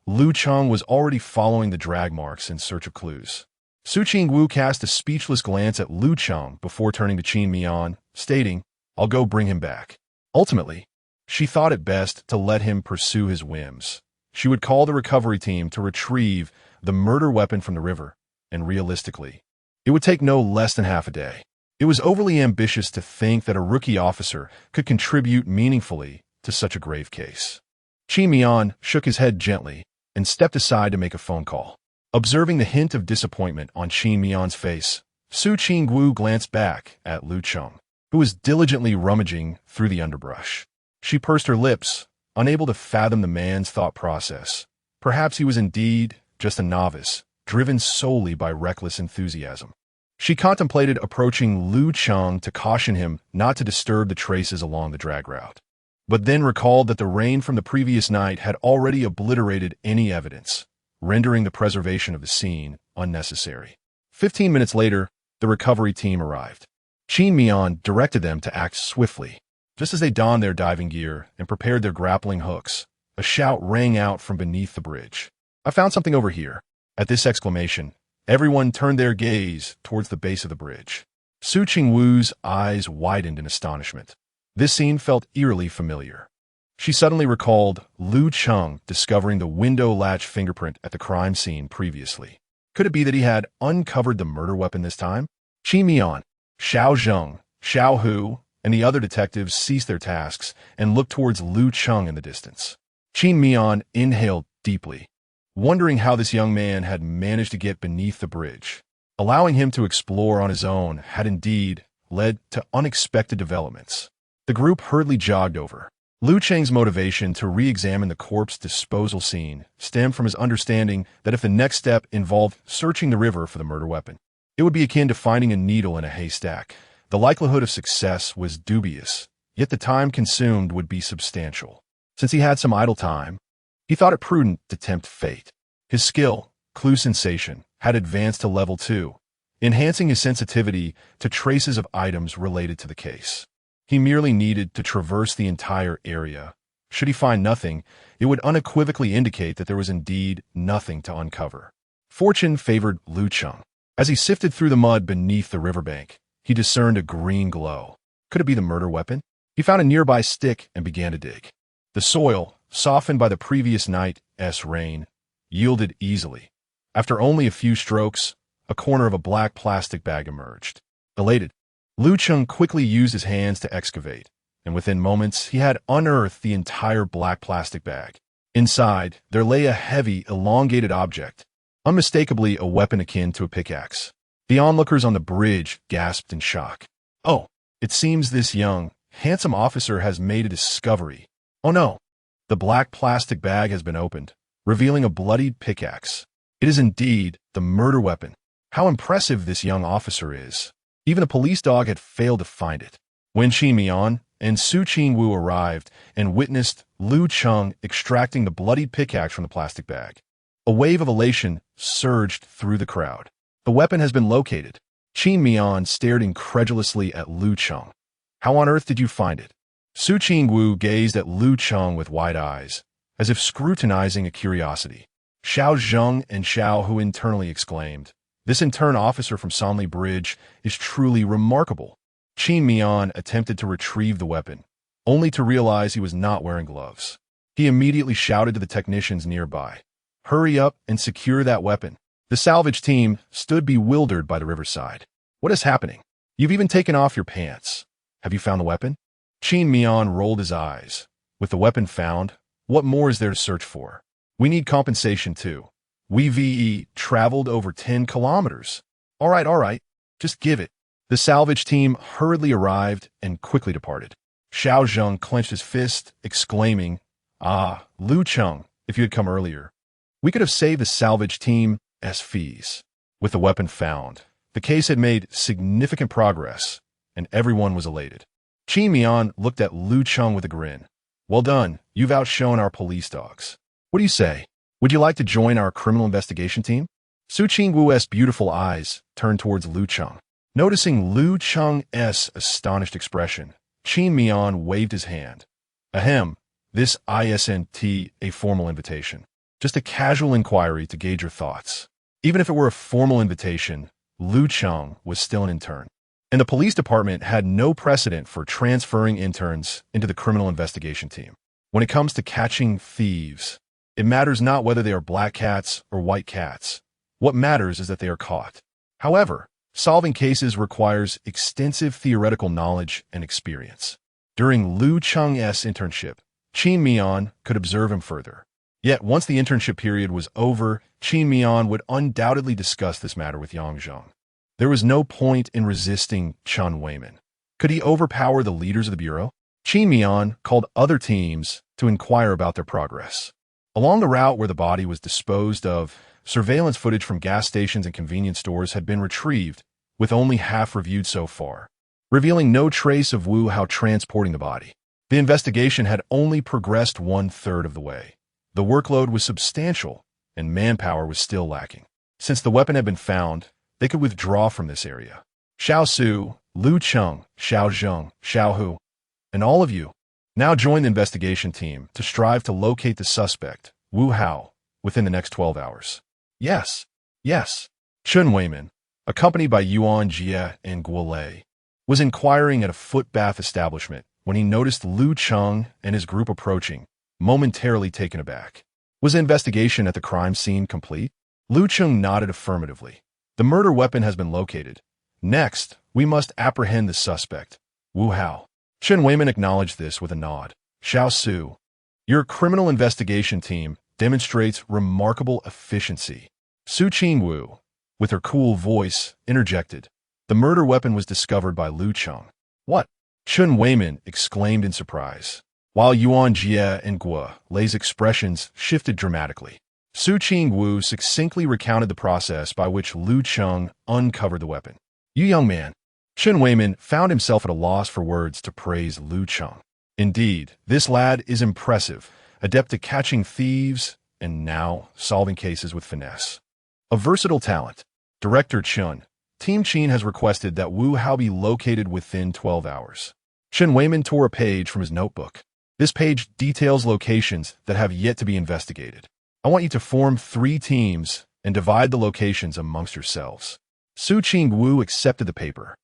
A: Lu Cheng was already following the drag marks in search of clues. Su Qingwu cast a speechless glance at Lu Cheng before turning to Qin Mian, stating, "I'll go bring him back." Ultimately, she thought it best to let him pursue his whims. She would call the recovery team to retrieve the murder weapon from the river, and realistically, it would take no less than half a day. It was overly ambitious to think that a rookie officer could contribute meaningfully to such a grave case. Qin Mian shook his head gently and stepped aside to make a phone call. Observing the hint of disappointment on Qin Mian's face, Su Qingwu glanced back at Lu Cheng, who was diligently rummaging through the underbrush. She pursed her lips, unable to fathom the man's thought process. Perhaps he was indeed just a novice, driven solely by reckless enthusiasm. She contemplated approaching Lu Cheng to caution him not to disturb the traces along the drag route, but then recalled that the rain from the previous night had already obliterated any evidence, rendering the preservation of the scene unnecessary. 15 minutes later, the recovery team arrived. Qin Mian directed them to act swiftly. Just as they donned their diving gear and prepared their grappling hooks, a shout rang out from beneath the bridge. "I found something over here." At this exclamation, everyone turned their gaze towards the base of the bridge. Su Qingwu's eyes widened in astonishment. This scene felt eerily familiar. She suddenly recalled Lu Cheng discovering the window latch fingerprint at the crime scene previously. Could it be that he had uncovered the murder weapon this time? Qin Mian, Xiao Zheng, Xiao Hu, and the other detectives ceased their tasks and looked towards Lu Cheng in the distance. Qin Mian inhaled deeply, wondering how this young man had managed to get beneath the bridge. Allowing him to explore on his own had indeed led to unexpected developments. The group hurriedly jogged over. Lu Cheng's motivation to re-examine the corpse disposal scene stemmed from his understanding that if the next step involved searching the river for the murder weapon, it would be akin to finding a needle in a haystack. The likelihood of success was dubious, yet the time consumed would be substantial. Since he had some idle time, he thought it prudent to tempt fate. His skill, clue sensation, had advanced to level 2, enhancing his sensitivity to traces of items related to the case. He merely needed to traverse the entire area. Should he find nothing, it would unequivocally indicate that there was indeed nothing to uncover. Fortune favored Lu Cheng. As he sifted through the mud beneath the riverbank, he discerned a green glow. Could it be the murder weapon? He found a nearby stick and began to dig. The soil, softened by the previous night's rain, yielded easily. After only a few strokes, a corner of a black plastic bag emerged. Elated, Lu Cheng quickly used his hands to excavate, and within moments he had unearthed the entire black plastic bag. Inside, there lay a heavy, elongated object, unmistakably a weapon akin to a pickaxe. The onlookers on the bridge gasped in shock. "Oh, it seems this young, handsome officer has made a discovery. Oh no!" The black plastic bag has been opened, revealing a bloodied pickaxe. It is indeed the murder weapon. How impressive this young officer is. Even a police dog had failed to find it. When Qin Mian and Su Qingwu arrived and witnessed Lu Cheng extracting the bloodied pickaxe from the plastic bag, a wave of elation surged through the crowd. The weapon has been located. Qin Mian stared incredulously at Lu Cheng. How on earth did you find it? Su Qingwu gazed at Lu Cheng with wide eyes, as if scrutinizing a curiosity. Xiao Zheng and Xiao Hu internally exclaimed, "This intern officer from Sanli Bridge is truly remarkable." Qin Mian attempted to retrieve the weapon, only to realize he was not wearing gloves. He immediately shouted to the technicians nearby, "Hurry up and secure that weapon." The salvage team stood bewildered by the riverside. "What is happening? You've even taken off your pants. Have you found the weapon?" Qin Mian rolled his eyes. "With the weapon found, what more is there to search for? We need compensation too. We traveled over 10 kilometers. All right, just give it." The salvage team hurriedly arrived and quickly departed. Xiao Zheng clenched his fist, exclaiming, "Ah, Lu Cheng, if you had come earlier, we could have saved the salvage team's fees." With the weapon found, the case had made significant progress, and everyone was elated. Qin Mian looked at Lu Cheng with a grin. "Well done, you've outshone our police dogs. What do you say? Would you like to join our criminal investigation team?" Su Qingwu's beautiful eyes turned towards Lu Cheng. Noticing Lu Cheng's astonished expression, Qin Mian waved his hand. "Ahem, this isn't a formal invitation. Just a casual inquiry to gauge your thoughts." Even if it were a formal invitation, Lu Cheng was still an intern, and the police department had no precedent for transferring interns into the criminal investigation team. When it comes to catching thieves, it matters not whether they are black cats or white cats. What matters is that they are caught. However, solving cases requires extensive theoretical knowledge and experience. During Lu Cheng's internship, Qin Mian could observe him further. Yet once the internship period was over, Qin Mian would undoubtedly discuss this matter with Yang Zheng. There was no point in resisting Chen Weiman. Could he overpower the leaders of the bureau? Qin Mian called other teams to inquire about their progress. Along the route where the body was disposed of, surveillance footage from gas stations and convenience stores had been retrieved, with only half reviewed so far, revealing no trace of Wu Hao transporting the body. The investigation had only progressed 1/3 of the way. The workload was substantial, and manpower was still lacking. Since the weapon had been found, they could withdraw from this area. Xiao Su, Lu Cheng, Xiao Zheng, Xiao Hu, and all of you now join the investigation team to strive to locate the suspect, Wu Hao, within the next 12 hours. Yes. Chen Weiman, accompanied by Yuan Jie and Guo Lei, was inquiring at a foot bath establishment when he noticed Lu Cheng and his group approaching, momentarily taken aback. Was the investigation at the crime scene complete? Lu Cheng nodded affirmatively. The murder weapon has been located. Next, we must apprehend the suspect, Wu Hao. Chen Weiman acknowledged this with a nod. Xiao Su, your criminal investigation team demonstrates remarkable efficiency. Su Qingwu, with her cool voice, interjected. The murder weapon was discovered by Lu Cheng. What? Chen Weiman exclaimed in surprise, while Yuan Jie and Guo Lei's expressions shifted dramatically. Su Qingwu succinctly recounted the process by which Lu Cheng uncovered the weapon. You young man. Chen Weiman found himself at a loss for words to praise Lu Cheng. Indeed, this lad is impressive, adept at catching thieves and now solving cases with finesse. A versatile talent. Director Chen, Team Qin has requested that Wu Hao be located within 12 hours. Chen Weiman tore a page from his notebook. This page details locations that have yet to be investigated. I want you to form 3 teams and divide the locations amongst yourselves. Su Qingwu accepted the paper,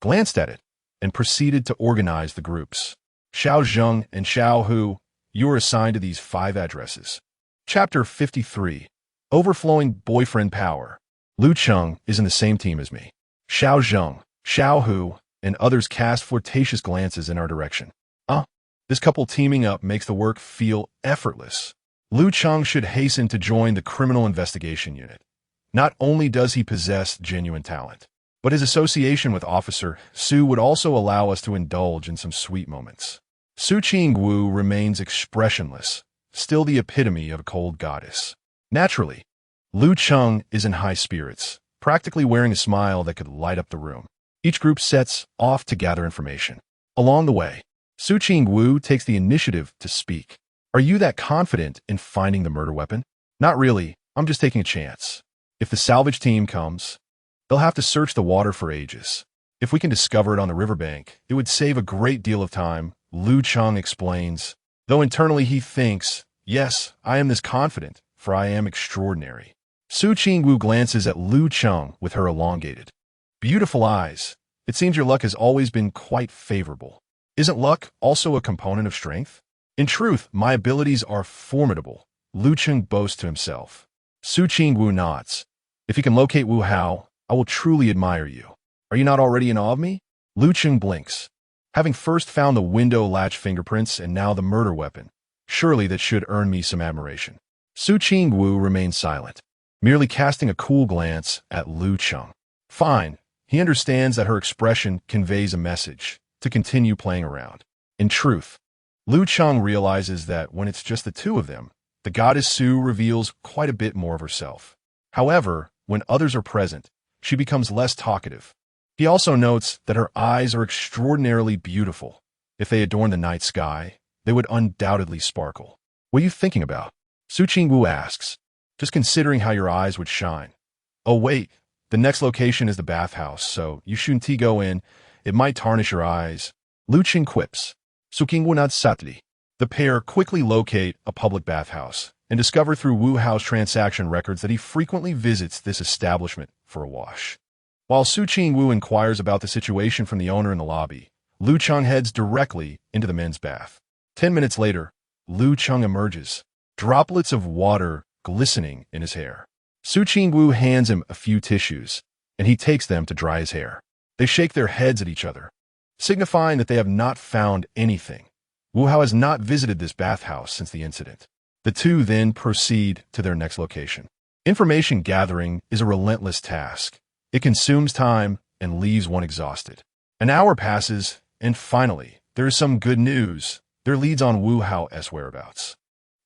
A: glanced at it, and proceeded to organize the groups. Xiao Zheng and Xiao Hu, you are assigned to these 5 addresses. Chapter 53. Overflowing Boyfriend Power. Lu Cheng is in the same team as me. Xiao Zheng, Xiao Hu, and others cast flirtatious glances in our direction. This couple teaming up makes the work feel effortless. Lu Cheng should hasten to join the criminal investigation unit. Not only does he possess genuine talent, but his association with Officer Su would also allow us to indulge in some sweet moments. Su Qingwu remains expressionless, still the epitome of a cold goddess. Naturally, Lu Cheng is in high spirits, practically wearing a smile that could light up the room. Each group sets off to gather information. Along the way, Su Qingwu takes the initiative to speak. Are you that confident in finding the murder weapon? Not really, I'm just taking a chance. If the salvage team comes, They'll have to search the water for ages. If we can discover it on the riverbank, it would save a great deal of time, Lu Cheng explains. Though internally he thinks, yes, I am this confident, for I am extraordinary. Su Qingwu glances at Lu Cheng with her elongated, beautiful eyes. It seems your luck has always been quite favorable. Isn't luck also a component of strength? In truth, my abilities are formidable, Lu Cheng boasts to himself. Su Qingwu nods. If you can locate Wu Hao, I will truly admire you. Are you not already in awe of me? Lu Cheng blinks. Having first found the window latch fingerprints and now the murder weapon, surely that should earn me some admiration. Su Qingwu remains silent, merely casting a cool glance at Lu Cheng. Fine. He understands that her expression conveys a message, to continue playing around. In truth, Lu Cheng realizes that when it's just the two of them, the goddess Su reveals quite a bit more of herself. However, when others are present, she becomes less talkative. He also notes that her eyes are extraordinarily beautiful. If they adorn the night sky, they would undoubtedly sparkle. What are you thinking about? Su Qingwu asks. Just considering how your eyes would shine. Oh wait, the next location is the bathhouse, so you shouldn't go in. It might tarnish your eyes. Lu Cheng quips. Su Qingwu nods subtly. The pair quickly locate a public bathhouse and discover through Wu Hao's transaction records that he frequently visits this establishment for a wash. While Su Qingwu inquires about the situation from the owner in the lobby, Lu Cheng heads directly into the men's bath. 10 minutes later, Lu Cheng emerges, droplets of water glistening in his hair. Su Qingwu hands him a few tissues, and he takes them to dry his hair. They shake their heads at each other, signifying that they have not found anything. Wu Hao has not visited this bathhouse since the incident. The two then proceed to their next location. Information gathering is a relentless task. It consumes time and leaves one exhausted. An hour passes, and finally, there is some good news. There leads on Wu Hao's whereabouts.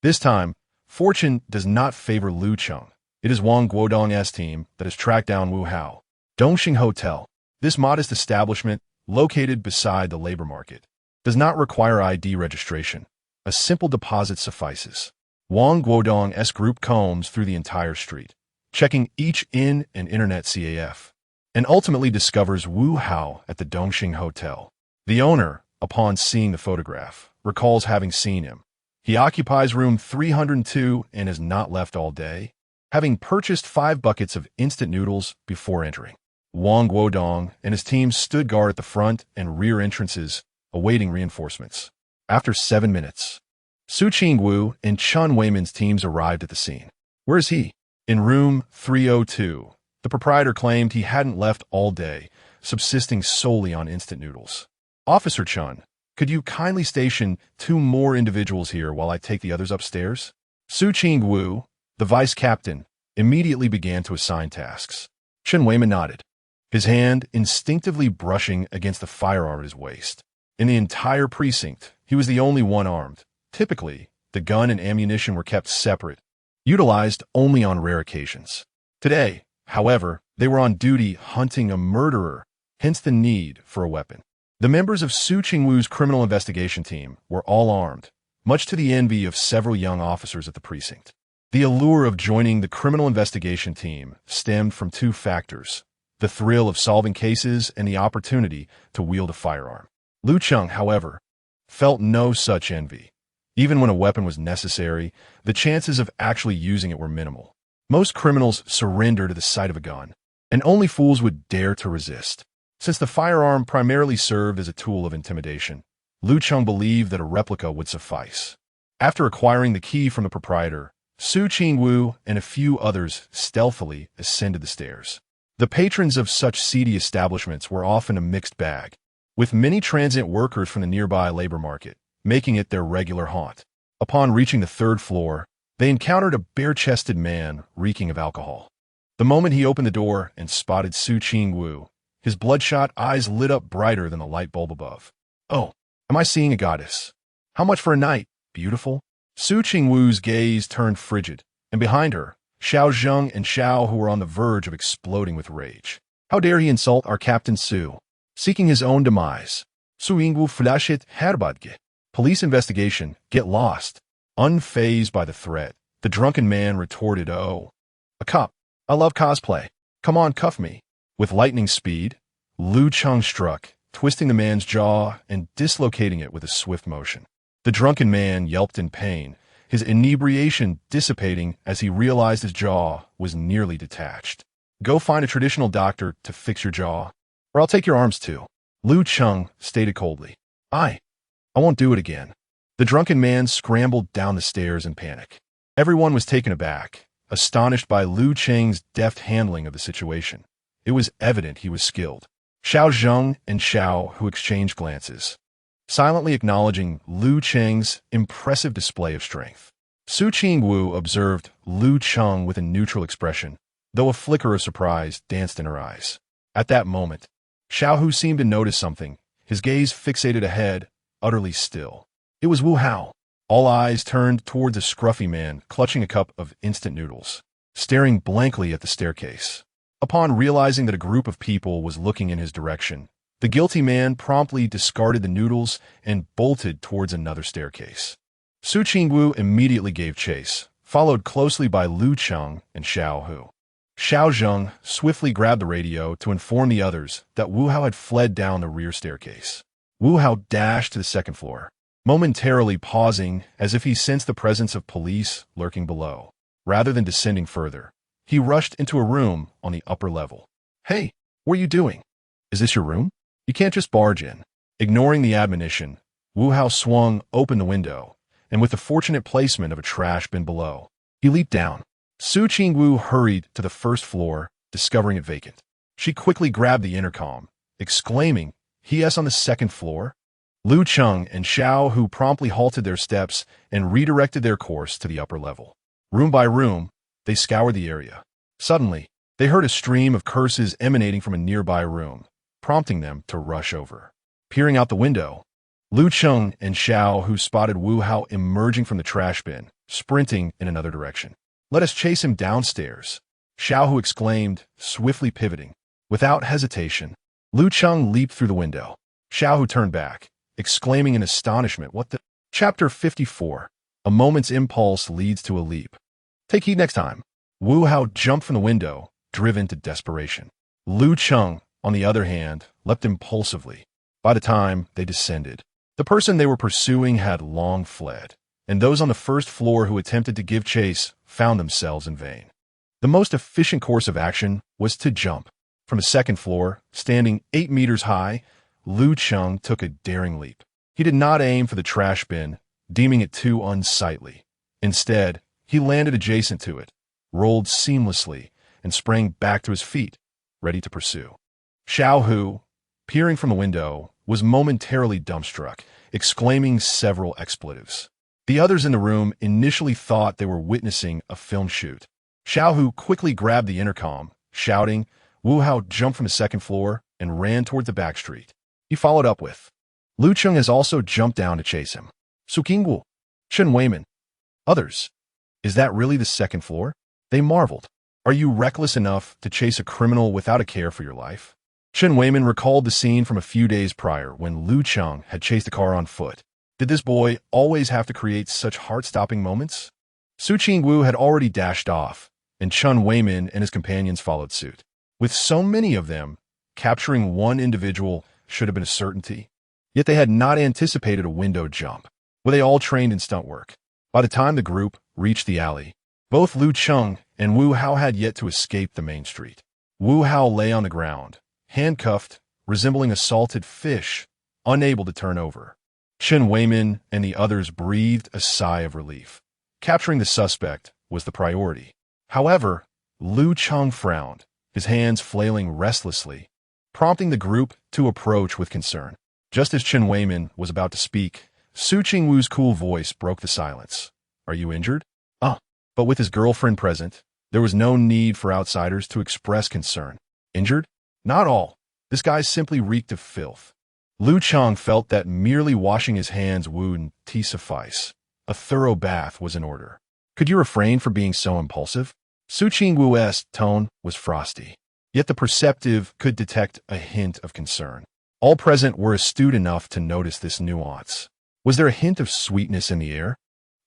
A: This time, fortune does not favor Lu Cheng. It is Wang Guodong's team that has tracked down Wu Hao. Dongxing Hotel. This modest establishment, located beside the labor market, does not require ID registration. A simple deposit suffices. Wang Guodong's group combs through the entire street, checking each inn and internet CAF, and ultimately discovers Wu Hao at the Dongxing Hotel. The owner, upon seeing the photograph, recalls having seen him. He occupies room 302 and has not left all day, having purchased 5 buckets of instant noodles before entering. Wang Guodong and his team stood guard at the front and rear entrances, awaiting reinforcements. After 7 minutes, Su Qingwu and Chen Weiman's teams arrived at the scene. Where is he? In room 302. The proprietor claimed he hadn't left all day, subsisting solely on instant noodles. Officer Chen, could you kindly station 2 more individuals here while I take the others upstairs? Su Qingwu, the vice captain, immediately began to assign tasks. Chen Weiman nodded, his hand instinctively brushing against the firearm at his waist. In the entire precinct, he was the only one armed. Typically, the gun and ammunition were kept separate, utilized only on rare occasions. Today, however, they were on duty hunting a murderer, hence the need for a weapon. The members of Su Qingwu's criminal investigation team were all armed, much to the envy of several young officers at the precinct. The allure of joining the criminal investigation team stemmed from 2 factors: the thrill of solving cases and the opportunity to wield a firearm. Lu Cheng, however, felt no such envy. Even when a weapon was necessary, the chances of actually using it were minimal. Most criminals surrender to the sight of a gun, and only fools would dare to resist. Since the firearm primarily served as a tool of intimidation, Lu Cheng believed that a replica would suffice. After acquiring the key from the proprietor, Su Qingwu and a few others stealthily ascended the stairs. The patrons of such seedy establishments were often a mixed bag, with many transient workers from the nearby labor market, making it their regular haunt. Upon reaching the 3rd floor, they encountered a bare-chested man reeking of alcohol. The moment he opened the door and spotted Su Qingwu, his bloodshot eyes lit up brighter than the light bulb above. Oh, am I seeing a goddess? How much for a night, beautiful? Su Qingwu's gaze turned frigid, and behind her, Xiao Zheng and Xiao, who were on the verge of exploding with rage. How dare he insult our Captain Su? Seeking his own demise. Su Yingwu flashet herbadge. Police investigation, get lost. Unfazed by the threat, the drunken man retorted, oh, a cop. I love cosplay. Come on, cuff me. With lightning speed, Lu Cheng struck, twisting the man's jaw and dislocating it with a swift motion. The drunken man yelped in pain, his inebriation dissipating as he realized his jaw was nearly detached. Go find a traditional doctor to fix your jaw, or I'll take your arms too, Lu Cheng stated coldly. I won't do it again. The drunken man scrambled down the stairs in panic. Everyone was taken aback, astonished by Lu Cheng's deft handling of the situation. It was evident he was skilled. Xiao Zheng and Xiao Hu exchanged glances, silently acknowledging Lu Cheng's impressive display of strength. Su Qingwu observed Lu Cheng with a neutral expression, though a flicker of surprise danced in her eyes. At that moment, Xiao Hu seemed to notice something, his gaze fixated ahead, utterly still. It was Wu Hao. All eyes turned toward the scruffy man clutching a cup of instant noodles, staring blankly at the staircase. Upon realizing that a group of people was looking in his direction, the guilty man promptly discarded the noodles and bolted towards another staircase. Su Qingwu immediately gave chase, followed closely by Lu Cheng and Xiao Hu. Xiao Zheng swiftly grabbed the radio to inform the others that Wu Hao had fled down the rear staircase. Wu Hao dashed to the second floor, momentarily pausing as if he sensed the presence of police lurking below. Rather than descending further, he rushed into a room on the upper level. Hey, what are you doing? Is this your room? You can't just barge in. Ignoring the admonition, Wu Hao swung open the window, and with the fortunate placement of a trash bin below, he leaped down. Su Qingwu hurried to the first floor, discovering it vacant. She quickly grabbed the intercom, exclaiming, "He-s on the second floor?" Lu Cheng and Xiao Hu promptly halted their steps and redirected their course to the upper level. Room by room, they scoured the area. Suddenly, they heard a stream of curses emanating from a nearby room, prompting them to rush over. Peering out the window, Lu Cheng and Xiao Hu spotted Wu Hao emerging from the trash bin, sprinting in another direction. "Let us chase him downstairs," Xiao Hu exclaimed, swiftly pivoting. Without hesitation, Lu Cheng leaped through the window. Xiao Hu turned back, exclaiming in astonishment, "What the—" Chapter 54. A moment's impulse leads to a leap. Take heed next time. Wu Hao jumped from the window, driven to desperation. Lu Cheng, on the other hand, leapt impulsively. By the time they descended, the person they were pursuing had long fled, and those on the first floor who attempted to give chase found themselves in vain. The most efficient course of action was to jump. From the second floor, standing 8 meters high, Lu Cheng took a daring leap. He did not aim for the trash bin, deeming it too unsightly. Instead, he landed adjacent to it, rolled seamlessly, and sprang back to his feet, ready to pursue. Xiao Hu, peering from the window, was momentarily dumbstruck, exclaiming several expletives. The others in the room initially thought they were witnessing a film shoot. Xiao Hu quickly grabbed the intercom, shouting. Wu Hao jumped from the second floor and ran toward the back street. He followed up with, "Lu Cheng has also jumped down to chase him. Su Qingwu, Chen Weiman, others. Is that really the second floor?" They marveled. "Are you reckless enough to chase a criminal without a care for your life?" Chen Weiman recalled the scene from a few days prior when Lu Cheng had chased a car on foot. Did this boy always have to create such heart-stopping moments? Su Qingwu had already dashed off, and Chen Weiman and his companions followed suit. With so many of them, capturing one individual should have been a certainty. Yet they had not anticipated a window jump. Were they all trained in stunt work? By the time the group reached the alley, both Lu Cheng and Wu Hao had yet to escape the main street. Wu Hao lay on the ground, handcuffed, resembling a salted fish, unable to turn over. Chen Weiman and the others breathed a sigh of relief. Capturing the suspect was the priority. However, Lu Cheng frowned, his hands flailing restlessly, prompting the group to approach with concern. Just as Chen Weiman was about to speak, Su Qingwu's cool voice broke the silence. "Are you injured?" But with his girlfriend present, there was no need for outsiders to express concern. "Injured? Not all. This guy simply reeked of filth." Lu Cheng felt that merely washing his hands wouldn't suffice. A thorough bath was in order. "Could you refrain from being so impulsive?" Su Qingwu's tone was frosty, yet the perceptive could detect a hint of concern. All present were astute enough to notice this nuance. Was there a hint of sweetness in the air?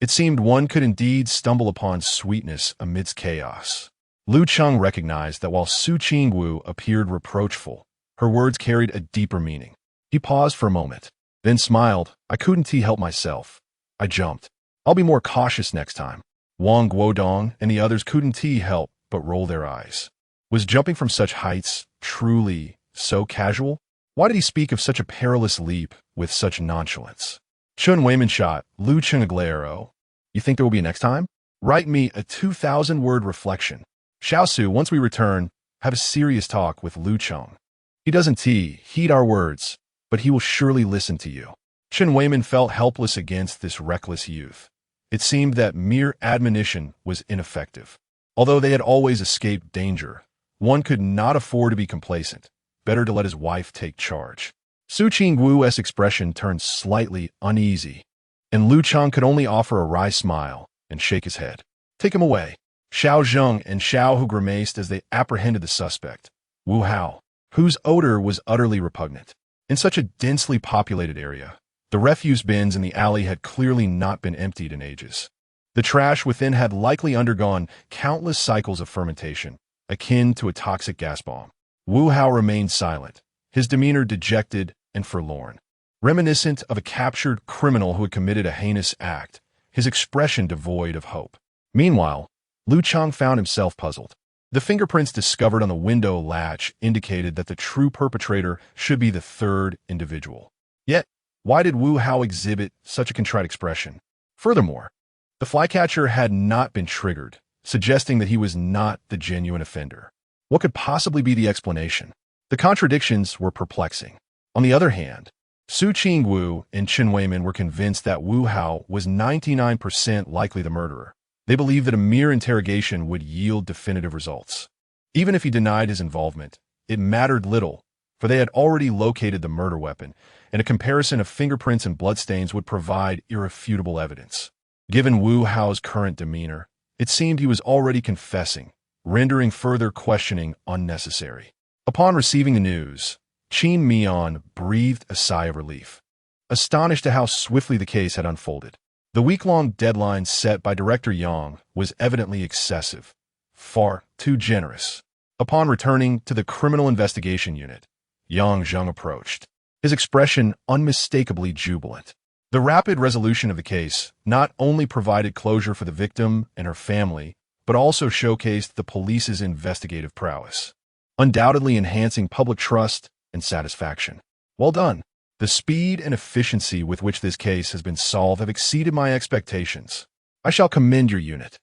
A: It seemed one could indeed stumble upon sweetness amidst chaos. Lu Cheng recognized that while Su Qingwu appeared reproachful, her words carried a deeper meaning. He paused for a moment, then smiled. I couldn't help myself. I jumped. I'll be more cautious next time. Wang Guodong and the others couldn't help but roll their eyes. Was jumping from such heights truly so casual? Why did he speak of such a perilous leap with such nonchalance? Chun Weiman shot Lu Cheng a glare. Oh, you think there will be a next time? Write me a 2,000-word reflection. Xiaosu, once we return, have a serious talk with Lu Cheng. He doesn't heed our words, but he will surely listen to you. Chen Weiman felt helpless against this reckless youth. It seemed that mere admonition was ineffective. Although they had always escaped danger, one could not afford to be complacent. Better to let his wife take charge. Su Qingguo's expression turned slightly uneasy, and Lu Cheng could only offer a wry smile and shake his head. Take him away. Xiao Zheng and Xiao Hu grimaced as they apprehended the suspect, Wu Hao, whose odor was utterly repugnant. In such a densely populated area, the refuse bins in the alley had clearly not been emptied in ages. The trash within had likely undergone countless cycles of fermentation, akin to a toxic gas bomb. Wu Hao remained silent, his demeanor dejected and forlorn. Reminiscent of a captured criminal who had committed a heinous act, his expression devoid of hope. Meanwhile, Lu Cheng found himself puzzled. The fingerprints discovered on the window latch indicated that the true perpetrator should be the third individual. Yet, why did Wu Hao exhibit such a contrite expression? Furthermore, the flycatcher had not been triggered, suggesting that he was not the genuine offender. What could possibly be the explanation? The contradictions were perplexing. On the other hand, Su Qingwu and Chen Weiman were convinced that Wu Hao was 99% likely the murderer. They believed that a mere interrogation would yield definitive results. Even if he denied his involvement, it mattered little, for they had already located the murder weapon, and a comparison of fingerprints and bloodstains would provide irrefutable evidence. Given Wu Hao's current demeanor, it seemed he was already confessing, rendering further questioning unnecessary. Upon receiving the news, Qin Mian breathed a sigh of relief, astonished at how swiftly the case had unfolded. The week-long deadline set by Director Yang was evidently excessive, far too generous. Upon returning to the Criminal Investigation Unit, Yang Zheng approached, his expression unmistakably jubilant. The rapid resolution of the case not only provided closure for the victim and her family, but also showcased the police's investigative prowess, undoubtedly enhancing public trust and satisfaction. Well done. The speed and efficiency with which this case has been solved have exceeded my expectations. I shall commend your unit.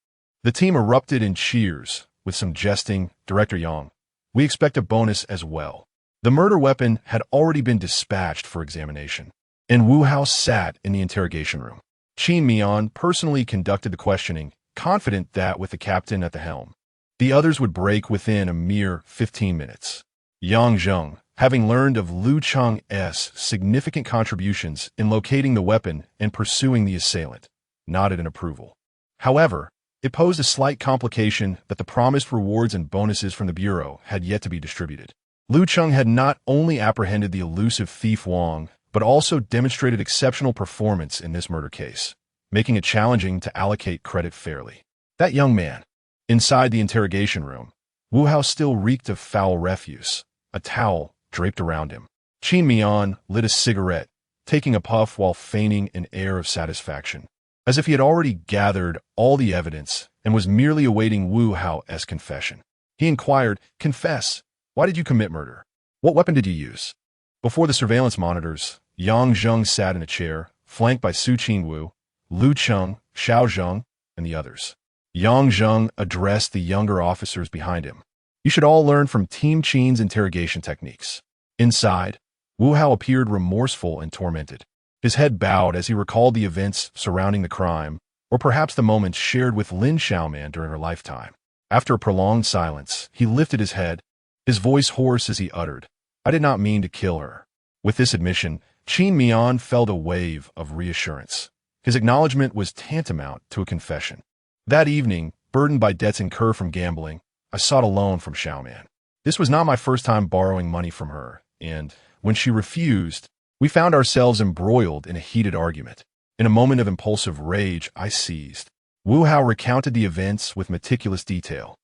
A: The team erupted in cheers, with some jesting. Director Yang, we expect a bonus as well. The murder weapon had already been dispatched for examination, and Wu Hao sat in the interrogation room. Qin Mian personally conducted the questioning, confident that with the captain at the helm, the others would break within a mere 15 minutes. Yang Zheng, having learned of Lu Cheng's significant contributions in locating the weapon and pursuing the assailant, nodded in approval. However, it posed a slight complication that the promised rewards and bonuses from the Bureau had yet to be distributed. Lu Cheng had not only apprehended the elusive thief Wang, but also demonstrated exceptional performance in this murder case, making it challenging to allocate credit fairly. That young man. Inside the interrogation room, Wu Hao still reeked of foul refuse, a towel draped around him. Qin Mian lit a cigarette, taking a puff while feigning an air of satisfaction, as if he had already gathered all the evidence and was merely awaiting Wu Hao's confession. He inquired, confess, why did you commit murder? What weapon did you use? Before the surveillance monitors, Yang Zheng sat in a chair, flanked by Su Qingwu, Lu Cheng, Xiao Zheng, and the others. Yang Zheng addressed the younger officers behind him. You should all learn from Team Qin's interrogation techniques. Inside, Wu Hao appeared remorseful and tormented. His head bowed as he recalled the events surrounding the crime, or perhaps the moments shared with Lin Xiaoman during her lifetime. After a prolonged silence, he lifted his head, his voice hoarse as he uttered, I did not mean to kill her. With this admission, Qin Mian felt a wave of reassurance. His acknowledgement was tantamount to a confession. That evening, burdened by debts incurred from gambling, I sought a loan from Xiaoman. This was not my first time borrowing money from her, and when she refused, we found ourselves embroiled in a heated argument. In a moment of impulsive rage, I seized. Wu Hao recounted the events with meticulous detail.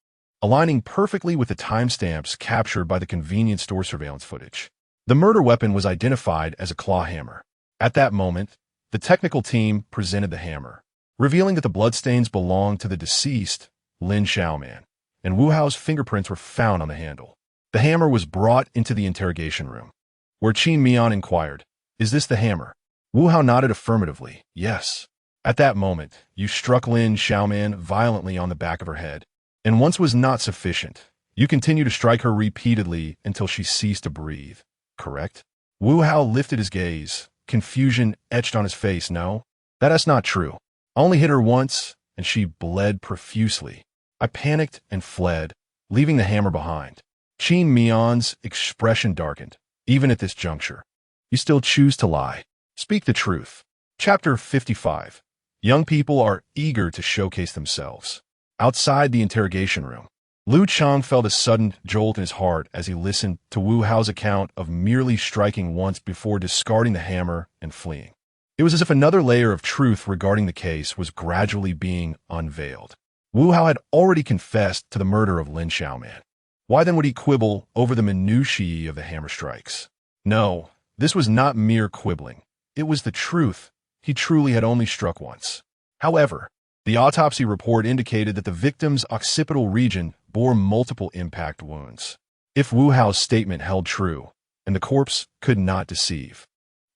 A: aligning perfectly with the timestamps captured by the convenience store surveillance footage. The murder weapon was identified as a claw hammer. At that moment, the technical team presented the hammer, revealing that the bloodstains belonged to the deceased, Lin Xiaoman, and Wu Hao's fingerprints were found on the handle. The hammer was brought into the interrogation room, where Qin Mian inquired, "Is this the hammer?" Wu Hao nodded affirmatively, "Yes." At that moment, you struck Lin Xiaoman violently on the back of her head, and once was not sufficient. You continue to strike her repeatedly until she ceased to breathe, correct? Wu Hao lifted his gaze, confusion etched on his face. "No, that's not true. I only hit her once, and she bled profusely. I panicked and fled, leaving the hammer behind." Qin Mian's expression darkened. "Even at this juncture, you still choose to lie. Speak the truth." Chapter 55. Young people are eager to showcase themselves. Outside the interrogation room, Lu Cheng felt a sudden jolt in his heart as he listened to Wu Hao's account of merely striking once before discarding the hammer and fleeing. It was as if another layer of truth regarding the case was gradually being unveiled. Wu Hao had already confessed to the murder of Lin Xiaoman. Why then would he quibble over the minutiae of the hammer strikes? No, this was not mere quibbling. It was the truth. He truly had only struck once. However, the autopsy report indicated that the victim's occipital region bore multiple impact wounds. If Wu Hao's statement held true, and the corpse could not deceive,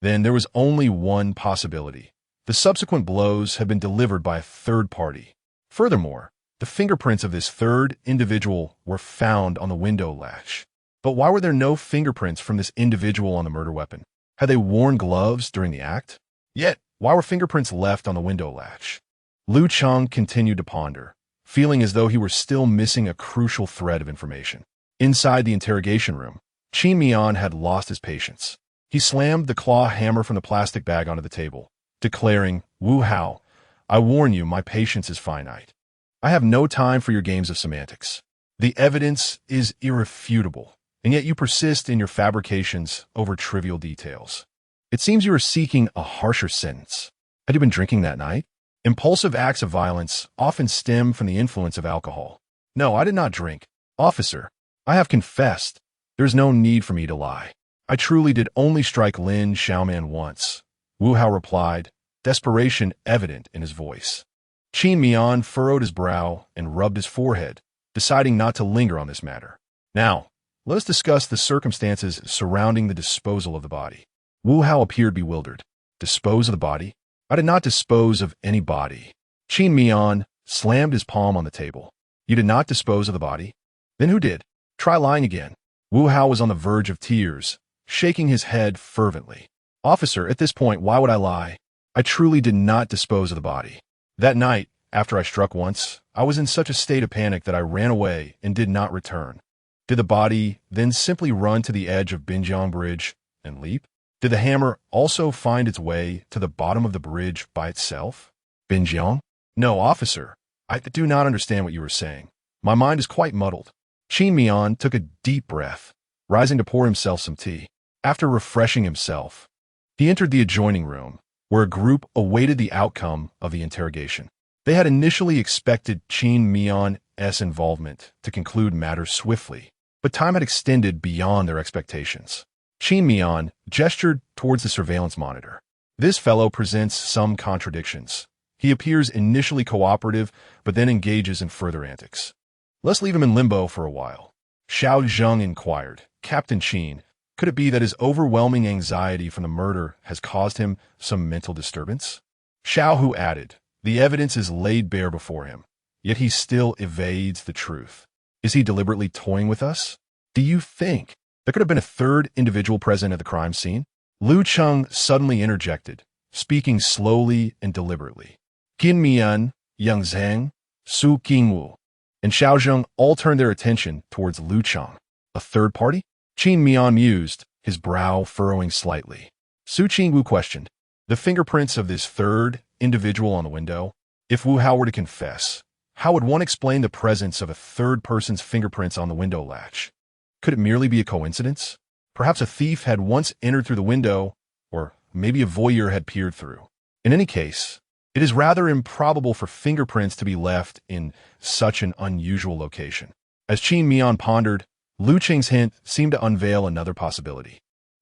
A: then there was only one possibility. The subsequent blows had been delivered by a third party. Furthermore, the fingerprints of this third individual were found on the window latch. But why were there no fingerprints from this individual on the murder weapon? Had they worn gloves during the act? Yet, why were fingerprints left on the window latch? Lu Cheng continued to ponder, feeling as though he were still missing a crucial thread of information. Inside the interrogation room, Qin Mian had lost his patience. He slammed the claw hammer from the plastic bag onto the table, declaring, "Wu Hao, I warn you, my patience is finite. I have no time for your games of semantics. The evidence is irrefutable, and yet you persist in your fabrications over trivial details. It seems you are seeking a harsher sentence. Had you been drinking that night? Impulsive acts of violence often stem from the influence of alcohol. No, I did not drink. Officer, I have confessed. There is no need for me to lie. I truly did only strike Lin Xiaoman once." Wu Hao replied, desperation evident in his voice. Qin Mian furrowed his brow and rubbed his forehead, deciding not to linger on this matter. "Now, let us discuss the circumstances surrounding the disposal of the body." Wu Hao appeared bewildered. "Dispose of the body? I did not dispose of any body." Qin Mian slammed his palm on the table. "You did not dispose of the body? Then who did? Try lying again." Wu Hao was on the verge of tears, shaking his head fervently. "Officer, at this point, why would I lie? I truly did not dispose of the body. That night, after I struck once, I was in such a state of panic that I ran away and did not return. Did the body then simply run to the edge of Binjiang Bridge and leap? Did the hammer also find its way to the bottom of the bridge by itself? Binjiang? No, officer, I do not understand what you were saying. My mind is quite muddled." Qin Mian took a deep breath, rising to pour himself some tea. After refreshing himself, he entered the adjoining room, where a group awaited the outcome of the interrogation. They had initially expected Qin Mian's involvement to conclude matters swiftly, but time had extended beyond their expectations. Qin Mian gestured towards the surveillance monitor. "This fellow presents some contradictions. He appears initially cooperative, but then engages in further antics. Let's leave him in limbo for a while." Xiao Zheng inquired, "Captain Qin, could it be that his overwhelming anxiety from the murder has caused him some mental disturbance?" Xiao Hu added, "The evidence is laid bare before him, yet he still evades the truth. Is he deliberately toying with us? Do you think there could have been a third individual present at the crime scene?" Lu Cheng suddenly interjected, speaking slowly and deliberately. Qin Mian, Yang Zhang, Su Qingwu, and Xiao Zheng all turned their attention towards Lu Cheng. "A third party?" Qin Mian mused, his brow furrowing slightly. Su Qingwu questioned, "The fingerprints of this third individual on the window? If Wu Hao were to confess, how would one explain the presence of a third person's fingerprints on the window latch? Could it merely be a coincidence? Perhaps a thief had once entered through the window, or maybe a voyeur had peered through. In any case, it is rather improbable for fingerprints to be left in such an unusual location. As Qin Mian pondered, Lu Cheng's hint seemed to unveil another possibility.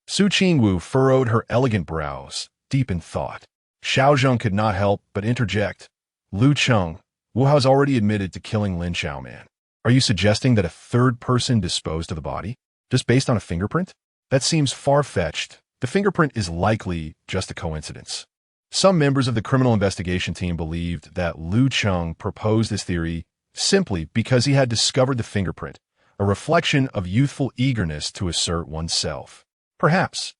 A: Su Qingwu furrowed her elegant brows, deep in thought. Xiao Zheng could not help but interject. Lu Cheng, Wu Hao's already admitted to killing Lin Xiaoman. Are you suggesting that a third person disposed of the body, just based on a fingerprint? That seems far-fetched. The fingerprint is likely just a coincidence. Some members of the criminal investigation team believed that Lu Cheng proposed this theory simply because he had discovered the fingerprint, a reflection of youthful eagerness to assert oneself. Perhaps.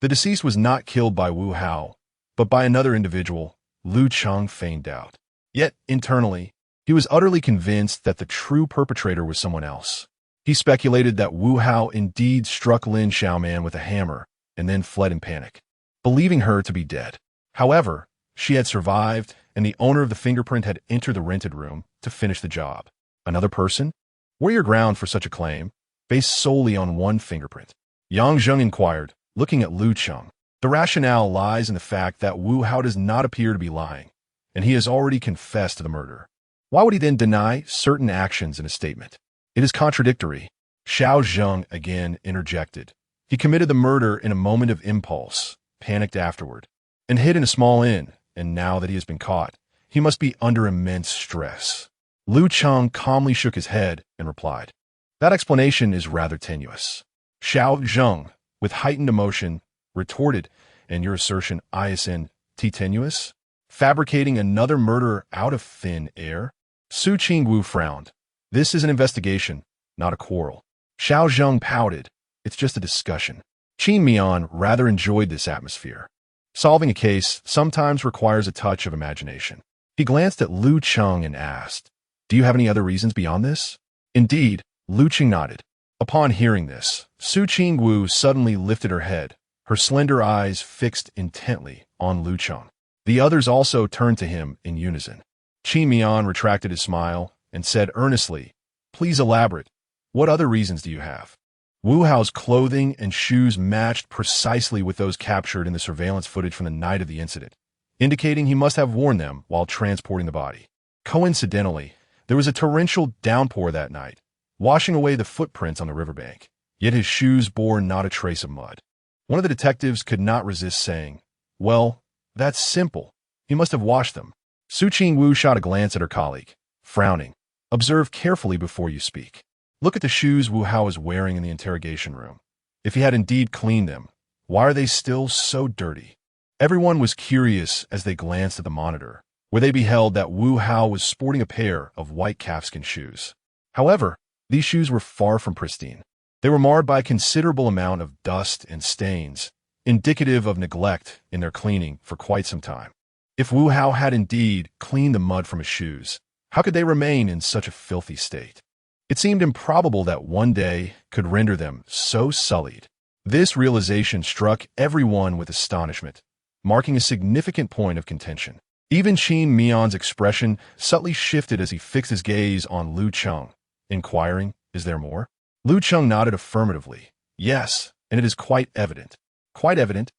A: The deceased was not killed by Wu Hao, but by another individual. Lu Cheng feigned doubt. Yet, internally, he was utterly convinced that the true perpetrator was someone else. He speculated that Wu Hao indeed struck Lin Xiaoman with a hammer and then fled in panic, believing her to be dead. However, she had survived, and the owner of the fingerprint had entered the rented room to finish the job. Another person? Where your ground for such a claim, based solely on one fingerprint? Yang Zheng inquired, looking at Lu Cheng. The rationale lies in the fact that Wu Hao does not appear to be lying, and he has already confessed to the murder. Why would he then deny certain actions in a statement? It is contradictory. Xiao Zheng again interjected. He committed the murder in a moment of impulse, panicked afterward, and hid in a small inn, and now that he has been caught, he must be under immense stress. Lu Cheng calmly shook his head and replied, that explanation is rather tenuous. Xiao Zheng, with heightened emotion, retorted, and your assertion isn't tenuous? Fabricating another murder out of thin air? Su Qingwu frowned. This is an investigation, not a quarrel. Xiao Zheng pouted. It's just a discussion. Qin Mian rather enjoyed this atmosphere. Solving a case sometimes requires a touch of imagination. He glanced at Lu Cheng and asked, do you have any other reasons beyond this? Indeed, Lu Cheng nodded. Upon hearing this, Su Qingwu suddenly lifted her head, her slender eyes fixed intently on Lu Cheng. The others also turned to him in unison. Qin Mian retracted his smile and said earnestly, please elaborate. What other reasons do you have? Wu Hao's clothing and shoes matched precisely with those captured in the surveillance footage from the night of the incident, indicating he must have worn them while transporting the body. Coincidentally, there was a torrential downpour that night, washing away the footprints on the riverbank, yet his shoes bore not a trace of mud. One of the detectives could not resist saying, well, that's simple. He must have washed them. Su Qingwu shot a glance at her colleague, frowning. Observe carefully before you speak. Look at the shoes Wu Hao is wearing in the interrogation room. If he had indeed cleaned them, why are they still so dirty? Everyone was curious as they glanced at the monitor, where they beheld that Wu Hao was sporting a pair of white calfskin shoes. However, these shoes were far from pristine. They were marred by a considerable amount of dust and stains, indicative of neglect in their cleaning for quite some time. If Wu Hao had indeed cleaned the mud from his shoes, how could they remain in such a filthy state? It seemed improbable that one day could render them so sullied. This realization struck everyone with astonishment, marking a significant point of contention. Even Qin Mian's expression subtly shifted as he fixed his gaze on Lu Cheng, inquiring, is there more? Lu Cheng nodded affirmatively. Yes, and it is quite evident. Quite evident?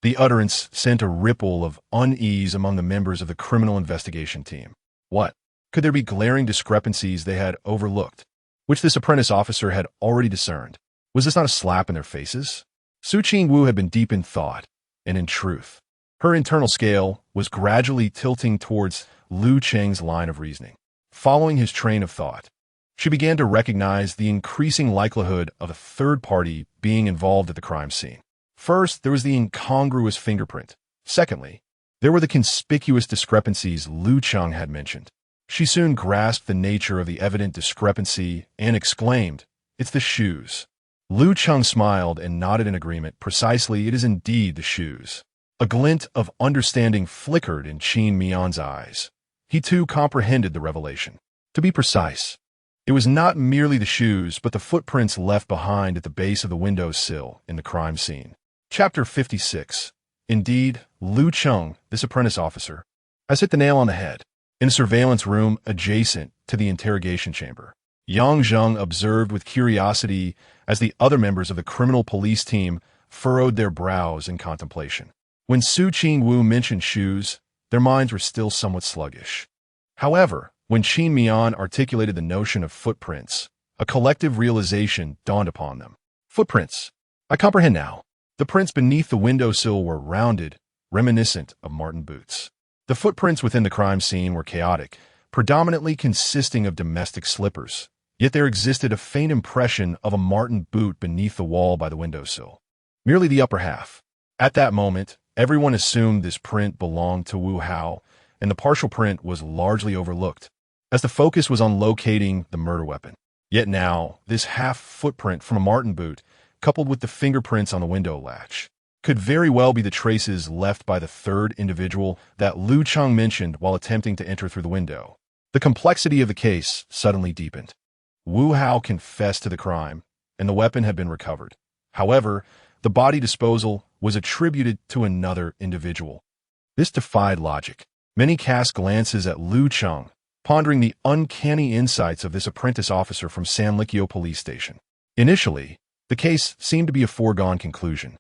A: The utterance sent a ripple of unease among the members of the criminal investigation team. What? Could there be glaring discrepancies they had overlooked, which this apprentice officer had already discerned? Was this not a slap in their faces? Su Qingwu had been deep in thought, and in truth, her internal scale was gradually tilting towards Lu Cheng's line of reasoning. Following his train of thought, she began to recognize the increasing likelihood of a third party being involved at the crime scene. First, there was the incongruous fingerprint. Secondly, there were the conspicuous discrepancies Lu Cheng had mentioned. She soon grasped the nature of the evident discrepancy and exclaimed, it's the shoes. Lu Cheng smiled and nodded in agreement. Precisely, it is indeed the shoes. A glint of understanding flickered in Qin Mian's eyes. He too comprehended the revelation. To be precise, it was not merely the shoes, but the footprints left behind at the base of the windowsill in the crime scene. Chapter 56. Indeed, Lu Cheng, this apprentice officer, has hit the nail on the head. In a surveillance room adjacent to the interrogation chamber, Yang Zheng observed with curiosity as the other members of the criminal police team furrowed their brows in contemplation. When Su Qingwu mentioned shoes, their minds were still somewhat sluggish. However, when Qin Mian articulated the notion of footprints, A collective realization dawned upon them. Footprints. I comprehend now. The prints beneath the windowsill were rounded, reminiscent of Martin boots. The footprints within the crime scene were chaotic, predominantly consisting of domestic slippers, yet there existed a faint impression of a Martin boot beneath the wall by the windowsill. Merely the upper half. At that moment, everyone assumed this print belonged to Wu Hao, and the partial print was largely overlooked, as the focus was on locating the murder weapon. Yet now, this half footprint from a Martin boot, coupled with the fingerprints on the window latch, could very well be the traces left by the third individual that Lu Cheng mentioned while attempting to enter through the window. The complexity of the case suddenly deepened. Wu Hao confessed to the crime, and the weapon had been recovered. However, the body disposal was attributed to another individual. This defied logic. Many cast glances at Lu Cheng, pondering the uncanny insights of this apprentice officer from San Likio police station. Initially, the case seemed to be a foregone conclusion.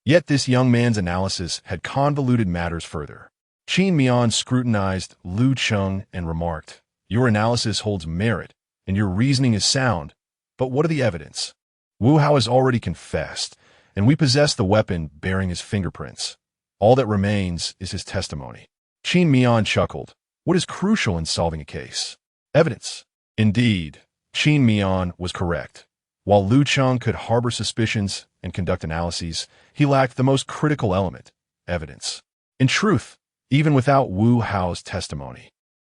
A: Yet this young man's analysis had convoluted matters further. Qin Mian scrutinized Lu Cheng and remarked, "Your analysis holds merit, and your reasoning is sound, but what are the evidence? Wu Hao has already confessed, and we possess the weapon bearing his fingerprints. All that remains is his testimony." Qin Mian chuckled. What is crucial in solving a case? Evidence. Indeed, Qin Mian was correct. While Lu Cheng could harbor suspicions and conduct analyses, he lacked the most critical element, evidence. In truth, even without Wu Hao's testimony,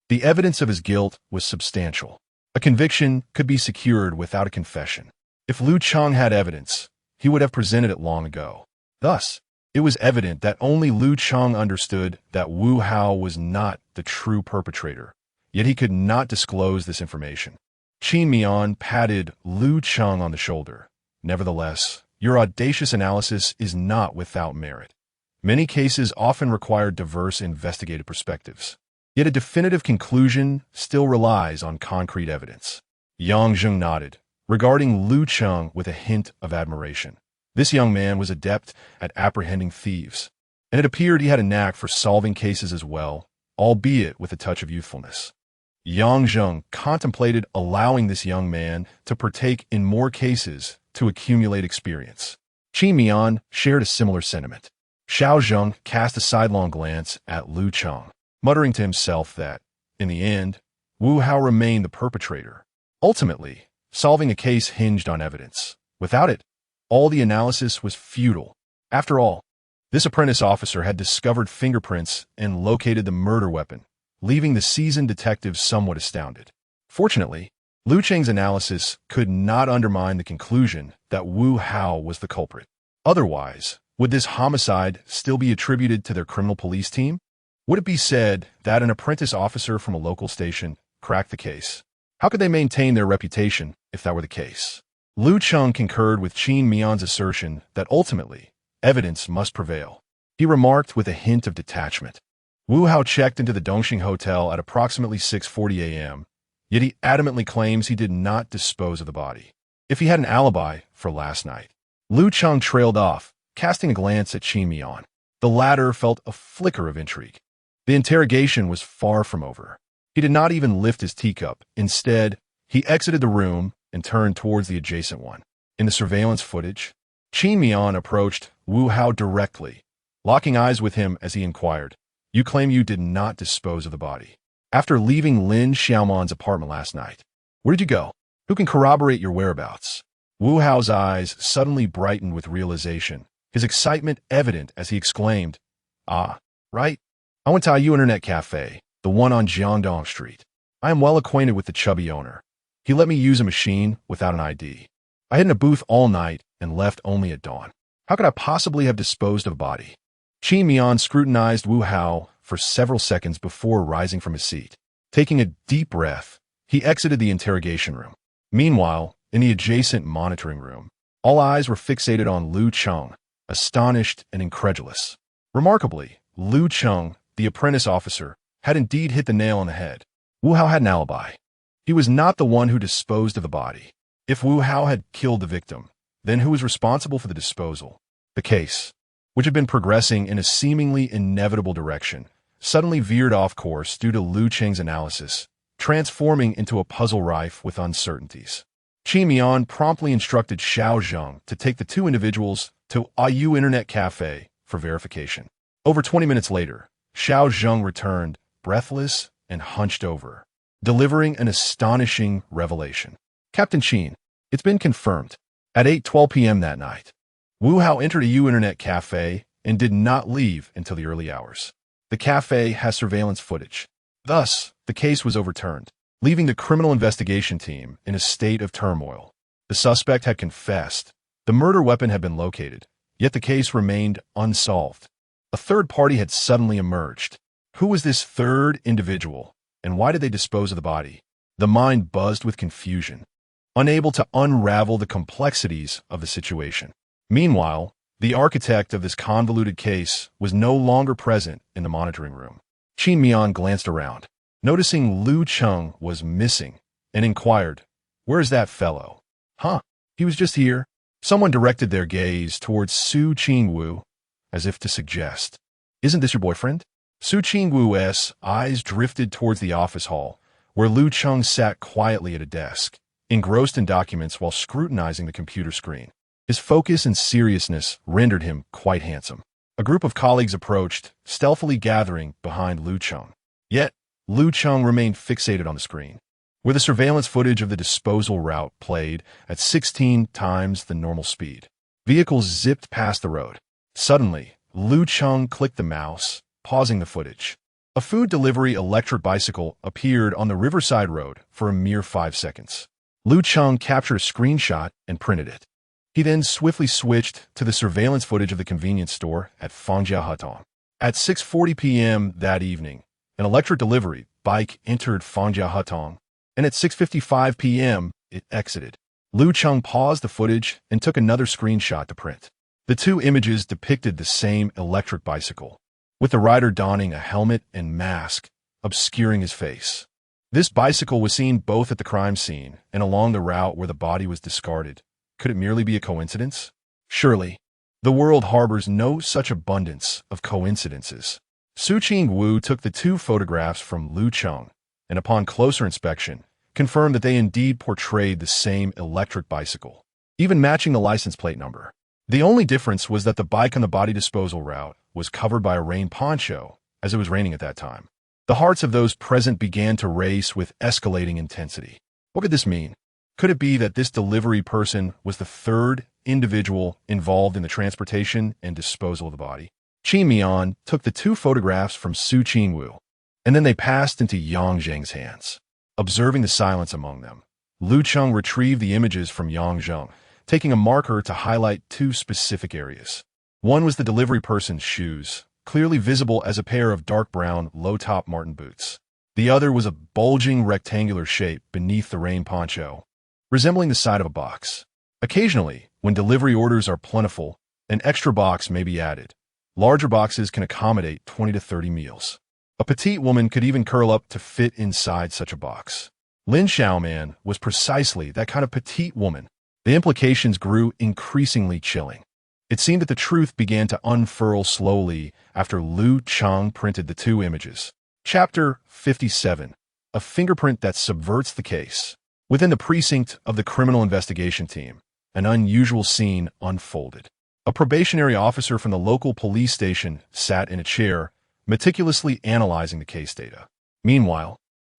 A: the evidence of his guilt was substantial. A conviction could be secured without a confession. If Lu Cheng had evidence, he would have presented it long ago. Thus, it was evident that only Lu Cheng understood that Wu Hao was not the true perpetrator, yet he could not disclose this information. Qin Mian patted Lu Cheng on the shoulder. Nevertheless, your audacious analysis is not without merit. Many cases often require diverse investigative perspectives, yet a definitive conclusion still relies on concrete evidence. Yang Zheng nodded, regarding Lu Cheng with a hint of admiration. This young man was adept at apprehending thieves, and it appeared he had a knack for solving cases as well, albeit with a touch of youthfulness. Yang Zheng contemplated allowing this young man to partake in more cases to accumulate experience. Qin Mian shared a similar sentiment. Xiao Zheng cast a sidelong glance at Lu Cheng, muttering to himself that, in the end, Wu Hao remained the perpetrator. Ultimately, solving a case hinged on evidence. Without it, all the analysis was futile. After all, this apprentice officer had discovered fingerprints and located the murder weapon, leaving the seasoned detective somewhat astounded. Fortunately, Lu Cheng's analysis could not undermine the conclusion that Wu Hao was the culprit. Otherwise, would this homicide still be attributed to their criminal police team? Would it be said that an apprentice officer from a local station cracked the case? How could they maintain their reputation if that were the case? Lu Cheng concurred with Qin Mian's assertion that ultimately, evidence must prevail. He remarked with a hint of detachment. Wu Hao checked into the Dongxing Hotel at approximately 6:40 a.m., yet he adamantly claims he did not dispose of the body. If he had an alibi for last night. Lu Cheng trailed off, casting a glance at Qin Mian. The latter felt a flicker of intrigue. The interrogation was far from over. He did not even lift his teacup. Instead, he exited the room and turned towards the adjacent one. In the surveillance footage, Qin Mian approached Wu Hao directly, locking eyes with him as he inquired, "You claim you did not dispose of the body. After leaving Lin Xiaoman's apartment last night, where did you go? Who can corroborate your whereabouts?" Wu Hao's eyes suddenly brightened with realization, his excitement evident as he exclaimed, "Ah, right. I went to IU Internet Cafe, the one on Jiangdong Street. I am well acquainted with the chubby owner. He let me use a machine without an ID. I hid in a booth all night and left only at dawn. How could I possibly have disposed of a body?" Qin Mian scrutinized Wu Hao for several seconds before rising from his seat. Taking a deep breath, he exited the interrogation room. Meanwhile, in the adjacent monitoring room, all eyes were fixated on Lu Cheng, astonished and incredulous. Remarkably, Lu Cheng, the apprentice officer, had indeed hit the nail on the head. Wu Hao had an alibi. He was not the one who disposed of the body. If Wu Hao had killed the victim, then who was responsible for the disposal? The case, which had been progressing in a seemingly inevitable direction, suddenly veered off course due to Lu Cheng's analysis, transforming into a puzzle rife with uncertainties. Qin Mian promptly instructed Xiao Zheng to take the two individuals to IU Internet Cafe for verification. Over 20 minutes later, Xiao Zheng returned, breathless and hunched over, delivering an astonishing revelation. Captain Qin, it's been confirmed. At 8:12 p.m. that night, Wu Hao entered a IU Internet Cafe and did not leave until the early hours. The cafe has surveillance footage. Thus, the case was overturned, leaving the criminal investigation team in a state of turmoil. The suspect had confessed. The murder weapon had been located, yet the case remained unsolved. A third party had suddenly emerged. Who was this third individual, and why did they dispose of the body? The mind buzzed with confusion, unable to unravel the complexities of the situation. Meanwhile, the architect of this convoluted case was no longer present in the monitoring room. Qin Mian glanced around, noticing Lu Cheng was missing, and inquired, "Where's that fellow?" "Huh, he was just here." Someone directed their gaze towards Su Qingwu, as if to suggest, "Isn't this your boyfriend?" Su Qingwu's eyes drifted towards the office hall, where Lu Cheng sat quietly at a desk, engrossed in documents while scrutinizing the computer screen. His focus and seriousness rendered him quite handsome. A group of colleagues approached, stealthily gathering behind Lu Cheng. Yet, Lu Cheng remained fixated on the screen, where the surveillance footage of the disposal route played at 16 times the normal speed. Vehicles zipped past the road. Suddenly, Lu Cheng clicked the mouse, pausing the footage. A food delivery electric bicycle appeared on the Riverside Road for a mere 5 seconds. Lu Cheng captured a screenshot and printed it. He then swiftly switched to the surveillance footage of the convenience store at Fangjiahutong. At 6:40 p.m. that evening, an electric delivery bike entered Fangjiahutong, and at 6:55 p.m. it exited. Lu Cheng paused the footage and took another screenshot to print. The two images depicted the same electric bicycle, with the rider donning a helmet and mask, obscuring his face. This bicycle was seen both at the crime scene and along the route where the body was discarded. Could it merely be a coincidence? Surely, the world harbors no such abundance of coincidences. Su Qingwu took the two photographs from Lu Cheng, and upon closer inspection, confirmed that they indeed portrayed the same electric bicycle, even matching the license plate number. The only difference was that the bike on the body disposal route was covered by a rain poncho, as it was raining at that time. The hearts of those present began to race with escalating intensity. What could this mean? Could it be that this delivery person was the third individual involved in the transportation and disposal of the body? Qin Mian took the two photographs from Su Qingwu, and then they passed into Yang Zheng's hands. Observing the silence among them, Lu Cheng retrieved the images from Yang Zheng, taking a marker to highlight two specific areas. One was the delivery person's shoes, clearly visible as a pair of dark brown, low-top Martin boots. The other was a bulging rectangular shape beneath the rain poncho, resembling the side of a box. Occasionally, when delivery orders are plentiful, an extra box may be added. Larger boxes can accommodate 20 to 30 meals. A petite woman could even curl up to fit inside such a box. Lin Xiaoman was precisely that kind of petite woman. The implications grew increasingly chilling. It seemed that the truth began to unfurl slowly after Lu Cheng printed the two images. Chapter 57. A fingerprint that subverts the case. Within the precinct of the criminal investigation team, an unusual scene unfolded. A probationary officer from the local police station sat in a chair, meticulously analyzing the case data. Meanwhile,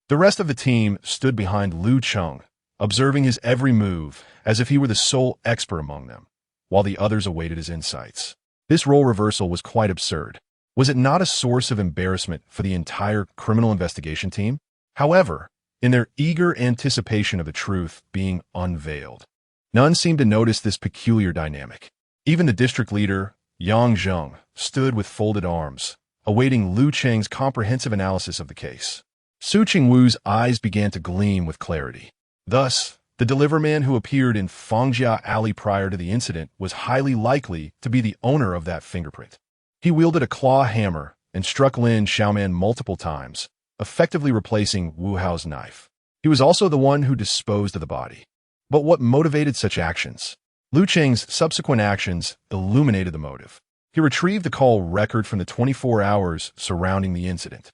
A: the rest of the team stood behind Lu Cheng, observing his every move as if he were the sole expert among them, while the others awaited his insights. This role reversal was quite absurd. Was it not a source of embarrassment for the entire criminal investigation team? However, in their eager anticipation of the truth being unveiled, none seemed to notice this peculiar dynamic. Even the district leader, Yang Zheng, stood with folded arms, awaiting Lu Cheng's comprehensive analysis of the case. Su Qingwu's eyes began to gleam with clarity. Thus, the deliverman who appeared in Fangjia Alley prior to the incident was highly likely to be the owner of that fingerprint. He wielded a claw hammer and struck Lin Xiaoman multiple times, effectively replacing Wu Hao's knife. He was also the one who disposed of the body. But what motivated such actions? Lu Cheng's subsequent actions illuminated the motive. He retrieved the call record from the 24 hours surrounding the incident.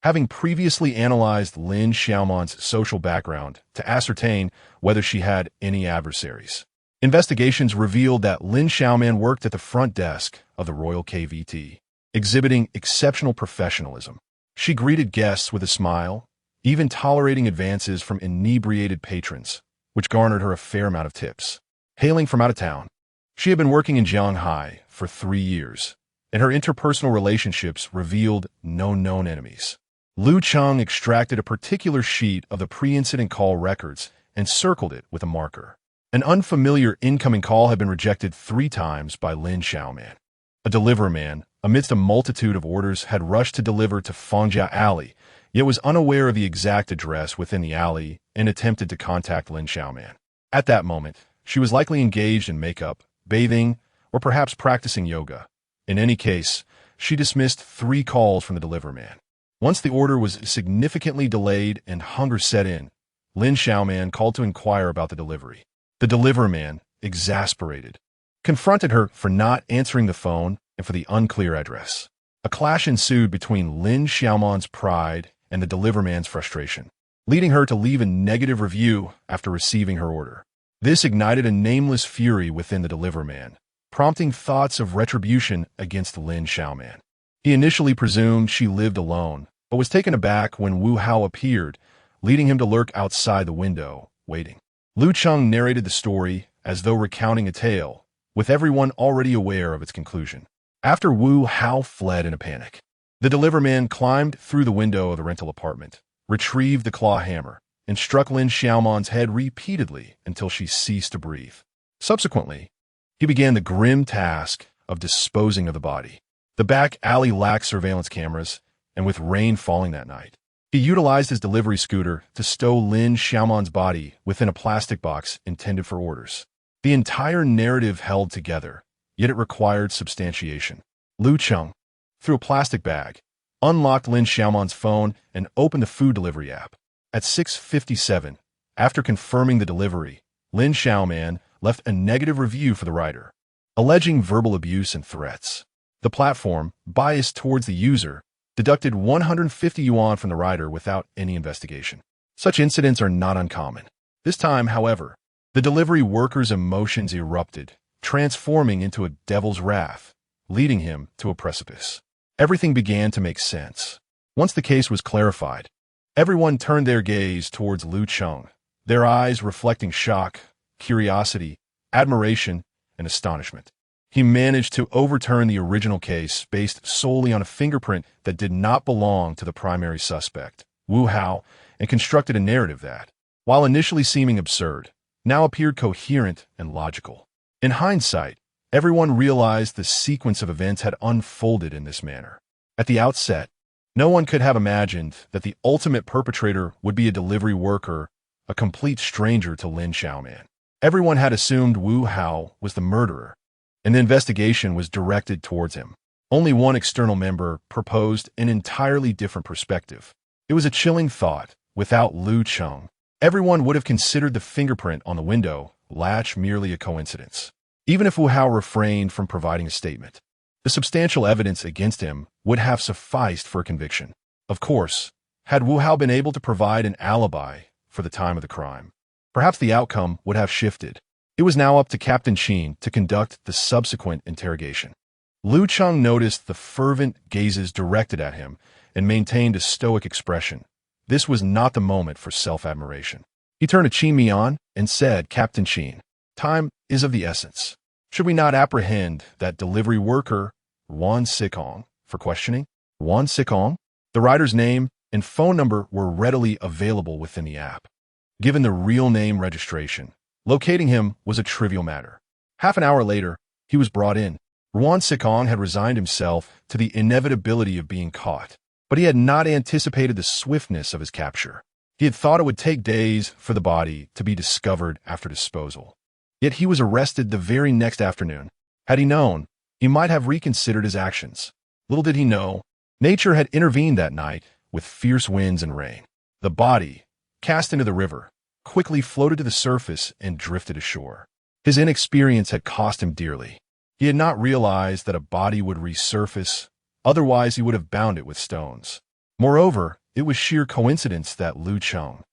A: having previously analyzed Lin Xiaoman's social background to ascertain whether she had any adversaries. Investigations revealed that Lin Xiaoman worked at the front desk of the Royal KVT, exhibiting exceptional professionalism. She greeted guests with a smile, even tolerating advances from inebriated patrons, which garnered her a fair amount of tips. Hailing from out of town, she had been working in Shanghai for 3 years, and her interpersonal relationships revealed no known enemies. Lu Cheng extracted a particular sheet of the pre-incident call records and circled it with a marker. An unfamiliar incoming call had been rejected 3 times by Lin Xiaoman. A delivery man, amidst a multitude of orders, had rushed to deliver to Fengjia Alley, yet was unaware of the exact address within the alley and attempted to contact Lin Xiaoman. At that moment, she was likely engaged in makeup, bathing, or perhaps practicing yoga. In any case, she dismissed 3 calls from the delivery man. Once the order was significantly delayed and hunger set in, Lin Xiaoman called to inquire about the delivery. The delivery man, exasperated, confronted her for not answering the phone and for the unclear address. A clash ensued between Lin Xiaoman's pride and the delivery man's frustration, leading her to leave a negative review after receiving her order. This ignited a nameless fury within the delivery man, prompting thoughts of retribution against Lin Xiaoman. He initially presumed she lived alone, but was taken aback when Wu Hao appeared, leading him to lurk outside the window, waiting. Lu Cheng narrated the story as though recounting a tale, with everyone already aware of its conclusion. After Wu Hao fled in a panic, the delivery man climbed through the window of the rental apartment, retrieved the claw hammer, and struck Lin Xiaoman's head repeatedly until she ceased to breathe. Subsequently, he began the grim task of disposing of the body. The back alley lacked surveillance cameras, and with rain falling that night, he utilized his delivery scooter to stow Lin Xiaoman's body within a plastic box intended for orders. The entire narrative held together, yet it required substantiation. Lu Cheng, through a plastic bag, unlocked Lin Xiaoman's phone and opened the food delivery app. At 6:57, after confirming the delivery, Lin Xiaoman left a negative review for the rider, alleging verbal abuse and threats. The platform, biased towards the user, deducted 150 yuan from the rider without any investigation. Such incidents are not uncommon. This time, however, the delivery worker's emotions erupted, transforming into a devil's wrath, leading him to a precipice. Everything began to make sense. Once the case was clarified, everyone turned their gaze towards Lu Cheng, their eyes reflecting shock, curiosity, admiration, and astonishment. He managed to overturn the original case based solely on a fingerprint that did not belong to the primary suspect, Wu Hao, and constructed a narrative that, while initially seeming absurd, now appeared coherent and logical. In hindsight, everyone realized the sequence of events had unfolded in this manner. At the outset, no one could have imagined that the ultimate perpetrator would be a delivery worker, a complete stranger to Lin Xiaoman. Everyone had assumed Wu Hao was the murderer, and the investigation was directed towards him. Only one external member proposed an entirely different perspective. It was a chilling thought. Without Lu Cheng, everyone would have considered the fingerprint on the window latch merely a coincidence. Even if Wu Hao refrained from providing a statement, the substantial evidence against him would have sufficed for a conviction. Of course, had Wu Hao been able to provide an alibi for the time of the crime, perhaps the outcome would have shifted. It was now up to Captain Qin to conduct the subsequent interrogation. Lu Cheng noticed the fervent gazes directed at him and maintained a stoic expression. This was not the moment for self-admiration. He turned to Qin Mian and said, "Captain Qin, time is of the essence. Should we not apprehend that delivery worker, Wan Sikong, for questioning?" Wan Sikong? The rider's name and phone number were readily available within the app. Given the real name registration, locating him was a trivial matter. Half an hour later, he was brought in. Wan Sikong had resigned himself to the inevitability of being caught, but he had not anticipated the swiftness of his capture. He had thought it would take days for the body to be discovered after disposal. Yet he was arrested the very next afternoon. Had he known, he might have reconsidered his actions. Little did he know, nature had intervened that night with fierce winds and rain. The body, cast into the river, quickly floated to the surface and drifted ashore. His inexperience had cost him dearly. He had not realized that a body would resurface, otherwise he would have bound it with stones. Moreover, it was sheer coincidence that Lu Cheng,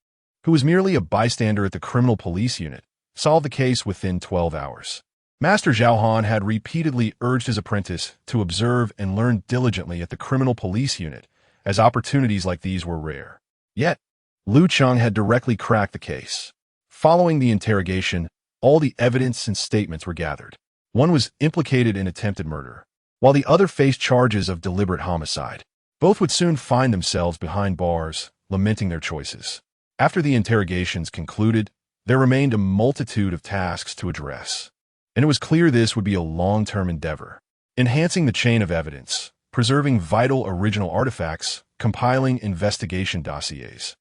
A: who was merely a bystander at the criminal police unit, solved the case within 12 hours. Master Zhao Han had repeatedly urged his apprentice to observe and learn diligently at the criminal police unit, as opportunities like these were rare. Yet, Lu Cheng had directly cracked the case. Following the interrogation, all the evidence and statements were gathered. One was implicated in attempted murder, while the other faced charges of deliberate homicide. Both would soon find themselves behind bars, lamenting their choices. After the interrogations concluded, there remained a multitude of tasks to address, and it was clear this would be a long-term endeavor. Enhancing the chain of evidence, preserving vital original artifacts, compiling investigation dossiers,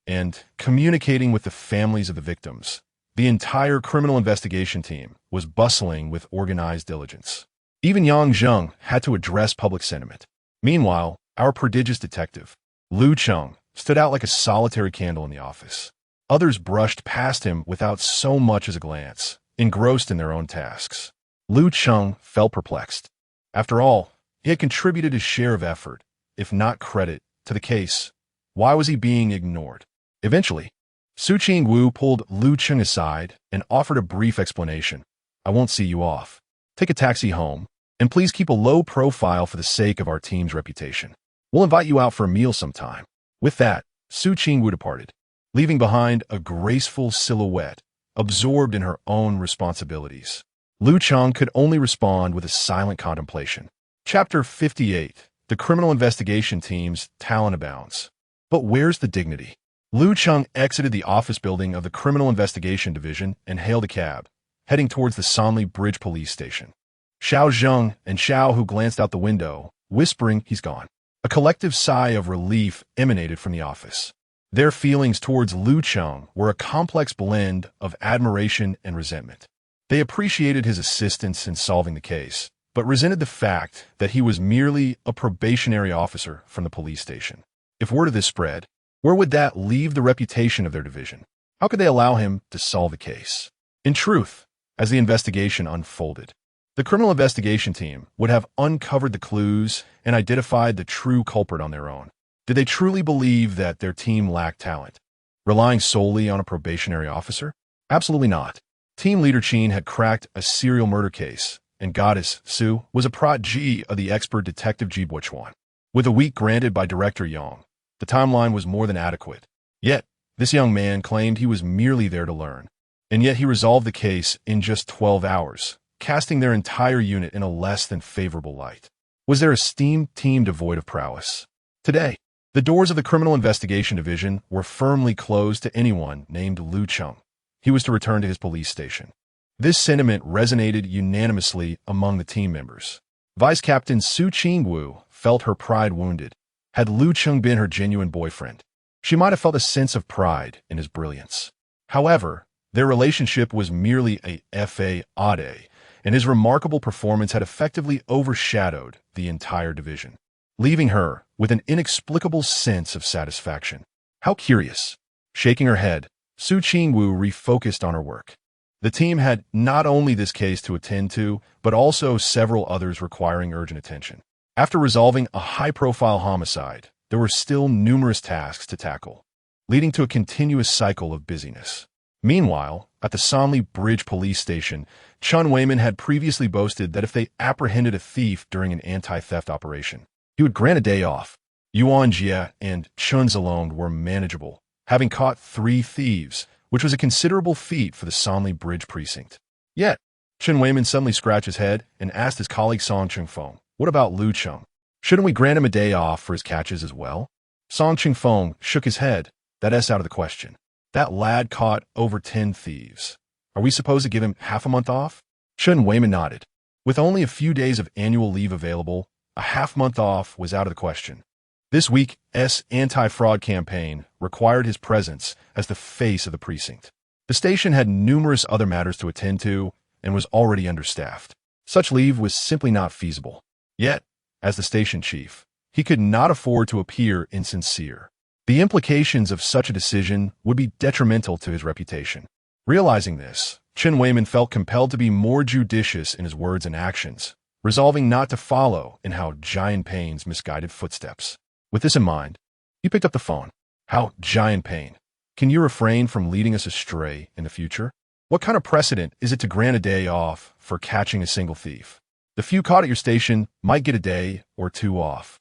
A: and communicating with the families of the victims. The entire criminal investigation team was bustling with organized diligence. Even Yang Zheng had to address public sentiment. Meanwhile, our prodigious detective, Lu Cheng, stood out like a solitary candle in the office. Others brushed past him without so much as a glance, engrossed in their own tasks. Lu Cheng felt perplexed. After all, he had contributed his share of effort, if not credit, to the case. Why was he being ignored? Eventually, Su Qingwu pulled Lu Cheng aside and offered a brief explanation. "I won't see you off. Take a taxi home, and please keep a low profile for the sake of our team's reputation. We'll invite you out for a meal sometime." With that, Su Qingwu departed, leaving behind a graceful silhouette, absorbed in her own responsibilities. Lu Cheng could only respond with a silent contemplation. Chapter 58. The criminal investigation team's talent abounds. But where's the dignity? Lu Cheng exited the office building of the Criminal Investigation Division and hailed a cab, heading towards the Sanli Bridge police station. Xiao Zheng and Xiao, who glanced out the window, whispering, "He's gone." A collective sigh of relief emanated from the office. Their feelings towards Lu Cheng were a complex blend of admiration and resentment. They appreciated his assistance in solving the case, but resented the fact that he was merely a probationary officer from the police station. If word of this spread, where would that leave the reputation of their division? How could they allow him to solve the case? In truth, as the investigation unfolded, the criminal investigation team would have uncovered the clues and identified the true culprit on their own. Did they truly believe that their team lacked talent, relying solely on a probationary officer? Absolutely not. Team leader Qin had cracked a serial murder case, and Goddess Su was a protégé of the expert detective Ji Buochuan. With a week granted by Director Yang, the timeline was more than adequate. Yet, this young man claimed he was merely there to learn, and yet he resolved the case in just 12 hours, casting their entire unit in a less than favorable light. Was their esteemed team devoid of prowess? Today, the doors of the Criminal Investigation Division were firmly closed to anyone named Lu Cheng. He was to return to his police station. This sentiment resonated unanimously among the team members. Vice Captain Su Qingwu felt her pride wounded. Had Lu Cheng been her genuine boyfriend, she might have felt a sense of pride in his brilliance. However, their relationship was merely a FA-ade, and his remarkable performance had effectively overshadowed the entire division, leaving her with an inexplicable sense of satisfaction. How curious. Shaking her head, Su Qingwu refocused on her work. The team had not only this case to attend to, but also several others requiring urgent attention. After resolving a high-profile homicide, there were still numerous tasks to tackle, leading to a continuous cycle of busyness. Meanwhile, at the Sanli Bridge police station, Chun Weiman had previously boasted that if they apprehended a thief during an anti-theft operation, he would grant a day off. Yuan Jie and Chun Zilong were manageable, having caught 3 thieves, which was a considerable feat for the Sanli Bridge precinct. Yet, Chun Weiman suddenly scratched his head and asked his colleague Song Chingfeng, "What about Lu Cheng? Shouldn't we grant him a day off for his catches as well?" Song Chingfeng shook his head. "That's out of the question. That lad caught over 10 thieves. Are we supposed to give him half a month off?" Chun Weiman nodded. With only a few days of annual leave available, a half-month off was out of the question. This week's anti-fraud campaign required his presence as the face of the precinct. The station had numerous other matters to attend to and was already understaffed. Such leave was simply not feasible. Yet, as the station chief, he could not afford to appear insincere. The implications of such a decision would be detrimental to his reputation. Realizing this, Chun Weiman felt compelled to be more judicious in his words and actions, resolving not to follow in Hao Jianping's misguided footsteps. With this in mind, He picked up the phone. How giant pain. Can you refrain from leading us astray in the future? What kind of precedent is it to grant a day off for catching a single thief? The few caught at your station might get a day or two off.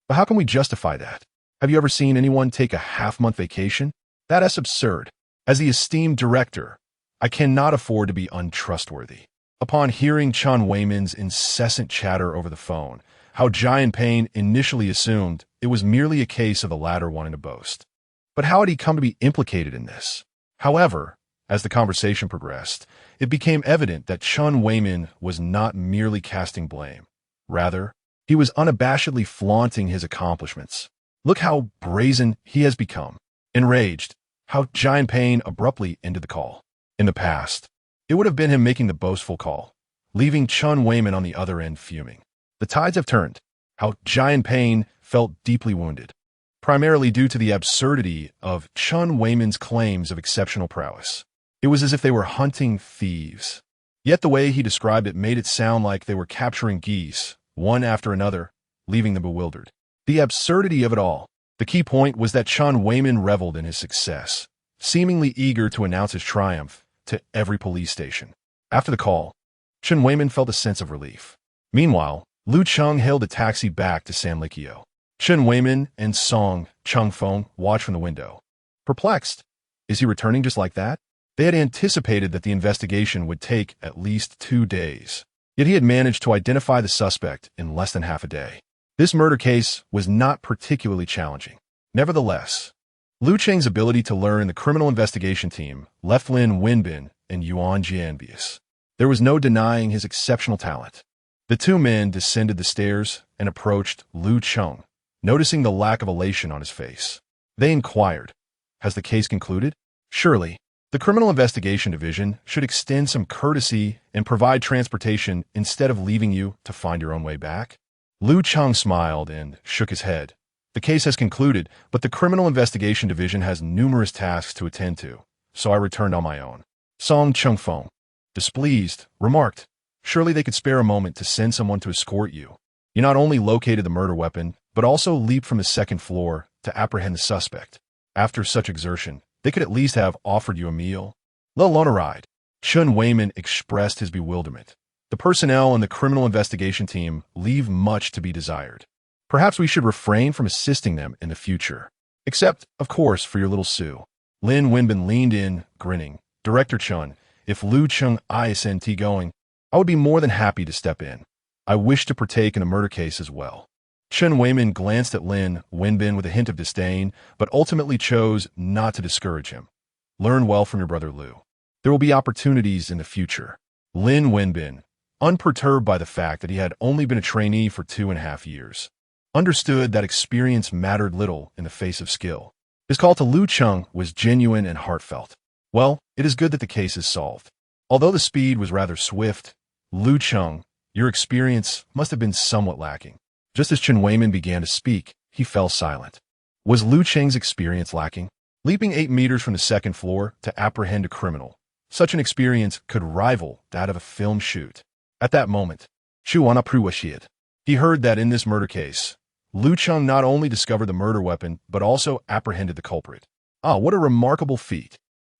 A: But how can we justify that? Have you ever seen anyone take a half-month vacation? That's absurd. As the esteemed director, I cannot afford to be untrustworthy. Upon hearing Chen Weiman's incessant chatter over the phone, how Giant Payne initially assumed it was merely a case of the latter wanting to boast. But how had he come to be implicated in this? However, as the conversation progressed, it became evident that Chen Weiman was not merely casting blame. Rather, he was unabashedly flaunting his accomplishments. Look how brazen he has become. Enraged, how Giant Payne abruptly ended the call. In the past, it would have been him making the boastful call, leaving Chen Weiman on the other end fuming. The tides have turned. How Giant Payne felt deeply wounded, primarily due to the absurdity of Chen Weiman's claims of exceptional prowess. It was as if they were hunting thieves. Yet the way he described it made it sound like they were capturing geese, one after another, leaving them bewildered. The absurdity of it all. The key point was that Chen Weiman reveled in his success, seemingly eager to announce his triumph to every police station. After the call, Chen Weiman felt a sense of relief. Meanwhile, Lu Cheng hailed a taxi back to San Likio. Chen Weiman and Song Chengfeng watched from the window. Perplexed, is he returning just like that? They had anticipated that the investigation would take at least 2 days. Yet he had managed to identify the suspect in less than half a day. This murder case was not particularly challenging. Nevertheless, Lu Cheng's ability to learn the criminal investigation team left Lin Wenbin and Yuan Jie envious. There was no denying his exceptional talent. The two men descended the stairs and approached Lu Cheng, noticing the lack of elation on his face. They inquired, "Has the case concluded?" Surely, the Criminal Investigation Division should extend some courtesy and provide transportation instead of leaving you to find your own way back. Lu Cheng smiled and shook his head. The case has concluded, but the Criminal Investigation Division has numerous tasks to attend to, so I returned on my own. Song Chengfeng, displeased, remarked, "Surely they could spare a moment to send someone to escort you. You not only located the murder weapon, but also leaped from the second floor to apprehend the suspect. After such exertion, they could at least have offered you a meal, let alone a ride." Chen Weiman expressed his bewilderment. The personnel in the criminal investigation team leave much to be desired. Perhaps we should refrain from assisting them in the future. Except, of course, for your little Sue. Lin Wenbin leaned in, grinning. "Director Chen, if Lu Cheng isn't going, I would be more than happy to step in. I wish to partake in a murder case as well." Chen Weiman glanced at Lin Wenbin with a hint of disdain, but ultimately chose not to discourage him. "Learn well from your brother Lu. There will be opportunities in the future." Lin Wenbin, unperturbed by the fact that he had only been a trainee for 2.5 years, understood that experience mattered little in the face of skill. His call to Lu Cheng was genuine and heartfelt. "Well, it is good that the case is solved. Although the speed was rather swift, Lu Cheng, your experience must have been somewhat lacking." Just as Chen Weiman began to speak, he fell silent. Was Lu Cheng's experience lacking? Leaping 8 meters from the second floor to apprehend a criminal, such an experience could rival that of a film shoot. At that moment, he heard that in this murder case, Lu Cheng not only discovered the murder weapon, but also apprehended the culprit. Ah, what a remarkable feat.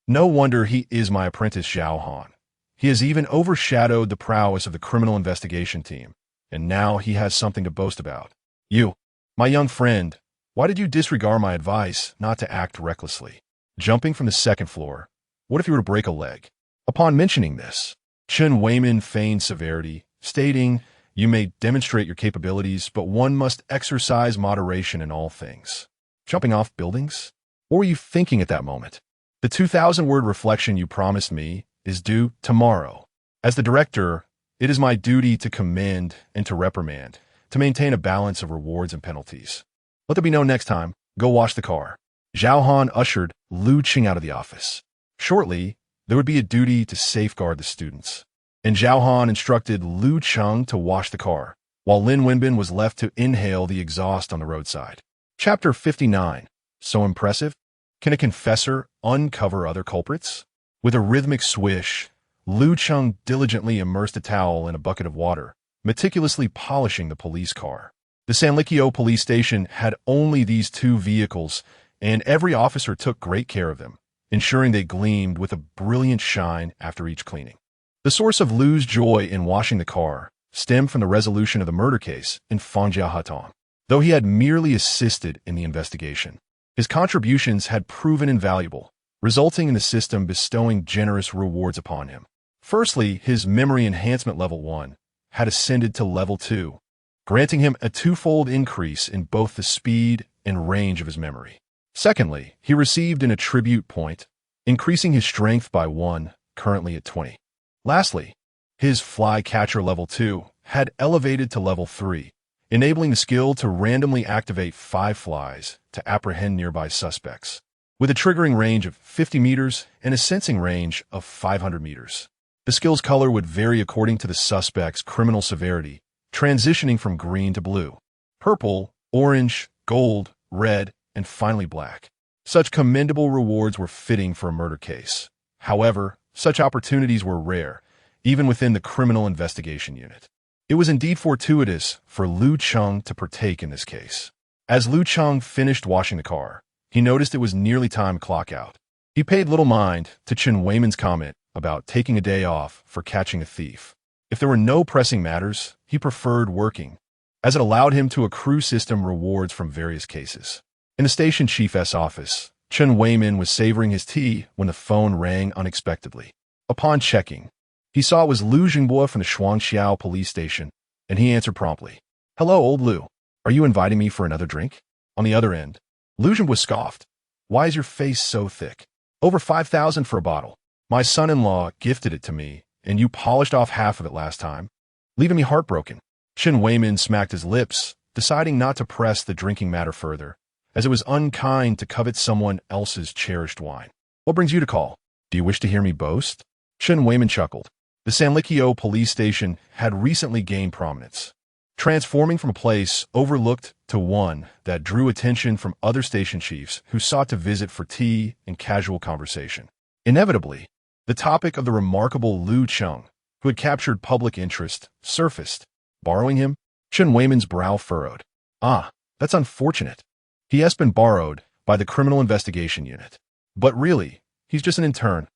A: No wonder he is my apprentice Zhao Han. He has even overshadowed the prowess of the criminal investigation team, and now he has something to boast about. "You, my young friend, why did you disregard my advice not to act recklessly? Jumping from the second floor, what if you were to break a leg?" Upon mentioning this, Chen Weiman feigned severity, stating, "You may demonstrate your capabilities, but one must exercise moderation in all things." Jumping off buildings? What were you thinking at that moment? The 2,000-word reflection you promised me is due tomorrow. As the director, it is my duty to commend and to reprimand, to maintain a balance of rewards and penalties. Let there be no next time. Go wash the car. Zhao Han ushered Lu Cheng out of the office. Shortly, there would be a duty to safeguard the students, and Zhao Han instructed Lu Cheng to wash the car, while Lin Wenbin was left to inhale the exhaust on the roadside. Chapter 59. So impressive? Can a confessor uncover other culprits? With a rhythmic swish, Lu Cheng diligently immersed a towel in a bucket of water, meticulously polishing the police car. The Sanlikyo police station had only these two vehicles, and every officer took great care of them, ensuring they gleamed with a brilliant shine after each cleaning. The source of Lu's joy in washing the car stemmed from the resolution of the murder case in Fangjiahatong. Though he had merely assisted in the investigation, his contributions had proven invaluable, resulting in the system bestowing generous rewards upon him. Firstly, his memory enhancement level 1 had ascended to level 2, granting him a twofold increase in both the speed and range of his memory. Secondly, he received an attribute point, increasing his strength by 1, currently at 20. Lastly, his fly catcher level 2 had elevated to level 3, enabling the skill to randomly activate 5 flies to apprehend nearby suspects, with a triggering range of 50 meters and a sensing range of 500 meters. The skill's color would vary according to the suspect's criminal severity, transitioning from green to blue, purple, orange, gold, red, and finally black. Such commendable rewards were fitting for a murder case. However, such opportunities were rare, even within the criminal investigation unit. It was indeed fortuitous for Lu Cheng to partake in this case. As Lu Cheng finished washing the car, he noticed it was nearly time to clock out. He paid little mind to Chen Weiman's comment about taking a day off for catching a thief. If there were no pressing matters, he preferred working, as it allowed him to accrue system rewards from various cases. In the station chief's office, Chen Weiman was savoring his tea when the phone rang unexpectedly. Upon checking, he saw it was Lu Jinghua from the Shuangxiao police station, and he answered promptly. "Hello, old Lu. Are you inviting me for another drink?" On the other end, Lu Jinghua scoffed. "Why is your face so thick? Over 5,000 for a bottle. My son-in-law gifted it to me, and you polished off half of it last time, leaving me heartbroken." Chen Weiman smacked his lips, deciding not to press the drinking matter further, as it was unkind to covet someone else's cherished wine. "What brings you to call? Do you wish to hear me boast?" Chen Weiman chuckled. The Sanlikyo police station had recently gained prominence, transforming from a place overlooked to one that drew attention from other station chiefs who sought to visit for tea and casual conversation. Inevitably, the topic of the remarkable Lu Cheng, who had captured public interest, surfaced. Borrowing him? Chen Weiman's brow furrowed. "Ah, that's unfortunate. He has been borrowed by the criminal investigation unit. But really, he's just an intern.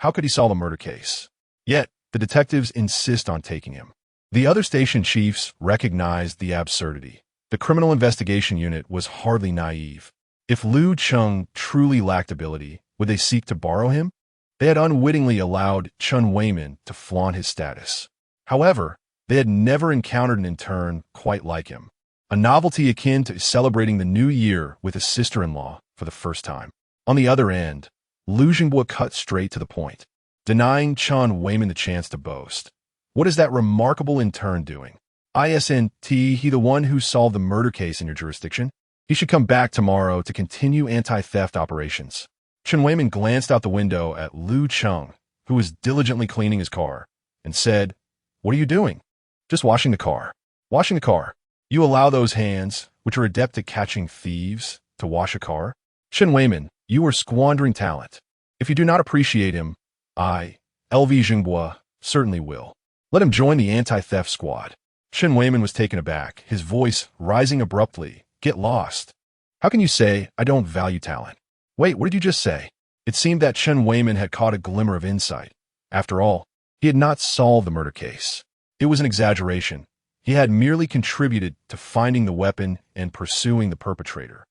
A: How could he solve a murder case?" Yet, the detectives insist on taking him. The other station chiefs recognized the absurdity. The criminal investigation unit was hardly naive. If Lu Cheng truly lacked ability, would they seek to borrow him? They had unwittingly allowed Chen Weiman to flaunt his status. However, they had never encountered an intern quite like him, a novelty akin to celebrating the new year with a sister-in-law for the first time. On the other end, Lu Jinghua cut straight to the point, denying Chen Weiman the chance to boast. "What is that remarkable intern doing? Isn't he the one who solved the murder case in your jurisdiction? He should come back tomorrow to continue anti-theft operations." Chen Weiman glanced out the window at Lu Cheng, who was diligently cleaning his car, and said, "What are you doing?" "Just washing the car." "Washing the car? You allow those hands, which are adept at catching thieves, to wash a car? Chen Weiman, you are squandering talent. If you do not appreciate him, LV Jinghua, certainly will. Let him join the anti-theft squad." Chen Weiman was taken aback, his voice rising abruptly. "Get lost. How can you say I don't value talent?" "Wait, what did you just say?" It seemed that Chen Weiman had caught a glimmer of insight. After all, he had not solved the murder case. It was an exaggeration. He had merely contributed to finding the weapon and pursuing the perpetrator,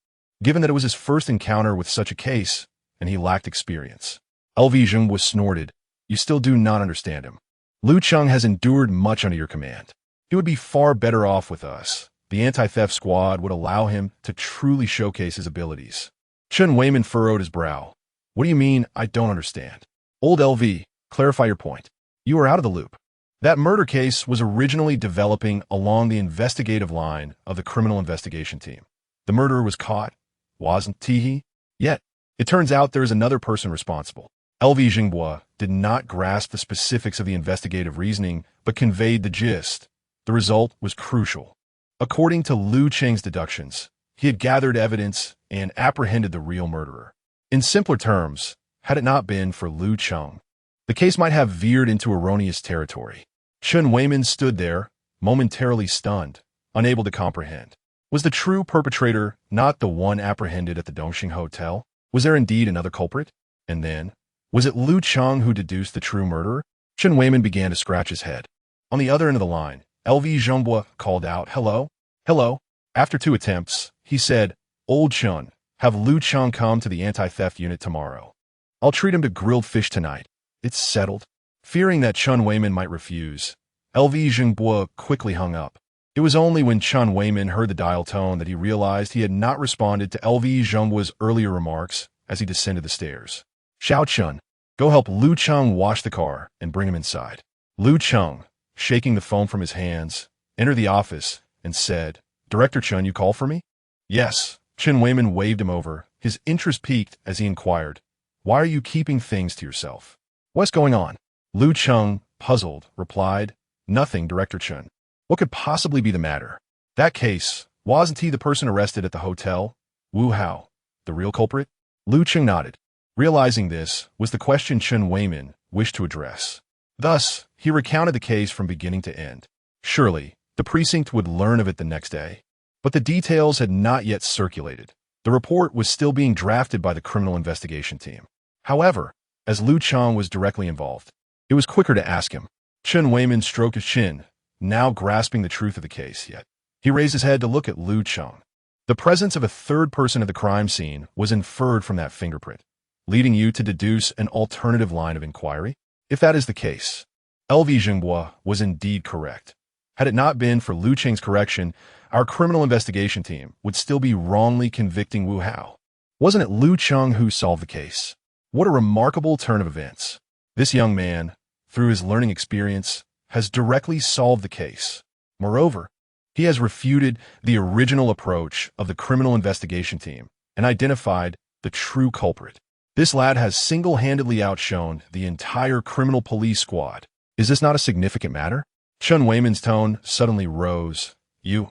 A: given that it was his first encounter with such a case, and he lacked experience. LV Jinghua snorted. "You still do not understand him. Lu Cheng has endured much under your command. He would be far better off with us. The anti-theft squad would allow him to truly showcase his abilities." Chen Weiman furrowed his brow. "What do you mean, I don't understand?" "Old LV, clarify your point. You are out of the loop. That murder case was originally developing along the investigative line of the criminal investigation team. The murderer was caught, wasn't he? Yet, it turns out there is another person responsible." LV Jinghua did not grasp the specifics of the investigative reasoning, but conveyed the gist. The result was crucial. According to Lu Cheng's deductions, he had gathered evidence and apprehended the real murderer. In simpler terms, had it not been for Lu Cheng, the case might have veered into erroneous territory. Chen Weiman stood there, momentarily stunned, unable to comprehend. Was the true perpetrator not the one apprehended at the Dongxing Hotel? Was there indeed another culprit? And then, was it Lu Cheng who deduced the true murderer? Chen Weiman began to scratch his head. On the other end of the line, LV Zhongbua called out, "Hello? Hello?" After 2 attempts, he said, "Old Chun, have Lu Cheng come to the anti-theft unit tomorrow. I'll treat him to grilled fish tonight. It's settled." Fearing that Chen Weiman might refuse, LV Zhongbua quickly hung up. It was only when Chen Weiman heard the dial tone that he realized he had not responded to LV Zhongbua's earlier remarks as he descended the stairs. "Xiao Chun, go help Lu Cheng wash the car and bring him inside." Lu Cheng, shaking the phone from his hands, entered the office and said, "Director Chun, you call for me?" "Yes." Chen Weiman waved him over, his interest piqued as he inquired, "Why are you keeping things to yourself? What's going on?" Lu Cheng, puzzled, replied, "Nothing, Director Chun. What could possibly be the matter? That case, wasn't he the person arrested at the hotel? Wu Hao, the real culprit?" Lu Cheng nodded. Realizing this was the question Chen Weiman wished to address. Thus, he recounted the case from beginning to end. Surely, the precinct would learn of it the next day. But the details had not yet circulated. The report was still being drafted by the criminal investigation team. However, as Lu Cheng was directly involved, it was quicker to ask him. Chen Weiman stroked his chin, now grasping the truth of the case, yet he raised his head to look at Lu Cheng. The presence of a third person at the crime scene was inferred from that fingerprint, leading you to deduce an alternative line of inquiry? If that is the case, LV Zhongbua was indeed correct. Had it not been for Lu Cheng's correction, our criminal investigation team would still be wrongly convicting Wu Hao. Wasn't it Lu Cheng who solved the case? What a remarkable turn of events. This young man, through his learning experience, has directly solved the case. Moreover, he has refuted the original approach of the criminal investigation team and identified the true culprit. This lad has single-handedly outshone the entire criminal police squad. Is this not a significant matter? Chen Weiman's tone suddenly rose. "You,"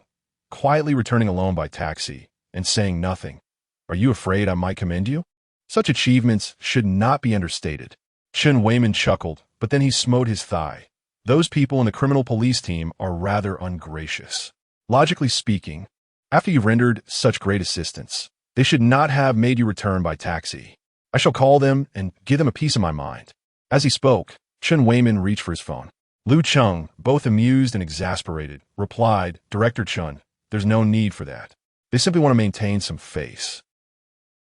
A: quietly returning alone by taxi and saying nothing. "Are you afraid I might commend you?" Such achievements should not be understated. Chen Weiman chuckled, but then he smote his thigh. Those people in the criminal police team are rather ungracious. Logically speaking, after you've rendered such great assistance, they should not have made you return by taxi. I shall call them and give them a piece of my mind. As he spoke, Chen Weiman reached for his phone. Lu Cheng, both amused and exasperated, replied, "Director Chun, there's no need for that. They simply want to maintain some face."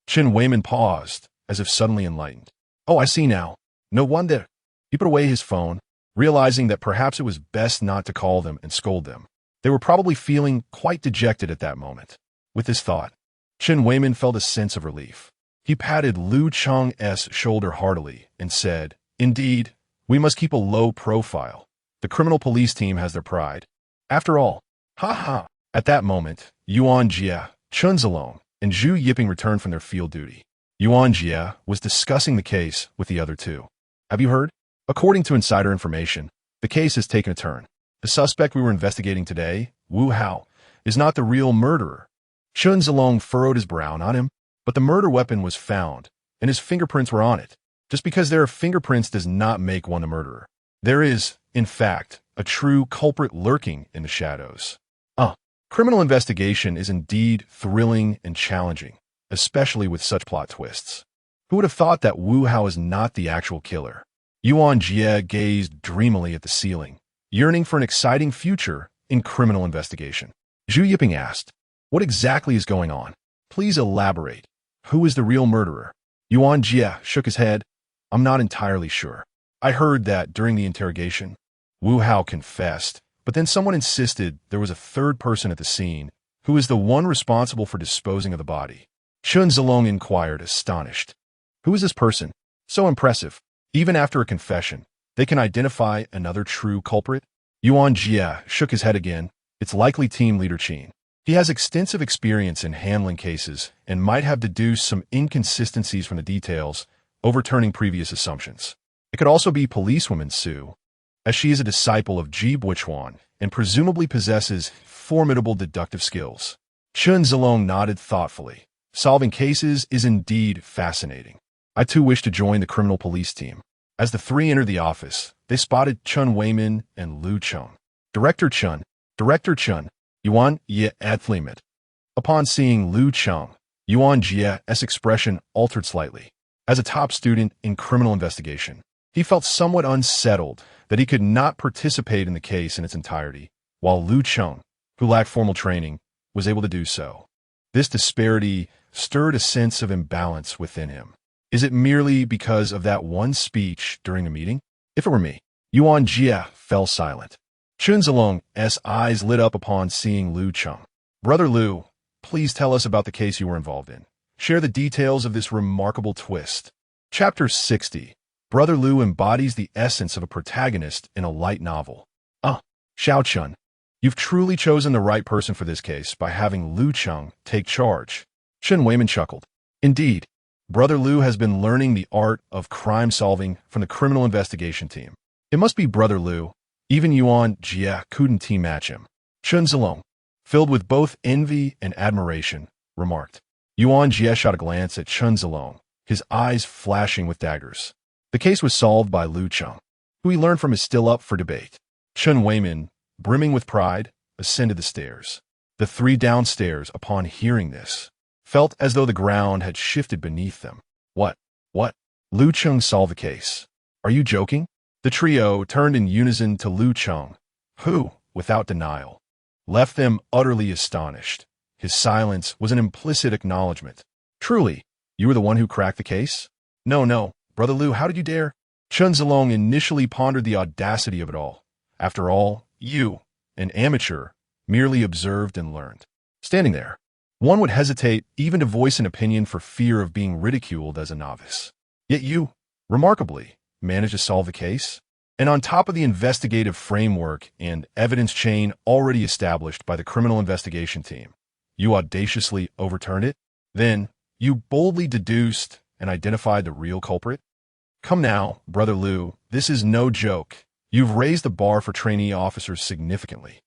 A: Chen Weiman paused, as if suddenly enlightened. "Oh, I see now. No wonder." He put away his phone, realizing that perhaps it was best not to call them and scold them. They were probably feeling quite dejected at that moment. With this thought, Chen Weiman felt a sense of relief. He patted Lu Cheng's shoulder heartily and said, "Indeed, we must keep a low profile. The criminal police team has their pride. After all, ha ha." At that moment, Yuan Jie, Chen Zilong, and Zhu Yiping returned from their field duty. Yuan Jie was discussing the case with the other two. "Have you heard? According to insider information, the case has taken a turn. The suspect we were investigating today, Wu Hao, is not the real murderer." Chen Zilong furrowed his brow on him, but the murder weapon was found, and his fingerprints were on it. Just because there are fingerprints does not make one the murderer. There is, in fact, a true culprit lurking in the shadows. Criminal investigation is indeed thrilling and challenging, especially with such plot twists. Who would have thought that Wu Hao is not the actual killer? Yuan Jie gazed dreamily at the ceiling, yearning for an exciting future in criminal investigation. Zhu Yiping asked, "What exactly is going on? Please elaborate. Who is the real murderer?" Yuan Jie shook his head. "I'm not entirely sure. I heard that during the interrogation, Wu Hao confessed, but then someone insisted there was a third person at the scene who is the one responsible for disposing of the body." Chen Zilong inquired, astonished. "Who is this person? So impressive. Even after a confession, they can identify another true culprit?" Yuan Jie shook his head again. "It's likely team leader Qin. He has extensive experience in handling cases and might have deduced some inconsistencies from the details, overturning previous assumptions. It could also be Policewoman Su, as she is a disciple of Ji Buichuan and presumably possesses formidable deductive skills." Chen Zilong nodded thoughtfully. "Solving cases is indeed fascinating. I too wish to join the criminal police team." As the three entered the office, they spotted Chen Weiman and Lu Cheng. Director Chun, Yuan Ye Athlemet. Upon seeing Lu Cheng, Yuan Jie's expression altered slightly. As a top student in criminal investigation, he felt somewhat unsettled that he could not participate in the case in its entirety, while Lu Cheng, who lacked formal training, was able to do so. This disparity stirred a sense of imbalance within him. Is it merely because of that one speech during the meeting? If it were me, Yuan Jie fell silent. Chun Zilong's eyes lit up upon seeing Lu Cheng. Brother Lu, please tell us about the case you were involved in. Share the details of this remarkable twist. Chapter 60. Brother Lu embodies the essence of a protagonist in a light novel. Xiao Chun, you've truly chosen the right person for this case by having Lu Cheng take charge. Chen Weiman chuckled. Indeed, Brother Lu has been learning the art of crime solving from the criminal investigation team. It must be Brother Lu. Even Yuan Jie couldn't team match him. Chun Zilong, filled with both envy and admiration, remarked. Yuan Jie shot a glance at Chun Zilong, his eyes flashing with daggers. The case was solved by Lu Cheng, who he learned from is still up for debate. Chen Weiman, brimming with pride, ascended the stairs. The three downstairs, upon hearing this, felt as though the ground had shifted beneath them. What? Lu Cheng solved the case. Are you joking? The trio turned in unison to Lu Cheng, who, without denial, left them utterly astonished. His silence was an implicit acknowledgement. Truly, you were the one who cracked the case? No, Brother Lu, how did you dare? Chun Zilong initially pondered the audacity of it all. After all, you, an amateur, merely observed and learned. Standing there, one would hesitate even to voice an opinion for fear of being ridiculed as a novice. Yet you, remarkably, managed to solve the case? And on top of the investigative framework and evidence chain already established by the criminal investigation team, you audaciously overturned it? Then, you boldly deduced and identified the real culprit? Come now, Brother Lu, this is no joke. You've raised the bar for trainee officers significantly.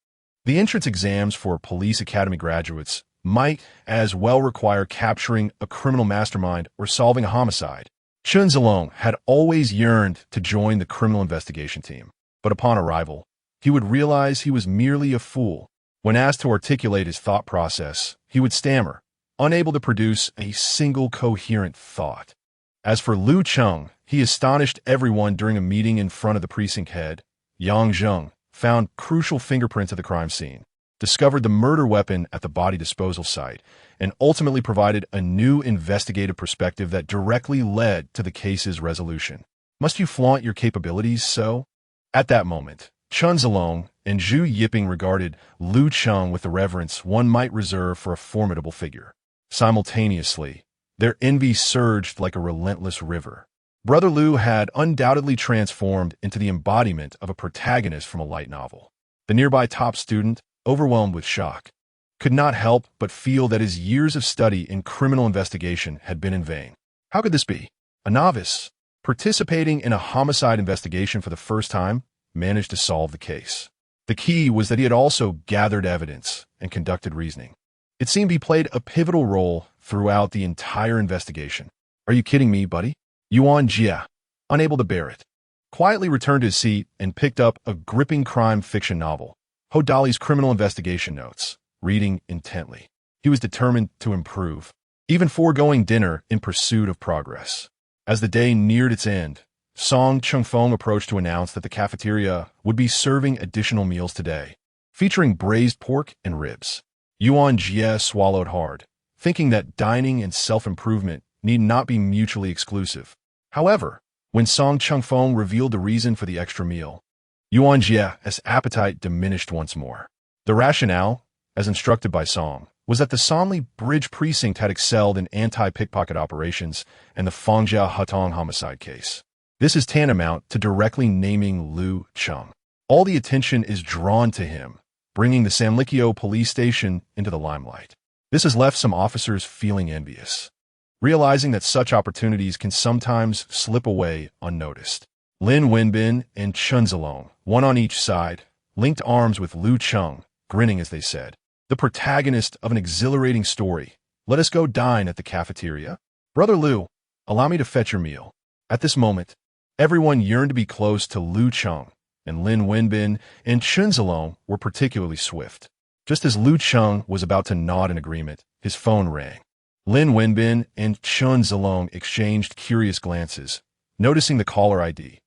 A: The entrance exams for police academy graduates might as well require capturing a criminal mastermind or solving a homicide. Chun Zilong had always yearned to join the criminal investigation team, but upon arrival, he would realize he was merely a fool. When asked to articulate his thought process, he would stammer, unable to produce a single coherent thought. As for Lu Cheng, he astonished everyone during a meeting in front of the precinct head. Yang Zheng found crucial fingerprints at the crime scene, discovered the murder weapon at the body disposal site, and ultimately provided a new investigative perspective that directly led to the case's resolution. Must you flaunt your capabilities so? At that moment, Chun Zilong and Zhu Yiping regarded Lu Cheng with the reverence one might reserve for a formidable figure. Simultaneously, their envy surged like a relentless river. Brother Lu had undoubtedly transformed into the embodiment of a protagonist from a light novel. The nearby top student, overwhelmed with shock, could not help but feel that his years of study in criminal investigation had been in vain. How could this be? A novice, participating in a homicide investigation for the first time, managed to solve the case. The key was that he had also gathered evidence and conducted reasoning. It seemed he played a pivotal role throughout the entire investigation. Are you kidding me, buddy? Yuan Jie, unable to bear it, quietly returned to his seat and picked up a gripping crime fiction novel, Ho Dali's Criminal Investigation Notes, reading intently. He was determined to improve, even foregoing dinner in pursuit of progress. As the day neared its end, Song Chengfeng approached to announce that the cafeteria would be serving additional meals today, featuring braised pork and ribs. Yuan Jie swallowed hard, thinking that dining and self-improvement need not be mutually exclusive. However, when Song Chengfeng revealed the reason for the extra meal, Yuan Jie's appetite diminished once more. The rationale, as instructed by Song, was that the Sanli Bridge precinct had excelled in anti-pickpocket operations and the Fangjia Hutong homicide case. This is tantamount to directly naming Lu Cheng. All the attention is drawn to him, bringing the Sanlikyo police station into the limelight. This has left some officers feeling envious, realizing that such opportunities can sometimes slip away unnoticed. Lin Wenbin and Chun Zilong, one on each side, linked arms with Lu Cheng, grinning as they said, "The protagonist of an exhilarating story. Let us go dine at the cafeteria. Brother Lu, allow me to fetch your meal." At this moment, everyone yearned to be close to Lu Cheng, and Lin Wenbin and Chun Zilong were particularly swift. Just as Lu Cheng was about to nod in agreement, his phone rang. Lin Wenbin and Chun Zilong exchanged curious glances, noticing the caller ID.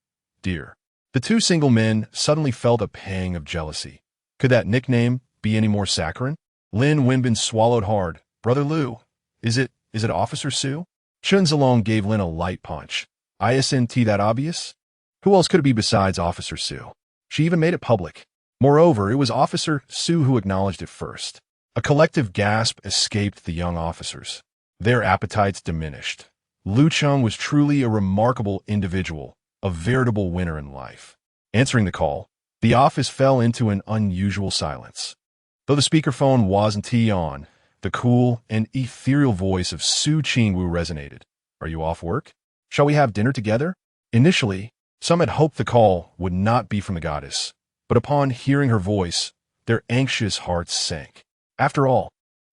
A: Dear. The two single men suddenly felt a pang of jealousy. Could that nickname be any more saccharine? Lin Wenbin swallowed hard. Brother Lu, is it Officer Su? Chun Zilong gave Lin a light punch. Isn't that obvious? Who else could it be besides Officer Su? She even made it public. Moreover, it was Officer Su who acknowledged it first. A collective gasp escaped the young officers. Their appetites diminished. Lu Cheng was truly a remarkable individual, a veritable winner in life. Answering the call, the office fell into an unusual silence. Though the speakerphone wasn't on, the cool and ethereal voice of Su Qingwu resonated. Are you off work? Shall we have dinner together? Initially, some had hoped the call would not be from the goddess, but upon hearing her voice, their anxious hearts sank. After all,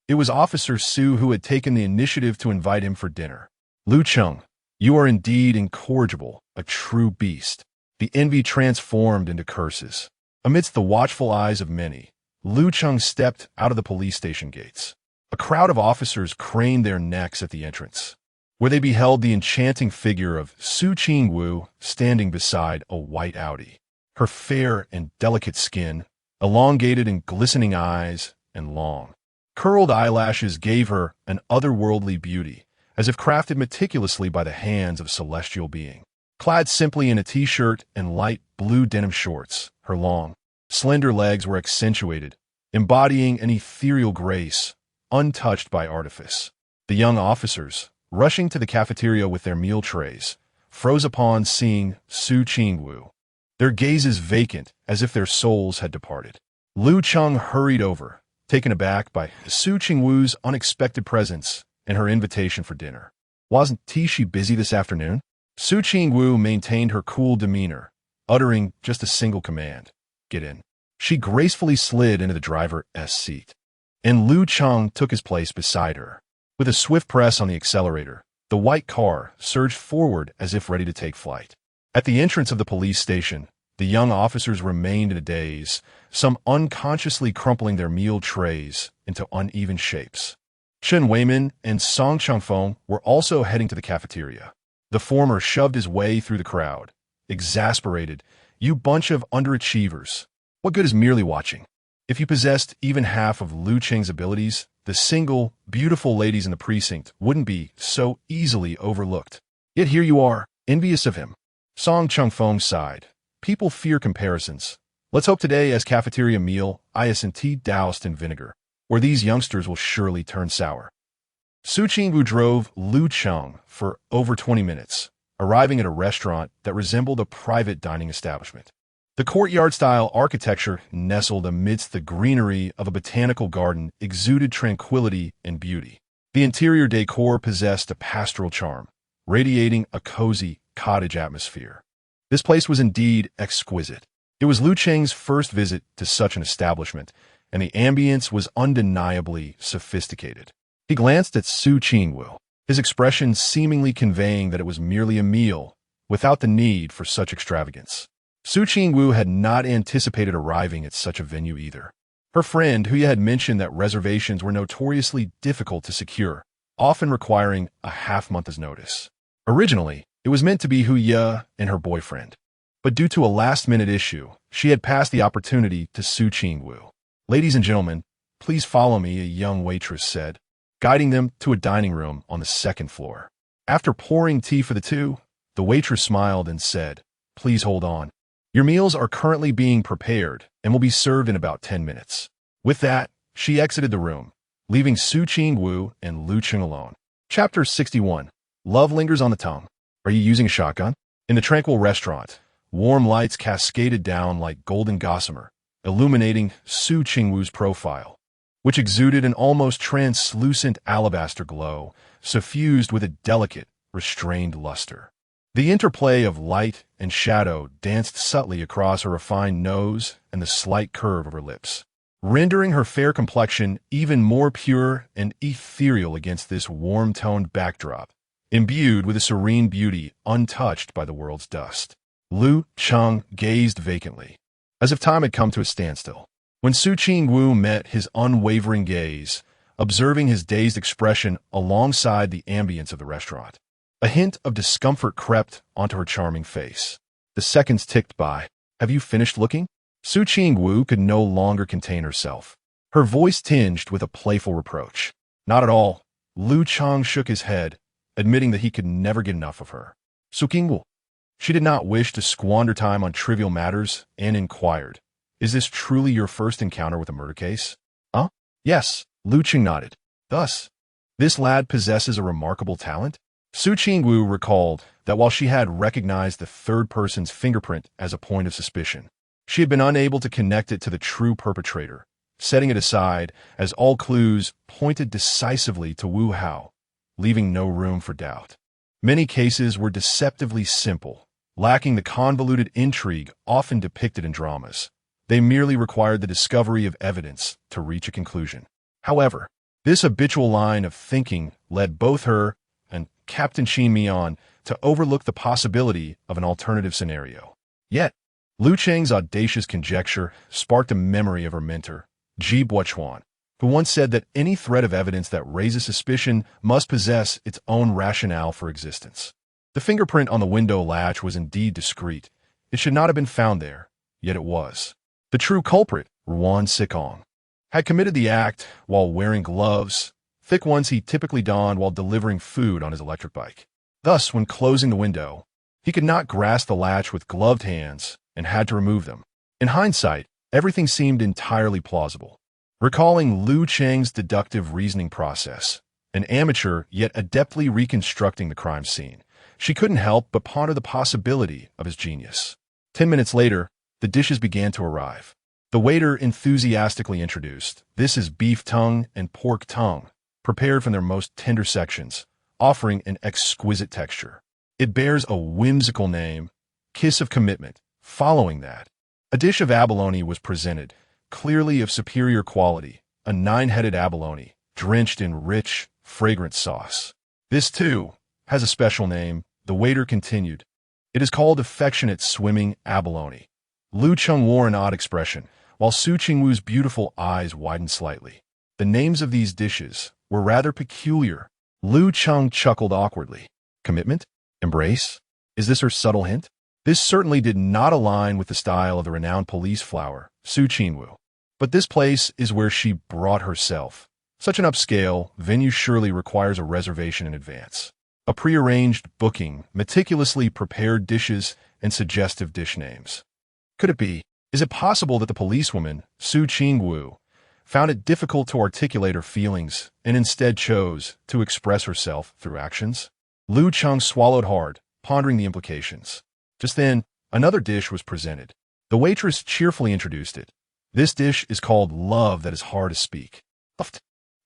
A: it was Officer Su who had taken the initiative to invite him for dinner. Lu Cheng, you are indeed incorrigible, a true beast. The envy transformed into curses. Amidst the watchful eyes of many, Lu Cheng stepped out of the police station gates. A crowd of officers craned their necks at the entrance, where they beheld the enchanting figure of Su Qingwu standing beside a white Audi. Her fair and delicate skin, elongated and glistening eyes, and long, curled eyelashes gave her an otherworldly beauty, as if crafted meticulously by the hands of a celestial being. Clad simply in a t-shirt and light blue denim shorts, her long, slender legs were accentuated, embodying an ethereal grace, untouched by artifice. The young officers, rushing to the cafeteria with their meal trays, froze upon seeing Su Qingwu, their gazes vacant as if their souls had departed. Lu Cheng hurried over, taken aback by Su Qingwu's unexpected presence and her invitation for dinner. Wasn't she busy this afternoon? Su Qingwu maintained her cool demeanor, uttering just a single command. Get in. She gracefully slid into the driver's seat, and Lu Cheng took his place beside her. With a swift press on the accelerator, the white car surged forward as if ready to take flight. At the entrance of the police station, the young officers remained in a daze, some unconsciously crumpling their meal trays into uneven shapes. Chen Weimin and Song Changfeng were also heading to the cafeteria. The former shoved his way through the crowd, exasperated. You bunch of underachievers. What good is merely watching? If you possessed even half of Lu Cheng's abilities, the single, beautiful ladies in the precinct wouldn't be so easily overlooked. Yet here you are, envious of him. Song Changfeng sighed. People fear comparisons. Let's hope today as cafeteria meal isn't tea doused in vinegar, or these youngsters will surely turn sour. Su Qingwu drove Lu Cheng for over 20 minutes, arriving at a restaurant that resembled a private dining establishment. The courtyard-style architecture nestled amidst the greenery of a botanical garden exuded tranquility and beauty. The interior decor possessed a pastoral charm, radiating a cozy cottage atmosphere. This place was indeed exquisite. It was Lu Cheng's first visit to such an establishment, and the ambience was undeniably sophisticated. He glanced at Su Qingwu, his expression seemingly conveying that it was merely a meal, without the need for such extravagance. Su Qingwu had not anticipated arriving at such a venue either. Her friend, who had mentioned that reservations were notoriously difficult to secure, often requiring a half-month's notice. Originally, it was meant to be Hu Ye and her boyfriend, but due to a last-minute issue, she had passed the opportunity to Su Qingwu. Ladies and gentlemen, please follow me, a young waitress said, guiding them to a dining room on the second floor. After pouring tea for the two, the waitress smiled and said, Please hold on. Your meals are currently being prepared and will be served in about 10 minutes. With that, she exited the room, leaving Su Qingwu and Lu Cheng alone. Chapter 61. Love lingers on the tongue. Are you using a shotgun? In the tranquil restaurant, warm lights cascaded down like golden gossamer, illuminating Su Qingwu's profile, which exuded an almost translucent alabaster glow, suffused with a delicate, restrained luster. The interplay of light and shadow danced subtly across her refined nose and the slight curve of her lips, rendering her fair complexion even more pure and ethereal against this warm-toned backdrop, imbued with a serene beauty untouched by the world's dust. Lu Cheng gazed vacantly, as if time had come to a standstill. When Su Ching-woo met his unwavering gaze, observing his dazed expression alongside the ambience of the restaurant, a hint of discomfort crept onto her charming face. The seconds ticked by. "Have you finished looking?" Su Ching-woo could no longer contain herself, her voice tinged with a playful reproach. "Not at all." Lu Cheng shook his head, admitting that he could never get enough of her. "Su Ching-woo." She did not wish to squander time on trivial matters and inquired, "Is this truly your first encounter with a murder case?" "Huh?" "Yes," Lu Cheng nodded. "Thus, this lad possesses a remarkable talent?" Su Ching-woo recalled that while she had recognized the third person's fingerprint as a point of suspicion, she had been unable to connect it to the true perpetrator, setting it aside as all clues pointed decisively to Wu Hao, leaving no room for doubt. Many cases were deceptively simple, lacking the convoluted intrigue often depicted in dramas. They merely required the discovery of evidence to reach a conclusion. However, this habitual line of thinking led both her and Captain Shin Mi-on to overlook the possibility of an alternative scenario. Yet, Lu Cheng's audacious conjecture sparked a memory of her mentor, Ji Buochuan, who once said that any thread of evidence that raises suspicion must possess its own rationale for existence. The fingerprint on the window latch was indeed discreet. It should not have been found there, yet it was. The true culprit, Ruan Sikong, had committed the act while wearing gloves, thick ones he typically donned while delivering food on his electric bike. Thus, when closing the window, he could not grasp the latch with gloved hands and had to remove them. In hindsight, everything seemed entirely plausible. Recalling Lu Cheng's deductive reasoning process, an amateur yet adeptly reconstructing the crime scene, she couldn't help but ponder the possibility of his genius. 10 minutes later, the dishes began to arrive. The waiter enthusiastically introduced, "This is beef tongue and pork tongue, prepared from their most tender sections, offering an exquisite texture. It bears a whimsical name, Kiss of Commitment." Following that, a dish of abalone was presented, clearly of superior quality, a 9-headed abalone, drenched in rich, fragrant sauce. "This, too, has a special name," the waiter continued. "It is called affectionate swimming abalone." Lu Cheng wore an odd expression, while Su Ching-woo's beautiful eyes widened slightly. The names of these dishes were rather peculiar. Lu Cheng chuckled awkwardly. "Commitment? Embrace? Is this her subtle hint?" This certainly did not align with the style of the renowned police flower, Su Ching-woo. But this place is where she brought herself. Such an upscale venue surely requires a reservation in advance. A prearranged booking, meticulously prepared dishes, and suggestive dish names. Could it be? Is it possible that the policewoman, Su Ching-woo, found it difficult to articulate her feelings and instead chose to express herself through actions? Lu Cheng swallowed hard, pondering the implications. Just then, another dish was presented. The waitress cheerfully introduced it. "This dish is called Love That Is Hard to Speak."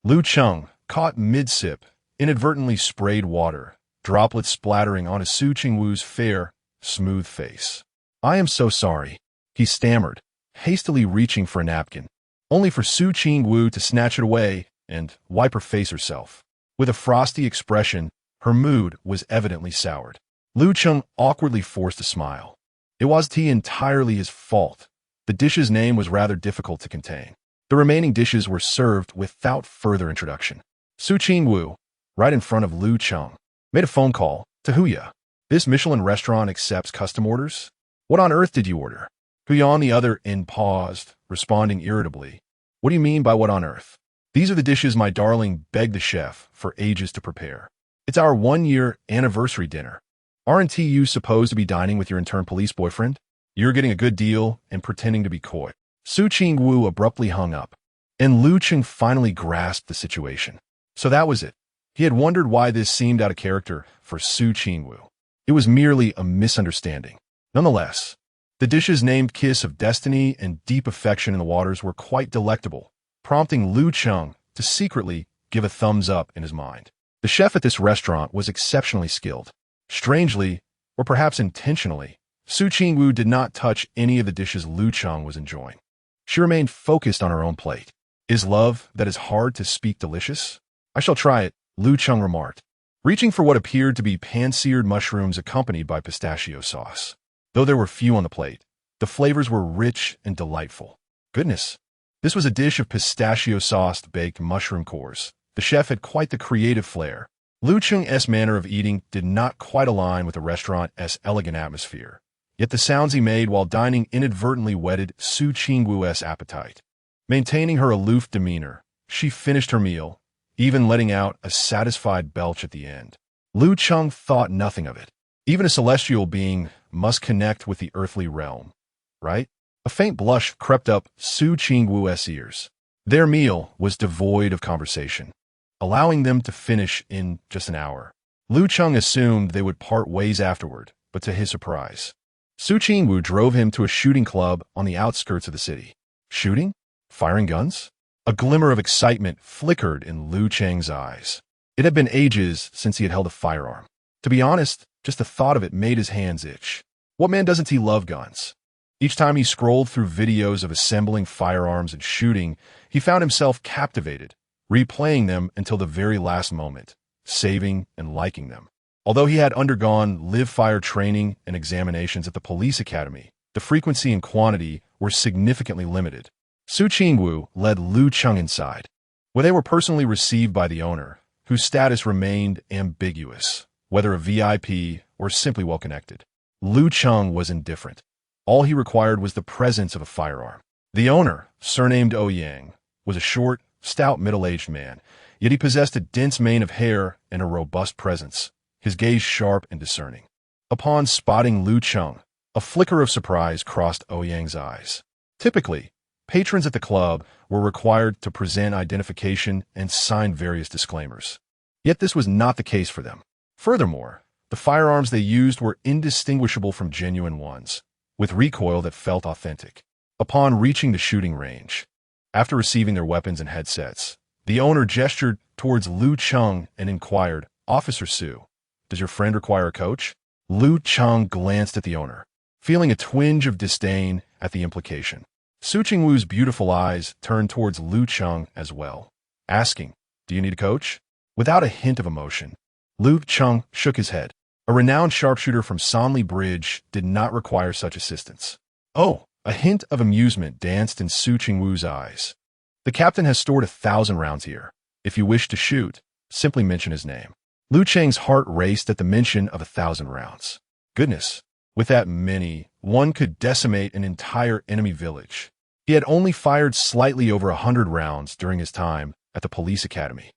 A: Lu Cheng, caught mid-sip, inadvertently sprayed water, droplets splattering onto Su Ching-woo's fair, smooth face. "I am so sorry," he stammered, hastily reaching for a napkin, only for Su Ching-woo to snatch it away and wipe her face herself. With a frosty expression, her mood was evidently soured. Lu Cheng awkwardly forced a smile. It wasn't entirely his fault. The dish's name was rather difficult to contain. The remaining dishes were served without further introduction. Su Ching-woo, right in front of Lu Cheng, made a phone call to Huya. "This Michelin restaurant accepts custom orders? What on earth did you order?" Huya on the other end paused, responding irritably. "What do you mean by what on earth?" "These are the dishes my darling begged the chef for ages to prepare. It's our 1-year anniversary dinner. Aren't you supposed to be dining with your intern police boyfriend? You're getting a good deal and pretending to be coy." Su Ching-woo abruptly hung up, and Lu Cheng finally grasped the situation. So that was it. He had wondered why this seemed out of character for Su Ching-woo. It was merely a misunderstanding. Nonetheless, the dishes named Kiss of Destiny and Deep Affection in the Waters were quite delectable, prompting Lu Cheng to secretly give a thumbs up in his mind. The chef at this restaurant was exceptionally skilled. Strangely, or perhaps intentionally, Su Ching-woo did not touch any of the dishes Lu Cheng was enjoying. She remained focused on her own plate. "Is love that is hard to speak delicious? I shall try it," Lu Cheng remarked, reaching for what appeared to be pan-seared mushrooms accompanied by pistachio sauce. Though there were few on the plate, the flavors were rich and delightful. "Goodness, This was a dish of pistachio-sauced baked mushroom cores. The chef had quite the creative flair. Lu Cheng's manner of eating did not quite align with the restaurant's elegant atmosphere. Yet the sounds he made while dining inadvertently whetted Su Qingwu's appetite. Maintaining her aloof demeanor, she finished her meal, even letting out a satisfied belch at the end. Lu Cheng thought nothing of it. Even a celestial being must connect with the earthly realm, right? A faint blush crept up Su Qingwu's ears. Their meal was devoid of conversation, allowing them to finish in just an hour. Lu Cheng assumed they would part ways afterward, but to his surprise, Su Qingwu drove him to a shooting club on the outskirts of the city. Shooting? Firing guns? A glimmer of excitement flickered in Lu Cheng's eyes. It had been ages since he had held a firearm. To be honest, just the thought of it made his hands itch. What man doesn't he love guns? Each time he scrolled through videos of assembling firearms and shooting, he found himself captivated, replaying them until the very last moment, saving and liking them. Although he had undergone live-fire training and examinations at the police academy, the frequency and quantity were significantly limited. Su Qingwu led Lu Cheng inside, where they were personally received by the owner, whose status remained ambiguous, whether a VIP or simply well-connected. Lu Cheng was indifferent. All he required was the presence of a firearm. The owner, surnamed Ouyang, was a short, stout middle-aged man, yet he possessed a dense mane of hair and a robust presence, his gaze sharp and discerning. Upon spotting Lu Cheng, a flicker of surprise crossed Ouyang's eyes. Typically, patrons at the club were required to present identification and sign various disclaimers. Yet this was not the case for them. Furthermore, the firearms they used were indistinguishable from genuine ones, with recoil that felt authentic. Upon reaching the shooting range, after receiving their weapons and headsets, the owner gestured towards Lu Cheng and inquired, "Officer Su, does your friend require a coach?" Lu Cheng glanced at the owner, feeling a twinge of disdain at the implication. Su Qingwu's beautiful eyes turned towards Lu Cheng as well, asking, "Do you need a coach?" Without a hint of emotion, Lu Cheng shook his head. A renowned sharpshooter from Sanli Bridge did not require such assistance. Oh, a hint of amusement danced in Su Qingwu's eyes. "The captain has stored 1,000 rounds here. If you wish to shoot, simply mention his name." Lu Cheng's heart raced at the mention of 1,000 rounds. Goodness, with that many, one could decimate an entire enemy village. He had only fired slightly over 100 rounds during his time at the police academy.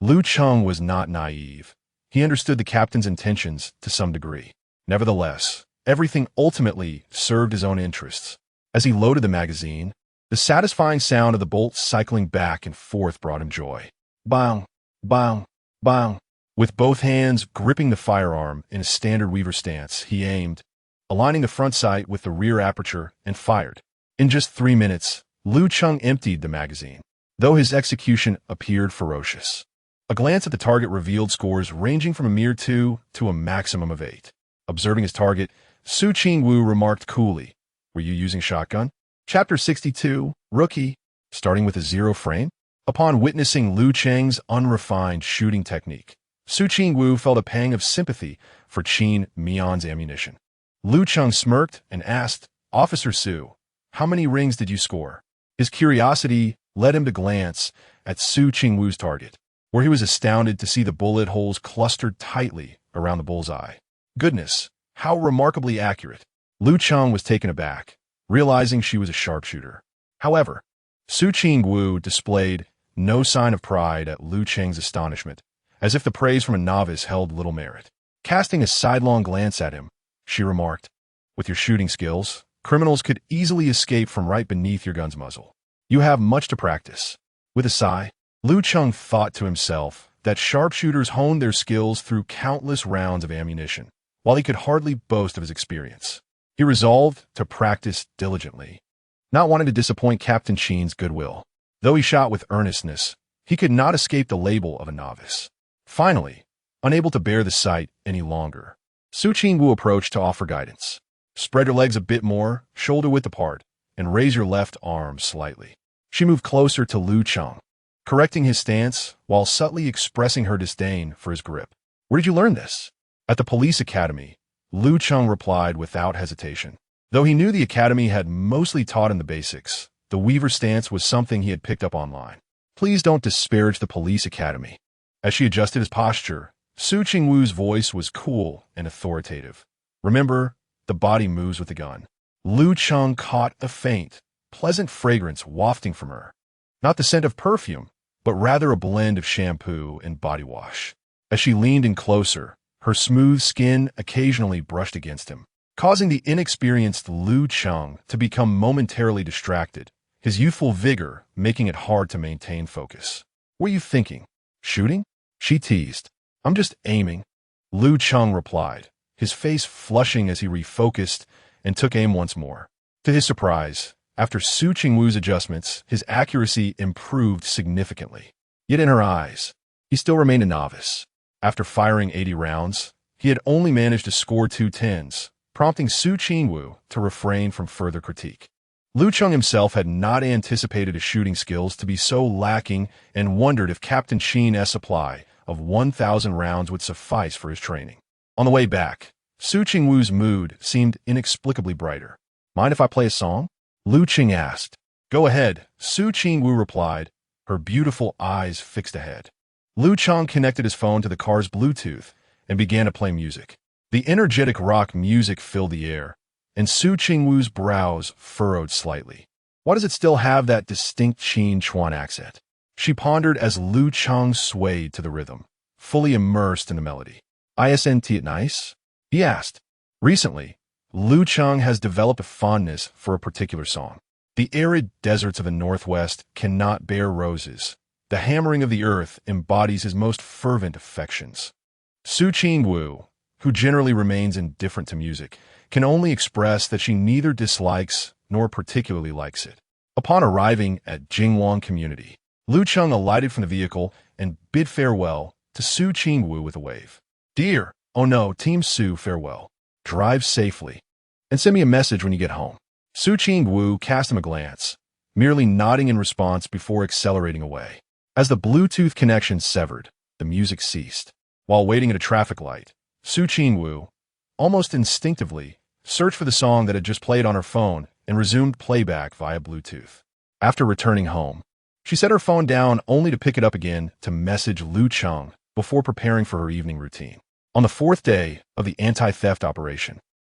A: Lu Cheng was not naive. He understood the captain's intentions to some degree. Nevertheless, everything ultimately served his own interests. As he loaded the magazine, the satisfying sound of the bolts cycling back and forth brought him joy. Bang, bang, bang. With both hands gripping the firearm in a standard Weaver stance, he aimed, aligning the front sight with the rear aperture, and fired. In just 3 minutes, Lu Cheng emptied the magazine, though his execution appeared ferocious. A glance at the target revealed scores ranging from a mere 2 to a maximum of 8. Observing his target, Su Qingwu remarked coolly, "Were you using shotgun?" Chapter 62, Rookie, starting with a 0 frame. Upon witnessing Lu Cheng's unrefined shooting technique, Su Qingwu felt a pang of sympathy for Qin Mian's ammunition. Lu Cheng smirked and asked, "Officer Su, how many rings did you score?" His curiosity led him to glance at Su Qingwu's target, where he was astounded to see the bullet holes clustered tightly around the bullseye. Goodness, how remarkably accurate. Lu Cheng was taken aback, realizing she was a sharpshooter. However, Su Qingwu displayed no sign of pride at Lu Cheng's astonishment, as if the praise from a novice held little merit. Casting a sidelong glance at him, she remarked, "With your shooting skills, criminals could easily escape from right beneath your gun's muzzle. You have much to practice." With a sigh, Lu Cheng thought to himself that sharpshooters honed their skills through countless rounds of ammunition, while he could hardly boast of his experience. He resolved to practice diligently, not wanting to disappoint Captain Qin's goodwill. Though he shot with earnestness, he could not escape the label of a novice. Finally, unable to bear the sight any longer, Su Qingwu approached to offer guidance. "Spread your legs a bit more, shoulder-width apart, and raise your left arm slightly." She moved closer to Lu Cheng, correcting his stance while subtly expressing her disdain for his grip. "Where did you learn this?" "At the police academy," Lu Cheng replied without hesitation. Though he knew the academy had mostly taught him the basics, The weaver stance was something he had picked up online. Please don't disparage the police academy. As she adjusted his posture, Su Chingwu's voice was cool and authoritative. Remember, the body moves with the gun. Lu Cheng caught a faint, pleasant fragrance wafting from her. Not the scent of perfume, but rather a blend of shampoo and body wash. As she leaned in closer, her smooth skin occasionally brushed against him, causing the inexperienced Lu Cheng to become momentarily distracted, his youthful vigor making it hard to maintain focus. What are you thinking? Shooting? She teased. I'm just aiming. Lu Cheng replied, his face flushing as he refocused and took aim once more. To his surprise, after Su Chingwu's adjustments, his accuracy improved significantly. Yet in her eyes, he still remained a novice. After firing 80 rounds, he had only managed to score 2 10s, prompting Su Chingwu to refrain from further critique. Lu Cheng himself had not anticipated his shooting skills to be so lacking and wondered if Captain Sheen's supply of 1,000 rounds would suffice for his training. On the way back, Su Chingwu's mood seemed inexplicably brighter. Mind if I play a song? Lu Cheng asked. Go ahead, Su Chingwu replied, her beautiful eyes fixed ahead. Lu Cheng connected his phone to the car's Bluetooth and began to play music. The energetic rock music filled the air, and Su Chingwu's brows furrowed slightly. Why does it still have that distinct Qin Chuan accent? She pondered as Lu Cheng swayed to the rhythm, fully immersed in the melody. Isn't it nice? He asked. Recently, Lu Cheng has developed a fondness for a particular song. The arid deserts of the Northwest cannot bear roses. The hammering of the earth embodies his most fervent affections. Su Chingwu, who generally remains indifferent to music, can only express that she neither dislikes nor particularly likes it. Upon arriving at Jingwang Community, Lu Cheng alighted from the vehicle and bid farewell to Su Chingwu with a wave. Dear, oh no, Team Su, farewell. Drive safely. And send me a message when you get home. Su Chingwu cast him a glance, merely nodding in response before accelerating away. As the Bluetooth connection severed, the music ceased. While waiting at a traffic light, Su Chingwu, almost instinctively, searched for the song that had just played on her phone and resumed playback via Bluetooth. After returning home, she set her phone down only to pick it up again to message Lu Cheng before preparing for her evening routine. On the 4th day of the anti-theft operation,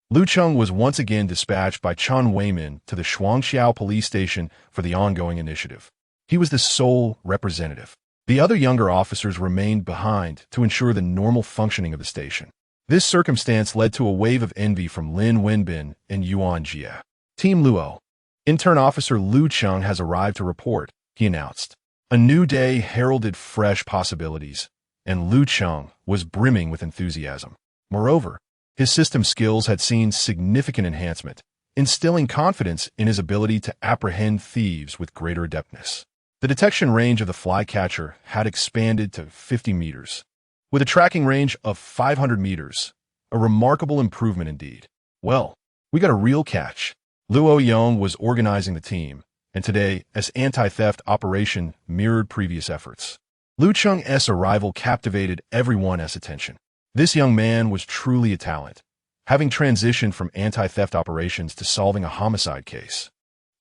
A: Lu Cheng was once again dispatched by Chen Weimin to the Shuangxiao police station for the ongoing initiative. He was the sole representative. The other younger officers remained behind to ensure the normal functioning of the station. This circumstance led to a wave of envy from Lin Wenbin and Yuan Jia. Team Luo. Intern Officer Lu Cheng has arrived to report, he announced. A new day heralded fresh possibilities, and Lu Cheng was brimming with enthusiasm. Moreover, his system skills had seen significant enhancement, instilling confidence in his ability to apprehend thieves with greater adeptness. The detection range of the flycatcher had expanded to 50 meters, with a tracking range of 500 meters, a remarkable improvement indeed. Well, we got a real catch. Luo Yong was organizing the team, and today, as anti-theft operation mirrored previous efforts. Lu Cheng's arrival captivated everyone's attention. This young man was truly a talent, having transitioned from anti-theft operations to solving a homicide case.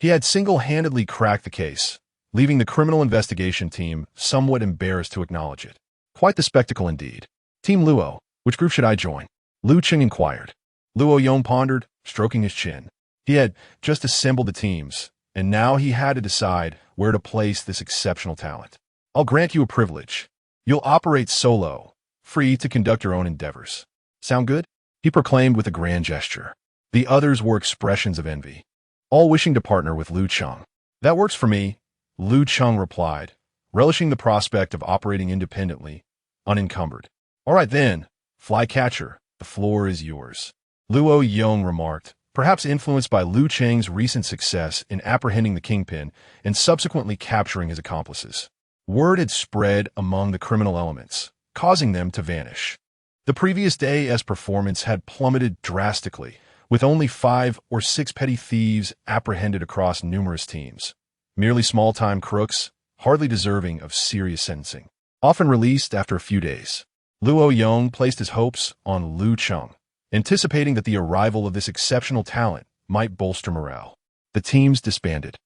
A: He had single-handedly cracked the case, leaving the criminal investigation team somewhat embarrassed to acknowledge it. Quite the spectacle indeed. Team Luo, which group should I join? Lu Cheng inquired. Luo Yong pondered, stroking his chin. He had just assembled the teams, and now he had to decide where to place this exceptional talent. I'll grant you a privilege. You'll operate solo, free to conduct your own endeavors. Sound good? He proclaimed with a grand gesture. The others were expressions of envy, all wishing to partner with Lu Cheng. That works for me, Lu Cheng replied, relishing the prospect of operating independently, unencumbered. All right then, flycatcher, the floor is yours. Luo Yong remarked, perhaps influenced by Lu Cheng's recent success in apprehending the kingpin and subsequently capturing his accomplices. Word had spread among the criminal elements, causing them to vanish. The previous day's performance had plummeted drastically, with only 5 or 6 petty thieves apprehended across numerous teams. Merely small-time crooks, hardly deserving of serious sentencing. Often released after a few days. Luo Yong placed his hopes on Lu Cheng, anticipating that the arrival of this exceptional talent might bolster morale. The teams disbanded.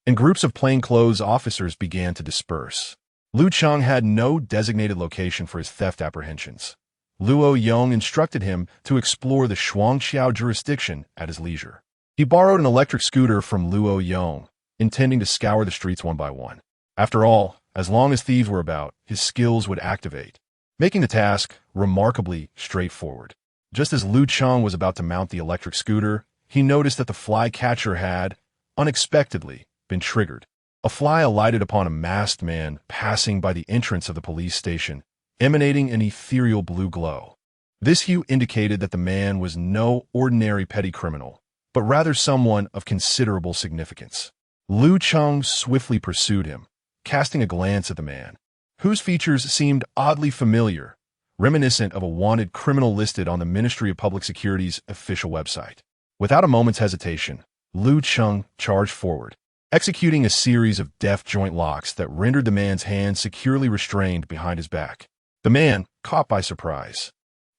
A: and groups of plainclothes officers began to disperse. Lu Cheng had no designated location for his theft apprehensions. Luo Yong instructed him to explore the Shuangqiao jurisdiction at his leisure. He borrowed an electric scooter from Luo Yong, intending to scour the streets one by one. After all, as long as thieves were about, his skills would activate, making the task remarkably straightforward. Just as Lu Cheng was about to mount the electric scooter, he noticed that the flycatcher had, unexpectedly, been triggered. A fly alighted upon a masked man passing by the entrance of the police station, emanating an ethereal blue glow. This hue indicated that the man was no ordinary petty criminal, but rather someone of considerable significance. Lu Cheng swiftly pursued him, casting a glance at the man, whose features seemed oddly familiar, reminiscent of a wanted criminal listed on the Ministry of Public Security's official website. Without a moment's hesitation, Lu Cheng charged forward, executing a series of deft joint locks that rendered the man's hands securely restrained behind his back. The man, caught by surprise,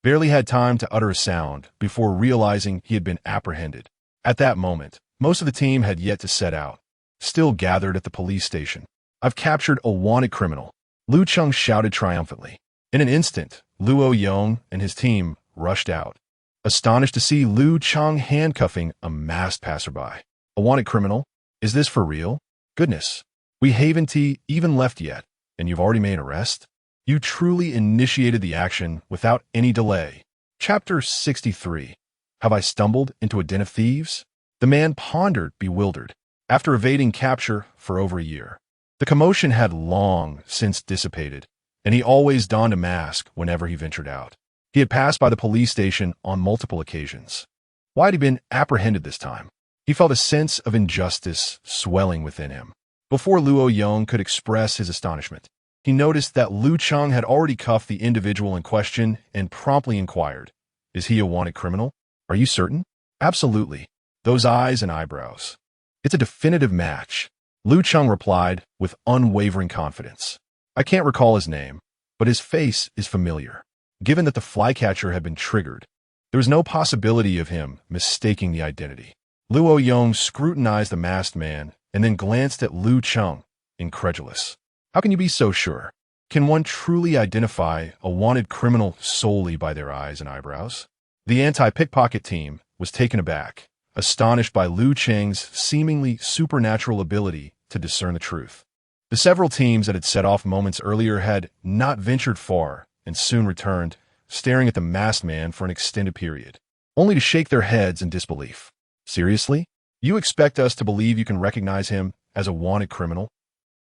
A: barely had time to utter a sound before realizing he had been apprehended. At that moment, most of the team had yet to set out, still gathered at the police station. "I've captured a wanted criminal," Lu Cheng shouted triumphantly. In an instant, Luo Yong and his team rushed out, astonished to see Lu Cheng handcuffing a masked passerby. "A wanted criminal? Is this for real? Goodness, we haven't even left yet, and you've already made an arrest? You truly initiated the action without any delay." Chapter 63. Have I stumbled into a den of thieves? The man pondered, bewildered. After evading capture for over a year, the commotion had long since dissipated, and he always donned a mask whenever he ventured out. He had passed by the police station on multiple occasions. Why had he been apprehended this time? He felt a sense of injustice swelling within him. Before Luo Yong could express his astonishment, he noticed that Lu Cheng had already cuffed the individual in question and promptly inquired, "Is he a wanted criminal? Are you certain?" "Absolutely. Those eyes and eyebrows. It's a definitive match," Lu Cheng replied with unwavering confidence. "I can't recall his name, but his face is familiar." Given that the flycatcher had been triggered, there was no possibility of him mistaking the identity. Luo Yong scrutinized the masked man and then glanced at Lu Cheng, incredulous. "How can you be so sure? Can one truly identify a wanted criminal solely by their eyes and eyebrows?" The anti-pickpocket team was taken aback, astonished by Lu Cheng's seemingly supernatural ability to discern the truth. The several teams that had set off moments earlier had not ventured far and soon returned, staring at the masked man for an extended period, only to shake their heads in disbelief. "Seriously? You expect us to believe you can recognize him as a wanted criminal?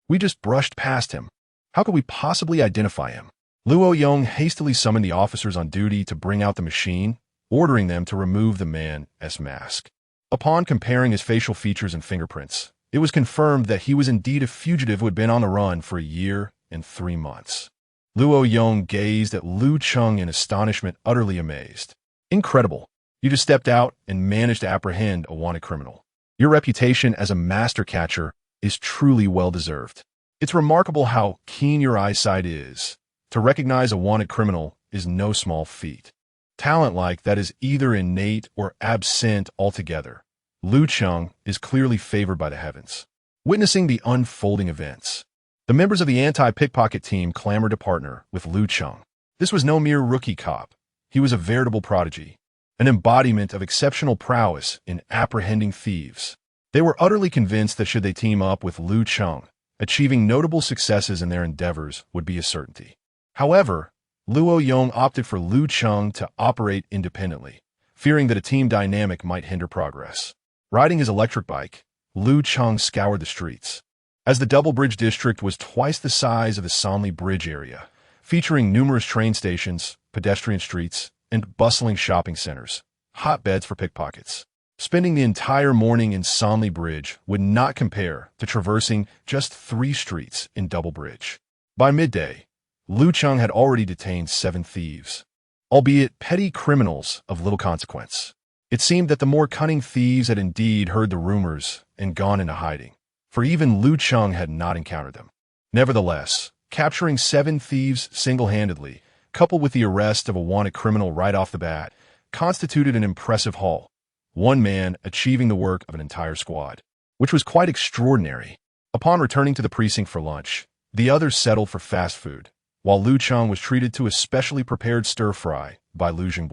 A: We just brushed past him. How could we possibly identify him?" Luo Yong hastily summoned the officers on duty to bring out the machine, ordering them to remove the man's mask. Upon comparing his facial features and fingerprints, it was confirmed that he was indeed a fugitive who had been on the run for a year and 3 months. Luo Yong gazed at Lu Cheng in astonishment, utterly amazed. "Incredible. You just stepped out and managed to apprehend a wanted criminal. Your reputation as a master catcher is truly well-deserved. It's remarkable how keen your eyesight is. To recognize a wanted criminal is no small feat. Talent like that is either innate or absent altogether. Lu Cheng is clearly favored by the heavens." Witnessing the unfolding events, the members of the anti-pickpocket team clamored to partner with Lu Cheng. This was no mere rookie cop. He was a veritable prodigy, an embodiment of exceptional prowess in apprehending thieves. They were utterly convinced that should they team up with Lu Cheng, achieving notable successes in their endeavors would be a certainty. However, Luo Yong opted for Lu Cheng to operate independently, fearing that a team dynamic might hinder progress. Riding his electric bike, Lu Cheng scoured the streets. As the Double Bridge district was twice the size of the Sanli Bridge area, featuring numerous train stations, pedestrian streets, and bustling shopping centers, hotbeds for pickpockets. Spending the entire morning in Sanli Bridge would not compare to traversing just 3 streets in Double Bridge. By midday, Lu Cheng had already detained 7 thieves, albeit petty criminals of little consequence. It seemed that the more cunning thieves had indeed heard the rumors and gone into hiding, for even Lu Cheng had not encountered them. Nevertheless, capturing 7 thieves single-handedly, coupled with the arrest of a wanted criminal right off the bat, constituted an impressive haul, one man achieving the work of an entire squad. which was quite extraordinary. Upon returning to the precinct for lunch, the others settled for fast food, while Lu Cheng was treated to a specially prepared stir-fry by Lu Cheng.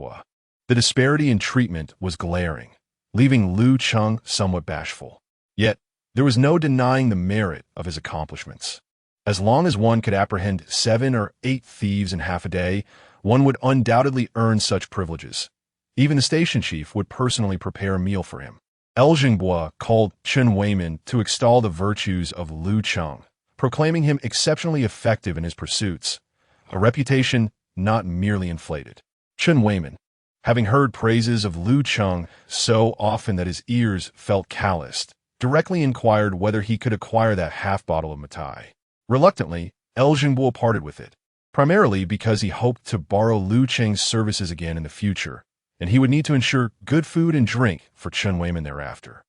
A: The disparity in treatment was glaring, leaving Lu Cheng somewhat bashful. Yet, there was no denying the merit of his accomplishments. As long as one could apprehend 7 or 8 thieves in half a day, one would undoubtedly earn such privileges. Even the station chief would personally prepare a meal for him. Lu Cheng called Chen Weiman to extol the virtues of Lu Cheng, proclaiming him exceptionally effective in his pursuits, a reputation not merely inflated. Chen Weiman, having heard praises of Lu Cheng so often that his ears felt calloused, directly inquired whether he could acquire that half-bottle of Matai. Reluctantly, Lu Cheng parted with it, primarily because he hoped to borrow Lu Cheng's services again in the future, and he would need to ensure good food and drink for Chen Weiman thereafter.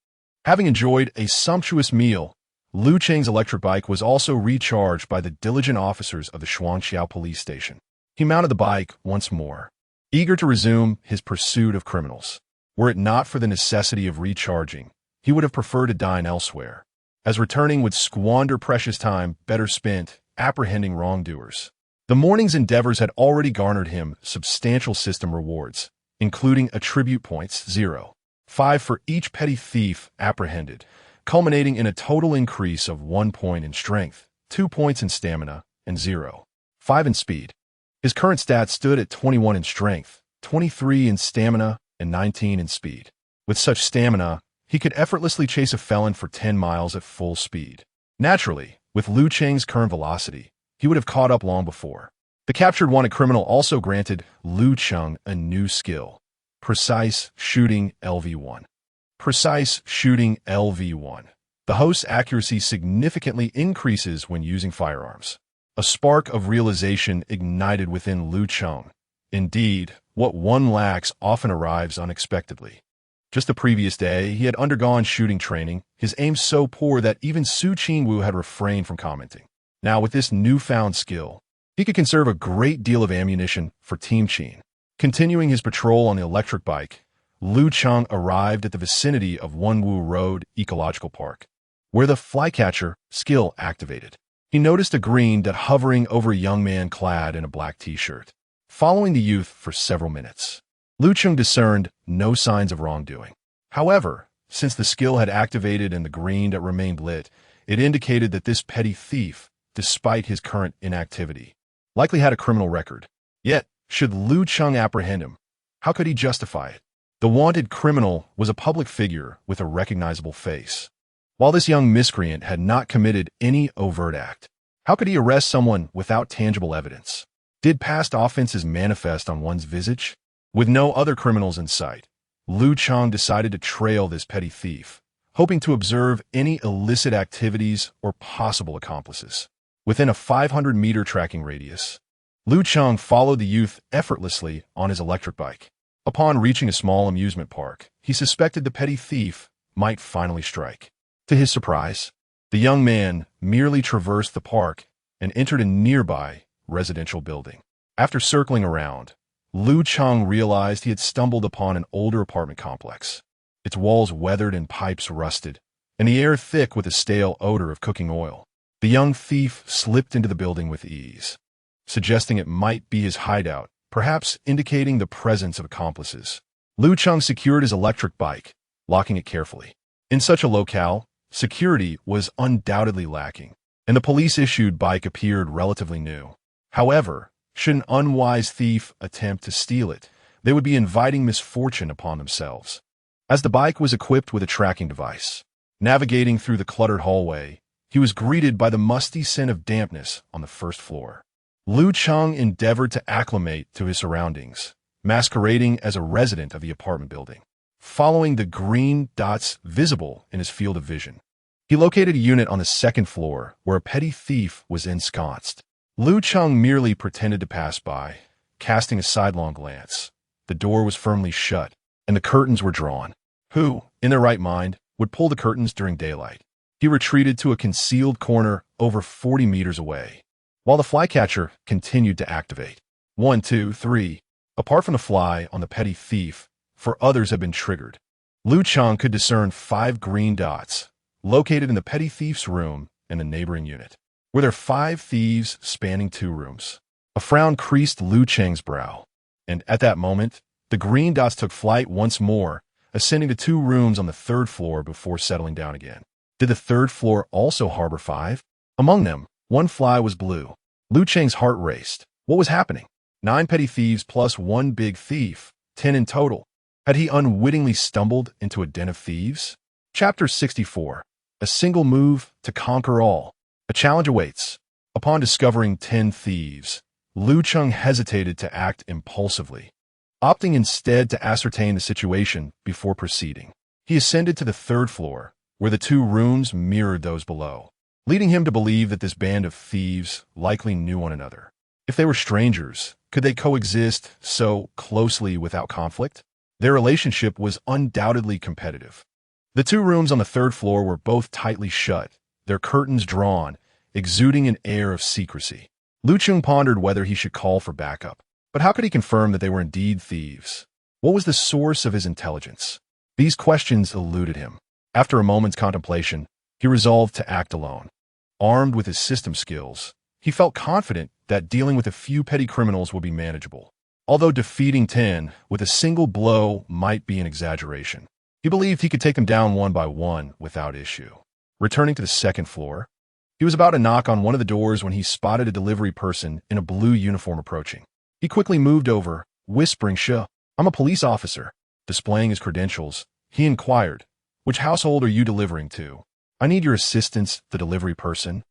A: Having enjoyed a sumptuous meal, Lu Cheng's electric bike was also recharged by the diligent officers of the Shuangqiao police station. He mounted the bike once more, eager to resume his pursuit of criminals. Were it not for the necessity of recharging, he would have preferred to dine elsewhere, as returning would squander precious time better spent apprehending wrongdoers. The morning's endeavors had already garnered him substantial system rewards, including attribute points 0.5 for each petty thief apprehended, culminating in a total increase of 1 point in strength, 2 points in stamina, and 0.5 in speed. His current stats stood at 21 in strength, 23 in stamina, and 19 in speed. With such stamina, he could effortlessly chase a felon for 10 miles at full speed. Naturally, with Lu Cheng's current velocity, he would have caught up long before. The captured wanted criminal also granted Lu Cheng a new skill: precise shooting LV1. Precise shooting LV1. The host's accuracy significantly increases when using firearms. A spark of realization ignited within Lu Cheng. Indeed, what one lacks often arrives unexpectedly. Just the previous day, he had undergone shooting training, his aim so poor that even Su Qingwu had refrained from commenting. Now, with this newfound skill, he could conserve a great deal of ammunition for Team Qin. Continuing his patrol on the electric bike, Lu Cheng arrived at the vicinity of Wenwu Road Ecological Park, where the flycatcher skill activated. He noticed a green dot hovering over a young man clad in a black t-shirt. Following the youth for several minutes, Lu Cheng discerned no signs of wrongdoing. However, since the skill had activated and the green dot remained lit, it indicated that this petty thief, despite his current inactivity, likely had a criminal record. Yet, should Lu Cheng apprehend him, how could he justify it? The wanted criminal was a public figure with a recognizable face. While this young miscreant had not committed any overt act, how could he arrest someone without tangible evidence? Did past offenses manifest on one's visage? With no other criminals in sight, Lu Cheng decided to trail this petty thief, hoping to observe any illicit activities or possible accomplices. Within a 500-meter tracking radius, Lu Cheng followed the youth effortlessly on his electric bike. Upon reaching a small amusement park, he suspected the petty thief might finally strike. To his surprise, the young man merely traversed the park and entered a nearby residential building. After circling around, Lu Cheng realized he had stumbled upon an older apartment complex, its walls weathered and pipes rusted, and the air thick with a stale odor of cooking oil. The young thief slipped into the building with ease, suggesting it might be his hideout, perhaps indicating the presence of accomplices. Lu Cheng secured his electric bike, locking it carefully. In such a locale, security was undoubtedly lacking, and the police-issued bike appeared relatively new. However, should an unwise thief attempt to steal it, they would be inviting misfortune upon themselves. As the bike was equipped with a tracking device, navigating through the cluttered hallway, he was greeted by the musty scent of dampness on the first floor. Lu Cheng endeavored to acclimate to his surroundings, masquerading as a resident of the apartment building. Following the green dots visible in his field of vision, he located a unit on the second floor where a petty thief was ensconced. Lu Cheng merely pretended to pass by, casting a sidelong glance. The door was firmly shut, and the curtains were drawn. Who, in their right mind, would pull the curtains during daylight? He retreated to a concealed corner over 40 meters away, while the flycatcher continued to activate. 1, 2, 3. Apart from the fly on the petty thief, for others had been triggered. Lu Cheng could discern 5 green dots, located in the petty thief's room and the neighboring unit. Were there 5 thieves spanning 2 rooms? A frown creased Lu Cheng's brow, and at that moment, the green dots took flight once more, ascending to 2 rooms on the 3rd floor before settling down again. Did the 3rd floor also harbor 5? Among them, 1 fly was blue. Lu Cheng's heart raced. What was happening? 9 petty thieves plus 1 big thief, 10 in total. Had he unwittingly stumbled into a den of thieves? Chapter 64. A single move to conquer all. A challenge awaits. Upon discovering 10 thieves, Lu Cheng hesitated to act impulsively, opting instead to ascertain the situation before proceeding. He ascended to the 3rd floor, where the 2 rooms mirrored those below, leading him to believe that this band of thieves likely knew one another. If they were strangers, could they coexist so closely without conflict? Their relationship was undoubtedly competitive. The 2 rooms on the 3rd floor were both tightly shut, their curtains drawn, exuding an air of secrecy. Lu Cheng pondered whether he should call for backup. But how could he confirm that they were indeed thieves? What was the source of his intelligence? These questions eluded him. After a moment's contemplation, he resolved to act alone. Armed with his system skills, he felt confident that dealing with a few petty criminals would be manageable. Although defeating 10 with a single blow might be an exaggeration, he believed he could take them down one by one without issue. Returning to the 2nd floor, he was about to knock on one of the doors when he spotted a delivery person in a blue uniform approaching. He quickly moved over, whispering, "Shuh, I'm a police officer." Displaying his credentials, he inquired, "Which household are you delivering to?" "I need your assistance," the delivery person,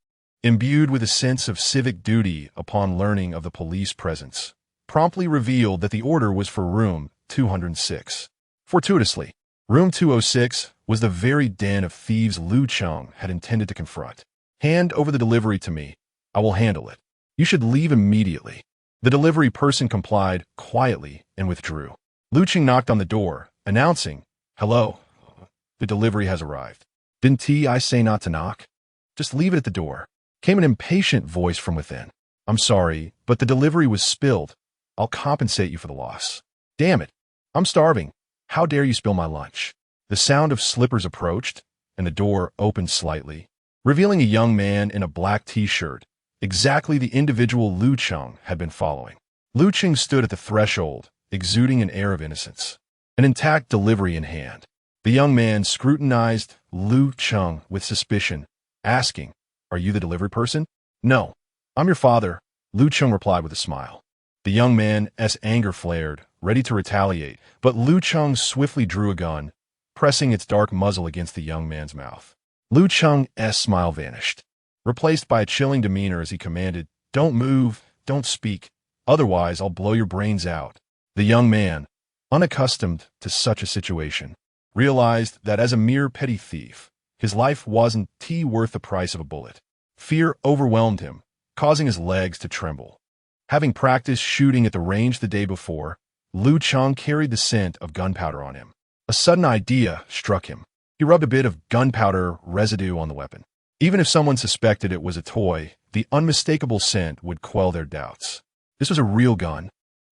A: imbued with a sense of civic duty upon learning of the police presence, promptly revealed that the order was for room 206. Fortuitously, room 206 was the very den of thieves Lu Cheng had intended to confront. "Hand over the delivery to me. I will handle it. You should leave immediately." The delivery person complied quietly and withdrew. Lu Cheng knocked on the door, announcing, "Hello. The delivery has arrived." "Didn't I say not to knock? Just leave it at the door," came an impatient voice from within. "I'm sorry, but the delivery was spilled. I'll compensate you for the loss." "Damn it. I'm starving. How dare you spill my lunch?" The sound of slippers approached, and the door opened slightly, revealing a young man in a black t-shirt, exactly the individual Lu Cheng had been following. Lu Cheng stood at the threshold, exuding an air of innocence, an intact delivery in hand. The young man scrutinized Lu Cheng with suspicion, asking, "Are you the delivery person?" "No, I'm your father," Lu Cheng replied with a smile. The young man's anger flared, ready to retaliate, but Lu Cheng swiftly drew a gun, pressing its dark muzzle against the young man's mouth. Lu Cheng's smile vanished, replaced by a chilling demeanor as he commanded, "Don't move, don't speak, otherwise I'll blow your brains out." The young man, unaccustomed to such a situation, realized that as a mere petty thief, his life wasn't worth the price of a bullet. Fear overwhelmed him, causing his legs to tremble. Having practiced shooting at the range the day before, Lu Cheng carried the scent of gunpowder on him. A sudden idea struck him. He rubbed a bit of gunpowder residue on the weapon. Even if someone suspected it was a toy, the unmistakable scent would quell their doubts. This was a real gun,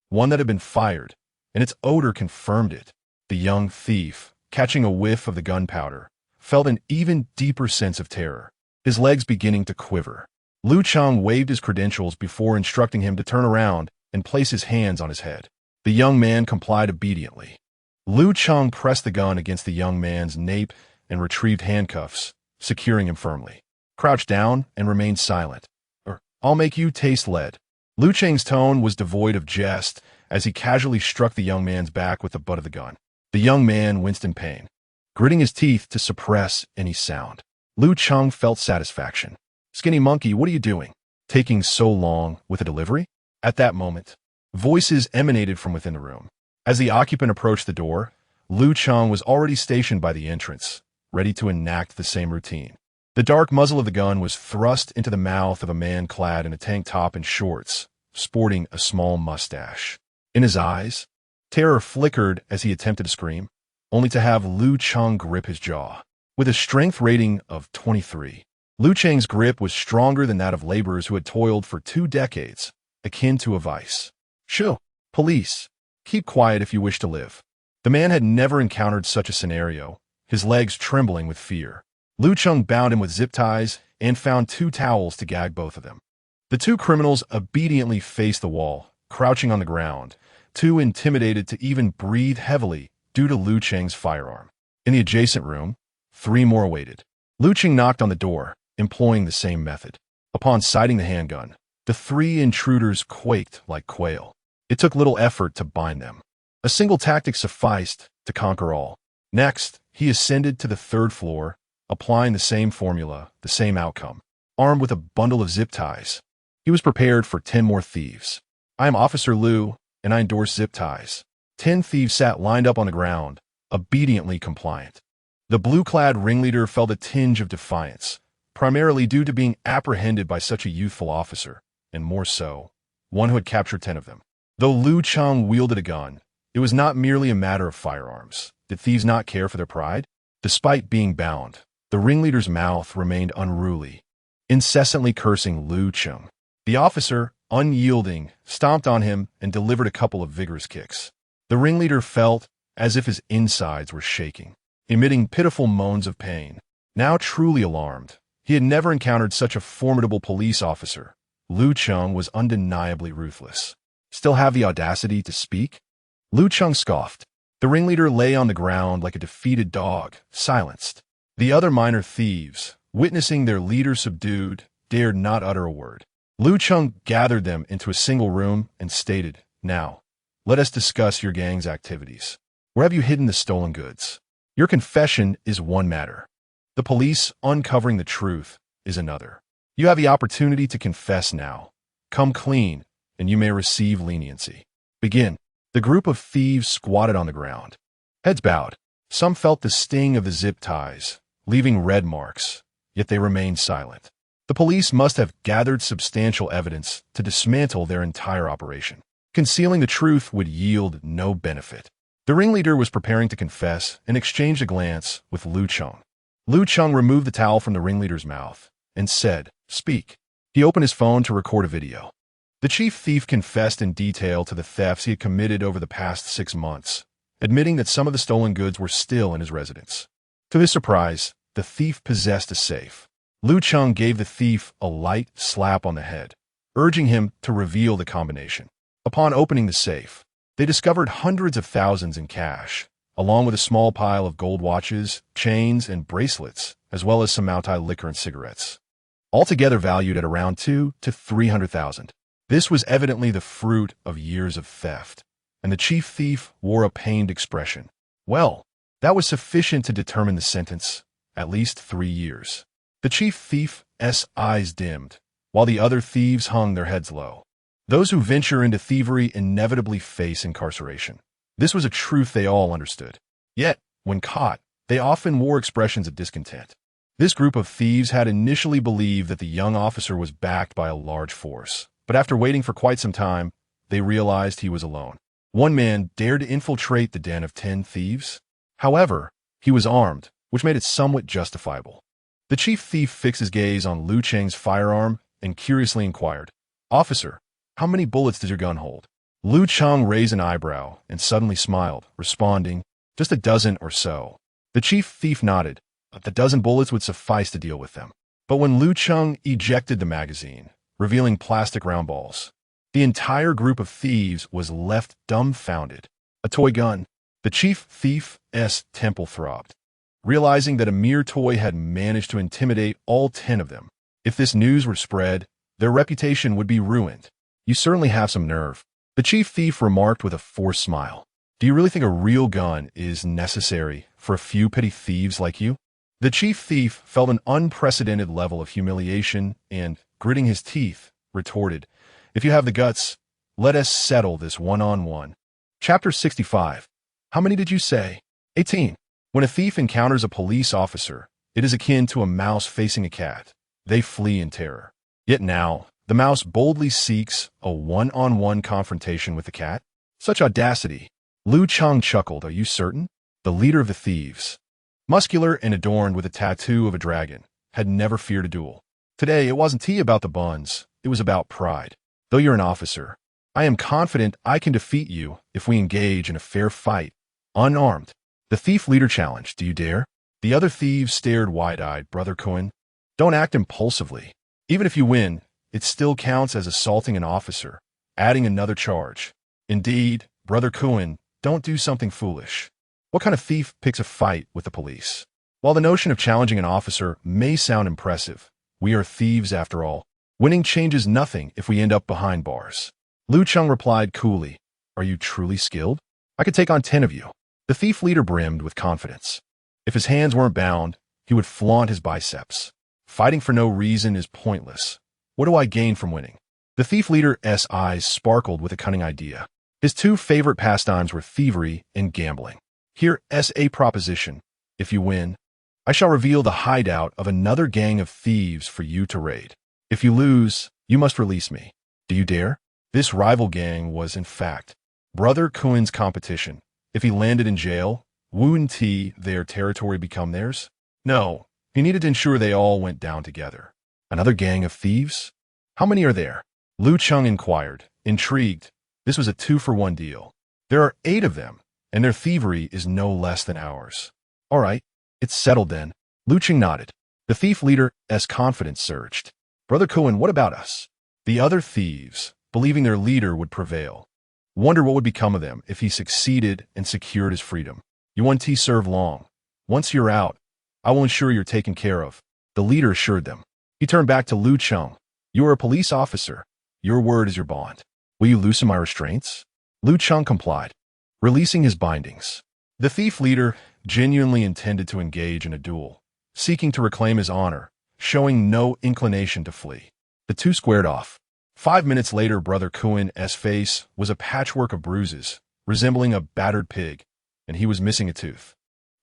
A: one that had been fired, and its odor confirmed it. The young thief, catching a whiff of the gunpowder, felt an even deeper sense of terror, his legs beginning to quiver. Lu Cheng waved his credentials before instructing him to turn around and place his hands on his head. The young man complied obediently. Lu Cheng pressed the gun against the young man's nape and retrieved handcuffs, securing him firmly. "Crouch down and remain silent, or I'll make you taste lead." Lu Cheng's tone was devoid of jest as he casually struck the young man's back with the butt of the gun. The young man winced in pain, gritting his teeth to suppress any sound. Lu Cheng felt satisfaction. "Skinny monkey, what are you doing? Taking so long with a delivery?" At that moment, voices emanated from within the room. As the occupant approached the door, Lu Cheng was already stationed by the entrance, ready to enact the same routine. The dark muzzle of the gun was thrust into the mouth of a man clad in a tank top and shorts, sporting a small mustache. In his eyes, terror flickered as he attempted to scream, only to have Lu Cheng grip his jaw. With a strength rating of 23, Lu Cheng's grip was stronger than that of laborers who had toiled for 2 decades, akin to a vice. "Shoo, police. Keep quiet if you wish to live." The man had never encountered such a scenario, his legs trembling with fear. Lu Cheng bound him with zip ties and found 2 towels to gag both of them. The 2 criminals obediently faced the wall, crouching on the ground, too intimidated to even breathe heavily due to Lu Cheng's firearm. In the adjacent room, 3 more waited. Lu Cheng knocked on the door, employing the same method. Upon sighting the handgun, the 3 intruders quaked like quail. It took little effort to bind them. A single tactic sufficed to conquer all. Next, he ascended to the 3rd floor, applying the same formula, the same outcome. Armed with a bundle of zip ties, he was prepared for 10 more thieves. "I am Officer Lu, and I endorse zip ties." 10 thieves sat lined up on the ground, obediently compliant. The blue-clad ringleader felt a tinge of defiance, primarily due to being apprehended by such a youthful officer, and more so, one who had captured 10 of them. Though Lu Cheng wielded a gun, it was not merely a matter of firearms. Did thieves not care for their pride? Despite being bound, the ringleader's mouth remained unruly, incessantly cursing Lu Cheng. The officer, unyielding, stomped on him and delivered a couple of vigorous kicks. The ringleader felt as if his insides were shaking, emitting pitiful moans of pain. Now truly alarmed, he had never encountered such a formidable police officer. Lu Cheng was undeniably ruthless. "Still have the audacity to speak?" Lu Cheng scoffed. The ringleader lay on the ground like a defeated dog, silenced. The other minor thieves, witnessing their leader subdued, dared not utter a word. Lu Cheng gathered them into a single room and stated, "Now, let us discuss your gang's activities. Where have you hidden the stolen goods? Your confession is one matter. The police uncovering the truth is another. You have the opportunity to confess now. Come clean, and you may receive leniency. Begin." The group of thieves squatted on the ground, heads bowed. Some felt the sting of the zip ties, leaving red marks, yet they remained silent. The police must have gathered substantial evidence to dismantle their entire operation. Concealing the truth would yield no benefit. The ringleader was preparing to confess and exchanged a glance with Lu Cheng. Lu Cheng removed the towel from the ringleader's mouth and said, "Speak." He opened his phone to record a video. The chief thief confessed in detail to the thefts he had committed over the past 6 months, admitting that some of the stolen goods were still in his residence. To his surprise, the thief possessed a safe. Lu Cheng gave the thief a light slap on the head, urging him to reveal the combination. Upon opening the safe, they discovered hundreds of thousands in cash, along with a small pile of gold watches, chains, and bracelets, as well as some multi-liquor and cigarettes, altogether valued at around 200,000 to 300,000. This was evidently the fruit of years of theft, and the chief thief wore a pained expression. Well, that was sufficient to determine the sentence, at least 3 years. The chief thief's eyes dimmed, while the other thieves hung their heads low. Those who venture into thievery inevitably face incarceration. This was a truth they all understood. Yet, when caught, they often wore expressions of discontent. This group of thieves had initially believed that the young officer was backed by a large force, but after waiting for quite some time, they realized he was alone. One man dared to infiltrate the den of 10 thieves. However, he was armed, which made it somewhat justifiable. The chief thief fixed his gaze on Lu Cheng's firearm and curiously inquired, "Officer, how many bullets does your gun hold?" Lu Cheng raised an eyebrow and suddenly smiled, responding, "Just a dozen or so." The chief thief nodded. The dozen bullets would suffice to deal with them. But when Lu Cheng ejected the magazine, revealing plastic round balls, the entire group of thieves was left dumbfounded. A toy gun. The chief thief's temple throbbed, realizing that a mere toy had managed to intimidate all 10 of them. If this news were spread, their reputation would be ruined. "You certainly have some nerve," the chief thief remarked with a forced smile. "Do you really think a real gun is necessary for a few petty thieves like you?" The chief thief felt an unprecedented level of humiliation and, gritting his teeth, retorted, "If you have the guts, let us settle this one-on-one." Chapter 65. How many did you say? 18. When a thief encounters a police officer, it is akin to a mouse facing a cat. They flee in terror. Yet now, the mouse boldly seeks a one-on-one confrontation with the cat? Such audacity. Lu Cheng chuckled. "Are you certain?" The leader of the thieves, muscular and adorned with a tattoo of a dragon, had never feared a duel. Today, it wasn't about the buns, it was about pride. "Though you're an officer, I am confident I can defeat you if we engage in a fair fight, unarmed." The thief leader challenged, "Do you dare?" The other thieves stared wide-eyed. Brother Cohen, don't act impulsively. Even if you win, it still counts as assaulting an officer, adding another charge. Indeed, Brother Cohen, don't do something foolish. What kind of thief picks a fight with the police? While the notion of challenging an officer may sound impressive, we are thieves after all. Winning changes nothing if we end up behind bars. Lu Cheng replied coolly, "Are you truly skilled? I could take on 10 of you." The thief leader brimmed with confidence. If his hands weren't bound, he would flaunt his biceps. Fighting for no reason is pointless. What do I gain from winning? The thief leader's eyes sparkled with a cunning idea. His two favorite pastimes were thievery and gambling. Here's a proposition. If you win, I shall reveal the hideout of another gang of thieves for you to raid. If you lose, you must release me. Do you dare? This rival gang was, in fact, Brother Cohen's competition. If he landed in jail, wouldn't their territory become theirs? No, he needed to ensure they all went down together. Another gang of thieves? How many are there? Lu Cheng inquired, intrigued. This was a 2-for-1 deal. There are 8 of them, and their thievery is no less than ours. All right, it's settled then. Lu Cheng nodded. The thief leader's confidence surged. Brother Cohen, what about us? The other thieves, believing their leader would prevail, wonder what would become of them if he succeeded and secured his freedom. You won't serve long. Once you're out, I will ensure you're taken care of, the leader assured them. He turned back to Lu Cheng. You are a police officer. Your word is your bond. Will you loosen my restraints? Lu Cheng complied, releasing his bindings. The thief leader genuinely intended to engage in a duel, seeking to reclaim his honor, showing no inclination to flee. The two squared off. 5 minutes later, Brother Cohen's face was a patchwork of bruises, resembling a battered pig, and he was missing a tooth.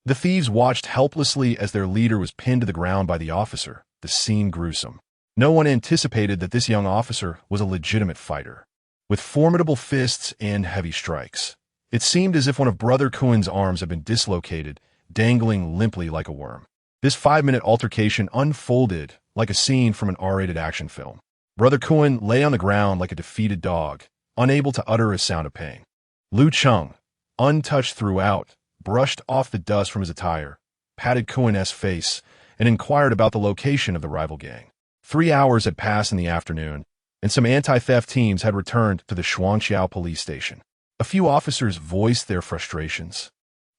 A: The thieves watched helplessly as their leader was pinned to the ground by the officer, the scene gruesome. No one anticipated that this young officer was a legitimate fighter, with formidable fists and heavy strikes. It seemed as if one of Brother Cohen's arms had been dislocated, dangling limply like a worm. This 5-minute altercation unfolded like a scene from an R-rated action film. Brother Cohen lay on the ground like a defeated dog, unable to utter a sound of pain. Lu Cheng, untouched throughout, brushed off the dust from his attire, patted Cohen's face, and inquired about the location of the rival gang. 3 hours had passed in the afternoon, and some anti-theft teams had returned to the Shuangqiao police station. A few officers voiced their frustrations,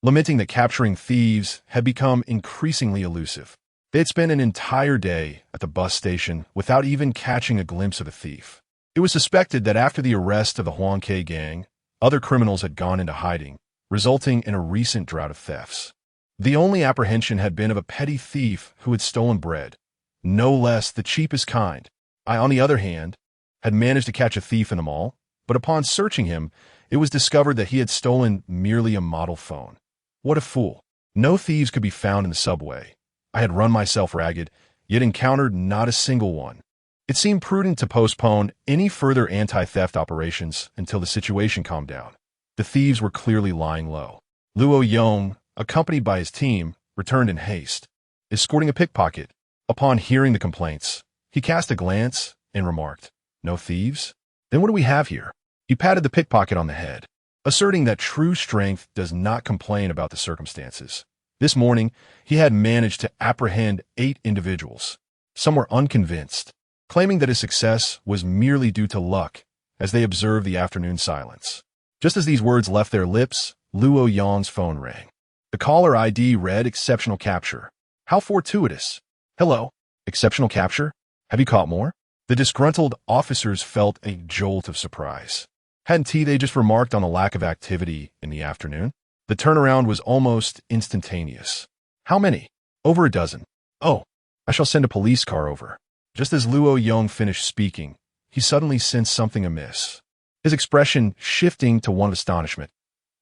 A: lamenting that capturing thieves had become increasingly elusive. They had spent an entire day at the bus station without even catching a glimpse of a thief. It was suspected that after the arrest of the Huangke gang, other criminals had gone into hiding, resulting in a recent drought of thefts. The only apprehension had been of a petty thief who had stolen bread, no less the cheapest kind. I, on the other hand, had managed to catch a thief in the mall, but upon searching him, it was discovered that he had stolen merely a model phone. What a fool. No thieves could be found in the subway. I had run myself ragged, yet encountered not a single one. It seemed prudent to postpone any further anti-theft operations until the situation calmed down. The thieves were clearly lying low. Luo Yong, accompanied by his team, returned in haste, escorting a pickpocket. Upon hearing the complaints, he cast a glance and remarked, "No thieves? Then what do we have here?" He patted the pickpocket on the head, asserting that true strength does not complain about the circumstances. This morning, he had managed to apprehend 8 individuals. Some were unconvinced, claiming that his success was merely due to luck as they observed the afternoon silence. Just as these words left their lips, Luo Yong's phone rang. The caller ID read exceptional capture. How fortuitous. Hello, exceptional capture? Have you caught more? The disgruntled officers felt a jolt of surprise. Hadn't they just remarked on the lack of activity in the afternoon? The turnaround was almost instantaneous. How many? Over a dozen. Oh, I shall send a police car over. Just as Luo Yong finished speaking, he suddenly sensed something amiss, his expression shifting to one of astonishment.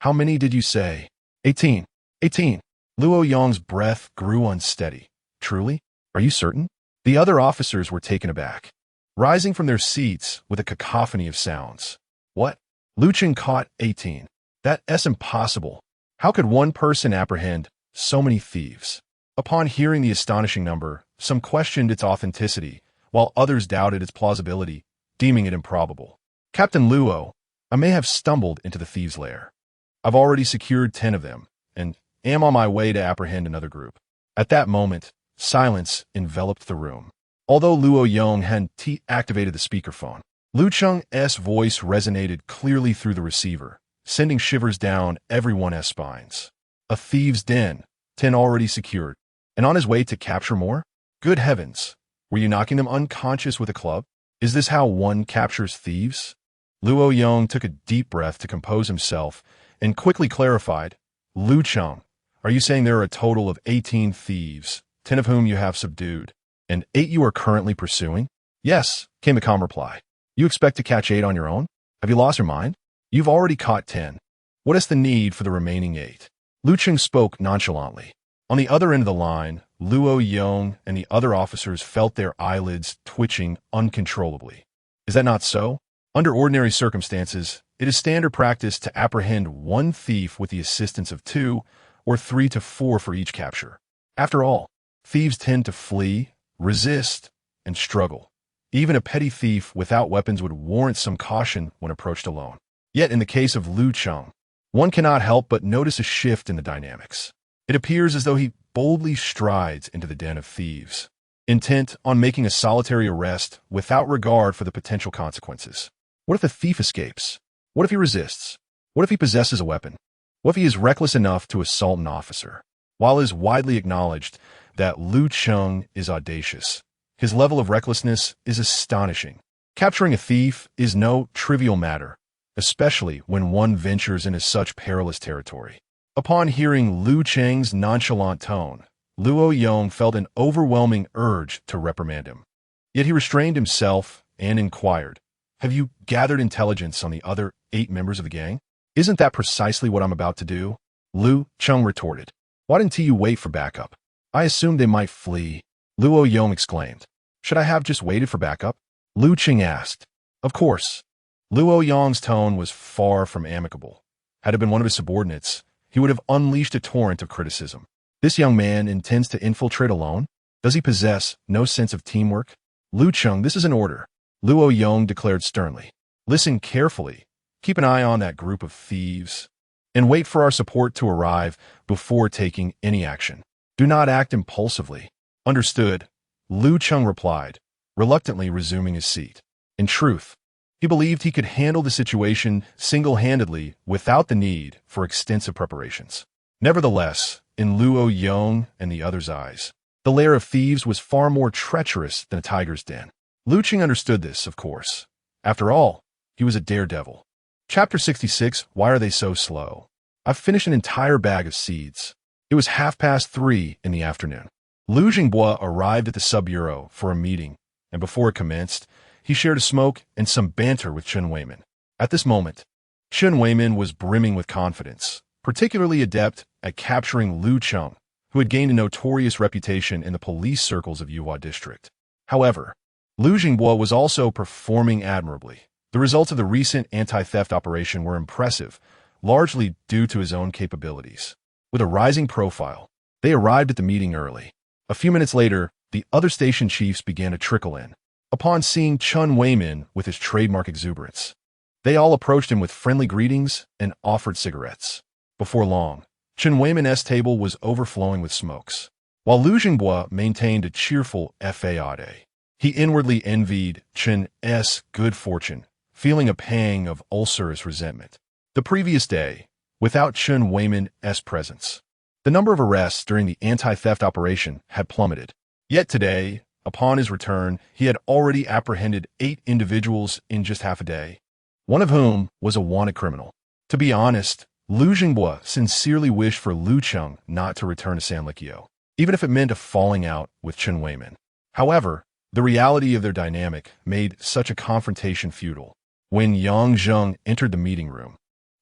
A: How many did you say? 18. 18. Luo Yong's breath grew unsteady. Truly? Are you certain? The other officers were taken aback, rising from their seats with a cacophony of sounds. What? Lu Cheng caught 18. That's impossible. How could one person apprehend so many thieves? Upon hearing the astonishing number, some questioned its authenticity, while others doubted its plausibility, deeming it improbable. Captain Luo, I may have stumbled into the thieves' lair. I've already secured 10 of them, and am on my way to apprehend another group. At that moment, silence enveloped the room. Although Luo Yong hadn't activated the speakerphone, Lu Cheng's voice resonated clearly through the receiver, sending shivers down everyone's spines. A thieves' den, 10 already secured, and on his way to capture more? Good heavens, were you knocking them unconscious with a club? Is this how one captures thieves? Luo Yong took a deep breath to compose himself and quickly clarified, Lu Cheng, are you saying there are a total of 18 thieves, 10 of whom you have subdued, and 8 you are currently pursuing? Yes, came the calm reply. You expect to catch 8 on your own? Have you lost your mind? You've already caught 10. What is the need for the remaining 8? Lu Cheng spoke nonchalantly. On the other end of the line, Luo Yong and the other officers felt their eyelids twitching uncontrollably. Is that not so? Under ordinary circumstances, it is standard practice to apprehend 1 thief with the assistance of 2 or 3 to 4 for each capture. After all, thieves tend to flee, resist, and struggle. Even a petty thief without weapons would warrant some caution when approached alone. Yet in the case of Lu Cheng, one cannot help but notice a shift in the dynamics. It appears as though he boldly strides into the den of thieves, intent on making a solitary arrest without regard for the potential consequences. What if the thief escapes? What if he resists? What if he possesses a weapon? What if he is reckless enough to assault an officer? While it is widely acknowledged that Lu Cheng is audacious, his level of recklessness is astonishing. Capturing a thief is no trivial matter, especially when one ventures into such perilous territory. Upon hearing Lu Cheng's nonchalant tone, Luo Yong felt an overwhelming urge to reprimand him. Yet he restrained himself and inquired, have you gathered intelligence on the other 8 members of the gang? Isn't that precisely what I'm about to do? Lu Cheng retorted. Why didn't you wait for backup? I assumed they might flee. Luo Yong exclaimed. Should I have just waited for backup? Lu Cheng asked. Of course. Luo Yong's tone was far from amicable. Had it been one of his subordinates, he would have unleashed a torrent of criticism. This young man intends to infiltrate alone? Does he possess no sense of teamwork? Lu Cheng, this is an order, Luo Yong declared sternly. Listen carefully. Keep an eye on that group of thieves, and wait for our support to arrive before taking any action. Do not act impulsively. Understood, Lu Cheng replied, reluctantly resuming his seat. In truth, he believed he could handle the situation single-handedly without the need for extensive preparations. Nevertheless, in Luo Yong and the others' eyes, the lair of thieves was far more treacherous than a tiger's den. Lu Cheng understood this, of course. After all, he was a daredevil. Chapter 66, Why Are They So Slow? I've finished an entire bag of seeds. It was 3:30 in the afternoon. Lu Jingbo arrived at the sub-bureau for a meeting, and before it commenced, he shared a smoke and some banter with Chen Weimin. At this moment, Chen Weimin was brimming with confidence, particularly adept at capturing Lu Cheng, who had gained a notorious reputation in the police circles of Yuhua District. However, Lu Jingbo was also performing admirably. The results of the recent anti-theft operation were impressive, largely due to his own capabilities. With a rising profile, they arrived at the meeting early. A few minutes later, the other station chiefs began to trickle in. Upon seeing Chen Weimin with his trademark exuberance, they all approached him with friendly greetings and offered cigarettes. Before long, Chen Weimin's table was overflowing with smokes, while Lu Jingbo maintained a cheerful fade. He inwardly envied Chen's good fortune, feeling a pang of ulcerous resentment. The previous day, without Chen Weimin's presence, the number of arrests during the anti-theft operation had plummeted. Yet today, upon his return, he had already apprehended 8 individuals in just half a day, one of whom was a wanted criminal. To be honest, Lu Jingbo sincerely wished for Lu Cheng not to return to Sanlikyo, even if it meant a falling out with Chen Weimin. However, the reality of their dynamic made such a confrontation futile. When Yang Zheng entered the meeting room,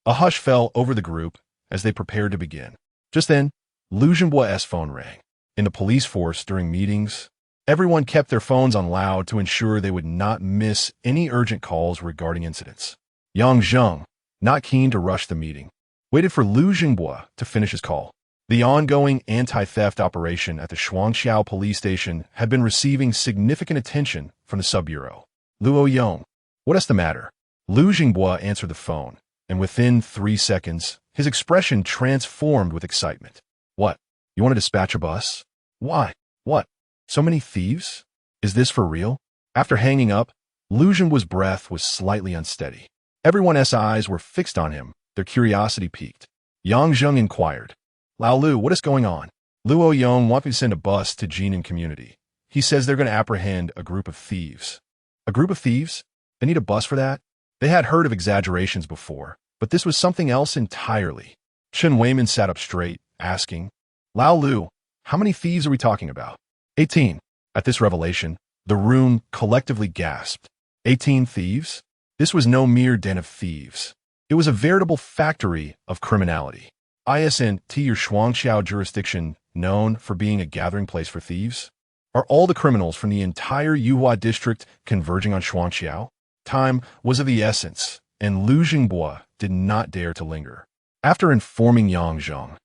A: a hush fell over the group as they prepared to begin. Just then, Lu Jingbo's phone rang. In the police force during meetings, everyone kept their phones on loud to ensure they would not miss any urgent calls regarding incidents. Yang Zheng, not keen to rush the meeting, waited for Lu Jingbo to finish his call. The ongoing anti-theft operation at the Shuangxiao police station had been receiving significant attention from the sub-bureau. Luo Yong, what is the matter? Lu Jingbo answered the phone, and within 3 seconds, his expression transformed with excitement. What? You want to dispatch a bus? Why? What? So many thieves? Is this for real? After hanging up, Lu Cheng's breath was slightly unsteady. Everyone's eyes were fixed on him, their curiosity piqued. Yang Zheng inquired, Lao Lu, what is going on? Luo Yong wants me to send a bus to Jinan community. He says they're going to apprehend a group of thieves. A group of thieves? They need a bus for that? They had heard of exaggerations before, but this was something else entirely. Chen Weiman sat up straight, asking, Lao Lu, how many thieves are we talking about? 18. At this revelation, the room collectively gasped. 18 thieves? This was no mere den of thieves. It was a veritable factory of criminality. Isn't your Shuangqiao jurisdiction known for being a gathering place for thieves? Are all the criminals from the entire Yuhua district converging on Shuangqiao? Time was of the essence, and Lu Jingbo did not dare to linger. After informing Yang Zheng,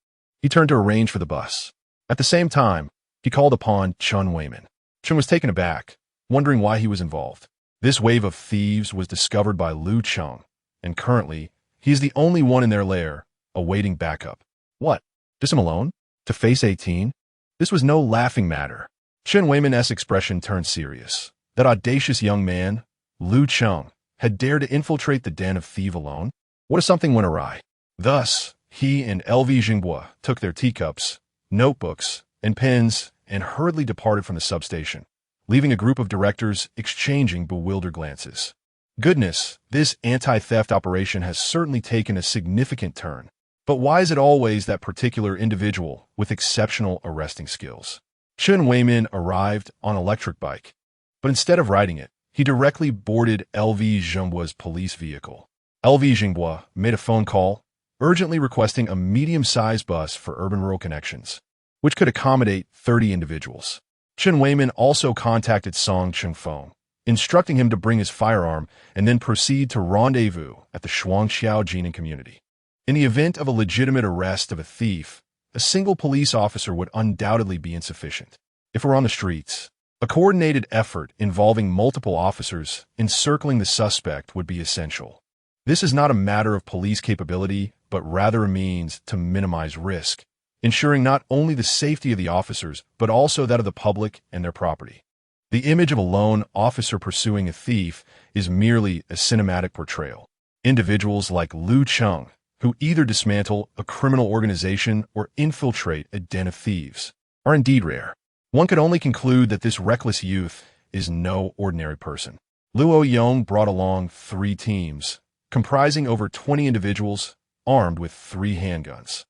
A: he turned to arrange for the bus. At the same time, he called upon Chen Weiman. Chen was taken aback, wondering why he was involved. This wave of thieves was discovered by Lu Cheng, and currently, he is the only one in their lair, awaiting backup. What? Just him alone? To face 18? This was no laughing matter. Chen Weiman's expression turned serious. That audacious young man, Lu Cheng, had dared to infiltrate the den of thieves alone? What if something went awry? Thus, he and LV Jingbo took their teacups, notebooks, and pens and hurriedly departed from the substation, leaving a group of directors exchanging bewildered glances. Goodness, this anti-theft operation has certainly taken a significant turn. But why is it always that particular individual with exceptional arresting skills? Chen Weiman arrived on an electric bike, but instead of riding it, he directly boarded LV Jingbo's police vehicle. LV Jingbo made a phone call, urgently requesting a medium-sized bus for urban-rural connections, which could accommodate 30 individuals. Chen Weiman also contacted Song Chengfeng, instructing him to bring his firearm and then proceed to rendezvous at the Shuangqiao Jinan community. In the event of a legitimate arrest of a thief, a single police officer would undoubtedly be insufficient. If we're on the streets, a coordinated effort involving multiple officers encircling the suspect would be essential. This is not a matter of police capability, but rather a means to minimize risk, ensuring not only the safety of the officers, but also that of the public and their property. The image of a lone officer pursuing a thief is merely a cinematic portrayal. Individuals like Lu Cheng, who either dismantle a criminal organization or infiltrate a den of thieves, are indeed rare. One could only conclude that this reckless youth is no ordinary person. Luo Yong brought along 3 teams, comprising over 20 individuals, armed with 3 handguns.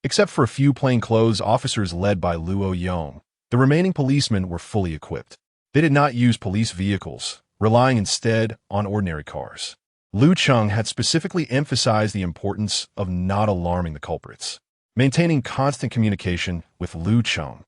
A: Except for a few plainclothes officers led by Luo Yong, the remaining policemen were fully equipped. They did not use police vehicles, relying instead on ordinary cars. Lu Cheng had specifically emphasized the importance of not alarming the culprits, maintaining constant communication with Lu Cheng.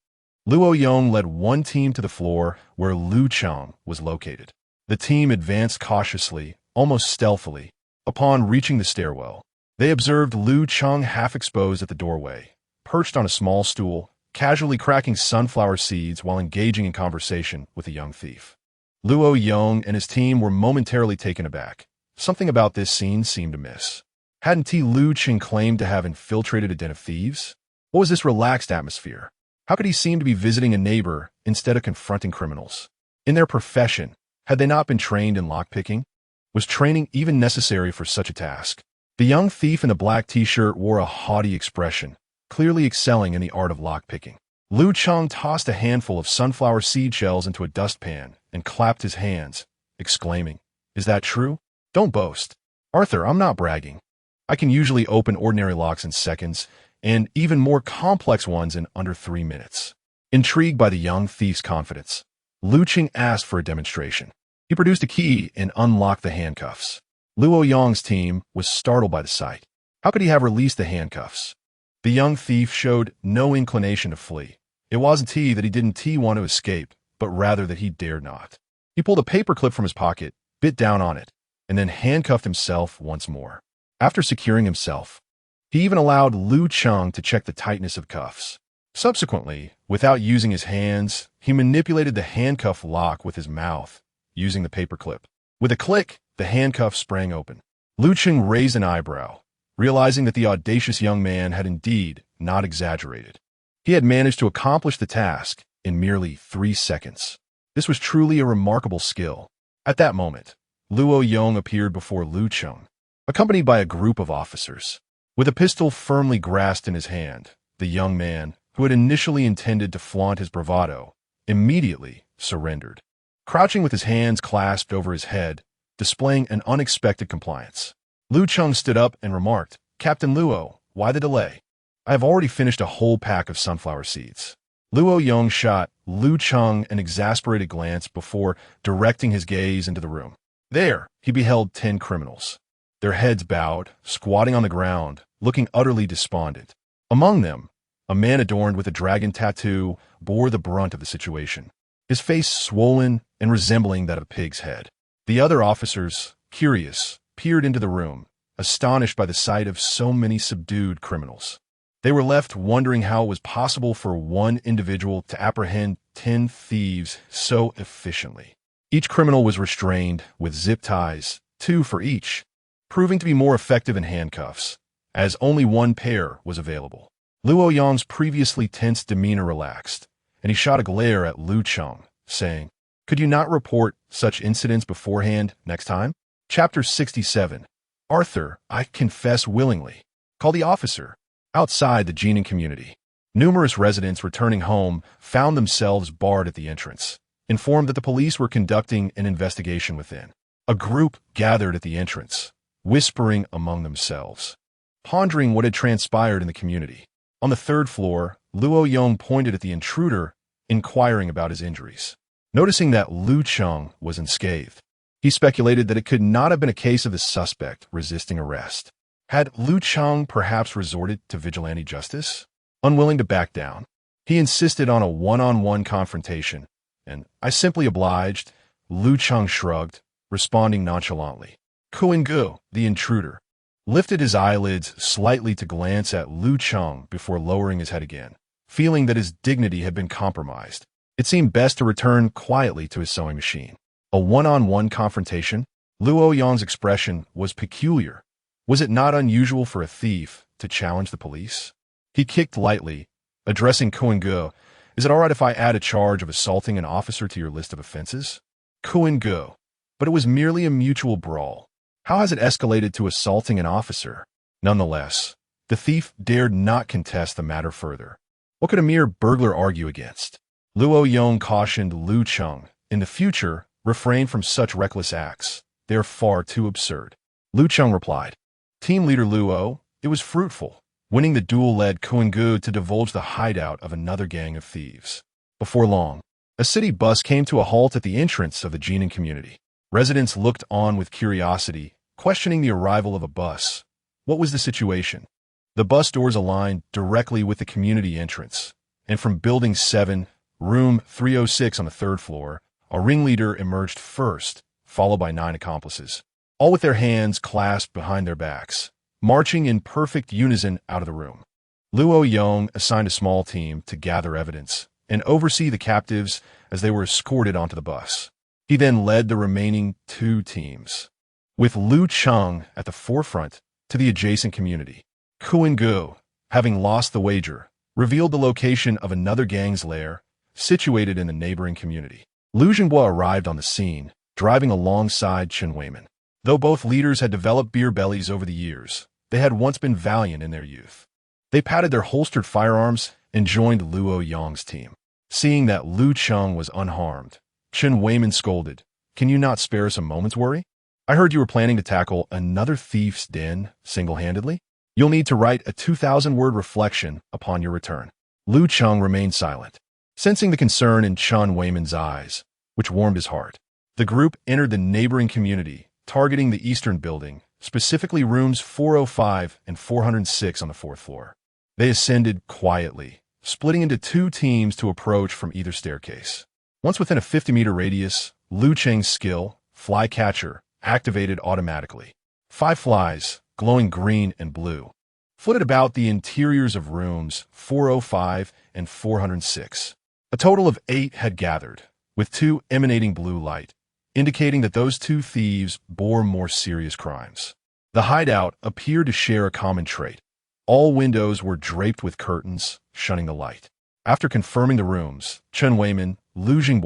A: Luo Yong led one team to the floor where Lu Cheng was located. The team advanced cautiously, almost stealthily. Upon reaching the stairwell, they observed Lu Cheng half exposed at the doorway, perched on a small stool, casually cracking sunflower seeds while engaging in conversation with a young thief. Luo Yong and his team were momentarily taken aback. Something about this scene seemed amiss. Hadn't Lu Cheng claimed to have infiltrated a den of thieves? What was this relaxed atmosphere? How could he seem to be visiting a neighbor instead of confronting criminals? In their profession, had they not been trained in lockpicking? Was training even necessary for such a task? The young thief in the black t-shirt wore a haughty expression, clearly excelling in the art of lockpicking. Lu Cheng tossed a handful of sunflower seed shells into a dustpan and clapped his hands, exclaiming, "Is that true? Don't boast. Arthur, I'm not bragging. I can usually open ordinary locks in seconds, and even more complex ones in under 3 minutes." Intrigued by the young thief's confidence, Lu Cheng asked for a demonstration. He produced a key and unlocked the handcuffs. Luo Yong's team was startled by the sight. How could he have released the handcuffs? The young thief showed no inclination to flee. It wasn't that he didn't want to escape, but rather that he dared not. He pulled a paperclip from his pocket, bit down on it, and then handcuffed himself once more. After securing himself, he even allowed Lu Cheng to check the tightness of cuffs. Subsequently, without using his hands, he manipulated the handcuff lock with his mouth, using the paperclip. With a click, the handcuff sprang open. Lu Cheng raised an eyebrow, realizing that the audacious young man had indeed not exaggerated. He had managed to accomplish the task, in merely 3 seconds. This was truly a remarkable skill. At that moment, Luo Yong appeared before Lu Cheng, accompanied by a group of officers. With a pistol firmly grasped in his hand, the young man, who had initially intended to flaunt his bravado, immediately surrendered. Crouching with his hands clasped over his head, displaying an unexpected compliance, Lu Cheng stood up and remarked, "Captain Luo, why the delay? I have already finished a whole pack of sunflower seeds." Luo Yong shot Lu Cheng an exasperated glance before directing his gaze into the room. There, he beheld 10 criminals, their heads bowed, squatting on the ground, looking utterly despondent. Among them, a man adorned with a dragon tattoo bore the brunt of the situation, his face swollen and resembling that of a pig's head. The other officers, curious, peered into the room, astonished by the sight of so many subdued criminals. They were left wondering how it was possible for one individual to apprehend 10 thieves so efficiently. Each criminal was restrained with zip ties, 2 for each, proving to be more effective in handcuffs, as only one pair was available. Luo Yong's previously tense demeanor relaxed, and he shot a glare at Lu Cheng, saying, "Could you not report such incidents beforehand next time?" Chapter 67. Arthur, I confess willingly. Call the officer. Outside the Jinan community, numerous residents returning home found themselves barred at the entrance, informed that the police were conducting an investigation within. A group gathered at the entrance, whispering among themselves, pondering what had transpired in the community. On the 3rd floor, Luo Yong pointed at the intruder, inquiring about his injuries. Noticing that Lu Cheng was unscathed, he speculated that it could not have been a case of the suspect resisting arrest. Had Lu Cheng perhaps resorted to vigilante justice? Unwilling to back down, he insisted on a one-on-one confrontation, and I simply obliged. Lu Cheng shrugged, responding nonchalantly. Kuan-gu, the intruder, lifted his eyelids slightly to glance at Lu Cheng before lowering his head again. Feeling that his dignity had been compromised, it seemed best to return quietly to his sewing machine. A one-on-one confrontation? Luo Yong's expression was peculiar. Was it not unusual for a thief to challenge the police? He kicked lightly, addressing Kuan-gu. Is it all right if I add a charge of assaulting an officer to your list of offenses? Kuan-gu. But it was merely a mutual brawl. How has it escalated to assaulting an officer? Nonetheless, the thief dared not contest the matter further. What could a mere burglar argue against? Luo Yong cautioned Lu Cheng, in the future, refrain from such reckless acts. They are far too absurd. Lu Cheng replied, Team leader Luo, it was fruitful. Winning the duel led Kuan-gu to divulge the hideout of another gang of thieves. Before long, a city bus came to a halt at the entrance of the Jinan community. Residents looked on with curiosity, questioning the arrival of a bus. What was the situation? The bus doors aligned directly with the community entrance, and from Building 7, Room 306 on the 3rd floor, a ringleader emerged first, followed by 9 accomplices, all with their hands clasped behind their backs, marching in perfect unison out of the room. Luo Yong assigned a small team to gather evidence and oversee the captives as they were escorted onto the bus. He then led the remaining 2 teams, with Lu Cheng at the forefront, to the adjacent community. Kuan-gu, having lost the wager, revealed the location of another gang's lair, situated in the neighboring community. Lu Zhenghua arrived on the scene, driving alongside Chen Weiman. Though both leaders had developed beer bellies over the years, they had once been valiant in their youth. They patted their holstered firearms and joined Luo Yong's team. Seeing that Lu Cheng was unharmed, Chen Weiman scolded, Can you not spare us a moment's worry? I heard you were planning to tackle another thief's den single-handedly. You'll need to write a 2,000-word reflection upon your return. Lu Cheng remained silent, sensing the concern in Chen Weiman's eyes, which warmed his heart. The group entered the neighboring community, targeting the eastern building, specifically rooms 405 and 406 on the 4th floor. They ascended quietly, splitting into 2 teams to approach from either staircase. Once within a 50-meter radius, Lu Cheng's skill, Flycatcher, activated automatically. 5 flies, glowing green and blue, flitted about the interiors of rooms 405 and 406. A total of 8 had gathered, with 2 emanating blue light, indicating that those 2 thieves bore more serious crimes. The hideout appeared to share a common trait. All windows were draped with curtains, shunning the light. After confirming the rooms, Chen Weiman, Lu Cheng,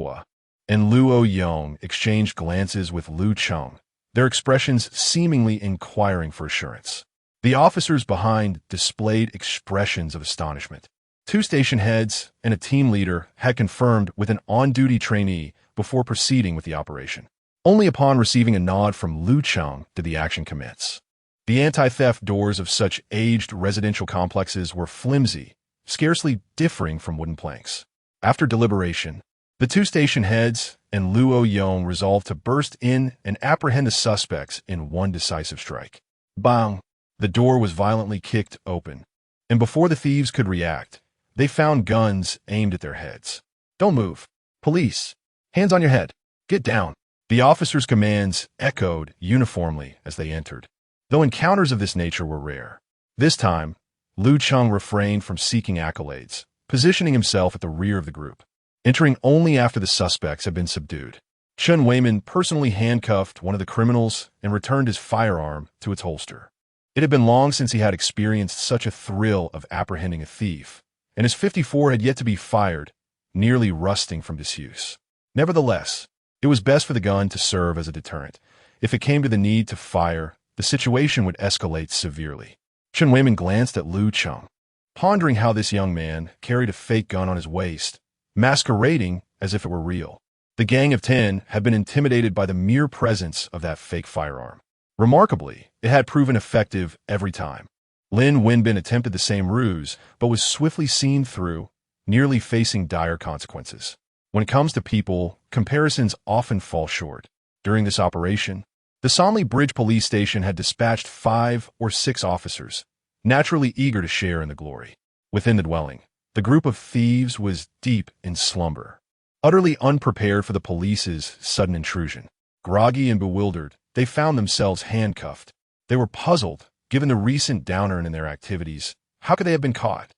A: and Luo Yong exchanged glances with Lu Cheng, their expressions seemingly inquiring for assurance. The officers behind displayed expressions of astonishment. 2 station heads and a team leader had confirmed with an on-duty trainee before proceeding with the operation. Only upon receiving a nod from Lu Cheng did the action commence. The anti-theft doors of such aged residential complexes were flimsy, scarcely differing from wooden planks. After deliberation, the 2 station heads and Luo Yong resolved to burst in and apprehend the suspects in one decisive strike. Bang! The door was violently kicked open, and before the thieves could react, they found guns aimed at their heads. "Don't move. Police! Hands on your head! Get down!" The officers' commands echoed uniformly as they entered. Though encounters of this nature were rare, this time, Lu Cheng refrained from seeking accolades, positioning himself at the rear of the group, entering only after the suspects had been subdued. Chen Weiman personally handcuffed one of the criminals and returned his firearm to its holster. It had been long since he had experienced such a thrill of apprehending a thief, and his .54 had yet to be fired, nearly rusting from disuse. Nevertheless, it was best for the gun to serve as a deterrent. If it came to the need to fire, the situation would escalate severely. Chen Weiman glanced at Lu Cheng, pondering how this young man carried a fake gun on his waist, masquerading as if it were real. The gang of 10 had been intimidated by the mere presence of that fake firearm. Remarkably, it had proven effective every time. Lin Wenbin attempted the same ruse, but was swiftly seen through, nearly facing dire consequences. When it comes to people, comparisons often fall short. During this operation, the Sonley Bridge police station had dispatched 5 or 6 officers, naturally eager to share in the glory. Within the dwelling, the group of thieves was deep in slumber, utterly unprepared for the police's sudden intrusion. Groggy and bewildered, they found themselves handcuffed. They were puzzled, given the recent downturn in their activities. How could they have been caught?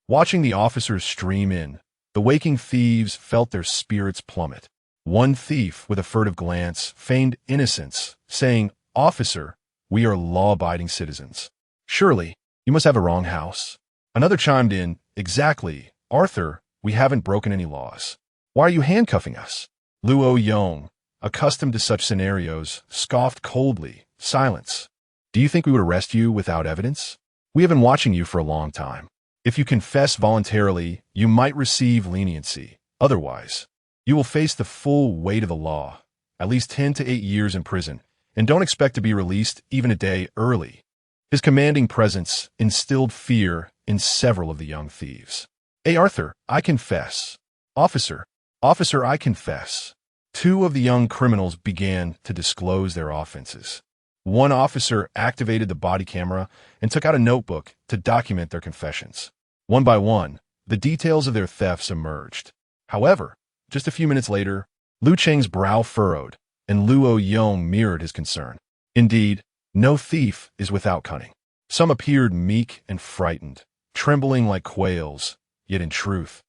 A: Watching the officers stream in, the waking thieves felt their spirits plummet. One thief, with a furtive glance, feigned innocence, saying, "Officer, we are law-abiding citizens. Surely, you must have a wrong house." Another chimed in, "Exactly, Arthur, we haven't broken any laws. Why are you handcuffing us?" Luo Yong, accustomed to such scenarios, scoffed coldly. "Silence. Do you think we would arrest you without evidence? We have been watching you for a long time. If you confess voluntarily, you might receive leniency. Otherwise, you will face the full weight of the law, at least 10 to 8 years in prison, and don't expect to be released even a day early." His commanding presence instilled fear in several of the young thieves. "Hey, Arthur, I confess." Officer, I confess." 2 of the young criminals began to disclose their offenses. One officer activated the body camera and took out a notebook to document their confessions. One by one, the details of their thefts emerged. However, just a few minutes later, Lu Cheng's brow furrowed, and Luo Yong mirrored his concern. Indeed, no thief is without cunning. Some appeared meek and frightened, trembling like quails, yet in truth,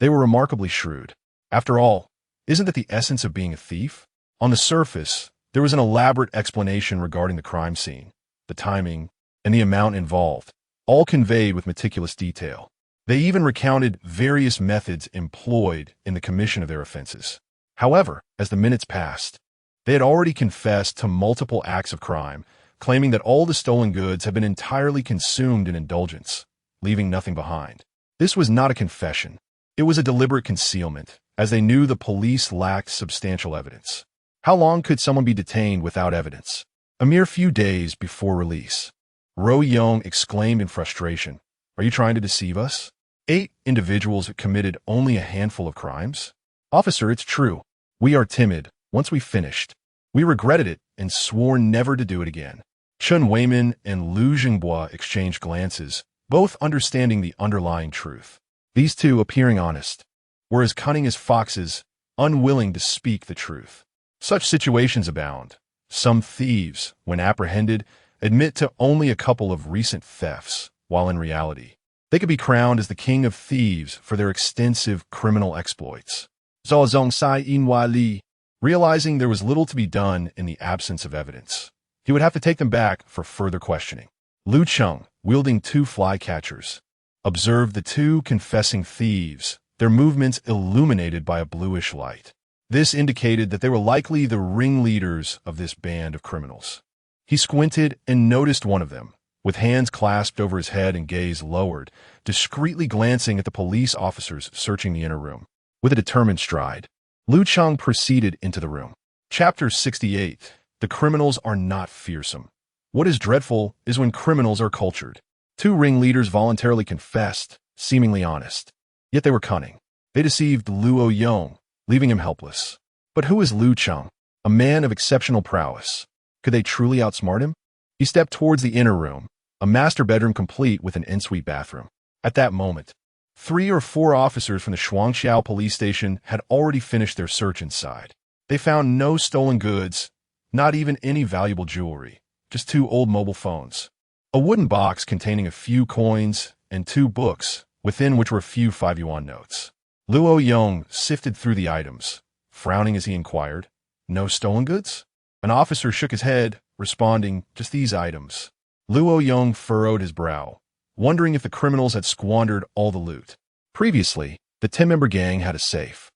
A: they were remarkably shrewd. After all, isn't that the essence of being a thief? On the surface, there was an elaborate explanation regarding the crime scene, the timing, and the amount involved, all conveyed with meticulous detail. They even recounted various methods employed in the commission of their offenses. However, as the minutes passed, they had already confessed to multiple acts of crime, claiming that all the stolen goods had been entirely consumed in indulgence, leaving nothing behind. This was not a confession. It was a deliberate concealment, as they knew the police lacked substantial evidence. How long could someone be detained without evidence? A mere few days before release. Ro Yong exclaimed in frustration, "Are you trying to deceive us? 8 individuals have committed only a handful of crimes? Officer, it's true. We are timid. Once we finished, we regretted it and swore never to do it again." Chen Weiman and Lu Cheng exchanged glances, both understanding the underlying truth. These 2, appearing honest, were as cunning as foxes, unwilling to speak the truth. Such situations abound. Some thieves, when apprehended, admit to only a couple of recent thefts, while in reality, they could be crowned as the king of thieves for their extensive criminal exploits. Zhao Zhongsai Inhua Li, realizing there was little to be done in the absence of evidence, he would have to take them back for further questioning. Lu Cheng, wielding 2 flycatchers, observed the two confessing thieves, their movements illuminated by a bluish light. This indicated that they were likely the ringleaders of this band of criminals. He squinted and noticed one of them, with hands clasped over his head and gaze lowered, discreetly glancing at the police officers searching the inner room. With a determined stride, Lu Cheng proceeded into the room. Chapter 68. The criminals are not fearsome. What is dreadful is when criminals are cultured. Two ringleaders voluntarily confessed, seemingly honest. Yet they were cunning. They deceived Luo Yong, leaving him helpless. But who is Lu Cheng? A man of exceptional prowess. Could they truly outsmart him? He stepped towards the inner room, a master bedroom complete with an ensuite bathroom. At that moment, 3 or 4 officers from the Shuangqiao police station had already finished their search inside. They found no stolen goods, not even any valuable jewelry, just 2 old mobile phones, a wooden box containing a few coins, and 2 books, within which were a few 5-yuan notes. Luo Yong sifted through the items, frowning as he inquired, "No stolen goods?" An officer shook his head, responding, "Just these items." Luo Yong furrowed his brow, wondering if the criminals had squandered all the loot. Previously, the 10-member gang had a safe.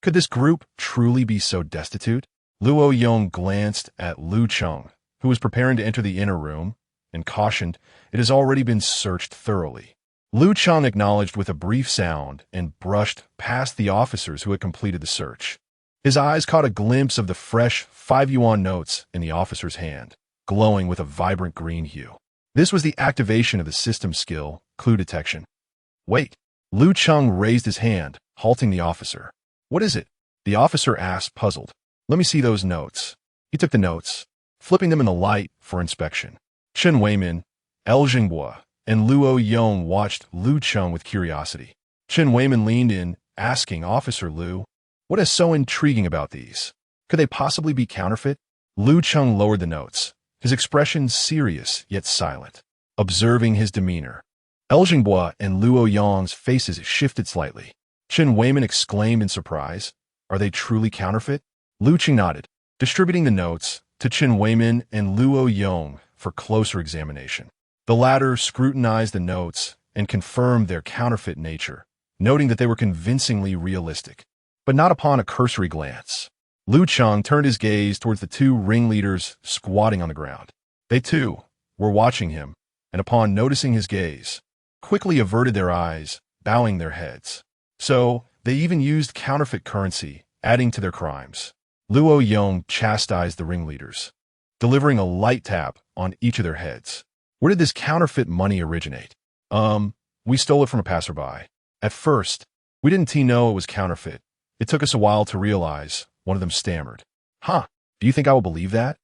A: Could this group truly be so destitute? Luo Yong glanced at Lu Cheng, who was preparing to enter the inner room, and cautioned, "It has already been searched thoroughly." Lu Cheng acknowledged with a brief sound and brushed past the officers who had completed the search. His eyes caught a glimpse of the fresh 5-yuan notes in the officer's hand, glowing with a vibrant green hue. This was the activation of the system skill, clue detection. "Wait." Lu Cheng raised his hand, halting the officer. "What is it?" The officer asked, puzzled. "Let me see those notes." He took the notes, flipping them in the light for inspection. Chen Weimin, El Jinghua, and Luo Yong watched Lu Cheng with curiosity. Chen Weimin leaned in, asking Officer Lu, "What is so intriguing about these? Could they possibly be counterfeit?" Lu Cheng lowered the notes, his expression serious yet silent, observing his demeanor. El Jinghua and Luo Yong's faces shifted slightly. Chen Weimin exclaimed in surprise, "Are they truly counterfeit?" Lu Cheng nodded, distributing the notes to Chen Weimin and Luo Yong for closer examination. The latter scrutinized the notes and confirmed their counterfeit nature, noting that they were convincingly realistic. But not upon a cursory glance. Lu Cheng turned his gaze towards the 2 ringleaders squatting on the ground. They, too, were watching him, and upon noticing his gaze, quickly averted their eyes, bowing their heads. So, they even used counterfeit currency, adding to their crimes. Luo Yong chastised the ringleaders, delivering a light tap on each of their heads. "Where did this counterfeit money originate?" We stole it from a passerby. At first, we didn't know it was counterfeit. It took us a while to realize," one of them stammered. "Huh, do you think I will believe that?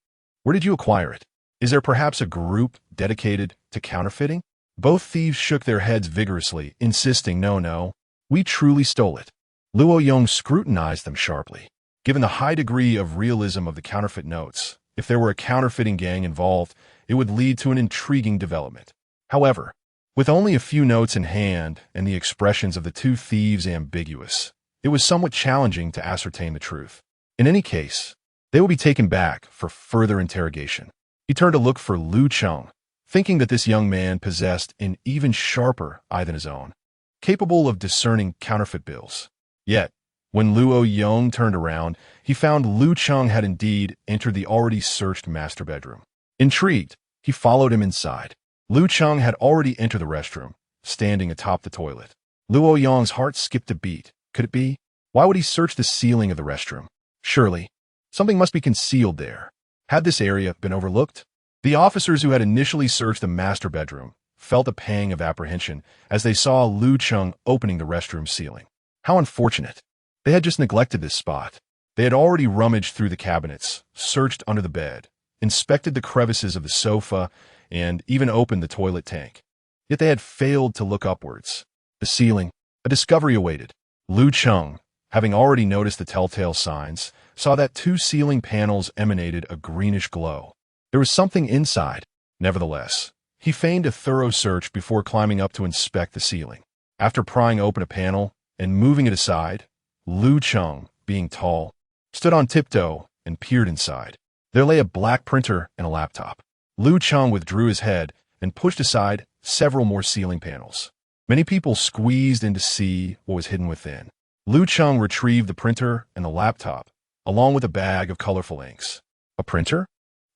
A: Where did you acquire it? Is there perhaps a group dedicated to counterfeiting?" Both thieves shook their heads vigorously, insisting, "No, we truly stole it." Luo Yong scrutinized them sharply. Given the high degree of realism of the counterfeit notes, if there were a counterfeiting gang involved, it would lead to an intriguing development. However, with only a few notes in hand and the expressions of the 2 thieves ambiguous, it was somewhat challenging to ascertain the truth. In any case, they will be taken back for further interrogation. He turned to look for Lu Cheng, thinking that this young man possessed an even sharper eye than his own, capable of discerning counterfeit bills. Yet, when Luo Yong turned around, he found Lu Cheng had indeed entered the already searched master bedroom. Intrigued, he followed him inside. Lu Cheng had already entered the restroom, standing atop the toilet. Luo Yong's heart skipped a beat. Could it be? Why would he search the ceiling of the restroom? Surely, something must be concealed there. Had this area been overlooked? The officers who had initially searched the master bedroom felt a pang of apprehension as they saw Lu Cheng opening the restroom ceiling. How unfortunate. They had just neglected this spot. They had already rummaged through the cabinets, searched under the bed, inspected the crevices of the sofa, and even opened the toilet tank. Yet they had failed to look upwards. The ceiling, a discovery awaited. Lu Cheng, having already noticed the telltale signs, saw that 2 ceiling panels emanated a greenish glow. There was something inside. Nevertheless, he feigned a thorough search before climbing up to inspect the ceiling. After prying open a panel and moving it aside, Lu Cheng, being tall, stood on tiptoe and peered inside. There lay a black printer and a laptop. Lu Cheng withdrew his head and pushed aside several more ceiling panels. Many people squeezed in to see what was hidden within. Lu Cheng retrieved the printer and the laptop, along with a bag of colorful inks. A printer?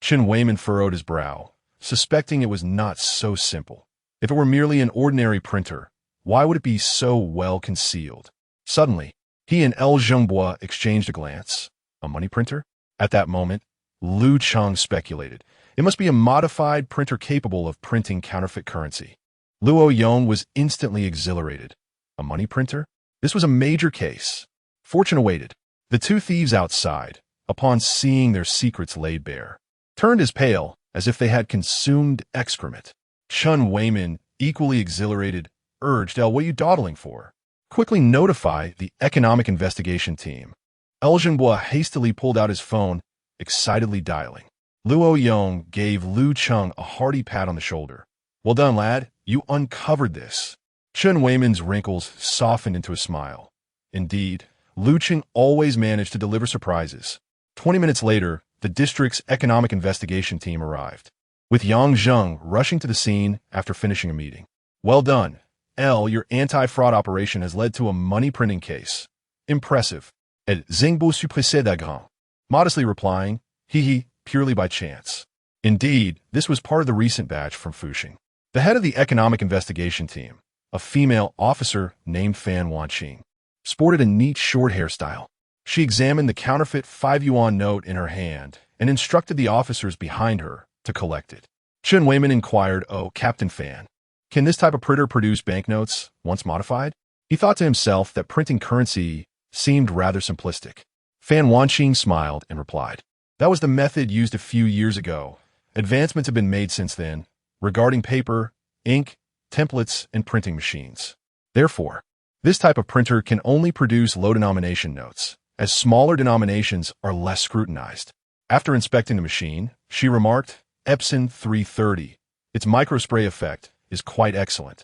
A: Chen Weiman furrowed his brow, suspecting it was not so simple. If it were merely an ordinary printer, why would it be so well concealed? Suddenly, he and El Zhengbo exchanged a glance. A money printer? At that moment, Lu Cheng speculated. It must be a modified printer capable of printing counterfeit currency. Luo Yong was instantly exhilarated. A money printer? This was a major case. Fortune awaited. The two thieves outside, upon seeing their secrets laid bare, turned as pale as if they had consumed excrement. Chen Weiman, equally exhilarated, urged, what are you dawdling for? Quickly notify the economic investigation team. El Zhengbo hastily pulled out his phone, excitedly dialing. Luo Yong gave Lu Cheng a hearty pat on the shoulder. Well done, lad. You uncovered this. Chen Weiman's wrinkles softened into a smile. Indeed, Lu Cheng always managed to deliver surprises. 20 minutes later, the district's economic investigation team arrived, with Yang Zheng rushing to the scene after finishing a meeting. Well done. L, your anti-fraud operation has led to a money printing case. Impressive. Et Zingbo suppressé d'agran. Modestly replying, purely by chance. Indeed, this was part of the recent batch from Fuxing. The head of the economic investigation team, a female officer named Fan Wanqing, sported a neat short hairstyle. She examined the counterfeit 5 yuan note in her hand and instructed the officers behind her to collect it. Chen Weiman inquired, Captain Fan, can this type of printer produce banknotes once modified? He thought to himself that printing currency seemed rather simplistic. Fan Wanqing smiled and replied, that was the method used a few years ago. Advancements have been made since then regarding paper, ink, templates, and printing machines. Therefore, this type of printer can only produce low-denomination notes, as smaller denominations are less scrutinized. After inspecting the machine, she remarked, Epson 330. Its microspray effect is quite excellent,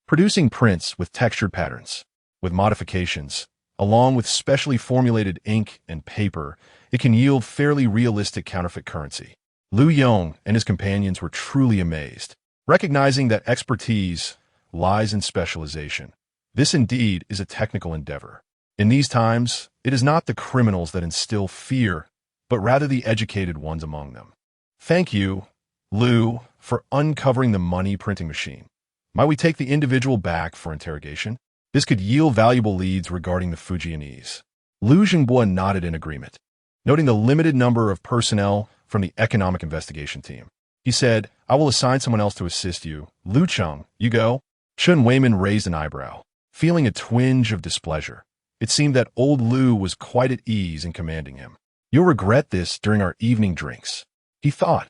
A: producing prints with textured patterns. With modifications, along with specially formulated ink and paper, it can yield fairly realistic counterfeit currency. Lu Yong and his companions were truly amazed, recognizing that expertise lies in specialization. This indeed is a technical endeavor. In these times, it is not the criminals that instill fear, but rather the educated ones among them. Thank you, Lu, for uncovering the money printing machine. Might we take the individual back for interrogation? This could yield valuable leads regarding the Fujianese. Lu Zhengbo nodded in agreement, noting the limited number of personnel from the economic investigation team. He said, I will assign someone else to assist you. Lu Cheng, you go. Chen Weiman raised an eyebrow, feeling a twinge of displeasure. It seemed that old Lu was quite at ease in commanding him. You'll regret this during our evening drinks, he thought.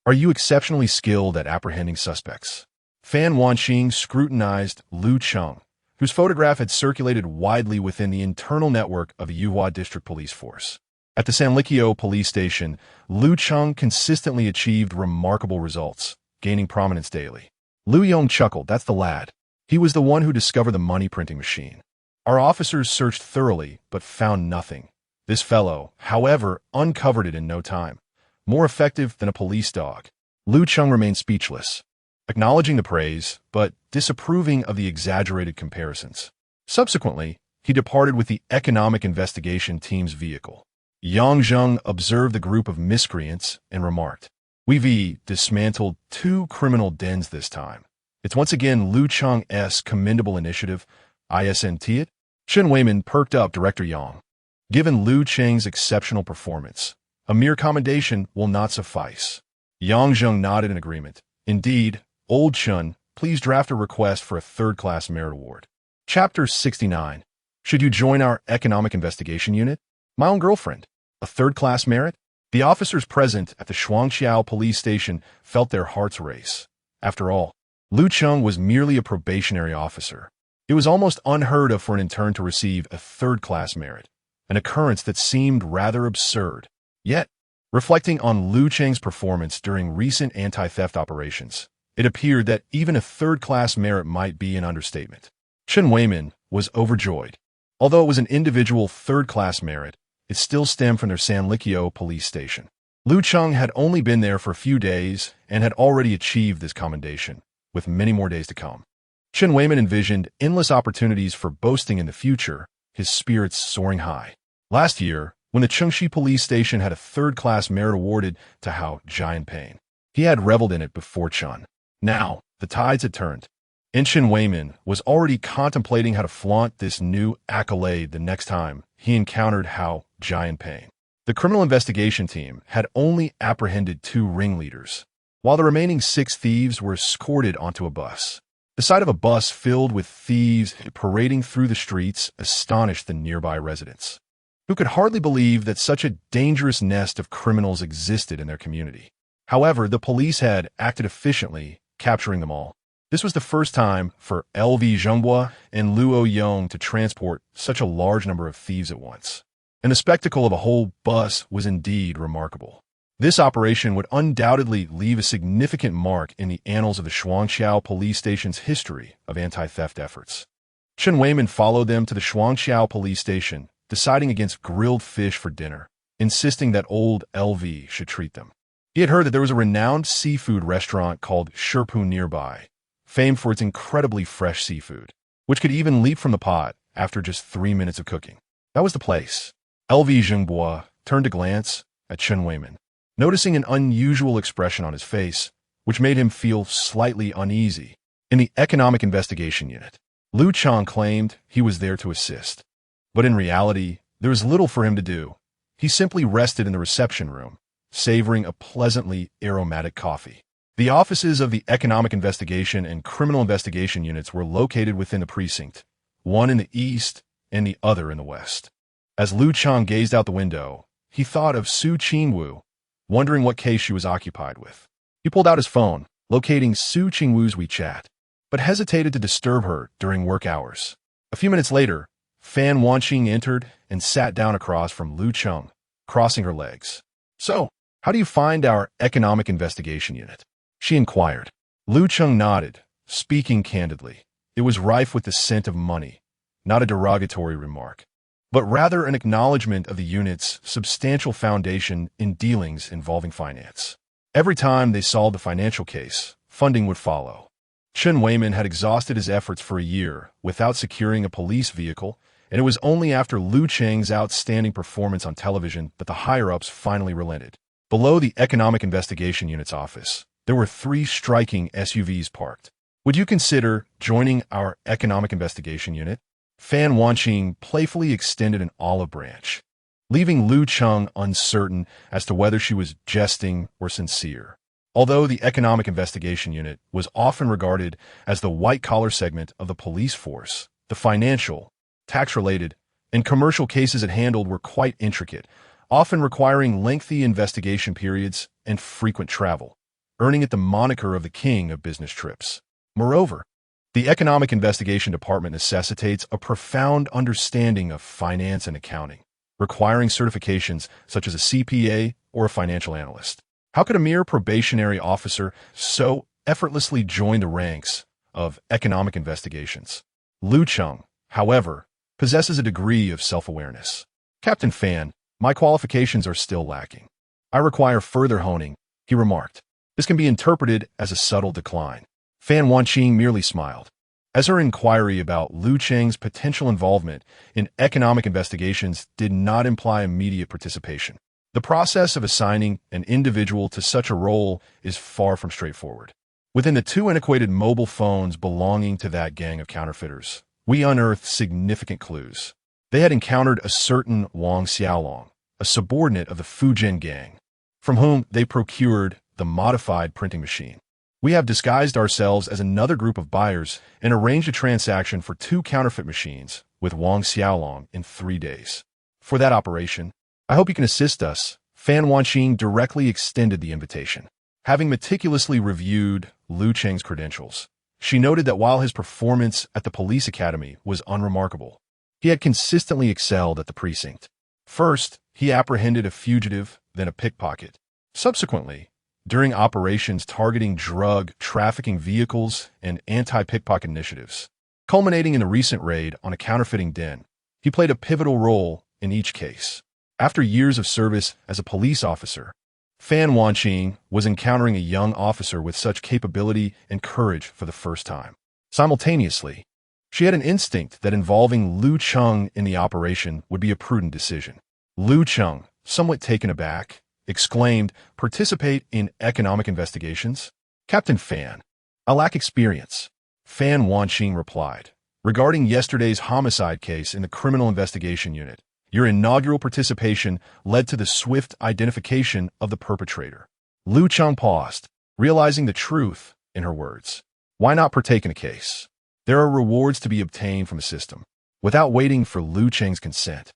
A: Are you exceptionally skilled at apprehending suspects? Fan Wanqing scrutinized Lu Cheng, whose photograph had circulated widely within the internal network of the Yuhua District Police Force. At the Sanlikyo police station, Lu Cheng consistently achieved remarkable results, gaining prominence daily. Lu Yong chuckled, that's the lad. He was the one who discovered the money printing machine. Our officers searched thoroughly, but found nothing. This fellow, however, uncovered it in no time. More effective than a police dog. Lu Cheng remained speechless, acknowledging the praise, but disapproving of the exaggerated comparisons. Subsequently, he departed with the economic investigation team's vehicle. Yang Zheng observed the group of miscreants and remarked, We've dismantled 2 criminal dens this time. It's once again Lu Cheng's commendable initiative. ISNT it? Chen Weiman perked up Director Yang. Given Lu Cheng's exceptional performance, a mere commendation will not suffice. Yang Zheng nodded in agreement. Indeed, Old Chen, please draft a request for a third-class merit award. Chapter 69. Should you join our economic investigation unit? My own girlfriend. A third-class merit? The officers present at the Shuangqiao police station felt their hearts race. After all, Lu Cheng was merely a probationary officer. It was almost unheard of for an intern to receive a third-class merit, an occurrence that seemed rather absurd. Yet, reflecting on Lu Cheng's performance during recent anti-theft operations, it appeared that even a third-class merit might be an understatement. Chen Weiman was overjoyed. Although it was an individual third-class merit, it still stemmed from their Sanlikyo police station. Lu Cheng had only been there for a few days and had already achieved this commendation, with many more days to come. Chen Weiman envisioned endless opportunities for boasting in the future, his spirits soaring high. Last year, when the Chengxi police station had a third-class merit awarded to Hao Jianping, he had reveled in it before Chen. Now, the tides had turned, and Chen Weiman was already contemplating how to flaunt this new accolade the next time he encountered Hao Jianping. The criminal investigation team had only apprehended 2 ringleaders, while the remaining 6 thieves were escorted onto a bus. The sight of a bus filled with thieves parading through the streets astonished the nearby residents, who could hardly believe that such a dangerous nest of criminals existed in their community. However, the police had acted efficiently, capturing them all. This was the first time for LV Zhenghua and Luo Yong to transport such a large number of thieves at once, and the spectacle of a whole bus was indeed remarkable. This operation would undoubtedly leave a significant mark in the annals of the Shuangqiao police station's history of anti-theft efforts. Chen Weiman followed them to the Shuangqiao police station, deciding against grilled fish for dinner, insisting that old LV should treat them. He had heard that there was a renowned seafood restaurant called Sherpu nearby, famed for its incredibly fresh seafood, which could even leap from the pot after just 3 minutes of cooking. That was the place. LV Zhenghua turned to glance at Chen Weiman, noticing an unusual expression on his face, which made him feel slightly uneasy. In the Economic Investigation Unit, Lu Cheng claimed he was there to assist. But in reality, there was little for him to do. He simply rested in the reception room, savoring a pleasantly aromatic coffee. The offices of the Economic Investigation and Criminal Investigation Units were located within the precinct, one in the east and the other in the west. As Lu Cheng gazed out the window, he thought of Su Qingwu, wondering what case she was occupied with. He pulled out his phone, locating Su Qingwu's WeChat, but hesitated to disturb her during work hours. A few minutes later, Fan Wanqing entered and sat down across from Lu Cheng, crossing her legs. "So, how do you find our Economic Investigation Unit?" she inquired. Lu Cheng nodded, speaking candidly. It was rife with the scent of money, not a derogatory remark, but rather an acknowledgement of the unit's substantial foundation in dealings involving finance. Every time they solved a financial case, funding would follow. Chen Weiman had exhausted his efforts for a year without securing a police vehicle, and it was only after Lu Cheng's outstanding performance on television that the higher-ups finally relented. Below the Economic Investigation Unit's office, there were 3 striking SUVs parked. "Would you consider joining our Economic Investigation Unit?" Fan Wanqing playfully extended an olive branch, leaving Lu Cheng uncertain as to whether she was jesting or sincere. Although the Economic Investigation Unit was often regarded as the white-collar segment of the police force, the financial, tax-related, and commercial cases it handled were quite intricate, often requiring lengthy investigation periods and frequent travel, earning it the moniker of the king of business trips. Moreover, the Economic Investigation Department necessitates a profound understanding of finance and accounting, requiring certifications such as a CPA or a financial analyst. How could a mere probationary officer so effortlessly join the ranks of economic investigations? Lu Cheng, however, possesses a degree of self-awareness. "Captain Fan, my qualifications are still lacking. I require further honing," he remarked. This can be interpreted as a subtle decline. Fan Wanqing merely smiled, as her inquiry about Lu Cheng's potential involvement in economic investigations did not imply immediate participation. The process of assigning an individual to such a role is far from straightforward. Within the 2 antiquated mobile phones belonging to that gang of counterfeiters, we unearthed significant clues. They had encountered a certain Wang Xiaolong, a subordinate of the Fujian gang, from whom they procured the modified printing machine. We have disguised ourselves as another group of buyers and arranged a transaction for 2 counterfeit machines with Wang Xiaolong in 3 days. For that operation, I hope you can assist us. Fan Wanqing directly extended the invitation. Having meticulously reviewed Lu Cheng's credentials, she noted that while his performance at the police academy was unremarkable, he had consistently excelled at the precinct. First, he apprehended a fugitive, then a pickpocket. Subsequently, during operations targeting drug trafficking vehicles and anti-pickpocket initiatives, culminating in the recent raid on a counterfeiting den, he played a pivotal role in each case. After years of service as a police officer, Fan Wanqing was encountering a young officer with such capability and courage for the first time. Simultaneously, she had an instinct that involving Lu Cheng in the operation would be a prudent decision. Lu Cheng, somewhat taken aback, exclaimed, "Participate in economic investigations?" "Captain Fan, I lack experience," Fan Wanqing replied. "Regarding yesterday's homicide case in the Criminal Investigation Unit, your inaugural participation led to the swift identification of the perpetrator." Lu Cheng paused, realizing the truth in her words. Why not partake in a case? There are rewards to be obtained from a system. Without waiting for Lu Cheng's consent,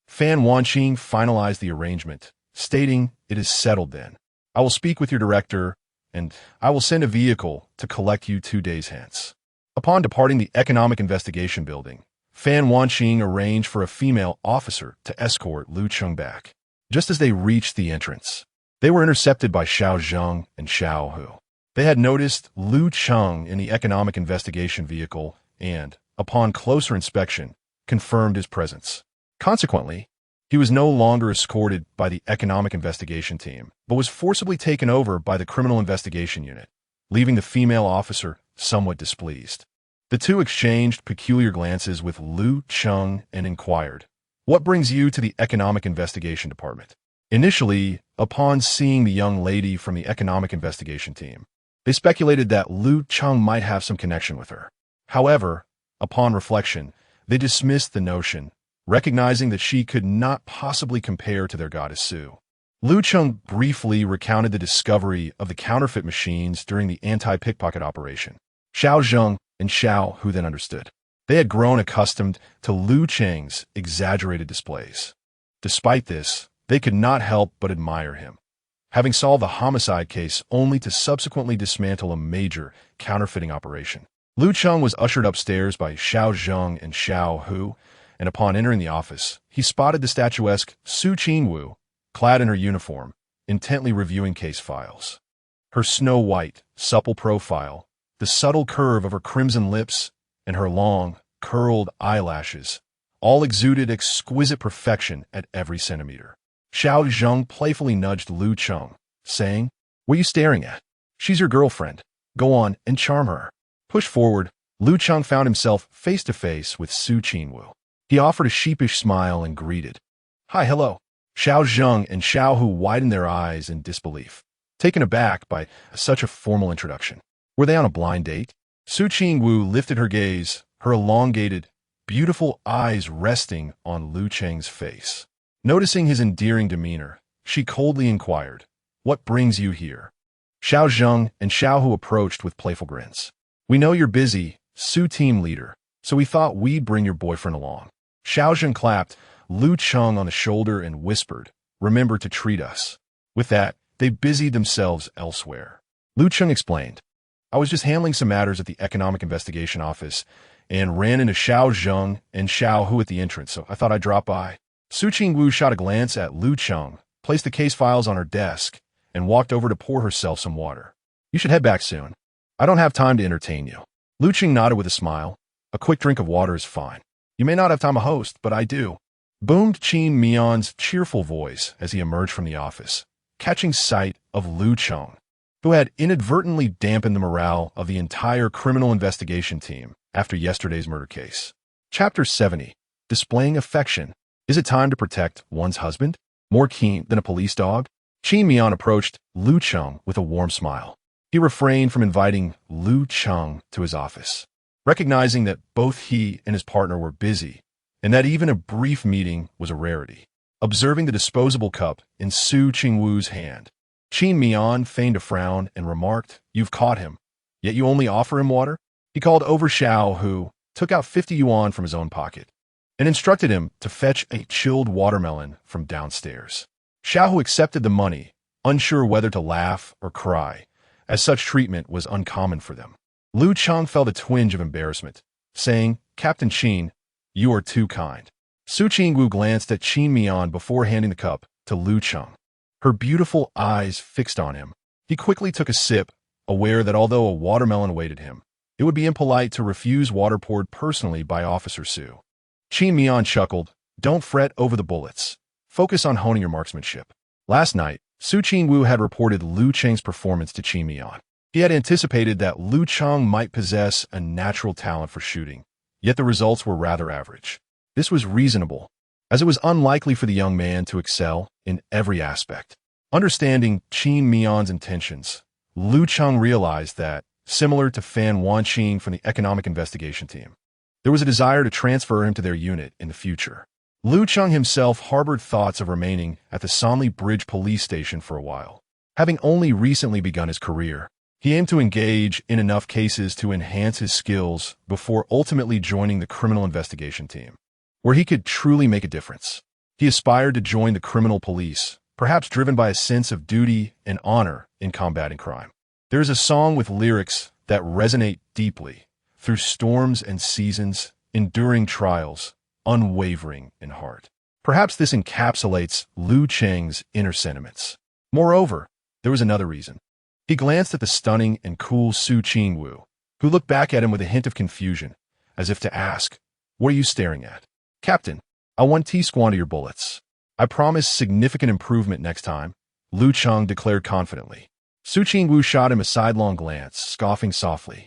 A: Fan Wanqing finalized the arrangement, stating, "It is settled then. I will speak with your director, and I will send a vehicle to collect you 2 days hence." Upon departing the Economic Investigation Building, Fan Wanqing arranged for a female officer to escort Lu Cheng back. Just as they reached the entrance, they were intercepted by Xiao Zheng and Xiao Hu. They had noticed Lu Cheng in the Economic Investigation Vehicle and, upon closer inspection, confirmed his presence. Consequently, he was no longer escorted by the Economic Investigation Team, but was forcibly taken over by the Criminal Investigation Unit, leaving the female officer somewhat displeased. The two exchanged peculiar glances with Lu Cheng and inquired, "What brings you to the Economic Investigation Department?" Initially, upon seeing the young lady from the Economic Investigation Team, they speculated that Lu Cheng might have some connection with her. However, upon reflection, they dismissed the notion, recognizing that she could not possibly compare to their goddess Su. Lu Cheng briefly recounted the discovery of the counterfeit machines during the anti-pickpocket operation. Xiao Zheng and Xiao Hu then understood. They had grown accustomed to Lu Cheng's exaggerated displays. Despite this, they could not help but admire him, having solved the homicide case only to subsequently dismantle a major counterfeiting operation. Lu Cheng was ushered upstairs by Xiao Zheng and Xiao Hu, and upon entering the office, he spotted the statuesque Su Qingwu, clad in her uniform, intently reviewing case files. Her snow-white, supple profile, the subtle curve of her crimson lips, and her long, curled eyelashes all exuded exquisite perfection at every centimeter. Xiao Zheng playfully nudged Lu Cheng, saying, "What are you staring at? She's your girlfriend. Go on and charm her." Pushed forward, Lu Cheng found himself face-to-face with Su Qingwu. He offered a sheepish smile and greeted, "Hi, hello." Xiao Zheng and Xiao Hu widened their eyes in disbelief, taken aback by such a formal introduction. Were they on a blind date? Su Qingwu lifted her gaze, her elongated, beautiful eyes resting on Lu Cheng's face. Noticing his endearing demeanor, she coldly inquired, "What brings you here?" Xiao Zheng and Xiao Hu approached with playful grins. "We know you're busy, Su team leader, so we thought we'd bring your boyfriend along." Xiao Zheng clapped Lu Cheng on the shoulder and whispered, "Remember to treat us." With that, they busied themselves elsewhere. Lu Cheng explained, "I was just handling some matters at the Economic Investigation Office and ran into Xiao Zheng and Xiao Hu at the entrance, so I thought I'd drop by." Su Qingwu shot a glance at Lu Cheng, placed the case files on her desk, and walked over to pour herself some water. "You should head back soon. I don't have time to entertain you." Lu Cheng nodded with a smile. "A quick drink of water is fine. You may not have time to host, but I do," boomed Qin Mian's cheerful voice as he emerged from the office, catching sight of Lu Cheng, who had inadvertently dampened the morale of the entire criminal investigation team after yesterday's murder case. Chapter 70. Displaying Affection. Is it time to protect one's husband? More keen than a police dog? Qin Mian approached Lu Cheng with a warm smile. He refrained from inviting Lu Cheng to his office, recognizing that both he and his partner were busy, and that even a brief meeting was a rarity. Observing the disposable cup in Su Qingwu's hand, Qin Mian feigned a frown and remarked, "You've caught him, yet you only offer him water?" He called over Xiao, who took out 50 yuan from his own pocket, and instructed him to fetch a chilled watermelon from downstairs. Xiao Hu accepted the money, unsure whether to laugh or cry, as such treatment was uncommon for them. Lu Cheng felt a twinge of embarrassment, saying, "Captain Qin, you are too kind." Su Qingwu glanced at Qin Mian before handing the cup to Lu Cheng. Her beautiful eyes fixed on him. He quickly took a sip, aware that although a watermelon awaited him, it would be impolite to refuse water poured personally by Officer Su. Qin Mian chuckled, "Don't fret over the bullets. Focus on honing your marksmanship." Last night, Su Qingwu had reported Lu Cheng's performance to Qin Mian. He had anticipated that Lu Cheng might possess a natural talent for shooting, yet the results were rather average. This was reasonable, as it was unlikely for the young man to excel in every aspect. Understanding Qin Mian's intentions, Lu Cheng realized that, similar to Fan Wanqing from the Economic Investigation Team, there was a desire to transfer him to their unit in the future. Lu Cheng himself harbored thoughts of remaining at the Sanli Bridge police station for a while. Having only recently begun his career, he aimed to engage in enough cases to enhance his skills before ultimately joining the criminal investigation team, where he could truly make a difference. He aspired to join the criminal police, perhaps driven by a sense of duty and honor in combating crime. There is a song with lyrics that resonate deeply: through storms and seasons, enduring trials, unwavering in heart. Perhaps this encapsulates Lu Cheng's inner sentiments. Moreover, there was another reason. He glanced at the stunning and cool Su Qingwu, who looked back at him with a hint of confusion, as if to ask, "What are you staring at?" "Captain, I won't squander your bullets. I promise significant improvement next time," Lu Cheng declared confidently. Su Qingwu shot him a sidelong glance, scoffing softly,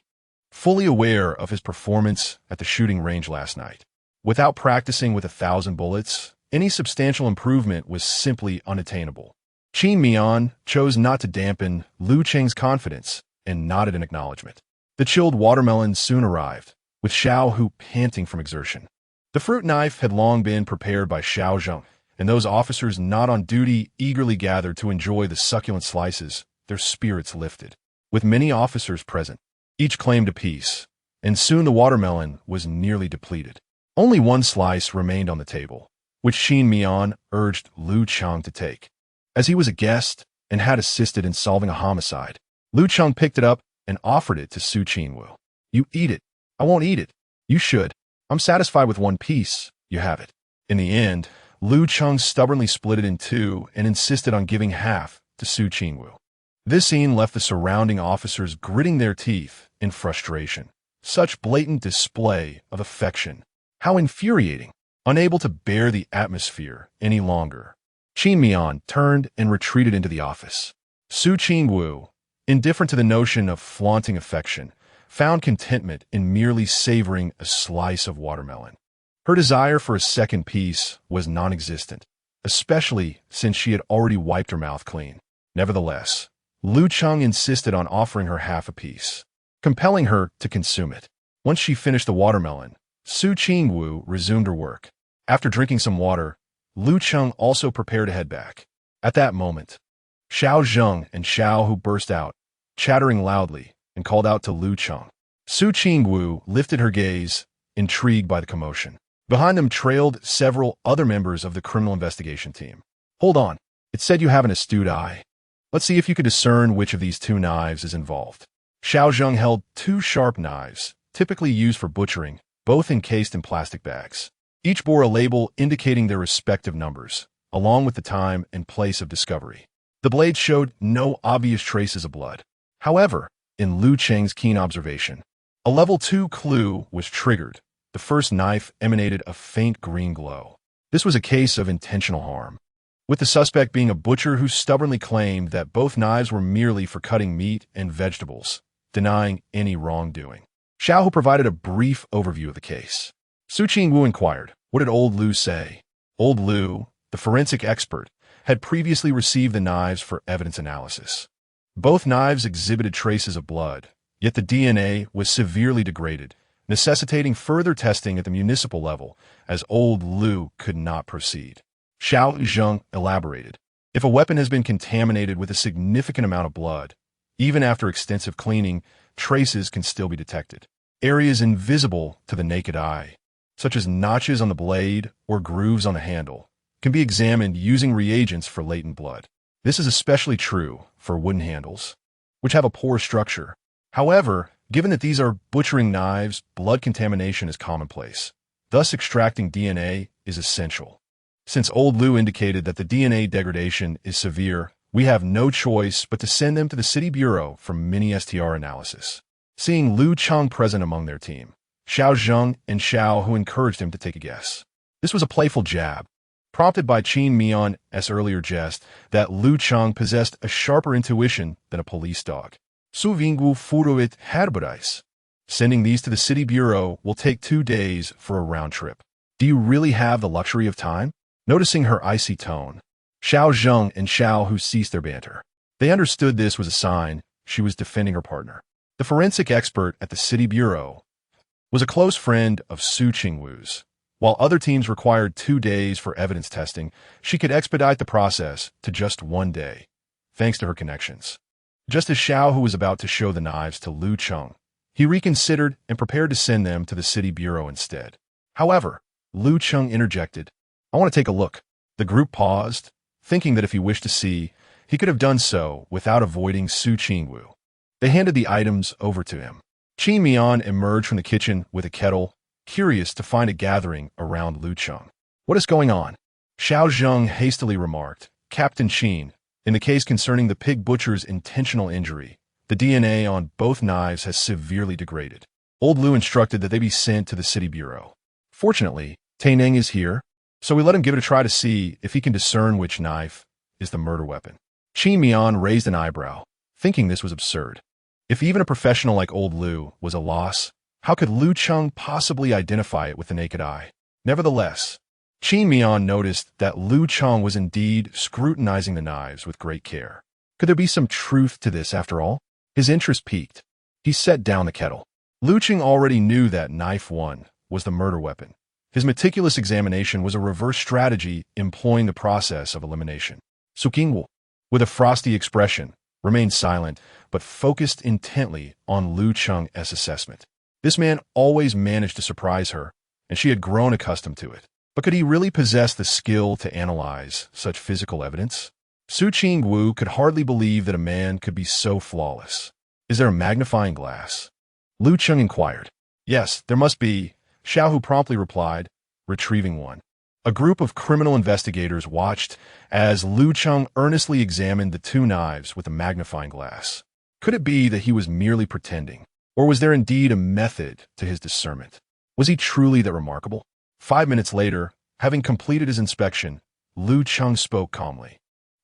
A: fully aware of his performance at the shooting range last night. Without practicing with 1,000 bullets, any substantial improvement was simply unattainable. Qin Mian chose not to dampen Lu Cheng's confidence and nodded in acknowledgement. The chilled watermelon soon arrived, with Xiao Hu panting from exertion. The fruit knife had long been prepared by Xiao Zheng, and those officers not on duty eagerly gathered to enjoy the succulent slices, their spirits lifted. With many officers present, each claimed a piece, and soon the watermelon was nearly depleted. Only one slice remained on the table, which Qin Mian urged Lu Cheng to take. As he was a guest and had assisted in solving a homicide, Lu Cheng picked it up and offered it to Su Qingwu. "You eat it." "I won't eat it." "You should. I'm satisfied with one piece. You have it." In the end, Lu Cheng stubbornly split it in two and insisted on giving half to Su Qingwu. This scene left the surrounding officers gritting their teeth in frustration. Such blatant display of affection. How infuriating. Unable to bear the atmosphere any longer, Qin Mian turned and retreated into the office. Su Qingwu, indifferent to the notion of flaunting affection, found contentment in merely savoring a slice of watermelon. Her desire for a second piece was non-existent, especially since she had already wiped her mouth clean. Nevertheless, Lu Cheng insisted on offering her half a piece, compelling her to consume it. Once she finished the watermelon, Su Qingwu resumed her work. After drinking some water, Lu Cheng also prepared to head back. At that moment, Xiao Zheng and Xiao Hu burst out, chattering loudly, and called out to Lu Cheng. Su Qingwu lifted her gaze, intrigued by the commotion. Behind them trailed several other members of the criminal investigation team. "Hold on. It said you have an astute eye. Let's see if you can discern which of these two knives is involved." Xiao Zheng held two sharp knives, typically used for butchering, both encased in plastic bags. Each bore a label indicating their respective numbers, along with the time and place of discovery. The blades showed no obvious traces of blood. However, in Lu Cheng's keen observation, a level 2 clue was triggered. The first knife emanated a faint green glow. This was a case of intentional harm, with the suspect being a butcher who stubbornly claimed that both knives were merely for cutting meat and vegetables, denying any wrongdoing. Xiao Hu provided a brief overview of the case. Su Qingwu inquired, "What did old Lu say?" Old Lu, the forensic expert, had previously received the knives for evidence analysis. Both knives exhibited traces of blood, yet the DNA was severely degraded, necessitating further testing at the municipal level, as old Lu could not proceed. Xiao Zheng elaborated, "If a weapon has been contaminated with a significant amount of blood, even after extensive cleaning, traces can still be detected. Areas invisible to the naked eye, such as notches on the blade or grooves on the handle, can be examined using reagents for latent blood. This is especially true for wooden handles, which have a poor structure. However, given that these are butchering knives, blood contamination is commonplace. Thus, extracting DNA is essential. Since old Lu indicated that the DNA degradation is severe, we have no choice but to send them to the City Bureau for mini-STR analysis." Seeing Lu Cheng present among their team, Xiao Zheng and Xiao Hu encouraged him to take a guess. This was a playful jab, prompted by Qin Mian's earlier jest that Lu Cheng possessed a sharper intuition than a police dog. Suvingu furuit herberais. Sending these to the city bureau will take 2 days for a round trip. Do you really have the luxury of time? Noticing her icy tone, Xiao Zheng and Xiao Hu ceased their banter. They understood this was a sign she was defending her partner. The forensic expert at the city bureau was a close friend of Su Qingwu's. While other teams required 2 days for evidence testing, she could expedite the process to just 1 day, thanks to her connections. Just as Xiao Hu was about to show the knives to Lu Cheng, he reconsidered and prepared to send them to the city bureau instead. However, Lu Cheng interjected, "I want to take a look." The group paused, thinking that if he wished to see, he could have done so without avoiding Su Qingwu. They handed the items over to him. Qin Mian emerged from the kitchen with a kettle, curious to find a gathering around Lu Cheng. "What is going on?" Xiao Zheng hastily remarked, "Captain Qin, in the case concerning the pig butcher's intentional injury, the DNA on both knives has severely degraded. Old Lu instructed that they be sent to the city bureau. Fortunately, Taineng is here, so we let him give it a try to see if he can discern which knife is the murder weapon." Qin Mian raised an eyebrow, thinking this was absurd. If even a professional like Old Lu was a loss, how could Lu Cheng possibly identify it with the naked eye? Nevertheless, Qin Mian noticed that Lu Cheng was indeed scrutinizing the knives with great care. Could there be some truth to this after all? His interest piqued. He set down the kettle. Lu Cheng already knew that knife 1 was the murder weapon. His meticulous examination was a reverse strategy employing the process of elimination. Su Qingwu, with a frosty expression, remained silent but focused intently on Lu Cheng's assessment. This man always managed to surprise her, and she had grown accustomed to it. But could he really possess the skill to analyze such physical evidence? Su Qingwu could hardly believe that a man could be so flawless. "Is there a magnifying glass?" Lu Cheng inquired. "Yes, there must be," Xiao Hu promptly replied, retrieving one. A group of criminal investigators watched as Lu Cheng earnestly examined the 2 knives with a magnifying glass. Could it be that he was merely pretending? Or was there indeed a method to his discernment? Was he truly that remarkable? 5 minutes later, having completed his inspection, Lu Cheng spoke calmly.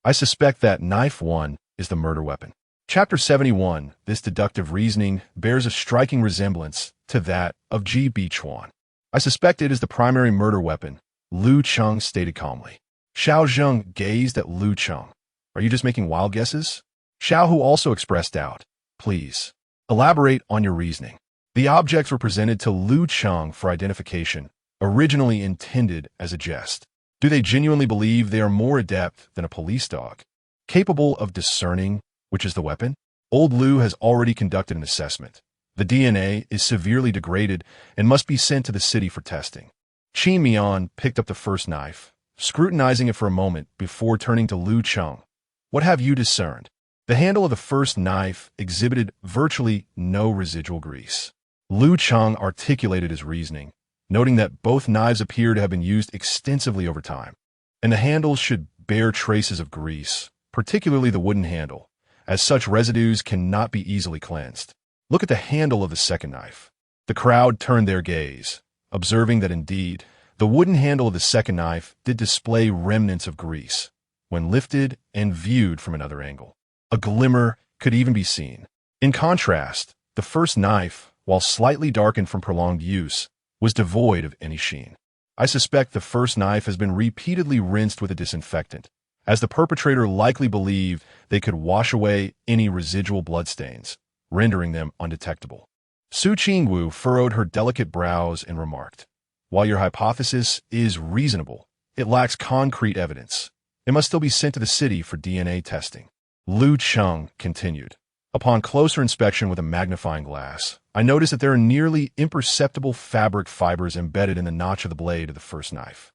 A: "I suspect that knife 1 is the murder weapon." Chapter 71, this deductive reasoning bears a striking resemblance to that of Ji Bichuan. "I suspect it is the primary murder weapon," Lu Cheng stated calmly. Xiao Zheng gazed at Lu Cheng. "Are you just making wild guesses?" Xiao Hu also expressed doubt. "Please, elaborate on your reasoning." The objects were presented to Lu Cheng for identification, originally intended as a jest. Do they genuinely believe they are more adept than a police dog, capable of discerning which is the weapon? Old Lu has already conducted an assessment. The DNA is severely degraded and must be sent to the city for testing. Qin Mian picked up the first knife, scrutinizing it for a moment before turning to Lu Cheng. "What have you discerned?" The handle of the first knife exhibited virtually no residual grease. Lu Cheng articulated his reasoning, noting that both knives appear to have been used extensively over time, and the handles should bear traces of grease, particularly the wooden handle, as such residues cannot be easily cleansed. "Look at the handle of the second knife." The crowd turned their gaze, observing that indeed, the wooden handle of the second knife did display remnants of grease, when lifted and viewed from another angle. A glimmer could even be seen. In contrast, the first knife, while slightly darkened from prolonged use, was devoid of any sheen. "I suspect the first knife has been repeatedly rinsed with a disinfectant, as the perpetrator likely believed they could wash away any residual bloodstains, rendering them undetectable." Su Qingwu furrowed her delicate brows and remarked, "While your hypothesis is reasonable, it lacks concrete evidence. It must still be sent to the city for DNA testing." Lu Cheng continued, "Upon closer inspection with a magnifying glass, I noticed that there are nearly imperceptible fabric fibers embedded in the notch of the blade of the first knife."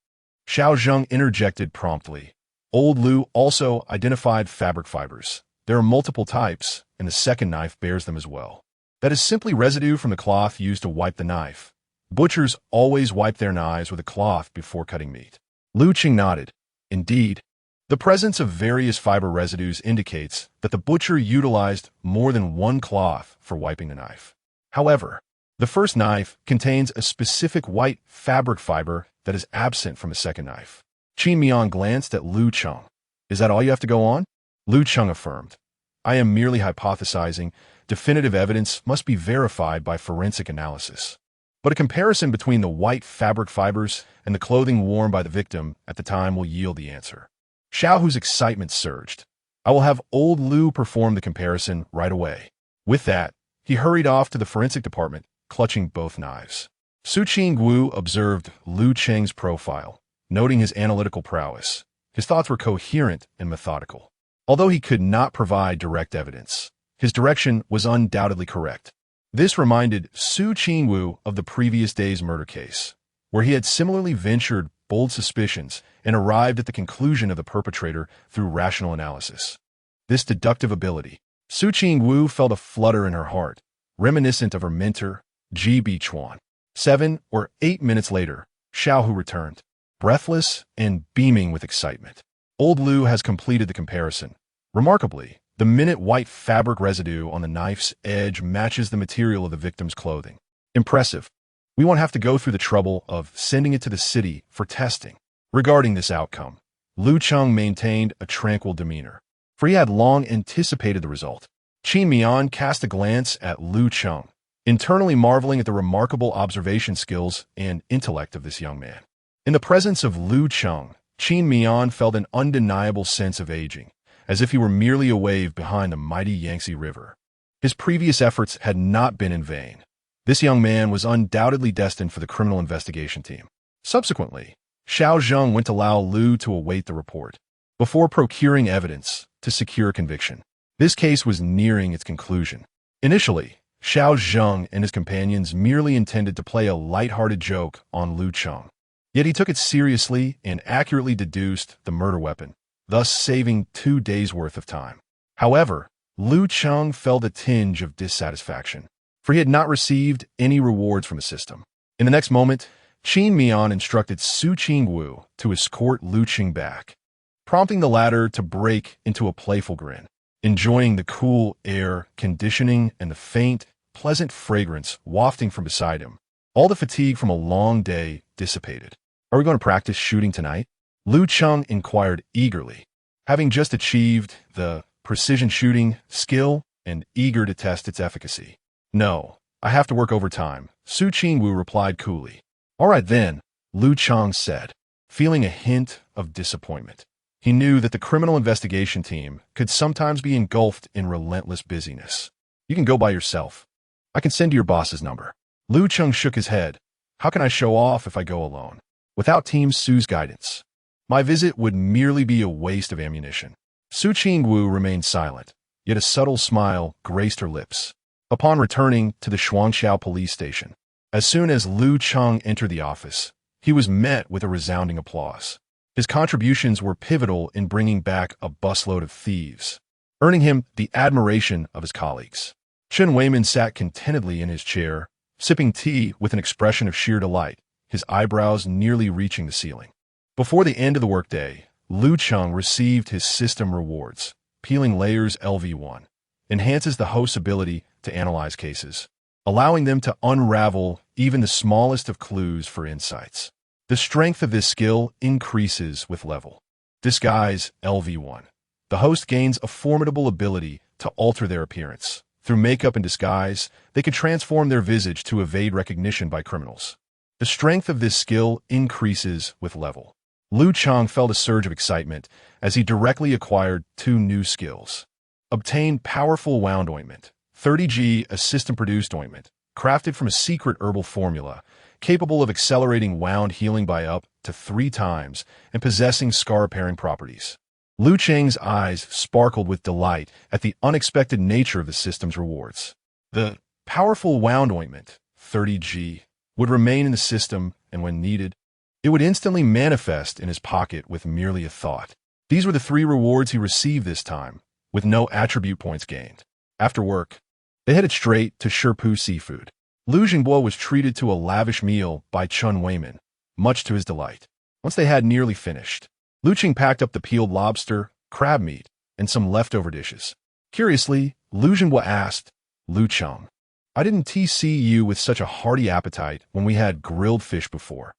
A: Xiao Zheng interjected promptly. Old Lu also identified fabric fibers. There are multiple types, and the second knife bears them as well. "That is simply residue from the cloth used to wipe the knife. Butchers always wipe their knives with a cloth before cutting meat." Lu Cheng nodded. "Indeed, the presence of various fiber residues indicates that the butcher utilized more than one cloth for wiping the knife. However, the first knife contains a specific white fabric fiber that is absent from the second knife." Qin Mian glanced at Lu Cheng. "Is that all you have to go on?" Lu Cheng affirmed, "I am merely hypothesizing definitive evidence must be verified by forensic analysis. But a comparison between the white fabric fibers and the clothing worn by the victim at the time will yield the answer. Xiaohu's excitement surged. I will have old Lu perform the comparison right away. With that, he hurried off to the forensic department, clutching both knives. Su Qingwu observed Lu Cheng's profile, noting his analytical prowess. His thoughts were coherent and methodical. Although he could not provide direct evidence, his direction was undoubtedly correct. This reminded Su Qingwu of the previous day's murder case, where he had similarly ventured bold suspicions and arrived at the conclusion of the perpetrator through rational analysis. This deductive ability, Su Qingwu felt a flutter in her heart, reminiscent of her mentor, Ji Bichuan. 7 or 8 minutes later, Xiaohu returned, breathless and beaming with excitement. Old Lu has completed the comparison. Remarkably, the minute white fabric residue on the knife's edge matches the material of the victim's clothing. Impressive. We won't have to go through the trouble of sending it to the city for testing. Regarding this outcome, Lu Cheng maintained a tranquil demeanor, for he had long anticipated the result. Qin Mian cast a glance at Lu Cheng, internally marveling at the remarkable observation skills and intellect of this young man. In the presence of Lu Cheng, Qin Mian felt an undeniable sense of aging, as if he were merely a wave behind the mighty Yangtze River. His previous efforts had not been in vain. This young man was undoubtedly destined for the criminal investigation team. Subsequently, Xiao Zheng went to Lao Lu to await the report, before procuring evidence to secure conviction. This case was nearing its conclusion. Initially, Xiao Zheng and his companions merely intended to play a light-hearted joke on Lu Cheng. Yet he took it seriously and accurately deduced the murder weapon, thus saving 2 days' worth of time. However, Lu Cheng felt a tinge of dissatisfaction, for he had not received any rewards from the system. In the next moment, Qin Mian instructed Su Qingwu to escort Lu Cheng back, prompting the latter to break into a playful grin, enjoying the cool air conditioning and the faint, pleasant fragrance wafting from beside him. All the fatigue from a long day dissipated. Are we going to practice shooting tonight? Lu Cheng inquired eagerly, having just achieved the precision shooting skill and eager to test its efficacy. No, I have to work overtime, Su Qingwu replied coolly. All right then, Lu Cheng said, feeling a hint of disappointment. He knew that the criminal investigation team could sometimes be engulfed in relentless busyness. You can go by yourself. I can send you your boss's number. Lu Cheng shook his head. How can I show off if I go alone? Without Team Su's guidance, my visit would merely be a waste of ammunition. Su Qingwu remained silent, yet a subtle smile graced her lips. Upon returning to the Shuangxiao police station, as soon as Lu Cheng entered the office, he was met with a resounding applause. His contributions were pivotal in bringing back a busload of thieves, earning him the admiration of his colleagues. Chen Weiman sat contentedly in his chair, sipping tea with an expression of sheer delight, his eyebrows nearly reaching the ceiling. Before the end of the workday, Lu Cheng received his system rewards. Peeling layers LV1 enhances the host's ability to analyze cases, allowing them to unravel even the smallest of clues for insights. The strength of this skill increases with level. Disguise LV1. The host gains a formidable ability to alter their appearance. Through makeup and disguise, they can transform their visage to evade recognition by criminals. The strength of this skill increases with level. Lu Cheng felt a surge of excitement as he directly acquired 2 new skills. Obtain powerful wound ointment. 30G, a system-produced ointment, crafted from a secret herbal formula, capable of accelerating wound healing by up to 3 times and possessing scar-repairing properties. Lu Cheng's eyes sparkled with delight at the unexpected nature of the system's rewards. The powerful wound ointment, 30G, would remain in the system, and when needed, it would instantly manifest in his pocket with merely a thought. These were the 3 rewards he received this time, with no attribute points gained. After work, they headed straight to Sherpu Seafood. Lu Jingbo was treated to a lavish meal by Chen Weiman, much to his delight. Once they had nearly finished, Lu Cheng packed up the peeled lobster, crab meat, and some leftover dishes. Curiously, Lu Jingbo asked, Lu Cheng, I didn't see you with such a hearty appetite when we had grilled fish before.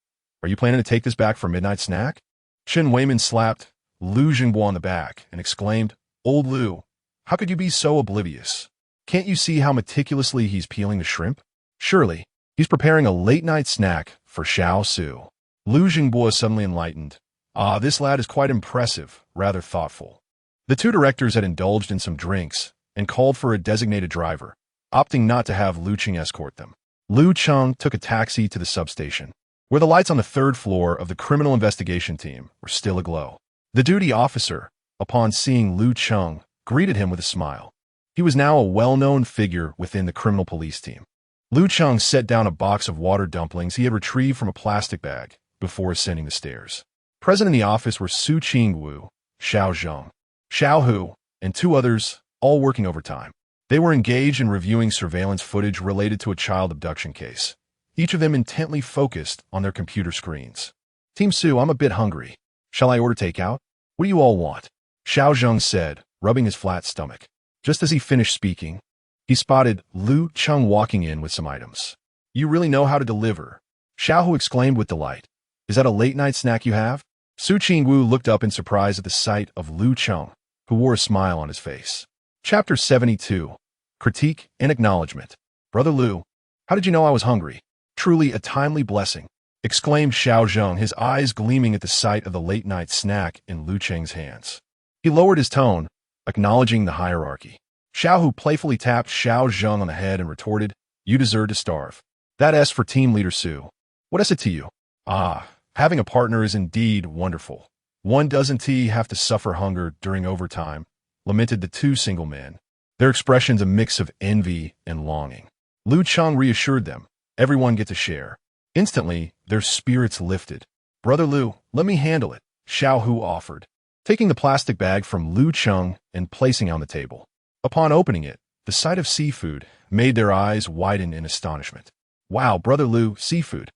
A: Are you planning to take this back for a midnight snack? Chen Weiman slapped Lu Jingbo on the back and exclaimed, Old Lu, how could you be so oblivious? Can't you see how meticulously he's peeling the shrimp? Surely, he's preparing a late-night snack for Xiao Su. Lu Cheng was suddenly enlightened. Ah, this lad is quite impressive, rather thoughtful. The two directors had indulged in some drinks and called for a designated driver, opting not to have Lu Cheng escort them. Lu Cheng took a taxi to the substation, where the lights on the third floor of the criminal investigation team were still aglow. The duty officer, upon seeing Lu Cheng, greeted him with a smile. He was now a well-known figure within the criminal police team. Lu Cheng set down a box of water dumplings he had retrieved from a plastic bag before ascending the stairs. Present in the office were Su Qingwu, Xiao Zheng, Xiao Hu, and two others, all working overtime. They were engaged in reviewing surveillance footage related to a child abduction case, each of them intently focused on their computer screens. Team Su, I'm a bit hungry. Shall I order takeout? What do you all want? Xiao Zheng said, rubbing his flat stomach. Just as he finished speaking, he spotted Lu Cheng walking in with some items. You really know how to deliver, Xiao Hu exclaimed with delight. Is that a late-night snack you have? Su Qingwu looked up in surprise at the sight of Lu Cheng, who wore a smile on his face. Chapter 72. Critique and Acknowledgement. Brother Lu, how did you know I was hungry? Truly a timely blessing, exclaimed Xiao Zheng, his eyes gleaming at the sight of the late-night snack in Lu Cheng's hands. He lowered his tone, acknowledging the hierarchy. Xiao Hu playfully tapped Xiao Zheng on the head and retorted, You deserve to starve. That S for Team Leader Su. What is it to you? Ah, having a partner is indeed wonderful. One doesn't have to suffer hunger during overtime, lamented the two single men, their expressions a mix of envy and longing. Lu Cheng reassured them, everyone gets a share. Instantly, their spirits lifted. Brother Lu, let me handle it, Xiao Hu offered, taking the plastic bag from Lu Cheng and placing it on the table. Upon opening it, the sight of seafood made their eyes widen in astonishment. Wow, Brother Lu, seafood.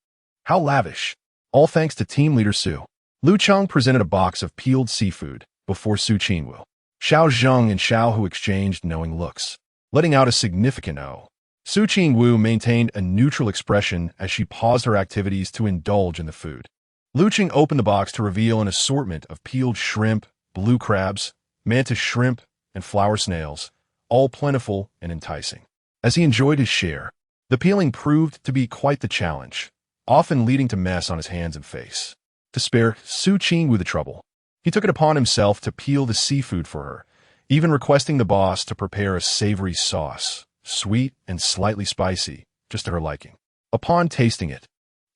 A: How lavish. All thanks to Team Leader Su. Lu Cheng presented a box of peeled seafood before Su Qingwu. Xiao Zheng and Xiao Hu exchanged knowing looks, letting out a significant O. Su Qingwu maintained a neutral expression as she paused her activities to indulge in the food. Lu Cheng opened the box to reveal an assortment of peeled shrimp, blue crabs, mantis shrimp, and flower snails, all plentiful and enticing. As he enjoyed his share, the peeling proved to be quite the challenge, often leading to mess on his hands and face. To spare Su Qingwu the trouble, he took it upon himself to peel the seafood for her, even requesting the boss to prepare a savory sauce, sweet and slightly spicy, just to her liking. Upon tasting it,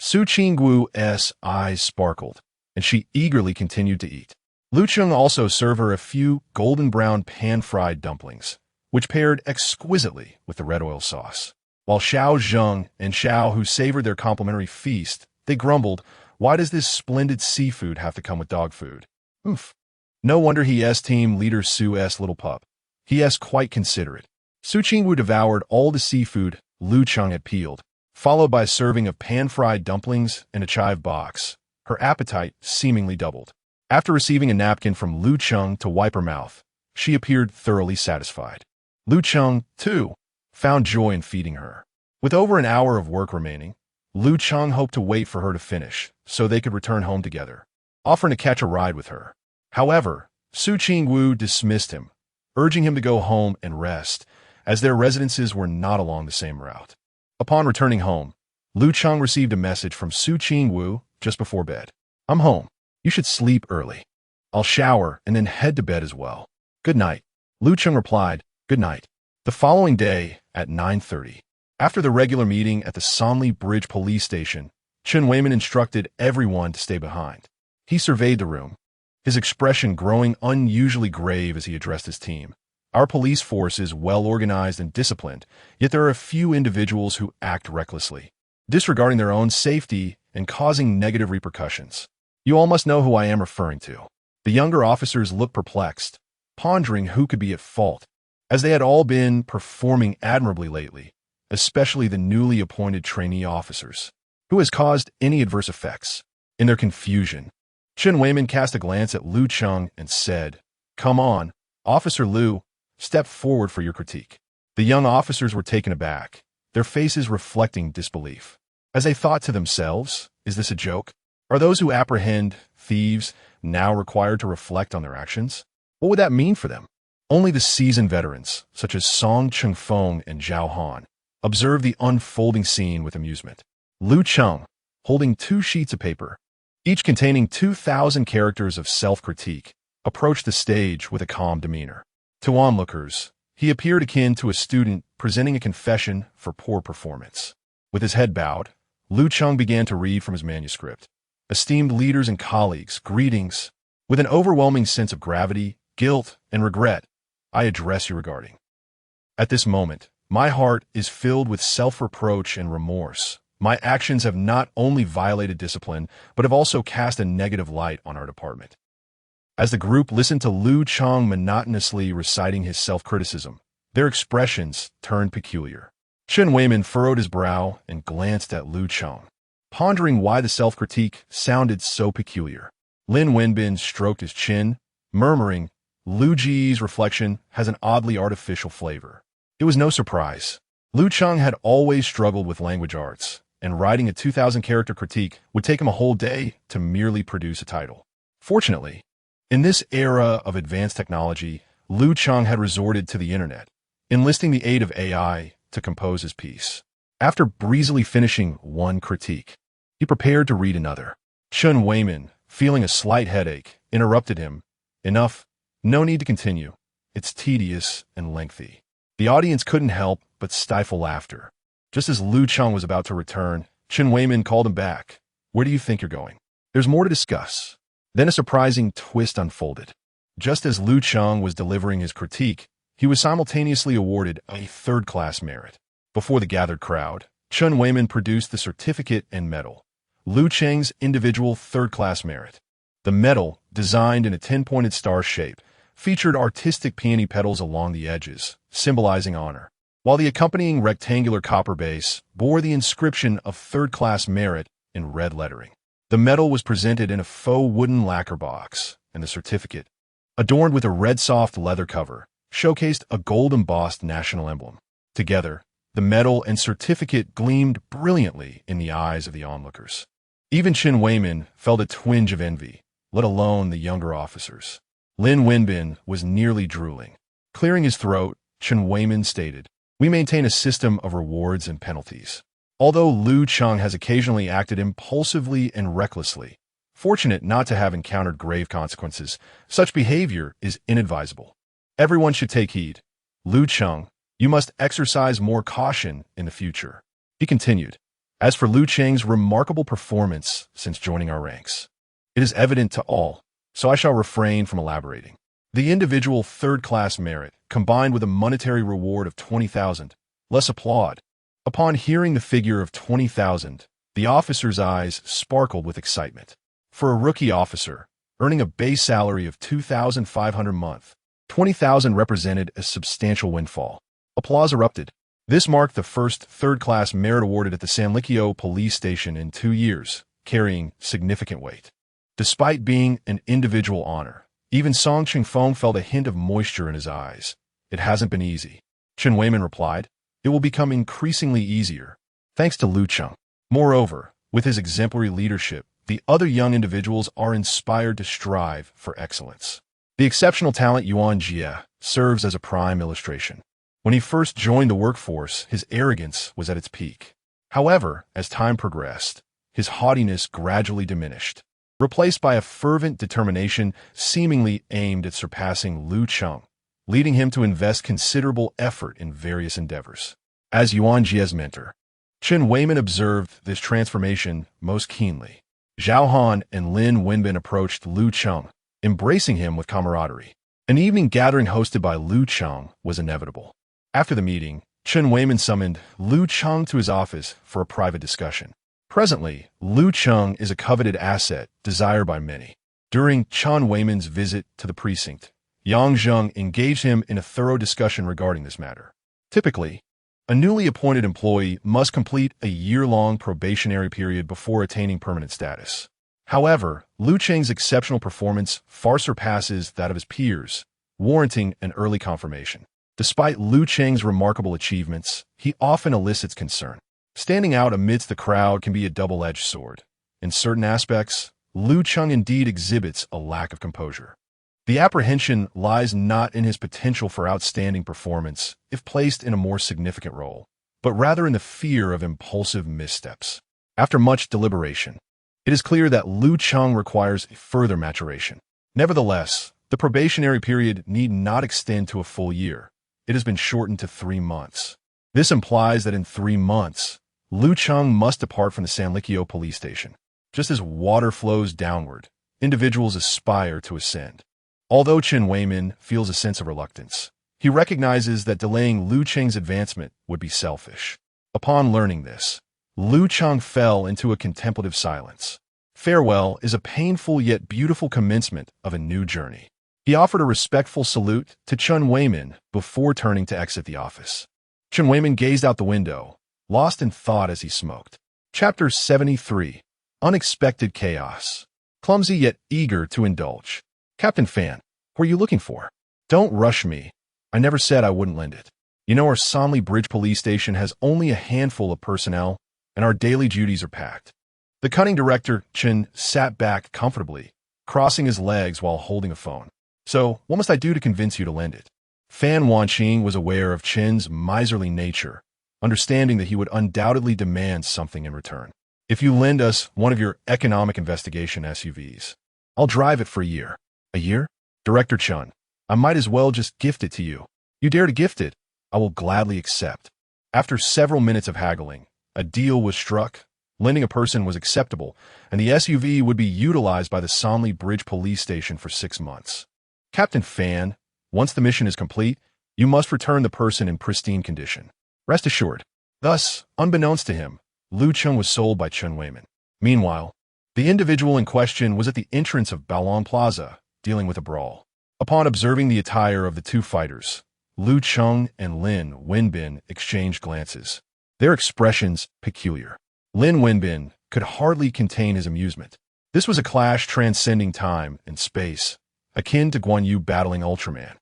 A: Su Qingwu's eyes sparkled, and she eagerly continued to eat. Lu Cheng also served her a few golden-brown pan-fried dumplings, which paired exquisitely with the red oil sauce. While Xiao Zheng and Xiao Hu savored their complimentary feast, they grumbled, Why does this splendid seafood have to come with dog food? Oof. No wonder he's Team Leader Su's little pup. He is quite considerate. Su Qingwu devoured all the seafood Lu Cheng had peeled, followed by a serving of pan-fried dumplings and a chive box. Her appetite seemingly doubled. After receiving a napkin from Lu Cheng to wipe her mouth, she appeared thoroughly satisfied. Lu Cheng, too, found joy in feeding her. With over an hour of work remaining, Lu Cheng hoped to wait for her to finish so they could return home together, offering to catch a ride with her. However, Su Qingwu dismissed him, urging him to go home and rest, as their residences were not along the same route. Upon returning home, Lu Cheng received a message from Su Qingwu just before bed. I'm home. You should sleep early. I'll shower and then head to bed as well. Good night. Lu Cheng replied, Good night. The following day, at 9:30, after the regular meeting at the Sonley Bridge police station, Chen Weiman instructed everyone to stay behind. He surveyed the room, his expression growing unusually grave as he addressed his team. Our police force is well organized and disciplined, yet there are a few individuals who act recklessly, disregarding their own safety and causing negative repercussions. You all must know who I am referring to. The younger officers looked perplexed, pondering who could be at fault, as they had all been performing admirably lately, especially the newly appointed trainee officers. Who has caused any adverse effects? In their confusion, Chen Weiman cast a glance at Lu Cheng and said, Come on, Officer Lu, step forward for your critique. The young officers were taken aback, their faces reflecting disbelief. As they thought to themselves, is this a joke? Are those who apprehend thieves now required to reflect on their actions? What would that mean for them? Only the seasoned veterans, such as Song Cheng-fong and Zhao Han, observed the unfolding scene with amusement. Lu Cheng, holding 2 sheets of paper, each containing 2,000 characters of self-critique, approached the stage with a calm demeanor. To onlookers, he appeared akin to a student presenting a confession for poor performance. With his head bowed, Lu Cheng began to read from his manuscript. Esteemed leaders and colleagues, greetings. With an overwhelming sense of gravity, guilt, and regret, I address you regarding. At this moment, my heart is filled with self-reproach and remorse. My actions have not only violated discipline, but have also cast a negative light on our department. As the group listened to Lu Cheng monotonously reciting his self-criticism, their expressions turned peculiar. Chen Weiman furrowed his brow and glanced at Lu Cheng, pondering why the self-critique sounded so peculiar. Lin Wenbin stroked his chin, murmuring, Lu Ji's reflection has an oddly artificial flavor. It was no surprise. Lu Cheng had always struggled with language arts, and writing a 2,000-character critique would take him a whole day to merely produce a title. Fortunately, in this era of advanced technology, Lu Cheng had resorted to the internet, enlisting the aid of AI to compose his piece. After breezily finishing one critique, he prepared to read another. Chen Weiman, feeling a slight headache, interrupted him. Enough. No need to continue. It's tedious and lengthy. The audience couldn't help but stifle laughter. Just as Lu Cheng was about to return, Chen Weiman called him back. Where do you think you're going? There's more to discuss. Then a surprising twist unfolded. Just as Lu Cheng was delivering his critique, he was simultaneously awarded a third-class merit. Before the gathered crowd, Chen Weiman produced the certificate and medal. Lu Cheng's individual third-class merit. The medal, designed in a 10-pointed star shape, featured artistic peony petals along the edges, symbolizing honor, while the accompanying rectangular copper base bore the inscription of third-class merit in red lettering. The medal was presented in a faux wooden lacquer box, and the certificate, adorned with a red soft leather cover, showcased a gold-embossed national emblem. Together, the medal and certificate gleamed brilliantly in the eyes of the onlookers. Even Chen Weiman felt a twinge of envy, let alone the younger officers. Lin Wenbin was nearly drooling. Clearing his throat, Chen Weiman stated, "We maintain a system of rewards and penalties. Although Lu Cheng has occasionally acted impulsively and recklessly, fortunate not to have encountered grave consequences, such behavior is inadvisable. Everyone should take heed. Lu Cheng, you must exercise more caution in the future." He continued, "As for Lu Cheng's remarkable performance since joining our ranks, it is evident to all, so I shall refrain from elaborating. The individual third-class merit, combined with a monetary reward of 20,000, less applaud." Upon hearing the figure of 20,000, the officer's eyes sparkled with excitement. For a rookie officer, earning a base salary of 2,500 a month, 20,000 represented a substantial windfall. Applause erupted. This marked the first third-class merit awarded at the Sanlikyo police station in 2 years, carrying significant weight. Despite being an individual honor, even Song Cheng-fong felt a hint of moisture in his eyes. "It hasn't been easy," Chen Weiman replied. "It will become increasingly easier, thanks to Lu Cheng." Moreover, with his exemplary leadership, the other young individuals are inspired to strive for excellence. The exceptional talent Yuan Jie serves as a prime illustration. When he first joined the workforce, his arrogance was at its peak. However, as time progressed, his haughtiness gradually diminished, replaced by a fervent determination seemingly aimed at surpassing Lu Cheng, leading him to invest considerable effort in various endeavors. As Yuan Jie's mentor, Chen Weiman observed this transformation most keenly. Zhao Han and Lin Wenbin approached Lu Cheng, embracing him with camaraderie. An evening gathering hosted by Lu Cheng was inevitable. After the meeting, Chen Weiman summoned Lu Cheng to his office for a private discussion. Presently, Lu Cheng is a coveted asset desired by many. During Chen Weiman's visit to the precinct, Yang Zheng engaged him in a thorough discussion regarding this matter. Typically, a newly appointed employee must complete a year-long probationary period before attaining permanent status. However, Lu Cheng's exceptional performance far surpasses that of his peers, warranting an early confirmation. Despite Lu Cheng's remarkable achievements, he often elicits concern. Standing out amidst the crowd can be a double-edged sword. In certain aspects, Lu Cheng indeed exhibits a lack of composure. The apprehension lies not in his potential for outstanding performance if placed in a more significant role, but rather in the fear of impulsive missteps. After much deliberation, it is clear that Lu Cheng requires further maturation. Nevertheless, the probationary period need not extend to a full year. It has been shortened to 3 months. This implies that in 3 months, Lu Cheng must depart from the Sanlikyo police station. Just as water flows downward, individuals aspire to ascend. Although Chen Weimin feels a sense of reluctance, he recognizes that delaying Lu Cheng's advancement would be selfish. Upon learning this, Lu Cheng fell into a contemplative silence. Farewell is a painful yet beautiful commencement of a new journey. He offered a respectful salute to Chen Weimin before turning to exit the office. Chen Weimin gazed out the window, lost in thought as he smoked. Chapter 73. Unexpected Chaos. Clumsy yet eager to indulge. Captain Fan, what are you looking for? Don't rush me. I never said I wouldn't lend it. You know, our Somli Bridge police station has only a handful of personnel, and our daily duties are packed. The cunning director, Chen, sat back comfortably, crossing his legs while holding a phone. So, what must I do to convince you to lend it? Fan Wanqing was aware of Chen's miserly nature, understanding that he would undoubtedly demand something in return. If you lend us one of your economic investigation SUVs, I'll drive it for a year. A year? Director Chen, I might as well just gift it to you. You dare to gift it? I will gladly accept. After several minutes of haggling, a deal was struck. Lending a person was acceptable, and the SUV would be utilized by the Somli Bridge police station for 6 months. Captain Fan, once the mission is complete, you must return the person in pristine condition. Rest assured. Thus, unbeknownst to him, Lu Cheng was sold by Chen Weimin. Meanwhile, the individual in question was at the entrance of Baolong Plaza, dealing with a brawl. Upon observing the attire of the two fighters, Lu Cheng and Lin Wenbin exchanged glances, their expressions peculiar. Lin Wenbin could hardly contain his amusement. This was a clash transcending time and space, akin to Guan Yu battling Ultraman.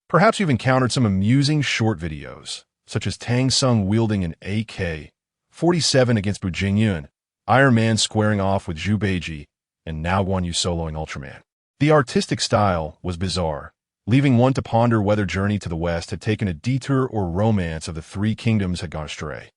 A: Perhaps you've encountered some amusing short videos, such as Tang Sung wielding an AK-47 against Bu Jingyun, Iron Man squaring off with Zhu Beiji, and now Guan Yu soloing Ultraman. The artistic style was bizarre, leaving one to ponder whether Journey to the West had taken a detour or romance of the Three Kingdoms had gone astray.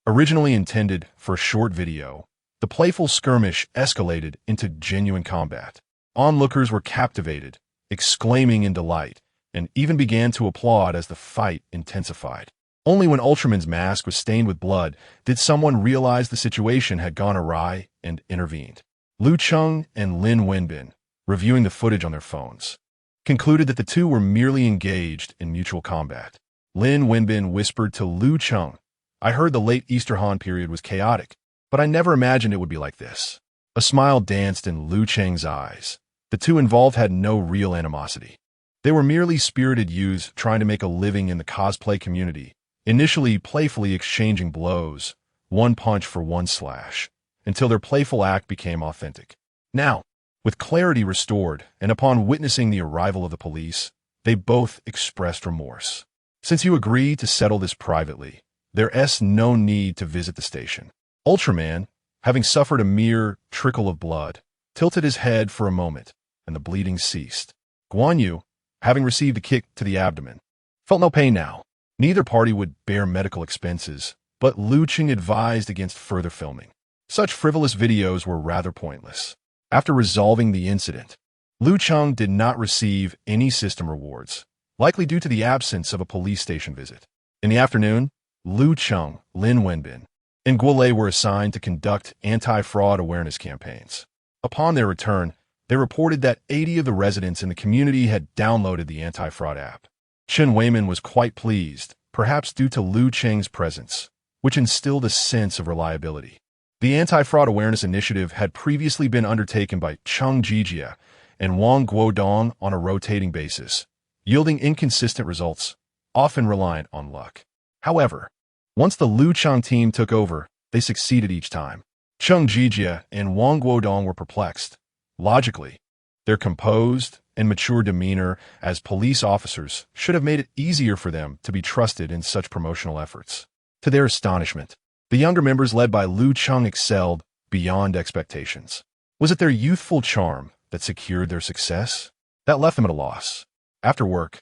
A: Originally intended for a short video, the playful skirmish escalated into genuine combat. Onlookers were captivated, exclaiming in delight, and even began to applaud as the fight intensified. Only when Ultraman's mask was stained with blood did someone realize the situation had gone awry and intervened. Lu Cheng and Lin Wenbin, reviewing the footage on their phones, concluded that the two were merely engaged in mutual combat. Lin Wenbin whispered to Lu Cheng, I heard the late Easter Han period was chaotic, but I never imagined it would be like this. A smile danced in Lu Cheng's eyes. The two involved had no real animosity. They were merely spirited youths trying to make a living in the cosplay community, initially playfully exchanging blows, one punch for one slash, until their playful act became authentic. Now, with clarity restored, and upon witnessing the arrival of the police, they both expressed remorse. Since you agree to settle this privately, there's no need to visit the station. Ultraman, having suffered a mere trickle of blood, tilted his head for a moment, and the bleeding ceased. Guan Yu, having received a kick to the abdomen, felt no pain now. Neither party would bear medical expenses, but Lu Cheng advised against further filming. Such frivolous videos were rather pointless. After resolving the incident, Lu Cheng did not receive any system rewards, likely due to the absence of a police station visit. In the afternoon, Lu Cheng, Lin Wenbin, and Guolei were assigned to conduct anti-fraud awareness campaigns. Upon their return, they reported that 80 of the residents in the community had downloaded the anti-fraud app. Chen Weimin was quite pleased, perhaps due to Lu Cheng's presence, which instilled a sense of reliability. The anti-fraud awareness initiative had previously been undertaken by Cheng Jijia and Wang Guodong on a rotating basis, yielding inconsistent results, often reliant on luck. However, once the Lu Cheng team took over, they succeeded each time. Cheng Jijia and Wang Guodong were perplexed. Logically, their composed and mature demeanor as police officers should have made it easier for them to be trusted in such promotional efforts. To their astonishment, the younger members led by Lu Cheng excelled beyond expectations. Was it their youthful charm that secured their success? That left them at a loss. After work,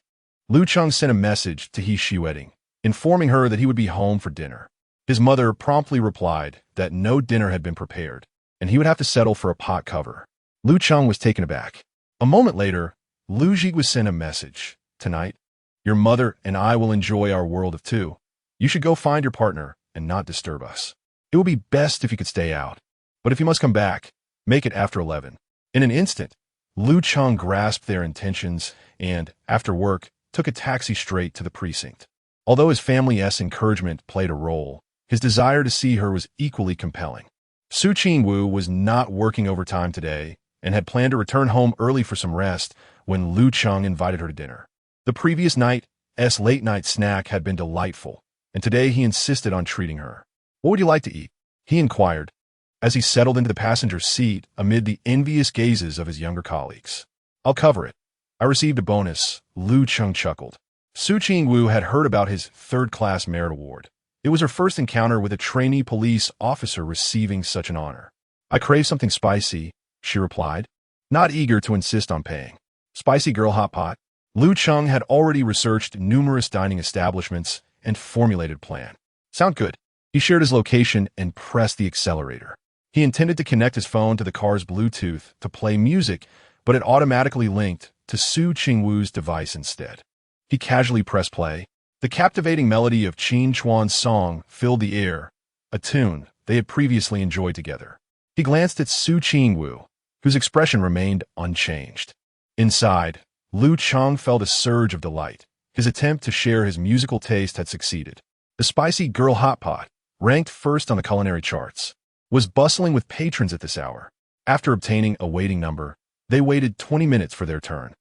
A: Lu Cheng sent a message to He Shiwedding, informing her that he would be home for dinner. His mother promptly replied that no dinner had been prepared, and he would have to settle for a pot cover. Lu Cheng was taken aback. A moment later, Lu Ji was sent a message. Tonight, your mother and I will enjoy our world of two. You should go find your partner and not disturb us. It would be best if you could stay out, but if you must come back, make it after 11. In an instant, Lu Cheng grasped their intentions and, after work, took a taxi straight to the precinct. Although his family's encouragement played a role, his desire to see her was equally compelling. Su Qingwu was not working overtime today and had planned to return home early for some rest when Lu Cheng invited her to dinner. The previous night's late-night snack had been delightful, and today he insisted on treating her. "What would you like to eat?" he inquired, as he settled into the passenger seat amid the envious gazes of his younger colleagues. "I'll cover it. I received a bonus," Lu Cheng chuckled. Su Qingwu had heard about his third-class merit award. It was her first encounter with a trainee police officer receiving such an honor. "I crave something spicy," she replied, not eager to insist on paying. "Spicy girl hot pot?" Lu Cheng had already researched numerous dining establishments and formulated a plan. "Sound good." He shared his location and pressed the accelerator. He intended to connect his phone to the car's Bluetooth to play music, but it automatically linked to Su Qingwu's device instead. He casually pressed play. The captivating melody of Qin Chuan's song filled the air, a tune they had previously enjoyed together. He glanced at Su Qingwu, whose expression remained unchanged. Inside, Lu Cheng felt a surge of delight. His attempt to share his musical taste had succeeded. The spicy girl hot pot, ranked first on the culinary charts, was bustling with patrons at this hour. After obtaining a waiting number, they waited 20 minutes for their turn.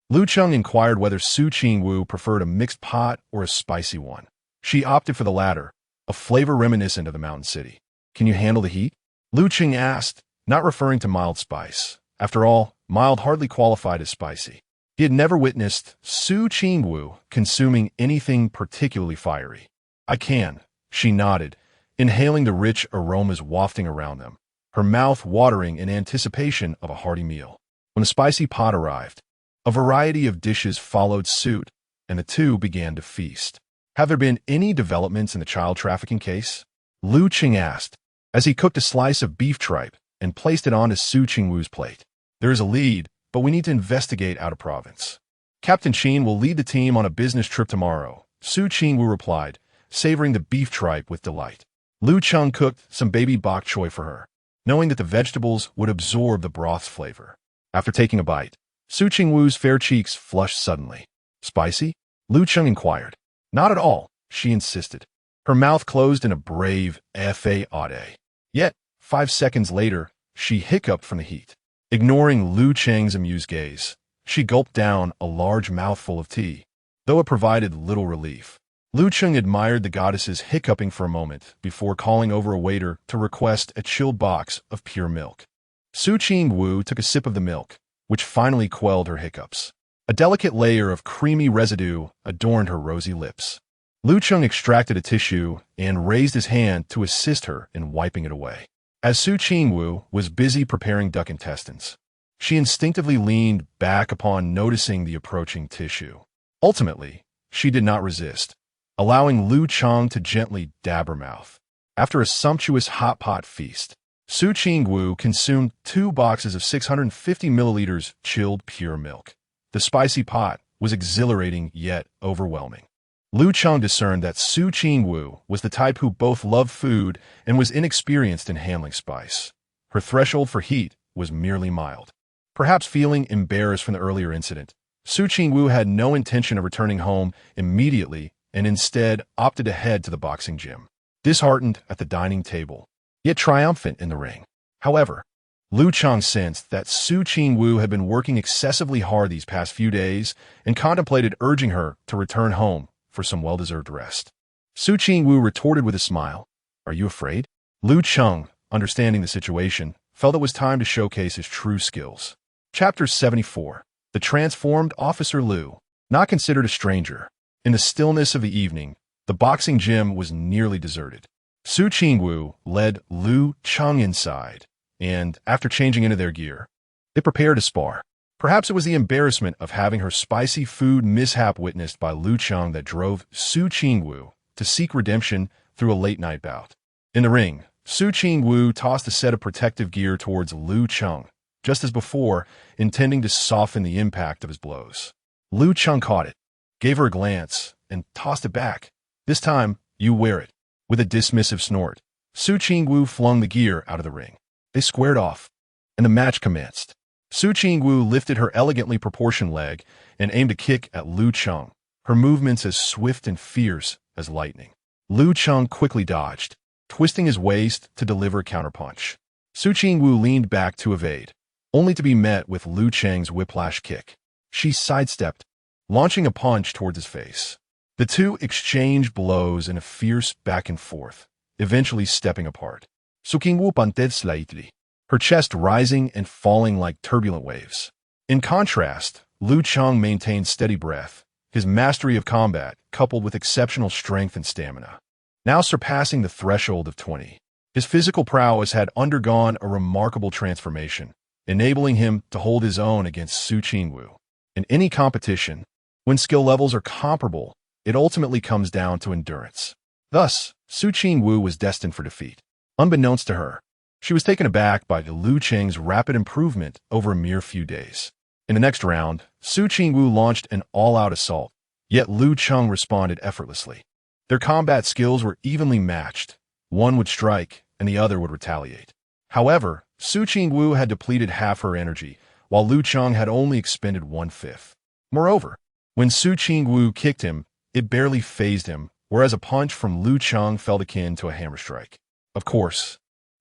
A: Lu Cheng inquired whether Su Qingwu preferred a mixed pot or a spicy one. She opted for the latter, a flavor reminiscent of the mountain city. "Can you handle the heat?" Lu Cheng asked, not referring to mild spice. After all, mild hardly qualified as spicy. He had never witnessed Su Qingwu consuming anything particularly fiery. "I can," she nodded, inhaling the rich aromas wafting around them, her mouth watering in anticipation of a hearty meal. When the spicy pot arrived, a variety of dishes followed suit, and the two began to feast. "Have there been any developments in the child trafficking case?" Lu Cheng asked, as he cooked a slice of beef tripe and placed it onto Su Qingwu's plate. "There is a lead, but we need to investigate out of province. Captain Qin will lead the team on a business trip tomorrow," Su Qingwu replied, savoring the beef tripe with delight. Lu Cheng cooked some baby bok choy for her, knowing that the vegetables would absorb the broth's flavor. After taking a bite, Su Qingwu's fair cheeks flushed suddenly. "Spicy?" Lu Cheng inquired. "Not at all," she insisted. Her mouth closed in a brave fa-ade. Yet, 5 seconds later, she hiccuped from the heat. Ignoring Lu Cheng's amused gaze, she gulped down a large mouthful of tea, though it provided little relief. Lu Cheng admired the goddess's hiccuping for a moment before calling over a waiter to request a chilled box of pure milk. Su Qingwu took a sip of the milk, which finally quelled her hiccups. A delicate layer of creamy residue adorned her rosy lips. Lu Cheng extracted a tissue and raised his hand to assist her in wiping it away. As Su Qingwu was busy preparing duck intestines, she instinctively leaned back upon noticing the approaching tissue. Ultimately, she did not resist, allowing Lu Cheng to gently dab her mouth. After a sumptuous hot pot feast, Su Qingwu consumed 2 boxes of 650 milliliters chilled pure milk. The spicy pot was exhilarating yet overwhelming. Lu Cheng discerned that Su Qingwu was the type who both loved food and was inexperienced in handling spice. Her threshold for heat was merely mild. Perhaps feeling embarrassed from the earlier incident, Su Qingwu had no intention of returning home immediately and instead opted to head to the boxing gym. Disheartened at the dining table, yet triumphant in the ring. However, Lu Cheng sensed that Su Qingwu had been working excessively hard these past few days and contemplated urging her to return home for some well-deserved rest. Su Qingwu retorted with a smile. "Are you afraid?" Lu Cheng, understanding the situation, felt it was time to showcase his true skills. Chapter 74. The Transformed Officer Lu. Not considered a stranger, in the stillness of the evening, the boxing gym was nearly deserted. Su Qingwu led Lu Cheng inside, and, after changing into their gear, they prepared to spar. Perhaps it was the embarrassment of having her spicy food mishap witnessed by Lu Cheng that drove Su Qingwu to seek redemption through a late-night bout. In the ring, Su Qingwu tossed a set of protective gear towards Lu Cheng, just as before, intending to soften the impact of his blows. Lu Cheng caught it, gave her a glance, and tossed it back. "This time, you wear it." With a dismissive snort, Su Qingwu flung the gear out of the ring. They squared off, and the match commenced. Su Qingwu lifted her elegantly proportioned leg and aimed a kick at Lu Cheng, her movements as swift and fierce as lightning. Lu Cheng quickly dodged, twisting his waist to deliver a counterpunch. Su Qingwu leaned back to evade, only to be met with Lu Cheng's whiplash kick. She sidestepped, launching a punch towards his face. The two exchanged blows in a fierce back and forth, eventually stepping apart. Su Qingwu punted slightly, her chest rising and falling like turbulent waves. In contrast, Lu Cheng maintained steady breath, his mastery of combat coupled with exceptional strength and stamina. Now surpassing the threshold of 20, his physical prowess had undergone a remarkable transformation, enabling him to hold his own against Su Qingwu. In any competition, when skill levels are comparable, it ultimately comes down to endurance. Thus, Su Qingwu was destined for defeat. Unbeknownst to her, she was taken aback by Lu Cheng's rapid improvement over a mere few days. In the next round, Su Qingwu launched an all-out assault, yet Lu Cheng responded effortlessly. Their combat skills were evenly matched. One would strike, and the other would retaliate. However, Su Qingwu had depleted half her energy, while Lu Cheng had only expended 1/5. Moreover, when Su Qingwu kicked him, it barely fazed him, whereas a punch from Lu Cheng felt akin to a hammer strike. Of course,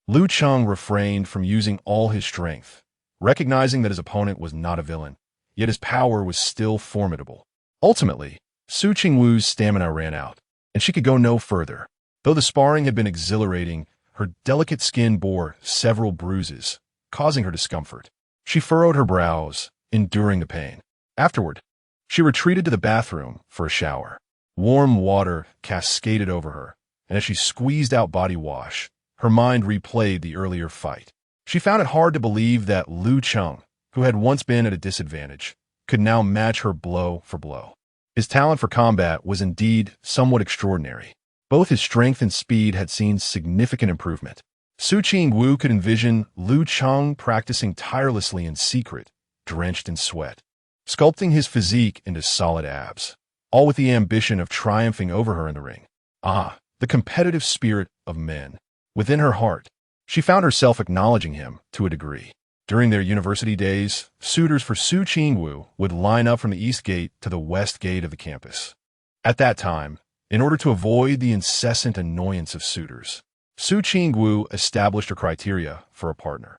A: Lu Cheng refrained from using all his strength, recognizing that his opponent was not a villain, yet his power was still formidable. Ultimately, Su Qingwu's stamina ran out, and she could go no further. Though the sparring had been exhilarating, her delicate skin bore several bruises, causing her discomfort. She furrowed her brows, enduring the pain. Afterward, she retreated to the bathroom for a shower. Warm water cascaded over her, and as she squeezed out body wash, her mind replayed the earlier fight. She found it hard to believe that Lu Cheng, who had once been at a disadvantage, could now match her blow for blow. His talent for combat was indeed somewhat extraordinary. Both his strength and speed had seen significant improvement. Su Qingwu could envision Lu Cheng practicing tirelessly in secret, drenched in sweat, sculpting his physique into solid abs, all with the ambition of triumphing over her in the ring. Ah, the competitive spirit of men. Within her heart, she found herself acknowledging him to a degree. During their university days, suitors for Su Qingwu would line up from the east gate to the west gate of the campus. At that time, in order to avoid the incessant annoyance of suitors, Su Qingwu established her criteria for a partner.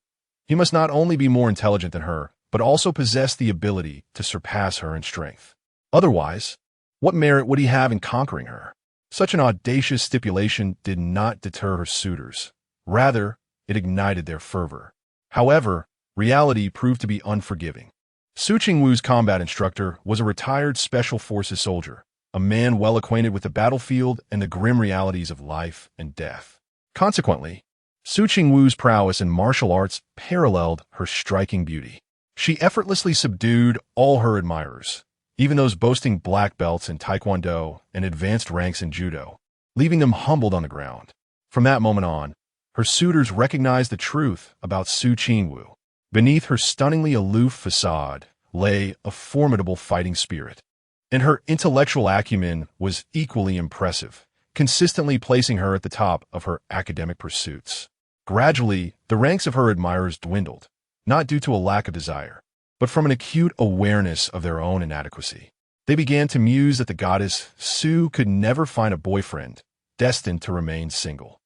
A: He must not only be more intelligent than her, but also possess the ability to surpass her in strength. Otherwise, what merit would he have in conquering her? Such an audacious stipulation did not deter her suitors. Rather, it ignited their fervor. However, reality proved to be unforgiving. Su Qingwu's combat instructor was a retired Special Forces soldier, a man well acquainted with the battlefield and the grim realities of life and death. Consequently, Su Qingwu's prowess in martial arts paralleled her striking beauty. She effortlessly subdued all her admirers, even those boasting black belts in Taekwondo and advanced ranks in Judo, leaving them humbled on the ground. From that moment on, her suitors recognized the truth about Su Qingwu. Beneath her stunningly aloof facade lay a formidable fighting spirit, and her intellectual acumen was equally impressive, consistently placing her at the top of her academic pursuits. Gradually, the ranks of her admirers dwindled, not due to a lack of desire, but from an acute awareness of their own inadequacy. They began to muse that the goddess Su could never find a boyfriend, destined to remain single.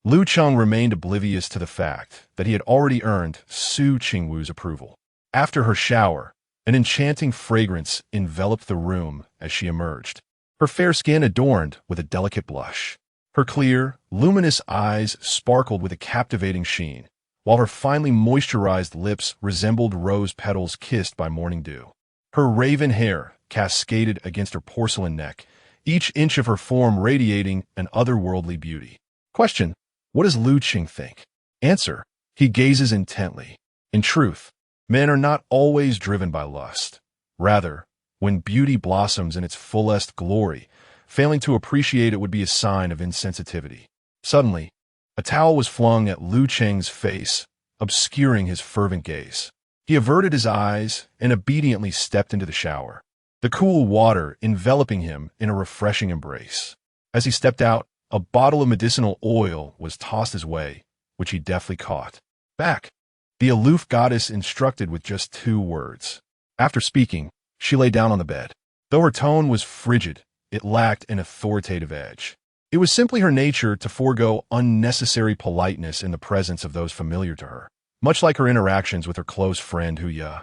A: Lu Cheng remained oblivious to the fact that he had already earned Su Qingwu's approval. After her shower, an enchanting fragrance enveloped the room as she emerged, her fair skin adorned with a delicate blush. Her clear, luminous eyes sparkled with a captivating sheen, while her finely moisturized lips resembled rose petals kissed by morning dew. Her raven hair cascaded against her porcelain neck, each inch of her form radiating an otherworldly beauty. Question: what does Lu Cheng think? Answer: he gazes intently. In truth, Men are not always driven by lust. Rather, when beauty blossoms in its fullest glory, failing to appreciate it would be a sign of insensitivity. Suddenly, a towel was flung at Lu Cheng's face, obscuring his fervent gaze. He averted his eyes and obediently stepped into the shower, the cool water enveloping him in a refreshing embrace. As he stepped out, a bottle of medicinal oil was tossed his way, which he deftly caught. "Back," the aloof goddess instructed with just 2 words. After speaking, she lay down on the bed. Though her tone was frigid, it lacked an authoritative edge. It was simply her nature to forego unnecessary politeness in the presence of those familiar to her, much like her interactions with her close friend Huya.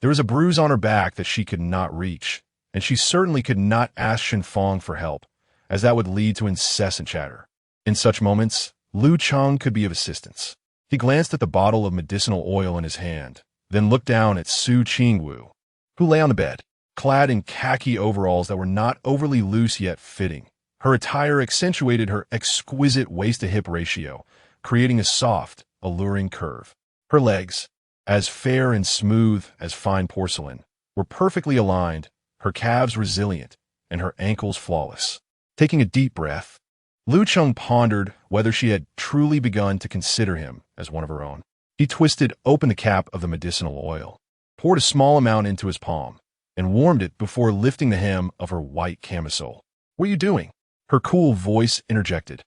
A: There was a bruise on her back that she could not reach, and she certainly could not ask Shinfang for help, as that would lead to incessant chatter. In such moments, Lu Cheng could be of assistance. He glanced at the bottle of medicinal oil in his hand, then looked down at Su Qingwu, who lay on the bed, clad in khaki overalls that were not overly loose yet fitting. Her attire accentuated her exquisite waist-to-hip ratio, creating a soft, alluring curve. Her legs, as fair and smooth as fine porcelain, were perfectly aligned, her calves resilient, and her ankles flawless. Taking a deep breath, Lu Cheng pondered whether she had truly begun to consider him as one of her own. He twisted open the cap of the medicinal oil, poured a small amount into his palm, and warmed it before lifting the hem of her white camisole. "What are you doing?" her cool voice interjected,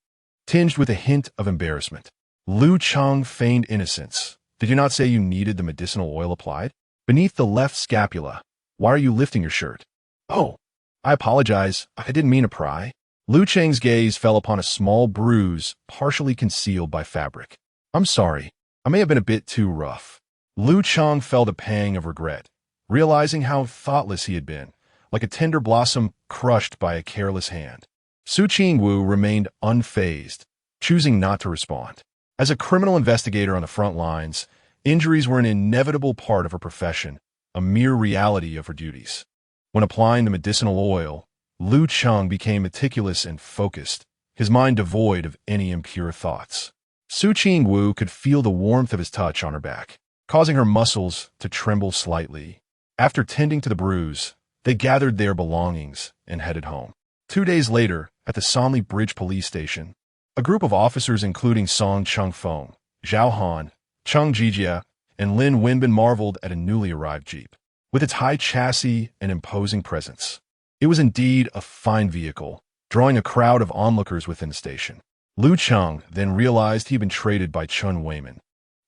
A: tinged with a hint of embarrassment. Lu Cheng feigned innocence. "Did you not say you needed the medicinal oil applied? Beneath the left scapula. Why are you lifting your shirt?" "Oh, I apologize. I didn't mean to pry." Lu Cheng's gaze fell upon a small bruise partially concealed by fabric. "I'm sorry. I may have been a bit too rough." Lu Cheng felt a pang of regret, realizing how thoughtless he had been, like a tender blossom crushed by a careless hand. Su Qingwu remained unfazed, choosing not to respond. As a criminal investigator on the front lines, injuries were an inevitable part of her profession, a mere reality of her duties. When applying the medicinal oil, Lu Cheng became meticulous and focused, his mind devoid of any impure thoughts. Su Qingwu could feel the warmth of his touch on her back, causing her muscles to tremble slightly. After tending to the bruise, they gathered their belongings and headed home. 2 days later, at the Sanli Bridge police station, a group of officers including Song Chengfeng, Zhao Han, Cheng Jijia, and Lin Wenbin marveled at a newly arrived jeep. With its high chassis and imposing presence, it was indeed a fine vehicle, drawing a crowd of onlookers within the station. Lu Cheng then realized he'd been traded by Chen Weiman,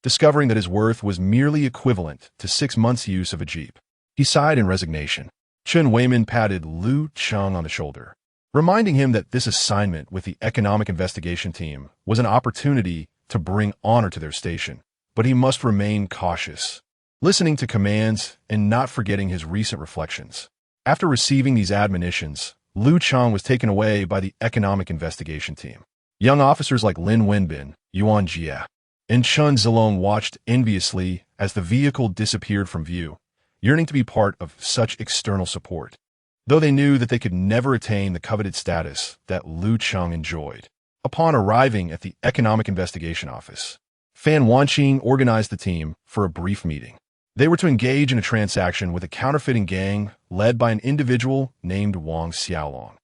A: discovering that his worth was merely equivalent to 6 months' use of a jeep. He sighed in resignation. Chen Weiman patted Lu Cheng on the shoulder, reminding him that this assignment with the economic investigation team was an opportunity to bring honor to their station, but he must remain cautious, listening to commands and not forgetting his recent reflections. After receiving these admonitions, Lu Cheng was taken away by the economic investigation team. Young officers like Lin Wenbin, Yuan Jia, and Chen Zilong watched enviously as the vehicle disappeared from view, yearning to be part of such external support, though they knew that they could never attain the coveted status that Lu Cheng enjoyed. Upon arriving at the Economic Investigation Office, Fan Wanqing organized the team for a brief meeting. They were to engage in a transaction with a counterfeiting gang led by an individual named Wang Xiaolong,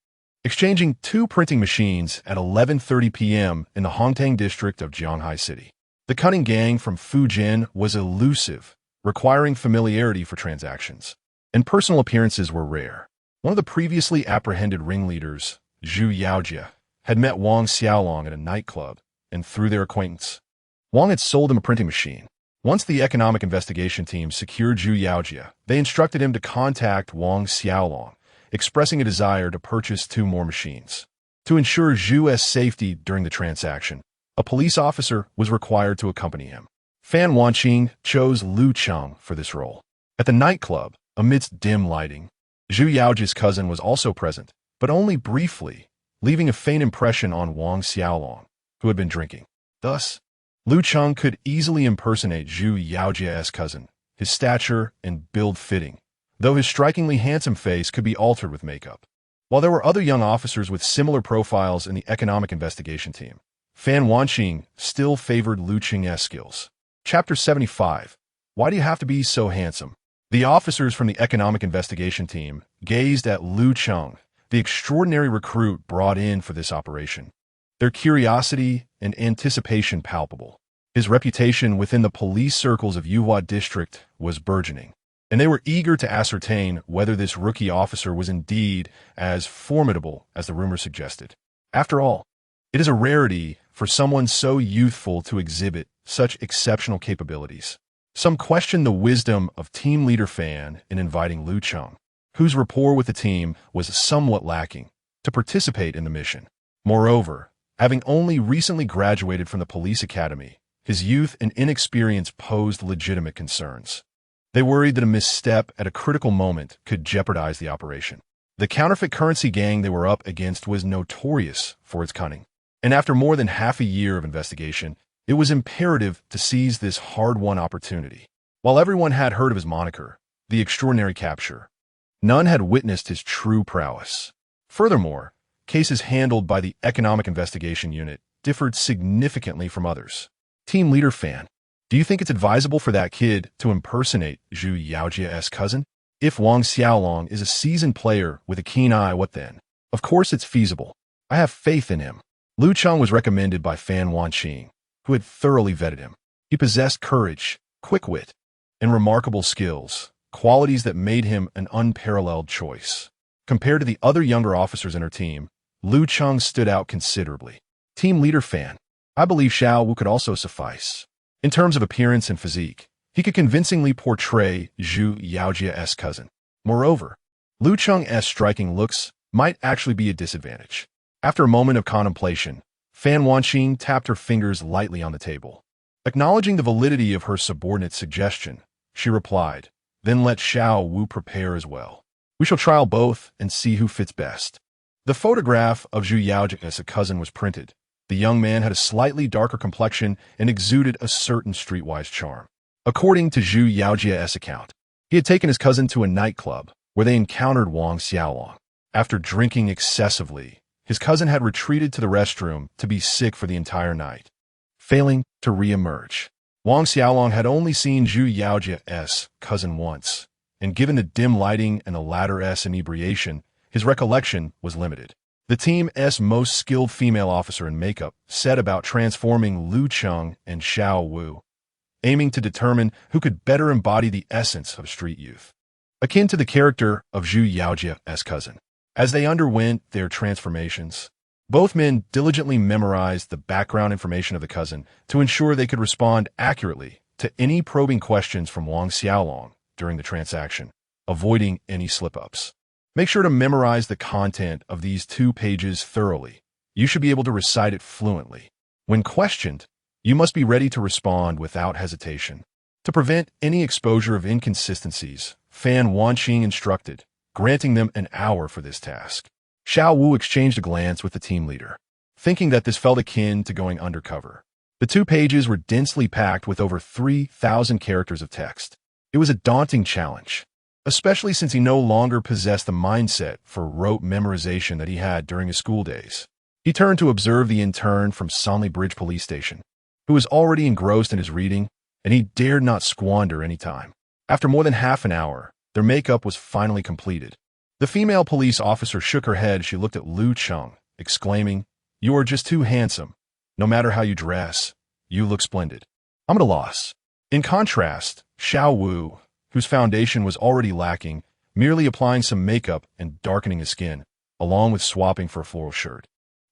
A: exchanging 2 printing machines at 11:30 p.m. in the Hongtang district of Jianghai City. The cunning gang from Fujian was elusive, requiring familiarity for transactions, and personal appearances were rare. One of the previously apprehended ringleaders, Zhu Yaojia, had met Wang Xiaolong at a nightclub, and through their acquaintance, Wang had sold him a printing machine. Once the economic investigation team secured Zhu Yaojia, they instructed him to contact Wang Xiaolong, expressing a desire to purchase 2 more machines. To ensure Zhu's safety during the transaction, a police officer was required to accompany him. Fan Wanqing chose Lu Cheng for this role. At the nightclub, amidst dim lighting, Zhu Yaojia's cousin was also present, but only briefly, leaving a faint impression on Wang Xiaolong, who had been drinking. Thus, Lu Cheng could easily impersonate Zhu Yaojia's cousin, his stature and build fitting, though his strikingly handsome face could be altered with makeup. While there were other young officers with similar profiles in the economic investigation team, Fan Wanqing still favored Lu Cheng's skills. Chapter 75. Why do you have to be so handsome? The officers from the economic investigation team gazed at Lu Cheng, the extraordinary recruit brought in for this operation. Their curiosity and anticipation palpable. His reputation within the police circles of Yuhua district was burgeoning, and they were eager to ascertain whether this rookie officer was indeed as formidable as the rumor suggested. After all, it is a rarity for someone so youthful to exhibit such exceptional capabilities. Some questioned the wisdom of team leader Fan in inviting Lu Cheng, whose rapport with the team was somewhat lacking, to participate in the mission. Moreover, having only recently graduated from the police academy, his youth and inexperience posed legitimate concerns. They worried that a misstep at a critical moment could jeopardize the operation. The counterfeit currency gang they were up against was notorious for its cunning, and after more than half a year of investigation, it was imperative to seize this hard-won opportunity. While everyone had heard of his moniker, the extraordinary capture, none had witnessed his true prowess. Furthermore, cases handled by the economic investigation unit differed significantly from others. Team leader Fan, do you think it's advisable for that kid to impersonate Zhu Yaojia's cousin? If Wang Xiaolong is a seasoned player with a keen eye, what then? Of course it's feasible. I have faith in him. Lu Cheng was recommended by Fan Wanqing, who had thoroughly vetted him. He possessed courage, quick wit, and remarkable skills, qualities that made him an unparalleled choice. Compared to the other younger officers in her team, Lu Cheng stood out considerably. Team leader Fan, I believe Xiao Wu could also suffice. In terms of appearance and physique, he could convincingly portray Zhu Yaojia's cousin. Moreover, Lu Cheng's striking looks might actually be a disadvantage. After a moment of contemplation, Fan Wanqing tapped her fingers lightly on the table. Acknowledging the validity of her subordinate's suggestion, she replied, "Then let Xiao Wu prepare as well. We shall trial both and see who fits best." The photograph of Zhu Yaojia's cousin was printed. The young man had a slightly darker complexion and exuded a certain streetwise charm. According to Zhu Yaojia's account, he had taken his cousin to a nightclub where they encountered Wang Xiaolong. After drinking excessively, his cousin had retreated to the restroom to be sick for the entire night, failing to re-emerge. Wang Xiaolong had only seen Zhu Yaojia's cousin once, and given the dim lighting and the latter's inebriation, his recollection was limited. The team's most skilled female officer in makeup set about transforming Lu Cheng and Xiao Wu, aiming to determine who could better embody the essence of street youth, akin to the character of Zhu Yaojia's cousin. As they underwent their transformations, both men diligently memorized the background information of the cousin to ensure they could respond accurately to any probing questions from Wang Xiaolong during the transaction, avoiding any slip-ups. Make sure to memorize the content of these 2 pages thoroughly. You should be able to recite it fluently. When questioned, you must be ready to respond without hesitation. To prevent any exposure of inconsistencies, Fan Wanqing instructed, granting them an hour for this task. Xiao Wu exchanged a glance with the team leader, thinking that this felt akin to going undercover. The 2 pages were densely packed with over 3,000 characters of text. It was a daunting challenge, especially since he no longer possessed the mindset for rote memorization that he had during his school days. He turned to observe the intern from Sonley Bridge Police Station, who was already engrossed in his reading, and he dared not squander any time. After more than half an hour, their makeup was finally completed. The female police officer shook her head as she looked at Lu Cheng, exclaiming, "You are just too handsome. No matter how you dress, you look splendid." I'm at a loss. In contrast, Xiao Wu, whose foundation was already lacking, merely applying some makeup and darkening his skin, along with swapping for a floral shirt,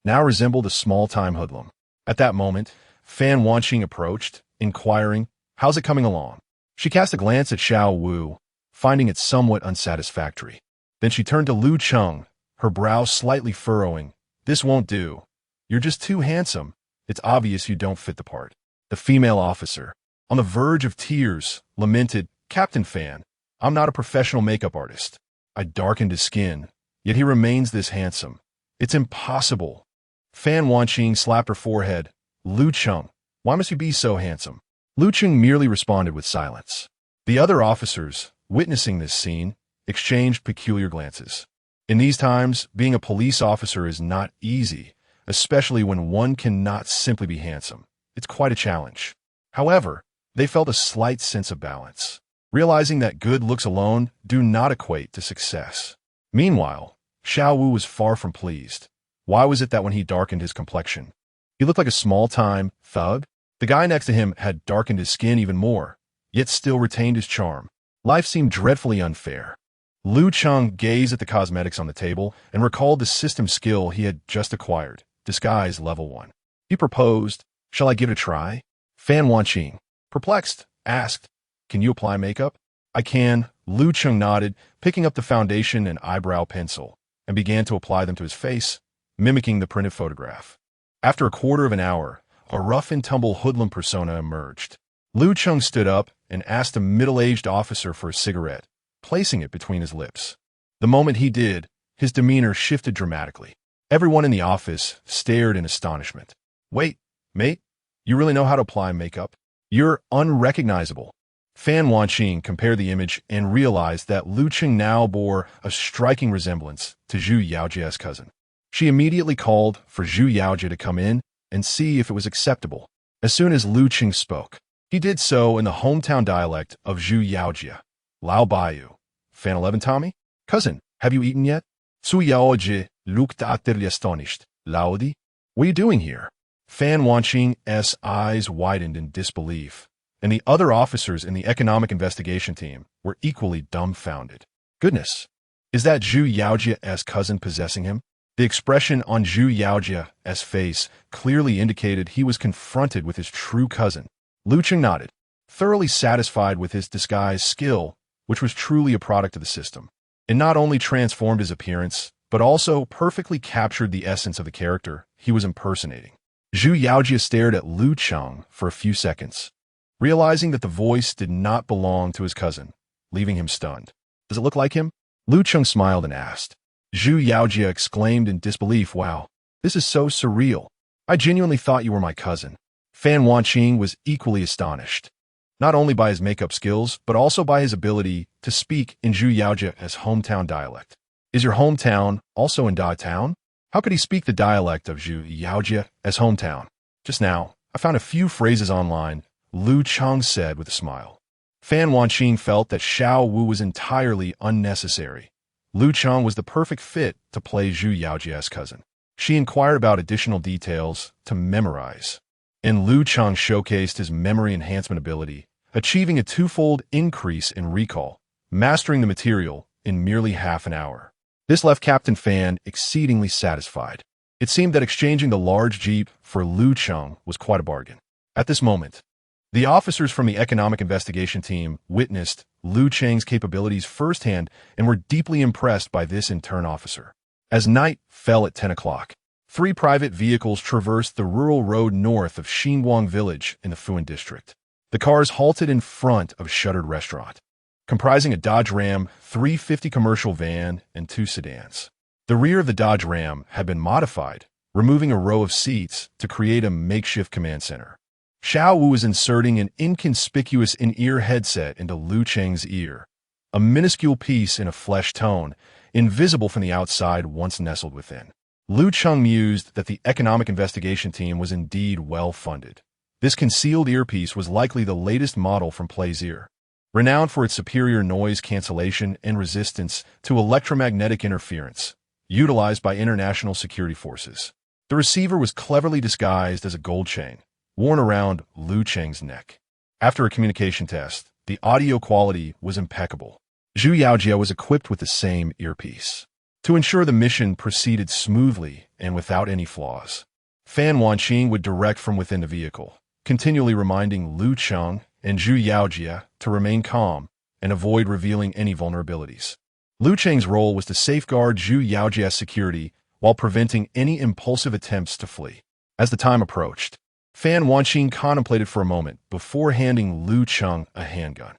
A: now resembled a small-time hoodlum. At that moment, Fan Wanqing approached, inquiring, "How's it coming along?" She cast a glance at Xiao Wu, finding it somewhat unsatisfactory. Then she turned to Lu Cheng, her brow slightly furrowing. "This won't do. You're just too handsome. It's obvious you don't fit the part." The female officer, on the verge of tears, lamented, "Captain Fan, I'm not a professional makeup artist. I darkened his skin, yet he remains this handsome. It's impossible." Fan Wanqing slapped her forehead. "Lu Cheng, why must you be so handsome?" Lu Cheng merely responded with silence. The other officers, witnessing this scene, exchanged peculiar glances. In these times, being a police officer is not easy, especially when one cannot simply be handsome. It's quite a challenge. However, they felt a slight sense of balance, realizing that good looks alone do not equate to success. Meanwhile, Xiao Wu was far from pleased. Why was it that when he darkened his complexion, he looked like a small-time thug? The guy next to him had darkened his skin even more, yet still retained his charm. Life seemed dreadfully unfair. Lu Cheng gazed at the cosmetics on the table and recalled the system skill he had just acquired, Disguise Level 1. He proposed, "Shall I give it a try?" Fan Wanqing, perplexed, asked, "Can you apply makeup?" "I can," Lu Cheng nodded, picking up the foundation and eyebrow pencil, and began to apply them to his face, mimicking the printed photograph. After a quarter of an hour, a rough-and-tumble hoodlum persona emerged. Lu Cheng stood up and asked a middle-aged officer for a cigarette, placing it between his lips. The moment he did, his demeanor shifted dramatically. Everyone in the office stared in astonishment. "Wait, mate, you really know how to apply makeup? You're unrecognizable." Fan Wanqing compared the image and realized that Lu Cheng now bore a striking resemblance to Zhu Yaojia's cousin. She immediately called for Zhu Yaojia to come in and see if it was acceptable. As soon as Lu Cheng spoke, he did so in the hometown dialect of Zhu Yaojia. "Lao Bayu. Fan 11 Tommy? Cousin, have you eaten yet?" Zhu Yaojia looked utterly astonished. "Laodi? What are you doing here?" Fan Wanqing's eyes widened in disbelief, and the other officers in the economic investigation team were equally dumbfounded. Goodness, is that Zhu Yaojia's cousin possessing him? The expression on Zhu Yaojia's face clearly indicated he was confronted with his true cousin. Lu Cheng nodded, thoroughly satisfied with his disguise skill, which was truly a product of the system. It not only transformed his appearance, but also perfectly captured the essence of the character he was impersonating. Zhu Yaojia stared at Lu Cheng for a few seconds, realizing that the voice did not belong to his cousin, leaving him stunned. "Does it look like him?" Lu Cheng smiled and asked. Zhu Yaojia exclaimed in disbelief, "Wow, this is so surreal. I genuinely thought you were my cousin." Fan Wanqing was equally astonished, not only by his makeup skills, but also by his ability to speak in Zhu Yaojia's hometown dialect. "Is your hometown also in Da Town?" How could he speak the dialect of Zhu Yaojia's hometown? "Just now, I found a few phrases online," Lu Cheng said with a smile. Fan Wanqing felt that Xiao Wu was entirely unnecessary. Lu Cheng was the perfect fit to play Zhu Yaojia's cousin. She inquired about additional details to memorize, and Lu Cheng showcased his memory enhancement ability, achieving a twofold increase in recall, mastering the material in merely half an hour. This left Captain Fan exceedingly satisfied. It seemed that exchanging the large jeep for Lu Cheng was quite a bargain. At this moment, the officers from the economic investigation team witnessed Lu Cheng's capabilities firsthand and were deeply impressed by this intern officer. As night fell at 10 o'clock, 3 private vehicles traversed the rural road north of Xinguang village in the Fuan district. The cars halted in front of a shuttered restaurant, comprising a Dodge Ram 350 commercial van and 2 sedans. The rear of the Dodge Ram had been modified, removing a row of seats to create a makeshift command center. Xiao Wu was inserting an inconspicuous in-ear headset into Lu Cheng's ear, a minuscule piece in a flesh tone, invisible from the outside once nestled within. Lu Cheng mused that the economic investigation team was indeed well-funded. This concealed earpiece was likely the latest model from Plaisir, renowned for its superior noise cancellation and resistance to electromagnetic interference, utilized by international security forces. The receiver was cleverly disguised as a gold chain, worn around Lu Cheng's neck. After a communication test, the audio quality was impeccable. Zhu Yaojia was equipped with the same earpiece to ensure the mission proceeded smoothly and without any flaws. Fan Wanqing would direct from within the vehicle, continually reminding Lu Cheng and Zhu Yaojia to remain calm and avoid revealing any vulnerabilities. Lu Cheng's role was to safeguard Zhu Yaojia's security while preventing any impulsive attempts to flee. As the time approached, Fan Wanqing contemplated for a moment before handing Lu Cheng a handgun.